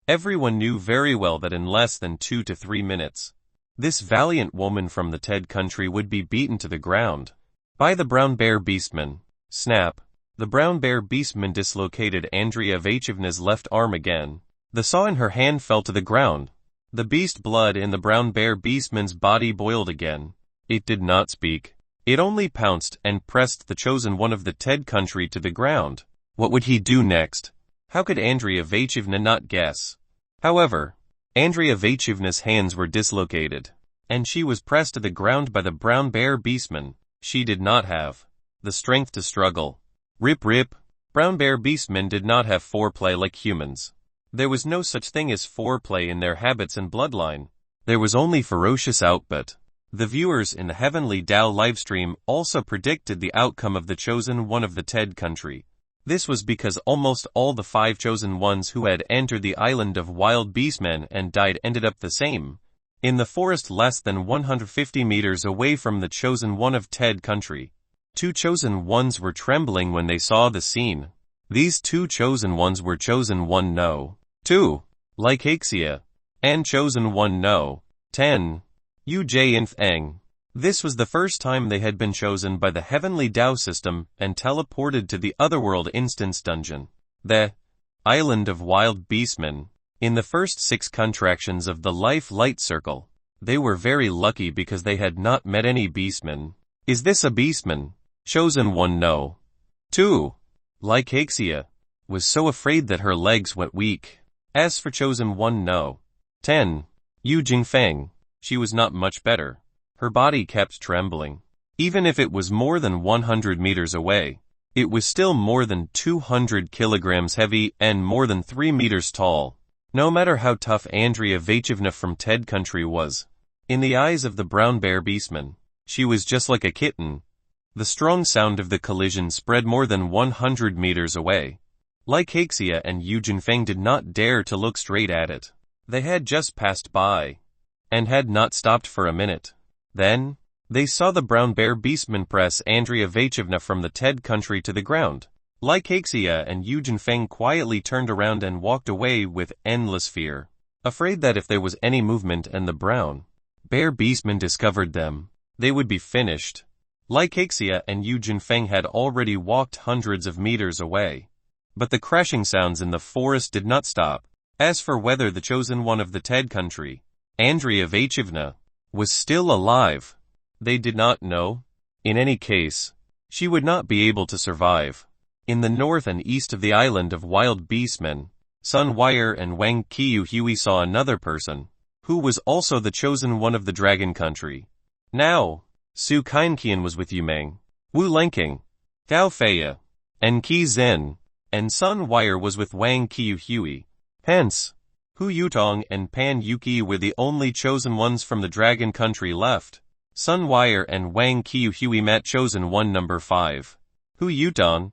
Everyone knew very well that in less than 2 to 3 minutes, this valiant woman from the Ted country would be beaten to the ground by the brown bear beastman. Snap. The brown bear beastman dislocated Andrea Vachivna's left arm again. The saw in her hand fell to the ground. The beast blood in the brown bear beastman's body boiled again. It did not speak. It only pounced and pressed the chosen one of the Ted country to the ground. What would he do next? How could Andrea Vachivna not guess? However, Andrea Vachivna's hands were dislocated, and she was pressed to the ground by the brown bear beastman. She did not have the strength to struggle. Rip rip. Brown bear beastmen did not have foreplay like humans. There was no such thing as foreplay in their habits and bloodline. There was only ferocious output. The viewers in the Heavenly Dao livestream also predicted the outcome of the chosen one of the Ted country. This was because almost all the 5 chosen ones who had entered the island of wild beastmen and died ended up the same, in the forest less than 150 meters away from the chosen one of Ted country. 2 chosen ones were trembling when they saw the scene. These 2 chosen ones were chosen one no. 2. Lycaxia. And chosen one no. 10. Ujinfeng. This was the first time they had been chosen by the heavenly Tao system and teleported to the otherworld instance dungeon, the island of wild beastmen, in the first 6 contractions of the life light circle. They were very lucky because they had not met any beastmen. Is this a beastman? Chosen one no. 2. Lycaxia was so afraid that her legs went weak. As for chosen one no. 10. Yu Jingfeng. She was not much better. Her body kept trembling. Even if it was more than 100 meters away, it was still more than 200 kilograms heavy and more than 3 meters tall. No matter how tough Andrea Vachevna from Ted country was, in the eyes of the brown bear beastman, she was just like a kitten. The strong sound of the collision spread more than 100 meters away. Lycaxia and Yu Jinfeng did not dare to look straight at it. They had just passed by, and had not stopped for a minute. Then, they saw the brown bear beastman press Andrea Vachevna from the Ted country to the ground. Lycaxia and Yu Jinfeng quietly turned around and walked away with endless fear, afraid that if there was any movement and the brown bear beastman discovered them, they would be finished. Lycaxia and Yu Jinfeng had already walked hundreds of meters away, but the crashing sounds in the forest did not stop. As for whether the chosen one of the Ted country, Andrea Vachevna, was still alive, they did not know. In any case, she would not be able to survive. In the north and east of the island of wild beastmen, Sun Wire and Wang Qiu Hui saw another person, who was also the chosen one of the dragon country. Now, Su Kainqian was with Yumeng, Wu Lenking, Gao Feia, and Qi Zhen, and Sun Wire was with Wang Qiu Hui. Hence, Hu Yutong and Pan Yuki were the only chosen ones from the dragon country left. Sun Wire and Wang Qiu Hui met chosen one number 5. Hu Yutong.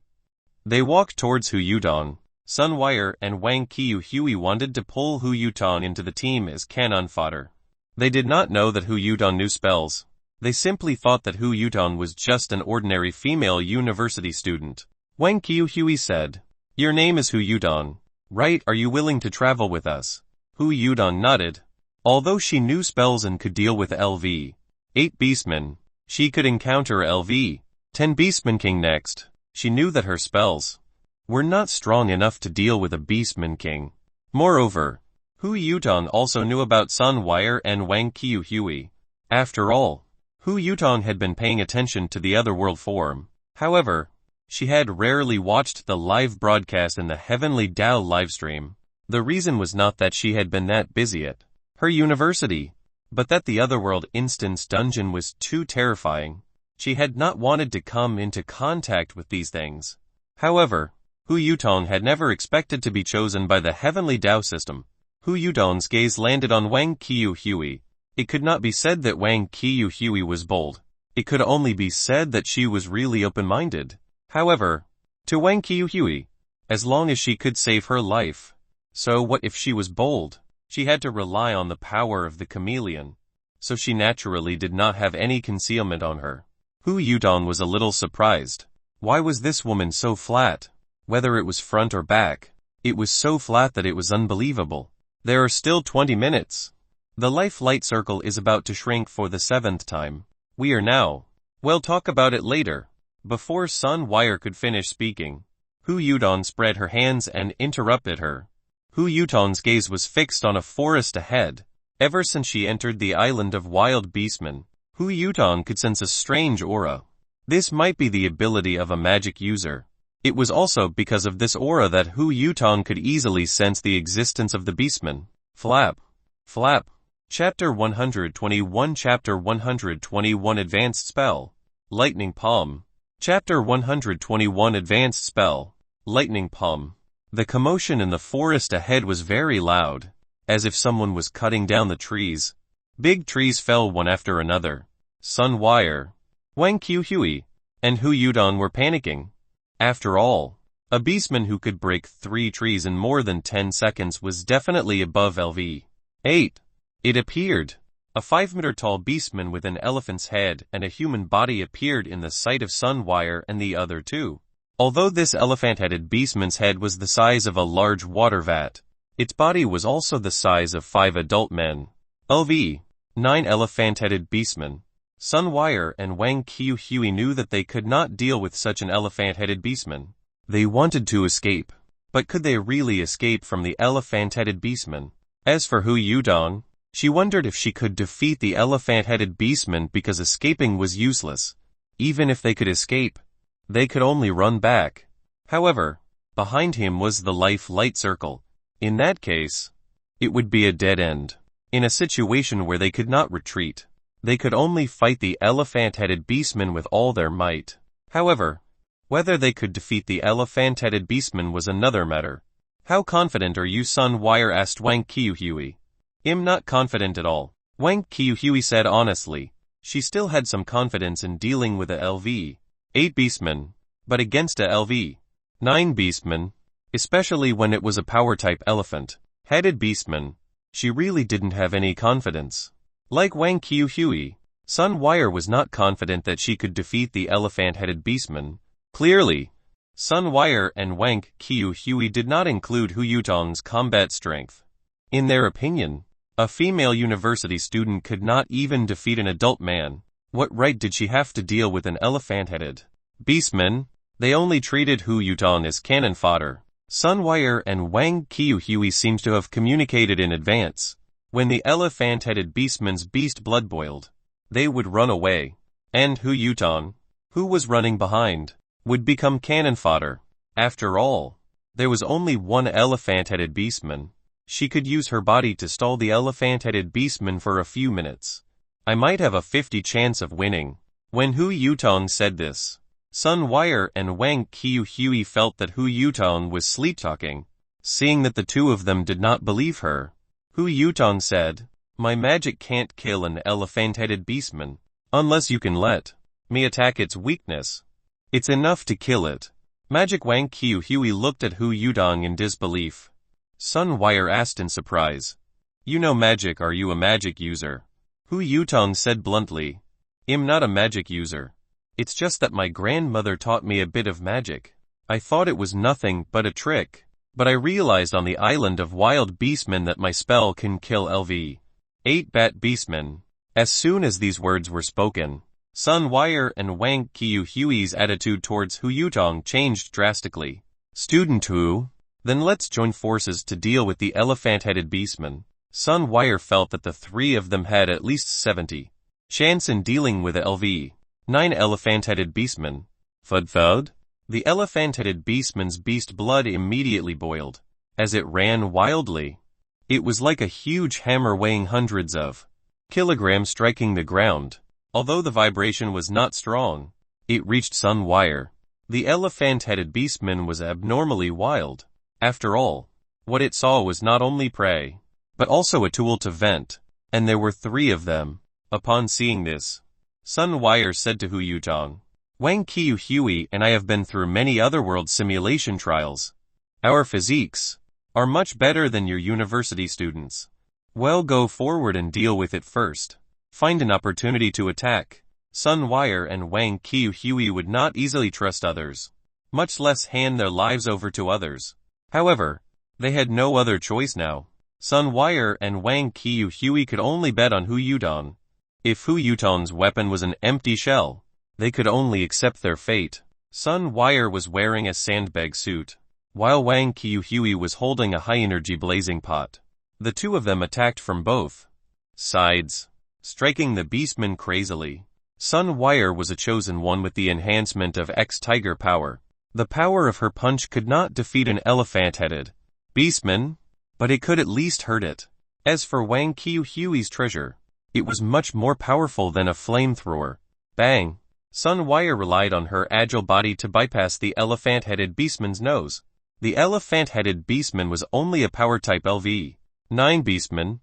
They walked towards Hu Yutong. Sun Wire and Wang Qiu Hui wanted to pull Hu Yutong into the team as cannon fodder. They did not know that Hu Yutong knew spells. They simply thought that Hu Yutong was just an ordinary female university student. Wang Qiu Hui said, "Your name is Hu Yutong, right? Are you willing to travel with us?" Hu Yutong nodded. Although she knew spells and could deal with LV 8 beastmen, she could encounter LV 10 beastman king next. She knew that her spells were not strong enough to deal with a beastman king. Moreover, Hu Yutong also knew about Sun Wire and Wang Qiu Hui. After all, Hu Yutong had been paying attention to the otherworld form. However, she had rarely watched the live broadcast in the Heavenly Tao livestream. The reason was not that she had been that busy at her university, but that the otherworld instance dungeon was too terrifying. She had not wanted to come into contact with these things. However, Hu Yutong had never expected to be chosen by the Heavenly Tao system. Hu Yutong's gaze landed on Wang Qiu Hui. It could not be said that Wang Qiu Hui was bold. It could only be said that she was really open-minded. However, to Wang Qiu Hui, as long as she could save her life. So what if she was bold? She had to rely on the power of the chameleon. So she naturally did not have any concealment on her. Hu Yutong was a little surprised. Why was this woman so flat? Whether it was front or back, it was so flat that it was unbelievable. There are still 20 minutes. The life light circle is about to shrink for the 7th time. We are now. We'll talk about it later. Before Sun Wire could finish speaking, Hu Yutong spread her hands and interrupted her. Hu Yutong's gaze was fixed on a forest ahead. Ever since she entered the island of wild beastmen, Hu Yutong could sense a strange aura. This might be the ability of a magic user. It was also because of this aura that Hu Yutong could easily sense the existence of the beastman. Flap. Flap. Chapter 121 Chapter 121 Advanced Spell. Lightning Palm. Chapter 121 Advanced Spell. Lightning Palm. The commotion in the forest ahead was very loud, as if someone was cutting down the trees. Big trees fell one after another. Sun Wire, Wang Qiu Hui, and Hu Yutong were panicking. After all, A beastman who could break 3 trees in more than 10 seconds was definitely above LV. 8. It appeared. A 5-meter-tall beastman with an elephant's head and a human body appeared in the sight of Sunwire and the other two. Although this elephant-headed beastman's head was the size of a large water vat, its body was also the size of 5 adult men. LV. 9 elephant-headed beastmen. Sunwire and Wang Qiuhui knew that they could not deal with such an elephant-headed beastman. They wanted to escape. But could they really escape from the elephant-headed beastman? As for Hu Yudong, she wondered if she could defeat the elephant-headed beastman because escaping was useless. Even if they could escape, they could only run back. However, behind him was the light circle. In that case, it would be a dead end. In a situation where they could not retreat, they could only fight the elephant-headed beastman with all their might. However, whether they could defeat the elephant-headed beastman was another matter. How confident are you, Sunwire? Asked Wang Qiuhui. I'm not confident at all, Wang Qiuhui said honestly. She still had some confidence in dealing with a LV. 8 beastmen, but against a LV. 9 beastmen, especially when it was a power-type elephant-headed beastman, she really didn't have any confidence. Like Wang Qiuhui, Sunwire was not confident that she could defeat the elephant-headed beastman. Clearly, Sunwire and Wang Qiuhui did not include Hu Yutong's combat strength. In their opinion, a female university student could not even defeat an adult man. What right did she have to deal with an elephant-headed beastman? They only treated Hu Yutong as cannon fodder. Sunwire and Wang Qiuhui seemed to have communicated in advance. When the elephant-headed beastman's beast blood boiled, they would run away. And Hu Yutong, who was running behind, would become cannon fodder. After all, there was only one elephant-headed beastman. She could use her body to stall the elephant-headed beastman for a few minutes. I might have a 50 chance of winning. When Hu Yutong said this, Sunwire and Wang Qiuhui felt that Hu Yutong was sleep-talking. Seeing that the two of them did not believe her, Hu Yutong said, "My magic can't kill an elephant-headed beastman, unless you can let me attack its weakness. It's enough to kill it." Magic. Wang Qiuhui looked at Hu Yutong in disbelief. Sunwire asked in surprise, "You know magic, are you a magic user?" Hu Yutong said bluntly, "I'm not a magic user. It's just that my grandmother taught me a bit of magic. I thought it was nothing but a trick, but I realized on the island of wild beastmen that my spell can kill LV. 8 bat beastmen." As soon as these words were spoken, Sunwire and Wang Qiuhui's attitude towards Hu Yutong changed drastically. "Student Hu, then let's join forces to deal with the elephant-headed beastman." Sunwire felt that the three of them had at least 70 chance in dealing with a LV. 9 elephant-headed beastmen. Thud. The elephant-headed beastman's beast blood immediately boiled, as it ran wildly. It was like a huge hammer weighing hundreds of kilograms striking the ground. Although the vibration was not strong, it reached Sunwire. The elephant-headed beastman was abnormally wild. After all, what it saw was not only prey, but also a tool to vent, and there were 3 of them. Upon seeing this, Sunwire said to Hu Yutong, "Wang Qiuhui and I have been through many otherworld simulation trials. Our physiques are much better than your university students. Well, go forward and deal with it first. Find an opportunity to attack." Sunwire and Wang Qiuhui would not easily trust others, much less hand their lives over to others. However, they had no other choice now. Sunwire and Wang Qiuhui could only bet on Hu Yutong. If Hu Yutong's weapon was an empty shell, they could only accept their fate. Sunwire was wearing a sandbag suit, while Wang Qiuhui was holding a high-energy blazing pot. The two of them attacked from both sides, striking the beastman crazily. Sunwire was a chosen one with the enhancement of X-Tiger power. The power of her punch could not defeat an elephant-headed beastman, but it could at least hurt it. As for Wang Qiuhui's treasure, it was much more powerful than a flamethrower. Bang! Sunwire relied on her agile body to bypass the elephant-headed beastman's nose. The elephant-headed beastman was only a power-type LV. 9 beastman.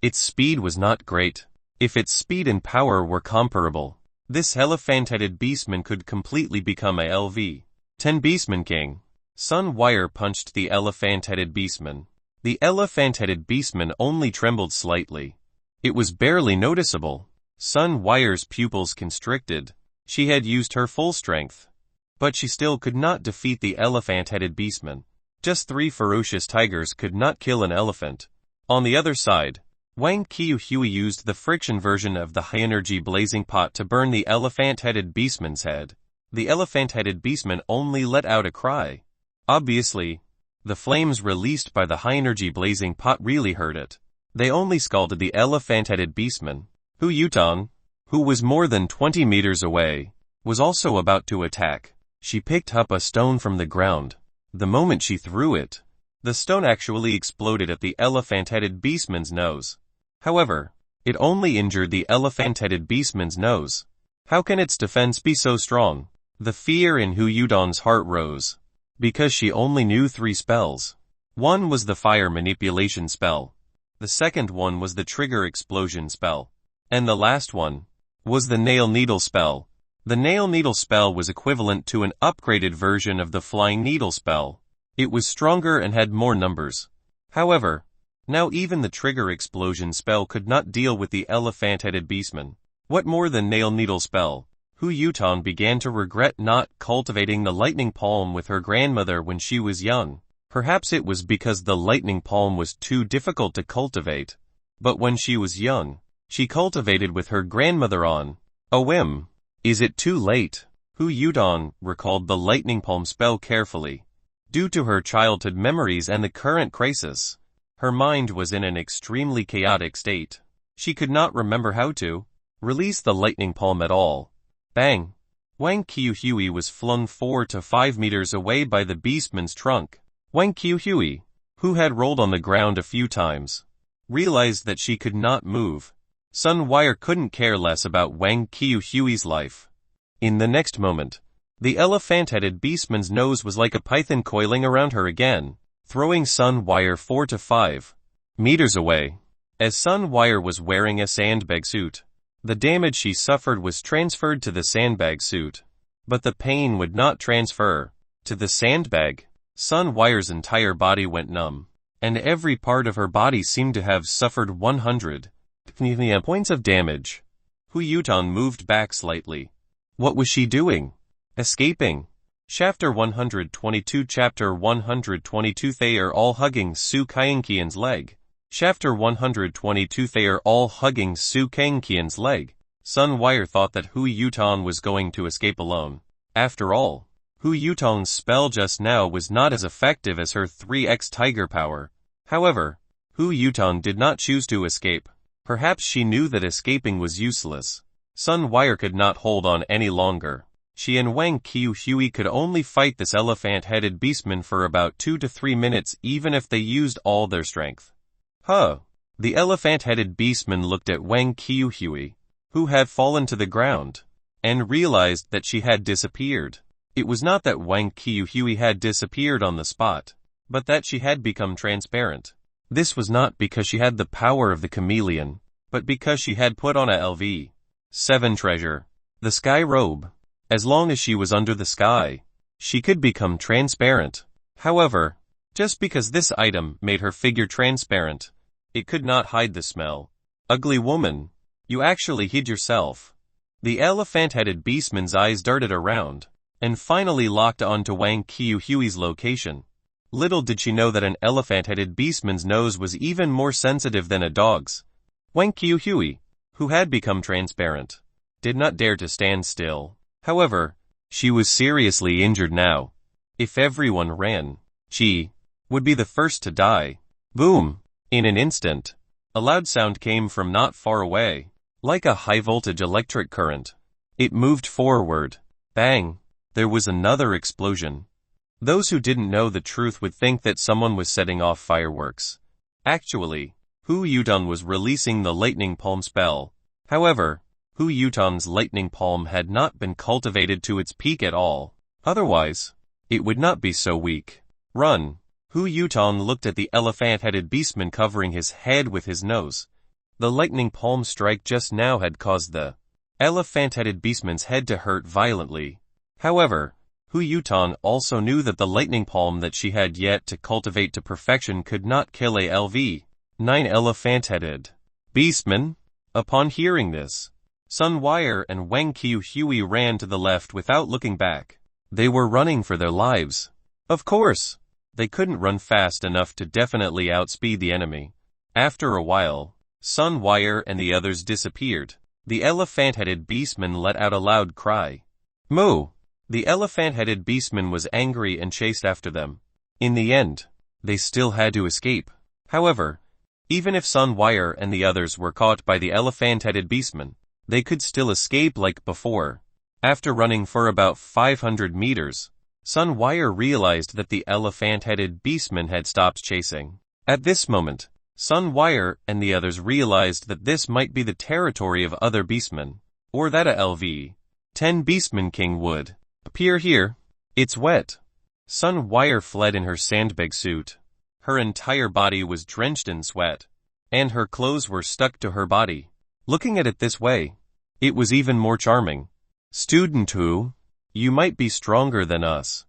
Its speed was not great. If its speed and power were comparable, this elephant-headed beastman could completely become a LV. 10 beastman king. Sun Wire punched the elephant-headed beastman. The elephant-headed beastman only trembled slightly. It was barely noticeable. Sun Wire's pupils constricted. She had used her full strength. But she still could not defeat the elephant-headed beastman. Just 3 ferocious tigers could not kill an elephant. On the other side, Wang Qiuhui used the friction version of the high-energy blazing pot to burn the elephant-headed beastman's head. The elephant-headed beastman only let out a cry. Obviously, the flames released by the high-energy blazing pot really hurt it. They only scalded the elephant-headed beastman. Hu Yutong, who was more than 20 meters away, was also about to attack. She picked up a stone from the ground. The moment she threw it, the stone actually exploded at the elephant-headed beastman's nose. However, it only injured the elephant-headed beastman's nose. How can its defense be so strong? The fear in Hu Yutong's heart rose. Because she only knew 3 spells. One was the fire manipulation spell. The second one was the trigger explosion spell. And the last one was the nail needle spell. The nail needle spell was equivalent to an upgraded version of the flying needle spell. It was stronger and had more numbers. However, now even the trigger explosion spell could not deal with the elephant-headed beastman. What more than nail needle spell? Hu Yutong began to regret not cultivating the lightning palm with her grandmother when she was young. Perhaps it was because the lightning palm was too difficult to cultivate. But when she was young, she cultivated with her grandmother on a whim. Is it too late? Hu Yutong recalled the lightning palm spell carefully. Due to her childhood memories and the current crisis, her mind was in an extremely chaotic state. She could not remember how to release the lightning palm at all. Bang! Wang Qiuhui was flung 4 to 5 meters away by the beastman's trunk. Wang Qiuhui, who had rolled on the ground a few times, realized that she could not move. Sun Wire couldn't care less about Wang Qiuhui's life. In the next moment, the elephant-headed beastman's nose was like a python coiling around her again, throwing Sun Wire 4 to 5 meters away. As Sun Wire was wearing a sandbag suit, the damage she suffered was transferred to the sandbag suit. But the pain would not transfer to the sandbag. Sun Wire's entire body went numb, and every part of her body seemed to have suffered 100 points of damage. Hu Yutong moved back slightly. What was she doing? Escaping. Chapter 122 Chapter 122 They are all hugging Su Kangqian's leg. Chapter 122 They are all hugging Su Kangqian's leg. Sun Wire thought that Hu Yutong was going to escape alone. After all, Hu Yutong's spell just now was not as effective as her 3x tiger power. However, Hu Yutong did not choose to escape. Perhaps she knew that escaping was useless. Sun Wire could not hold on any longer. She and Wang Qiuhui could only fight this elephant-headed beastman for about 2 to 3 minutes even if they used all their strength. Huh. The elephant-headed beastman looked at Wang Qiuhui, who had fallen to the ground, and realized that she had disappeared. It was not that Wang Qiuhui had disappeared on the spot, but that she had become transparent. This was not because she had the power of the chameleon, but because she had put on a LV-7 treasure, the sky robe. As long as she was under the sky, she could become transparent. However, just because this item made her figure transparent, it could not hide the smell. Ugly woman, you actually hid yourself. The elephant-headed beastman's eyes darted around, and finally locked onto Wang Qiuhui's location. Little did she know that an elephant-headed beastman's nose was even more sensitive than a dog's. Wang Qiuhui, who had become transparent, did not dare to stand still. However, she was seriously injured now. If everyone ran, she would be the first to die. Boom! In an instant, a loud sound came from not far away, like a high-voltage electric current. It moved forward. Bang! There was another explosion. Those who didn't know the truth would think that someone was setting off fireworks. Actually, Hu Yutong was releasing the lightning palm spell. However, Hu Yutong's lightning palm had not been cultivated to its peak at all. Otherwise, it would not be so weak. Run! Hu Yutong looked at the elephant-headed beastman covering his head with his nose. The lightning palm strike just now had caused the elephant-headed beastman's head to hurt violently. However, Hu Yutong also knew that the lightning palm that she had yet to cultivate to perfection could not kill a LV-9 elephant-headed beastman. Upon hearing this, Sun Wire and Wang Qiuhui ran to the left without looking back. They were running for their lives. Of course, they couldn't run fast enough to definitely outspeed the enemy. After a while, Sun Wire and the others disappeared. The elephant-headed beastman let out a loud cry. Moo! The elephant-headed beastman was angry and chased after them. In the end, they still had to escape. However, even if Sun Wire and the others were caught by the elephant-headed beastman, they could still escape like before. After running for about 500 meters, Sun Wire realized that the elephant-headed beastman had stopped chasing. At this moment, Sun Wire and the others realized that this might be the territory of other beastmen, or that a LV-10 beastman king would appear here. It's wet. Sun Wire fled in her sandbag suit. Her entire body was drenched in sweat, and her clothes were stuck to her body. Looking at it this way, it was even more charming. Student Hu, you might be stronger than us,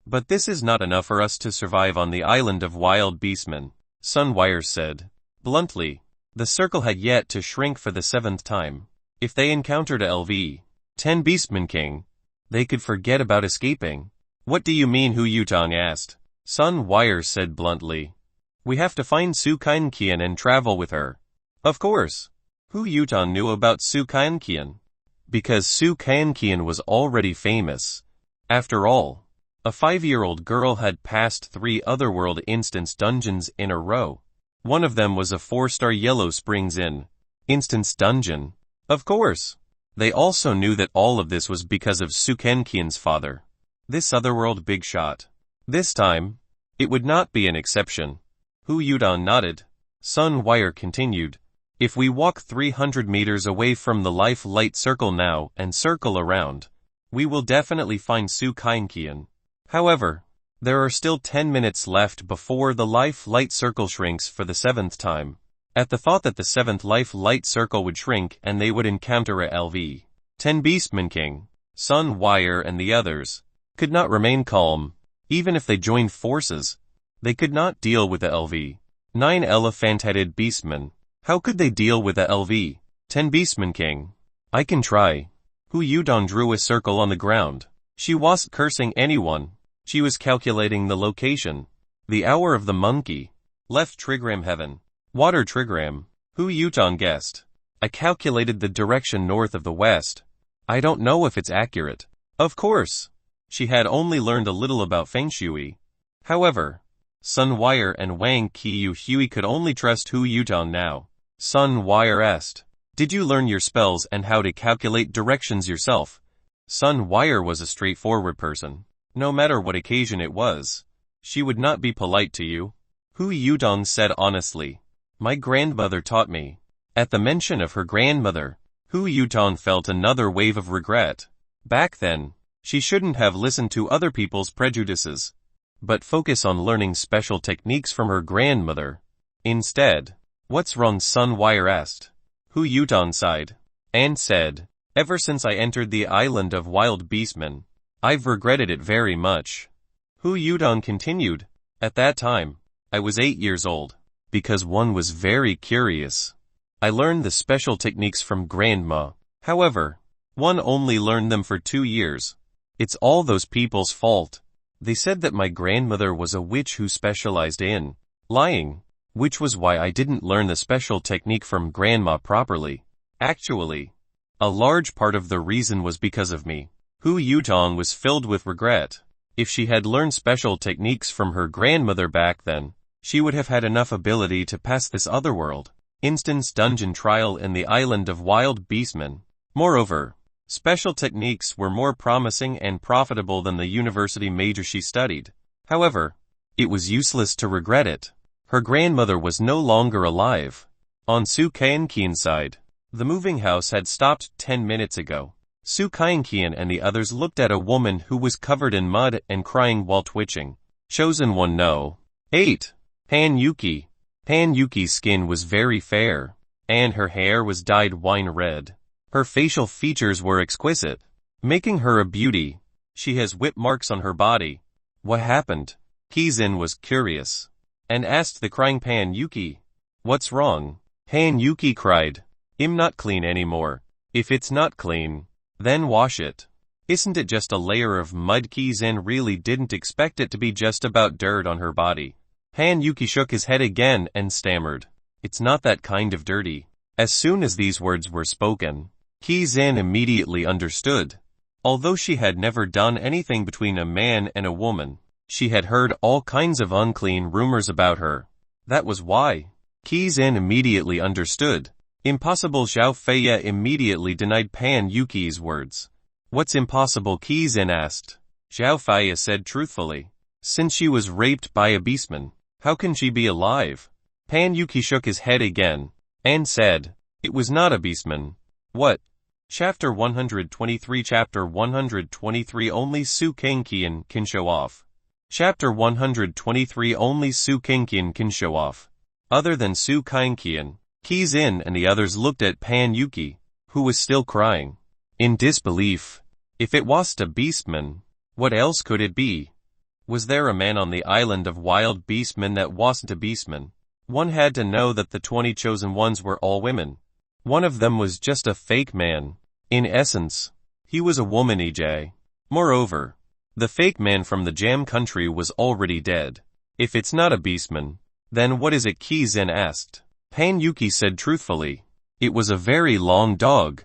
but this is not enough for us to survive on the island of wild beastmen, Sun Wire said. Bluntly, the circle had yet to shrink for the 7th time. If they encountered a LV-10 beastman king, they could forget about escaping. What do you mean? Hu Yutong asked. Sun Wire said bluntly. We have to find Su Qian and travel with her. Of course. Hu Yutong knew about Su Qian, because Su Qian was already famous. After all, a 5-year-old girl had passed 3 otherworld instance dungeons in a row. One of them was a 4-star Yellow Springs Inn instance dungeon. Of course. They also knew that all of this was because of Su Qian's father, this otherworld big shot. This time, it would not be an exception. Hu Yutong nodded. Sun Wire continued. If we walk 300 meters away from the life light circle now and circle around, we will definitely find Su Qian. However, there are still 10 minutes left before the life light circle shrinks for the 7th time. At the thought that the 7th life light circle would shrink and they would encounter a LV-10 beastman king, Sun Wire and the others could not remain calm. Even if they joined forces, they could not deal with the LV-9 elephant-headed beastman. How could they deal with the LV-10 beastman king? I can try. Hu Yutong drew a circle on the ground. She wasn't cursing anyone. She was calculating the location. The hour of the monkey. Left trigram heaven. Water trigram. Hu Yutong guessed. I calculated the direction north of the west. I don't know if it's accurate. Of course. She had only learned a little about Feng Shui. However, Sun Wire and Wang Qiuhui could only trust Hu Yutong now. Sun Wire asked, did you learn your spells and how to calculate directions yourself? Sun Wire was a straightforward person. No matter what occasion it was, she would not be polite to you. Hu Yutong said honestly. My grandmother taught me. At the mention of her grandmother, Hu Yutong felt another wave of regret. Back then, she shouldn't have listened to other people's prejudices, but focus on learning special techniques from her grandmother. Instead, what's wrong? Sun Wire asked. Hu Yutong sighed and said, ever since I entered the island of wild beastmen, I've regretted it very much. Hu Yutong continued, at that time, I was 8 years old. Because one was very curious. I learned the special techniques from Grandma. However, one only learned them for 2 years. It's all those people's fault. They said that my grandmother was a witch who specialized in lying, which was why I didn't learn the special technique from Grandma properly. Actually, a large part of the reason was because of me. Hu Yutong was filled with regret. If she had learned special techniques from her grandmother back then, she would have had enough ability to pass this otherworld instance dungeon trial in the island of wild beastmen. Moreover, special techniques were more promising and profitable than the university major she studied. However, it was useless to regret it. Her grandmother was no longer alive. On Su Qian's side, the moving house had stopped 10 minutes ago. Su Qian and the others looked at a woman who was covered in mud and crying while twitching. Chosen one no. 8. Han Yuki. Han Yuki's skin was very fair, and her hair was dyed wine red. Her facial features were exquisite, making her a beauty. She has whip marks on her body. What happened? Kizin was curious and asked the crying Pan Yuki. What's wrong? Pan Yuki cried. I'm not clean anymore. If it's not clean, then wash it. Isn't it just a layer of mud? Kizin really didn't expect it to be just about dirt on her body. Pan Yuki shook his head again and stammered. It's not that kind of dirty. As soon as these words were spoken, Kizin immediately understood. Although she had never done anything between a man and a woman, she had heard all kinds of unclean rumors about her. That was why. Kizin immediately understood. Impossible. Xiao Feiya immediately denied Pan Yuki's words. What's impossible? Kizin asked. Xiao Feiya said truthfully. Since she was raped by a beastman, how can she be alive? Pan Yuki shook his head again and said, it was not a beastman. What? Chapter 123. Chapter 123. Only Su Kangqian can show off. Chapter 123. Only Su Kangqian can show off. Other than Su Kangqian, Kizin and the others looked at Pan Yuki, who was still crying, in disbelief. If it wasn't a beastman, what else could it be? Was there a man on the island of wild beastmen that wasn't a beastman? One had to know that the 20 chosen ones were all women. One of them was just a fake man. In essence, he was a woman. EJ. Moreover, the fake man from the Jam country was already dead. If it's not a beastman, then what is it? Kizin asked. Pan Yuki said truthfully. It was a very long dog.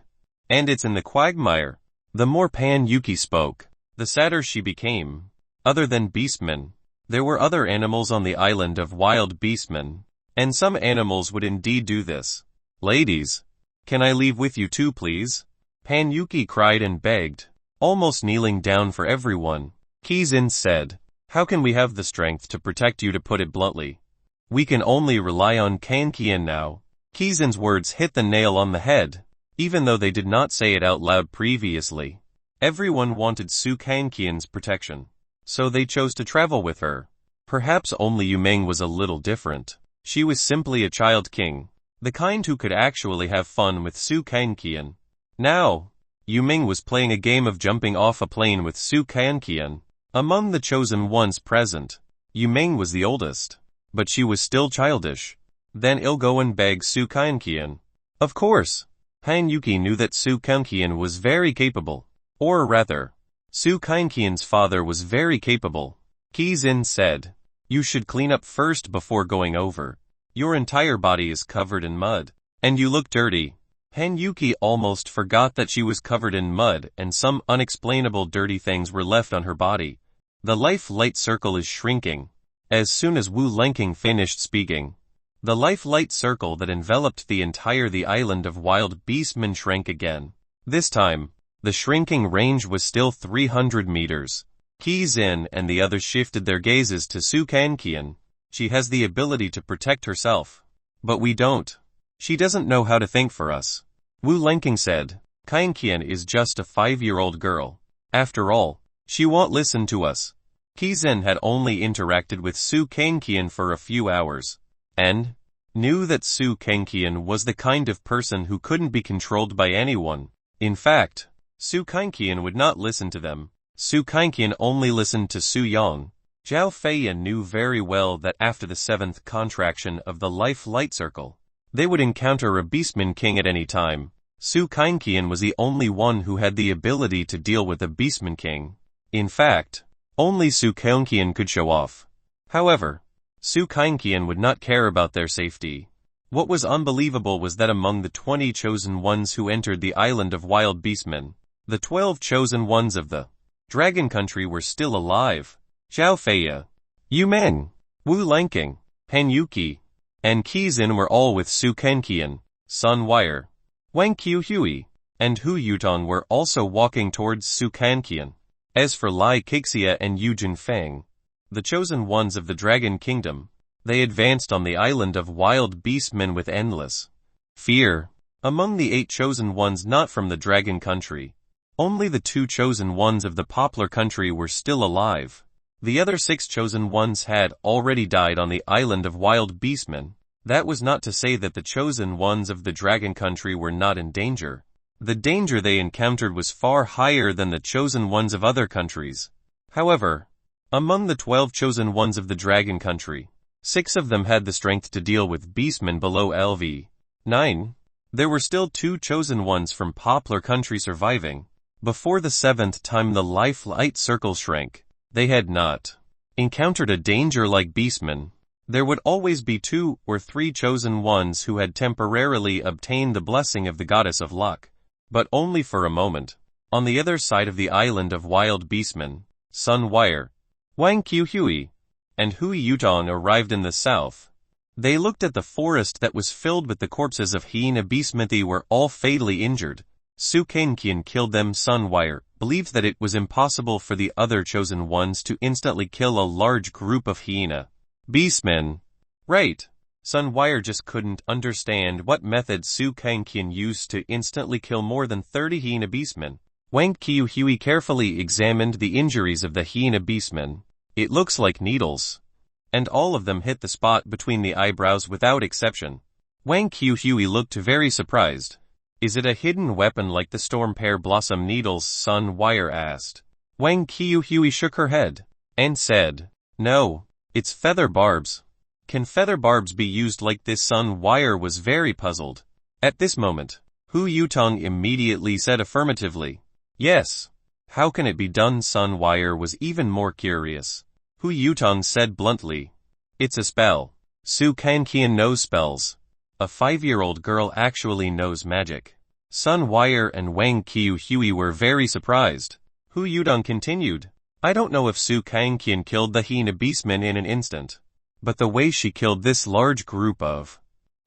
And it's in the quagmire. The more Pan Yuki spoke, the sadder she became. Other than beastmen, there were other animals on the island of wild beastmen, and some animals would indeed do this. Ladies, can I leave with you too, please? Pan Yuki cried and begged, almost kneeling down for everyone. Kizin said, how can we have the strength to protect you? To put it bluntly, we can only rely on Kangqian now. Kizin's words hit the nail on the head, even though they did not say it out loud previously. Everyone wanted Su Kangqian's protection, so they chose to travel with her. Perhaps only Yumeng was a little different. She was simply a child king, the kind who could actually have fun with Su Kangqian. Now, Yumeng was playing a game of jumping off a plane with Su Kangqian. Among the chosen ones present, Yumeng was the oldest, but she was still childish. Then I'll go and beg Su Kangqian. Of course, Pan Yuki knew that Su Kangqian was very capable. Or rather, Su Kangqian's father was very capable. Kizin said, you should clean up first before going over. Your entire body is covered in mud, and you look dirty. Pan Yuki almost forgot that she was covered in mud and some unexplainable dirty things were left on her body. The life light circle is shrinking. As soon as Wu Lenking finished speaking, the life light circle that enveloped the island of wild beastmen shrank again. This time, the shrinking range was still 300 meters. Kizin and the others shifted their gazes to Su Kangqian. She has the ability to protect herself. But we don't. She doesn't know how to think for us. Wu Lenking said, Kangqian is just a 5-year-old girl. After all, she won't listen to us. Kizin had only interacted with Su Kangqian for a few hours, and knew that Su Kangqian was the kind of person who couldn't be controlled by anyone. In fact, Su Kangqian would not listen to them. Su Kangqian only listened to Su Yang. Xiao Feiya knew very well that after the 7th contraction of the life light circle, they would encounter a beastman king at any time. Su Kangqian was the only one who had the ability to deal with a beastman king. In fact, only Su Kangqian could show off. However, Su Kangqian would not care about their safety. What was unbelievable was that among the 20 chosen ones who entered the island of wild beastmen, the 12 chosen ones of the dragon country were still alive. Xiao Feiya, Yumeng, Wu Lenking, Pan Yuki, and Kizin were all with Su Kangqian. Sun Wire, Wang Qiuhui, and Hu Yutong were also walking towards Su Kangqian. As for Lai Kixia and Yu Junfeng, the chosen ones of the Dragon Kingdom, they advanced on the island of wild beastmen with endless fear. Among the 8 chosen ones not from the Dragon Country, only the 2 chosen ones of the Poplar Country were still alive. The other 6 chosen ones had already died on the island of wild beastmen. That was not to say that the chosen ones of the Dragon Country were not in danger. The danger they encountered was far higher than the chosen ones of other countries. However, among the 12 chosen ones of the Dragon Country, 6 of them had the strength to deal with beastmen below LV 9. There were still 2 chosen ones from Poplar Country surviving. Before the 7th time the light circle shrank, they had not encountered a danger like beastmen. There would always be 2 or 3 chosen ones who had temporarily obtained the blessing of the goddess of luck, but only for a moment. On the other side of the island of wild beastmen, Sun Wire, Wang Qiuhui, and Hui Yutong arrived in the south. They looked at the forest that was filled with the corpses of hyena beastmen. They were all fatally injured. Su Kanqian killed them. Sun Wire believed that it was impossible for the other chosen ones to instantly kill a large group of hyena beastmen. Right. Sun Wire just couldn't understand what method Su Kanqian used to instantly kill more than 30 hyena beastmen. Wang Qiuhui carefully examined the injuries of the hyena beastmen. It looks like needles, and all of them hit the spot between the eyebrows without exception. Wang Qiuhui looked very surprised. Is it a hidden weapon like the storm pear blossom needles? Sun Wire asked. Wang Qiuhui shook her head and said, no, it's feather barbs. Can feather barbs be used like this? Sun Wire was very puzzled. At this moment, Hu Yutong immediately said affirmatively, yes. How can it be done? Sun Wire was even more curious. Hu Yutong said bluntly, it's a spell. Su Kanqian knows spells. A 5-year-old girl actually knows magic. Sun Wire and Wang Qiuhui were very surprised. Hu Yutong continued, I don't know if Su Kanqian killed the hyena beastmen in an instant, but the way she killed this large group of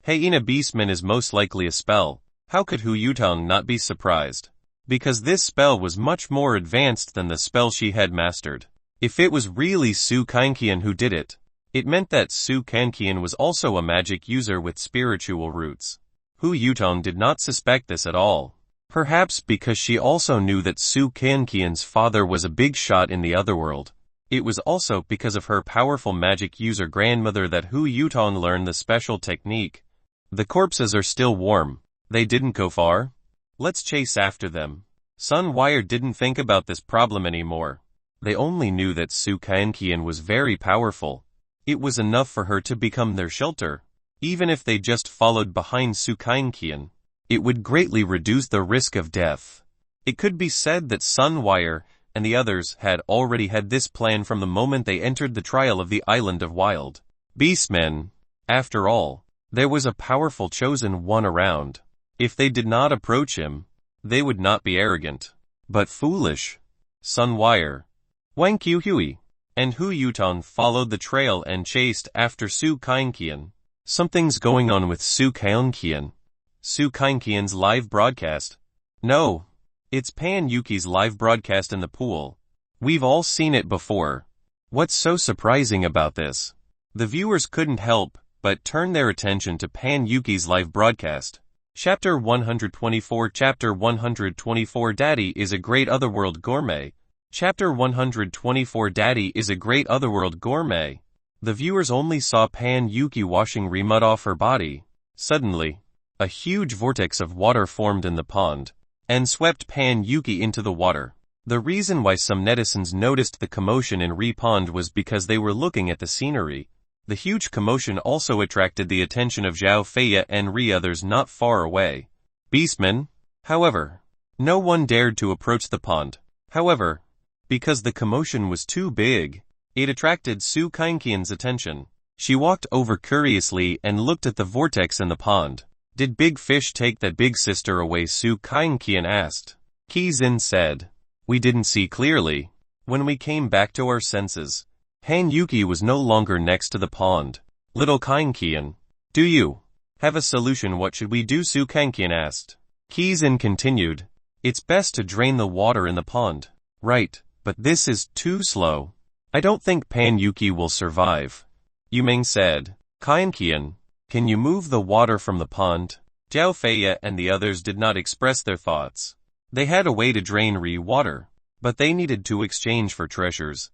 hyena beastmen is most likely a spell. How could Hu Yutong not be surprised? Because this spell was much more advanced than the spell she had mastered. If it was really Su Kanqian who did it, it meant that Su Kanqian was also a magic user with spiritual roots. Hu Yutong did not suspect this at all. Perhaps because she also knew that Su Kanqian's father was a big shot in the otherworld. It was also because of her powerful magic user grandmother that Hu Yutong learned the special technique. The corpses are still warm. They didn't go far. Let's chase after them. Sun Wire didn't think about this problem anymore. They only knew that Su Kanqian was very powerful. It was enough for her to become their shelter. Even if they just followed behind Su Kanqian, it would greatly reduce the risk of death. It could be said that Sun Wire and the others had already had this plan from the moment they entered the trial of the island of wild beastmen. After all, there was a powerful chosen one around. If they did not approach him, they would not be arrogant, but foolish. Sun Wire, Wang Qiuhui, and Hu Yutong followed the trail and chased after Su Kanqian. Something's going on with Su Kanqian. Su Kanqian's live broadcast. No, it's Pan Yuki's live broadcast in the pool. We've all seen it before. What's so surprising about this? The viewers couldn't help but turn their attention to Pan Yuki's live broadcast. Chapter 124. Chapter 124. Daddy is a great otherworld gourmet. Chapter 124. Daddy is a great otherworld gourmet. The viewers only saw Pan Yuki washing mud off her body. Suddenly, a huge vortex of water formed in the pond and swept Pan Yuki into the water. The reason why some netizens noticed the commotion in Pond was because they were looking at the scenery. The huge commotion also attracted the attention of Zhao Feiya and others not far away. Beastmen. However, no one dared to approach the pond. However, because the commotion was too big, it attracted Su Kanqian's attention. She walked over curiously and looked at the vortex in the pond. Did Big Fish take that big sister away? Su Kanqian asked. Kizin said, we didn't see clearly. When we came back to our senses, Pan Yuki was no longer next to the pond. Little Kanqian, do you have a solution? What should we do? Su Kanqian asked. Kizin continued, it's best to drain the water in the pond. Right, but this is too slow. I don't think Pan Yuki will survive. Yumeng said. Kanqian, can you move the water from the pond? Zhao Feiya and the others did not express their thoughts. They had a way to drain water, but they needed to exchange for treasures.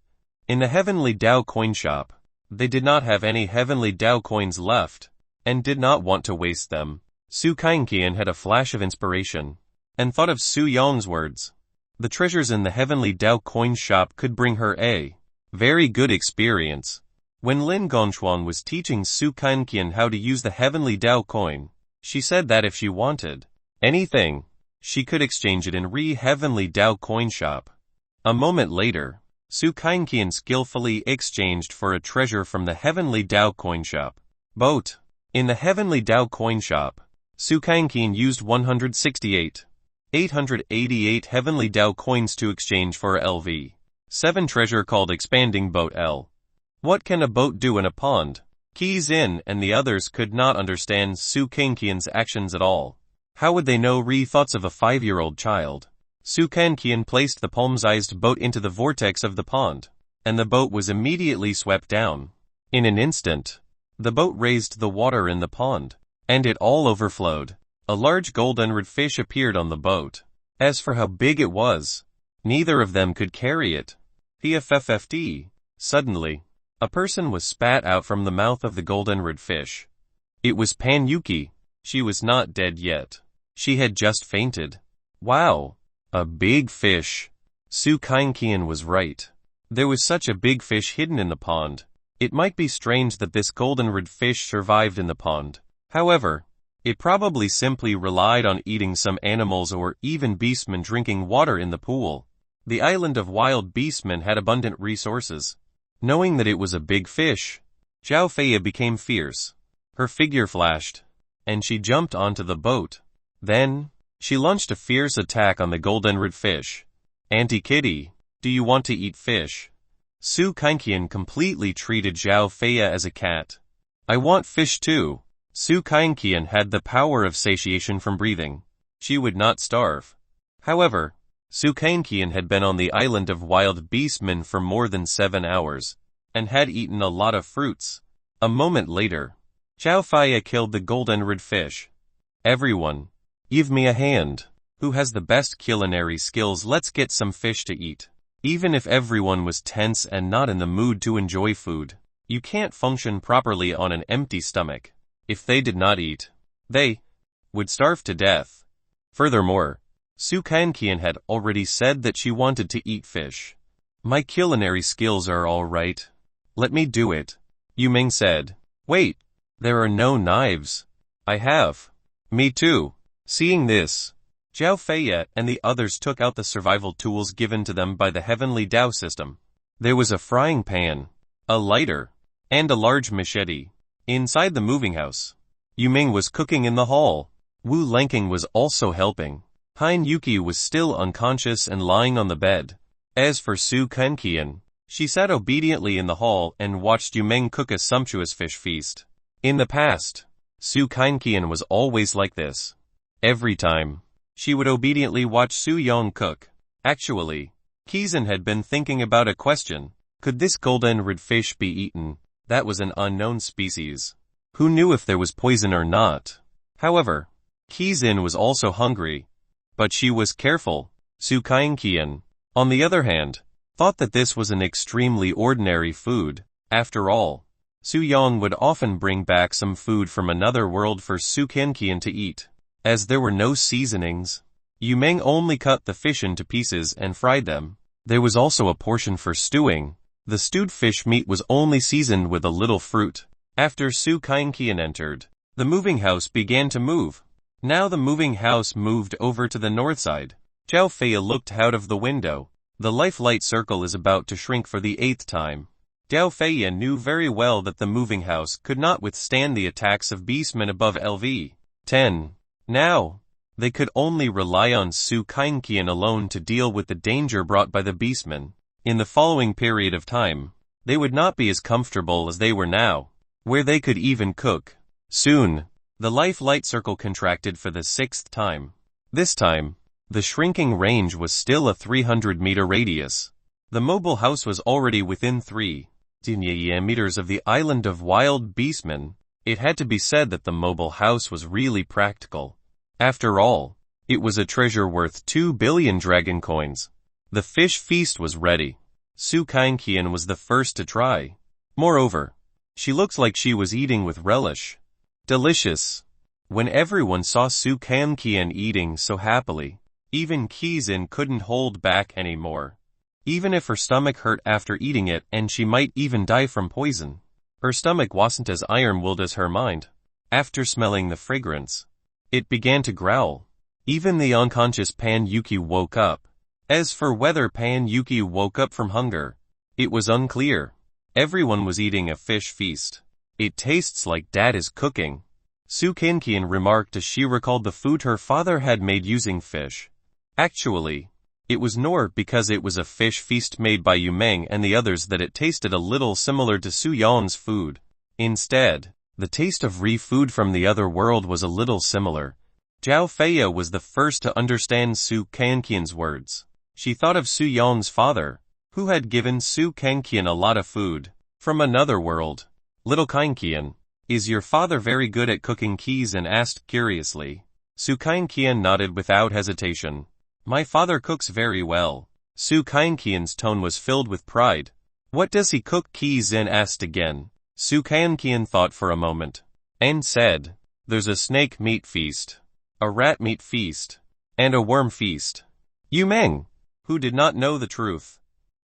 In the Heavenly Dao coin shop, they did not have any Heavenly Dao coins left, and did not want to waste them. Su Kanqian had a flash of inspiration. and thought of Su Yong's words. The treasures in the heavenly Dao coin shop could bring her a very good experience. When Lin Gongchuan was teaching Su Kanqian how to use the heavenly Dao coin, she said that if she wanted anything, she could exchange it in heavenly Dao coin shop. A moment later, Su Kanqian skillfully exchanged for a treasure from the heavenly Dao coin shop. Boat. In the heavenly Dao coin shop, Su Kanqian used 168,888 heavenly Dao coins to exchange for a LV7 treasure called Expanding Boat L. What can a boat do in a pond? Keys in and the others could not understand Su Kanqian's actions at all. How would they know thoughts of a 5-year-old child? Su Kanqian placed the palm-sized boat into the vortex of the pond, and the boat was immediately swept down. In an instant, the boat raised the water in the pond, and it all overflowed. A large golden redfish appeared on the boat. As for how big it was, neither of them could carry it. PFFFD. Suddenly, a person was spat out from the mouth of the golden redfish. It was Pan Yuki. She was not dead yet. She had just fainted. Wow! A big fish. Su Kanqian was right. There was such a big fish hidden in the pond. It might be strange that this golden redfish survived in the pond. However, it probably simply relied on eating some animals or even beastmen drinking water in the pool. The island of wild beastmen had abundant resources. Knowing that it was a big fish, Zhao Feiya became fierce. Her figure flashed, and she jumped onto the boat. Then, she launched a fierce attack on the golden redfish. Auntie Kitty, do you want to eat fish? Su Kanqian completely treated Zhao Feiya as a cat. I want fish too. Su Kanqian had the power of satiation from breathing. She would not starve. However, Su Kanqian had been on the island of wild beastmen for more than 7 hours, and had eaten a lot of fruits. A moment later, Zhao Feiya killed the golden redfish. Everyone, give me a hand. Who has the best culinary skills? Let's get some fish to eat. Even if everyone was tense and not in the mood to enjoy food, you can't function properly on an empty stomach. If they did not eat, they would starve to death. Furthermore, Su Kanqian had already said that she wanted to eat fish. My culinary skills are all right. Let me do it. Yu Ming said. Wait, there are no knives. I have. Me too. Seeing this, Zhao Feiya and the others took out the survival tools given to them by the heavenly Dao system. There was a frying pan, a lighter, and a large machete. Inside the moving house, Yu Ming was cooking in the hall. Wu Lanking was also helping. Hein Yuki was still unconscious and lying on the bed. As for Su Kanqian, she sat obediently in the hall and watched Yu Ming cook a sumptuous fish feast. In the past, Su Kanqian was always like this. Every time, she would obediently watch Su Yong cook. Actually, Kizan had been thinking about a question. Could this golden redfish be eaten? That was an unknown species. Who knew if there was poison or not? However, Kizan was also hungry. But she was careful. Su Kanqian, on the other hand, thought that this was an extremely ordinary food. After all, Su Yong would often bring back some food from another world for Su Kanqian to eat. As there were no seasonings, Yu Ming only cut the fish into pieces and fried them. There was also a portion for stewing. The stewed fish meat was only seasoned with a little fruit. After Su Kanqian entered, the moving house began to move. Now the moving house moved over to the north side. Zhao Feiya looked out of the window. The life-light circle is about to shrink for the 8th time. Zhao Feiya knew very well that the moving house could not withstand the attacks of beastmen above LV10. Now, they could only rely on Su Kanqian alone to deal with the danger brought by the beastmen. In the following period of time, they would not be as comfortable as they were now, where they could even cook. Soon, the life-light circle contracted for the 6th time. This time, the shrinking range was still a 300-meter radius. The mobile house was already within 3 meters of the island of wild beastmen. It had to be said that the mobile house was really practical. After all, it was a treasure worth 2 billion dragon coins. The fish feast was ready. Su Kanqian was the first to try. Moreover, she looked like she was eating with relish. Delicious. When everyone saw Su Kanqian eating so happily, Even Kizin couldn't hold back anymore. Even if her stomach hurt after eating it and she might even die from poison, her stomach wasn't as iron-willed as her mind. After smelling the fragrance, it began to growl. Even the unconscious Pan Yuki woke up. As for whether Pan Yuki woke up from hunger, it was unclear. Everyone was eating a fish feast. It tastes like Dad is cooking, Su Kankian remarked as she recalled the food her father had made using fish. Actually, it was Nor because it was a fish feast made by Yu Meng and the others that it tasted a little similar to Su Yang's food. Instead, the taste of food from the other world was a little similar. Zhao Feiya was the first to understand Su Kankian's words. She thought of Su Yang's father, who had given Su Kankian a lot of food from another world. Little Kankian, is your father very good at cooking? Kizin asked curiously. Su Kankian nodded without hesitation. My father cooks very well. Su Kankian's tone was filled with pride. What does he cook? Kizin asked again. Su Kankian thought for a moment, and said, there's a snake meat feast, a rat meat feast, and a worm feast. Yu Meng, who did not know the truth,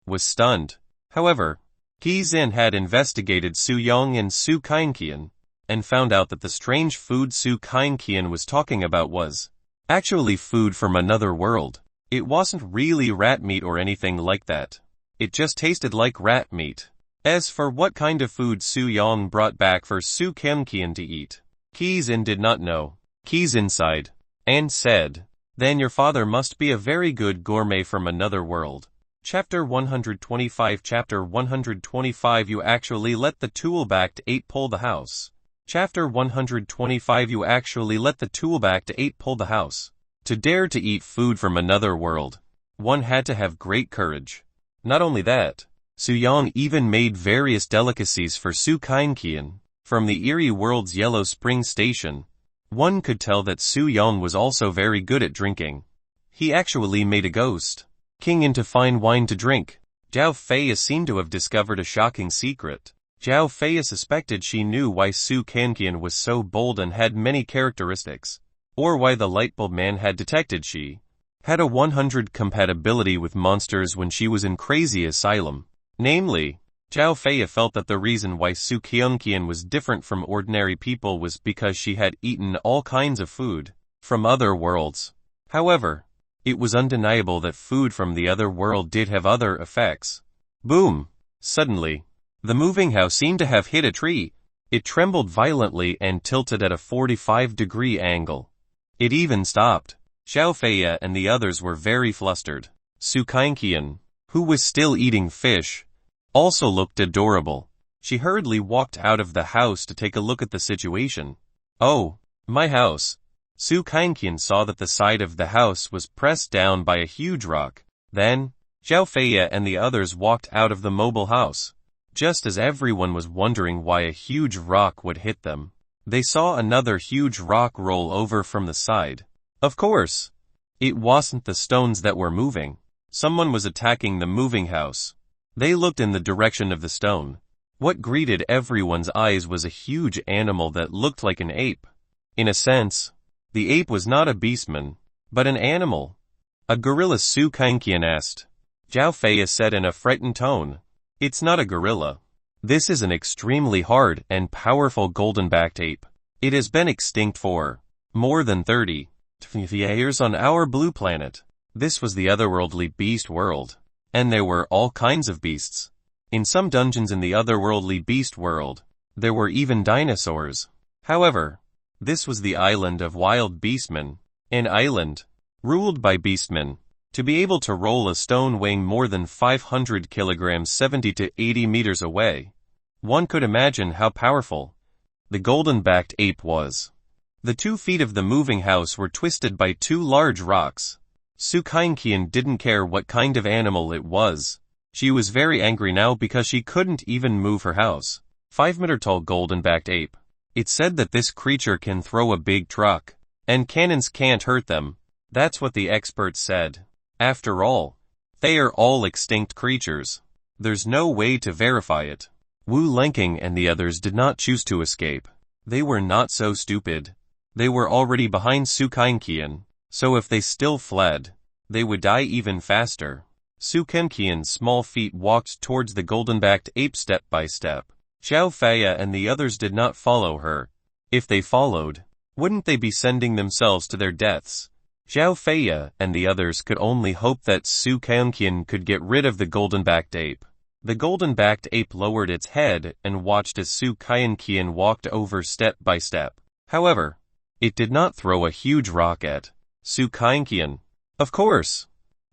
was stunned. However, Kizin had investigated Su Yang and Su Kankian, and found out that the strange food Su Kankian was talking about was actually food from another world. It wasn't really rat meat or anything like that. It just tasted like rat meat. As for what kind of food Su Yang brought back for Su Kankian to eat, Kizin did not know. Kizin sighed, and said, then your father must be a very good gourmet from another world. Chapter 125 Chapter 125 You actually let the tool-backed ape pull the house. Chapter 125 You actually let the tool-backed ape pull the house. To dare to eat food from another world, one had to have great courage. Not only that, Su Yang even made various delicacies for Su Kankian. From the eerie world's Yellow Spring Station, one could tell that Su Yang was also very good at drinking. He actually made a ghost king into fine wine to drink. Zhao Feiya seemed to have discovered a shocking secret. Zhao Feiya suspected she knew why Su Kankian was so bold and had many characteristics, or why the lightbulb man had detected she had a 100 compatibility with monsters when she was in Crazy Asylum. Namely, Zhao Feiya felt that the reason why Su Kankian was different from ordinary people was because she had eaten all kinds of food from other worlds. However, it was undeniable that food from the other world did have other effects. Boom! Suddenly, the moving house seemed to have hit a tree. It trembled violently and tilted at a 45-degree angle. It even stopped. Zhao Feiya and the others were very flustered. Su Kankian, who was still eating fish, also looked adorable. She hurriedly walked out of the house to take a look at the situation. Oh, my house. Su Kankian saw that the side of the house was pressed down by a huge rock. Then, Zhao Feiya and the others walked out of the mobile house. Just as everyone was wondering why a huge rock would hit them, they saw another huge rock roll over from the side. Of course, it wasn't the stones that were moving. Someone was attacking the moving house. They looked in the direction of the stone. What greeted everyone's eyes was a huge animal that looked like an ape. In a sense, the ape was not a beastman, but an animal. A gorilla? Su Kankian asked. Zhao Feiya said in a frightened tone. It's not a gorilla. This is an extremely hard and powerful golden-backed ape. It has been extinct for more than 30 years on our blue planet. This was the otherworldly beast world, and there were all kinds of beasts. In some dungeons in the otherworldly beast world, there were even dinosaurs. However, this was the island of wild beastmen, an island ruled by beastmen. To be able to roll a stone weighing more than 500 kilograms 70 to 80 meters away, one could imagine how powerful the golden-backed ape was. The 2 feet of the moving house were twisted by 2 large rocks. Su Kankian didn't care what kind of animal it was. She was very angry now because she couldn't even move her house. 5-meter-tall golden-backed ape. It's said that this creature can throw a big truck, and cannons can't hurt them. That's what the experts said. After all, they are all extinct creatures. There's no way to verify it. Wu Lenking and the others did not choose to escape. They were not so stupid. They were already behind Su Kankian, so if they still fled, they would die even faster. Su Kenqian's small feet walked towards the golden-backed ape step by step. Zhao Feya and the others did not follow her. If they followed, wouldn't they be sending themselves to their deaths? Zhao Feya and the others could only hope that Su Kenqian could get rid of the golden-backed ape. The golden-backed ape lowered its head and watched as Su Kenqian walked over step by step. However, it did not throw a huge rock at Su Kenqian. Of course,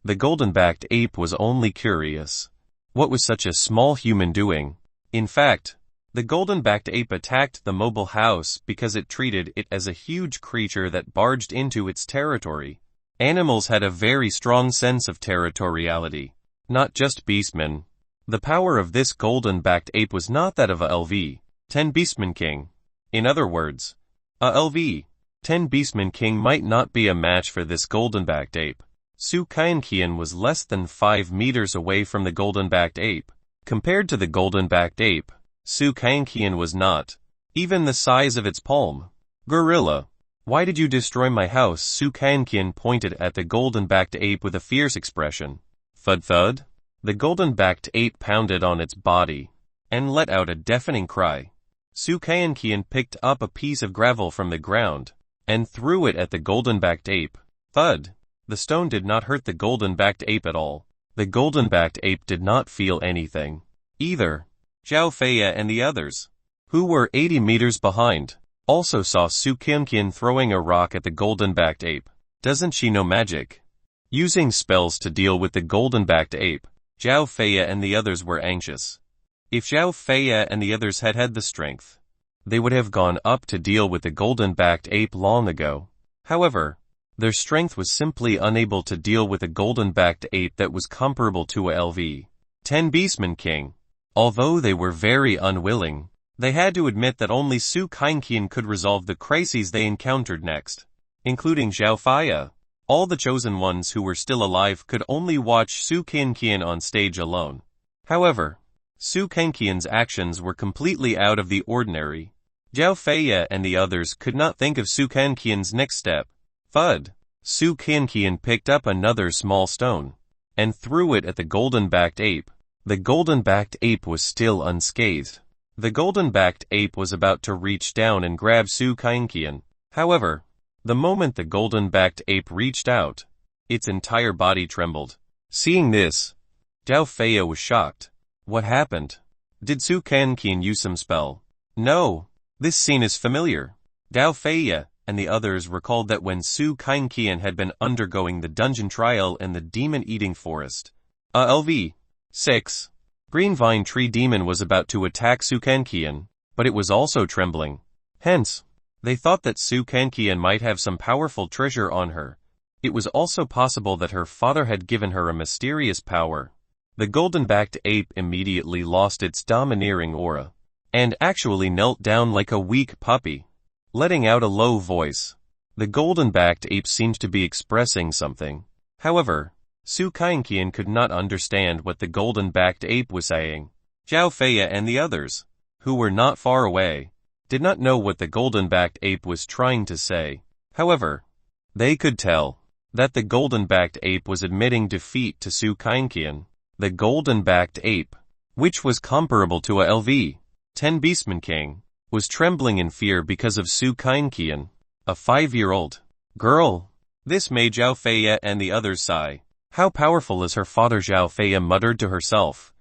the golden-backed ape was only curious. What was such a small human doing? In fact, the golden-backed ape attacked the mobile house because it treated it as a huge creature that barged into its territory. Animals had a very strong sense of territoriality, not just beastmen. The power of this golden-backed ape was not that of a LV-10 Beastman King. In other words, a LV-10 Beastman King might not be a match for this golden-backed ape. Su Kenqian was less than 5 meters away from the golden-backed ape. Compared to the golden-backed ape, Su Kenqian was not even the size of its palm. Gorilla, why did you destroy my house? Su Kenqian pointed at the golden-backed ape with a fierce expression. Thud thud. The golden-backed ape pounded on its body and let out a deafening cry. Su Kenqian picked up a piece of gravel from the ground and threw it at the golden-backed ape. Thud. The stone did not hurt the golden-backed ape at all. The golden-backed ape did not feel anything either. Zhao Feya and the others, who were 80 meters behind, also saw Su Kenqian throwing a rock at the golden-backed ape. Doesn't she know magic? Using spells to deal with the golden-backed ape, Zhao Feya and the others were anxious. If Zhao Feya and the others had had the strength, they would have gone up to deal with the golden-backed ape long ago. However, their strength was simply unable to deal with a golden-backed ape that was comparable to a LV-10 Beastman King. Although they were very unwilling, they had to admit that only Su Kenqian could resolve the crises they encountered next, including Zhao Feya. All the chosen ones who were still alive could only watch Su Kenqian on stage alone. However, Su Kenqian's actions were completely out of the ordinary. Zhao Feya and the others could not think of Su Kenqian's next step. Thud. Su Kenqian picked up another small stone and threw it at the golden-backed ape. The golden-backed ape was still unscathed. The golden-backed ape was about to reach down and grab Su Kenqian. However, the moment the golden-backed ape reached out, its entire body trembled. Seeing this, Zhao Feya was shocked. What happened? Did Su Kenqian use some spell? No. This scene is familiar. Zhao Feya and the others recalled that when Su Kenqian had been undergoing the dungeon trial in the demon-eating forest, a LV-6 green vine tree demon was about to attack Su Kenqian, but it was also trembling. Hence, they thought that Su Kenqian might have some powerful treasure on her. It was also possible that her father had given her a mysterious power. The golden-backed ape immediately lost its domineering aura, and actually knelt down like a weak puppy, letting out a low voice. The golden-backed ape seemed to be expressing something. However, Su Kenqian could not understand what the golden-backed ape was saying. Zhao Feya and the others, who were not far away, did not know what the golden-backed ape was trying to say. However, they could tell that the golden-backed ape was admitting defeat to Su Kenqian. The golden-backed ape, which was comparable to a LV-10 Beastman King, was trembling in fear because of Su Kenqian, a 5-year-old girl. This made Zhao Feya and the others sigh. How powerful is her father? Zhao Feya muttered to herself.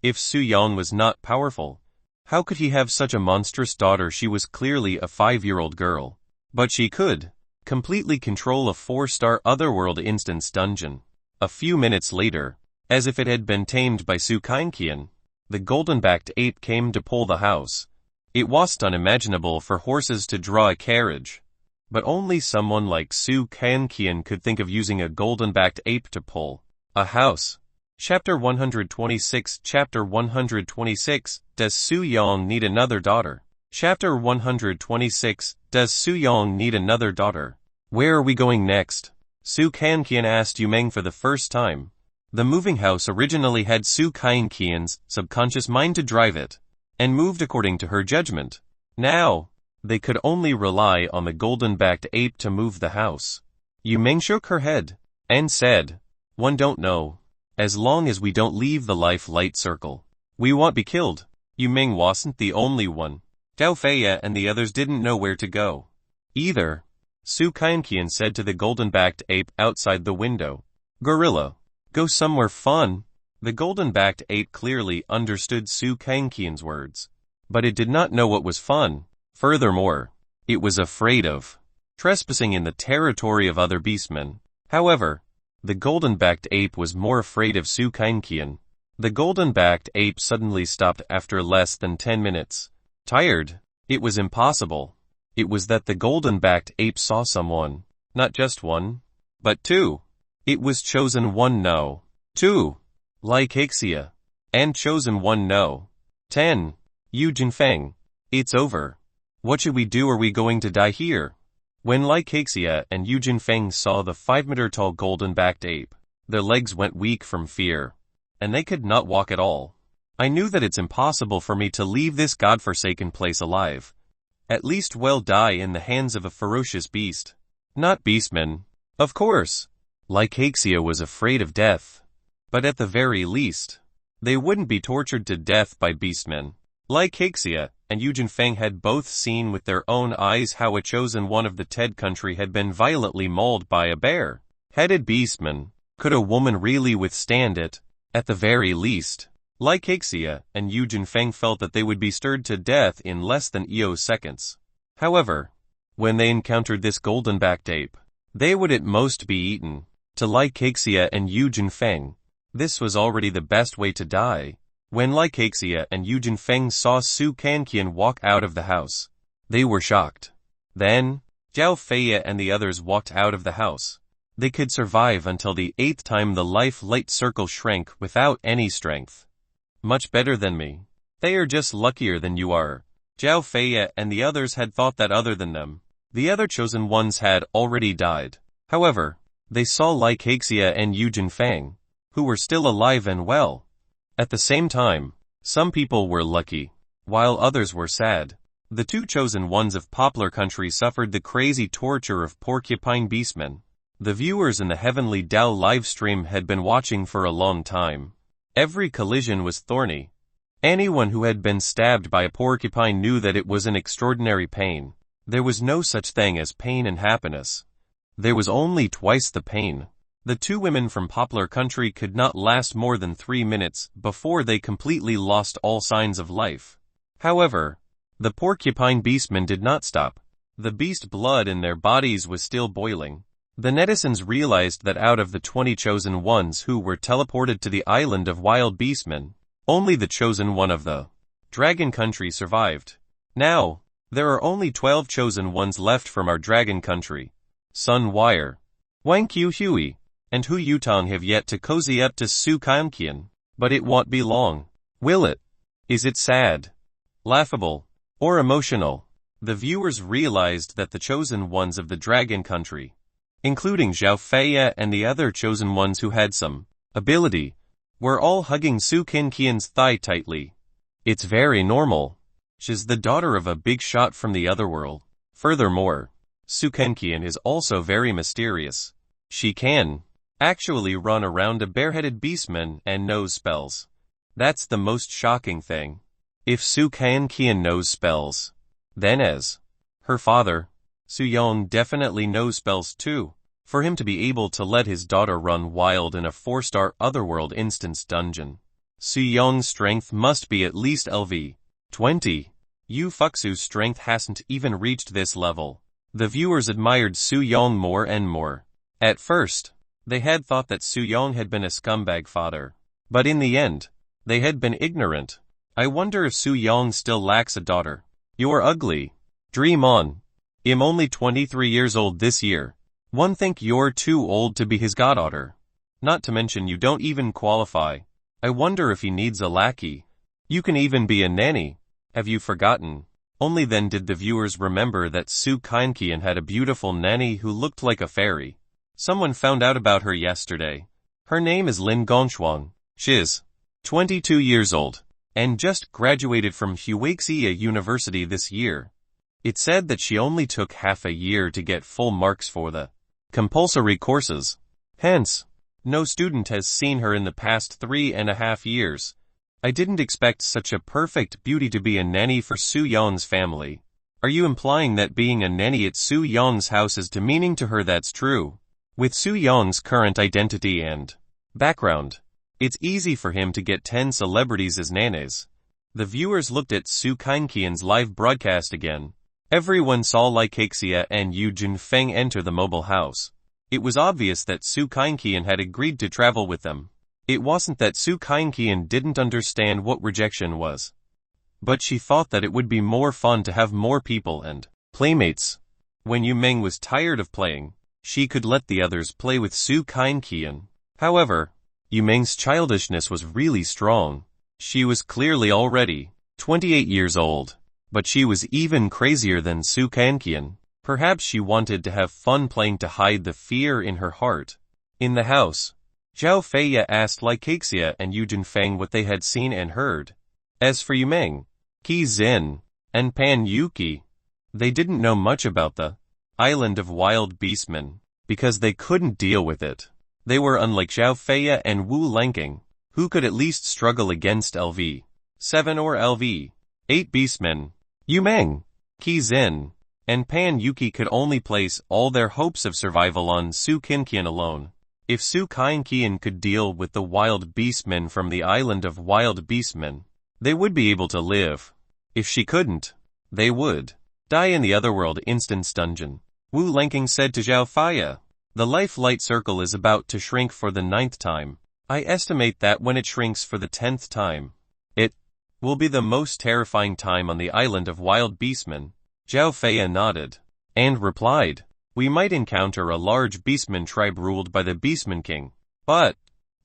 If Su Yan was not powerful, how could he have such a monstrous daughter? She was clearly a 5-year-old girl, but she could completely control a 4-star otherworld instance dungeon. A few minutes later, as if it had been tamed by Su Kenqian, the golden-backed ape came to pull the house. It was unimaginable for horses to draw a carriage, but only someone like Su Kenqian could think of using a golden-backed ape to pull a house. Chapter 126. Chapter 126. Does Su Yang need another daughter? Chapter 126. Does Su Yang need another daughter? Where are we going next? Su Kenqian asked Yu Meng for the first time. The moving house originally had Su Kenqian's subconscious mind to drive it, and moved according to her judgment. Now, they could only rely on the golden-backed ape to move the house. Yu Meng shook her head, and said, One don't know. As long as we don't leave the life-light circle, we won't be killed. Yu Ming wasn't the only one. Zhao Feiya and the others didn't know where to go either. Su Kanqian said to the golden-backed ape outside the window. Gorilla, go somewhere fun. The golden-backed ape clearly understood Su Kanqian's words, but it did not know what was fun. Furthermore, it was afraid of trespassing in the territory of other beastmen. However, the golden-backed ape was more afraid of Su Kanqian. The golden-backed ape suddenly stopped after less than 10 minutes. Tired. It was impossible. It was that the golden-backed ape saw someone. Not just one, but two. It was chosen one no. 2. Lycaxia. And chosen one no. 10. Yu Jinfeng. It's over. What should we do? Are we going to die here? When Lycaxia and Yu Jinfeng saw the 5-meter-tall golden-backed ape, their legs went weak from fear, and they could not walk at all. I knew that it's impossible for me to leave this godforsaken place alive. At least well die in the hands of a ferocious beast. Not beastmen. Of course. Lycaxia was afraid of death. But at the very least, they wouldn't be tortured to death by beastmen. Lycaxia and Yu Jinfeng had both seen with their own eyes how a chosen one of the Ted country had been violently mauled by a bear-headed beastman. Could a woman really withstand it? At the very least, Lycaxia and Yu Jinfeng felt that they would be stirred to death in less than seconds. However, when they encountered this golden-backed ape, they would at most be eaten. To Lycaxia and Yu Jinfeng, this was already the best way to die. When Lycaxia and Yu Jinfeng saw Su Kanqian walk out of the house, they were shocked. Then, Zhao Feiya and the others walked out of the house. They could survive until the 8th time the life-light circle shrank without any strength. Much better than me. They are just luckier than you are. Zhao Feiya and the others had thought that other than them, the other chosen ones had already died. However, they saw Lycaxia and Yu Jinfeng, who were still alive and well. At the same time, some people were lucky, while others were sad. The two chosen ones of Poplar Country suffered the crazy torture of porcupine beastmen. The viewers in the Heavenly Dao livestream had been watching for a long time. Every collision was thorny. Anyone who had been stabbed by a porcupine knew that it was an extraordinary pain. There was no such thing as pain and happiness. There was only twice the pain. The two women from Poplar Country could not last more than 3 minutes before they completely lost all signs of life. However, the porcupine beastmen did not stop. The beast blood in their bodies was still boiling. The netizens realized that out of the 20 chosen ones who were teleported to the island of wild beastmen, only the chosen one of the Dragon Country survived. Now, there are only 12 chosen ones left from our Dragon Country. Sun Wire, Wang Qiu Hui, and Hu Yutong have yet to cozy up to Su Kanqian, but it won't be long, will it? Is it sad, laughable, or emotional? The viewers realized that the chosen ones of the Dragon Country, including Zhao Feiya and the other chosen ones who had some ability, were all hugging Su Kanqian's thigh tightly. It's very normal. She's the daughter of a big shot from the otherworld. Furthermore, Su Kanqian is also very mysterious. She can actually run around a bareheaded beastman and knows spells. That's the most shocking thing. If Su Kanqian knows spells, then as her father, Su Yong definitely knows spells too. For him to be able to let his daughter run wild in a 4-star Otherworld instance dungeon, Su Yong's strength must be at least LV 20. Yu Fuxu's strength hasn't even reached this level. The viewers admired Su Yong more and more. At first, they had thought that Su Yong had been a scumbag father. But in the end, they had been ignorant. I wonder if Su Yong still lacks a daughter. You're ugly. Dream on. I'm only 23 years old this year. One think you're too old to be his goddaughter. Not to mention you don't even qualify. I wonder if he needs a lackey. You can even be a nanny. Have you forgotten? Only then did the viewers remember that Su Kanqian had a beautiful nanny who looked like a fairy. Someone found out about her yesterday. Her name is Lin Gongshuang. She's 22 years old and just graduated from Huaxia University this year. It said that she only took half a year to get full marks for the compulsory courses. Hence, No student has seen her in the past 3.5 years. I didn't expect such a perfect beauty to be a nanny for Su Yong's family. Are you implying that being a nanny at Su Yong's house is demeaning to her? That's true. With Su Yong's current identity and background, it's easy for him to get 10 celebrities as nannies. The viewers looked at Su Kangqian's live broadcast again. Everyone saw Li Kexia and Yu Junfeng enter the mobile house. It was obvious that Su Kangqian had agreed to travel with them. It wasn't that Su Kangqian didn't understand what rejection was, but she thought that it would be more fun to have more people and playmates. When Yu Meng was tired of playing, she could let the others play with Su Kangqian. However, Yu Meng's childishness was really strong. She was clearly already 28 years old, but she was even crazier than Su Kangqian. Perhaps she wanted to have fun playing to hide the fear in her heart. In the house, Zhao Feiya asked Li Kexia and Yu Junfeng what they had seen and heard. As for Yu Meng, Qi Xin, and Pan Yuki, they didn't know much about the island of wild beastmen, because they couldn't deal with it. They were unlike Zhao Feiya and Wu Lanking, who could at least struggle against LV7 or LV8 beastmen. Yu Meng, Qi Xin, and Pan Yuki could only place all their hopes of survival on Su Kangqian alone. If Su Kangqian could deal with the wild beastmen from the island of wild beastmen, they would be able to live. If she couldn't, they would die in the otherworld instance dungeon. Wu Lanking said to Zhao Feiya, "The life light circle is about to shrink for the 9th time. I estimate that when it shrinks for the 10th time, it will be the most terrifying time on the island of wild beastmen." Zhao Feiya nodded and replied, "We might encounter a large beastman tribe ruled by the Beastman King." But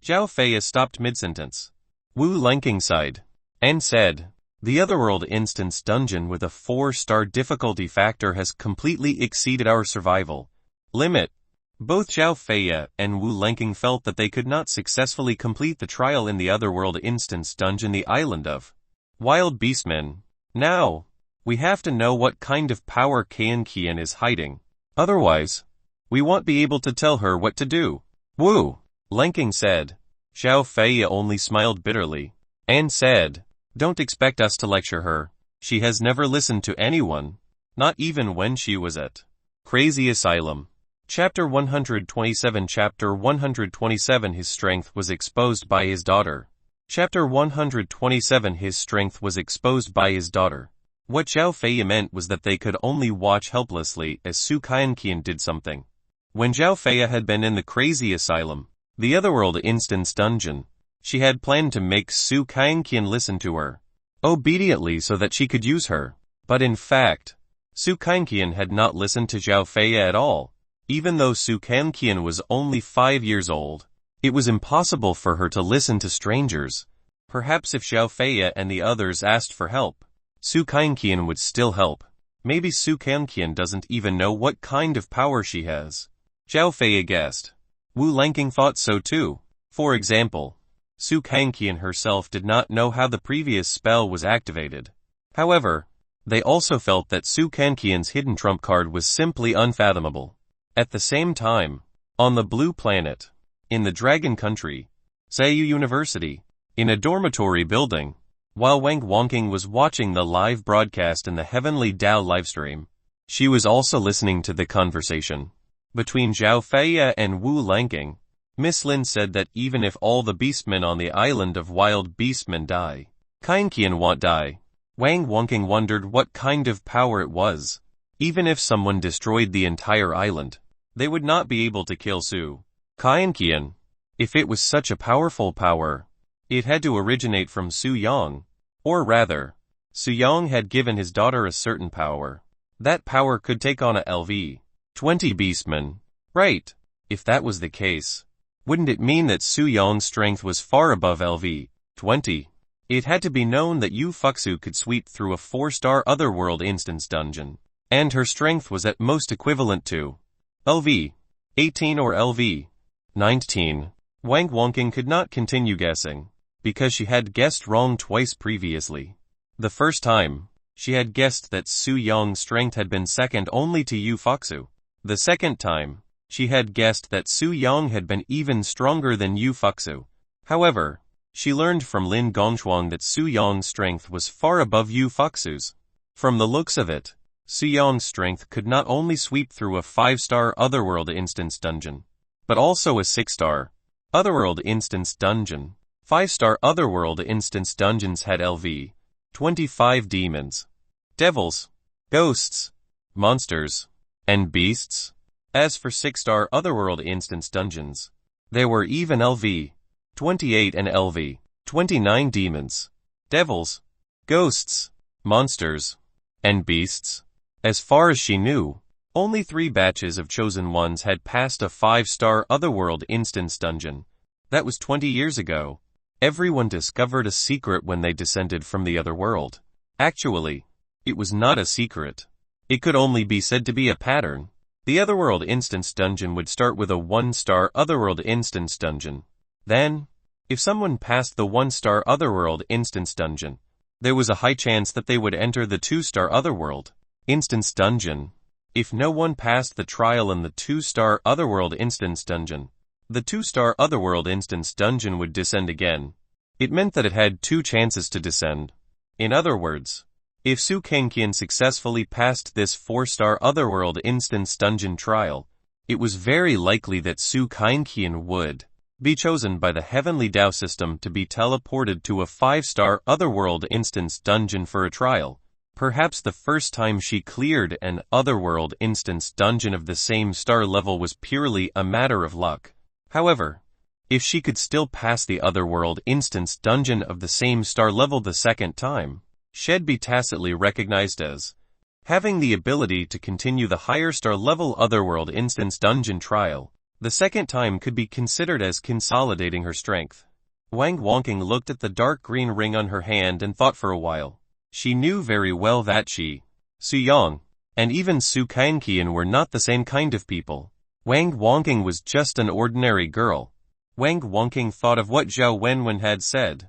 Zhao Feiya stopped mid-sentence. Wu Lanking sighed and said, "The otherworld instance dungeon with a 4-star difficulty factor has completely exceeded our survival limit." Both Zhao Feiya and Wu Lanking felt that they could not successfully complete the trial in the otherworld instance dungeon, the island of wild beastmen. Now, we have to know what kind of power Kangqian is hiding. Otherwise, we won't be able to tell her what to do. Wu Lanking said. Zhao Feiya only smiled bitterly and said, "Don't expect us to lecture her. She has never listened to anyone, not even when she was at Crazy Asylum." Chapter 127. Chapter 127. His strength was exposed by his daughter. Chapter 127. His strength was exposed by his daughter. What Zhao Feiya meant was that they could only watch helplessly as Su Kangqian did something. When Zhao Feiya had been in the Crazy Asylum, the otherworld instance dungeon, she had planned to make Su Kangqian listen to her obediently so that she could use her. But in fact, Su Kangqian had not listened to Zhao Feiya at all. Even though Su Kangqian was only 5 years old, it was impossible for her to listen to strangers. Perhaps if Zhao Feiya and the others asked for help, Su Kangqian would still help. Maybe Su Kangqian doesn't even know what kind of power she has. Zhao Feiya guessed. Wu Lanking thought so too. For example, Su Kangqian herself did not know how the previous spell was activated. However, they also felt that Su Kangqian's hidden trump card was simply unfathomable. At the same time, on the Blue Planet, in the Dragon Country, Seiyu University, in a dormitory building, while Wang Wangking was watching the live broadcast in the Heavenly Dao livestream, she was also listening to the conversation between Zhao Feiya and Wu Lanking. Miss Lin said that even if all the beastmen on the island of wild beastmen die, Kangqian won't die. Wang Wangking wondered what kind of power it was. Even if someone destroyed the entire island, they would not be able to kill Su Kangqian. If it was such a powerful power, it had to originate from Su Yang. Or rather, Su Yang had given his daughter a certain power. That power could take on a LV20 beastman. Right. If that was the case, wouldn't it mean that Su Yang's strength was far above LV20? It had to be known that Yu Fuxu could sweep through a 4-star otherworld instance dungeon, and her strength was at most equivalent to LV18 or LV19. Wang Wangking could not continue guessing, because she had guessed wrong twice previously. The first time, she had guessed that Su Yang's strength had been second only to Yu Fuxu. The second time, She had guessed that Su Yang had been even stronger than Yu Fuxu. However, she learned from Lin Gongchuang that Su Yang's strength was far above Yu Fuxu's. From the looks of it, Su Yang's strength could not only sweep through a 5-star Otherworld instance dungeon, but also a 6-star Otherworld instance dungeon. 5-star Otherworld instance dungeons had LV 25 demons, devils, ghosts, monsters, and beasts. As for 6-star Otherworld instance dungeons, there were even LV 28 and LV 29 demons, devils, ghosts, monsters, and beasts. As far as she knew, only 3 batches of chosen ones had passed a 5-star Otherworld instance dungeon. That was 20 years ago. Everyone discovered a secret when they descended from the other world. Actually, it was not a secret. It could only be said to be a pattern. The Otherworld instance dungeon would start with a 1-star Otherworld instance dungeon. Then, if someone passed the 1-star Otherworld instance dungeon, there was a high chance that they would enter the 2-star Otherworld instance dungeon. If no one passed the trial in the 2-star Otherworld instance dungeon, the 2-star Otherworld instance dungeon would descend again. It meant that it had 2 chances to descend. In other words, if Su Kangqian successfully passed this 4-star Otherworld instance dungeon trial, it was very likely that Su Kangqian would be chosen by the Heavenly Tao system to be teleported to a 5-star Otherworld instance dungeon for a trial. Perhaps the first time she cleared an Otherworld instance dungeon of the same star level was purely a matter of luck. However, if she could still pass the Otherworld instance dungeon of the same star level the second time, she'd be tacitly recognized as having the ability to continue the higher star level Otherworld instance dungeon trial. The second time could be considered as consolidating her strength. Wang Wangqing looked at the dark green ring on her hand and thought for a while. She knew very well that she, Su Yang, and even Su Kangqian were not the same kind of people. Wang Wangqing was just an ordinary girl. Wang Wangqing thought of what Zhao Wenwen had said.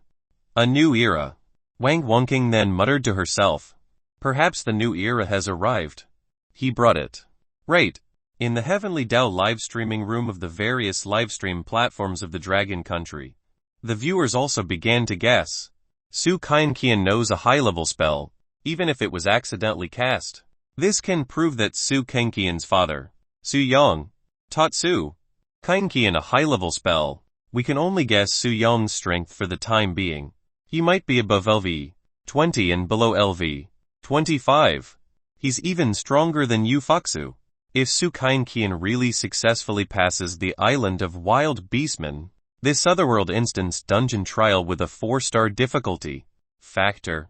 A new era. Wang Wangqing then muttered to herself. Perhaps the new era has arrived. He brought it. Right. In the Heavenly Tao live streaming room of the various livestream platforms of the Dragon Country, the viewers also began to guess. Su Kangqian knows a high-level spell, even if it was accidentally cast. This can prove that Su Kangqian's father, Su Yang, taught Su Kangqian a high-level spell. We can only guess Su Yang's strength for the time being. He might be above LV 20 and below LV 25. He's even stronger than Yu Fuxu. If Su Kangqian really successfully passes the Island of Wild Beastmen, this Otherworld instance dungeon trial with a 4-star difficulty factor,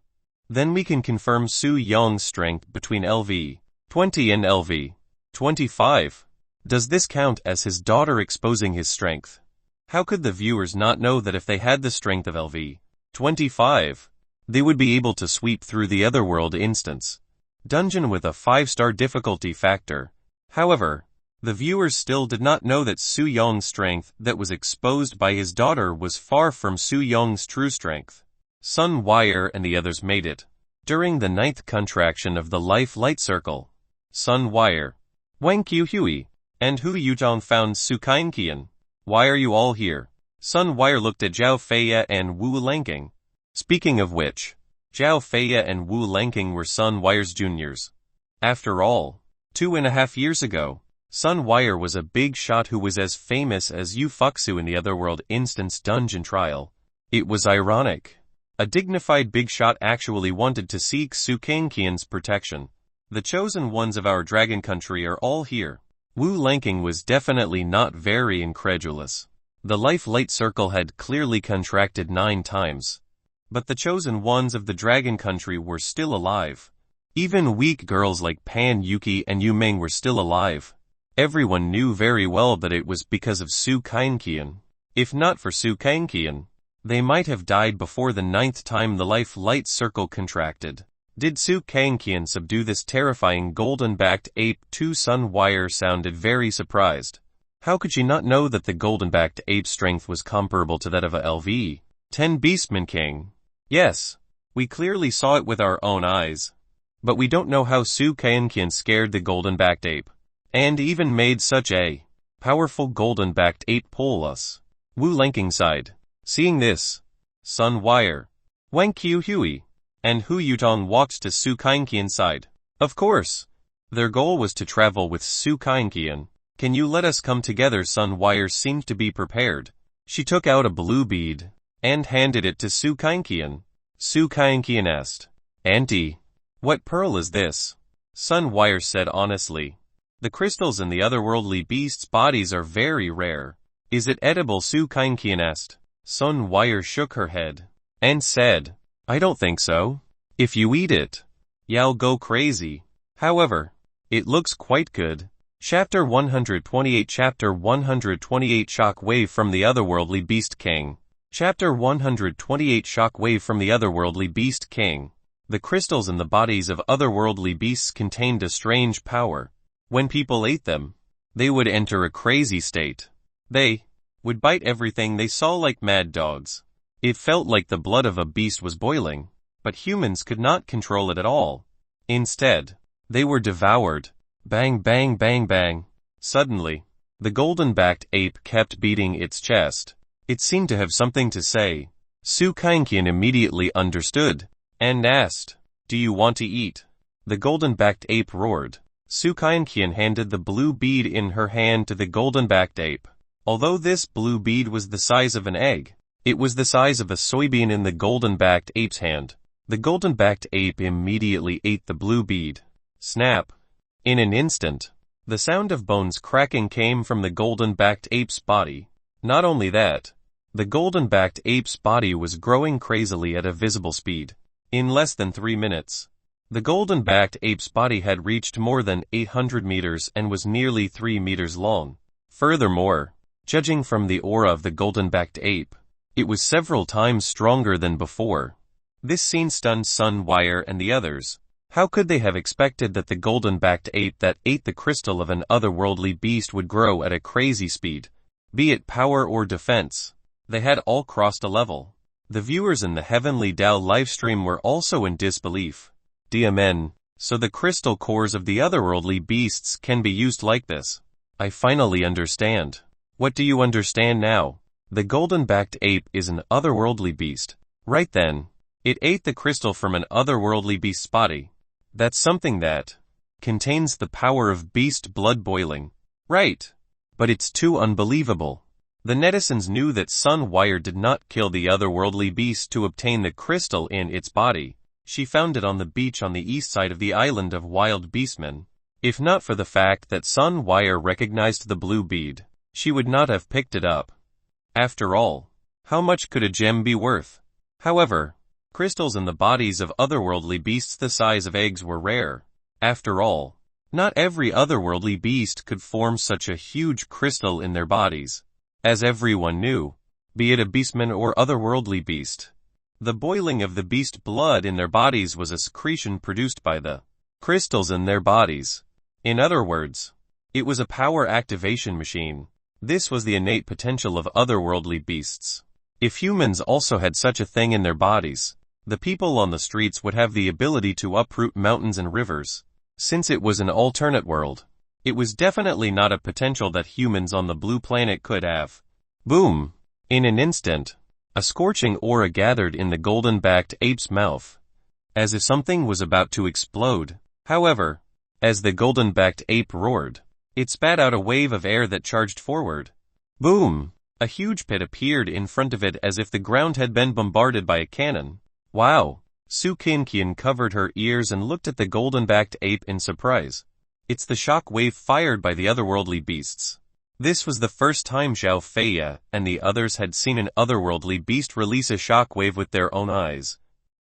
then we can confirm Su Yang's strength between LV 20 and LV 25. Does this count as his daughter exposing his strength? How could the viewers not know that if they had the strength of LV 25, they would be able to sweep through the Otherworld instance dungeon with a 5-star difficulty factor? However, the viewers still did not know that Su Yang's strength that was exposed by his daughter was far from Su Yang's true strength. Sun Wire and the others made it. During the 9th contraction of the Life Light Circle, Sun Wire, Wang Qiuhui, and Hu Yuzhong found Su Kangqian. Why are you all here? Sun Wire looked at Zhao Feiya and Wu Langqing. Speaking of which, Zhao Feiya and Wu Langqing were Sun Wire's juniors. After all, 2.5 years ago, Sun Wire was a big shot who was as famous as Yu Fuxu in the Otherworld instance dungeon trial. It was ironic. A dignified big shot actually wanted to seek Su Kangqian's protection. The chosen ones of our Dragon Country are all here. Wu Langqing was definitely not very incredulous. The Life Light Circle had clearly contracted 9 times. But the chosen ones of the Dragon Country were still alive. Even weak girls like Pan Yuki and Yu Ming were still alive. Everyone knew very well that it was because of Su Kangqian. If not for Su Kangqian, they might have died before the 9th time the Life Light Circle contracted. Did Su Kangqian subdue this terrifying golden-backed ape? Sun Wire sounded very surprised. How could she not know that the golden-backed ape's strength was comparable to that of a LV 10 Beastman King? Yes, we clearly saw it with our own eyes. But we don't know how Su Kangqian scared the golden-backed ape, and even made such a Powerful golden-backed ape pull us. Wu Lanking sighed. Seeing this, Sun Wire, Wang Qiu Hui, and Hu Yutong walked to Su Kainqian's side. Of course. Their goal was to travel with Su Kainqian. Can you let us come together? Sun Wire seemed to be prepared. She took out a blue bead and handed it to Su Kainqian. Su Kainqian asked, Auntie, what pearl is this? Sun Wire said honestly. The crystals in the otherworldly beasts' bodies are very rare. Is it edible? Su Kainqian asked. Sun Wire shook her head and said, I don't think so. If you eat it, you'll go crazy. However, it looks quite good. Chapter 128 Chapter 128 Shock Wave from the Otherworldly Beast King. Chapter 128 Shock Wave from the Otherworldly Beast King. The crystals in the bodies of otherworldly beasts contained a strange power. When people ate them, they would enter a crazy state. They would bite everything they saw like mad dogs. It felt like the blood of a beast was boiling, but humans could not control it at all. Instead, they were devoured. Bang bang bang bang. Suddenly, the golden-backed ape kept beating its chest. It seemed to have something to say. Su Kainqian immediately understood and asked, Do you want to eat? The golden-backed ape roared. Su Kainqian handed the blue bead in her hand to the golden-backed ape. Although this blue bead was the size of an egg, it was the size of a soybean in the golden-backed ape's hand. The golden-backed ape immediately ate the blue bead. Snap! In an instant, the sound of bones cracking came from the golden-backed ape's body. Not only that, the golden-backed ape's body was growing crazily at a visible speed. In less than 3 minutes, the golden-backed ape's body had reached more than 800 meters and was nearly 3 meters long. Furthermore, judging from the aura of the golden-backed ape, it was several times stronger than before. This scene stunned Sun Wire and the others. How could they have expected that the golden-backed ape that ate the crystal of an otherworldly beast would grow at a crazy speed? Be it power or defense, they had all crossed a level. The viewers in the Heavenly Tao livestream were also in disbelief. DMN, so the crystal cores of the otherworldly beasts can be used like this. I finally understand. What do you understand now? The golden-backed ape is an otherworldly beast. Right then, it ate the crystal from an otherworldly beast's body. That's something that contains the power of beast blood boiling. Right. But it's too unbelievable. The netizens knew that Sun Wire did not kill the otherworldly beast to obtain the crystal in its body. She found it on the beach on the east side of the island of Wild Beastmen. If not for the fact that Sun Wire recognized the blue bead, she would not have picked it up. After all, how much could a gem be worth? However, crystals in the bodies of otherworldly beasts the size of eggs were rare. After all, not every otherworldly beast could form such a huge crystal in their bodies. As everyone knew, be it a beastman or otherworldly beast, the boiling of the beast blood in their bodies was a secretion produced by the crystals in their bodies. In other words, it was a power activation machine. This was the innate potential of otherworldly beasts. If humans also had such a thing in their bodies, the people on the streets would have the ability to uproot mountains and rivers. Since it was an alternate world, it was definitely not a potential that humans on the blue planet could have. Boom! In an instant, a scorching aura gathered in the golden-backed ape's mouth, as if something was about to explode. However, as the golden-backed ape roared, it spat out a wave of air that charged forward. Boom! A huge pit appeared in front of it as if the ground had been bombarded by a cannon. Wow! Su Kainqian covered her ears and looked at the golden-backed ape in surprise. It's the shock wave fired by the otherworldly beasts. This was the first time Zhao Feya and the others had seen an otherworldly beast release a shock wave with their own eyes.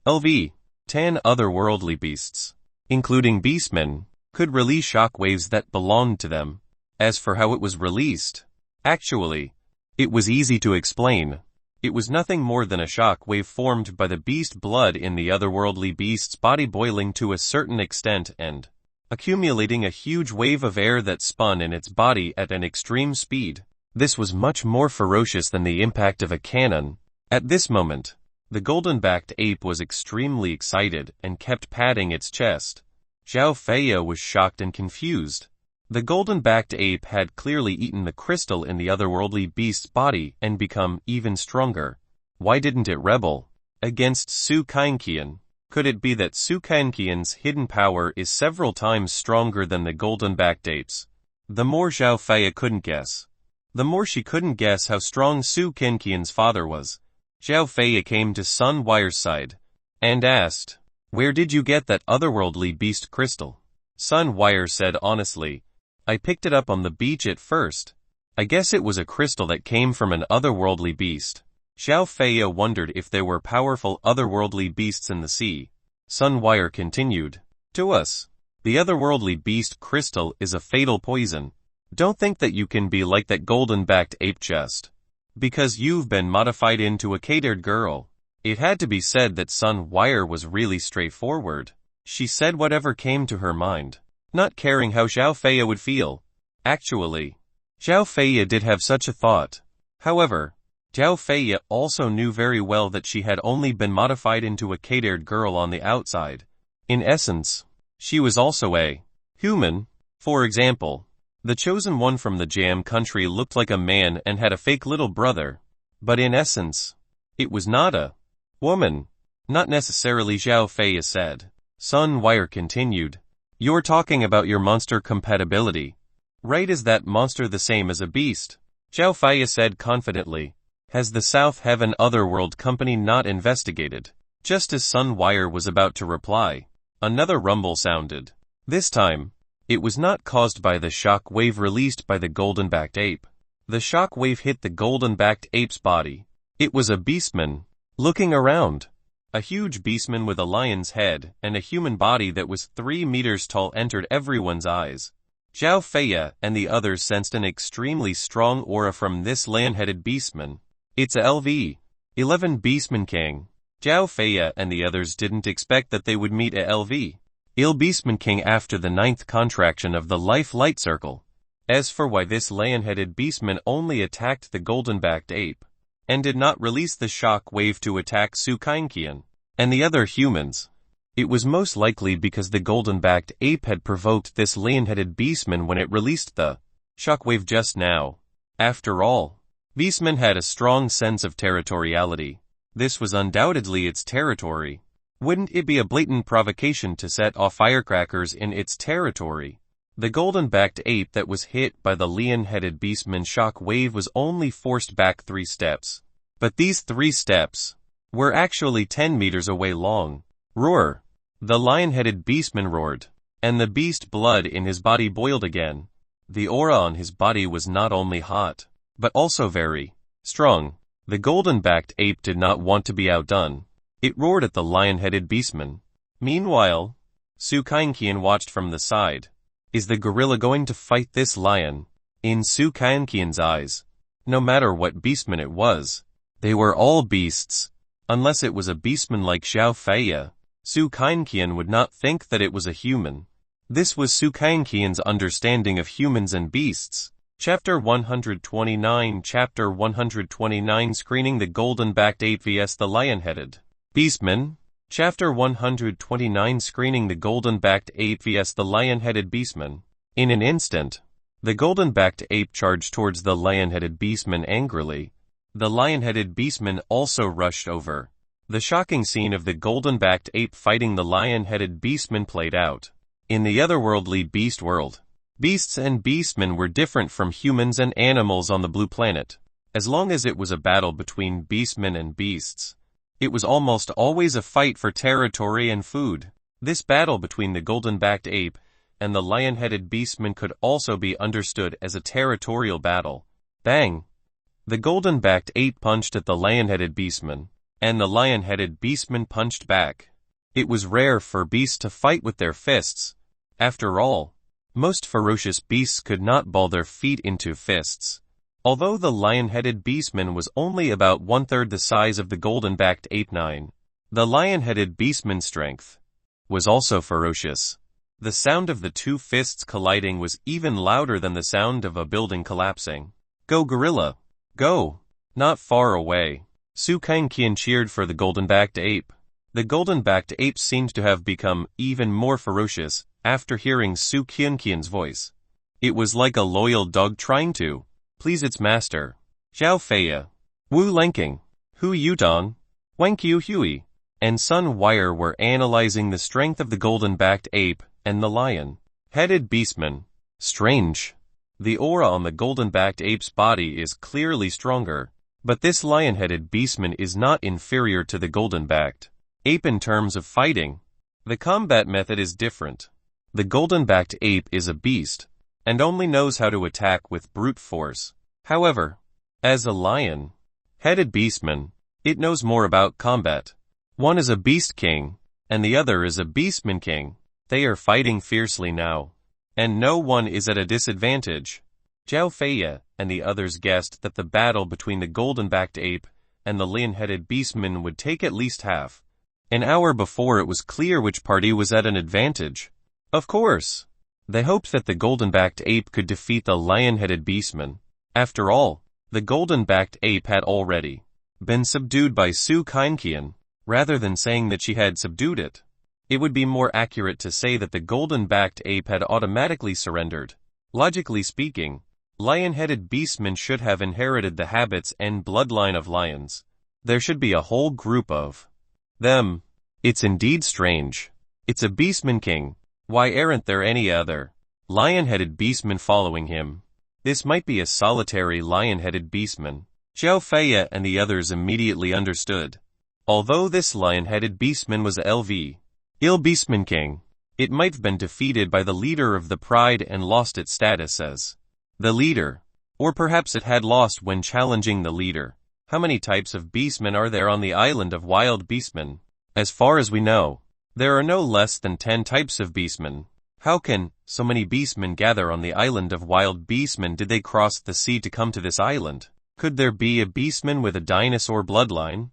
10 otherworldly beasts, including beastmen, could release shock waves that belonged to them. As for how it was released, actually, it was easy to explain. It was nothing more than a shock wave formed by the beast blood in the otherworldly beast's body boiling to a certain extent and accumulating a huge wave of air that spun in its body at an extreme speed. This was much more ferocious than the impact of a cannon. At this moment, the golden-backed ape was extremely excited and kept patting its chest. Zhao Feya was shocked and confused. The golden-backed ape had clearly eaten the crystal in the otherworldly beast's body and become even stronger. Why didn't it rebel against Su Kainqian? Could it be that Su Kainqian's hidden power is several times stronger than the golden-backed ape's? The more Zhao Feiya couldn't guess, the more she couldn't guess how strong Su Kainqian's father was. Zhao Feiya came to Sun Wire's side and asked, "Where did you get that otherworldly beast crystal?" Sun Wire said honestly, "I picked it up on the beach at first. I guess it was a crystal that came from an otherworldly beast." Zhao Feiya wondered if there were powerful otherworldly beasts in the sea. Sun Wire continued, "To us, the otherworldly beast crystal is a fatal poison. Don't think that you can be like that golden-backed ape just because you've been modified into a catered girl." It had to be said that Sun Wire was really straightforward. She said whatever came to her mind, not caring how Zhao Feiya would feel. Actually, Zhao Feiya did have such a thought. However, Zhao Feiya also knew very well that she had only been modified into a catered girl on the outside. In essence, she was also a human. For example, the chosen one from the Jam country looked like a man and had a fake little brother. But in essence, it was not a woman. Not necessarily, Zhao Feiya said. Sun Wire continued, "You're talking about your monster compatibility, right? Is that monster the same as a beast?" Zhao Feiya said confidently. Has the South Heaven Otherworld Company not investigated? Just as Sun Wire was about to reply, another rumble sounded. This time, it was not caused by the shock wave released by the golden-backed ape. The shock wave hit the golden-backed ape's body. It was a beastman. Looking around, a huge beastman with a lion's head and a human body that was 3 meters tall entered everyone's eyes. Zhao Feiya and the others sensed an extremely strong aura from this lion-headed beastman. It's a LV-11 Beastman King. Zhao Feiya and the others didn't expect that they would meet a LV-11 Beastman King after the 9th contraction of the Life Light Circle. As for why this lion-headed beastman only attacked the golden-backed ape, and did not release the shock wave to attack Su Kainqian and the other humans, it was most likely because the golden-backed ape had provoked this lion-headed beastman when it released the shock wave just now. After all, Beastman had a strong sense of territoriality. This was undoubtedly its territory. Wouldn't it be a blatant provocation to set off firecrackers in its territory? The golden-backed ape that was hit by the lion-headed beastman shock wave was only forced back 3 steps. But these 3 steps were actually 10 meters away long. Roar! The lion-headed beastman roared, and the beast blood in his body boiled again. The aura on his body was not only hot, but also very strong. The golden-backed ape did not want to be outdone. It roared at the lion-headed beastman. Meanwhile, Su Kainqian watched from the side. Is the gorilla going to fight this lion? In Su Kainqian's eyes, no matter what beastman it was, they were all beasts. Unless it was a beastman like Zhao Feiya, Su Kainqian would not think that it was a human. This was Su Kainqian's understanding of humans and beasts. Chapter 129 Chapter 129 Screening the golden-backed ape vs the lion-headed beastman. Chapter 129 Screening the golden-backed ape vs the lion-headed beastman. In an instant, the golden-backed ape charged towards the lion-headed beastman angrily. The lion-headed beastman also rushed over. The shocking scene of the golden-backed ape fighting the lion-headed beastman played out. In the otherworldly beast world, beasts and beastmen were different from humans and animals on the blue planet. As long as it was a battle between beastmen and beasts, it was almost always a fight for territory and food. This battle between the golden-backed ape and the lion-headed beastman could also be understood as a territorial battle. Bang! The golden-backed ape punched at the lion-headed beastman, and the lion-headed beastman punched back. It was rare for beasts to fight with their fists. After all, most ferocious beasts could not ball their feet into fists. Although the lion-headed beastman was only about 1/3 the size of the golden-backed ape-9, the lion-headed beastman's strength was also ferocious. The sound of the 2 fists colliding was even louder than the sound of a building collapsing. Go gorilla! Go! Not far away, Su Kainqian cheered for the golden-backed ape. The golden-backed ape seemed to have become even more ferocious after hearing Su Kainqian's voice. It was like a loyal dog trying to please its master. Zhao Feiya, Wu Lenking, Hu Yudong, Wang Qiu Hui, and Sun Wire were analyzing the strength of the golden-backed ape and the lion-headed beastman. Strange. The aura on the golden-backed ape's body is clearly stronger, but this lion-headed beastman is not inferior to the golden-backed ape in terms of fighting. The combat method is different. The golden-backed ape is a beast, and only knows how to attack with brute force. However, as a lion-headed beastman, it knows more about combat. One is a beast king, and the other is a beastman king. They are fighting fiercely now, and no one is at a disadvantage. Zhao Feiya and the others guessed that the battle between the golden-backed ape and the lion-headed beastman would take at least half an hour before it was clear which party was at an advantage. Of course, they hoped that the golden-backed ape could defeat the lion-headed beastman. After all, the golden-backed ape had already been subdued by Su Kainqian. Rather than saying that she had subdued it, it would be more accurate to say that the golden-backed ape had automatically surrendered. Logically speaking, lion-headed beastmen should have inherited the habits and bloodline of lions. There should be a whole group of them. It's indeed strange. It's a beastman king. Why aren't there any other lion-headed beastmen following him? This might be a solitary lion-headed beastman. Zhao Feiya and the others immediately understood. Although this lion-headed beastman was Il Beastman King, it might have been defeated by the leader of the pride and lost its status as the leader. Or perhaps it had lost when challenging the leader. How many types of beastmen are there on the island of wild beastmen? As far as we know, there are no less than 10 types of beastmen. How can so many beastmen gather on the island of wild beastmen? Did they cross the sea to come to this island? Could there be a beastman with a dinosaur bloodline?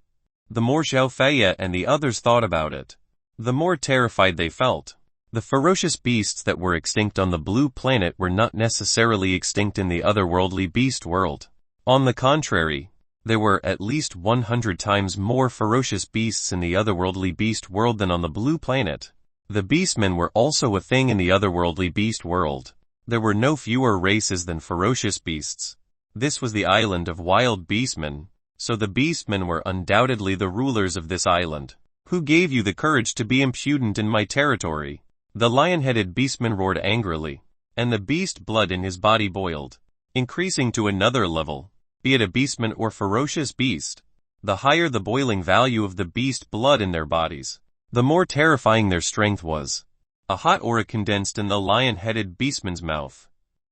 The more Zhao Feiya and the others thought about it, the more terrified they felt. The ferocious beasts that were extinct on the blue planet were not necessarily extinct in the otherworldly beast world. On the contrary, there were at least 100 times more ferocious beasts in the otherworldly beast world than on the blue planet. The beastmen were also a thing in the otherworldly beast world. There were no fewer races than ferocious beasts. This was the island of wild beastmen. So the beastmen were undoubtedly the rulers of this island. Who gave you the courage to be impudent in my territory? The lion-headed beastman roared angrily, and the beast blood in his body boiled, increasing to another level. Be it a beastman or ferocious beast, the higher the boiling value of the beast blood in their bodies, the more terrifying their strength was. A hot aura condensed in the lion-headed beastman's mouth.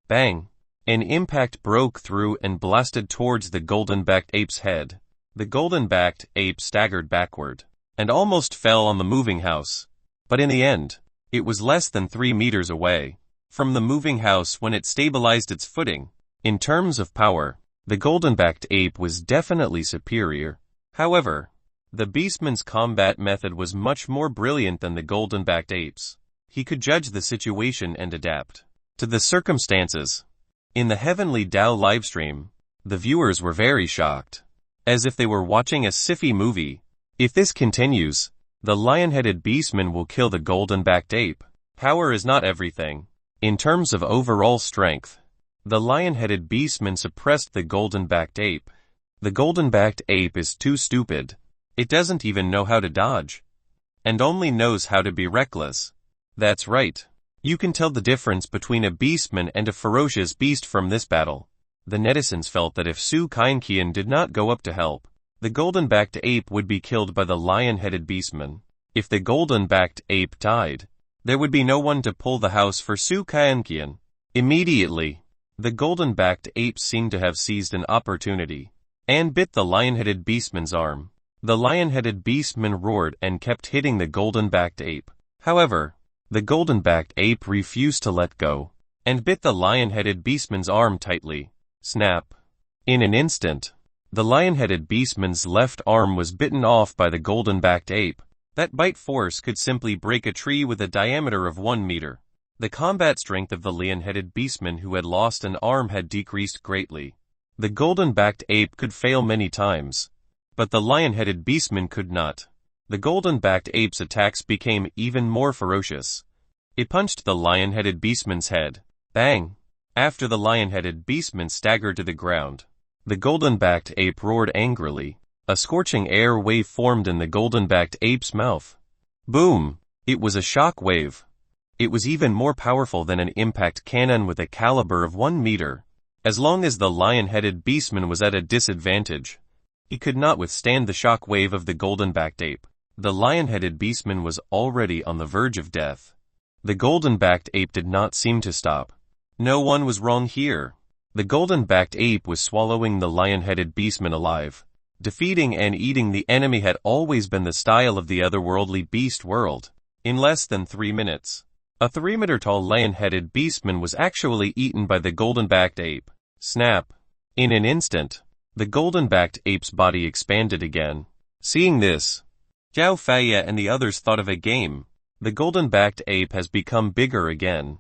Bang! An impact broke through and blasted towards the golden-backed ape's head. The golden-backed ape staggered backward, and almost fell on the moving house. But in the end, it was less than 3 meters away from the moving house when it stabilized its footing. In terms of power, the golden-backed ape was definitely superior. However, the beastman's combat method was much more brilliant than the golden-backed ape's. He could judge the situation and adapt to the circumstances. In the Heavenly Tao livestream, the viewers were very shocked, as if they were watching a sci-fi movie. If this continues, the lion-headed beastman will kill the golden-backed ape. Power is not everything. In terms of overall strength, the lion-headed beastman suppressed the golden-backed ape. The golden-backed ape is too stupid. It doesn't even know how to dodge, and only knows how to be reckless. That's right. You can tell the difference between a beastman and a ferocious beast from this battle. The netizens felt that if Su Kainqian did not go up to help, the golden-backed ape would be killed by the lion-headed beastman. If the golden-backed ape died, there would be no one to pull the house for Su Kainqian. Immediately, the golden-backed ape seemed to have seized an opportunity and bit the lion-headed beastman's arm. The lion-headed beastman roared and kept hitting the golden-backed ape. However, the golden-backed ape refused to let go, and bit the lion-headed beastman's arm tightly. Snap! In an instant, the lion-headed beastman's left arm was bitten off by the golden-backed ape. That bite force could simply break a tree with a diameter of 1 meter. The combat strength of the lion-headed beastman who had lost an arm had decreased greatly. The golden-backed ape could fail many times, but the lion-headed beastman could not. The golden-backed ape's attacks became even more ferocious. It punched the lion-headed beastman's head. Bang! After the lion-headed beastman staggered to the ground, the golden-backed ape roared angrily. A scorching air wave formed in the golden-backed ape's mouth. Boom! It was a shock wave. It was even more powerful than an impact cannon with a caliber of 1 meter. As long as the lion-headed beastman was at a disadvantage, he could not withstand the shock wave of the golden-backed ape. The lion-headed beastman was already on the verge of death. The golden-backed ape did not seem to stop. No one was wrong here. The golden-backed ape was swallowing the lion-headed beastman alive. Defeating and eating the enemy had always been the style of the otherworldly beast world. In less than 3 minutes, a 3-meter-tall lion-headed beastman was actually eaten by the golden-backed ape. Snap! In an instant, the golden-backed ape's body expanded again. Seeing this, Zhao Feiya and the others thought of a game. The golden-backed ape has become bigger again.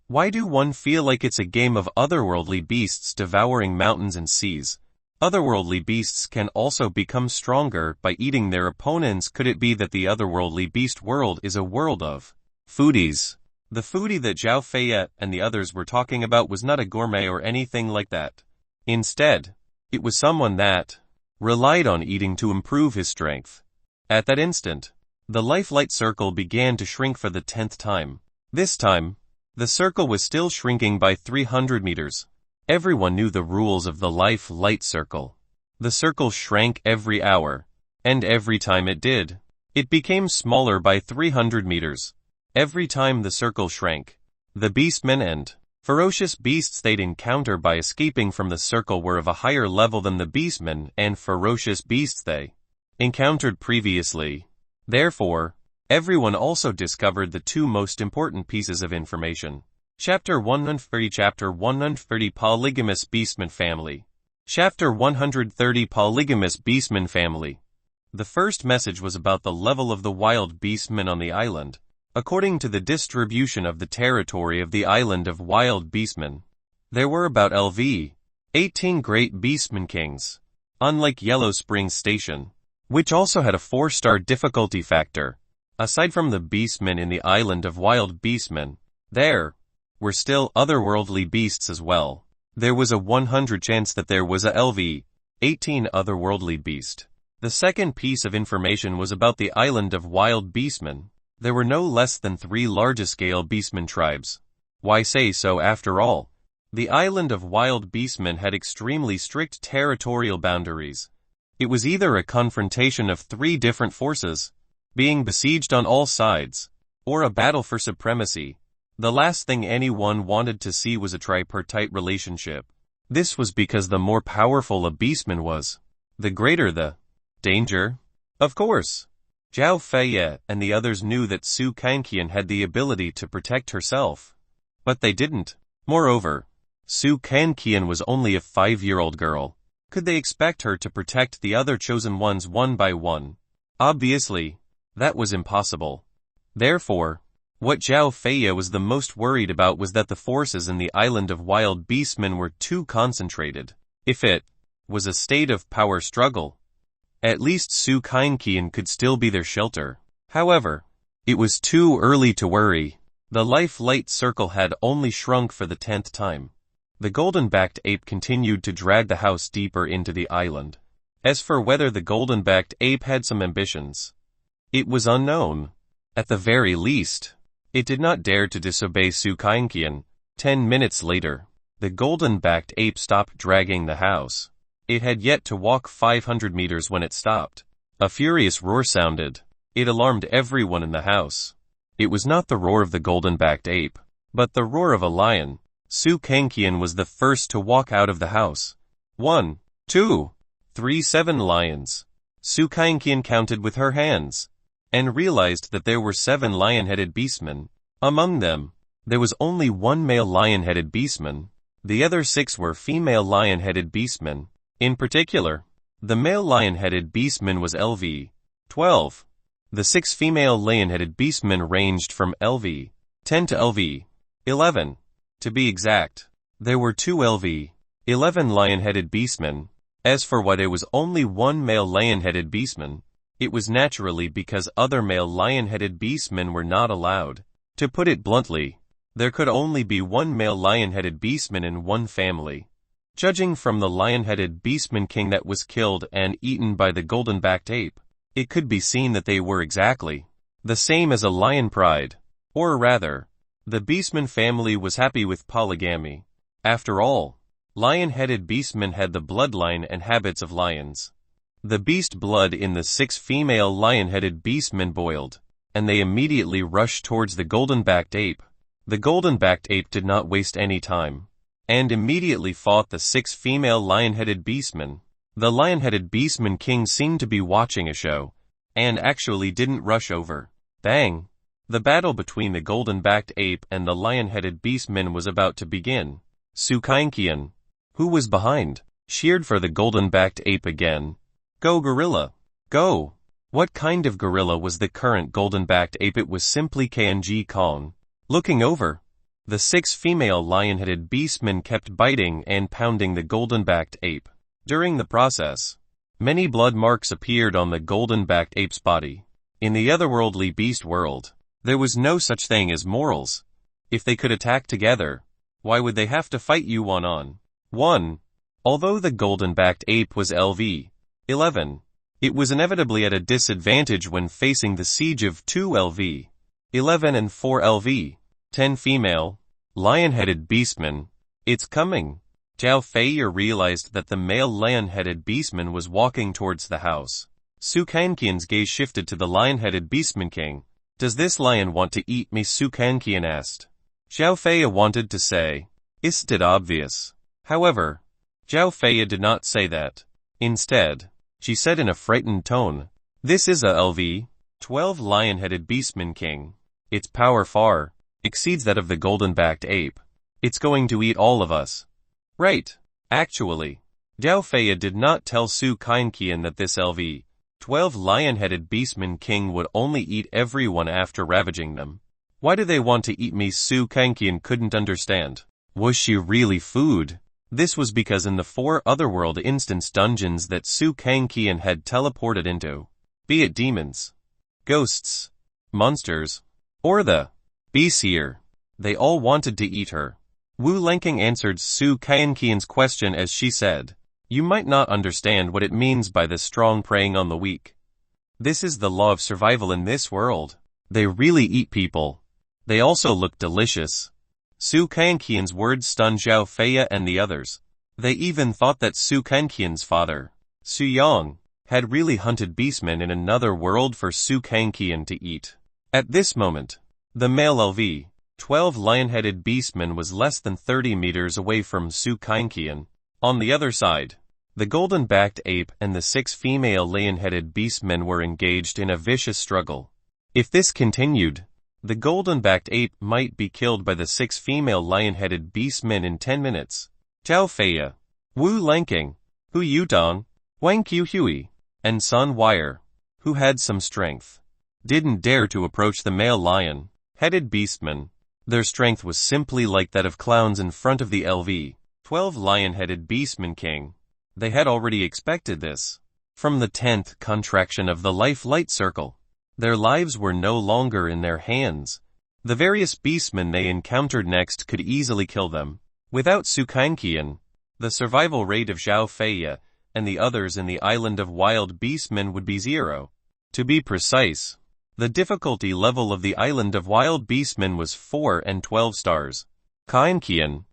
Why do one feel like it's a game of otherworldly beasts devouring mountains and seas? Otherworldly beasts can also become stronger by eating their opponents. Could it be that the otherworldly beast world is a world of foodies? The foodie that Zhao Feiya and the others were talking about was not a gourmet or anything like that. Instead, it was someone that relied on eating to improve his strength. At that instant, the life-light circle began to shrink for the 10th time. This time, the circle was still shrinking by 300 meters. Everyone knew the rules of the life-light circle. The circle shrank every hour, and every time it did, it became smaller by 300 meters. Every time the circle shrank, the beastmen and ferocious beasts they'd encounter by escaping from the circle were of a higher level than the beastmen and ferocious beasts they encountered previously. Therefore, everyone also discovered the 2 most important pieces of information. Chapter 130 Chapter 130 Polygamous Beastman Family. Chapter 130 Polygamous Beastman Family. The first message was about the level of the wild beastmen on the island. According to the distribution of the territory of the island of wild beastmen, there were about 18 great beastman kings. Unlike Yellow Spring Station, which also had a 4-star difficulty factor, aside from the beastmen in the island of wild beastmen, there were still otherworldly beasts as well. There was a 100 chance that there was a 18 otherworldly beast. The second piece of information was about the island of wild beastmen. There were no less than 3 large-scale beastman tribes. Why say so after all? The island of wild beastmen had extremely strict territorial boundaries. It was either a confrontation of 3 different forces, being besieged on all sides, or a battle for supremacy. The last thing anyone wanted to see was a tripartite relationship. This was because the more powerful a beastman was, the greater the danger. Of course, Zhao Feiya and the others knew that Su Kanqian had the ability to protect herself, but they didn't. Moreover, Su Kanqian was only a 5-year-old girl. Could they expect her to protect the other chosen ones one by one? Obviously, that was impossible. Therefore, what Zhao Feiya was the most worried about was that the forces in the island of wild beastmen were too concentrated. If it was a state of power struggle, at least Su Kanqian could still be their shelter. However, it was too early to worry. The life-light circle had only shrunk for the 10th time. The golden-backed ape continued to drag the house deeper into the island. As for whether the golden-backed ape had some ambitions, it was unknown. At the very least, it did not dare to disobey Su Kanqian. 10 minutes later, the golden-backed ape stopped dragging the house. It had yet to walk 500 meters when it stopped. A furious roar sounded. It alarmed everyone in the house. It was not the roar of the golden-backed ape, but the roar of a lion. Su Kanqian was the first to walk out of the house. 1, 2, 3, 7 lions. Su Kanqian counted with her hands, and realized that there were 7 lion-headed beastmen. Among them, there was only 1 male lion-headed beastman. The other 6 were female lion-headed beastmen. In particular, the male lion-headed beastman was LV-12. The 6 female lion-headed beastmen ranged from LV-10 to LV-11. To be exact, there were 2 LV-11 lion-headed beastmen. As for why there was only 1 male lion-headed beastman, it was naturally because other male lion-headed beastmen were not allowed. To put it bluntly, There could only be one male lion-headed beastman in one family. Judging from the lion-headed beastman king that was killed and eaten by the golden-backed ape, it could be seen that they were exactly the same as a lion pride. Or rather, the beastman family was happy with polygamy. After all, lion-headed beastmen had the bloodline and habits of lions. The beast blood in the 6 female lion-headed beastmen boiled, and they immediately rushed towards the golden-backed ape. The golden-backed ape did not waste any time, and immediately fought the 6 female lion-headed beastmen. The lion-headed beastman king seemed to be watching a show, and actually didn't rush over. Bang! The battle between the golden-backed ape and the lion-headed beastman was about to begin. Sukainkian, who was behind, cheered for the golden-backed ape again. Go gorilla! Go! What kind of gorilla was the current golden-backed ape? It was simply KNG Kong. Looking over, the 6 female lion-headed beastmen kept biting and pounding the golden-backed ape. During the process, many blood marks appeared on the golden-backed ape's body. In the otherworldly beast world, there was no such thing as morals. If they could attack together, why would they have to fight you one-on-one? Although the golden-backed ape was LV-11, it was inevitably at a disadvantage when facing the siege of 2 LV-11 and 4 LV-10 female, lion-headed beastmen. It's coming. Zhao Feiya realized that the male lion-headed beastman was walking towards the house. Su Kanqian's gaze shifted to the lion-headed beastman king. Does this lion want to eat me? Su Kanqian asked. Zhao Feiya wanted to say, "Isn't it obvious?" However, Zhao Feiya did not say that. Instead, she said in a frightened tone, "This is a LV-12 lion-headed beastman king. Its power far exceeds that of the golden-backed ape. It's going to eat all of us." Right. Actually, Zhao Feiya did not tell Su Kanqian that this LV-12 lion-headed beastman king would only eat everyone after ravaging them. Why do they want to eat me? Su Kanqian couldn't understand. Was she really food? This was because in the 4 otherworld instance dungeons that Su Kanqian had teleported into, be it demons, ghosts, monsters, or the beast here, they all wanted to eat her. Wu Lanking answered Su Kanqian's question as she said, "You might not understand what it means by the strong preying on the weak. This is the law of survival in this world. They really eat people. They also look delicious." Su Kanqian's words stunned Zhao Feiya and the others. They even thought that Su Kanqian's father, Su Yang, had really hunted beastmen in another world for Su Kanqian to eat. At this moment, the male LV-12 lion-headed beastman was less than 30 meters away from Su Kanqian. On the other side, the golden-backed ape and the 6 female lion-headed beastmen were engaged in a vicious struggle. If this continued, the golden-backed ape might be killed by the 6 female lion-headed beastmen in 10 minutes. Zhao Feiya, Wu Lanking, Hu Yutong, Wang Qiuhui, and Sun Wire, who had some strength, didn't dare to approach the male lion-headed beastmen. Their strength was simply like that of clowns in front of the LV-12 lion-headed beastman king. They had already expected this. From the 10th contraction of the life light circle, their lives were no longer in their hands. The various beastmen they encountered next could easily kill them. Without Su Kanqian, the survival rate of Zhao Feiya and the others in the island of wild beastmen would be 0. To be precise, the difficulty level of the island of wild beastmen was 4 and 12 stars. Kanqian,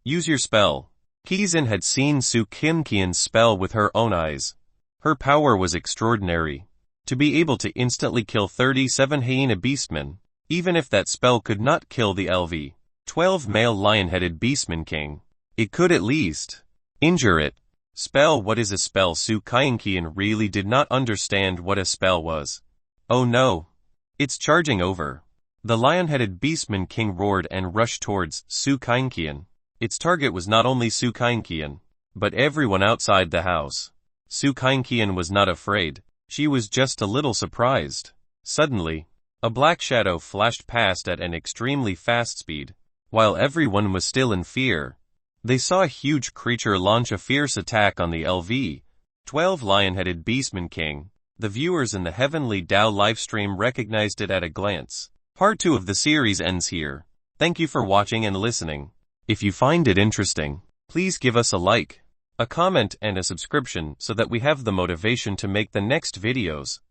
use your spell. Qizhen had seen Su Kanqian's spell with her own eyes. Her power was extraordinary. To be able to instantly kill 37 hyena beastmen, even if that spell could not kill the LV-12 male lion-headed beastman king, it could at least injure it. Spell? What is a spell? Su Kanqian really did not understand what a spell was. Oh no! It's charging over. The lion-headed beastman king roared and rushed towards Su Kanqian. Its target was not only Su Kanqian, but everyone outside the house. Su Kanqian was not afraid. She was just a little surprised. Suddenly, a black shadow flashed past at an extremely fast speed. While everyone was still in fear, they saw a huge creature launch a fierce attack on the LV-12 lion-headed beastman king. The viewers in the Heavenly Dao livestream recognized it at a glance. Part 2 of the series ends here. Thank you for watching and listening. If you find it interesting, please give us a like, a comment and a subscription so that we have the motivation to make the next videos.